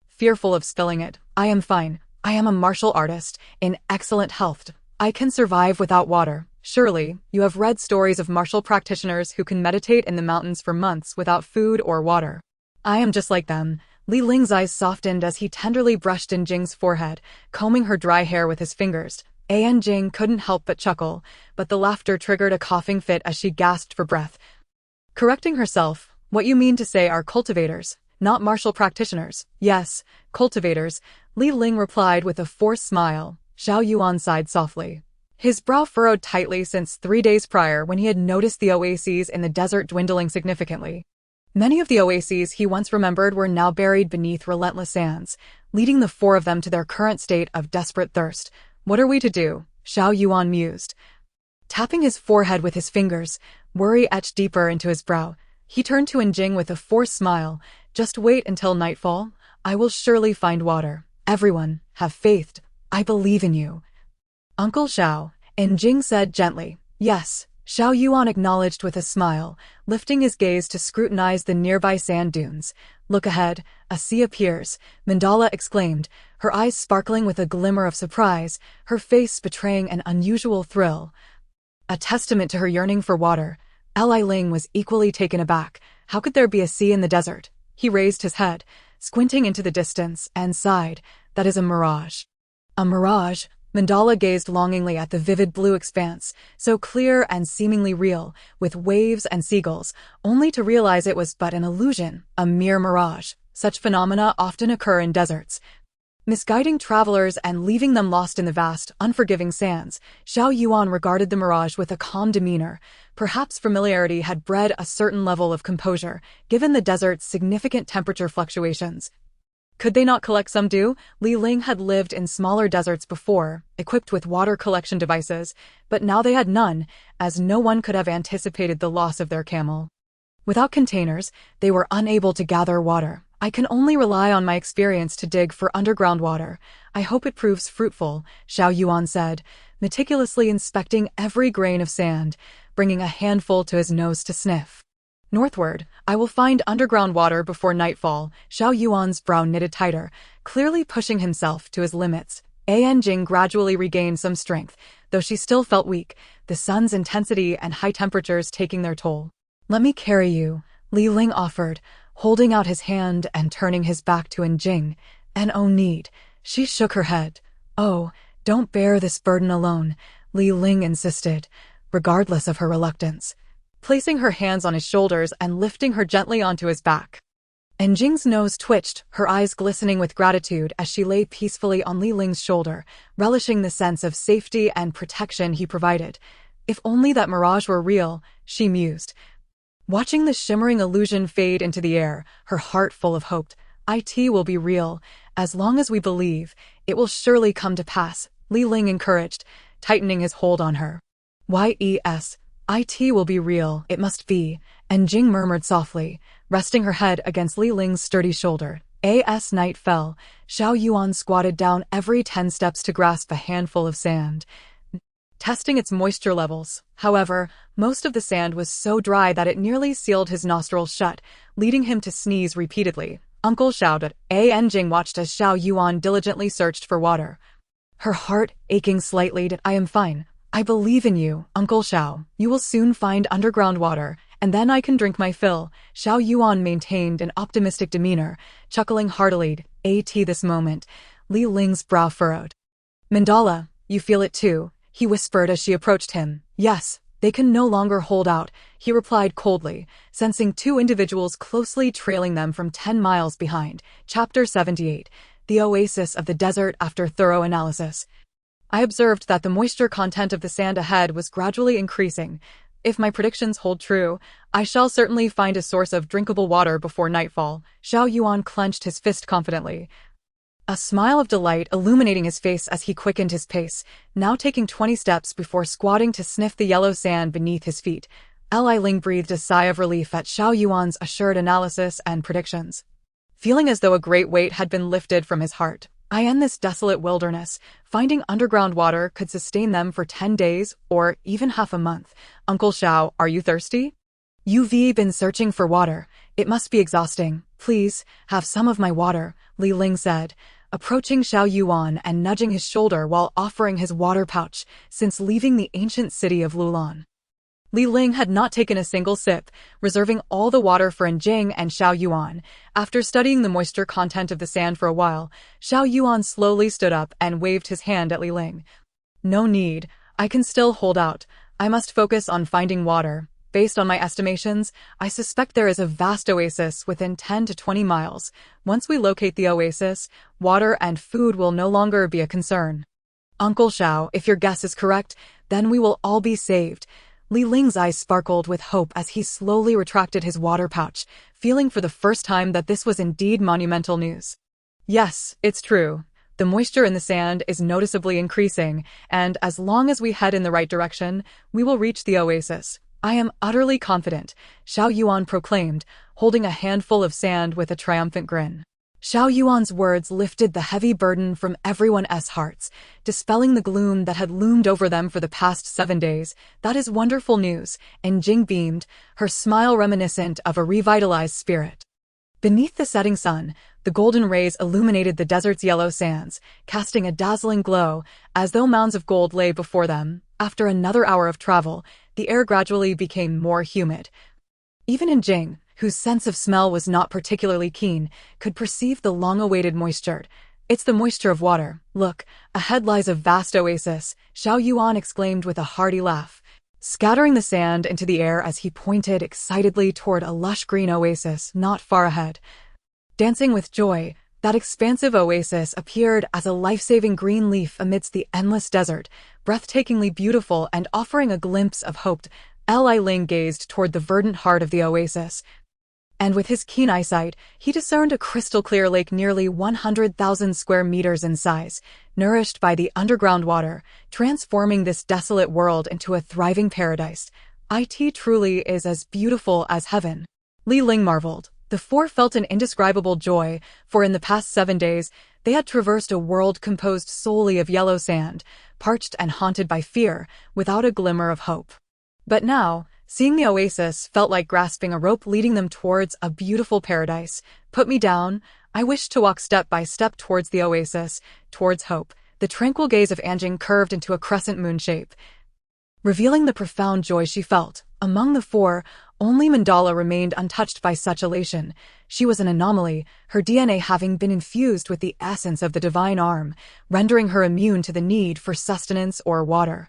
fearful of spilling it. "I am fine. I am a martial artist, in excellent health. I can survive without water." "Surely, you have read stories of martial practitioners who can meditate in the mountains for months without food or water. I am just like them." Li Ling's eyes softened as he tenderly brushed Jing's forehead, combing her dry hair with his fingers. Jing couldn't help but chuckle, but the laughter triggered a coughing fit as she gasped for breath. Correcting herself, "What you mean to say are cultivators, not martial practitioners." "Yes, cultivators," Li Ling replied with a forced smile. Xiao Yuan sighed softly, his brow furrowed tightly since 3 days prior when he had noticed the oases in the desert dwindling significantly. Many of the oases he once remembered were now buried beneath relentless sands, leading the 4 of them to their current state of desperate thirst. "What are we to do?" Xiao Yuan mused, tapping his forehead with his fingers, worry etched deeper into his brow. He turned to Jing with a forced smile. "Just wait until nightfall. I will surely find water. Everyone, have faith. I believe in you." "Uncle Xiao," Jing said gently. "Yes." Xiao Yuan acknowledged with a smile, lifting his gaze to scrutinize the nearby sand dunes. "Look ahead, a sea appears," Mandala exclaimed, her eyes sparkling with a glimmer of surprise, her face betraying an unusual thrill. A testament to her yearning for water, Li Ling was equally taken aback. How could there be a sea in the desert? He raised his head, squinting into the distance, and sighed. "That is a mirage." "A mirage?" Mandala gazed longingly at the vivid blue expanse, so clear and seemingly real, with waves and seagulls, only to realize it was but an illusion, a mere mirage. Such phenomena often occur in deserts, misguiding travelers and leaving them lost in the vast, unforgiving sands. Xiao Yuan regarded the mirage with a calm demeanor. Perhaps familiarity had bred a certain level of composure, given the desert's significant temperature fluctuations. Could they not collect some dew? Li Ling had lived in smaller deserts before, equipped with water collection devices, but now they had none, as no one could have anticipated the loss of their camel. Without containers, they were unable to gather water. I can only rely on my experience to dig for underground water. I hope it proves fruitful, Xiao Yuan said, meticulously inspecting every grain of sand, bringing a handful to his nose to sniff. Northward, I will find underground water before nightfall. Xiao Yuan's brow knitted tighter, clearly pushing himself to his limits. Jing gradually regained some strength, though she still felt weak, the sun's intensity and high temperatures taking their toll. Let me carry you, Li Ling offered, holding out his hand and turning his back to Jing. No need. She shook her head. Oh, don't bear this burden alone, Li Ling insisted, regardless of her reluctance, placing her hands on his shoulders and lifting her gently onto his back. Jing's nose twitched, her eyes glistening with gratitude as she lay peacefully on Li Ling's shoulder, relishing the sense of safety and protection he provided. If only that mirage were real, she mused, watching the shimmering illusion fade into the air, her heart full of hope. It will be real. As long as we believe, it will surely come to pass, Li Ling encouraged, tightening his hold on her. Yes. It will be real, it must be, Jing murmured softly, resting her head against Li Ling's sturdy shoulder. As night fell, Xiao Yuan squatted down every 10 steps to grasp a handful of sand, testing its moisture levels. However, most of the sand was so dry that it nearly sealed his nostrils shut, leading him to sneeze repeatedly. Uncle shouted. Jing watched as Xiao Yuan diligently searched for water, her heart aching slightly. I am fine. I believe in you, Uncle Xiao. You will soon find underground water, and then I can drink my fill. Xiao Yuan maintained an optimistic demeanor, chuckling heartily. This moment, Li Ling's brow furrowed. Mandala, you feel it too, he whispered as she approached him. Yes, they can no longer hold out, he replied coldly, sensing 2 individuals closely trailing them from 10 miles behind. Chapter 78. The Oasis of the Desert. After thorough analysis, I observed that the moisture content of the sand ahead was gradually increasing. If my predictions hold true, I shall certainly find a source of drinkable water before nightfall. Xiao Yuan clenched his fist confidently, a smile of delight illuminating his face as he quickened his pace, now taking 20 steps before squatting to sniff the yellow sand beneath his feet. Li Ling breathed a sigh of relief at Xiao Yuan's assured analysis and predictions, feeling as though a great weight had been lifted from his heart. In this desolate wilderness, finding underground water could sustain them for 10 days or even half a month. Uncle Xiao, are you thirsty? You've been searching for water. It must be exhausting. Please, have some of my water, Li Ling said, approaching Xiao Yuan and nudging his shoulder while offering his water pouch. Since leaving the ancient city of Lulan, Li Ling had not taken a single sip, reserving all the water for Jing and Xiao Yuan. After studying the moisture content of the sand for a while, Xiao Yuan slowly stood up and waved his hand at Li Ling. No need, I can still hold out. I must focus on finding water. Based on my estimations, I suspect there is a vast oasis within 10 to 20 miles. Once we locate the oasis, water and food will no longer be a concern. Uncle Xiao, if your guess is correct, then we will all be saved. Li Ling's eyes sparkled with hope as he slowly retracted his water pouch, feeling for the first time that this was indeed monumental news. Yes, it's true. The moisture in the sand is noticeably increasing, and as long as we head in the right direction, we will reach the oasis. I am utterly confident, Xiao Yuan proclaimed, holding a handful of sand with a triumphant grin. Xiao Yuan's words lifted the heavy burden from everyone's hearts, dispelling the gloom that had loomed over them for the past 7 days. That is wonderful news, Jing beamed, her smile reminiscent of a revitalized spirit. Beneath the setting sun, the golden rays illuminated the desert's yellow sands, casting a dazzling glow, as though mounds of gold lay before them. After another hour of travel, the air gradually became more humid. Even Jing, whose sense of smell was not particularly keen, could perceive the long-awaited moisture. It's the moisture of water. Look, ahead lies a vast oasis, Xiao Yuan exclaimed with a hearty laugh, scattering the sand into the air as he pointed excitedly toward a lush green oasis not far ahead. Dancing with joy, that expansive oasis appeared as a life-saving green leaf amidst the endless desert, breathtakingly beautiful and offering a glimpse of hope. Li Ling gazed toward the verdant heart of the oasis, and with his keen eyesight, he discerned a crystal-clear lake nearly 100,000 square meters in size, nourished by the underground water, transforming this desolate world into a thriving paradise. It truly is as beautiful as heaven. Li Ling marveled. The four felt an indescribable joy, for in the past 7 days, they had traversed a world composed solely of yellow sand, parched and haunted by fear, without a glimmer of hope. But now, seeing the oasis felt like grasping a rope leading them towards a beautiful paradise. Put me down. I wished to walk step by step towards the oasis, towards hope. The tranquil gaze of Anjing curved into a crescent moon shape, revealing the profound joy she felt. Among the four, only Mandala remained untouched by such elation. She was an anomaly, her DNA having been infused with the essence of the divine arm, rendering her immune to the need for sustenance or water,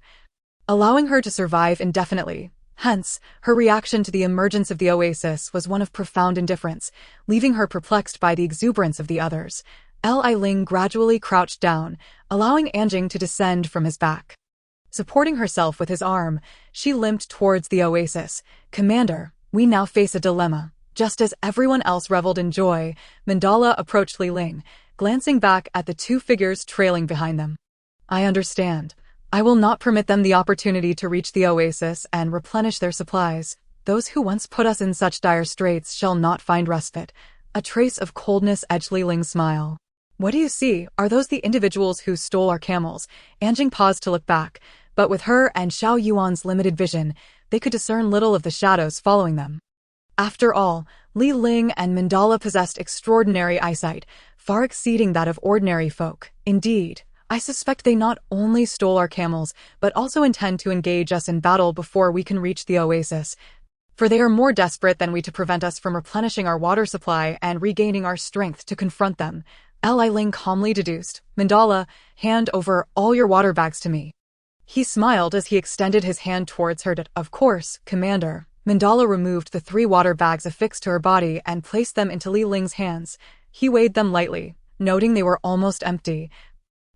allowing her to survive indefinitely. Hence, her reaction to the emergence of the oasis was one of profound indifference, leaving her perplexed by the exuberance of the others. Li Ling gradually crouched down, allowing Anjing to descend from his back. Supporting herself with his arm, she limped towards the oasis. Commander, we now face a dilemma. Just as everyone else reveled in joy, Mandala approached Li Ling, glancing back at the two figures trailing behind them. I understand. I will not permit them the opportunity to reach the oasis and replenish their supplies. Those who once put us in such dire straits shall not find respite. A trace of coldness edged Li Ling's smile. What do you see? Are those the individuals who stole our camels? Anjing paused to look back, but with her and Xiao Yuan's limited vision, they could discern little of the shadows following them. After all, Li Ling and Mandala possessed extraordinary eyesight, far exceeding that of ordinary folk. Indeed, I suspect they not only stole our camels, but also intend to engage us in battle before we can reach the oasis, for they are more desperate than we to prevent us from replenishing our water supply and regaining our strength to confront them. Li Ling calmly deduced. Mandala, hand over all your water bags to me. He smiled as he extended his hand towards her. Of course, Commander. Mandala removed the 3 water bags affixed to her body and placed them into Li Ling's hands. He weighed them lightly, noting they were almost empty.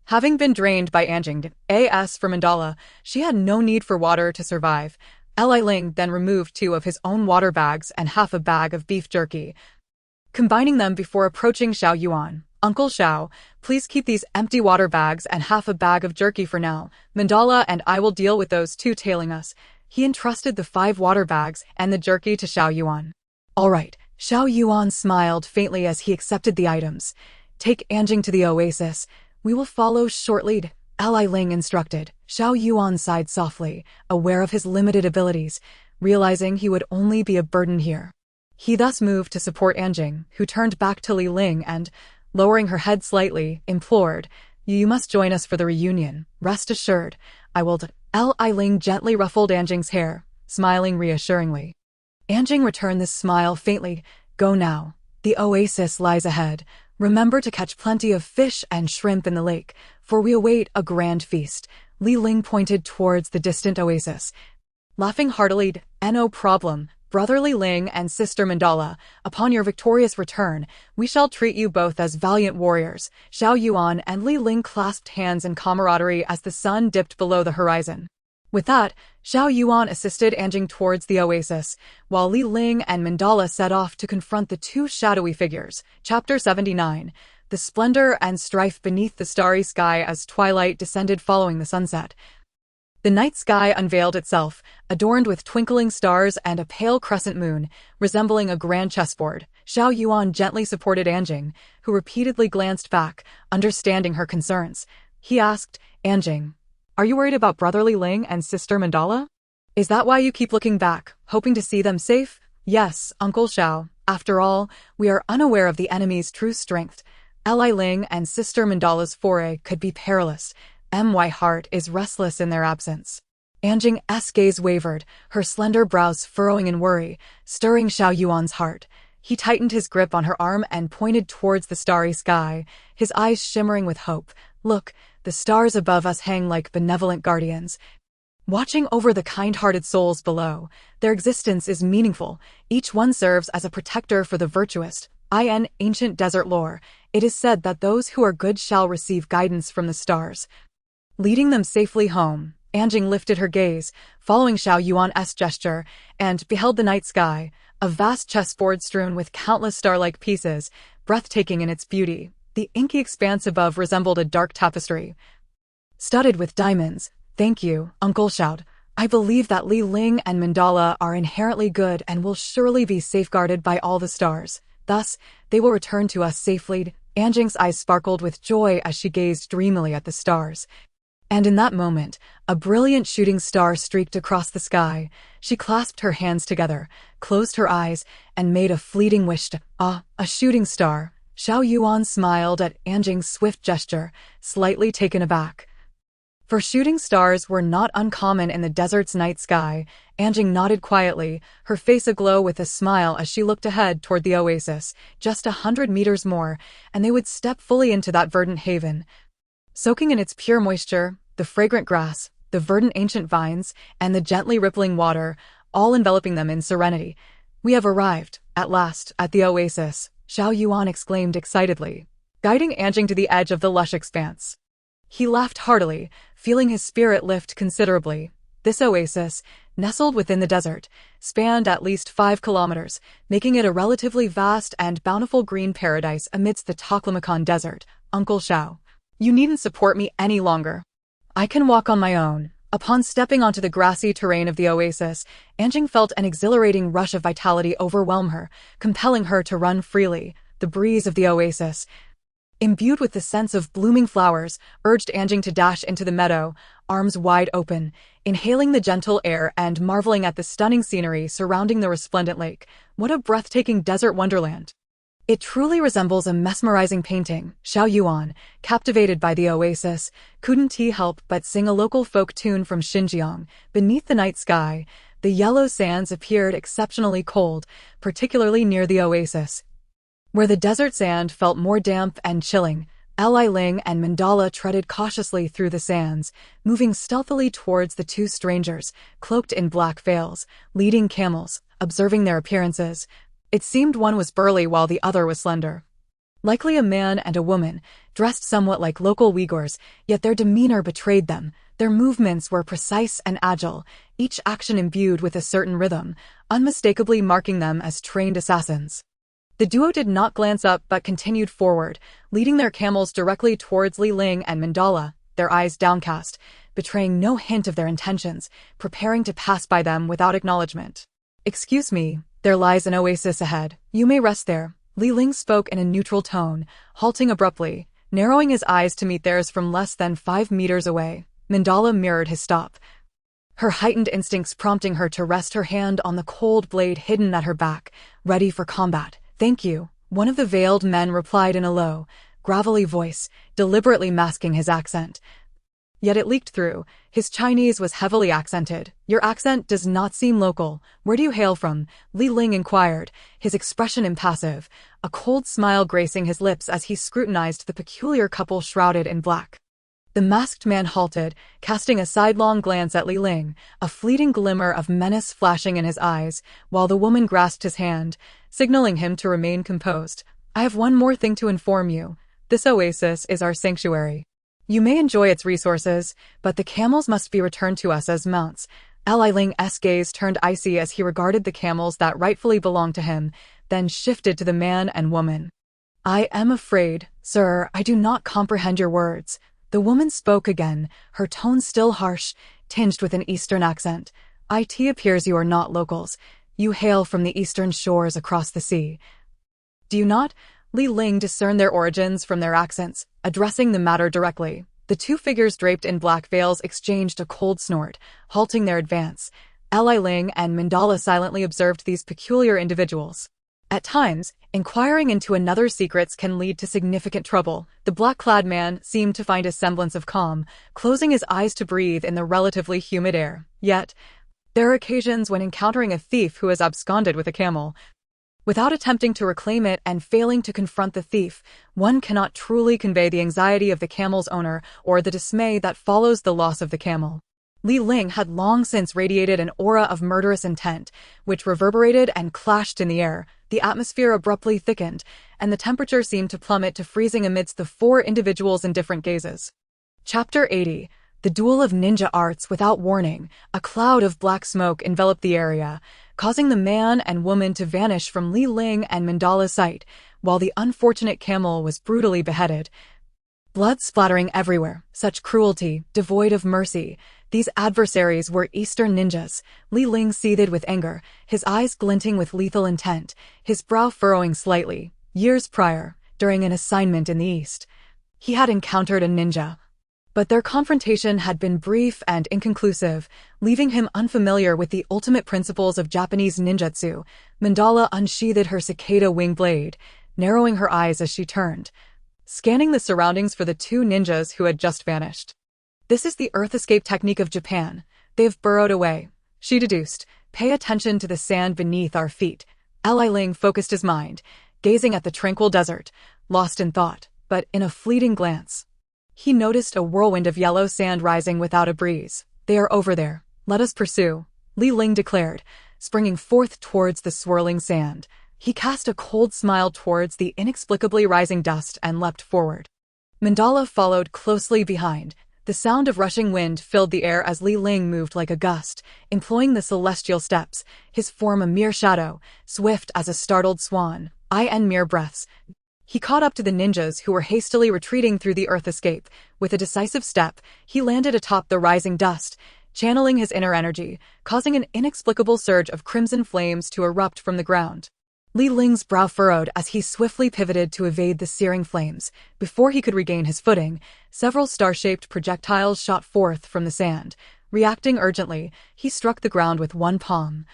Having been drained by Anjing, as for Mandala, she had no need for water to survive. Li Ling then removed 2 of his own water bags and half a bag of beef jerky, combining them before approaching Xiao Yuan. Uncle Xiao, please keep these empty water bags and half a bag of jerky for now. Mandala and I will deal with those 2 tailing us. He entrusted the 5 water bags and the jerky to Xiao Yuan. All right, Xiao Yuan smiled faintly as he accepted the items. Take Anjing to the oasis. We will follow shortly, Li Ling instructed. Xiao Yuan sighed softly, aware of his limited abilities, realizing he would only be a burden here. He thus moved to support Anjing, who turned back to Li Ling and, lowering her head slightly, implored, You must join us for the reunion. Rest assured, I will. Li Ling gently ruffled Anjing's hair, smiling reassuringly. Anjing returned this smile faintly. Go now. The oasis lies ahead. Remember to catch plenty of fish and shrimp in the lake, for we await a grand feast. Li Ling pointed towards the distant oasis, laughing heartily. No problem, Brother Li Ling and Sister Mandala. Upon your victorious return, we shall treat you both as valiant warriors. Xiao Yuan and Li Ling clasped hands in camaraderie as the sun dipped below the horizon. With that, Xiao Yuan assisted Anjing towards the oasis, while Li Ling and Mandala set off to confront the 2 shadowy figures. Chapter 79. The splendor and strife beneath the starry sky as twilight descended following the sunset. The night sky unveiled itself, adorned with twinkling stars and a pale crescent moon, resembling a grand chessboard. Xiao Yuan gently supported Anjing, who repeatedly glanced back, understanding her concerns. He asked, Anjing, are you worried about Brother Li Ling and Sister Mandala? Is that why you keep looking back, hoping to see them safe? Yes, Uncle Xiao. After all, we are unaware of the enemy's true strength. Li Ling and Sister Mandala's foray could be perilous. My heart is restless in their absence. Anjing's gaze wavered, her slender brows furrowing in worry, stirring Xiao Yuan's heart. He tightened his grip on her arm and pointed towards the starry sky, his eyes shimmering with hope. Look, the stars above us hang like benevolent guardians, watching over the kind-hearted souls below. Their existence is meaningful. Each one serves as a protector for the virtuous. In ancient desert lore, it is said that those who are good shall receive guidance from the stars, leading them safely home. Anjing lifted her gaze, following Xiao Yuan's gesture, and beheld the night sky, a vast chessboard strewn with countless star-like pieces, breathtaking in its beauty. The inky expanse above resembled a dark tapestry, studded with diamonds. Thank you, Uncle Xiao. I believe that Li Ling and Mandala are inherently good and will surely be safeguarded by all the stars. Thus, they will return to us safely. Anjing's eyes sparkled with joy as she gazed dreamily at the stars. And in that moment, a brilliant shooting star streaked across the sky. She clasped her hands together, closed her eyes, and made a fleeting wish to, a shooting star. Xiao Yuan smiled at Anjing's swift gesture, slightly taken aback. For shooting stars were not uncommon in the desert's night sky. Anjing nodded quietly, her face aglow with a smile as she looked ahead toward the oasis. Just 100 meters more, and they would step fully into that verdant haven, soaking in its pure moisture, the fragrant grass, the verdant ancient vines, and the gently rippling water, all enveloping them in serenity. We have arrived, at last, at the oasis, Xiao Yuan exclaimed excitedly, guiding Anjing to the edge of the lush expanse. He laughed heartily, feeling his spirit lift considerably. This oasis, nestled within the desert, spanned at least 5 kilometers, making it a relatively vast and bountiful green paradise amidst the Taklamakan desert. Uncle Xiao, you needn't support me any longer. I can walk on my own. Upon stepping onto the grassy terrain of the oasis, Anjing felt an exhilarating rush of vitality overwhelm her, compelling her to run freely. The breeze of the oasis, imbued with the sense of blooming flowers, urged Anjing to dash into the meadow, arms wide open, inhaling the gentle air and marveling at the stunning scenery surrounding the resplendent lake. What a breathtaking desert wonderland! It truly resembles a mesmerizing painting. Xiao Yuan, captivated by the oasis, couldn't help but sing a local folk tune from Xinjiang. Beneath the night sky, the yellow sands appeared exceptionally cold, particularly near the oasis, where the desert sand felt more damp and chilling. Li Ling and Mandala treaded cautiously through the sands, moving stealthily towards the two strangers, cloaked in black veils, leading camels. Observing their appearances, it seemed one was burly while the other was slender. Likely a man and a woman, dressed somewhat like local Uyghurs, yet their demeanor betrayed them. Their movements were precise and agile, each action imbued with a certain rhythm, unmistakably marking them as trained assassins. The duo did not glance up but continued forward, leading their camels directly towards Li Ling and Mandala, their eyes downcast, betraying no hint of their intentions, preparing to pass by them without acknowledgement. Excuse me, there lies an oasis ahead. You may rest there. Li Ling spoke in a neutral tone, halting abruptly, narrowing his eyes to meet theirs from less than 5 meters away. Mandala mirrored his stop, her heightened instincts prompting her to rest her hand on the cold blade hidden at her back, ready for combat. Thank you, one of the veiled men replied in a low, gravelly voice, deliberately masking his accent. Yet it leaked through. His Chinese was heavily accented. Your accent does not seem local. Where do you hail from? Li Ling inquired, his expression impassive, a cold smile gracing his lips as he scrutinized the peculiar couple shrouded in black. The masked man halted, casting a sidelong glance at Li Ling, a fleeting glimmer of menace flashing in his eyes, while the woman grasped his hand, signaling him to remain composed. I have one more thing to inform you. This oasis is our sanctuary. You may enjoy its resources, but the camels must be returned to us as mounts. Li Ling's gaze turned icy as he regarded the camels that rightfully belonged to him, then shifted to the man and woman. I am afraid, sir, I do not comprehend your words. The woman spoke again, her tone still harsh, tinged with an Eastern accent. It appears you are not locals. You hail from the eastern shores across the sea. Do you not? Li Ling discerned their origins from their accents, addressing the matter directly. The two figures draped in black veils exchanged a cold snort, halting their advance. Li Ling and Mandala silently observed these peculiar individuals. At times, inquiring into another's secrets can lead to significant trouble. The black-clad man seemed to find a semblance of calm, closing his eyes to breathe in the relatively humid air. Yet, there are occasions when encountering a thief who has absconded with a camel, Without attempting to reclaim it and failing to confront the thief, one cannot truly convey the anxiety of the camel's owner or the dismay that follows the loss of the camel. Li Ling had long since radiated an aura of murderous intent, which reverberated and clashed in the air. The atmosphere abruptly thickened, and the temperature seemed to plummet to freezing amidst the four individuals in different gazes. Chapter 80. The Duel of Ninja Arts. Without warning, a cloud of black smoke enveloped the area, causing the man and woman to vanish from Li Ling and Mandala's sight, while the unfortunate camel was brutally beheaded. Blood splattering everywhere, such cruelty, devoid of mercy. These adversaries were Eastern ninjas. Li Ling seethed with anger, his eyes glinting with lethal intent, his brow furrowing slightly. Years prior, during an assignment in the East, he had encountered a ninja. But their confrontation had been brief and inconclusive, leaving him unfamiliar with the ultimate principles of Japanese ninjutsu. Mandala unsheathed her cicada wing blade, narrowing her eyes as she turned, scanning the surroundings for the two ninjas who had just vanished. This is the earth escape technique of Japan. They've burrowed away, she deduced. Pay attention to the sand beneath our feet. Li Ling focused his mind, gazing at the tranquil desert, lost in thought, but in a fleeting glance, he noticed a whirlwind of yellow sand rising without a breeze. They are over there. Let us pursue, Li Ling declared, springing forth towards the swirling sand. He cast a cold smile towards the inexplicably rising dust and leapt forward. Mandala followed closely behind. The sound of rushing wind filled the air as Li Ling moved like a gust, employing the celestial steps, his form a mere shadow, swift as a startled swan, mere breaths. He caught up to the ninjas who were hastily retreating through the earth escape. With a decisive step, he landed atop the rising dust, channeling his inner energy, causing an inexplicable surge of crimson flames to erupt from the ground. Li Ling's brow furrowed as he swiftly pivoted to evade the searing flames. Before he could regain his footing, several star-shaped projectiles shot forth from the sand. Reacting urgently, he struck the ground with one palm,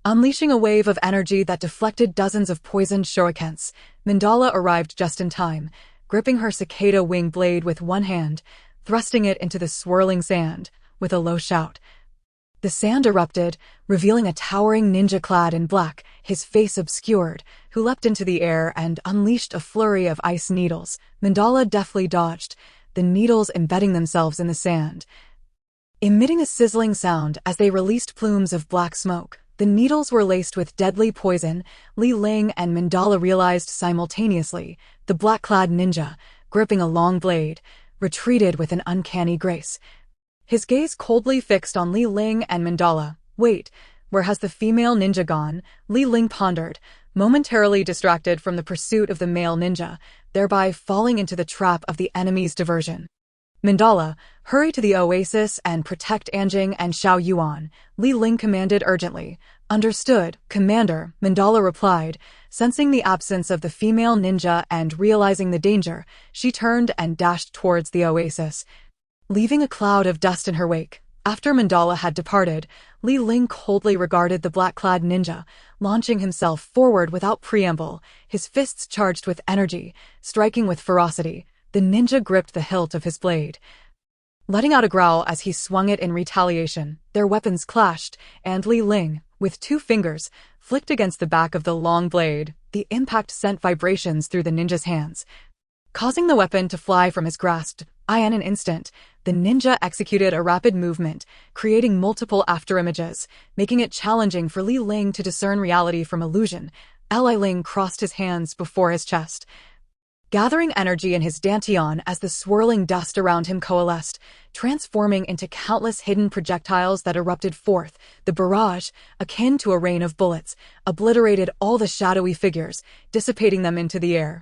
unleashing a wave of energy that deflected dozens of poisoned shurikens. Mandala arrived just in time, gripping her cicada wing blade with one hand, thrusting it into the swirling sand. With a low shout, the sand erupted, revealing a towering ninja clad in black, his face obscured, who leapt into the air and unleashed a flurry of ice needles. Mandala deftly dodged, the needles embedding themselves in the sand, emitting a sizzling sound as they released plumes of black smoke. The needles were laced with deadly poison. Li Ling and Mandala realized simultaneously. The black-clad ninja, gripping a long blade, retreated with an uncanny grace, his gaze coldly fixed on Li Ling and Mandala. Wait, where has the female ninja gone? Li Ling pondered, momentarily distracted from the pursuit of the male ninja, thereby falling into the trap of the enemy's diversion. Mandala, hurry to the oasis and protect Anjing and Xiao Yuan, Li Ling commanded urgently. Understood, Commander, Mandala replied. Sensing the absence of the female ninja and realizing the danger, she turned and dashed towards the oasis, leaving a cloud of dust in her wake. After Mandala had departed, Li Ling coldly regarded the black-clad ninja, launching himself forward without preamble, his fists charged with energy, striking with ferocity. The ninja gripped the hilt of his blade, letting out a growl as he swung it in retaliation. Their weapons clashed, and Li Ling, with two fingers, flicked against the back of the long blade. The impact sent vibrations through the ninja's hands, causing the weapon to fly from his grasp. In an instant, the ninja executed a rapid movement, creating multiple afterimages, making it challenging for Li Ling to discern reality from illusion. Li Ling crossed his hands before his chest, gathering energy in his dantian as the swirling dust around him coalesced, transforming into countless hidden projectiles that erupted forth. The barrage, akin to a rain of bullets, obliterated all the shadowy figures, dissipating them into the air.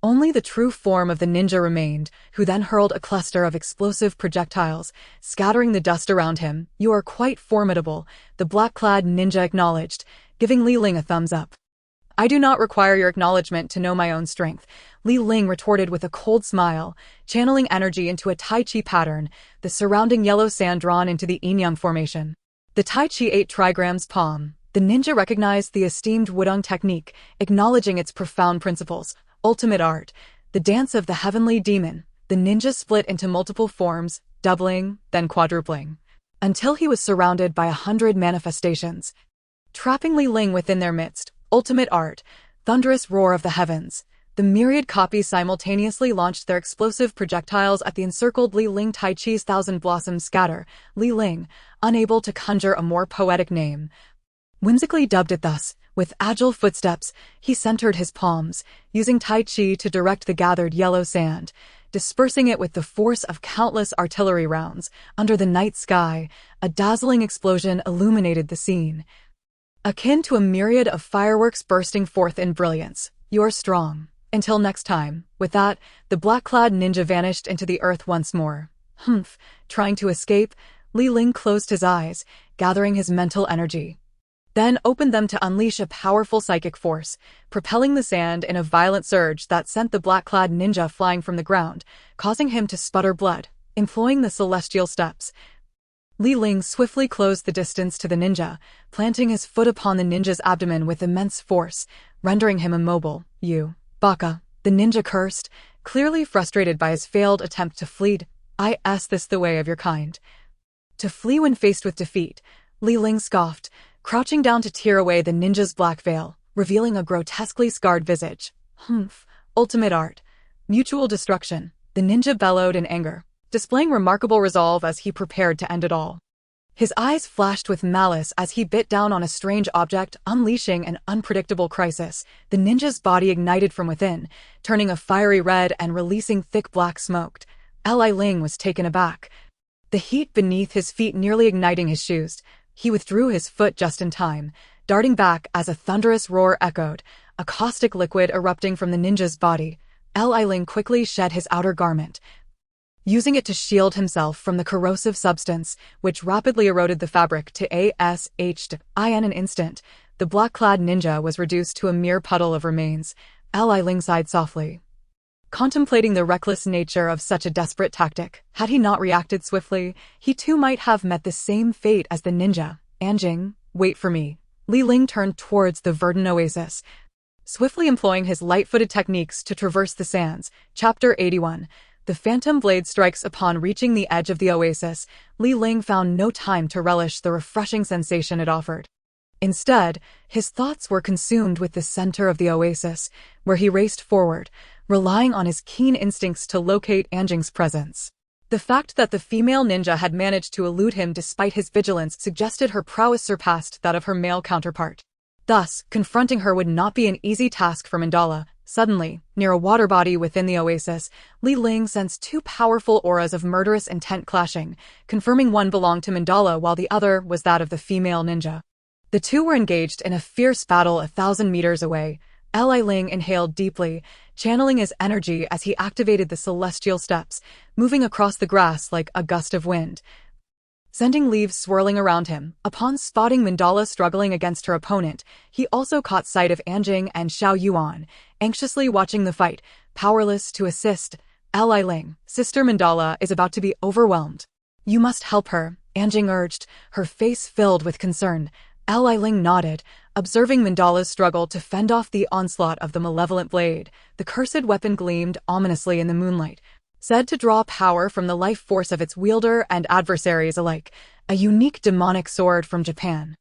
Only the true form of the ninja remained, who then hurled a cluster of explosive projectiles, scattering the dust around him. You are quite formidable, the black-clad ninja acknowledged, giving Li Ling a thumbs up. I do not require your acknowledgement to know my own strength, Li Ling retorted with a cold smile, channeling energy into a Tai Chi pattern, the surrounding yellow sand drawn into the yin-yang formation. The Tai Chi 8 trigrams palm. The ninja recognized the esteemed Wudong technique, acknowledging its profound principles. Ultimate art, the dance of the heavenly demon. The ninja split into multiple forms, doubling, then quadrupling, until he was surrounded by 100 manifestations, trapping Li Ling within their midst. Ultimate art. Thunderous roar of the heavens. The myriad copies simultaneously launched their explosive projectiles at the encircled Li Ling. Tai Chi's thousand blossoms scatter. Li Ling, unable to conjure a more poetic name, whimsically dubbed it thus. With agile footsteps, he centered his palms, using Tai Chi to direct the gathered yellow sand, dispersing it with the force of countless artillery rounds. Under the night sky, a dazzling explosion illuminated the scene, akin to a myriad of fireworks bursting forth in brilliance. You're strong. Until next time. With that, the black-clad ninja vanished into the earth once more. Trying to escape, Li Ling closed his eyes, gathering his mental energy, then opened them to unleash a powerful psychic force, propelling the sand in a violent surge that sent the black-clad ninja flying from the ground, causing him to sputter blood. Employing the celestial steps, Li Ling swiftly closed the distance to the ninja, planting his foot upon the ninja's abdomen with immense force, rendering him immobile. You, Baka, the ninja cursed, clearly frustrated by his failed attempt to flee. Is this the way of your kind? To flee when faced with defeat, Li Ling scoffed, crouching down to tear away the ninja's black veil, revealing a grotesquely scarred visage. Ultimate art. Mutual destruction. The ninja bellowed in anger, displaying remarkable resolve as he prepared to end it all. His eyes flashed with malice as he bit down on a strange object, unleashing an unpredictable crisis. The ninja's body ignited from within, turning a fiery red and releasing thick black smoke. Li Ling was taken aback, the heat beneath his feet nearly igniting his shoes. He withdrew his foot just in time, darting back as a thunderous roar echoed, a caustic liquid erupting from the ninja's body. Li Ling quickly shed his outer garment, using it to shield himself from the corrosive substance, which rapidly eroded the fabric. In an instant, the black-clad ninja was reduced to a mere puddle of remains. Li Ling sighed softly, contemplating the reckless nature of such a desperate tactic. Had he not reacted swiftly, he too might have met the same fate as the ninja. Anjing, wait for me. Li Ling turned towards the verdant oasis, swiftly employing his light-footed techniques to traverse the sands. Chapter 81. The phantom blade strikes. Upon reaching the edge of the oasis, Li Ling found no time to relish the refreshing sensation it offered. Instead, his thoughts were consumed with the center of the oasis, where he raced forward, relying on his keen instincts to locate Anjing's presence. The fact that the female ninja had managed to elude him despite his vigilance suggested her prowess surpassed that of her male counterpart. Thus, confronting her would not be an easy task for Mandala. Suddenly, near a water body within the oasis, Li Ling sensed two powerful auras of murderous intent clashing, confirming one belonged to Mandala while the other was that of the female ninja. The two were engaged in a fierce battle 1,000 meters away. Li Ling inhaled deeply, channeling his energy as he activated the celestial steps, moving across the grass like a gust of wind, sending leaves swirling around him. Upon spotting Mandala struggling against her opponent, he also caught sight of Anjing and Xiao Yuan, anxiously watching the fight, powerless to assist. Li Ling, Sister Mandala is about to be overwhelmed. You must help her, Anjing urged, her face filled with concern. Li Ling nodded, observing Mandala's struggle to fend off the onslaught of the malevolent blade. The cursed weapon gleamed ominously in the moonlight, said to draw power from the life force of its wielder and adversaries alike, a unique demonic sword from Japan.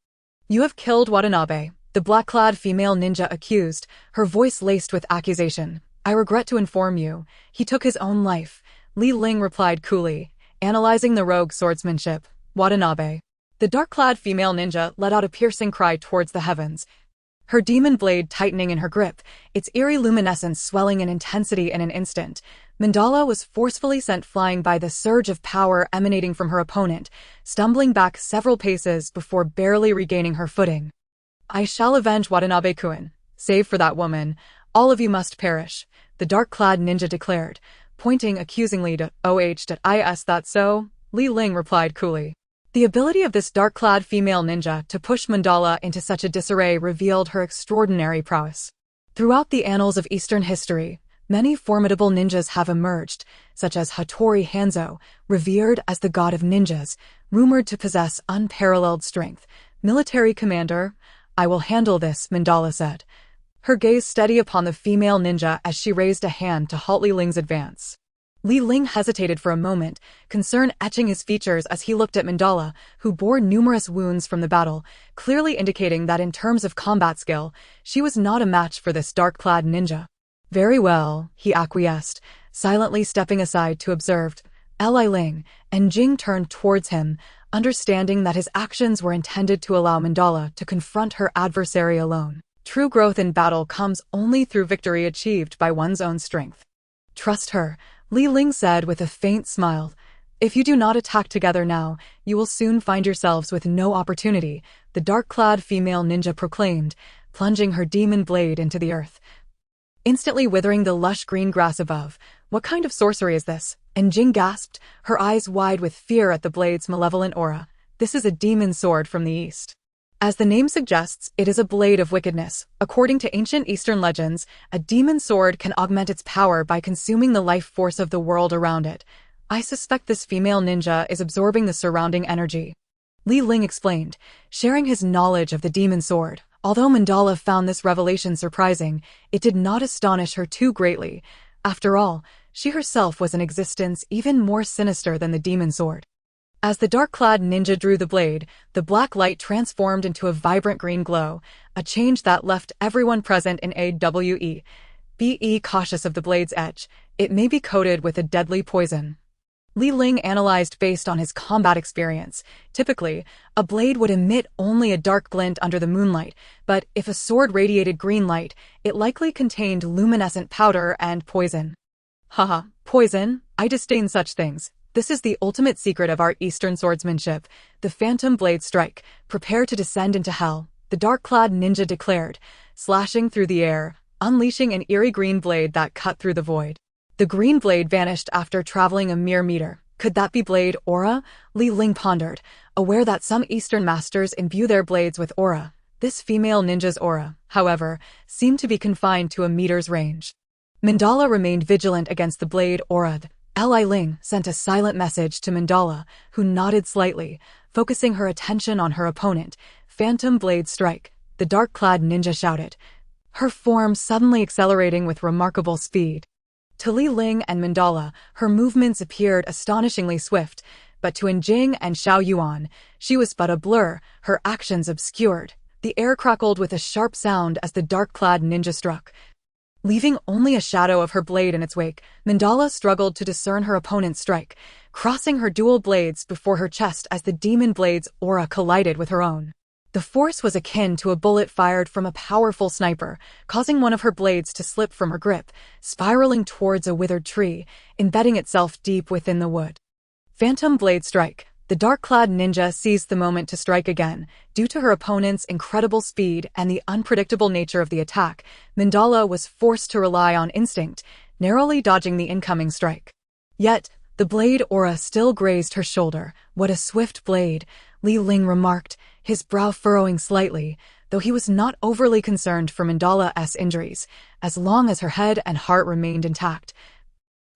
You have killed Watanabe, the black-clad female ninja accused, her voice laced with accusation. I regret to inform you, he took his own life, Li Ling replied coolly, analyzing the rogue swordsmanship. Watanabe. The dark-clad female ninja let out a piercing cry towards the heavens, her demon blade tightening in her grip, its eerie luminescence swelling in intensity in an instant. Mandala was forcefully sent flying by the surge of power emanating from her opponent, stumbling back several paces before barely regaining her footing. I shall avenge Watanabe-kun. Save for that woman, all of you must perish, the dark-clad ninja declared, pointing accusingly to Is that so? Li Ling replied coolly. The ability of this dark-clad female ninja to push Mandala into such a disarray revealed her extraordinary prowess. Throughout the annals of Eastern history, many formidable ninjas have emerged, such as Hattori Hanzo, revered as the god of ninjas, rumored to possess unparalleled strength. Military commander, I will handle this, Mandala said, her gaze steady upon the female ninja as she raised a hand to halt Li Ling's advance. Li Ling hesitated for a moment, concern etching his features as he looked at Mandala, who bore numerous wounds from the battle, clearly indicating that in terms of combat skill, she was not a match for this dark-clad ninja. Very well, he acquiesced, silently stepping aside to observe. Li Ling and Jing turned towards him, understanding that his actions were intended to allow Mandala to confront her adversary alone. True growth in battle comes only through victory achieved by one's own strength. Trust her, Li Ling said with a faint smile. If you do not attack together now, you will soon find yourselves with no opportunity, the dark-clad female ninja proclaimed, plunging her demon blade into the earth, instantly withering the lush green grass above. What kind of sorcery is this? And Jing gasped, her eyes wide with fear at the blade's malevolent aura. This is a demon sword from the east. As the name suggests, it is a blade of wickedness. According to ancient Eastern legends, a demon sword can augment its power by consuming the life force of the world around it. I suspect this female ninja is absorbing the surrounding energy. Li Ling explained, sharing his knowledge of the demon sword. Although Mandala found this revelation surprising, it did not astonish her too greatly. After all, she herself was an existence even more sinister than the demon sword. As the dark-clad ninja drew the blade, the black light transformed into a vibrant green glow, a change that left everyone present in AWE. Be cautious of the blade's edge. It may be coated with a deadly poison. Li Ling analyzed based on his combat experience. Typically, a blade would emit only a dark glint under the moonlight, but if a sword radiated green light, it likely contained luminescent powder and poison. Haha, poison? I disdain such things. This is the ultimate secret of our Eastern swordsmanship, the phantom blade strike. Prepare to descend into hell, the dark-clad ninja declared, slashing through the air, unleashing an eerie green blade that cut through the void. The green blade vanished after traveling a mere meter. Could that be blade aura? Li Ling pondered, aware that some Eastern masters imbue their blades with aura. This female ninja's aura, however, seemed to be confined to a meter's range. Mandala remained vigilant against the blade aura. Li Ling sent a silent message to Mandala, who nodded slightly, focusing her attention on her opponent. Phantom blade strike, the dark-clad ninja shouted, her form suddenly accelerating with remarkable speed. To Li Ling and Mandala, her movements appeared astonishingly swift, but to Jing and Xiao Yuan, she was but a blur, her actions obscured. The air crackled with a sharp sound as the dark-clad ninja struck, leaving only a shadow of her blade in its wake. Mandala struggled to discern her opponent's strike, crossing her dual blades before her chest as the demon blade's aura collided with her own. The force was akin to a bullet fired from a powerful sniper, causing one of her blades to slip from her grip, spiraling towards a withered tree, embedding itself deep within the wood. Phantom blade strike. The dark-clad ninja seized the moment to strike again. Due to her opponent's incredible speed and the unpredictable nature of the attack, Mandala was forced to rely on instinct, narrowly dodging the incoming strike. Yet, the blade aura still grazed her shoulder. What a swift blade, Li Ling remarked, his brow furrowing slightly, though he was not overly concerned for Mandala's injuries. As long as her head and heart remained intact,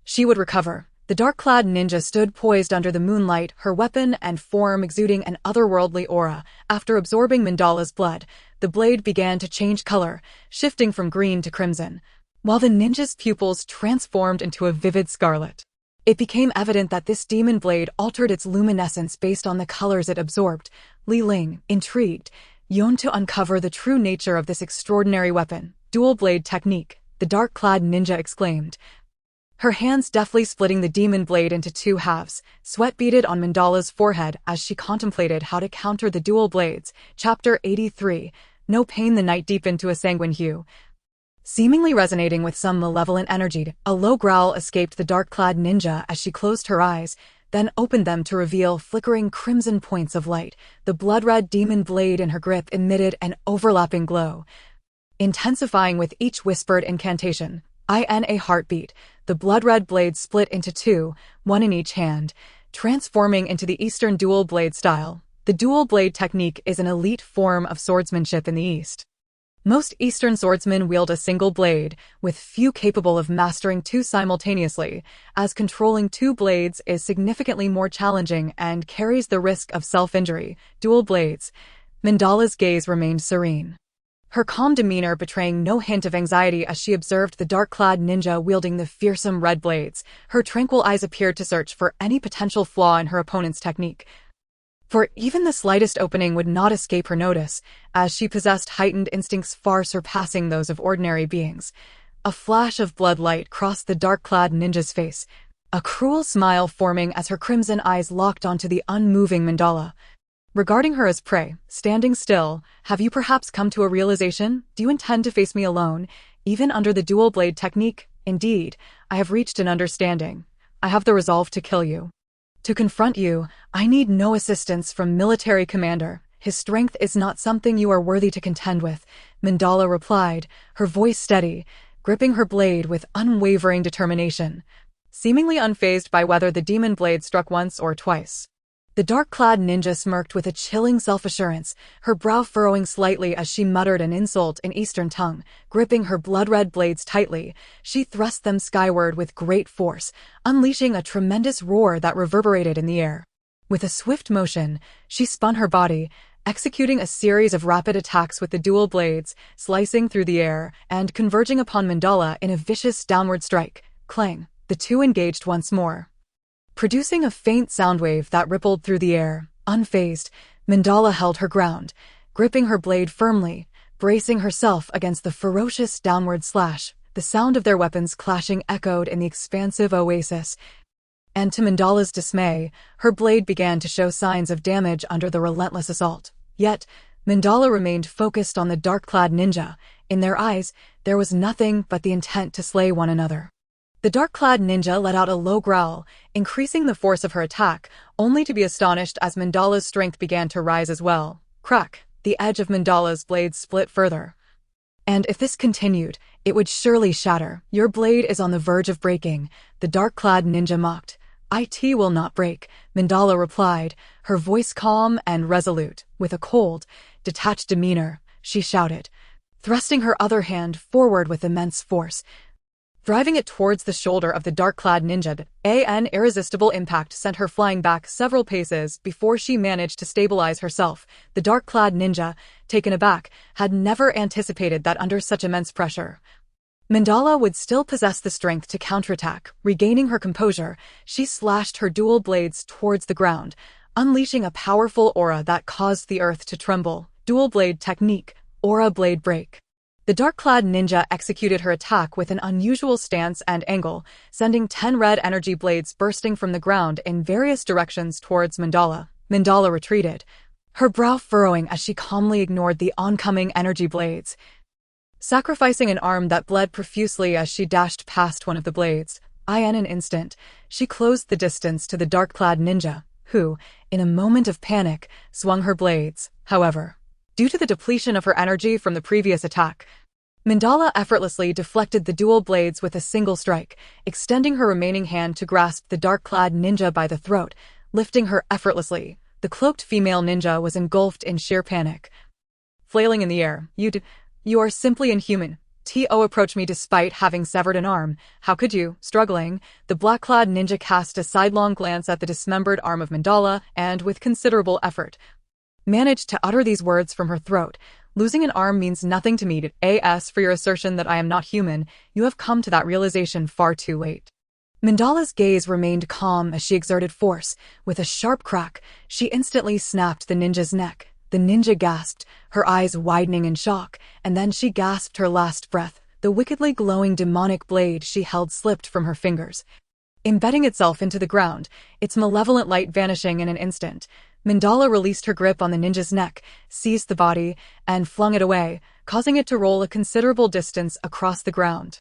she would recover. The dark-clad ninja stood poised under the moonlight, her weapon and form exuding an otherworldly aura. After absorbing Mandala's blood, the blade began to change color, shifting from green to crimson, while the ninja's pupils transformed into a vivid scarlet. It became evident that this demon blade altered its luminescence based on the colors it absorbed. Li Ling, intrigued, yearned to uncover the true nature of this extraordinary weapon. Dual blade technique, the dark-clad ninja exclaimed, her hands deftly splitting the demon blade into two halves. Sweat beaded on Mandala's forehead as she contemplated how to counter the dual blades. Chapter 83. No pain. The night deepened to a sanguine hue, seemingly resonating with some malevolent energy. A low growl escaped the dark-clad ninja as she closed her eyes, then opened them to reveal flickering crimson points of light. The blood-red demon blade in her grip emitted an overlapping glow, intensifying with each whispered incantation. In a heartbeat, the blood-red blade split into two, one in each hand, transforming into the Eastern dual blade style. The dual blade technique is an elite form of swordsmanship in the East. Most Eastern swordsmen wield a single blade, with few capable of mastering two simultaneously, as controlling two blades is significantly more challenging and carries the risk of self-injury. Dual blades. Mandala's gaze remained serene, her calm demeanor betraying no hint of anxiety as she observed the dark-clad ninja wielding the fearsome red blades. Her tranquil eyes appeared to search for any potential flaw in her opponent's technique. For even the slightest opening would not escape her notice, as she possessed heightened instincts far surpassing those of ordinary beings. A flash of blood light crossed the dark-clad ninja's face, a cruel smile forming as her crimson eyes locked onto the unmoving mandala. Regarding her as prey, standing still, have you perhaps come to a realization? Do you intend to face me alone, even under the dual blade technique? Indeed, I have reached an understanding. I have the resolve to kill you. To confront you, I need no assistance from military commander. His strength is not something you are worthy to contend with, Mandala replied, her voice steady, gripping her blade with unwavering determination, seemingly unfazed by whether the demon blade struck once or twice. The dark-clad ninja smirked with a chilling self-assurance, her brow furrowing slightly as she muttered an insult in Eastern tongue. Gripping her blood-red blades tightly, she thrust them skyward with great force, unleashing a tremendous roar that reverberated in the air. With a swift motion, she spun her body, executing a series of rapid attacks with the dual blades, slicing through the air and converging upon Mandala in a vicious downward strike. Clang! The two engaged once more, producing a faint sound wave that rippled through the air. Unfazed, Mandala held her ground, gripping her blade firmly, bracing herself against the ferocious downward slash. The sound of their weapons clashing echoed in the expansive oasis, and to Mandala's dismay, her blade began to show signs of damage under the relentless assault. Yet, Mandala remained focused on the dark-clad ninja. In their eyes, there was nothing but the intent to slay one another. The dark-clad ninja let out a low growl, increasing the force of her attack, only to be astonished as Mandala's strength began to rise as well. Crack! The edge of Mandala's blade split further. And if this continued, it would surely shatter. Your blade is on the verge of breaking, the dark-clad ninja mocked. It will not break, Mandala replied, her voice calm and resolute. With a cold, detached demeanor, she shouted, thrusting her other hand forward with immense force, driving it towards the shoulder of the dark-clad ninja. An irresistible impact sent her flying back several paces before she managed to stabilize herself. The dark-clad ninja, taken aback, had never anticipated that under such immense pressure, Mandala would still possess the strength to counterattack. Regaining her composure, she slashed her dual blades towards the ground, unleashing a powerful aura that caused the earth to tremble. Dual blade technique, aura blade break. The dark-clad ninja executed her attack with an unusual stance and angle, sending 10 red energy blades bursting from the ground in various directions towards Mandala. Mandala retreated, her brow furrowing as she calmly ignored the oncoming energy blades, sacrificing an arm that bled profusely as she dashed past one of the blades. In an instant, she closed the distance to the dark-clad ninja, who, in a moment of panic, swung her blades. However, due to the depletion of her energy from the previous attack, Mandala effortlessly deflected the dual blades with a single strike, extending her remaining hand to grasp the dark-clad ninja by the throat, lifting her effortlessly. The cloaked female ninja was engulfed in sheer panic, flailing in the air. You are simply inhuman. Approached me despite having severed an arm. How could you? Struggling, the black-clad ninja cast a sidelong glance at the dismembered arm of Mandala and, with considerable effort, managed to utter these words from her throat. Losing an arm means nothing to me. As for your assertion that I am not human, you have come to that realization far too late. Mandala's gaze remained calm as she exerted force. With a sharp crack, she instantly snapped the ninja's neck. The ninja gasped, her eyes widening in shock, and then she gasped her last breath. The wickedly glowing demonic blade she held slipped from her fingers, embedding itself into the ground, its malevolent light vanishing in an instant. Mandala released her grip on the ninja's neck, seized the body, and flung it away, causing it to roll a considerable distance across the ground.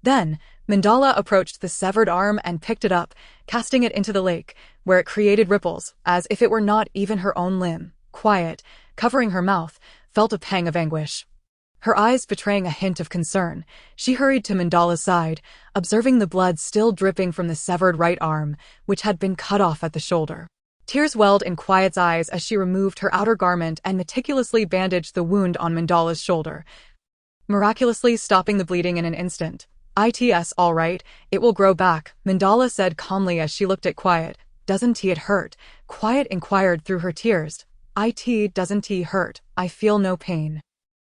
Then, Mandala approached the severed arm and picked it up, casting it into the lake, where it created ripples, as if it were not even her own limb. Quiet, covering her mouth, felt a pang of anguish, her eyes betraying a hint of concern. She hurried to Mandala's side, observing the blood still dripping from the severed right arm, which had been cut off at the shoulder. Tears welled in Quiet's eyes as she removed her outer garment and meticulously bandaged the wound on Mandala's shoulder, miraculously stopping the bleeding in an instant. It's all right, it will grow back, Mandala said calmly as she looked at Quiet. Doesn't it hurt? Quiet inquired through her tears. Doesn't hurt, I feel no pain.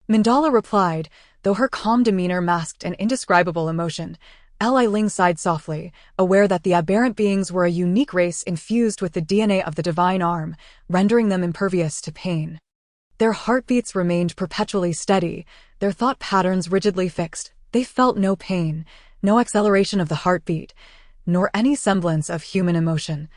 Mandala replied, though her calm demeanor masked an indescribable emotion. Li Ling sighed softly, aware that the aberrant beings were a unique race infused with the DNA of the divine arm, rendering them impervious to pain. Their heartbeats remained perpetually steady, their thought patterns rigidly fixed. They felt no pain, no acceleration of the heartbeat, nor any semblance of human emotion.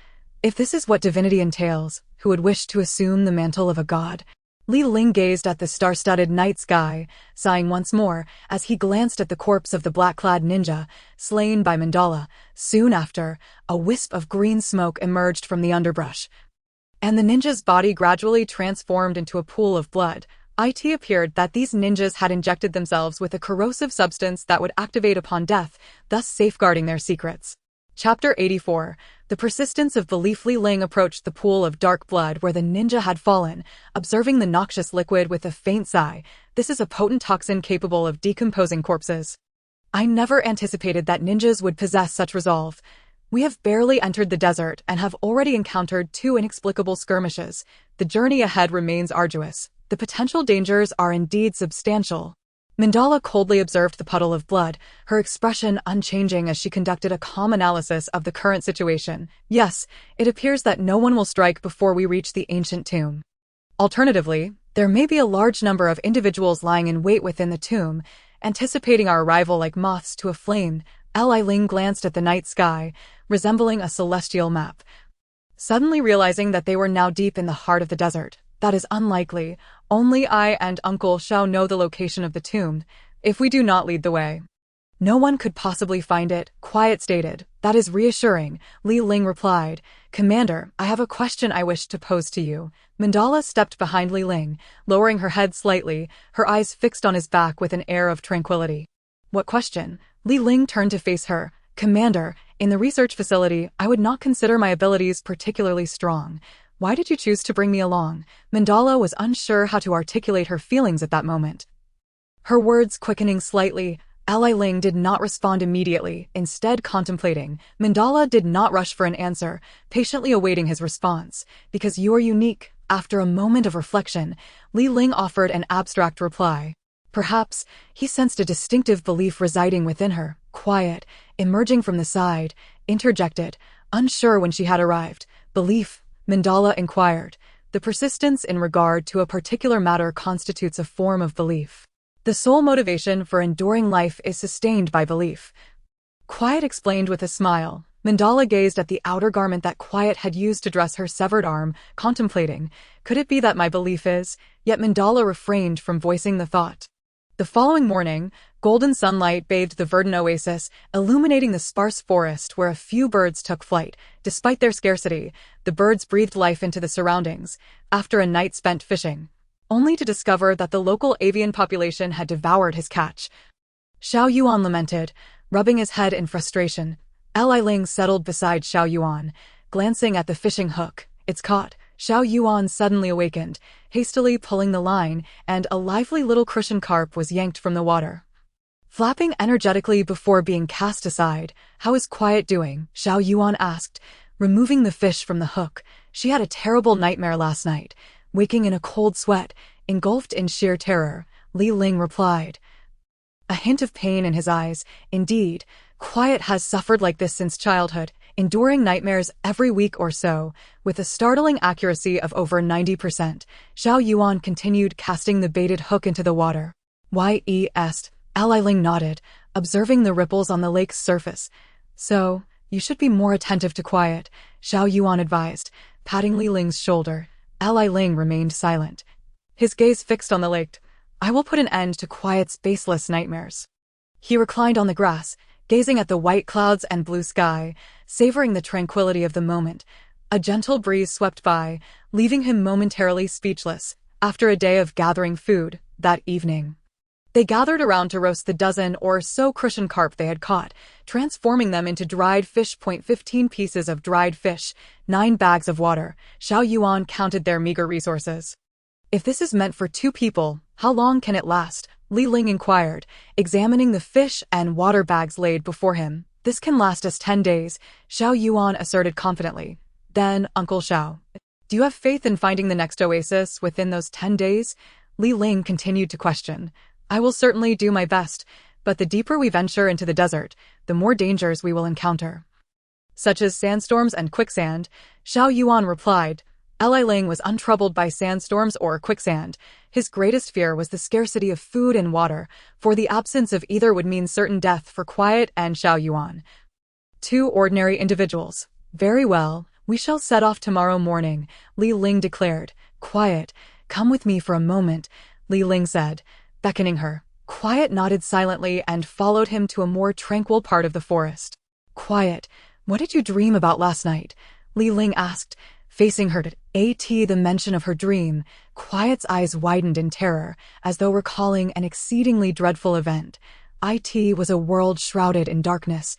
If this is what divinity entails, who would wish to assume the mantle of a god? Li Ling gazed at the star-studded night sky, sighing once more as he glanced at the corpse of the black-clad ninja, slain by Mandala. Soon after, a wisp of green smoke emerged from the underbrush, and the ninja's body gradually transformed into a pool of blood. It appeared that these ninjas had injected themselves with a corrosive substance that would activate upon death, thus safeguarding their secrets. Chapter 84. The persistence of belief. Li Ling approached the pool of dark blood where the ninja had fallen, observing the noxious liquid with a faint sigh. This is a potent toxin capable of decomposing corpses. I never anticipated that ninjas would possess such resolve. We have barely entered the desert and have already encountered 2 inexplicable skirmishes. The journey ahead remains arduous. The potential dangers are indeed substantial. Mandala coldly observed the puddle of blood, her expression unchanging as she conducted a calm analysis of the current situation. Yes, it appears that no one will strike before we reach the ancient tomb. Alternatively, there may be a large number of individuals lying in wait within the tomb, anticipating our arrival like moths to a flame. Li Ling glanced at the night sky, resembling a celestial map, suddenly realizing that they were now deep in the heart of the desert. That is unlikely. Only I and Uncle Xiao know the location of the tomb. If we do not lead the way, no one could possibly find it, Quiet stated. That is reassuring, Li Ling replied. Commander, I have a question I wish to pose to you. Mandala stepped behind Li Ling, lowering her head slightly, her eyes fixed on his back with an air of tranquility. What question? Li Ling turned to face her. Commander, in the research facility, I would not consider my abilities particularly strong. Why did you choose to bring me along? Mandala was unsure how to articulate her feelings at that moment. Her words quickening slightly, Li Ling did not respond immediately, instead contemplating. Mandala did not rush for an answer, patiently awaiting his response. Because you are unique. After a moment of reflection, Li Ling offered an abstract reply. Perhaps he sensed a distinctive belief residing within her. Quiet, emerging from the side, interjected, unsure when she had arrived. Belief? Mandala inquired. The persistence in regard to a particular matter constitutes a form of belief. The sole motivation for enduring life is sustained by belief. Quiet explained with a smile. Mandala gazed at the outer garment that Quiet had used to dress her severed arm, contemplating. Could it be that my belief is? Yet Mandala refrained from voicing the thought. The following morning, golden sunlight bathed the verdant oasis, illuminating the sparse forest where a few birds took flight. Despite their scarcity, the birds breathed life into the surroundings, after a night spent fishing, only to discover that the local avian population had devoured his catch. Xiao Yuan lamented, rubbing his head in frustration. Li Ling settled beside Xiao Yuan, glancing at the fishing hook. It's caught. Xiao Yuan suddenly awakened, hastily pulling the line, and a lively little crucian carp was yanked from the water, flapping energetically before being cast aside. How is Quiet doing? Xiao Yuan asked, removing the fish from the hook. She had a terrible nightmare last night, waking in a cold sweat, engulfed in sheer terror. Li Ling replied, a hint of pain in his eyes. Indeed, Quiet has suffered like this since childhood, enduring nightmares every week or so, with a startling accuracy of over 90%. Xiao Yuan continued, casting the baited hook into the water. Yes, Li Ling nodded, observing the ripples on the lake's surface. So, you should be more attentive to Quiet, Xiao Yuan advised, patting Li Ling's shoulder. Li Ling remained silent, his gaze fixed on the lake. I will put an end to Quiet's baseless nightmares. He reclined on the grass, gazing at the white clouds and blue sky, savoring the tranquility of the moment. A gentle breeze swept by, leaving him momentarily speechless. After a day of gathering food, that evening, they gathered around to roast the dozen or so crucian carp they had caught, transforming them into dried fish. 15 pieces of dried fish, 9 bags of water. Xiao Yuan counted their meager resources. If this is meant for 2 people, how long can it last? Li Ling inquired, examining the fish and water bags laid before him. This can last us 10 days, Xiao Yuan asserted confidently. Then, Uncle Xiao, do you have faith in finding the next oasis within those 10 days? Li Ling continued to question. I will certainly do my best, but the deeper we venture into the desert, the more dangers we will encounter, such as sandstorms and quicksand. Xiao Yuan replied. Li Ling was untroubled by sandstorms or quicksand. His greatest fear was the scarcity of food and water, for the absence of either would mean certain death for Quiet and Xiao Yuan. Two ordinary individuals. Very well, we shall set off tomorrow morning, Li Ling declared. Quiet, come with me for a moment, Li Ling said, beckoning her. Quiet nodded silently and followed him to a more tranquil part of the forest. Quiet, what did you dream about last night? Li Ling asked, facing her. The mention of her dream, Quiet's eyes widened in terror, as though recalling an exceedingly dreadful event. It was a world shrouded in darkness,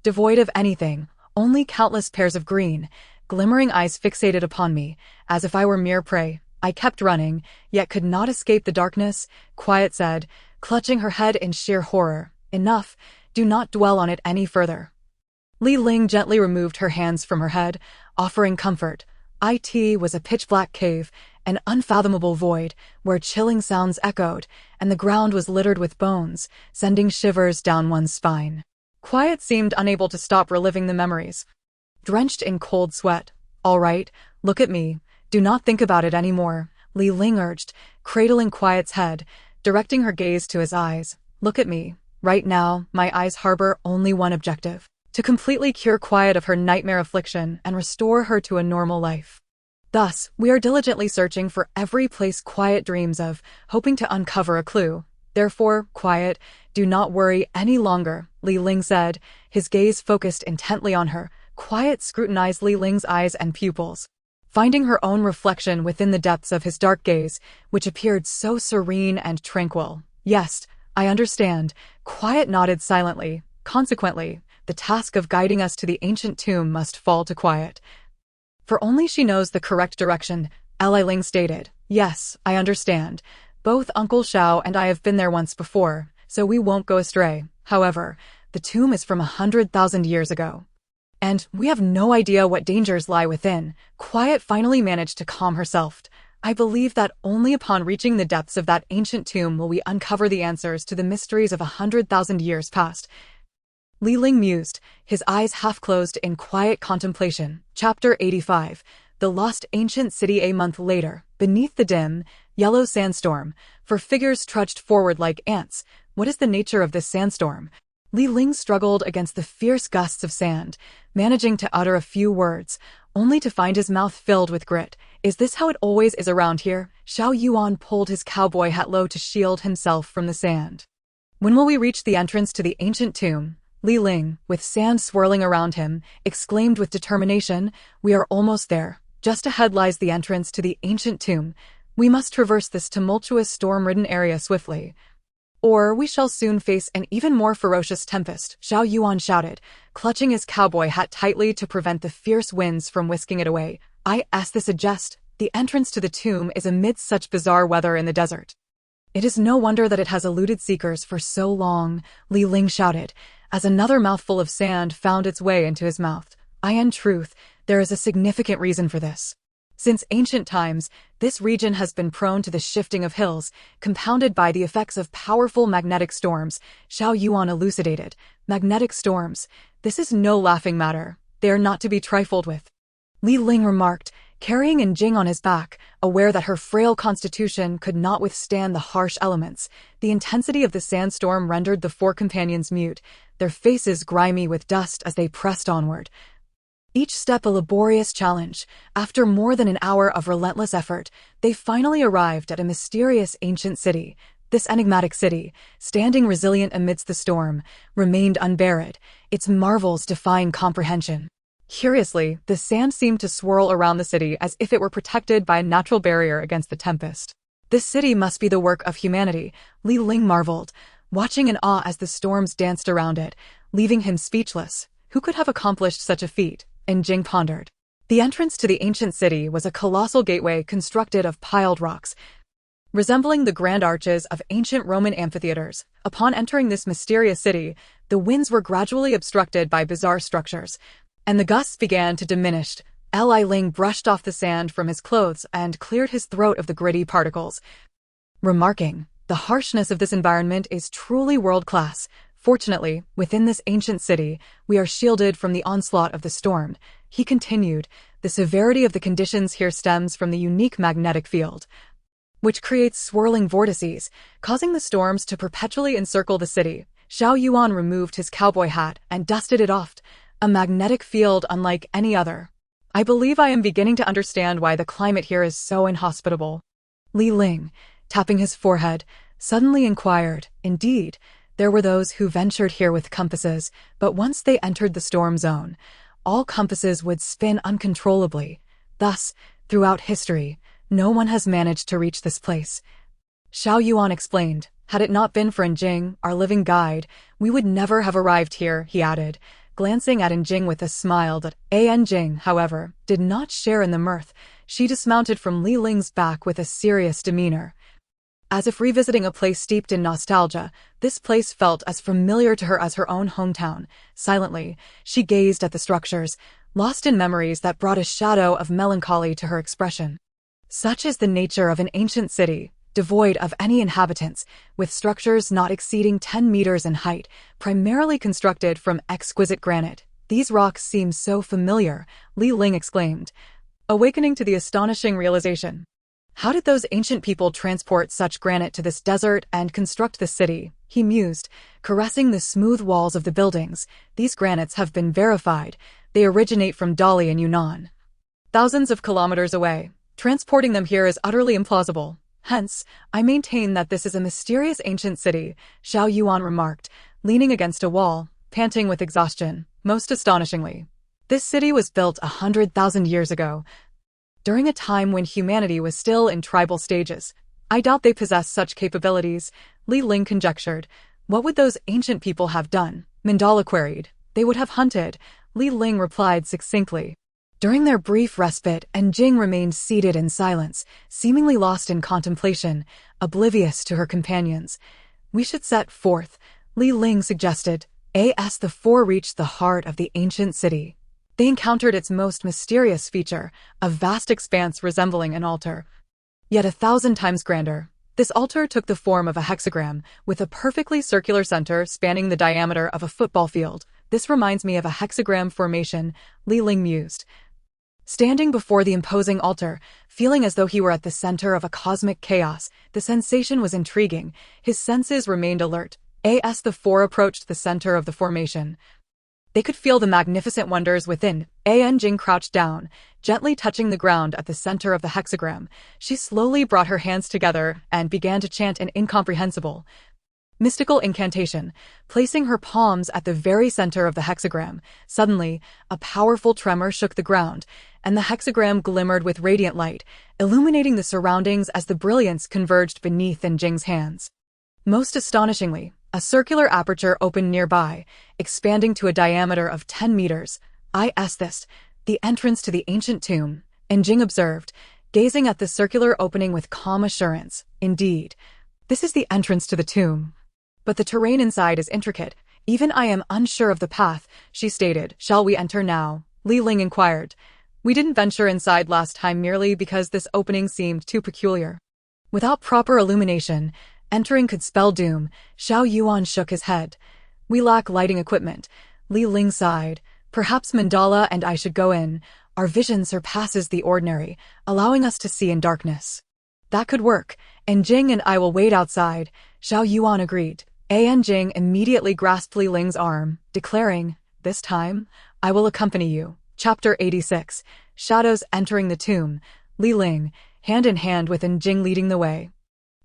devoid of anything, only countless pairs of green, glimmering eyes fixated upon me, as if I were mere prey. I kept running, yet could not escape the darkness, Quiet said, clutching her head in sheer horror. Enough, do not dwell on it any further. Li Ling gently removed her hands from her head, offering comfort. It was a pitch-black cave, an unfathomable void, where chilling sounds echoed, and the ground was littered with bones, sending shivers down one's spine. Quiet seemed unable to stop reliving the memories. Drenched in cold sweat. All right, look at me. Do not think about it anymore, Li Ling urged, cradling Quiet's head, directing her gaze to his eyes. Look at me. Right now, my eyes harbor only one objective: to completely cure Quiet of her nightmare affliction and restore her to a normal life. Thus, we are diligently searching for every place Quiet dreams of, hoping to uncover a clue. Therefore, Quiet, do not worry any longer, Li Ling said, his gaze focused intently on her. Quiet scrutinized Li Ling's eyes and pupils, finding her own reflection within the depths of his dark gaze, which appeared so serene and tranquil. Yes, I understand, Quiet nodded silently. Consequently, the task of guiding us to the ancient tomb must fall to Quiet, for only she knows the correct direction, Li Ling stated. Yes, I understand. Both Uncle Xiao and I have been there once before, so we won't go astray. However, the tomb is from 100,000 years ago, and we have no idea what dangers lie within. Quiet finally managed to calm herself. I believe that only upon reaching the depths of that ancient tomb will we uncover the answers to the mysteries of 100,000 years past. Li Ling mused, his eyes half-closed in quiet contemplation. Chapter 85. The Lost Ancient City. A month later, beneath the dim, yellow sandstorm, for figures trudged forward like ants. What is the nature of this sandstorm? Li Ling struggled against the fierce gusts of sand, managing to utter a few words, only to find his mouth filled with grit. Is this how it always is around here? Xiao Yuan pulled his cowboy hat low to shield himself from the sand. When will we reach the entrance to the ancient tomb? Li Ling, with sand swirling around him, exclaimed with determination. We are almost there. Just ahead lies the entrance to the ancient tomb. We must traverse this tumultuous, storm-ridden area swiftly, or we shall soon face an even more ferocious tempest, Xiao Yuan shouted, clutching his cowboy hat tightly to prevent the fierce winds from whisking it away. Is this a jest? The entrance to the tomb is amidst such bizarre weather in the desert. It is no wonder that it has eluded seekers for so long, Li Ling shouted, as another mouthful of sand found its way into his mouth. In truth, there is a significant reason for this. Since ancient times, this region has been prone to the shifting of hills, compounded by the effects of powerful magnetic storms, Xiao Yuan elucidated. Magnetic storms. This is no laughing matter. They are not to be trifled with, Li Ling remarked, carrying Jing on his back, aware that her frail constitution could not withstand the harsh elements. The intensity of the sandstorm rendered the four companions mute, their faces grimy with dust as they pressed onward. Each step a laborious challenge. After more than an hour of relentless effort, they finally arrived at a mysterious ancient city. This enigmatic city, standing resilient amidst the storm, remained unburied, its marvels defying comprehension. Curiously, the sand seemed to swirl around the city as if it were protected by a natural barrier against the tempest. This city must be the work of humanity, Li Ling marveled, watching in awe as the storms danced around it, leaving him speechless. Who could have accomplished such a feat? Jing pondered. The entrance to the ancient city was a colossal gateway constructed of piled rocks, resembling the grand arches of ancient Roman amphitheaters. Upon entering this mysterious city, the winds were gradually obstructed by bizarre structures, and the gusts began to diminish. Li Ling brushed off the sand from his clothes and cleared his throat of the gritty particles. remarking, "The harshness of this environment is truly world-class. Fortunately, within this ancient city, we are shielded from the onslaught of the storm." He continued, "The severity of the conditions here stems from the unique magnetic field, which creates swirling vortices, causing the storms to perpetually encircle the city." Xiao Yuan removed his cowboy hat and dusted it off. "A magnetic field unlike any other. I believe I am beginning to understand why the climate here is so inhospitable." Li Ling, tapping his forehead, suddenly inquired, "Indeed, there were those who ventured here with compasses, but once they entered the storm zone, all compasses would spin uncontrollably. Thus, throughout history, no one has managed to reach this place." Xiao Yuan explained, "Had it not been for Njing, our living guide, we would never have arrived here," he added, glancing at Njing with a smile that Njing, however, did not share in the mirth. She dismounted from Li Ling's back with a serious demeanor. As if revisiting a place steeped in nostalgia, this place felt as familiar to her as her own hometown. Silently, she gazed at the structures, lost in memories that brought a shadow of melancholy to her expression. Such is the nature of an ancient city, devoid of any inhabitants, with structures not exceeding 10 meters in height, primarily constructed from exquisite granite. "These rocks seem so familiar," Li Ling exclaimed, awakening to the astonishing realization. "How did those ancient people transport such granite to this desert and construct this city?" he mused, caressing the smooth walls of the buildings. "These granites have been verified. They originate from Dali in Yunnan, thousands of kilometers away. Transporting them here is utterly implausible. Hence, I maintain that this is a mysterious ancient city," Xiao Yuan remarked, leaning against a wall, panting with exhaustion. "Most astonishingly, this city was built 100,000 years ago, during a time when humanity was still in tribal stages. I doubt they possess such capabilities," Li Ling conjectured. "What would those ancient people have done?" Mandala queried. "They would have hunted," Li Ling replied succinctly. During their brief respite, Njing remained seated in silence, seemingly lost in contemplation, oblivious to her companions. "We should set forth," Li Ling suggested. As the four reached the heart of the ancient city, they encountered its most mysterious feature, a vast expanse resembling an altar, yet 1,000 times grander. This altar took the form of a hexagram, with a perfectly circular center spanning the diameter of a football field. "This reminds me of a hexagram formation," Li Ling mused. Standing before the imposing altar, feeling as though he were at the center of a cosmic chaos, the sensation was intriguing. His senses remained alert. As the four approached the center of the formation, they could feel the magnificent wonders within. Njing crouched down, gently touching the ground at the center of the hexagram. She slowly brought her hands together and began to chant an incomprehensible, mystical incantation, placing her palms at the very center of the hexagram. Suddenly, a powerful tremor shook the ground, and the hexagram glimmered with radiant light, illuminating the surroundings as the brilliance converged beneath Njing's hands. Most astonishingly, a circular aperture opened nearby, expanding to a diameter of 10 meters. This, the entrance to the ancient tomb," Njing observed, gazing at the circular opening with calm assurance. "Indeed, this is the entrance to the tomb. But the terrain inside is intricate. Even I am unsure of the path," she stated. "Shall we enter now?" Li Ling inquired. "We didn't venture inside last time merely because this opening seemed too peculiar. Without proper illumination, entering could spell doom." Xiao Yuan shook his head. "We lack lighting equipment." Li Ling sighed. "Perhaps Mandala and I should go in. Our vision surpasses the ordinary, allowing us to see in darkness." "That could work. Njing and I will wait outside," Xiao Yuan agreed. Njing immediately grasped Li Ling's arm, declaring, "This time, I will accompany you." Chapter 86. Shadows entering the tomb. Li Ling, hand in hand with Njing leading the way,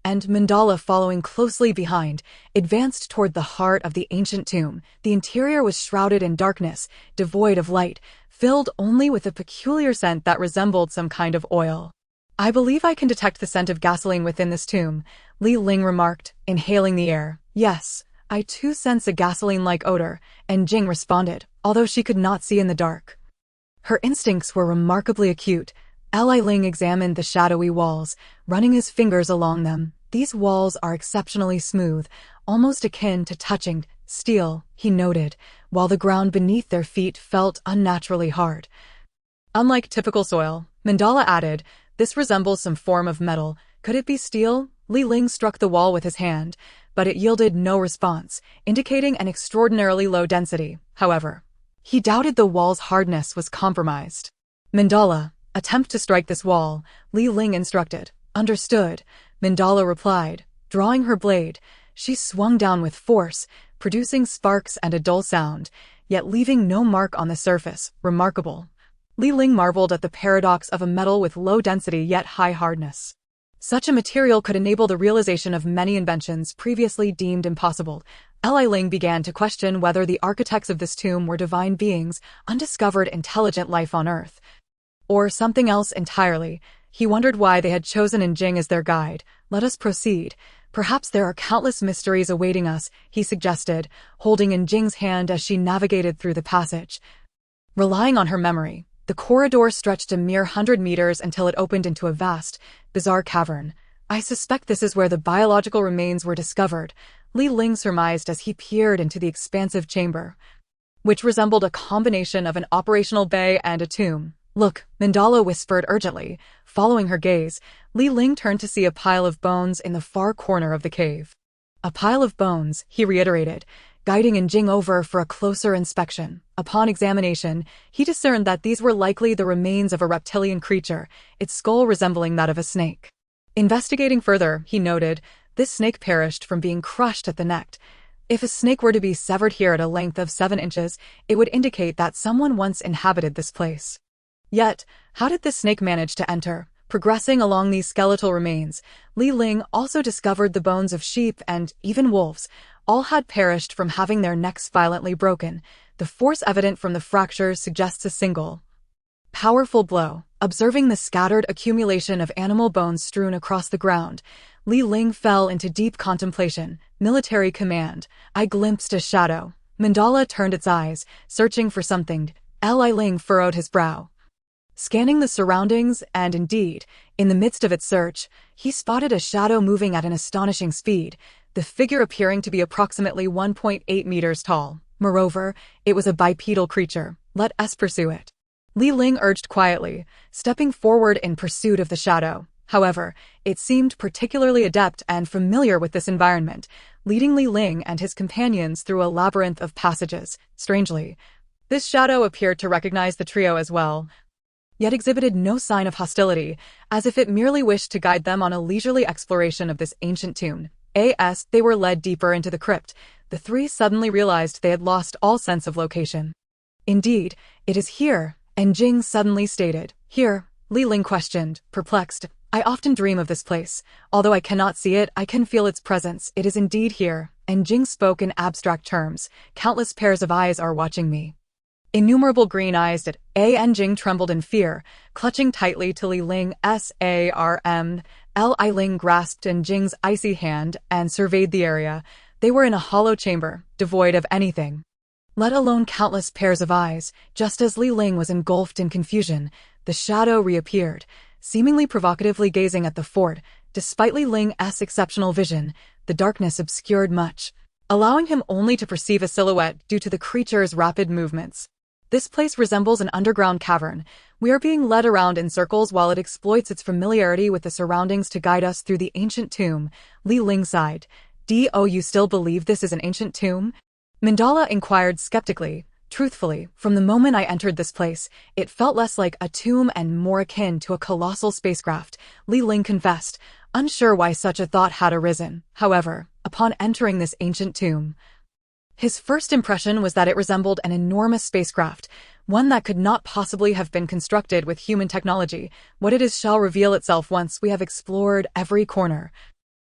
and Mandala following closely behind, advanced toward the heart of the ancient tomb. The interior was shrouded in darkness, devoid of light, filled only with a peculiar scent that resembled some kind of oil. "I believe I can detect the scent of gasoline within this tomb," Li Ling remarked, inhaling the air. "Yes, I too sense a gasoline-like odor," Njing responded, although she could not see in the dark. Her instincts were remarkably acute. Li Ling examined the shadowy walls, running his fingers along them. "These walls are exceptionally smooth, almost akin to touching steel," he noted, while the ground beneath their feet felt unnaturally hard. "Unlike typical soil," Mandala added, "this resembles some form of metal. Could it be steel?" Li Ling struck the wall with his hand, but it yielded no response, indicating an extraordinarily low density. However, he doubted the wall's hardness was compromised. Mandala, attempt to strike this wall, Li Ling instructed. Understood, Mandala replied. Drawing her blade, she swung down with force, producing sparks and a dull sound, yet leaving no mark on the surface. Remarkable. Li Ling marveled at the paradox of a metal with low density yet high hardness. Such a material could enable the realization of many inventions previously deemed impossible. Li Ling began to question whether the architects of this tomb were divine beings, undiscovered intelligent life on Earth, or something else entirely. He wondered why they had chosen Njing as their guide. Let us proceed. Perhaps there are countless mysteries awaiting us, he suggested, holding Njing's hand as she navigated through the passage. Relying on her memory, the corridor stretched a mere 100 meters until it opened into a vast, bizarre cavern. I suspect this is where the biological remains were discovered, Li Ling surmised as he peered into the expansive chamber, which resembled a combination of an operational bay and a tomb. Look, Mandala whispered urgently. Following her gaze, Li Ling turned to see a pile of bones in the far corner of the cave. A pile of bones, he reiterated, guiding Njing over for a closer inspection. Upon examination, he discerned that these were likely the remains of a reptilian creature, its skull resembling that of a snake. Investigating further, he noted, this snake perished from being crushed at the neck. If a snake were to be severed here at a length of 7 inches, it would indicate that someone once inhabited this place. Yet, how did this snake manage to enter? Progressing along these skeletal remains, Li Ling also discovered the bones of sheep and even wolves. All had perished from having their necks violently broken. The force evident from the fractures suggests a single, powerful blow. Observing the scattered accumulation of animal bones strewn across the ground, Li Ling fell into deep contemplation. Military command. I glimpsed a shadow. Mandala turned its eyes, searching for something. Li Ling furrowed his brow, scanning the surroundings, and indeed, in the midst of its search, he spotted a shadow moving at an astonishing speed, the figure appearing to be approximately 1.8 meters tall. Moreover, it was a bipedal creature. Let us pursue it, Li Ling urged quietly, stepping forward in pursuit of the shadow. However, it seemed particularly adept and familiar with this environment, leading Li Ling and his companions through a labyrinth of passages. Strangely, this shadow appeared to recognize the trio as well, yet exhibited no sign of hostility, as if it merely wished to guide them on a leisurely exploration of this ancient tomb. As they were led deeper into the crypt, the three suddenly realized they had lost all sense of location. Indeed, it is here, Njing suddenly stated. Here, Li Ling questioned, perplexed. I often dream of this place. Although I cannot see it, I can feel its presence. It is indeed here. Njing spoke in abstract terms. Countless pairs of eyes are watching me. Innumerable green eyes at Njing trembled in fear, clutching tightly to Li Ling's arm. Li Ling grasped Njing's icy hand and surveyed the area. They were in a hollow chamber, devoid of anything, let alone countless pairs of eyes. Just as Li Ling was engulfed in confusion, the shadow reappeared, seemingly provocatively gazing at the fort. Despite Li Ling's exceptional vision, the darkness obscured much, allowing him only to perceive a silhouette due to the creature's rapid movements. This place resembles an underground cavern. We are being led around in circles while it exploits its familiarity with the surroundings to guide us through the ancient tomb. Li Ling sighed. Do you still believe this is an ancient tomb? Mandala inquired skeptically. Truthfully, from the moment I entered this place, it felt less like a tomb and more akin to a colossal spacecraft, Li Ling confessed, unsure why such a thought had arisen. However, upon entering this ancient tomb, his first impression was that it resembled an enormous spacecraft, one that could not possibly have been constructed with human technology. What it is shall reveal itself once we have explored every corner,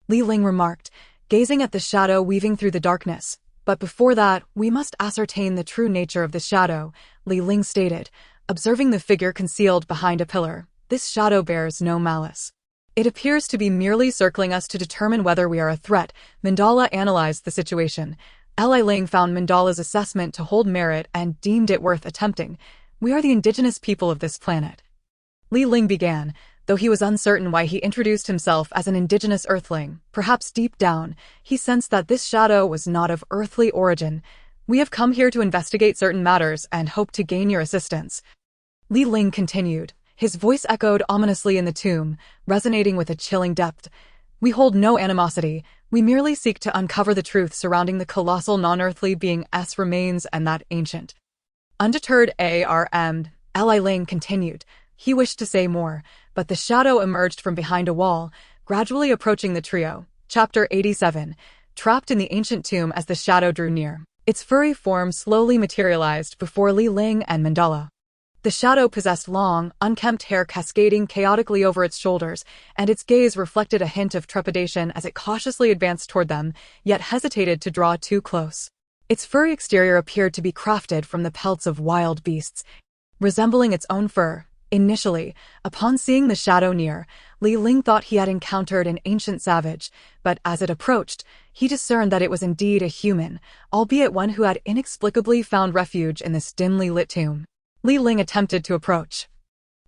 Li Ling remarked, gazing at the shadow weaving through the darkness. But before that, we must ascertain the true nature of the shadow, Li Ling stated, observing the figure concealed behind a pillar. This shadow bears no malice. It appears to be merely circling us to determine whether we are a threat. Mandala analyzed the situation. Li Ling found Mandala's assessment to hold merit and deemed it worth attempting. We are the indigenous people of this planet, Li Ling began, though he was uncertain why he introduced himself as an indigenous earthling. Perhaps deep down, he sensed that this shadow was not of earthly origin. We have come here to investigate certain matters and hope to gain your assistance, Li Ling continued. His voice echoed ominously in the tomb, resonating with a chilling depth. We hold no animosity. We merely seek to uncover the truth surrounding the colossal non-earthly being S remains and that ancient. Undeterred Li Ling continued. He wished to say more, but the shadow emerged from behind a wall, gradually approaching the trio. Chapter 87. Trapped in the ancient tomb as the shadow drew near. Its furry form slowly materialized before Li Ling and Mandala. The shadow possessed long, unkempt hair cascading chaotically over its shoulders, and its gaze reflected a hint of trepidation as it cautiously advanced toward them, yet hesitated to draw too close. Its furry exterior appeared to be crafted from the pelts of wild beasts, resembling its own fur. Initially, upon seeing the shadow near, Li Ling thought he had encountered an ancient savage, but as it approached, he discerned that it was indeed a human, albeit one who had inexplicably found refuge in this dimly lit tomb. Li Ling attempted to approach,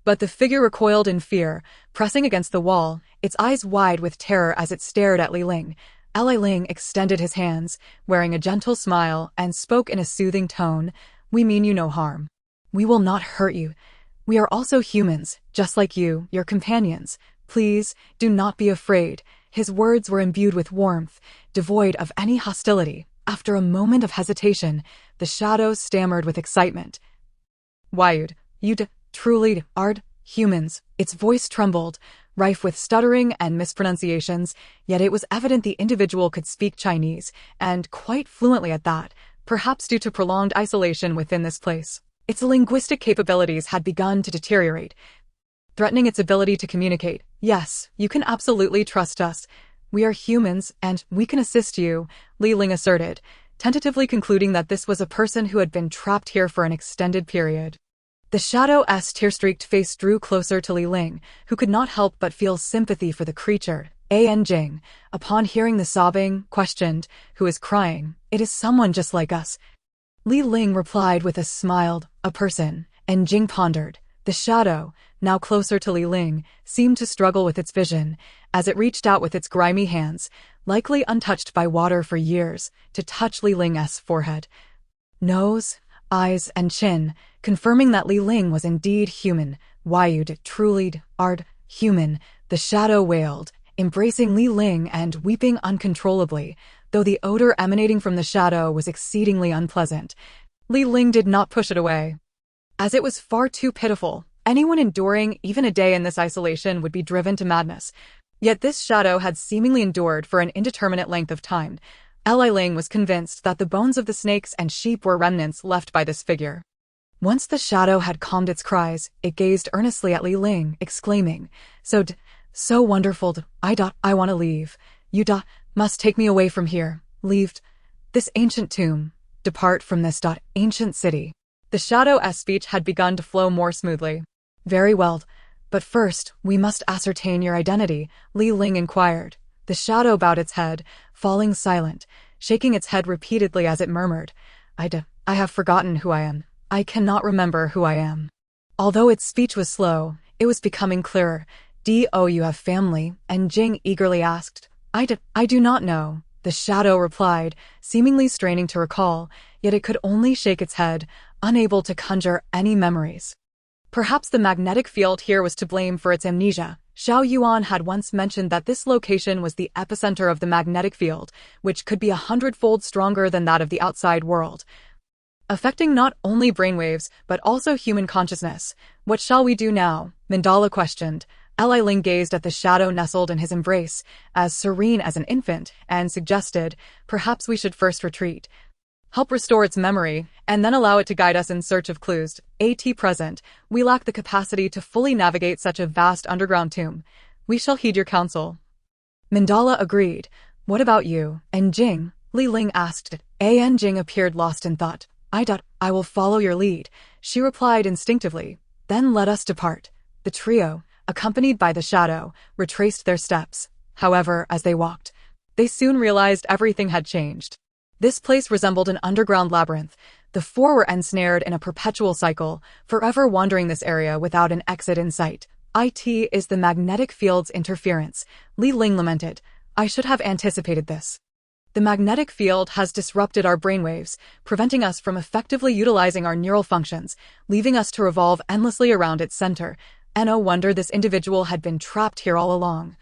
but the figure recoiled in fear, pressing against the wall, its eyes wide with terror as it stared at Li Ling. Li Ling extended his hands, wearing a gentle smile, and spoke in a soothing tone, "We mean you no harm. We will not hurt you. We are also humans, just like you, your companions. Please, do not be afraid." His words were imbued with warmth, devoid of any hostility. After a moment of hesitation, the shadow stammered with excitement. "Why, you truly are humans." Its voice trembled, rife with stuttering and mispronunciations, yet it was evident the individual could speak Chinese, and quite fluently at that, perhaps due to prolonged isolation within this place. Its linguistic capabilities had begun to deteriorate, threatening its ability to communicate. "Yes, you can absolutely trust us. We are humans, and we can assist you," Li Ling asserted, tentatively concluding that this was a person who had been trapped here for an extended period. The shadow's tear-streaked face drew closer to Li Ling, who could not help but feel sympathy for the creature. Jing, upon hearing the sobbing, questioned, "Who is crying?" "It is someone just like us," Li Ling replied with a smile. "A person." And Jing pondered. The shadow, now closer to Li Ling, seemed to struggle with its vision, as it reached out with its grimy hands, likely untouched by water for years, to touch Li Ling's forehead, nose, eyes, and chin, confirming that Li Ling was indeed human. "Why, you truly are human," the shadow wailed, embracing Li Ling and weeping uncontrollably, though the odor emanating from the shadow was exceedingly unpleasant. Li Ling did not push it away, as it was far too pitiful. Anyone enduring even a day in this isolation would be driven to madness. Yet this shadow had seemingly endured for an indeterminate length of time. Li Ling was convinced that the bones of the snakes and sheep were remnants left by this figure. Once the shadow had calmed its cries, it gazed earnestly at Li Ling, exclaiming, So wonderful. I want to leave. You must take me away from here. Leave this ancient tomb. Depart from this ancient city." The shadow's speech had begun to flow more smoothly. "Very well, but first, we must ascertain your identity," Li Ling inquired. The shadow bowed its head, falling silent, shaking its head repeatedly as it murmured, I have forgotten who I am. I cannot remember who I am." Although its speech was slow, it was becoming clearer. You have family?" And Jing eagerly asked. I do not know," the shadow replied, seemingly straining to recall, yet it could only shake its head, unable to conjure any memories. Perhaps the magnetic field here was to blame for its amnesia. Xiao Yuan had once mentioned that this location was the epicenter of the magnetic field, which could be 100-fold stronger than that of the outside world, affecting not only brainwaves but also human consciousness. "What shall we do now?" Mandala questioned. Li Ling gazed at the shadow nestled in his embrace, as serene as an infant, and suggested, "Perhaps we should first retreat, help restore its memory, and then allow it to guide us in search of clues. At present, we lack the capacity to fully navigate such a vast underground tomb. We shall heed your counsel." Mandala agreed. "What about you, and Jing?" Li Ling asked. Jing appeared lost in thought. I will follow your lead," she replied instinctively. "Then let us depart." The trio, accompanied by the shadow, retraced their steps. However, as they walked, they soon realized everything had changed. This place resembled an underground labyrinth. The four were ensnared in a perpetual cycle, forever wandering this area without an exit in sight. "It is the magnetic field's interference," Li Ling lamented. "I should have anticipated this. The magnetic field has disrupted our brainwaves, preventing us from effectively utilizing our neural functions, leaving us to revolve endlessly around its center. No wonder this individual had been trapped here all along."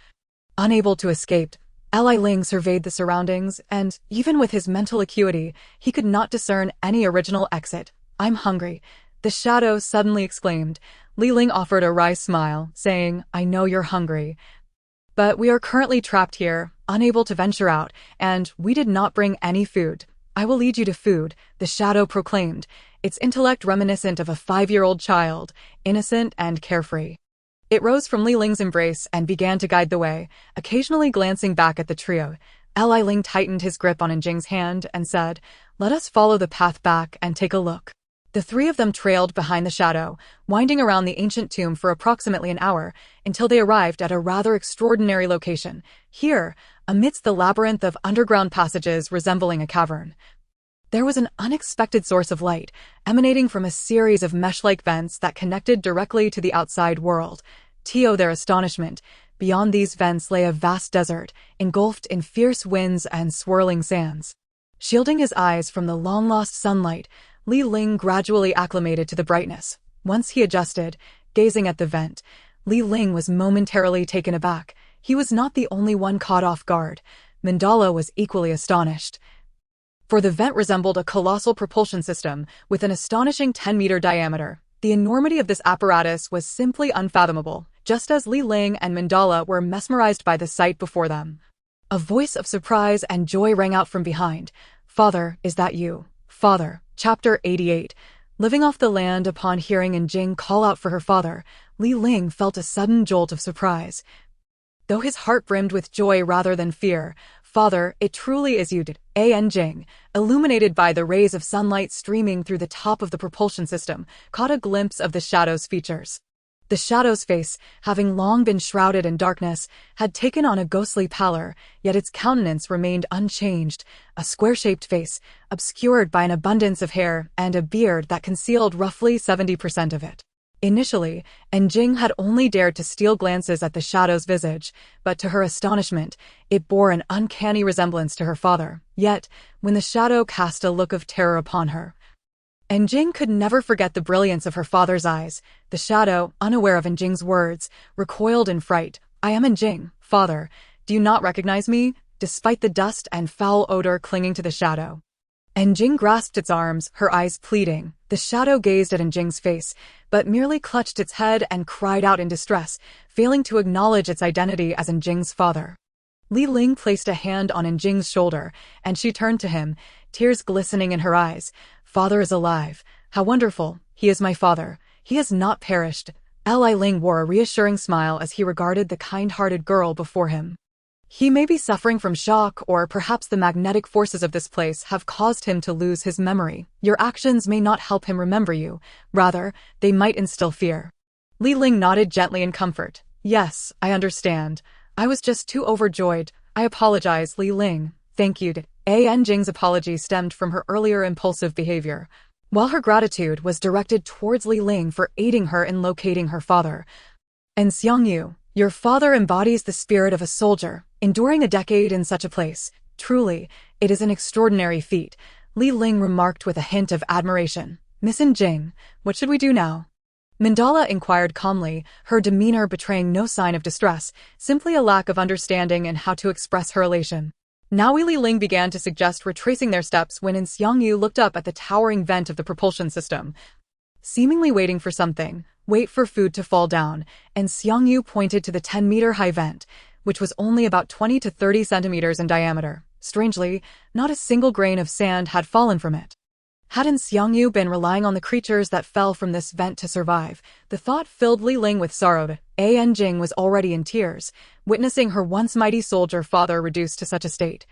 Unable to escape, Li Ling surveyed the surroundings, and, even with his mental acuity, he could not discern any original exit. "I'm hungry," the shadow suddenly exclaimed. Li Ling offered a wry smile, saying, "I know you're hungry. But we are currently trapped here, unable to venture out, and we did not bring any food. I will lead you to food," the shadow proclaimed, its intellect reminiscent of a 5-year-old child, innocent and carefree. It rose from Li Ling's embrace and began to guide the way, occasionally glancing back at the trio. Li Ling tightened his grip on Enjing's hand and said, "Let us follow the path back and take a look." The three of them trailed behind the shadow, winding around the ancient tomb for approximately an hour, until they arrived at a rather extraordinary location. Here, amidst the labyrinth of underground passages resembling a cavern, there was an unexpected source of light, emanating from a series of mesh-like vents that connected directly to the outside world. To their astonishment, beyond these vents lay a vast desert, engulfed in fierce winds and swirling sands. Shielding his eyes from the long-lost sunlight, Li Ling gradually acclimated to the brightness. Once he adjusted, gazing at the vent, Li Ling was momentarily taken aback. He was not the only one caught off guard. Mandala was equally astonished. For the vent resembled a colossal propulsion system with an astonishing 10-meter diameter. The enormity of this apparatus was simply unfathomable, just as Li Ling and Mandala were mesmerized by the sight before them. A voice of surprise and joy rang out from behind. "Father, is that you? Father." Chapter 88. Living off the land. Upon hearing Enjing call out for her father, Li Ling felt a sudden jolt of surprise. Though his heart brimmed with joy rather than fear, "Father, it truly is you," Enjing, illuminated by the rays of sunlight streaming through the top of the propulsion system, caught a glimpse of the shadow's features. The shadow's face, having long been shrouded in darkness, had taken on a ghostly pallor, yet its countenance remained unchanged, a square-shaped face, obscured by an abundance of hair and a beard that concealed roughly 70% of it. Initially, Enjing had only dared to steal glances at the shadow's visage, but to her astonishment, it bore an uncanny resemblance to her father. Yet, when the shadow cast a look of terror upon her, Enjing could never forget the brilliance of her father's eyes. The shadow, unaware of Enjing's words, recoiled in fright. "I am Enjing, father. Do you not recognize me?" Despite the dust and foul odor clinging to the shadow, Enjing grasped its arms, her eyes pleading. The shadow gazed at Enjing's face, but merely clutched its head and cried out in distress, failing to acknowledge its identity as Enjing's father. Li Ling placed a hand on Enjing's shoulder, and she turned to him, tears glistening in her eyes. "Father is alive. How wonderful. He is my father. He has not perished." Li Ling wore a reassuring smile as he regarded the kind-hearted girl before him. "He may be suffering from shock, or perhaps the magnetic forces of this place have caused him to lose his memory. Your actions may not help him remember you. Rather, they might instill fear." Li Ling nodded gently in comfort. "Yes, I understand. I was just too overjoyed. I apologize, Li Ling." "Thank you." Enjing's apology stemmed from her earlier impulsive behavior, while her gratitude was directed towards Li Ling for aiding her in locating her father. "And Xiangyu, your father embodies the spirit of a soldier, enduring a decade in such a place. Truly, it is an extraordinary feat," Li Ling remarked with a hint of admiration. "Miss Enjing, what should we do now?" Mandala inquired calmly, her demeanor betraying no sign of distress, simply a lack of understanding in how to express her elation. Now Li Ling began to suggest retracing their steps when Xiangyu looked up at the towering vent of the propulsion system. Seemingly waiting for something, wait for food to fall down, and Xiangyu pointed to the 10-meter-high vent, which was only about 20 to 30 centimeters in diameter. Strangely, not a single grain of sand had fallen from it. Hadn't Xiangyu been relying on the creatures that fell from this vent to survive? The thought filled Li Ling with sorrow. Enjing was already in tears, witnessing her once mighty soldier father reduced to such a state.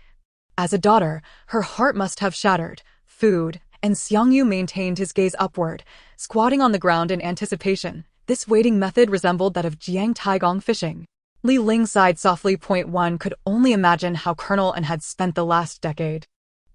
As a daughter, her heart must have shattered. Food, and Xiangyu maintained his gaze upward, squatting on the ground in anticipation. This waiting method resembled that of Jiang Taigong fishing. Li Ling sighed softly. One could only imagine how Colonel An had spent the last decade.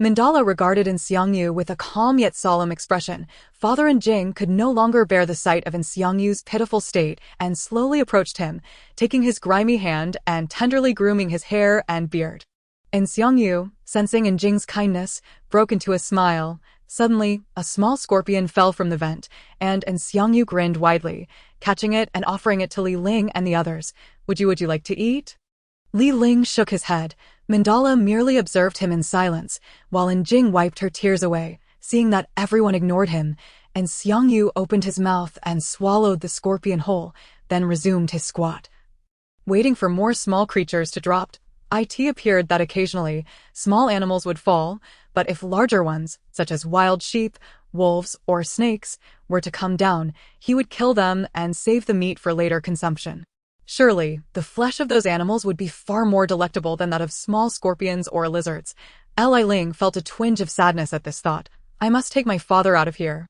Mandala regarded Xiangyu with a calm yet solemn expression. Father Enjing could no longer bear the sight of Xiangyu's pitiful state and slowly approached him, taking his grimy hand and tenderly grooming his hair and beard. Xiangyu, sensing Enjing's kindness, broke into a smile. Suddenly, a small scorpion fell from the vent, and Xiangyu grinned widely, catching it and offering it to Li Ling and the others. Would you like to eat?" Li Ling shook his head. Mandala merely observed him in silence, while Jing wiped her tears away, seeing that everyone ignored him, and Xiangyu opened his mouth and swallowed the scorpion whole, then resumed his squat. Waiting for more small creatures to drop, it appeared that occasionally, small animals would fall, but if larger ones, such as wild sheep, wolves, or snakes, were to come down, he would kill them and save the meat for later consumption. Surely, the flesh of those animals would be far more delectable than that of small scorpions or lizards. Li Ling felt a twinge of sadness at this thought. I must take my father out of here.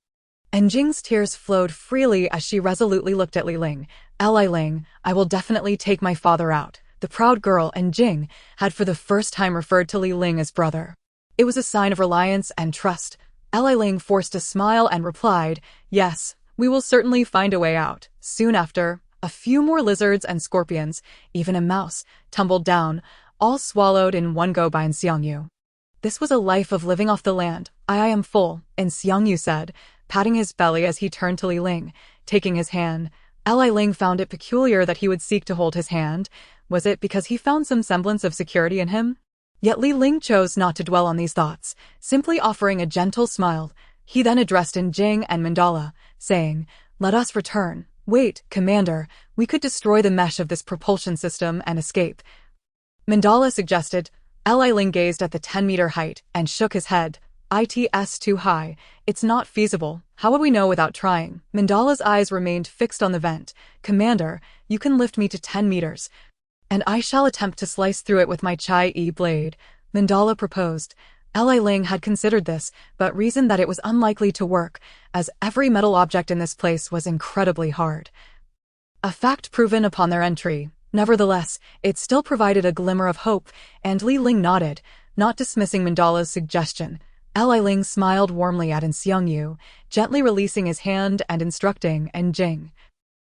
And Jing's tears flowed freely as she resolutely looked at Li Ling. Li Ling, I will definitely take my father out. The proud girl and Jing had for the first time referred to Li Ling as brother. It was a sign of reliance and trust. Li Ling forced a smile and replied, yes, we will certainly find a way out. Soon after, a few more lizards and scorpions, even a mouse, tumbled down, all swallowed in one go by Xiangyu. This was a life of living off the land. I am full, and Xiangyu said, patting his belly as he turned to Li Ling, taking his hand. Li Ling found it peculiar that he would seek to hold his hand. Was it because he found some semblance of security in him? Yet Li Ling chose not to dwell on these thoughts, simply offering a gentle smile. He then addressed Jing and Mandala, saying, let us return. Wait, Commander, we could destroy the mesh of this propulsion system and escape. Mandala suggested. Li Ling gazed at the 10-meter height and shook his head. It's too high. It's not feasible. How would we know without trying? Mandala's eyes remained fixed on the vent. Commander, you can lift me to 10 meters, and I shall attempt to slice through it with my Chai-E blade, Mandala proposed. Li Ling had considered this, but reasoned that it was unlikely to work, as every metal object in this place was incredibly hard. A fact proven upon their entry. Nevertheless, it still provided a glimmer of hope, and Li Ling nodded, not dismissing Mandala's suggestion. Li Ling smiled warmly at Xiangyu, gently releasing his hand and instructing Jing.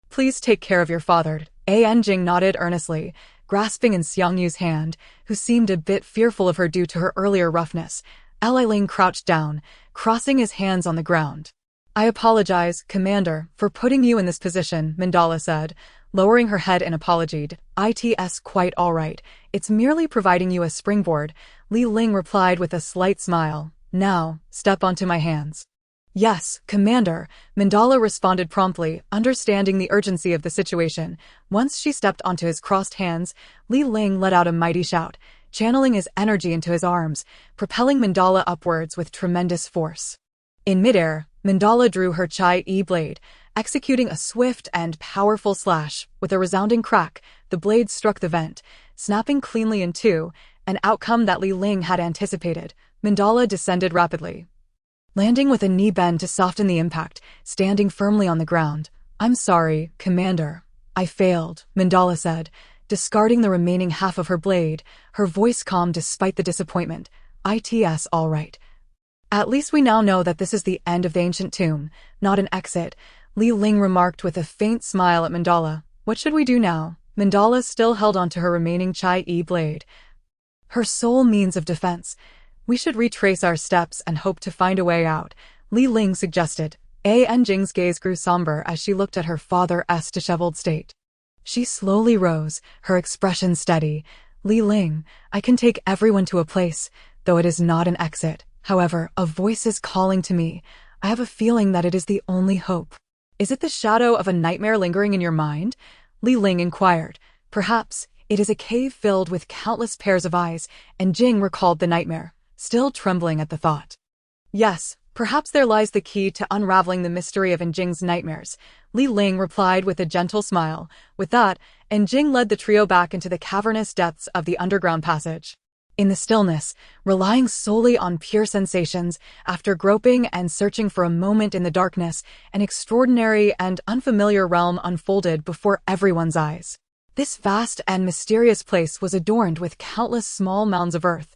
Please take care of your father. Jing nodded earnestly, grasping Xiangyu's hand, who seemed a bit fearful of her due to her earlier roughness. Li Ling crouched down, crossing his hands on the ground. I apologize, Commander, for putting you in this position, Mandala said, lowering her head in apology. It's quite all right. It's merely providing you a springboard, Li Ling replied with a slight smile. Now, step onto my hands. Yes, Commander, Mandala responded promptly, understanding the urgency of the situation. Once she stepped onto his crossed hands, Li Ling let out a mighty shout, channeling his energy into his arms, propelling Mandala upwards with tremendous force. In midair, Mandala drew her Chai-E blade, executing a swift and powerful slash. With a resounding crack, the blade struck the vent, snapping cleanly in two, an outcome that Li Ling had anticipated. Mandala descended rapidly, landing with a knee bend to soften the impact, standing firmly on the ground. I'm sorry, Commander. I failed, Mandala said, discarding the remaining half of her blade, her voice calm despite the disappointment. It's all right. At least we now know that this is the end of the ancient tomb, not an exit, Li Ling remarked with a faint smile at Mandala. What should we do now? Mandala still held onto her remaining Chai-E blade, her sole means of defense. We should retrace our steps and hope to find a way out, Li Ling suggested. Jing's gaze grew somber as she looked at her father's disheveled state. She slowly rose, her expression steady. Li Ling, I can take everyone to a place, though it is not an exit. However, a voice is calling to me. I have a feeling that it is the only hope. Is it the shadow of a nightmare lingering in your mind? Li Ling inquired. Perhaps it is a cave filled with countless pairs of eyes, and Jing recalled the nightmare, still trembling at the thought. Yes, perhaps there lies the key to unraveling the mystery of Jing's nightmares, Li Ling replied with a gentle smile. With that, Jing led the trio back into the cavernous depths of the underground passage. In the stillness, relying solely on pure sensations, after groping and searching for a moment in the darkness, an extraordinary and unfamiliar realm unfolded before everyone's eyes. This vast and mysterious place was adorned with countless small mounds of earth,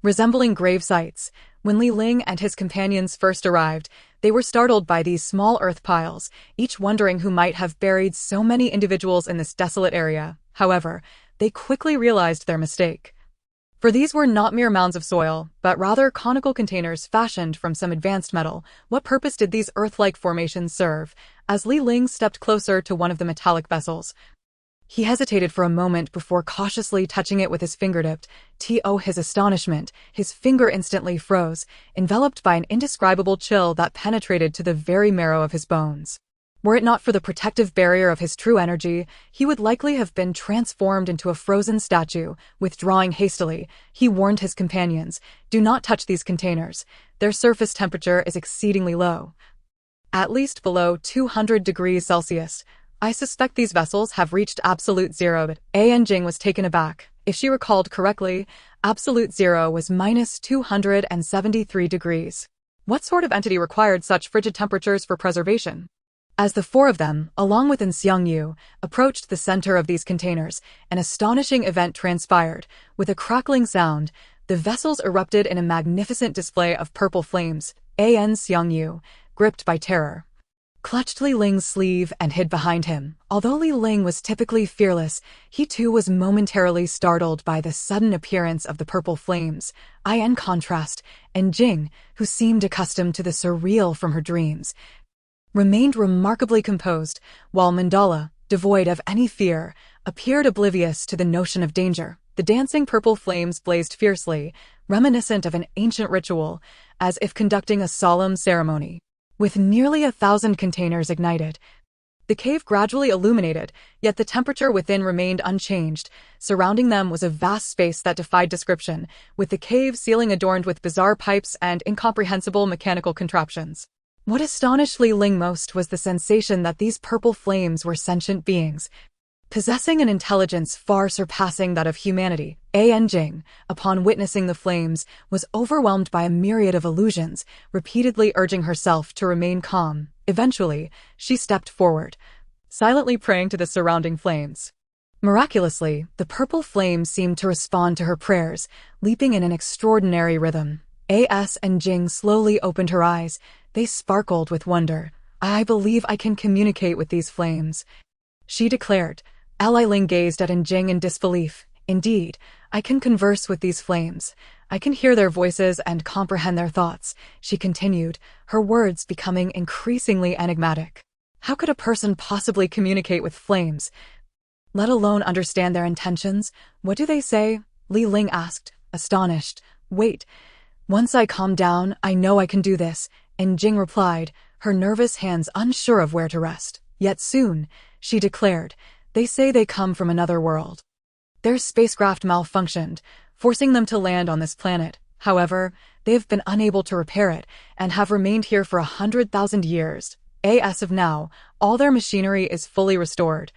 resembling grave sites. When Li Ling and his companions first arrived, they were startled by these small earth piles, each wondering who might have buried so many individuals in this desolate area. However, they quickly realized their mistake. For these were not mere mounds of soil, but rather conical containers fashioned from some advanced metal. What purpose did these earth-like formations serve? As Li Ling stepped closer to one of the metallic vessels, He hesitated for a moment before cautiously touching it with his fingertip. To his astonishment, his finger instantly froze, enveloped by an indescribable chill that penetrated to the very marrow of his bones. Were it not for the protective barrier of his true energy, he would likely have been transformed into a frozen statue. Withdrawing hastily, he warned his companions, "Do not touch these containers. Their surface temperature is exceedingly low. At least below 200 degrees Celsius. I suspect these vessels have reached absolute zero." But Jing was taken aback. If she recalled correctly, absolute zero was minus 273 degrees. What sort of entity required such frigid temperatures for preservation? As the four of them, along with Xiangyu, approached the center of these containers, an astonishing event transpired. With a crackling sound, the vessels erupted in a magnificent display of purple flames. Xiangyu, gripped by terror, clutched Li Ling's sleeve and hid behind him. Although Li Ling was typically fearless, he too was momentarily startled by the sudden appearance of the purple flames. In contrast, Jing, who seemed accustomed to the surreal from her dreams, remained remarkably composed, while Mandala, devoid of any fear, appeared oblivious to the notion of danger. The dancing purple flames blazed fiercely, reminiscent of an ancient ritual, as if conducting a solemn ceremony. With nearly 1,000 containers ignited, the cave gradually illuminated, yet the temperature within remained unchanged. Surrounding them was a vast space that defied description, with the cave ceiling adorned with bizarre pipes and incomprehensible mechanical contraptions. What astonished Li Ling most was the sensation that these purple flames were sentient beings, possessing an intelligence far surpassing that of humanity. Jing, upon witnessing the flames, was overwhelmed by a myriad of illusions, repeatedly urging herself to remain calm. Eventually, she stepped forward, silently praying to the surrounding flames. Miraculously, the purple flames seemed to respond to her prayers, leaping in an extraordinary rhythm. Jing slowly opened her eyes. They sparkled with wonder. "I believe I can communicate with these flames," she declared. Li Ling gazed at Jing in disbelief. "Indeed, I can converse with these flames. I can hear their voices and comprehend their thoughts," she continued, her words becoming increasingly enigmatic. How could a person possibly communicate with flames, let alone understand their intentions? "What do they say?" Li Ling asked, astonished. "Wait. Once I calm down, I know I can do this," Jing replied, her nervous hands unsure of where to rest. "Yet soon," she declared, "they say they come from another world. Their spacecraft malfunctioned, forcing them to land on this planet. However, they have been unable to repair it and have remained here for 100,000 years. As of now, all their machinery is fully restored.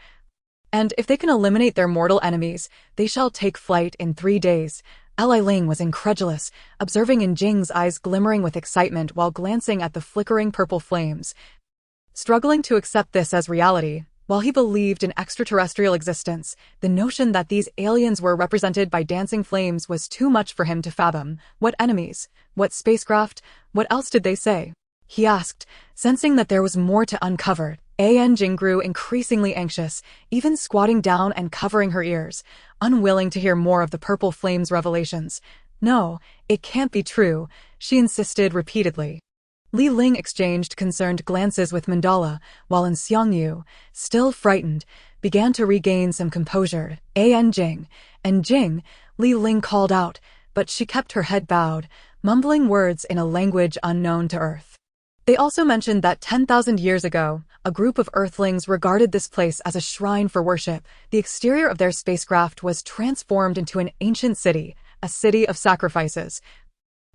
And if they can eliminate their mortal enemies, they shall take flight in 3 days." Li Ling was incredulous, observing Jing's eyes glimmering with excitement while glancing at the flickering purple flames. Struggling to accept this as reality, while he believed in extraterrestrial existence, the notion that these aliens were represented by dancing flames was too much for him to fathom. "What enemies? What spacecraft? What else did they say?" he asked, sensing that there was more to uncover. Jing grew increasingly anxious, even squatting down and covering her ears, unwilling to hear more of the purple flame's revelations. "No, it can't be true," she insisted repeatedly. Li Ling exchanged concerned glances with Mandala, while Xiangyu, still frightened, began to regain some composure. Jing, Li Ling called out, but she kept her head bowed, mumbling words in a language unknown to Earth. They also mentioned that 10,000 years ago, a group of Earthlings regarded this place as a shrine for worship. The exterior of their spacecraft was transformed into an ancient city, a city of sacrifices,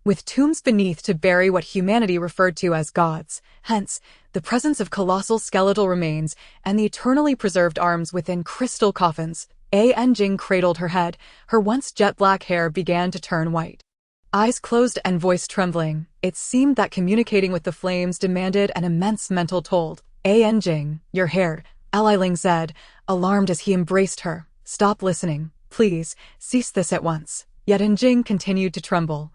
with tombs beneath to bury what humanity referred to as gods. Hence, the presence of colossal skeletal remains and the eternally preserved arms within crystal coffins. Jing cradled her head, her once jet-black hair began to turn white. Eyes closed and voice trembling, it seemed that communicating with the flames demanded an immense mental toll. "Jing, your hair," Li Ling said, alarmed as he embraced her. "Stop listening. Please, cease this at once." Yet Jing continued to tremble,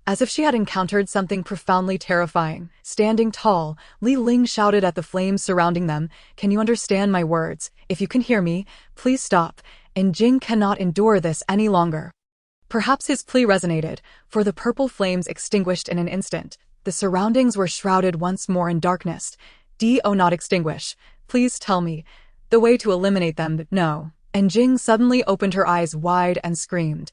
as if she had encountered something profoundly terrifying. Standing tall, Li Ling shouted at the flames surrounding them, "Can you understand my words? If you can hear me, please stop. Jing cannot endure this any longer." Perhaps his plea resonated, for the purple flames extinguished in an instant. The surroundings were shrouded once more in darkness. "Do not extinguish. Please tell me. The way to eliminate them, no. And Jing suddenly opened her eyes wide and screamed,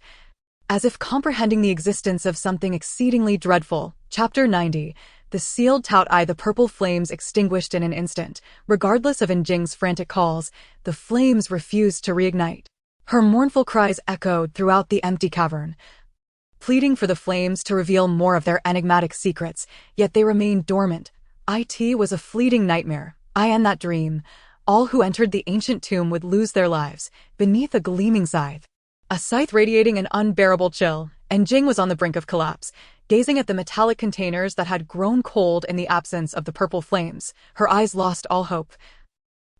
as if comprehending the existence of something exceedingly dreadful. Chapter 90. The sealed Tout-Eye. The purple flames extinguished in an instant. Regardless of Jing's frantic calls, the flames refused to reignite. Her mournful cries echoed throughout the empty cavern, pleading for the flames to reveal more of their enigmatic secrets, yet they remained dormant. It was a fleeting nightmare. I and that dream. All who entered the ancient tomb would lose their lives, beneath a gleaming scythe. A scythe radiating an unbearable chill, and Jing was on the brink of collapse, gazing at the metallic containers that had grown cold in the absence of the purple flames. Her eyes lost all hope.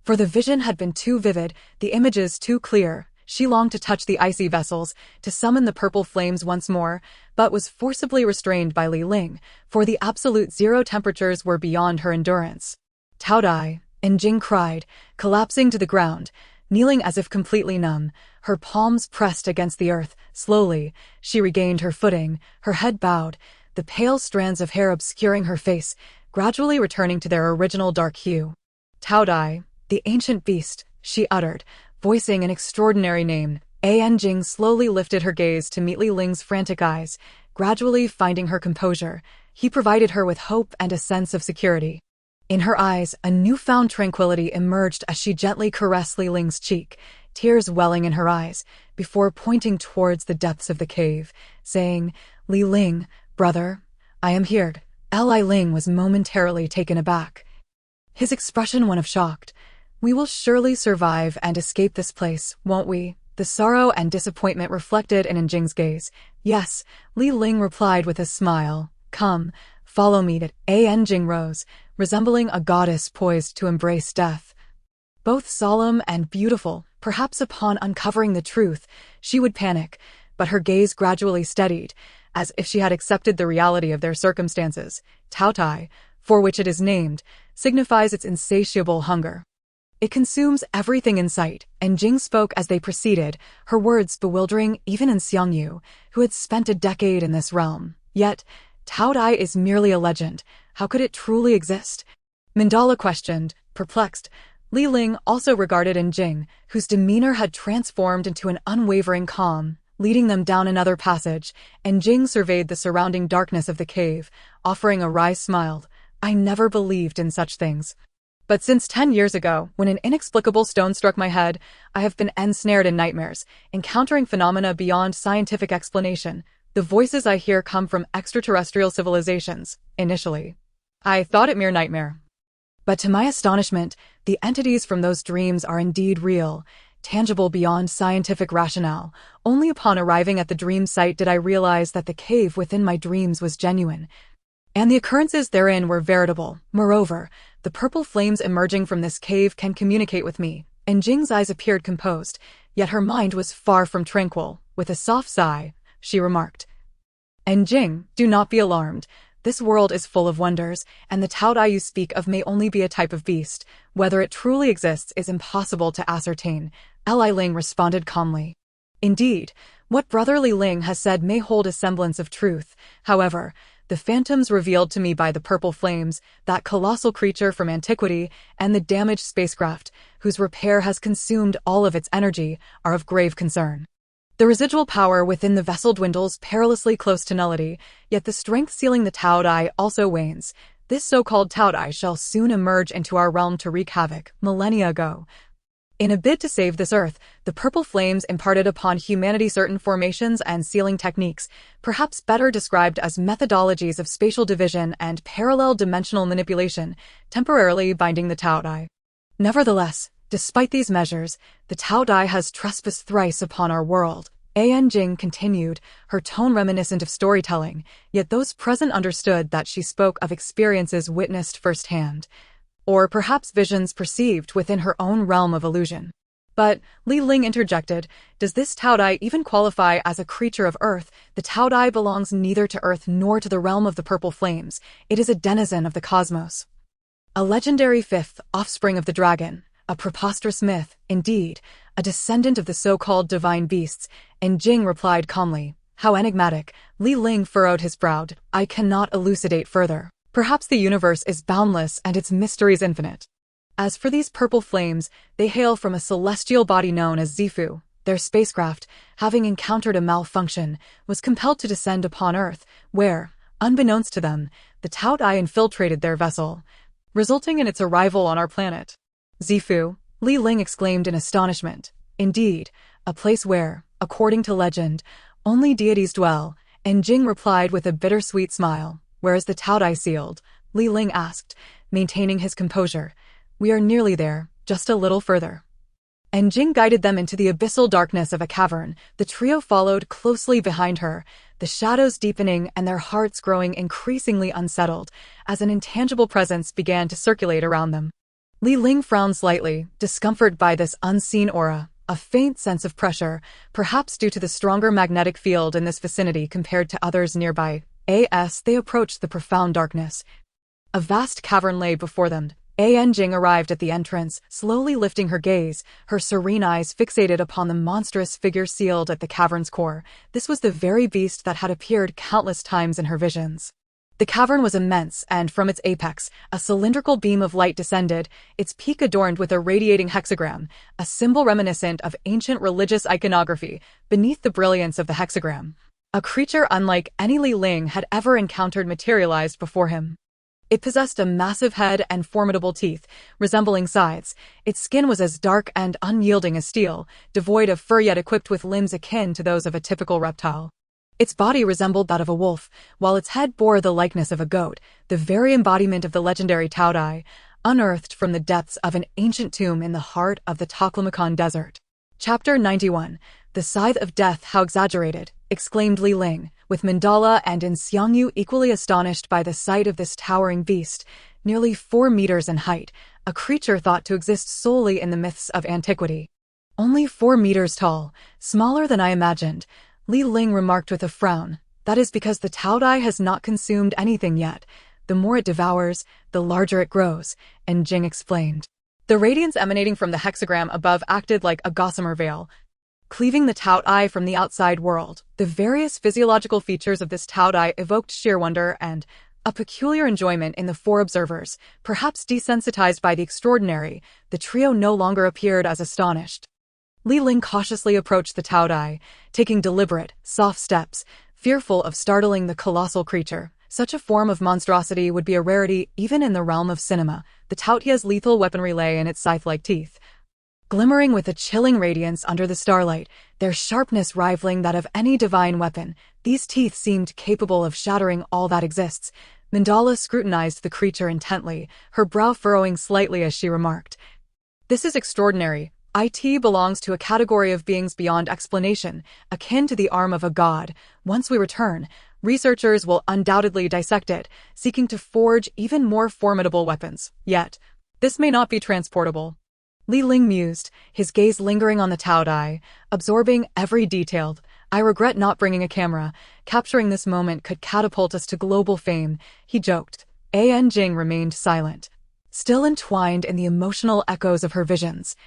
For the vision had been too vivid, the images too clear. She longed to touch the icy vessels, to summon the purple flames once more, but was forcibly restrained by Li Ling, for the absolute zero temperatures were beyond her endurance. Tout-Eye, and Jing cried, collapsing to the ground, kneeling as if completely numb, her palms pressed against the earth. Slowly, she regained her footing, her head bowed, the pale strands of hair obscuring her face, gradually returning to their original dark hue. Tout-Eye, the ancient beast, she uttered, voicing an extraordinary name. Jing slowly lifted her gaze to meet Li Ling's frantic eyes, gradually finding her composure. He provided her with hope and a sense of security. In her eyes, a newfound tranquility emerged as she gently caressed Li Ling's cheek, tears welling in her eyes, before pointing towards the depths of the cave, saying, "Li Ling, brother, I am here." Li Ling was momentarily taken aback, his expression one of shocked. "We will surely survive and escape this place, won't we?" The sorrow and disappointment reflected in Jing's gaze. "Yes," Li Ling replied with a smile. "Come, follow me." Jing rose, resembling a goddess poised to embrace death. Both solemn and beautiful, perhaps upon uncovering the truth, she would panic, but her gaze gradually steadied, as if she had accepted the reality of their circumstances. Tout-Eye, for which it is named, signifies its insatiable hunger. It consumes everything in sight, and Jing spoke as they proceeded, her words bewildering even in Xiangyu, who had spent a decade in this realm. Yet, Tout-Eye is merely a legend. How could it truly exist? Mandala questioned, perplexed. Li Ling also regarded Jing, whose demeanor had transformed into an unwavering calm, leading them down another passage, and Jing surveyed the surrounding darkness of the cave, offering a wry smile. "I never believed in such things. But since 10 years ago, when an inexplicable stone struck my head, I have been ensnared in nightmares, encountering phenomena beyond scientific explanation. The voices I hear come from extraterrestrial civilizations. Initially, I thought it mere nightmare. But to my astonishment, the entities from those dreams are indeed real, tangible beyond scientific rationale. Only upon arriving at the dream site did I realize that the cave within my dreams was genuine, and the occurrences therein were veritable. Moreover, the purple flames emerging from this cave can communicate with me." And Jing's eyes appeared composed, yet her mind was far from tranquil. With a soft sigh, she remarked, "And Jing, do not be alarmed. This world is full of wonders, and the Tout-Eye you speak of may only be a type of beast. Whether it truly exists is impossible to ascertain." Li Ling responded calmly. "Indeed, what Brother Li Ling has said may hold a semblance of truth. However, the phantoms revealed to me by the purple flames, that colossal creature from antiquity, and the damaged spacecraft, whose repair has consumed all of its energy, are of grave concern. The residual power within the vessel dwindles perilously close to nullity, yet the strength sealing the Tout-Eye also wanes. This so-called Tout-Eye shall soon emerge into our realm to wreak havoc. Millennia ago, in a bid to save this Earth, the purple flames imparted upon humanity certain formations and sealing techniques, perhaps better described as methodologies of spatial division and parallel dimensional manipulation, temporarily binding the Tout-Eye. Nevertheless, despite these measures, the Tout-Eye has trespassed thrice upon our world." Jing continued, her tone reminiscent of storytelling, yet those present understood that she spoke of experiences witnessed firsthand, or perhaps visions perceived within her own realm of illusion. But, Li Ling interjected, "Does this Tout-Eye even qualify as a creature of Earth? The Tout-Eye belongs neither to Earth nor to the realm of the purple flames. It is a denizen of the cosmos. A legendary fifth offspring of the dragon. A preposterous myth, indeed, a descendant of the so-called divine beasts." And Jing replied calmly. "How enigmatic." Li Ling furrowed his brow. "I cannot elucidate further. Perhaps the universe is boundless and its mysteries infinite. As for these purple flames, they hail from a celestial body known as Zifu. Their spacecraft, having encountered a malfunction, was compelled to descend upon Earth, where, unbeknownst to them, the Tao-Dai infiltrated their vessel, resulting in its arrival on our planet. Zifu, Li Ling exclaimed in astonishment. Indeed, a place where, according to legend, only deities dwell, and Jing replied with a bittersweet smile. Where is the Tao-Dai sealed? Li Ling asked, maintaining his composure. We are nearly there, just a little further. And Jing guided them into the abyssal darkness of a cavern. The trio followed closely behind her, the shadows deepening and their hearts growing increasingly unsettled as an intangible presence began to circulate around them. Li Ling frowned slightly, discomforted by this unseen aura, a faint sense of pressure, perhaps due to the stronger magnetic field in this vicinity compared to others nearby. As they approached the profound darkness, a vast cavern lay before them. Jing arrived at the entrance, slowly lifting her gaze, her serene eyes fixated upon the monstrous figure sealed at the cavern's core. This was the very beast that had appeared countless times in her visions. The cavern was immense, and from its apex, a cylindrical beam of light descended, its peak adorned with a radiating hexagram, a symbol reminiscent of ancient religious iconography. Beneath the brilliance of the hexagram, a creature unlike any Li Ling had ever encountered materialized before him. It possessed a massive head and formidable teeth, resembling scythes. Its skin was as dark and unyielding as steel, devoid of fur yet equipped with limbs akin to those of a typical reptile. Its body resembled that of a wolf, while its head bore the likeness of a goat, the very embodiment of the legendary Tao-Dai, unearthed from the depths of an ancient tomb in the heart of the Taklamakan Desert. Chapter 91. The Scythe of Death. How exaggerated, exclaimed Li Ling, with Mandala and Xiangyu equally astonished by the sight of this towering beast, nearly 4 meters in height, a creature thought to exist solely in the myths of antiquity. Only 4 meters tall, smaller than I imagined, Li Ling remarked with a frown. That is because the Tao-Dai has not consumed anything yet. The more it devours, the larger it grows, and Jing explained. The radiance emanating from the hexagram above acted like a gossamer veil, cleaving the Tao-Dai from the outside world. The various physiological features of this Tao-Dai evoked sheer wonder and a peculiar enjoyment in the 4 observers. Perhaps desensitized by the extraordinary, the trio no longer appeared as astonished. Li Ling cautiously approached the Tao-Dai, taking deliberate, soft steps, fearful of startling the colossal creature. Such a form of monstrosity would be a rarity even in the realm of cinema. The Tao-Dai's lethal weaponry lay in its scythe-like teeth, glimmering with a chilling radiance under the starlight, their sharpness rivaling that of any divine weapon. These teeth seemed capable of shattering all that exists. Mandala scrutinized the creature intently, her brow furrowing slightly as she remarked, "This is extraordinary. It belongs to a category of beings beyond explanation, akin to the arm of a god. Once we return, researchers will undoubtedly dissect it, seeking to forge even more formidable weapons. Yet, this may not be transportable." Li Ling mused, his gaze lingering on the Tao-Dai, absorbing every detail. "I regret not bringing a camera. Capturing this moment could catapult us to global fame," he joked. Jing remained silent, still entwined in the emotional echoes of her visions,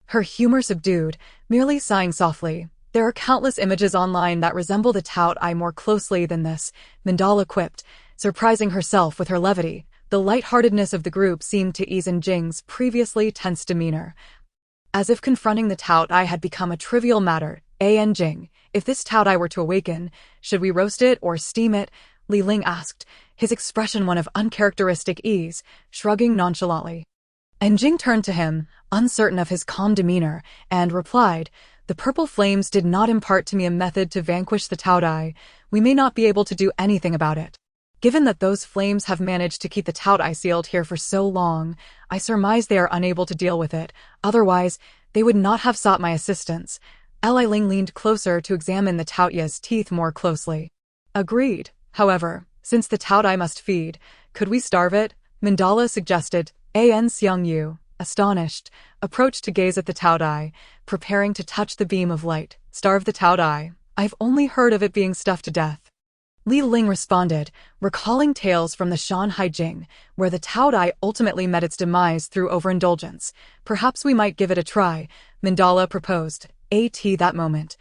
her humor subdued, merely sighing softly. "There are countless images online that resemble the Tao-Dai more closely than this," Mandala quipped, surprising herself with her levity. The lightheartedness of the group seemed to ease in Jing's previously tense demeanor, as if confronting the Tao-Dai had become a trivial matter. Jing, if this Tao-Dai were to awaken, should we roast it or steam it?" Li Ling asked, his expression one of uncharacteristic ease, shrugging nonchalantly. Jing turned to him, uncertain of his calm demeanor, and replied, "The purple flames did not impart to me a method to vanquish the Tao-Dai. We may not be able to do anything about it. Given that those flames have managed to keep the Tao-Dai sealed here for so long, I surmise they are unable to deal with it. Otherwise, they would not have sought my assistance." Li Ling leaned closer to examine the Tao-Dai's teeth more closely. "Agreed. However, since the Tao-Dai must feed, could we starve it?" Mandala suggested. Xiangyu, astonished, approached to gaze at the Tao-Dai, preparing to touch the beam of light. "Starve the Tao-Dai? I've only heard of it being stuffed to death." Li Ling responded, recalling tales from the Shanhai Jing, where the Tao-Dai ultimately met its demise through overindulgence. "Perhaps we might give it a try," Mandala proposed. That moment,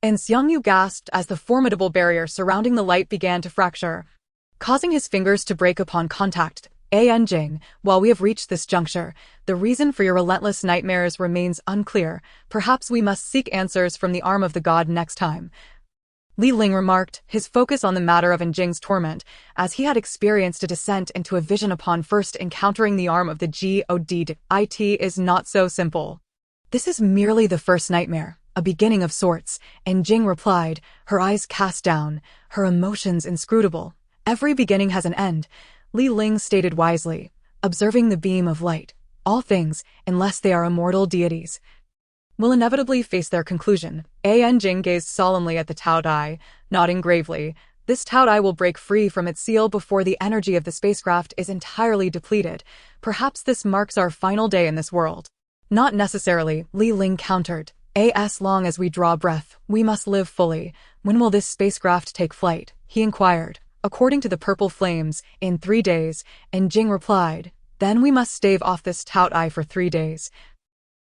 Xiangyu gasped as the formidable barrier surrounding the light began to fracture, causing his fingers to break upon contact. An Jing, while we have reached this juncture, the reason for your relentless nightmares remains unclear. Perhaps we must seek answers from the arm of the god next time. Li Ling remarked, his focus on the matter of An Jing's torment, as he had experienced a descent into a vision upon first encountering the arm of the god. It is not so simple. This is merely the first nightmare, a beginning of sorts, An Jing replied, her eyes cast down, her emotions inscrutable. Every beginning has an end, Li Ling stated wisely, observing the beam of light. All things, unless they are immortal deities, will inevitably face their conclusion. An Jing gazed solemnly at the Tao Dai, nodding gravely. This Tao Dai will break free from its seal before the energy of the spacecraft is entirely depleted. Perhaps this marks our final day in this world. Not necessarily, Li Ling countered. As long as we draw breath, we must live fully. When will this spacecraft take flight? He inquired. According to the purple flames, in 3 days, and Jing replied. Then we must stave off this Tao Dai for 3 days.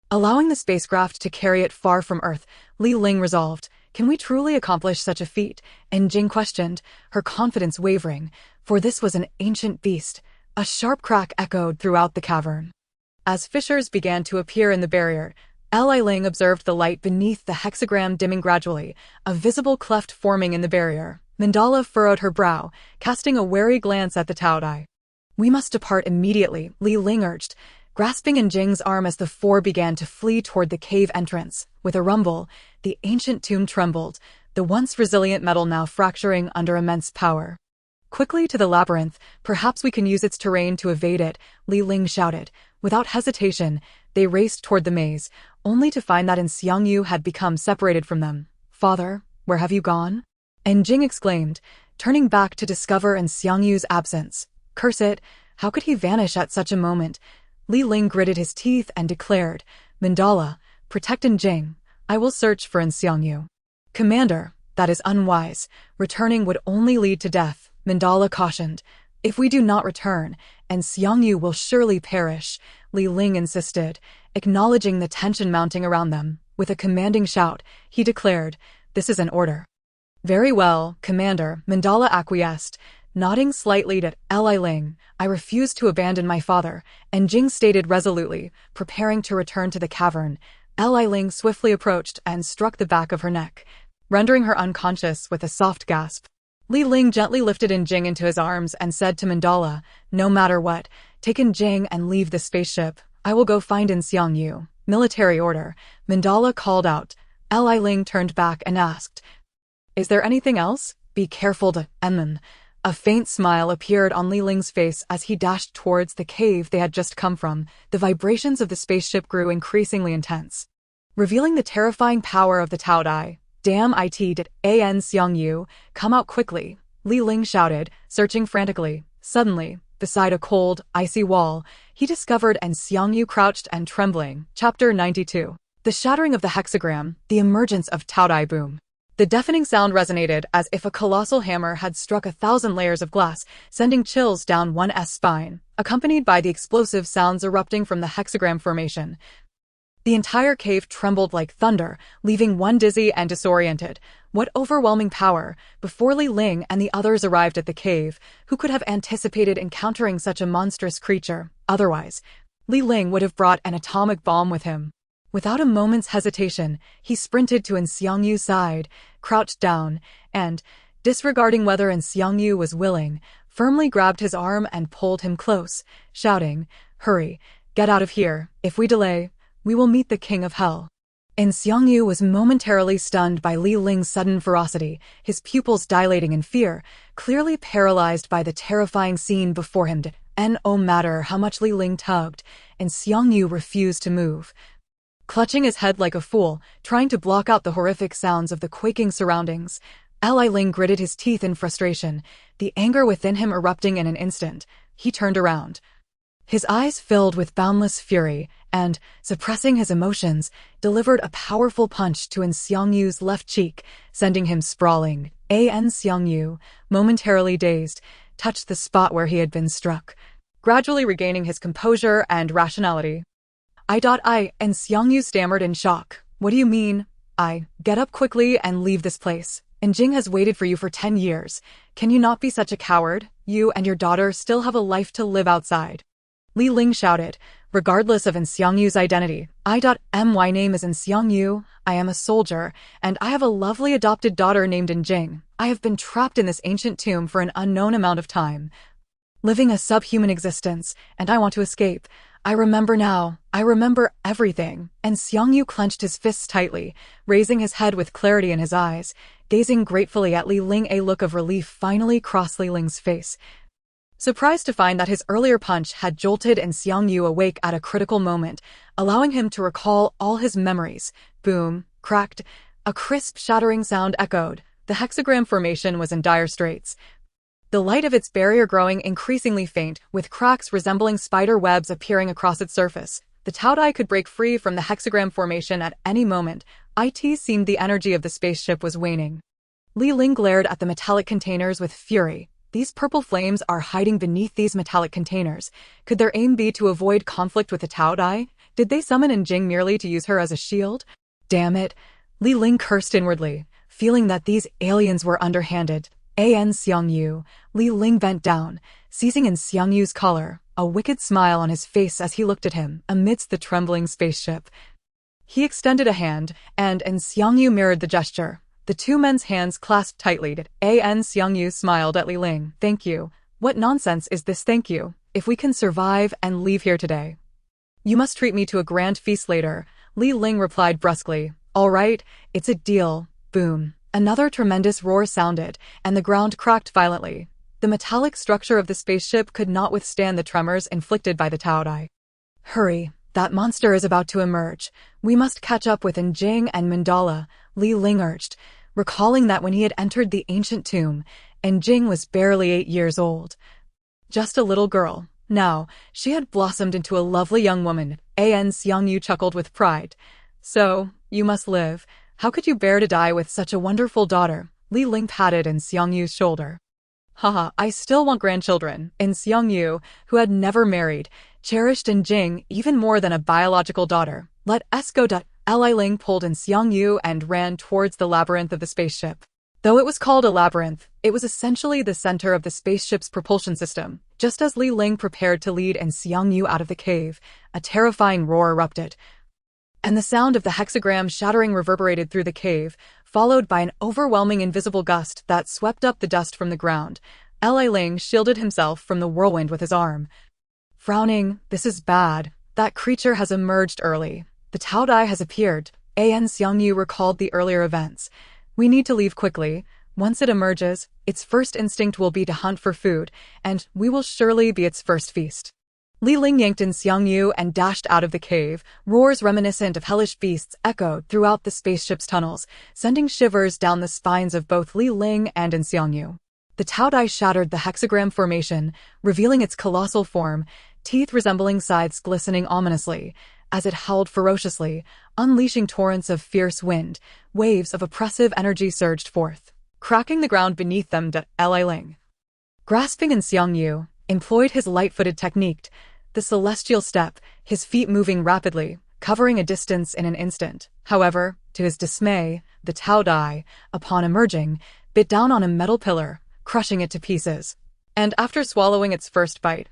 Allowing the spacecraft to carry it far from Earth, Li Ling resolved, can we truly accomplish such a feat? And Jing questioned, her confidence wavering, for this was an ancient beast. A sharp crack echoed throughout the cavern. As fissures began to appear in the barrier, Li Ling observed the light beneath the hexagram dimming gradually, a visible cleft forming in the barrier. Mandala furrowed her brow, casting a wary glance at the Tao Dai. We must depart immediately, Li Ling urged, grasping An Jing's arm as the four began to flee toward the cave entrance. With a rumble, the ancient tomb trembled, the once resilient metal now fracturing under immense power. Quickly to the labyrinth, perhaps we can use its terrain to evade it, Li Ling shouted. Without hesitation, they raced toward the maze, only to find that An Xiangyu had become separated from them. Father, where have you gone? An Jing exclaimed, turning back to discover An Xiangyu's absence. Curse it, how could he vanish at such a moment? Li Ling gritted his teeth and declared, Mandala, protect An Jing. I will search for An Xiangyu. Commander, that is unwise. Returning would only lead to death, Mandala cautioned. If we do not return, An Xiangyu will surely perish, Li Ling insisted, acknowledging the tension mounting around them. With a commanding shout, he declared, this is an order. Very well, Commander, Mandala acquiesced, nodding slightly at Li Ling. I refuse to abandon my father, and Jing stated resolutely, preparing to return to the cavern. Li Ling swiftly approached and struck the back of her neck, rendering her unconscious with a soft gasp. Li Ling gently lifted An Jing into his arms and said to Mandala, no matter what, take An Jing and leave the spaceship. I will go find An Xiangyu. Military order, Mandala called out. Li Ling turned back and asked, is there anything else? Be careful to Enman. A faint smile appeared on Li Ling's face as he dashed towards the cave they had just come from. The vibrations of the spaceship grew increasingly intense, revealing the terrifying power of the Tao Dai. Damn it, did An Xiangyu come out quickly? Li Ling shouted, searching frantically. Suddenly, beside a cold, icy wall, he discovered An Xiangyu crouched and trembling. Chapter 92. The shattering of the hexagram, the emergence of Tao Dai boom. The deafening sound resonated as if a colossal hammer had struck 1,000 layers of glass, sending chills down one's spine, accompanied by the explosive sounds erupting from the hexagram formation. The entire cave trembled like thunder, leaving one dizzy and disoriented. What overwhelming power! Before Li Ling and the others arrived at the cave, who could have anticipated encountering such a monstrous creature? Otherwise, Li Ling would have brought an atomic bomb with him. Without a moment's hesitation, he sprinted to An Xiangyu's side, crouched down, and, disregarding whether An Xiangyu was willing, firmly grabbed his arm and pulled him close, shouting, hurry, get out of here. If we delay, we will meet the king of hell. An Xiangyu was momentarily stunned by Li Ling's sudden ferocity, his pupils dilating in fear, clearly paralyzed by the terrifying scene before him. No matter how much Li Ling tugged, An Xiangyu refused to move. Clutching his head like a fool, trying to block out the horrific sounds of the quaking surroundings, Li Ling gritted his teeth in frustration, the anger within him erupting in an instant. He turned around. His eyes filled with boundless fury, and, suppressing his emotions, delivered a powerful punch to An Xiangyu's left cheek, sending him sprawling. An Xiangyu, momentarily dazed, touched the spot where he had been struck, gradually regaining his composure and rationality. An Xiangyu stammered in shock. What do you mean? Get up quickly and leave this place. And Jing has waited for you for 10 years. Can you not be such a coward? You and your daughter still have a life to live outside. Li Ling shouted, regardless of Xiangyu's identity. My name is Xiangyu, I am a soldier, and I have a lovely adopted daughter named Jing. I have been trapped in this ancient tomb for an unknown amount of time, living a subhuman existence, and I want to escape. I remember now. I remember everything. And Xiangyu clenched his fists tightly, raising his head with clarity in his eyes, gazing gratefully at Li Ling. A look of relief finally crossed Li Ling's face, surprised to find that his earlier punch had jolted Xiangyu awake at a critical moment, allowing him to recall all his memories. Boom, cracked, a crisp, shattering sound echoed. The hexagram formation was in dire straits, the light of its barrier growing increasingly faint, with cracks resembling spider webs appearing across its surface. The Taodai could break free from the hexagram formation at any moment. It seemed the energy of the spaceship was waning. Li Ling glared at the metallic containers with fury. These purple flames are hiding beneath these metallic containers. Could their aim be to avoid conflict with the Taodai? Did they summon Jing merely to use her as a shield? Damn it! Li Ling cursed inwardly, feeling that these aliens were underhanded. Xiangyu. Li Ling bent down, seizing Xiangyu's collar, a wicked smile on his face as he looked at him amidst the trembling spaceship. He extended a hand, and Xiangyu mirrored the gesture. The two men's hands clasped tightly. Xiangyu smiled at Li Ling. Thank you. What nonsense is this thank you? If we can survive and leave here today, you must treat me to a grand feast later. Li Ling replied brusquely. All right, it's a deal. Boom. Another tremendous roar sounded, and the ground cracked violently. The metallic structure of the spaceship could not withstand the tremors inflicted by the Taodai. Hurry, that monster is about to emerge. We must catch up with Jing and Mandala, Li Ling urged, recalling that when he had entered the ancient tomb, Jing was barely 8 years old. Just a little girl. Now, she had blossomed into a lovely young woman. Xiangyu chuckled with pride. So, you must live. How could you bear to die with such a wonderful daughter? Li Ling patted Xiangyu's shoulder. Haha, I still want grandchildren. Xiangyu, who had never married, cherished Jing even more than a biological daughter. Let's go. Li Ling pulled Xiangyu and ran towards the labyrinth of the spaceship. Though it was called a labyrinth, it was essentially the center of the spaceship's propulsion system. Just as Li Ling prepared to lead Xiangyu out of the cave, a terrifying roar erupted, and the sound of the hexagram shattering reverberated through the cave, followed by an overwhelming invisible gust that swept up the dust from the ground. Li Ling shielded himself from the whirlwind with his arm, frowning. This is bad. That creature has emerged early. The Taodai has appeared. Xiangyu recalled the earlier events. We need to leave quickly. Once it emerges, its first instinct will be to hunt for food, and we will surely be its first feast. Li Ling yanked Xiangyu and dashed out of the cave. Roars reminiscent of hellish beasts echoed throughout the spaceship's tunnels, sending shivers down the spines of both Li Ling and Xiangyu. The Taodai shattered the hexagram formation, revealing its colossal form, teeth resembling scythes glistening ominously, as it howled ferociously, unleashing torrents of fierce wind. Waves of oppressive energy surged forth, cracking the ground beneath them. Li Ling, grasping Xiangyu, employed his light-footed technique, the celestial step, his feet moving rapidly, covering a distance in an instant. However, to his dismay, the Taodai, upon emerging, bit down on a metal pillar, crushing it to pieces. And after swallowing its first bite,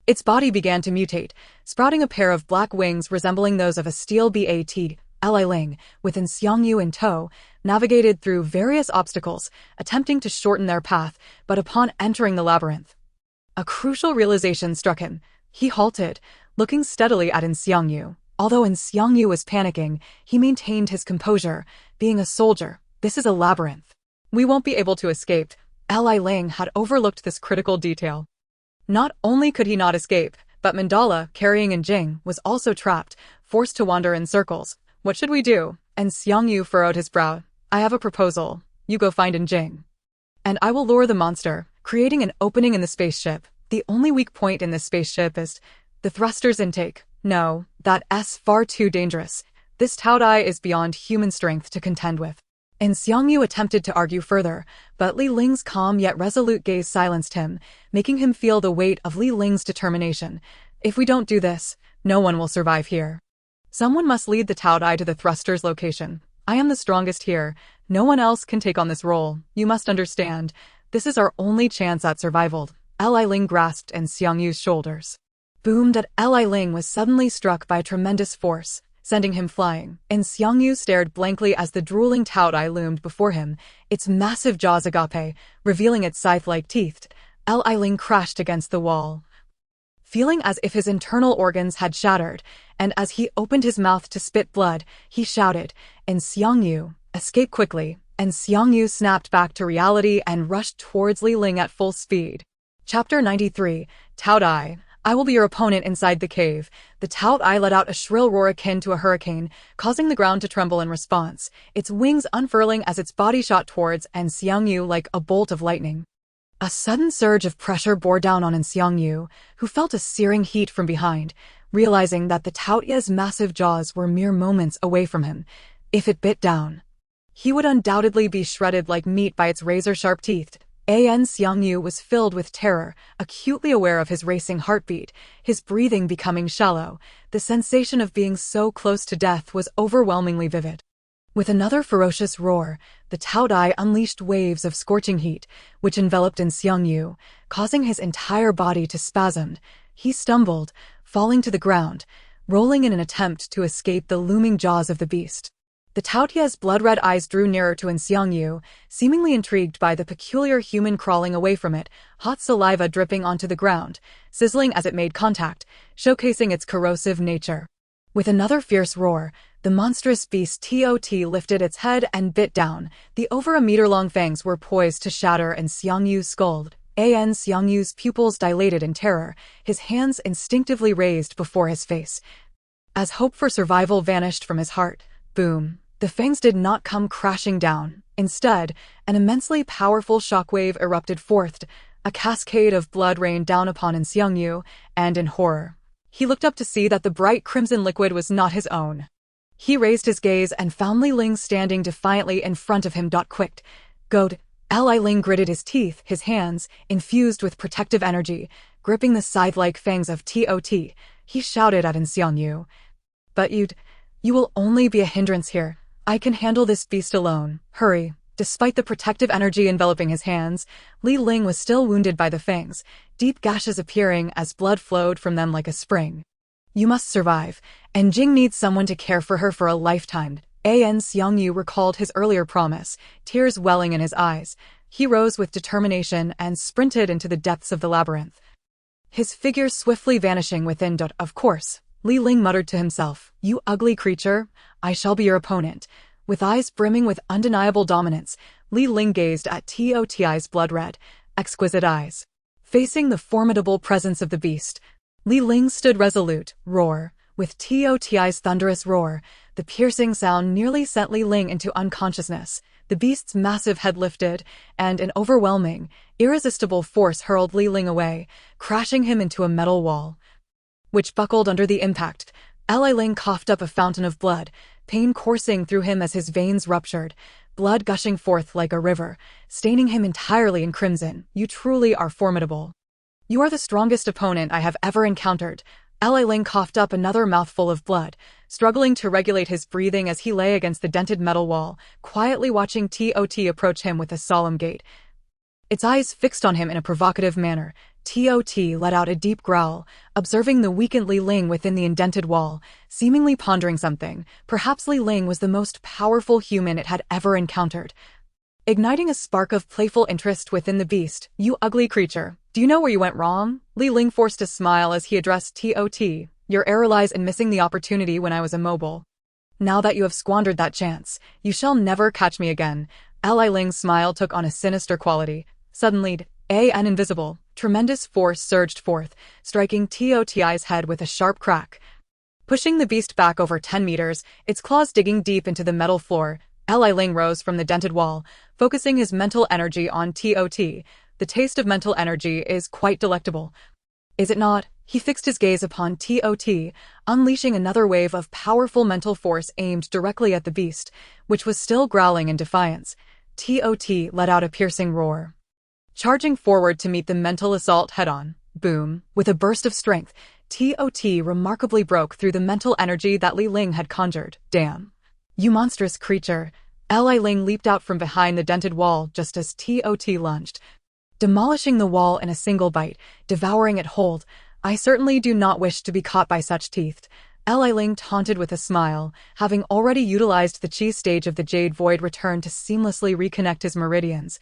its body began to mutate, sprouting a pair of black wings resembling those of a steel bat. Li Ling, with Xiangyu in tow, navigated through various obstacles, attempting to shorten their path, but upon entering the labyrinth, a crucial realization struck him. He halted, looking steadily at Xiangyu. Although Xiangyu was panicking, he maintained his composure. Being a soldier, this is a labyrinth. We won't be able to escape. Li Ling had overlooked this critical detail. Not only could he not escape, but Mandala, carrying Jing, was also trapped, forced to wander in circles. What should we do? Xiangyu furrowed his brow. I have a proposal. You go find Jing, and I will lure the monster, creating an opening in the spaceship. The only weak point in this spaceship is the thrusters intake. No, that's far too dangerous. This Taodai is beyond human strength to contend with. Xiangyu attempted to argue further, but Li Ling's calm yet resolute gaze silenced him, making him feel the weight of Li Ling's determination. If we don't do this, no one will survive here. Someone must lead the Taodai to the thruster's location. I am the strongest here. No one else can take on this role. You must understand. This is our only chance at survival. Li Ling grasped in Xiang Yu's shoulders. Boom! Li Ling was suddenly struck by a tremendous force, sending him flying, and Xiang Yu stared blankly as the drooling Tao Dai loomed before him, its massive jaws agape, revealing its scythe-like teeth. Li Ling crashed against the wall, feeling as if his internal organs had shattered, and as he opened his mouth to spit blood, he shouted, "And Xiang Yu, escape quickly!" And Xiang Yu snapped back to reality and rushed towards Li Ling at full speed. Chapter 93, Tao Dai. I will be your opponent inside the cave. The Tao Dai let out a shrill roar akin to a hurricane, causing the ground to tremble in response, its wings unfurling as its body shot towards Xiang Yu like a bolt of lightning. A sudden surge of pressure bore down on Xiang Yu, who felt a searing heat from behind, realizing that the Tao Dai's massive jaws were mere moments away from him. If it bit down, he would undoubtedly be shredded like meat by its razor-sharp teeth. Xiang Yu was filled with terror, acutely aware of his racing heartbeat, his breathing becoming shallow. The sensation of being so close to death was overwhelmingly vivid. With another ferocious roar, the Tao Dai unleashed waves of scorching heat, which enveloped Xiang Yu, causing his entire body to spasm. He stumbled, falling to the ground, rolling in an attempt to escape the looming jaws of the beast. The Tao Dai's blood-red eyes drew nearer to Xiang Yu, seemingly intrigued by the peculiar human crawling away from it, hot saliva dripping onto the ground, sizzling as it made contact, showcasing its corrosive nature. With another fierce roar, the monstrous beast Tot lifted its head and bit down. The over a meter-long fangs were poised to shatter Xiang Yu's skull. Xiang Yu's pupils dilated in terror, his hands instinctively raised before his face. As hope for survival vanished from his heart, boom! The fangs did not come crashing down. Instead, an immensely powerful shockwave erupted forth. A cascade of blood rained down upon Xiang Yu, and in horror, he looked up to see that the bright crimson liquid was not his own. He raised his gaze and found Li Ling standing defiantly in front of him. Quick! Goad! Li Ling gritted his teeth, his hands, infused with protective energy, gripping the scythe-like fangs of Tot. He shouted at Xiang Yu. But you will only be a hindrance here. I can handle this beast alone. Hurry. Despite the protective energy enveloping his hands, Li Ling was still wounded by the fangs, deep gashes appearing as blood flowed from them like a spring. You must survive, and Jing needs someone to care for her for a lifetime. Xiang Yu recalled his earlier promise, tears welling in his eyes. He rose with determination and sprinted into the depths of the labyrinth, his figure swiftly vanishing within. Of course, Li Ling muttered to himself, "You ugly creature, I shall be your opponent." With eyes brimming with undeniable dominance, Li Ling gazed at Tot's blood-red, exquisite eyes. Facing the formidable presence of the beast, Li Ling stood resolute. Roar! With Tot's thunderous roar, the piercing sound nearly sent Li Ling into unconsciousness. The beast's massive head lifted, and an overwhelming, irresistible force hurled Li Ling away, crashing him into a metal wall, which buckled under the impact. Li Ling coughed up a fountain of blood, pain coursing through him as his veins ruptured, blood gushing forth like a river, staining him entirely in crimson. You truly are formidable. You are the strongest opponent I have ever encountered. Li Ling coughed up another mouthful of blood, struggling to regulate his breathing as he lay against the dented metal wall, quietly watching Tot approach him with a solemn gait, its eyes fixed on him in a provocative manner. Tot let out a deep growl, observing the weakened Li Ling within the indented wall, seemingly pondering something. Perhaps Li Ling was the most powerful human it had ever encountered, igniting a spark of playful interest within the beast. You ugly creature, do you know where you went wrong? Li Ling forced a smile as he addressed Tot. Your error lies in missing the opportunity when I was immobile. Now that you have squandered that chance, you shall never catch me again. Li Ling's smile took on a sinister quality. Suddenly, an invisible, tremendous force surged forth, striking Tot's head with a sharp crack, pushing the beast back over 10 meters, its claws digging deep into the metal floor. Li Ling rose from the dented wall, focusing his mental energy on Tot. The taste of mental energy is quite delectable, is it not? He fixed his gaze upon Tot, unleashing another wave of powerful mental force aimed directly at the beast, which was still growling in defiance. Tot let out a piercing roar, charging forward to meet the mental assault head-on. Boom! With a burst of strength, Tot remarkably broke through the mental energy that Li Ling had conjured. Damn! You monstrous creature! Li Ling leaped out from behind the dented wall just as Tot lunged, demolishing the wall in a single bite, devouring it whole. I certainly do not wish to be caught by such teeth. Li Ling taunted with a smile, having already utilized the chi stage of the Jade Void return to seamlessly reconnect his meridians,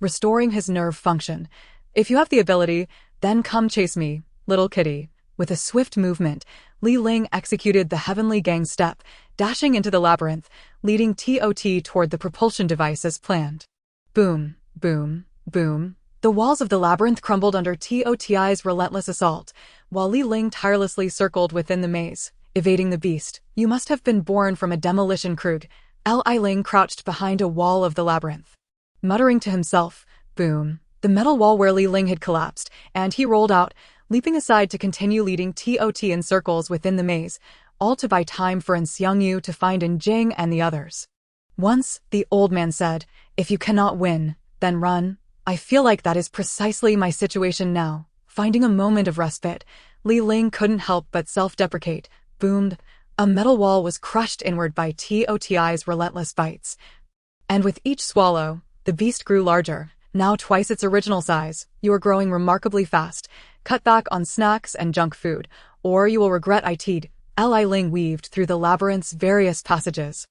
restoring his nerve function. If you have the ability, then come chase me, little kitty. With a swift movement, Li Ling executed the heavenly gang step, dashing into the labyrinth, leading Tot toward the propulsion device as planned. Boom, boom, boom. The walls of the labyrinth crumbled under Tot's relentless assault, while Li Ling tirelessly circled within the maze, evading the beast. You must have been born from a demolition krug. Li Ling crouched behind a wall of the labyrinth, muttering to himself, boom. The metal wall where Li Ling had collapsed, and he rolled out, leaping aside to continue leading Tot in circles within the maze, all to buy time for Xiangyu to find Jing and the others. Once, the old man said, if you cannot win, then run. I feel like that is precisely my situation now. Finding a moment of respite, Li Ling couldn't help but self-deprecate. Boomed. A metal wall was crushed inward by Tot's relentless bites. And with each swallow, the beast grew larger, now twice its original size. You are growing remarkably fast. Cut back on snacks and junk food, or you will regret it. Li Ling weaved through the labyrinth's various passages,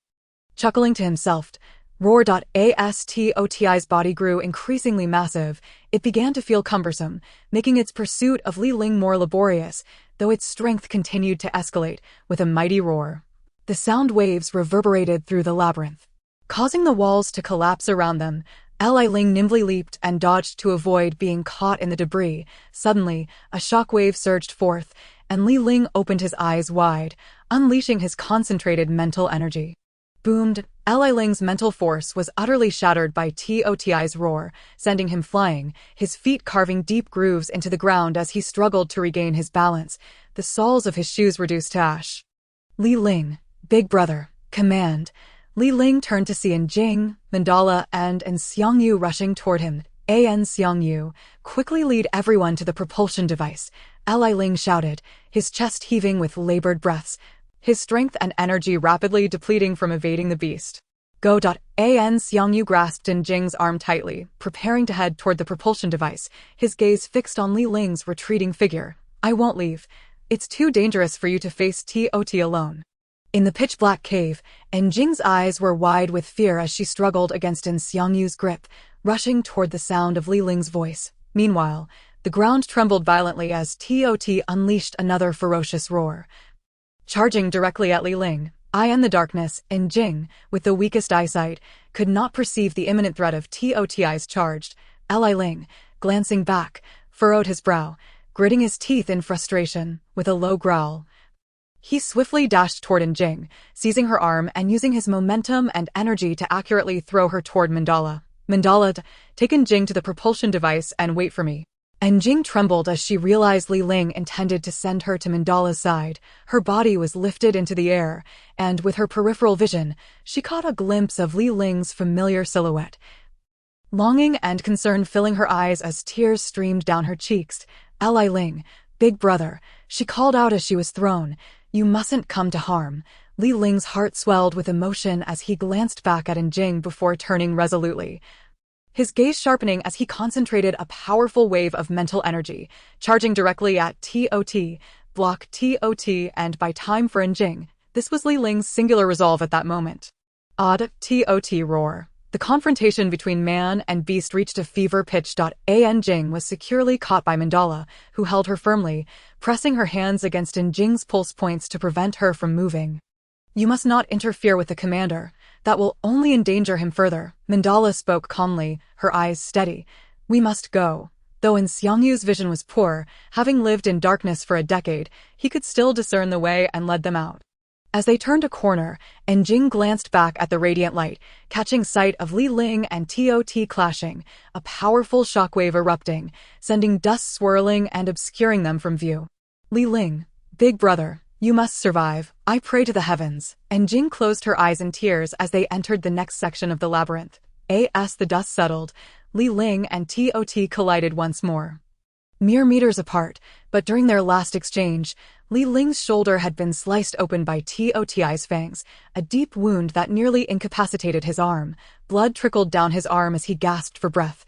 chuckling to himself. Roar.as Tot's body grew increasingly massive. It began to feel cumbersome, making its pursuit of Li Ling more laborious, though its strength continued to escalate with a mighty roar. The sound waves reverberated through the labyrinth, causing the walls to collapse around them. Li Ling nimbly leaped and dodged to avoid being caught in the debris. Suddenly, a shockwave surged forth, and Li Ling opened his eyes wide, unleashing his concentrated mental energy. Boomed. Li Ling's mental force was utterly shattered by Tot's roar, sending him flying, his feet carving deep grooves into the ground as he struggled to regain his balance, the soles of his shoes reduced to ash. Li Ling, big brother, command. Li Ling turned to see Jing, Mandala, and Xiangyu rushing toward him. Xiangyu, quickly lead everyone to the propulsion device, Li Ling shouted, his chest heaving with labored breaths, his strength and energy rapidly depleting from evading the beast. Go. Xiangyu grasped Jing's arm tightly, preparing to head toward the propulsion device, his gaze fixed on Li Ling's retreating figure. I won't leave. It's too dangerous for you to face Tot alone. In the pitch-black cave, Jing's eyes were wide with fear as she struggled against Xiangyu's grip, rushing toward the sound of Li Ling's voice. Meanwhile, the ground trembled violently as Tot unleashed another ferocious roar, charging directly at Li Ling. I in the darkness, Jing, with the weakest eyesight, could not perceive the imminent threat of Tot's charge. Li Ling, glancing back, furrowed his brow, gritting his teeth in frustration. With a low growl, he swiftly dashed toward Jing, seizing her arm and using his momentum and energy to accurately throw her toward Mandala. Mandala, take Jing to the propulsion device and wait for me. Jing trembled as she realized Li Ling intended to send her to Mandala's side. Her body was lifted into the air, and with her peripheral vision, she caught a glimpse of Li Ling's familiar silhouette, longing and concern filling her eyes as tears streamed down her cheeks. Li Ling, big brother, she called out as she was thrown. You mustn't come to harm. Li Ling's heart swelled with emotion as he glanced back at Jing before turning resolutely, his gaze sharpening as he concentrated a powerful wave of mental energy, charging directly at Tot, block Tot, and buy time for Jing. This was Li Ling's singular resolve at that moment. Odd Tot roar. The confrontation between man and beast reached a fever pitch. Jing was securely caught by Mandala, who held her firmly, pressing her hands against Jing's pulse points to prevent her from moving. You must not interfere with the commander. That will only endanger him further. Mandala spoke calmly, her eyes steady. We must go. Though Xiangyu's vision was poor, having lived in darkness for a decade, he could still discern the way and led them out. As they turned a corner, Jing glanced back at the radiant light, catching sight of Li Ling and Tot clashing, a powerful shockwave erupting, sending dust swirling and obscuring them from view. Li Ling, big brother, you must survive. I pray to the heavens. Jing closed her eyes in tears as they entered the next section of the labyrinth. As the dust settled, Li Ling and Tot collided once more, Mere meters apart, but during their last exchange, Li Ling's shoulder had been sliced open by Toti's fangs, a deep wound that nearly incapacitated his arm. Blood trickled down his arm as he gasped for breath.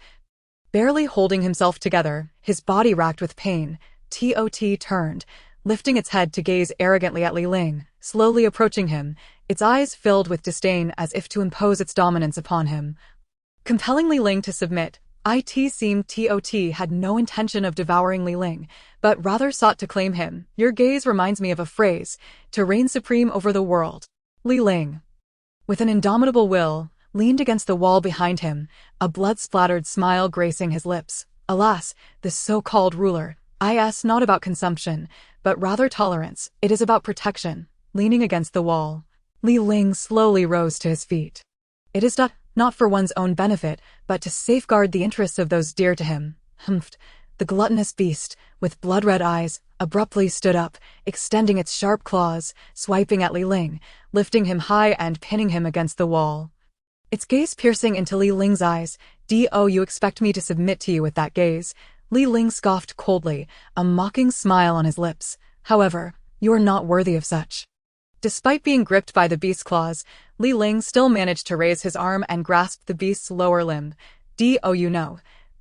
Barely holding himself together, his body racked with pain, Tot turned, lifting its head to gaze arrogantly at Li Ling, slowly approaching him, its eyes filled with disdain as if to impose its dominance upon him. Compelling Li Ling to submit, it seemed Tot had no intention of devouring Li Ling, but rather sought to claim him. Your gaze reminds me of a phrase, to reign supreme over the world. Li Ling, with an indomitable will, leaned against the wall behind him, a blood-splattered smile gracing his lips. Alas, this so-called ruler, is not about consumption, but rather tolerance. It is about protection. Leaning against the wall, Li Ling slowly rose to his feet. It is not for one's own benefit, but to safeguard the interests of those dear to him. Humphed. The gluttonous beast, with blood-red eyes, abruptly stood up, extending its sharp claws, swiping at Li Ling, lifting him high and pinning him against the wall. Its gaze piercing into Li Ling's eyes. You expect me to submit to you with that gaze? Li Ling scoffed coldly, a mocking smile on his lips. However, you are not worthy of such. Despite being gripped by the beast's claws, Li Ling still managed to raise his arm and grasp the beast's lower limb. You know,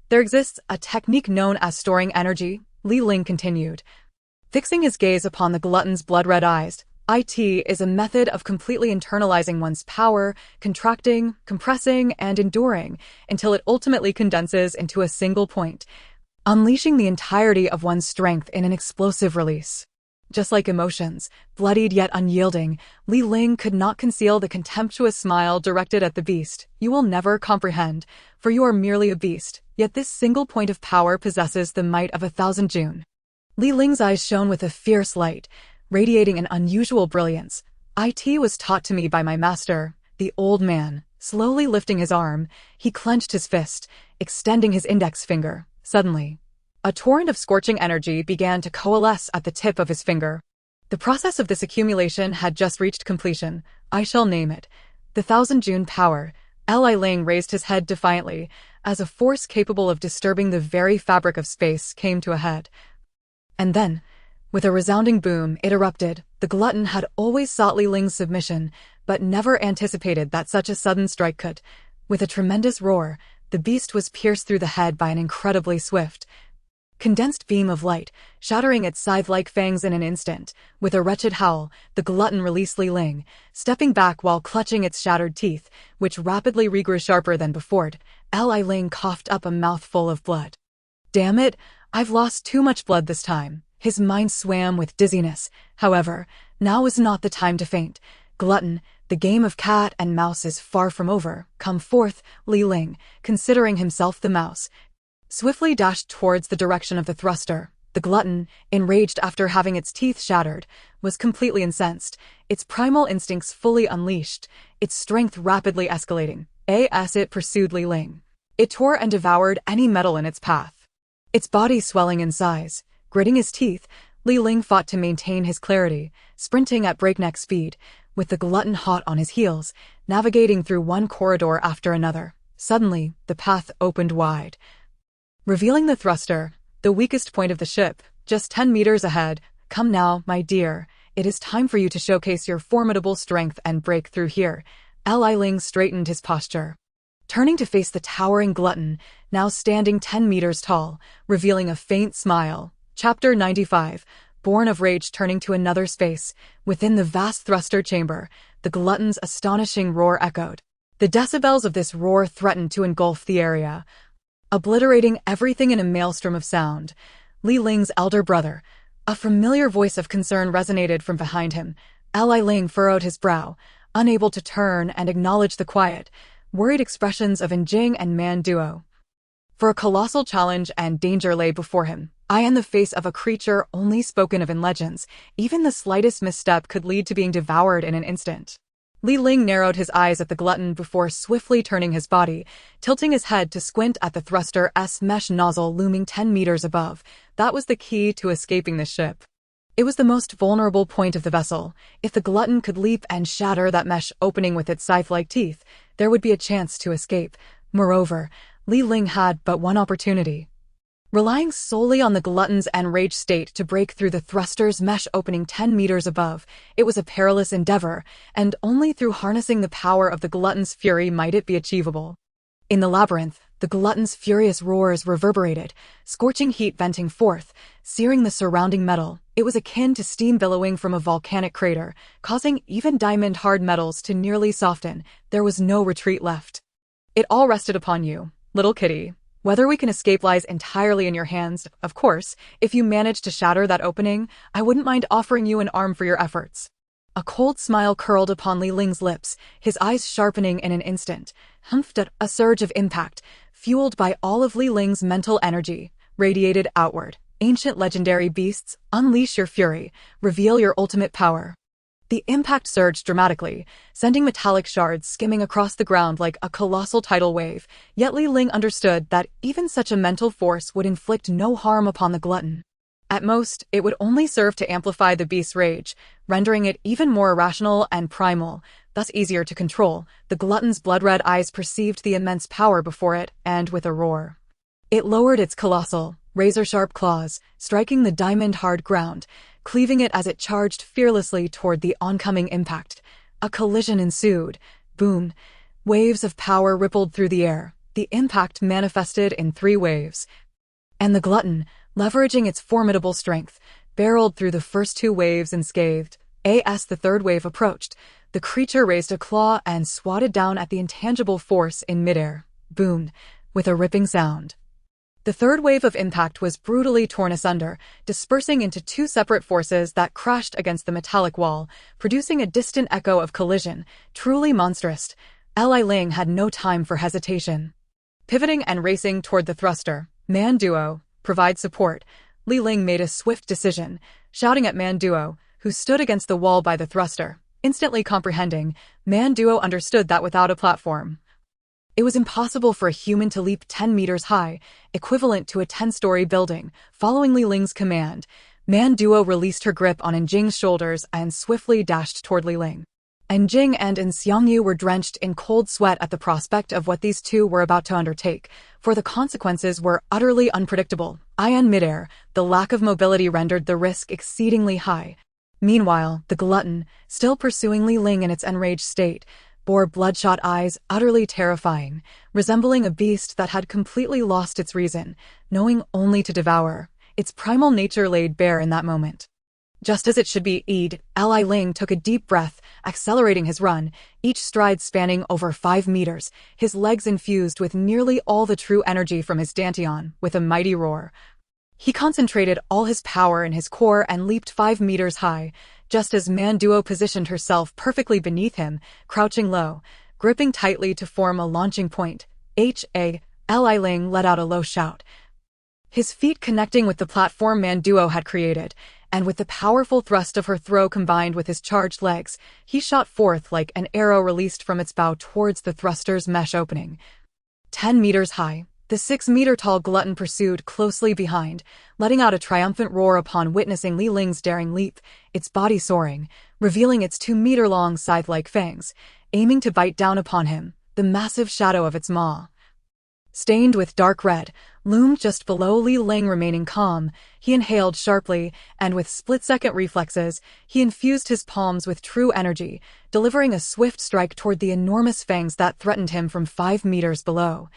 there exists a technique known as storing energy, Li Ling continued. Fixing his gaze upon the glutton's blood-red eyes, it is a method of completely internalizing one's power, contracting, compressing, and enduring, until it ultimately condenses into a single point, unleashing the entirety of one's strength in an explosive release. Just like emotions, bloodied yet unyielding, Li Ling could not conceal the contemptuous smile directed at the beast. You will never comprehend, for you are merely a beast, yet this single point of power possesses the might of 1,000 June. Li Ling's eyes shone with a fierce light, radiating an unusual brilliance. It was taught to me by my master, the old man. Slowly lifting his arm, he clenched his fist, extending his index finger. Suddenly, a torrent of scorching energy began to coalesce at the tip of his finger. The process of this accumulation had just reached completion. I shall name it the 1,000 June power. Li Ling raised his head defiantly, as a force capable of disturbing the very fabric of space came to a head. And then, with a resounding boom, it erupted. The glutton had always sought Li Ling's submission, but never anticipated that such a sudden strike could. With a tremendous roar, the beast was pierced through the head by an incredibly swift, condensed beam of light, shattering its scythe-like fangs in an instant. With a wretched howl, the glutton released Li Ling, stepping back while clutching its shattered teeth, which rapidly regrew sharper than before. Li Ling coughed up a mouthful of blood. Damn it, I've lost too much blood this time. His mind swam with dizziness. However, now is not the time to faint. Glutton, the game of cat and mouse is far from over. Come forth, Li Ling, considering himself the mouse, swiftly dashed towards the direction of the thruster. The glutton, enraged after having its teeth shattered, was completely incensed, its primal instincts fully unleashed, its strength rapidly escalating. As it pursued Li Ling, it tore and devoured any metal in its path. Its body swelling in size, gritting his teeth, Li Ling fought to maintain his clarity, sprinting at breakneck speed, with the glutton hot on his heels, navigating through one corridor after another. Suddenly, the path opened wide, revealing the thruster, the weakest point of the ship, just 10 meters ahead. Come now, my dear, it is time for you to showcase your formidable strength and break through here. Li Ling straightened his posture, turning to face the towering glutton, now standing 10 meters tall, revealing a faint smile. Chapter 95. Born of rage turning to another space. Within the vast thruster chamber, the glutton's astonishing roar echoed. The decibels of this roar threatened to engulf the area, obliterating everything in a maelstrom of sound. Li Ling's elder brother, a familiar voice of concern resonated from behind him. Li Ling furrowed his brow, unable to turn and acknowledge the quiet, worried expressions of Jing and Man Duo. For a colossal challenge and danger lay before him. In the face of a creature only spoken of in legends, even the slightest misstep could lead to being devoured in an instant. Li Ling narrowed his eyes at the glutton before swiftly turning his body, tilting his head to squint at the thruster's mesh nozzle looming 10 meters above. That was the key to escaping the ship. It was the most vulnerable point of the vessel. If the glutton could leap and shatter that mesh opening with its scythe-like teeth, there would be a chance to escape. Moreover, Li Ling had but one opportunity. Relying solely on the glutton's enraged state to break through the thruster's mesh opening 10 meters above, it was a perilous endeavor, and only through harnessing the power of the glutton's fury might it be achievable. In the labyrinth, the glutton's furious roars reverberated, scorching heat venting forth, searing the surrounding metal. It was akin to steam billowing from a volcanic crater, causing even diamond-hard metals to nearly soften. There was no retreat left. It all rested upon you, little kitty. Whether we can escape lies entirely in your hands, of course. If you manage to shatter that opening, I wouldn't mind offering you an arm for your efforts. A cold smile curled upon Li Ling's lips, his eyes sharpening in an instant. A surge of impact, fueled by all of Li Ling's mental energy, radiated outward. Ancient legendary beasts, unleash your fury, reveal your ultimate power. The impact surged dramatically, sending metallic shards skimming across the ground like a colossal tidal wave, yet Li Ling understood that even such a mental force would inflict no harm upon the glutton. At most, it would only serve to amplify the beast's rage, rendering it even more irrational and primal, thus easier to control. The glutton's blood-red eyes perceived the immense power before it, and with a roar, it lowered its colossal, razor-sharp claws, striking the diamond-hard ground, cleaving it as it charged fearlessly toward the oncoming impact. A collision ensued. Boom! Waves of power rippled through the air. The impact manifested in 3 waves. And the glutton, leveraging its formidable strength, barreled through the first 2 waves unscathed. As the 3rd wave approached, the creature raised a claw and swatted down at the intangible force in midair. Boom! With a ripping sound. The 3rd wave of impact was brutally torn asunder, dispersing into 2 separate forces that crashed against the metallic wall, producing a distant echo of collision. Truly monstrous. Li Ling had no time for hesitation. Pivoting and racing toward the thruster, Man Duo, provide support. Li Ling made a swift decision, shouting at Man Duo, who stood against the wall by the thruster. Instantly comprehending, Man Duo understood that without a platform, it was impossible for a human to leap 10 meters high, equivalent to a 10-story building. Following Li Ling's command, Man Duo released her grip on Enjing's shoulders and swiftly dashed toward Li Ling. Enjing and Xiangyu were drenched in cold sweat at the prospect of what these two were about to undertake, for the consequences were utterly unpredictable. In midair, the lack of mobility rendered the risk exceedingly high. Meanwhile, the glutton, still pursuing Li Ling in its enraged state, bore bloodshot eyes, utterly terrifying, resembling a beast that had completely lost its reason, knowing only to devour. Its primal nature laid bare in that moment. Just as it should be, Li Ling took a deep breath, accelerating his run, each stride spanning over 5 meters, his legs infused with nearly all the true energy from his dantian. With a mighty roar, he concentrated all his power in his core and leaped 5 meters high, just as Man Duo positioned herself perfectly beneath him, crouching low, gripping tightly to form a launching point. Li Ling let out a low shout, his feet connecting with the platform Man Duo had created, and with the powerful thrust of her throw combined with his charged legs, he shot forth like an arrow released from its bow towards the thruster's mesh opening. 10 meters high, the 6-meter-tall glutton pursued closely behind, letting out a triumphant roar upon witnessing Li Ling's daring leap, its body soaring, revealing its 2-meter-long scythe-like fangs, aiming to bite down upon him. The massive shadow of its maw, stained with dark red, loomed just below Li Ling. Remaining calm, he inhaled sharply, and with split-second reflexes, he infused his palms with true energy, delivering a swift strike toward the enormous fangs that threatened him from 5 meters below.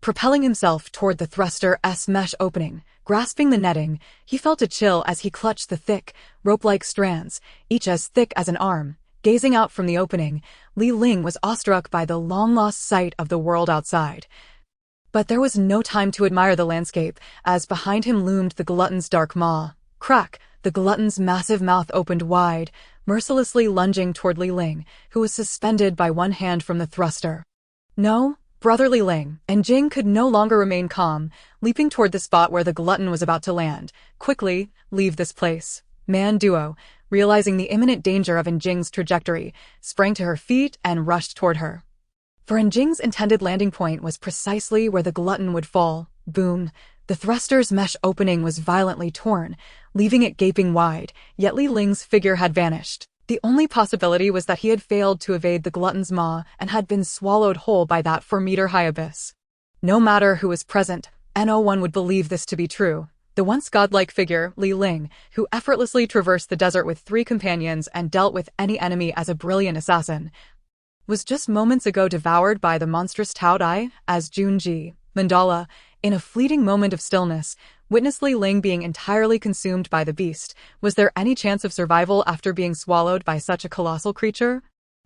Propelling himself toward the thruster's mesh opening, grasping the netting, he felt a chill as he clutched the thick, rope-like strands, each as thick as an arm. Gazing out from the opening, Li Ling was awestruck by the long-lost sight of the world outside. But there was no time to admire the landscape, as behind him loomed the glutton's dark maw. Crack! The glutton's massive mouth opened wide, mercilessly lunging toward Li Ling, who was suspended by one hand from the thruster. No, brother Li Ling. Enjing could no longer remain calm, leaping toward the spot where the glutton was about to land. Quickly, leave this place. Man Duo, realizing the imminent danger of Enjing's trajectory, sprang to her feet and rushed toward her. For Enjing's intended landing point was precisely where the glutton would fall. Boom! The thruster's mesh opening was violently torn, leaving it gaping wide, yet Li Ling's figure had vanished. The only possibility was that he had failed to evade the glutton's maw and had been swallowed whole by that 4-meter-high abyss. No matter who was present, No one would believe this to be true. The once godlike figure, Li Ling, who effortlessly traversed the desert with 3 companions and dealt with any enemy as a brilliant assassin, was just moments ago devoured by the monstrous Tao Dai as Junji. Mandala, in a fleeting moment of stillness, witnessed Li Ling being entirely consumed by the beast. Was there any chance of survival after being swallowed by such a colossal creature?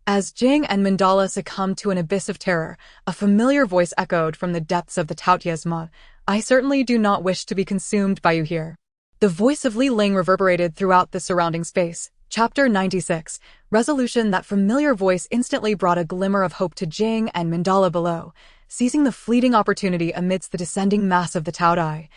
As Jing and Mandala succumbed to an abyss of terror, a familiar voice echoed from the depths of the Taotia's maw. I certainly do not wish to be consumed by you here. The voice of Li Ling reverberated throughout the surrounding space. Chapter 96. Resolution. That familiar voice instantly brought a glimmer of hope to Jing and Mandala below, seizing the fleeting opportunity amidst the descending mass of the Tao Dai.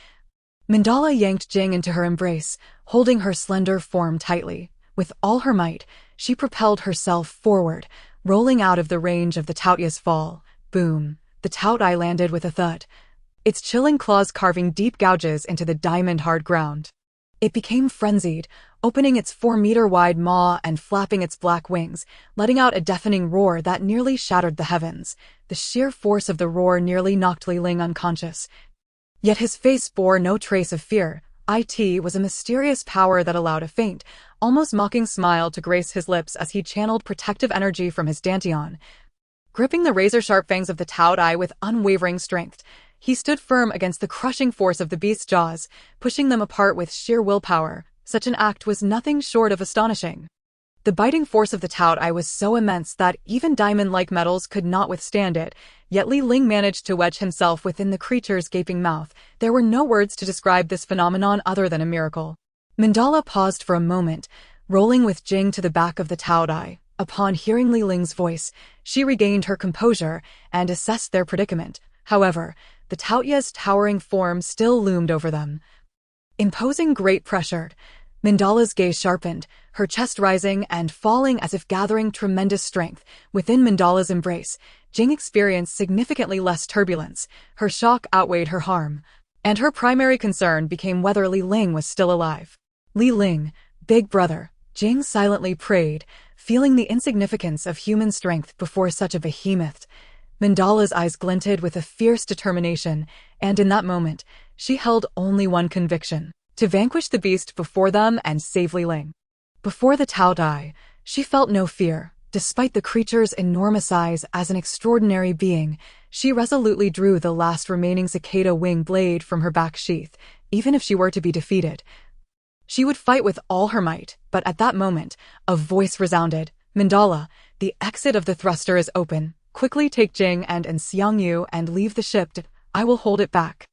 Mandala yanked Jing into her embrace, holding her slender form tightly. With all her might, she propelled herself forward, rolling out of the range of the Taotia's fall. Boom! The Tao Dai landed with a thud, its chilling claws carving deep gouges into the diamond-hard ground. It became frenzied, opening its 4-meter-wide maw and flapping its black wings, letting out a deafening roar that nearly shattered the heavens. The sheer force of the roar nearly knocked Li Ling unconscious. Yet his face bore no trace of fear. It was a mysterious power that allowed a faint, almost mocking smile to grace his lips as he channeled protective energy from his dantian. Gripping the razor-sharp fangs of the Tao Dai with unwavering strength, he stood firm against the crushing force of the beast's jaws, pushing them apart with sheer willpower. Such an act was nothing short of astonishing. The biting force of the Tao Dai was so immense that even diamond-like metals could not withstand it, yet Li Ling managed to wedge himself within the creature's gaping mouth. There were no words to describe this phenomenon other than a miracle. Mandala paused for a moment, rolling with Jing to the back of the Tao Dai. Upon hearing Li Ling's voice, she regained her composure and assessed their predicament. However, the Taotia's towering form still loomed over them, imposing great pressure. Mandala's gaze sharpened, her chest rising and falling as if gathering tremendous strength. Within Mandala's embrace, Jing experienced significantly less turbulence. Her shock outweighed her harm, and her primary concern became whether Li Ling was still alive. Li Ling, big brother, Jing silently prayed, feeling the insignificance of human strength before such a behemoth. Mandala's eyes glinted with a fierce determination, and in that moment, she held only one conviction: to vanquish the beast before them and save Li Ling. Before the Tao Dai, she felt no fear. Despite the creature's enormous size, as an extraordinary being, she resolutely drew the last remaining cicada wing blade from her back sheath. Even if she were to be defeated, she would fight with all her might. But at that moment, a voice resounded. Mandala, the exit of the thruster is open. Quickly take Jing and Xiangyu and leave the ship. I will hold it back.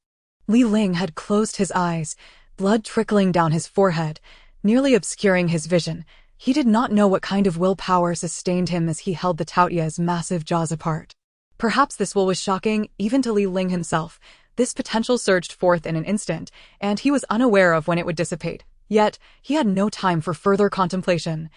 Li Ling had closed his eyes, blood trickling down his forehead, nearly obscuring his vision. He did not know what kind of willpower sustained him as he held the Taotia's massive jaws apart. Perhaps this will was shocking even to Li Ling himself. This potential surged forth in an instant, and he was unaware of when it would dissipate. Yet, he had no time for further contemplation.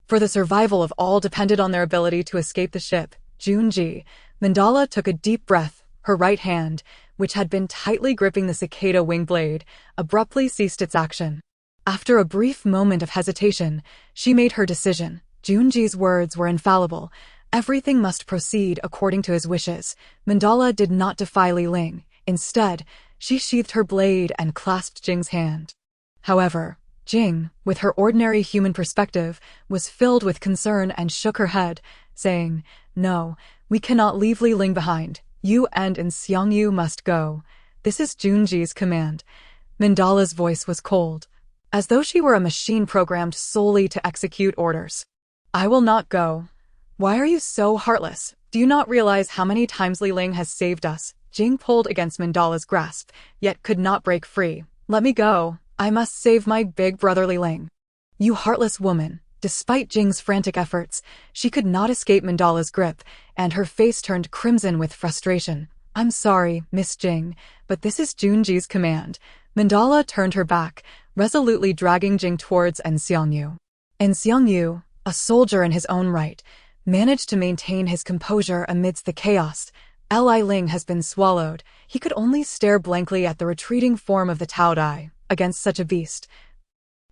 For the survival of all depended on their ability to escape the ship. Junji. Mandala took a deep breath. Her right hand, which had been tightly gripping the cicada wing blade, abruptly ceased its action. After a brief moment of hesitation, she made her decision. Junji's words were infallible. Everything must proceed according to his wishes. Mandala did not defy Li Ling. Instead, she sheathed her blade and clasped Jing's hand. However, Jing, with her ordinary human perspective, was filled with concern and shook her head, saying, "No, we cannot leave Li Ling behind. You and Xiangyu must go. This is Junji's command." Mandala's voice was cold, as though she were a machine programmed solely to execute orders. "I will not go. Why are you so heartless? Do you not realize how many times Li Ling has saved us?" Jing pulled against Mandala's grasp, yet could not break free. "Let me go. I must save my big brother Li Ling." "You heartless woman." Despite Jing's frantic efforts, she could not escape Mandala's grip, and her face turned crimson with frustration. "I'm sorry, Miss Jing, but this is Junji's command." Mandala turned her back, resolutely dragging Jing towards Xiangyu. Xiangyu, a soldier in his own right, managed to maintain his composure amidst the chaos. Li Ling has been swallowed. He could only stare blankly at the retreating form of the Tao Dai. Against such a beast,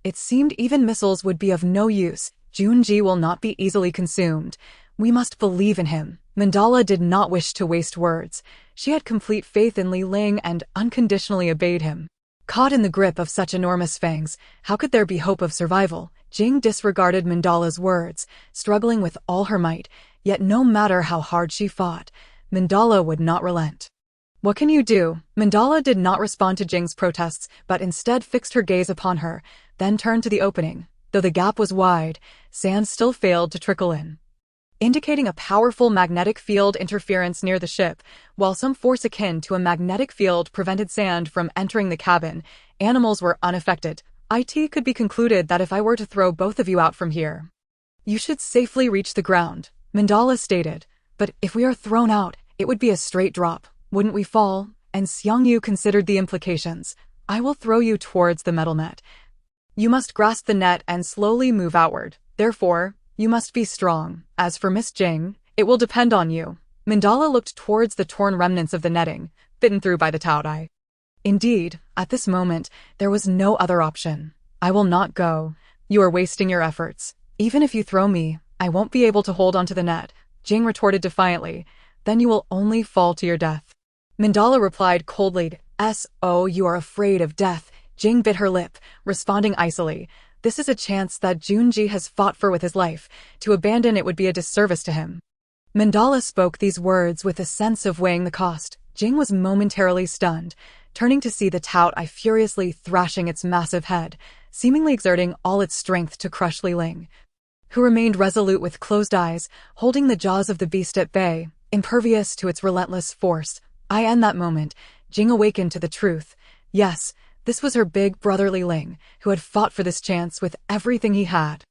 it seemed even missiles would be of no use. Junji will not be easily consumed. We must believe in him. Mandala did not wish to waste words. She had complete faith in Li Ling and unconditionally obeyed him. Caught in the grip of such enormous fangs, how could there be hope of survival? Jing disregarded Mandala's words, struggling with all her might, yet no matter how hard she fought, Mandala would not relent. What can you do? Mandala did not respond to Jing's protests, but instead fixed her gaze upon her, then turned to the opening. Though the gap was wide, sand still failed to trickle in, indicating a powerful magnetic field interference near the ship. While some force akin to a magnetic field prevented sand from entering the cabin, animals were unaffected. It could be concluded that if I were to throw both of you out from here, you should safely reach the ground, Mandala stated. But if we are thrown out, it would be a straight drop. Wouldn't we fall? And Xiangyu considered the implications. I will throw you towards the metal net. You must grasp the net and slowly move outward. Therefore, you must be strong. As for Miss Jing, it will depend on you. Mandala looked towards the torn remnants of the netting, bitten through by the Taodai. Indeed, at this moment, there was no other option. I will not go. You are wasting your efforts. Even if you throw me, I won't be able to hold onto the net, Jing retorted defiantly. Then you will only fall to your death. Mandala replied coldly. "Oh, you are afraid of death." Jing bit her lip, responding icily. This is a chance that Junji has fought for with his life. To abandon it would be a disservice to him. Mandala spoke these words with a sense of weighing the cost. Jing was momentarily stunned, turning to see the Taodai furiously thrashing its massive head, seemingly exerting all its strength to crush Li Ling, who remained resolute with closed eyes, holding the jaws of the beast at bay, impervious to its relentless force. In that moment, Jing awakened to the truth. Yes, this was her big brother Li Ling, who had fought for this chance with everything he had.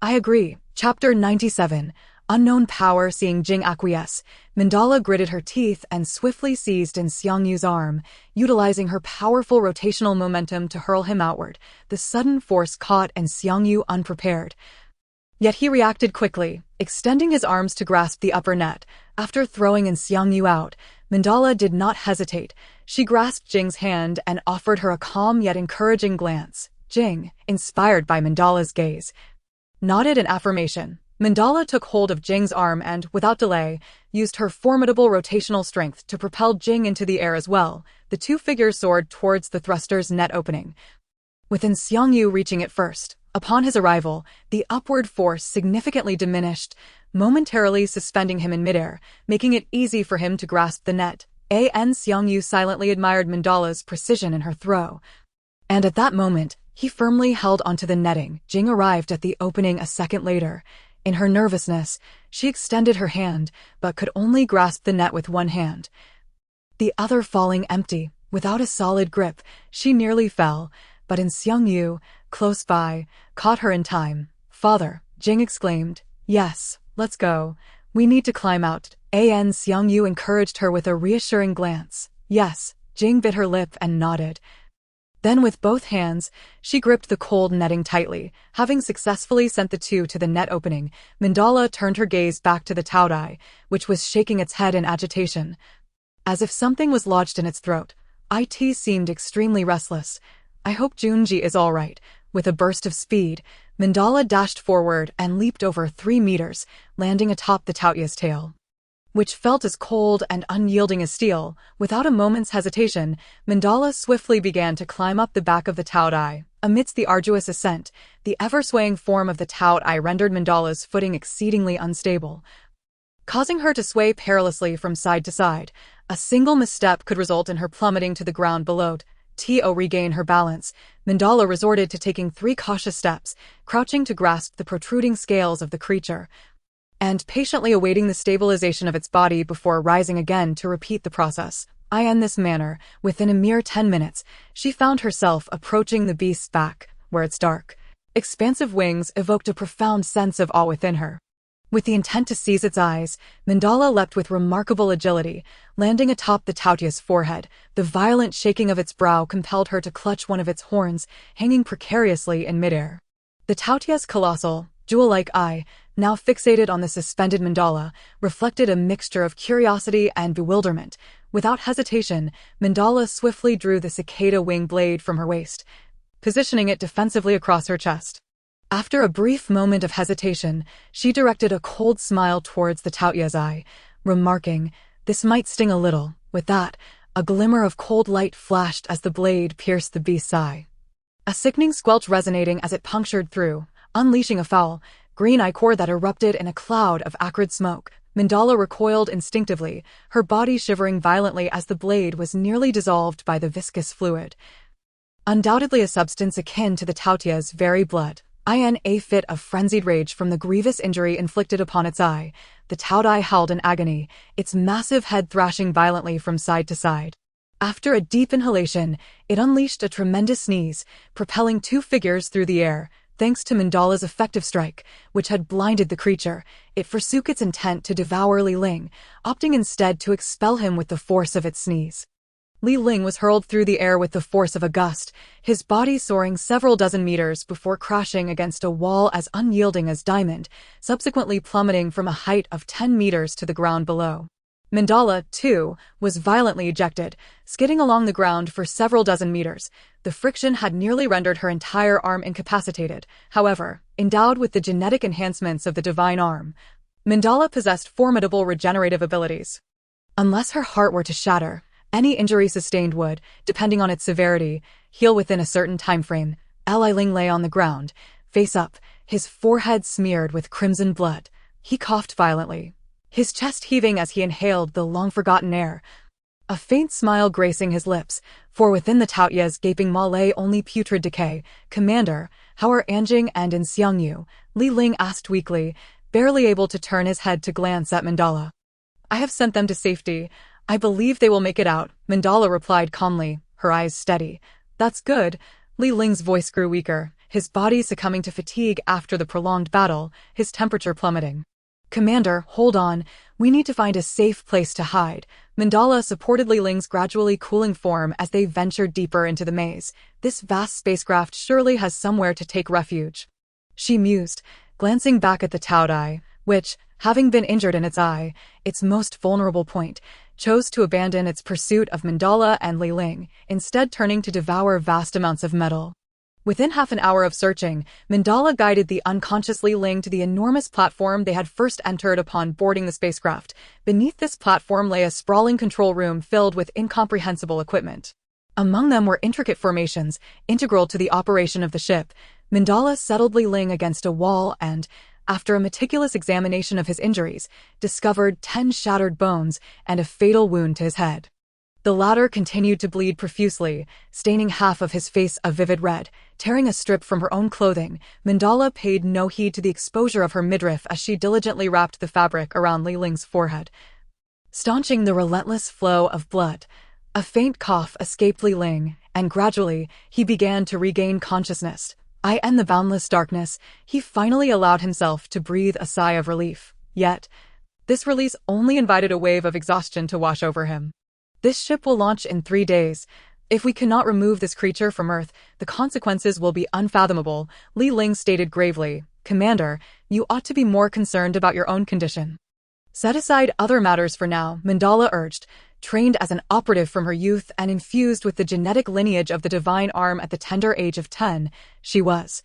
I agree. Chapter 97. Unknown power. Seeing Jing acquiesce, Mandala gritted her teeth and swiftly seized in Xiangyu's arm, utilizing her powerful rotational momentum to hurl him outward. The sudden force caught and Xiangyu unprepared. Yet he reacted quickly, extending his arms to grasp the upper net. After throwing Xiangyu out, Mandala did not hesitate. She grasped Jing's hand and offered her a calm yet encouraging glance. Jing, inspired by Mandala's gaze, nodded in affirmation. Mandala took hold of Jing's arm and, without delay, used her formidable rotational strength to propel Jing into the air as well. The two figures soared towards the thruster's net opening, with Xiangyu reaching it first. Upon his arrival, the upward force significantly diminished, momentarily suspending him in midair, making it easy for him to grasp the net. Xiangyu silently admired Mandala's precision in her throw, and at that moment, he firmly held onto the netting. Jing arrived at the opening a second later. In her nervousness, she extended her hand, but could only grasp the net with one hand, the other falling empty. Without a solid grip, she nearly fell, but Xiangyu, close by, caught her in time. "Father," Jing exclaimed. "Yes, let's go. We need to climb out." Xiangyu encouraged her with a reassuring glance. "Yes," Jing bit her lip and nodded. Then with both hands, she gripped the cold netting tightly. Having successfully sent the two to the net opening, Mandala turned her gaze back to the Taodai, which was shaking its head in agitation, as if something was lodged in its throat. It seemed extremely restless. "I hope Junji is all right." With a burst of speed, Mandala dashed forward and leaped over 3 meters, landing atop the Taotia's tail, which felt as cold and unyielding as steel. Without a moment's hesitation, Mandala swiftly began to climb up the back of the Taodai. Amidst the arduous ascent, the ever-swaying form of the Taodai rendered Mandala's footing exceedingly unstable, causing her to sway perilously from side to side. A single misstep could result in her plummeting to the ground below. To regain her balance, Mandala resorted to taking 3 cautious steps, crouching to grasp the protruding scales of the creature, and patiently awaiting the stabilization of its body before rising again to repeat the process. In this manner, within a mere 10 minutes, she found herself approaching the beast's back, where its dark, expansive wings evoked a profound sense of awe within her. With the intent to seize its eyes, Mandala leapt with remarkable agility, landing atop the Taotia's forehead. The violent shaking of its brow compelled her to clutch one of its horns, hanging precariously in midair. The Taotia's colossal, jewel-like eye, now fixated on the suspended Mandala, reflected a mixture of curiosity and bewilderment. Without hesitation, Mandala swiftly drew the cicada wing blade from her waist, positioning it defensively across her chest. After a brief moment of hesitation, she directed a cold smile towards the Taotia's eye, remarking, "This might sting a little." With that, a glimmer of cold light flashed as the blade pierced the beast's eye. A sickening squelch resonating as it punctured through, unleashing a foul, green ichor that erupted in a cloud of acrid smoke. Mandala recoiled instinctively, her body shivering violently as the blade was nearly dissolved by the viscous fluid. Undoubtedly a substance akin to the Taotia's very blood. In a fit of frenzied rage from the grievous injury inflicted upon its eye, the Taotai howled in agony, its massive head thrashing violently from side to side. After a deep inhalation, it unleashed a tremendous sneeze, propelling two figures through the air. Thanks to Mandala's effective strike, which had blinded the creature, it forsook its intent to devour Li Ling, opting instead to expel him with the force of its sneeze. Li Ling was hurled through the air with the force of a gust, his body soaring several dozen meters before crashing against a wall as unyielding as diamond, subsequently plummeting from a height of 10 meters to the ground below. Mandala, too, was violently ejected, skidding along the ground for several dozen meters. The friction had nearly rendered her entire arm incapacitated. However, endowed with the genetic enhancements of the divine arm, Mandala possessed formidable regenerative abilities. Unless her heart were to shatter, any injury sustained would, depending on its severity, heal within a certain time frame. Li Ling lay on the ground, face up, his forehead smeared with crimson blood. He coughed violently, his chest heaving as he inhaled the long-forgotten air. A faint smile gracing his lips, for within the Taotia's gaping maw lay only putrid decay. "Commander, how are Anjing and In Xiangyu?" Li Ling asked weakly, barely able to turn his head to glance at Mandala. "I have sent them to safety. I believe they will make it out," Mandala replied calmly, her eyes steady. "That's good." Li Ling's voice grew weaker, his body succumbing to fatigue after the prolonged battle, his temperature plummeting. "Commander, hold on. We need to find a safe place to hide." Mandala supported Li Ling's gradually cooling form as they ventured deeper into the maze. "This vast spacecraft surely has somewhere to take refuge," she mused, glancing back at the Taotai, which, having been injured in its eye, its most vulnerable point, chose to abandon its pursuit of Mandala and Li Ling, instead turning to devour vast amounts of metal. Within half an hour of searching, Mandala guided the unconscious Li Ling to the enormous platform they had first entered upon boarding the spacecraft. Beneath this platform lay a sprawling control room filled with incomprehensible equipment. Among them were intricate formations, integral to the operation of the ship. Mandala settled Li Ling against a wall and, after a meticulous examination of his injuries, discovered 10 shattered bones and a fatal wound to his head. The latter continued to bleed profusely, staining half of his face a vivid red. Tearing a strip from her own clothing, Mandala paid no heed to the exposure of her midriff as she diligently wrapped the fabric around Li Ling's forehead, staunching the relentless flow of blood. A faint cough escaped Li Ling, and gradually, he began to regain consciousness. In the boundless darkness, he finally allowed himself to breathe a sigh of relief. Yet, this release only invited a wave of exhaustion to wash over him. "This ship will launch in 3 days. If we cannot remove this creature from Earth, the consequences will be unfathomable," Li Ling stated gravely. "Commander, you ought to be more concerned about your own condition. Set aside other matters for now," Mandala urged. Trained as an operative from her youth and infused with the genetic lineage of the divine arm at the tender age of 10, she was,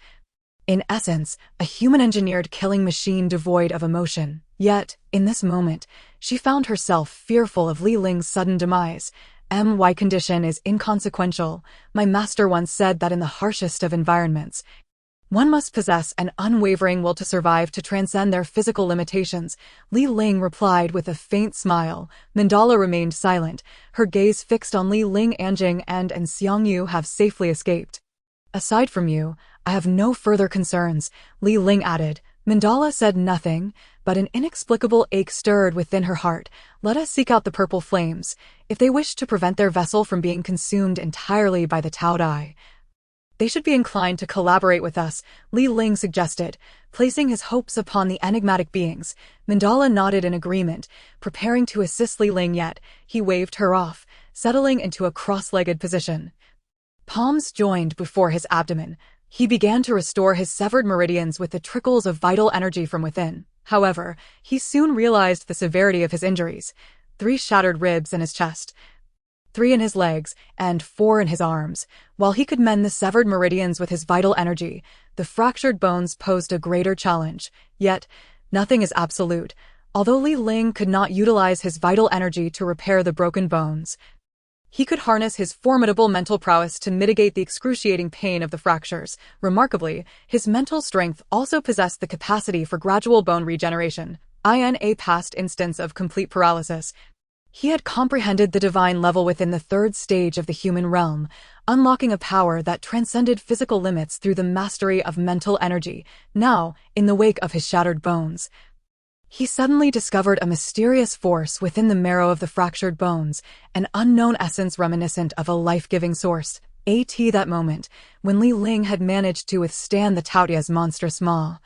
in essence, a human-engineered killing machine devoid of emotion. Yet, in this moment, she found herself fearful of Li Ling's sudden demise. "My condition is inconsequential. My master once said that in the harshest of environments, one must possess an unwavering will to survive to transcend their physical limitations," Li Ling replied with a faint smile. Mandala remained silent, her gaze fixed on Li Ling. "Anjing and Xiangyu have safely escaped. Aside from you, I have no further concerns," Li Ling added. Mandala said nothing, but an inexplicable ache stirred within her heart. "Let us seek out the purple flames. If they wish to prevent their vessel from being consumed entirely by the Taodai, they should be inclined to collaborate with us," Li Ling suggested, placing his hopes upon the enigmatic beings. Mandala nodded in agreement, preparing to assist Li Ling, yet he waved her off, settling into a cross-legged position. Palms joined before his abdomen, he began to restore his severed meridians with the trickles of vital energy from within. However, he soon realized the severity of his injuries. 3 shattered ribs in his chest, 3 in his legs, and 4 in his arms. While he could mend the severed meridians with his vital energy, the fractured bones posed a greater challenge. Yet, nothing is absolute. Although Li Ling could not utilize his vital energy to repair the broken bones, he could harness his formidable mental prowess to mitigate the excruciating pain of the fractures. Remarkably, his mental strength also possessed the capacity for gradual bone regeneration, in a past instance of complete paralysis. He had comprehended the divine level within the third stage of the human realm, unlocking a power that transcended physical limits through the mastery of mental energy. Now, in the wake of his shattered bones, he suddenly discovered a mysterious force within the marrow of the fractured bones, an unknown essence reminiscent of a life-giving source. At that moment, when Li Ling had managed to withstand the Taotia's monstrous maw,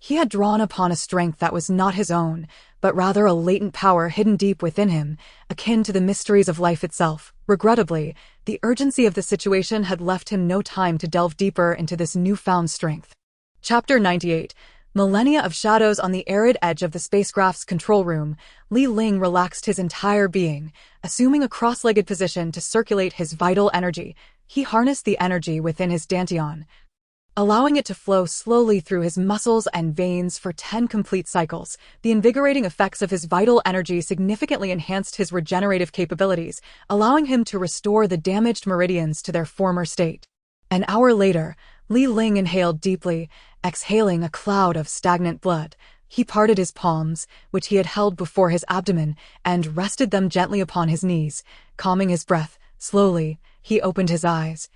he had drawn upon a strength that was not his own, but rather a latent power hidden deep within him, akin to the mysteries of life itself. Regrettably, the urgency of the situation had left him no time to delve deeper into this newfound strength. Chapter 98. Millennia of shadows. On the arid edge of the spacecraft's control room, Li Ling relaxed his entire being, assuming a cross-legged position to circulate his vital energy. He harnessed the energy within his dantian, allowing it to flow slowly through his muscles and veins for 10 complete cycles. The invigorating effects of his vital energy significantly enhanced his regenerative capabilities, allowing him to restore the damaged meridians to their former state. An hour later, Li Ling inhaled deeply, exhaling a cloud of stagnant blood. He parted his palms, which he had held before his abdomen, and rested them gently upon his knees, calming his breath. Slowly, he opened his eyes,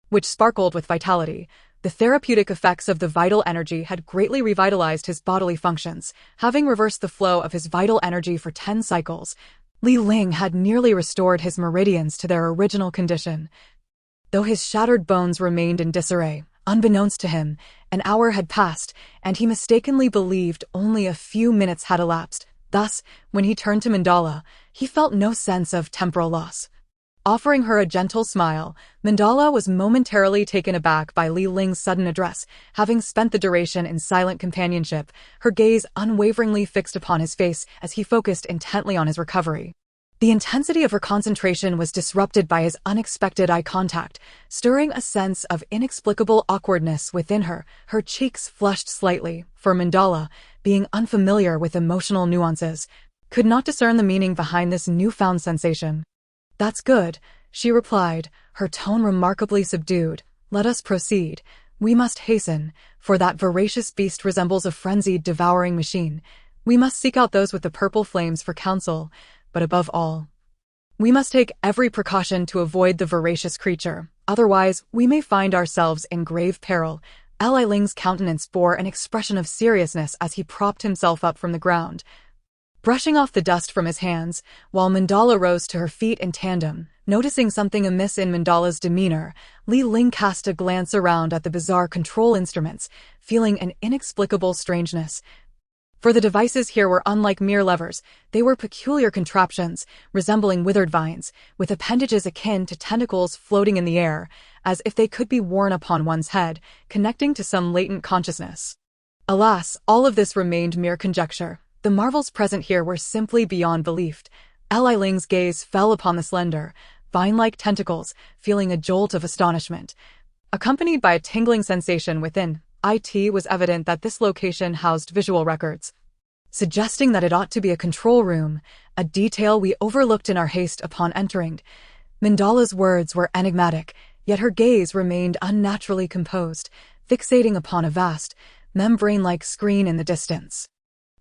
which sparkled with vitality. The therapeutic effects of the vital energy had greatly revitalized his bodily functions. Having reversed the flow of his vital energy for 10 cycles, Li Ling had nearly restored his meridians to their original condition. Though his shattered bones remained in disarray, unbeknownst to him, an hour had passed, and he mistakenly believed only a few minutes had elapsed. Thus, when he turned to Mandala, he felt no sense of temporal loss. Offering her a gentle smile, Mandala was momentarily taken aback by Li Ling's sudden address. Having spent the duration in silent companionship, her gaze unwaveringly fixed upon his face as he focused intently on his recovery. The intensity of her concentration was disrupted by his unexpected eye contact, stirring a sense of inexplicable awkwardness within her. Her cheeks flushed slightly, for Mandala, being unfamiliar with emotional nuances, could not discern the meaning behind this newfound sensation. "That's good," she replied, her tone remarkably subdued. "Let us proceed. We must hasten, for that voracious beast resembles a frenzied, devouring machine. We must seek out those with the purple flames for counsel, but above all, we must take every precaution to avoid the voracious creature. Otherwise, we may find ourselves in grave peril." Li Ling's countenance bore an expression of seriousness as he propped himself up from the ground, brushing off the dust from his hands, while Mandala rose to her feet in tandem. Noticing something amiss in Mandala's demeanor, Li Ling cast a glance around at the bizarre control instruments, feeling an inexplicable strangeness. For the devices here were unlike mere levers. They were peculiar contraptions, resembling withered vines, with appendages akin to tentacles floating in the air, as if they could be worn upon one's head, connecting to some latent consciousness. Alas, all of this remained mere conjecture. The marvels present here were simply beyond belief. Li Ling's gaze fell upon the slender, vine-like tentacles, feeling a jolt of astonishment, accompanied by a tingling sensation within. It was evident that this location housed visual records, suggesting that it ought to be a control room, a detail we overlooked in our haste upon entering. Mandala's words were enigmatic, yet her gaze remained unnaturally composed, fixating upon a vast, membrane-like screen in the distance.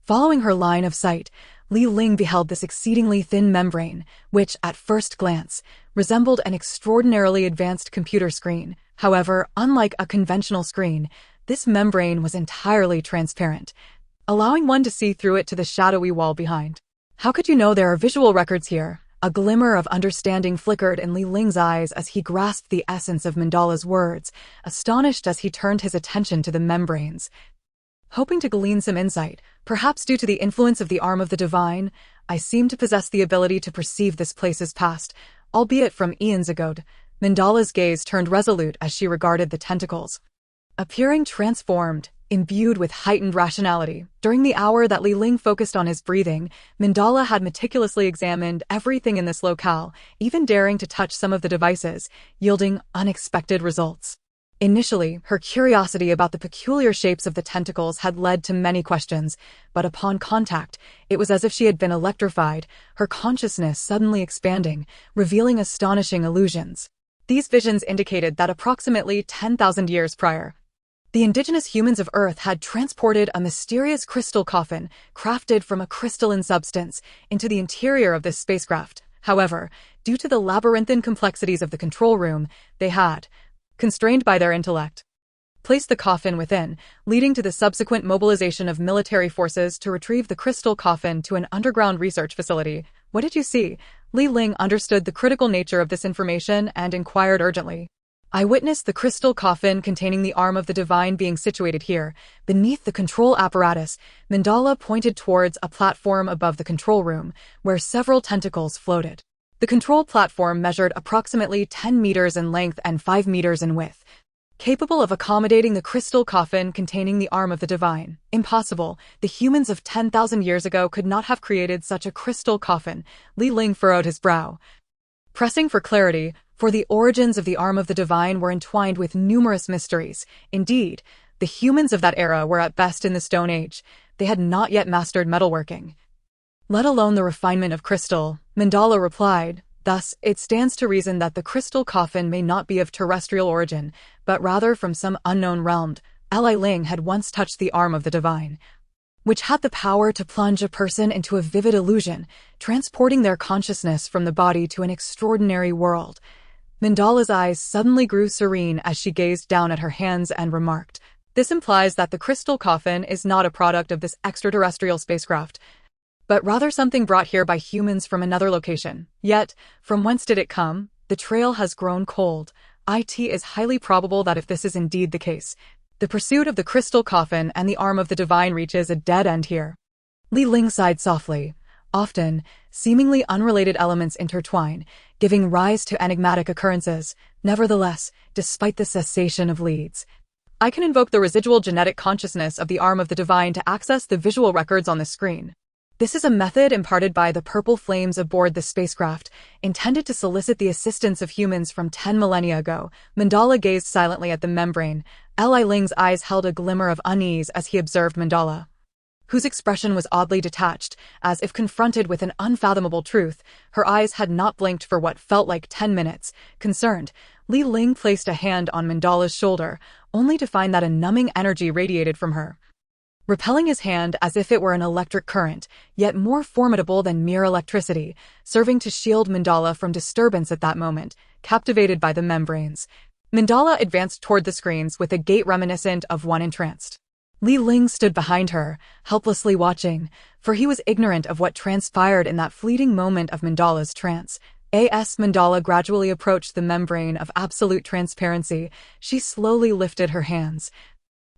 Following her line of sight, Li Ling beheld this exceedingly thin membrane, which, at first glance, resembled an extraordinarily advanced computer screen. However, unlike a conventional screen, this membrane was entirely transparent, allowing one to see through it to the shadowy wall behind. "How could you know there are visual records here?" A glimmer of understanding flickered in Li Ling's eyes as he grasped the essence of Mandala's words, astonished as he turned his attention to the membranes. Hoping to glean some insight, perhaps due to the influence of the arm of the divine, I seem to possess the ability to perceive this place's past, albeit from eons ago. Mandala's gaze turned resolute as she regarded the tentacles, appearing transformed, imbued with heightened rationality. During the hour that Li Ling focused on his breathing, Mandala had meticulously examined everything in this locale, even daring to touch some of the devices, yielding unexpected results. Initially, her curiosity about the peculiar shapes of the tentacles had led to many questions, but upon contact, it was as if she had been electrified, her consciousness suddenly expanding, revealing astonishing illusions. These visions indicated that approximately 10,000 years prior, the indigenous humans of Earth had transported a mysterious crystal coffin, crafted from a crystalline substance, into the interior of this spacecraft. However, due to the labyrinthine complexities of the control room, they had, constrained by their intellect, placed the coffin within, leading to the subsequent mobilization of military forces to retrieve the crystal coffin to an underground research facility. What did you see? Li Ling understood the critical nature of this information and inquired urgently. I witnessed the crystal coffin containing the arm of the divine being situated here, beneath the control apparatus. Mandala pointed towards a platform above the control room, where several tentacles floated. The control platform measured approximately 10 meters in length and 5 meters in width, capable of accommodating the crystal coffin containing the arm of the divine. Impossible. The humans of 10,000 years ago could not have created such a crystal coffin. Li Ling furrowed his brow, pressing for clarity, for the origins of the arm of the divine were entwined with numerous mysteries. Indeed, the humans of that era were at best in the Stone Age. They had not yet mastered metalworking, let alone the refinement of crystal. Mandala replied, thus, it stands to reason that the crystal coffin may not be of terrestrial origin, but rather from some unknown realm. Li Ling had once touched the arm of the divine, which had the power to plunge a person into a vivid illusion, transporting their consciousness from the body to an extraordinary world. Mandala's eyes suddenly grew serene as she gazed down at her hands and remarked, this implies that the crystal coffin is not a product of this extraterrestrial spacecraft, but rather something brought here by humans from another location. Yet, from whence did it come? The trail has grown cold. It is highly probable that if this is indeed the case, the pursuit of the crystal coffin and the arm of the divine reaches a dead end here. Li Ling sighed softly. Often, seemingly unrelated elements intertwine, giving rise to enigmatic occurrences. Nevertheless, despite the cessation of leads, I can invoke the residual genetic consciousness of the arm of the divine to access the visual records on the screen. This is a method imparted by the purple flames aboard the spacecraft, intended to solicit the assistance of humans from 10 millennia ago. Mandala gazed silently at the membrane. Li Ling's eyes held a glimmer of unease as he observed Mandala, whose expression was oddly detached, as if confronted with an unfathomable truth. Her eyes had not blinked for what felt like 10 minutes. Concerned, Li Ling placed a hand on Mandala's shoulder, only to find that a numbing energy radiated from her, repelling his hand as if it were an electric current, yet more formidable than mere electricity, serving to shield Mandala from disturbance at that moment. Captivated by the membranes, Mandala advanced toward the screens with a gait reminiscent of one entranced. Li Ling stood behind her, helplessly watching, for he was ignorant of what transpired in that fleeting moment of Mandala's trance. As Mandala gradually approached the membrane of absolute transparency, she slowly lifted her hands,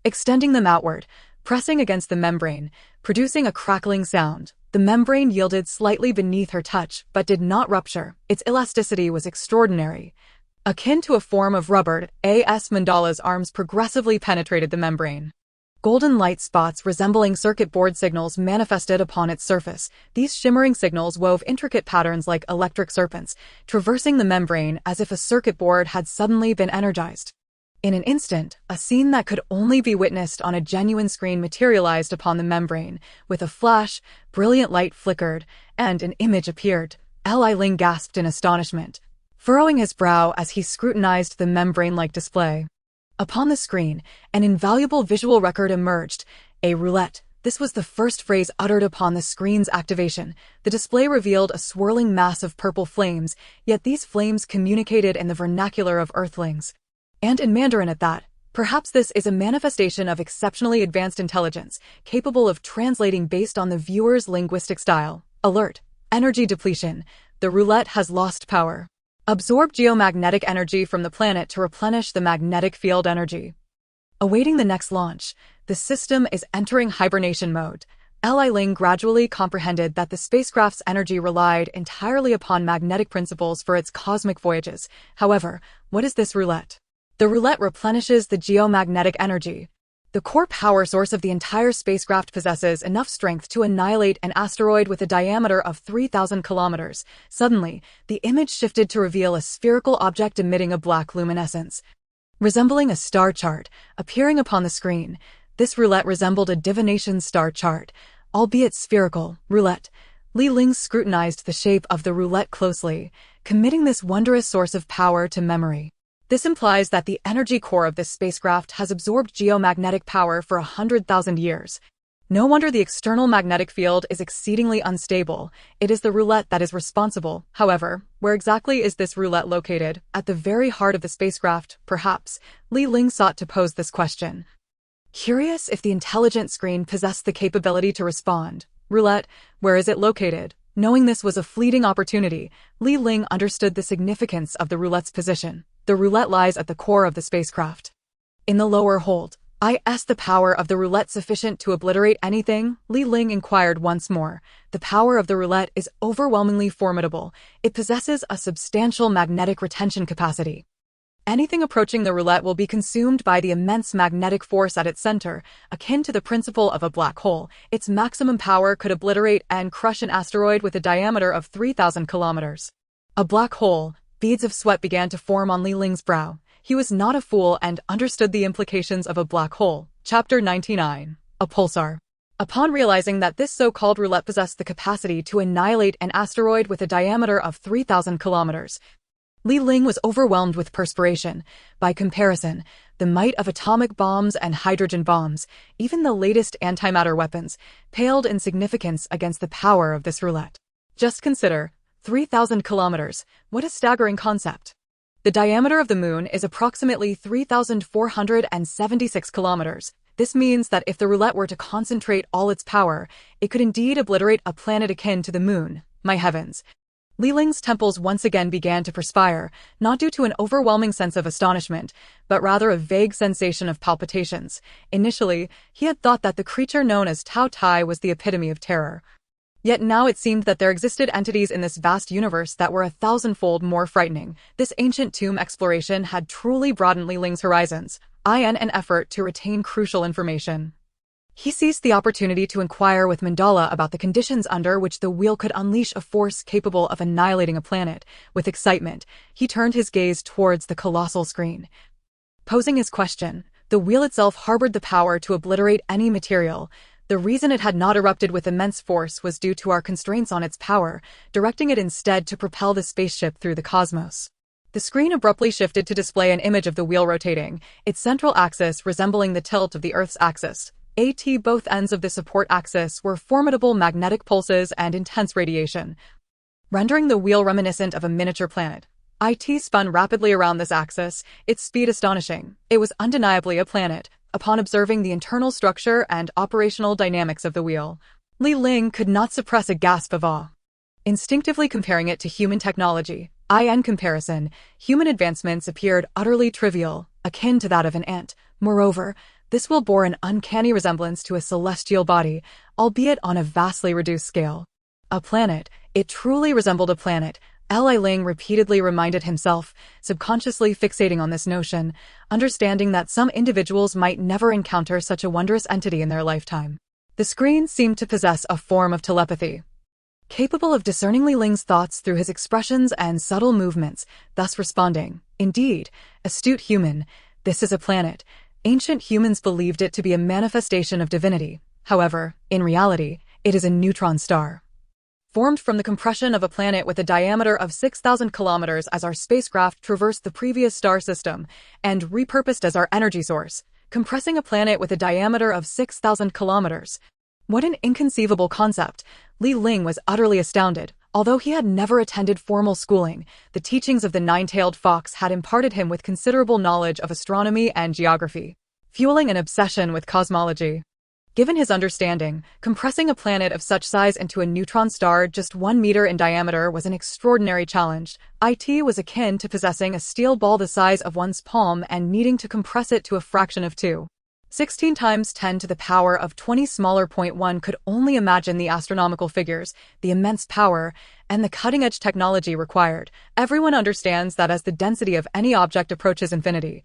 extending them outward, pressing against the membrane, producing a crackling sound. The membrane yielded slightly beneath her touch, but did not rupture. Its elasticity was extraordinary, akin to a form of rubber. Mandala's arms progressively penetrated the membrane. Golden light spots resembling circuit board signals manifested upon its surface. These shimmering signals wove intricate patterns like electric serpents, traversing the membrane as if a circuit board had suddenly been energized. In an instant, a scene that could only be witnessed on a genuine screen materialized upon the membrane. With a flash, brilliant light flickered, and an image appeared. Li Ling gasped in astonishment, furrowing his brow as he scrutinized the membrane-like display. Upon the screen, an invaluable visual record emerged, a roulette. This was the first phrase uttered upon the screen's activation. The display revealed a swirling mass of purple flames, yet these flames communicated in the vernacular of Earthlings, and in Mandarin at that. Perhaps this is a manifestation of exceptionally advanced intelligence, capable of translating based on the viewer's linguistic style. Alert! Energy depletion. The roulette has lost power. Absorb geomagnetic energy from the planet to replenish the magnetic field energy. Awaiting the next launch, the system is entering hibernation mode. Li Ling gradually comprehended that the spacecraft's energy relied entirely upon magnetic principles for its cosmic voyages. However, what is this roulette? The roulette replenishes the geomagnetic energy. The core power source of the entire spacecraft possesses enough strength to annihilate an asteroid with a diameter of 3,000 kilometers. Suddenly, the image shifted to reveal a spherical object emitting a black luminescence, resembling a star chart, appearing upon the screen. This roulette resembled a divination star chart, albeit spherical. Roulette. Li Ling scrutinized the shape of the roulette closely, committing this wondrous source of power to memory. This implies that the energy core of this spacecraft has absorbed geomagnetic power for 100,000 years. No wonder the external magnetic field is exceedingly unstable. It is the roulette that is responsible. However, where exactly is this roulette located? At the very heart of the spacecraft, perhaps. Li Ling sought to pose this question, curious if the intelligent screen possessed the capability to respond. Roulette, where is it located? Knowing this was a fleeting opportunity, Li Ling understood the significance of the roulette's position. The roulette lies at the core of the spacecraft. In the lower hold, is the power of the roulette sufficient to obliterate anything? Li Ling inquired once more. The power of the roulette is overwhelmingly formidable. It possesses a substantial magnetic retention capacity. Anything approaching the roulette will be consumed by the immense magnetic force at its center, akin to the principle of a black hole. Its maximum power could obliterate and crush an asteroid with a diameter of 3,000 kilometers. A black hole. Beads of sweat began to form on Li Ling's brow. He was not a fool and understood the implications of a black hole. Chapter 99. A pulsar. Upon realizing that this so-called roulette possessed the capacity to annihilate an asteroid with a diameter of 3,000 kilometers, Li Ling was overwhelmed with perspiration. By comparison, the might of atomic bombs and hydrogen bombs, even the latest antimatter weapons, paled in significance against the power of this roulette. Just consider, 3,000 kilometers, what a staggering concept. The diameter of the moon is approximately 3,476 kilometers. This means that if the roulette were to concentrate all its power, it could indeed obliterate a planet akin to the moon. My heavens. Li Ling's temples once again began to perspire, not due to an overwhelming sense of astonishment, but rather a vague sensation of palpitations. Initially, he had thought that the creature known as Tao Tai was the epitome of terror. Yet now it seemed that there existed entities in this vast universe that were 1,000-fold more frightening. This ancient tomb exploration had truly broadened Li Ling's horizons, in an effort to retain crucial information. He seized the opportunity to inquire with Mandala about the conditions under which the wheel could unleash a force capable of annihilating a planet. With excitement, he turned his gaze towards the colossal screen. Posing his question, the wheel itself harbored the power to obliterate any material. The reason it had not erupted with immense force was due to our constraints on its power, directing it instead to propel the spaceship through the cosmos. The screen abruptly shifted to display an image of the wheel rotating, its central axis resembling the tilt of the Earth's axis. Both ends of the support axis were formidable magnetic pulses and intense radiation, rendering the wheel reminiscent of a miniature planet. It spun rapidly around this axis, its speed astonishing. It was undeniably a planet. Upon observing the internal structure and operational dynamics of the wheel, Li Ling could not suppress a gasp of awe. Instinctively comparing it to human technology, in comparison, human advancements appeared utterly trivial, akin to that of an ant. Moreover, this wheel bore an uncanny resemblance to a celestial body, albeit on a vastly reduced scale. A planet. It truly resembled a planet. Li Ling repeatedly reminded himself, subconsciously fixating on this notion, understanding that some individuals might never encounter such a wondrous entity in their lifetime. The screen seemed to possess a form of telepathy, capable of discerning Li Ling's thoughts through his expressions and subtle movements, thus responding, "Indeed, astute human, this is a planet." Ancient humans believed it to be a manifestation of divinity. However, in reality, it is a neutron star, formed from the compression of a planet with a diameter of 6,000 kilometers as our spacecraft traversed the previous star system, and repurposed as our energy source, compressing a planet with a diameter of 6,000 kilometers. What an inconceivable concept! Li Ling was utterly astounded. Although he had never attended formal schooling, the teachings of the nine-tailed fox had imparted him with considerable knowledge of astronomy and geography, fueling an obsession with cosmology. Given his understanding, compressing a planet of such size into a neutron star just 1 meter in diameter was an extraordinary challenge. It was akin to possessing a steel ball the size of one's palm and needing to compress it to a fraction of 2.16 times 10 to the power of 20 smaller. One could only imagine the astronomical figures, the immense power, and the cutting-edge technology required. Everyone understands that as the density of any object approaches infinity,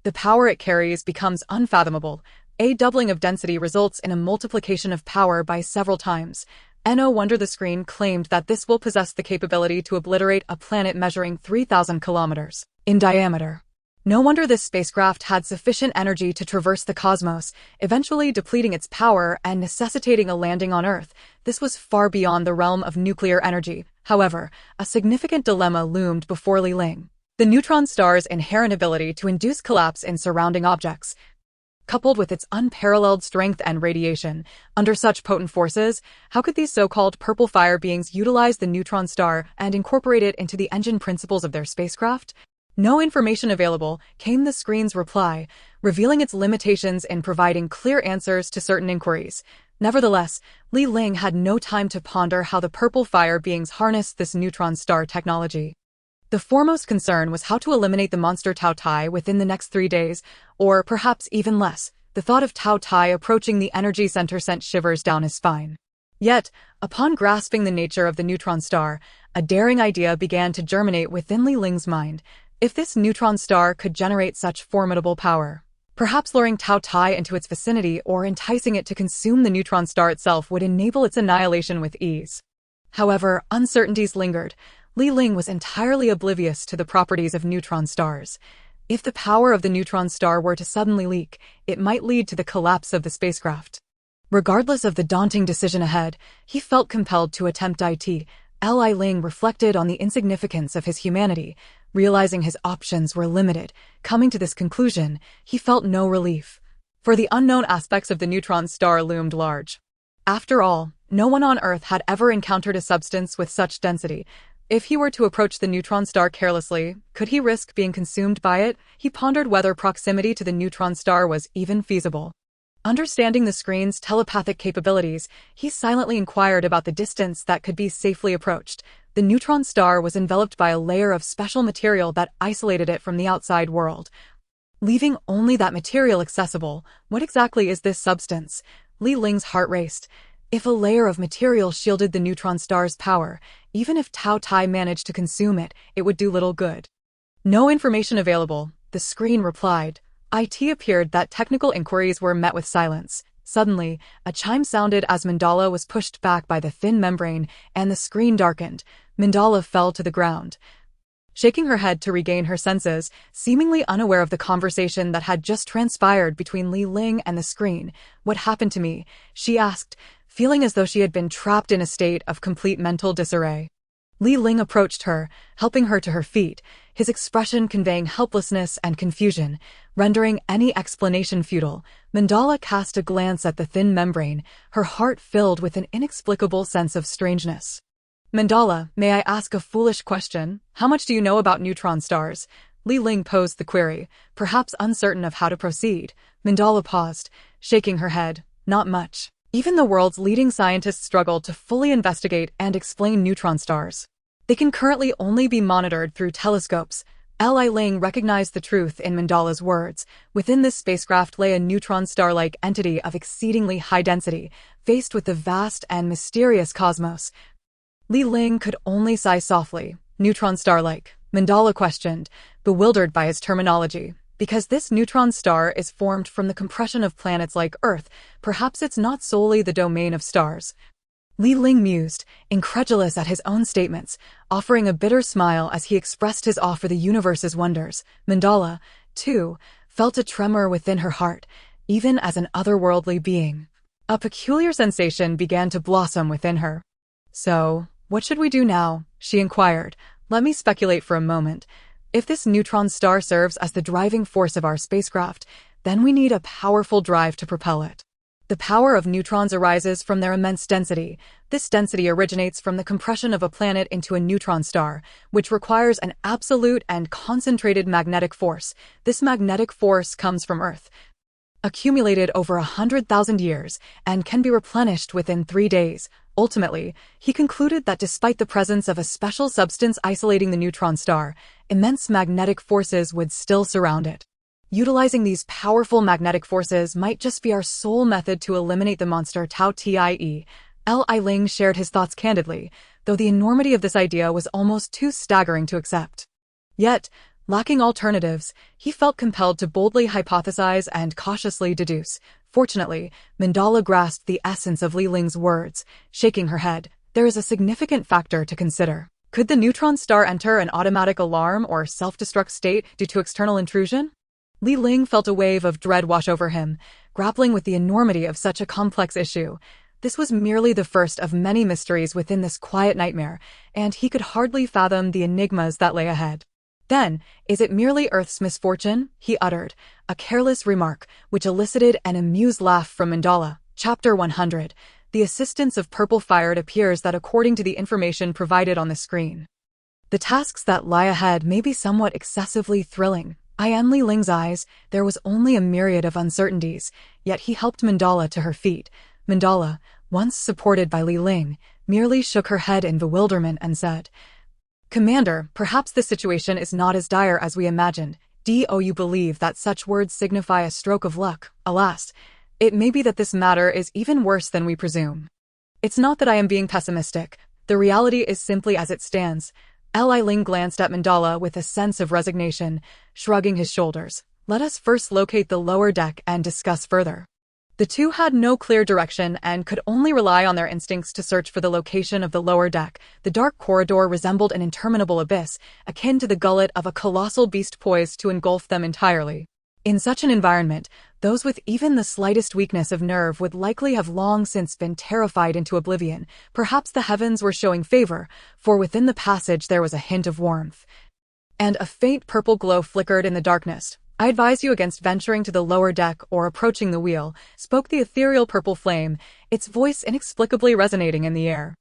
The power it carries becomes unfathomable. A doubling of density results in a multiplication of power by several times. No wonder the screen claimed that this will possess the capability to obliterate a planet measuring 3,000 kilometers in diameter. No wonder this spacecraft had sufficient energy to traverse the cosmos, eventually depleting its power and necessitating a landing on Earth. This was far beyond the realm of nuclear energy. However, a significant dilemma loomed before Li Ling. The neutron star's inherent ability to induce collapse in surrounding objects, coupled with its unparalleled strength and radiation. Under such potent forces, how could these so-called purple fire beings utilize the neutron star and incorporate it into the engine principles of their spacecraft? No information available, came the screen's reply, revealing its limitations in providing clear answers to certain inquiries. Nevertheless, Li Ling had no time to ponder how the purple fire beings harnessed this neutron star technology. The foremost concern was how to eliminate the monster Tao Tai within the next 3 days, or perhaps even less. The thought of Tao Tai approaching the energy center sent shivers down his spine. Yet, upon grasping the nature of the neutron star, a daring idea began to germinate within Li Ling's mind. If this neutron star could generate such formidable power, perhaps luring Tao Tai into its vicinity or enticing it to consume the neutron star itself would enable its annihilation with ease. However, uncertainties lingered. Li Ling was entirely oblivious to the properties of neutron stars. If the power of the neutron star were to suddenly leak, it might lead to the collapse of the spacecraft. Regardless of the daunting decision ahead, he felt compelled to attempt it. Li Ling reflected on the insignificance of his humanity. Realizing his options were limited, coming to this conclusion, he felt no relief. For the unknown aspects of the neutron star loomed large. After all, no one on Earth had ever encountered a substance with such density. If he were to approach the neutron star carelessly, could he risk being consumed by it? He pondered whether proximity to the neutron star was even feasible. Understanding the screen's telepathic capabilities, he silently inquired about the distance that could be safely approached. The neutron star was enveloped by a layer of special material that isolated it from the outside world, leaving only that material accessible. What exactly is this substance? Li Ling's heart raced. If a layer of material shielded the neutron star's power, even if Tao Tai managed to consume it, it would do little good. No information available, the screen replied. It appeared that technical inquiries were met with silence. Suddenly, a chime sounded as Mandala was pushed back by the thin membrane, and the screen darkened. Mandala fell to the ground, shaking her head to regain her senses, seemingly unaware of the conversation that had just transpired between Li Ling and the screen. What happened to me? She asked, feeling as though she had been trapped in a state of complete mental disarray. Li Ling approached her, helping her to her feet, his expression conveying helplessness and confusion, rendering any explanation futile. Mandala cast a glance at the thin membrane, her heart filled with an inexplicable sense of strangeness. Mandala, may I ask a foolish question? How much do you know about neutron stars? Li Ling posed the query, perhaps uncertain of how to proceed. Mandala paused, shaking her head. Not much. Even the world's leading scientists struggle to fully investigate and explain neutron stars. They can currently only be monitored through telescopes. Li Ling recognized the truth in Mandala's words. Within this spacecraft lay a neutron star-like entity of exceedingly high density, faced with the vast and mysterious cosmos. Li Ling could only sigh softly. Neutron star-like, Mandala questioned, bewildered by his terminology. Because this neutron star is formed from the compression of planets like Earth, perhaps it's not solely the domain of stars. Li Ling mused, incredulous at his own statements, offering a bitter smile as he expressed his awe for the universe's wonders. Mandala, too, felt a tremor within her heart, even as an otherworldly being. A peculiar sensation began to blossom within her. So, what should we do now? She inquired. Let me speculate for a moment. If this neutron star serves as the driving force of our spacecraft, then we need a powerful drive to propel it. The power of neutrons arises from their immense density. This density originates from the compression of a planet into a neutron star, which requires an absolute and concentrated magnetic force. This magnetic force comes from Earth, accumulated over 100,000 years, and can be replenished within 3 days. Ultimately, he concluded that despite the presence of a special substance isolating the neutron star, immense magnetic forces would still surround it. Utilizing these powerful magnetic forces might just be our sole method to eliminate the monster Tao Tai. Li Ling shared his thoughts candidly, though the enormity of this idea was almost too staggering to accept. Yet, Lacking alternatives, he felt compelled to boldly hypothesize and cautiously deduce. Fortunately, Mandala grasped the essence of Li Ling's words, shaking her head. There is a significant factor to consider. Could the neutron star enter an automatic alarm or self-destruct state due to external intrusion? Li Ling felt a wave of dread wash over him, grappling with the enormity of such a complex issue. This was merely the first of many mysteries within this quiet nightmare, and he could hardly fathom the enigmas that lay ahead. Then, is it merely Earth's misfortune? He uttered, a careless remark, which elicited an amused laugh from Mandala. Chapter 100. The assistance of Purple Fire. It appears that according to the information provided on the screen, the tasks that lie ahead may be somewhat excessively thrilling. In Li Ling's eyes, there was only a myriad of uncertainties, yet he helped Mandala to her feet. Mandala, once supported by Li Ling, merely shook her head in bewilderment and said, "Commander, perhaps the situation is not as dire as we imagined. Do you believe that such words signify a stroke of luck? Alas, it may be that this matter is even worse than we presume. It's not that I am being pessimistic. The reality is simply as it stands." Li Ling glanced at Mandala with a sense of resignation, shrugging his shoulders. "Let us first locate the lower deck and discuss further." The two had no clear direction and could only rely on their instincts to search for the location of the lower deck. The dark corridor resembled an interminable abyss, akin to the gullet of a colossal beast poised to engulf them entirely. In such an environment, those with even the slightest weakness of nerve would likely have long since been terrified into oblivion. Perhaps the heavens were showing favor, for within the passage there was a hint of warmth, and a faint purple glow flickered in the darkness. "I advise you against venturing to the lower deck or approaching the wheel," spoke the ethereal purple flame, its voice inexplicably resonating in the air.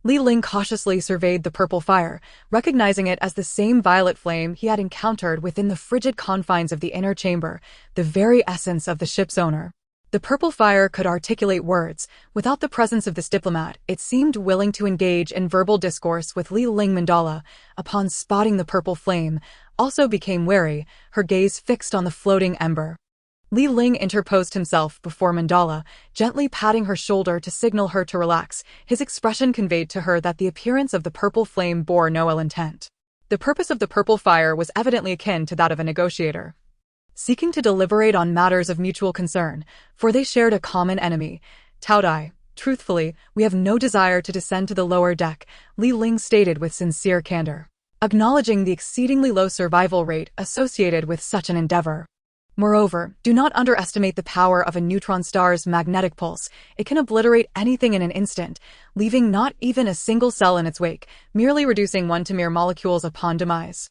Li Ling cautiously surveyed the purple fire, recognizing it as the same violet flame he had encountered within the frigid confines of the inner chamber, the very essence of the ship's owner. The purple fire could articulate words. Without the presence of this diplomat, it seemed willing to engage in verbal discourse with Li Ling. Mandala, upon spotting the purple flame, also became wary, her gaze fixed on the floating ember. Li Ling interposed himself before Mandala, gently patting her shoulder to signal her to relax. His expression conveyed to her that the appearance of the purple flame bore no ill intent. The purpose of the purple fire was evidently akin to that of a negotiator, seeking to deliberate on matters of mutual concern, for they shared a common enemy, Tao Dai. "Truthfully, we have no desire to descend to the lower deck," Li Ling stated with sincere candor, acknowledging the exceedingly low survival rate associated with such an endeavor. Moreover, do not underestimate the power of a neutron star's magnetic pulse. It can obliterate anything in an instant, leaving not even a single cell in its wake, merely reducing one to mere molecules upon demise.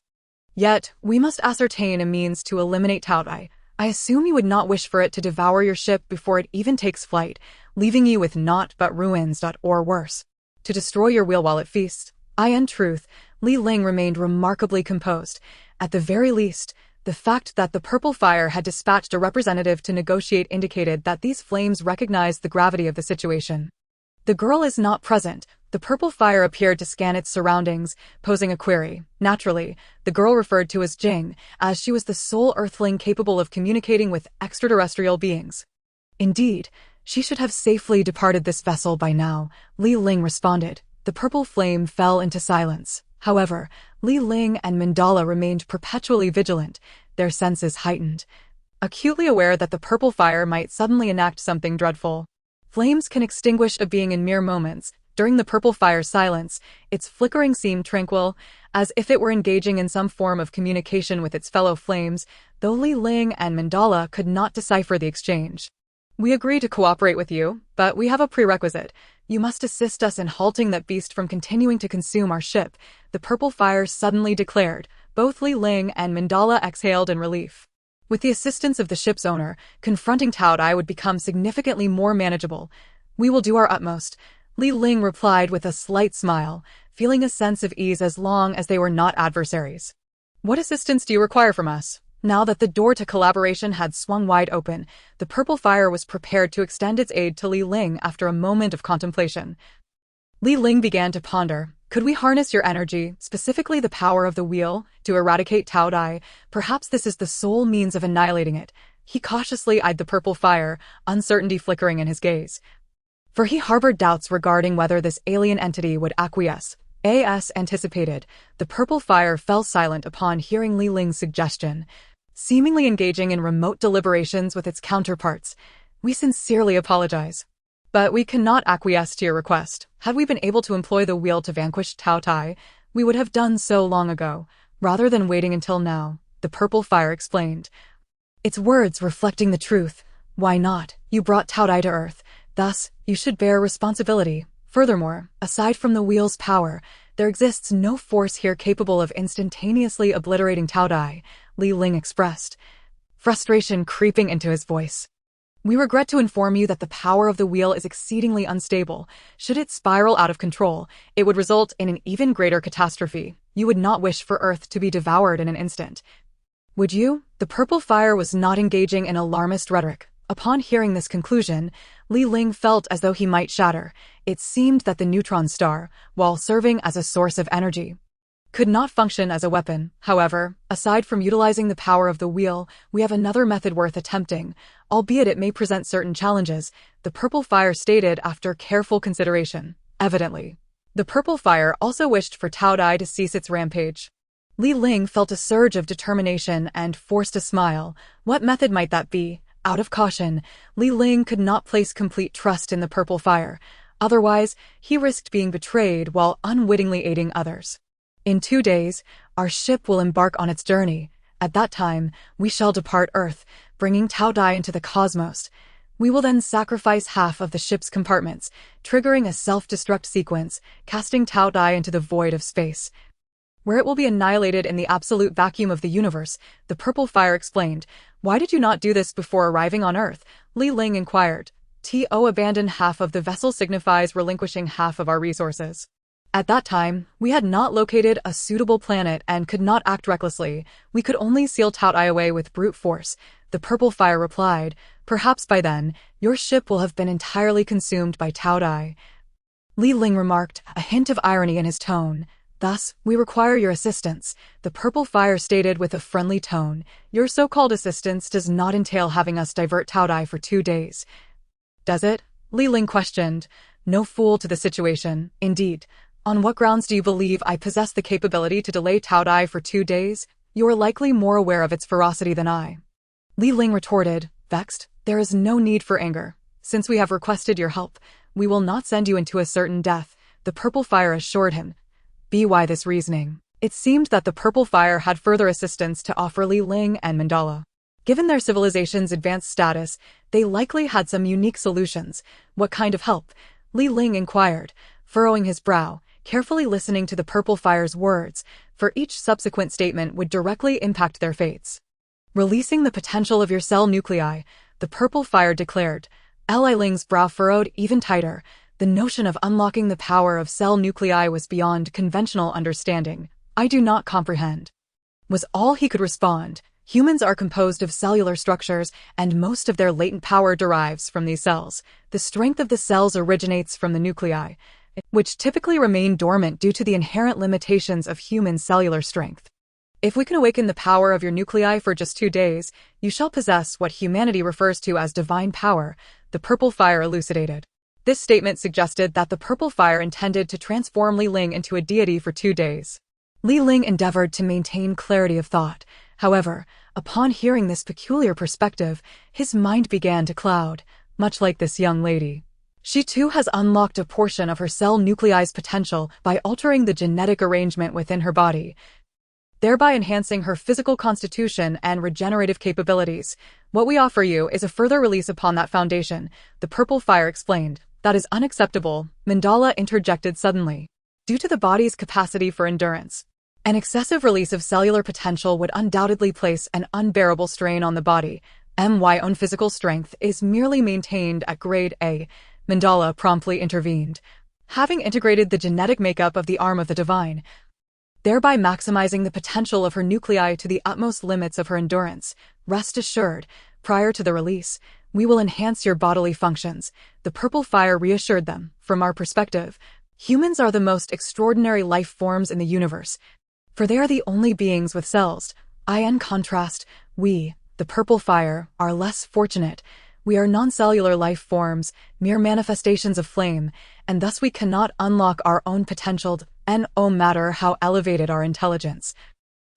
Yet, we must ascertain a means to eliminate Tao Dai. I assume you would not wish for it to devour your ship before it even takes flight, leaving you with naught but ruins. Or worse, to destroy your wheel while it feasts. In truth, Li Ling remained remarkably composed. At the very least, the fact that the purple fire had dispatched a representative to negotiate indicated that these flames recognized the gravity of the situation. "The girl is not present." The purple fire appeared to scan its surroundings, posing a query. Naturally, the girl referred to as Jing, as she was the sole earthling capable of communicating with extraterrestrial beings. "Indeed, she should have safely departed this vessel by now," Li Ling responded. The purple flame fell into silence. However, Li Ling and Mandala remained perpetually vigilant, their senses heightened, acutely aware that the purple fire might suddenly enact something dreadful. Flames can extinguish a being in mere moments. During the purple fire's silence, its flickering seemed tranquil, as if it were engaging in some form of communication with its fellow flames, though Li Ling and Mandala could not decipher the exchange. "We agree to cooperate with you, but we have a prerequisite. You must assist us in halting that beast from continuing to consume our ship," the purple fire suddenly declared. Both Li Ling and Mandala exhaled in relief. With the assistance of the ship's owner, confronting Tao Dai would become significantly more manageable. "We will do our utmost," Li Ling replied with a slight smile, feeling a sense of ease as long as they were not adversaries. "What assistance do you require from us?" Now that the door to collaboration had swung wide open, the purple fire was prepared to extend its aid to Li Ling after a moment of contemplation. Li Ling began to ponder. "Could we harness your energy, specifically the power of the wheel, to eradicate Tao Dai? Perhaps this is the sole means of annihilating it." He cautiously eyed the purple fire, uncertainty flickering in his gaze, for he harbored doubts regarding whether this alien entity would acquiesce. As anticipated, the purple fire fell silent upon hearing Li Ling's suggestion, seemingly engaging in remote deliberations with its counterparts. We sincerely apologize. But we cannot acquiesce to your request. Had we been able to employ the wheel to vanquish Tao Tai, we would have done so long ago, rather than waiting until now, the purple fire explained. Its words reflecting the truth. Why not? You brought Tao Tai to Earth. Thus, you should bear responsibility. Furthermore, aside from the wheel's power, there exists no force here capable of instantaneously obliterating Tao Tai, Li Ling expressed, frustration creeping into his voice. We regret to inform you that the power of the wheel is exceedingly unstable. Should it spiral out of control, it would result in an even greater catastrophe. You would not wish for Earth to be devoured in an instant. Would you? The purple fire was not engaging in alarmist rhetoric. Upon hearing this conclusion, Li Ling felt as though he might shatter. It seemed that the neutron star, while serving as a source of energy, could not function as a weapon. However, aside from utilizing the power of the wheel, we have another method worth attempting, albeit it may present certain challenges, the purple fire stated after careful consideration. Evidently, the purple fire also wished for Tao Tai to cease its rampage. Li Ling felt a surge of determination and forced a smile. What method might that be? Out of caution, Li Ling could not place complete trust in the purple fire. Otherwise, he risked being betrayed while unwittingly aiding others. In 2 days, our ship will embark on its journey. At that time, we shall depart Earth, bringing Tao Tai into the cosmos. We will then sacrifice half of the ship's compartments, triggering a self-destruct sequence, casting Tao Tai into the void of space, where it will be annihilated in the absolute vacuum of the universe, the purple fire explained. Why did you not do this before arriving on Earth? Li Ling inquired. To abandon half of the vessel signifies relinquishing half of our resources. At that time, we had not located a suitable planet and could not act recklessly. We could only seal Tao Tai away with brute force. The purple fire replied, perhaps by then, your ship will have been entirely consumed by Tao Tai. Li Ling remarked, a hint of irony in his tone. Thus, we require your assistance, the purple fire stated with a friendly tone. Your so-called assistance does not entail having us divert Tao Tai for 2 days. Does it? Li Ling questioned. No fool to the situation, indeed. On what grounds do you believe I possess the capability to delay Tao Tai for 2 days? You are likely more aware of its ferocity than I. Li Ling retorted, vexed. There is no need for anger. Since we have requested your help, we will not send you into a certain death, the purple fire assured him. Why this reasoning? It seemed that the purple fire had further assistance to offer Li Ling and Mandala. Given their civilization's advanced status, they likely had some unique solutions. What kind of help? Li Ling inquired, furrowing his brow, carefully listening to the purple fire's words, for each subsequent statement would directly impact their fates. Releasing the potential of your cell nuclei, the purple fire declared. Li Ling's brow furrowed even tighter. The notion of unlocking the power of cell nuclei was beyond conventional understanding. I do not comprehend, was all he could respond. Humans are composed of cellular structures, and most of their latent power derives from these cells. The strength of the cells originates from the nuclei, which typically remain dormant due to the inherent limitations of human cellular strength. If we can awaken the power of your nuclei for just 2 days, you shall possess what humanity refers to as divine power, the purple fire elucidated. This statement suggested that the purple fire intended to transform Li Ling into a deity for 2 days. Li Ling endeavored to maintain clarity of thought. However, upon hearing this peculiar perspective, his mind began to cloud, much like this young lady. She too has unlocked a portion of her cell nuclei's potential by altering the genetic arrangement within her body, thereby enhancing her physical constitution and regenerative capabilities. What we offer you is a further release upon that foundation, the purple fire explained. That is unacceptable, Mandala interjected suddenly. Due to the body's capacity for endurance, an excessive release of cellular potential would undoubtedly place an unbearable strain on the body. My own physical strength is merely maintained at grade A, Mandala promptly intervened. Having integrated the genetic makeup of the arm of the divine, thereby maximizing the potential of her nuclei to the utmost limits of her endurance, rest assured, prior to the release, we will enhance your bodily functions, the purple fire reassured them. From our perspective, humans are the most extraordinary life forms in the universe, for they are the only beings with cells. In contrast, we, the purple fire, are less fortunate. We are non-cellular life forms, mere manifestations of flame, and thus we cannot unlock our own potential. No matter how elevated our intelligence,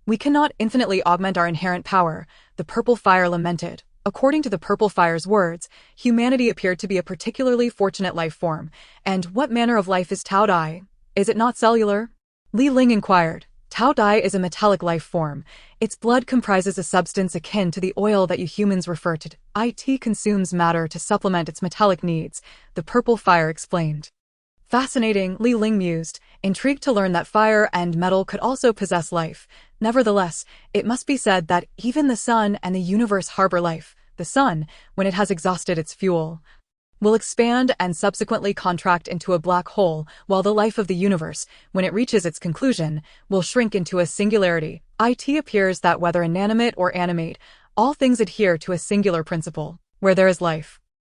we cannot infinitely augment our inherent power, the purple fire lamented. According to the purple fire's words, humanity appeared to be a particularly fortunate life form. And what manner of life is Tao Dai? Is it not cellular? Li Ling inquired. Tao Dai is a metallic life form. Its blood comprises a substance akin to the oil that you humans refer to. It consumes matter to supplement its metallic needs, the purple fire explained. Fascinating, Li Ling mused, intrigued to learn that fire and metal could also possess life. Nevertheless, it must be said that even the sun and the universe harbor life. The sun, when it has exhausted its fuel, will expand and subsequently contract into a black hole, while the life of the universe, when it reaches its conclusion, will shrink into a singularity. It appears that whether inanimate or animate, all things adhere to a singular principle. Where there is life,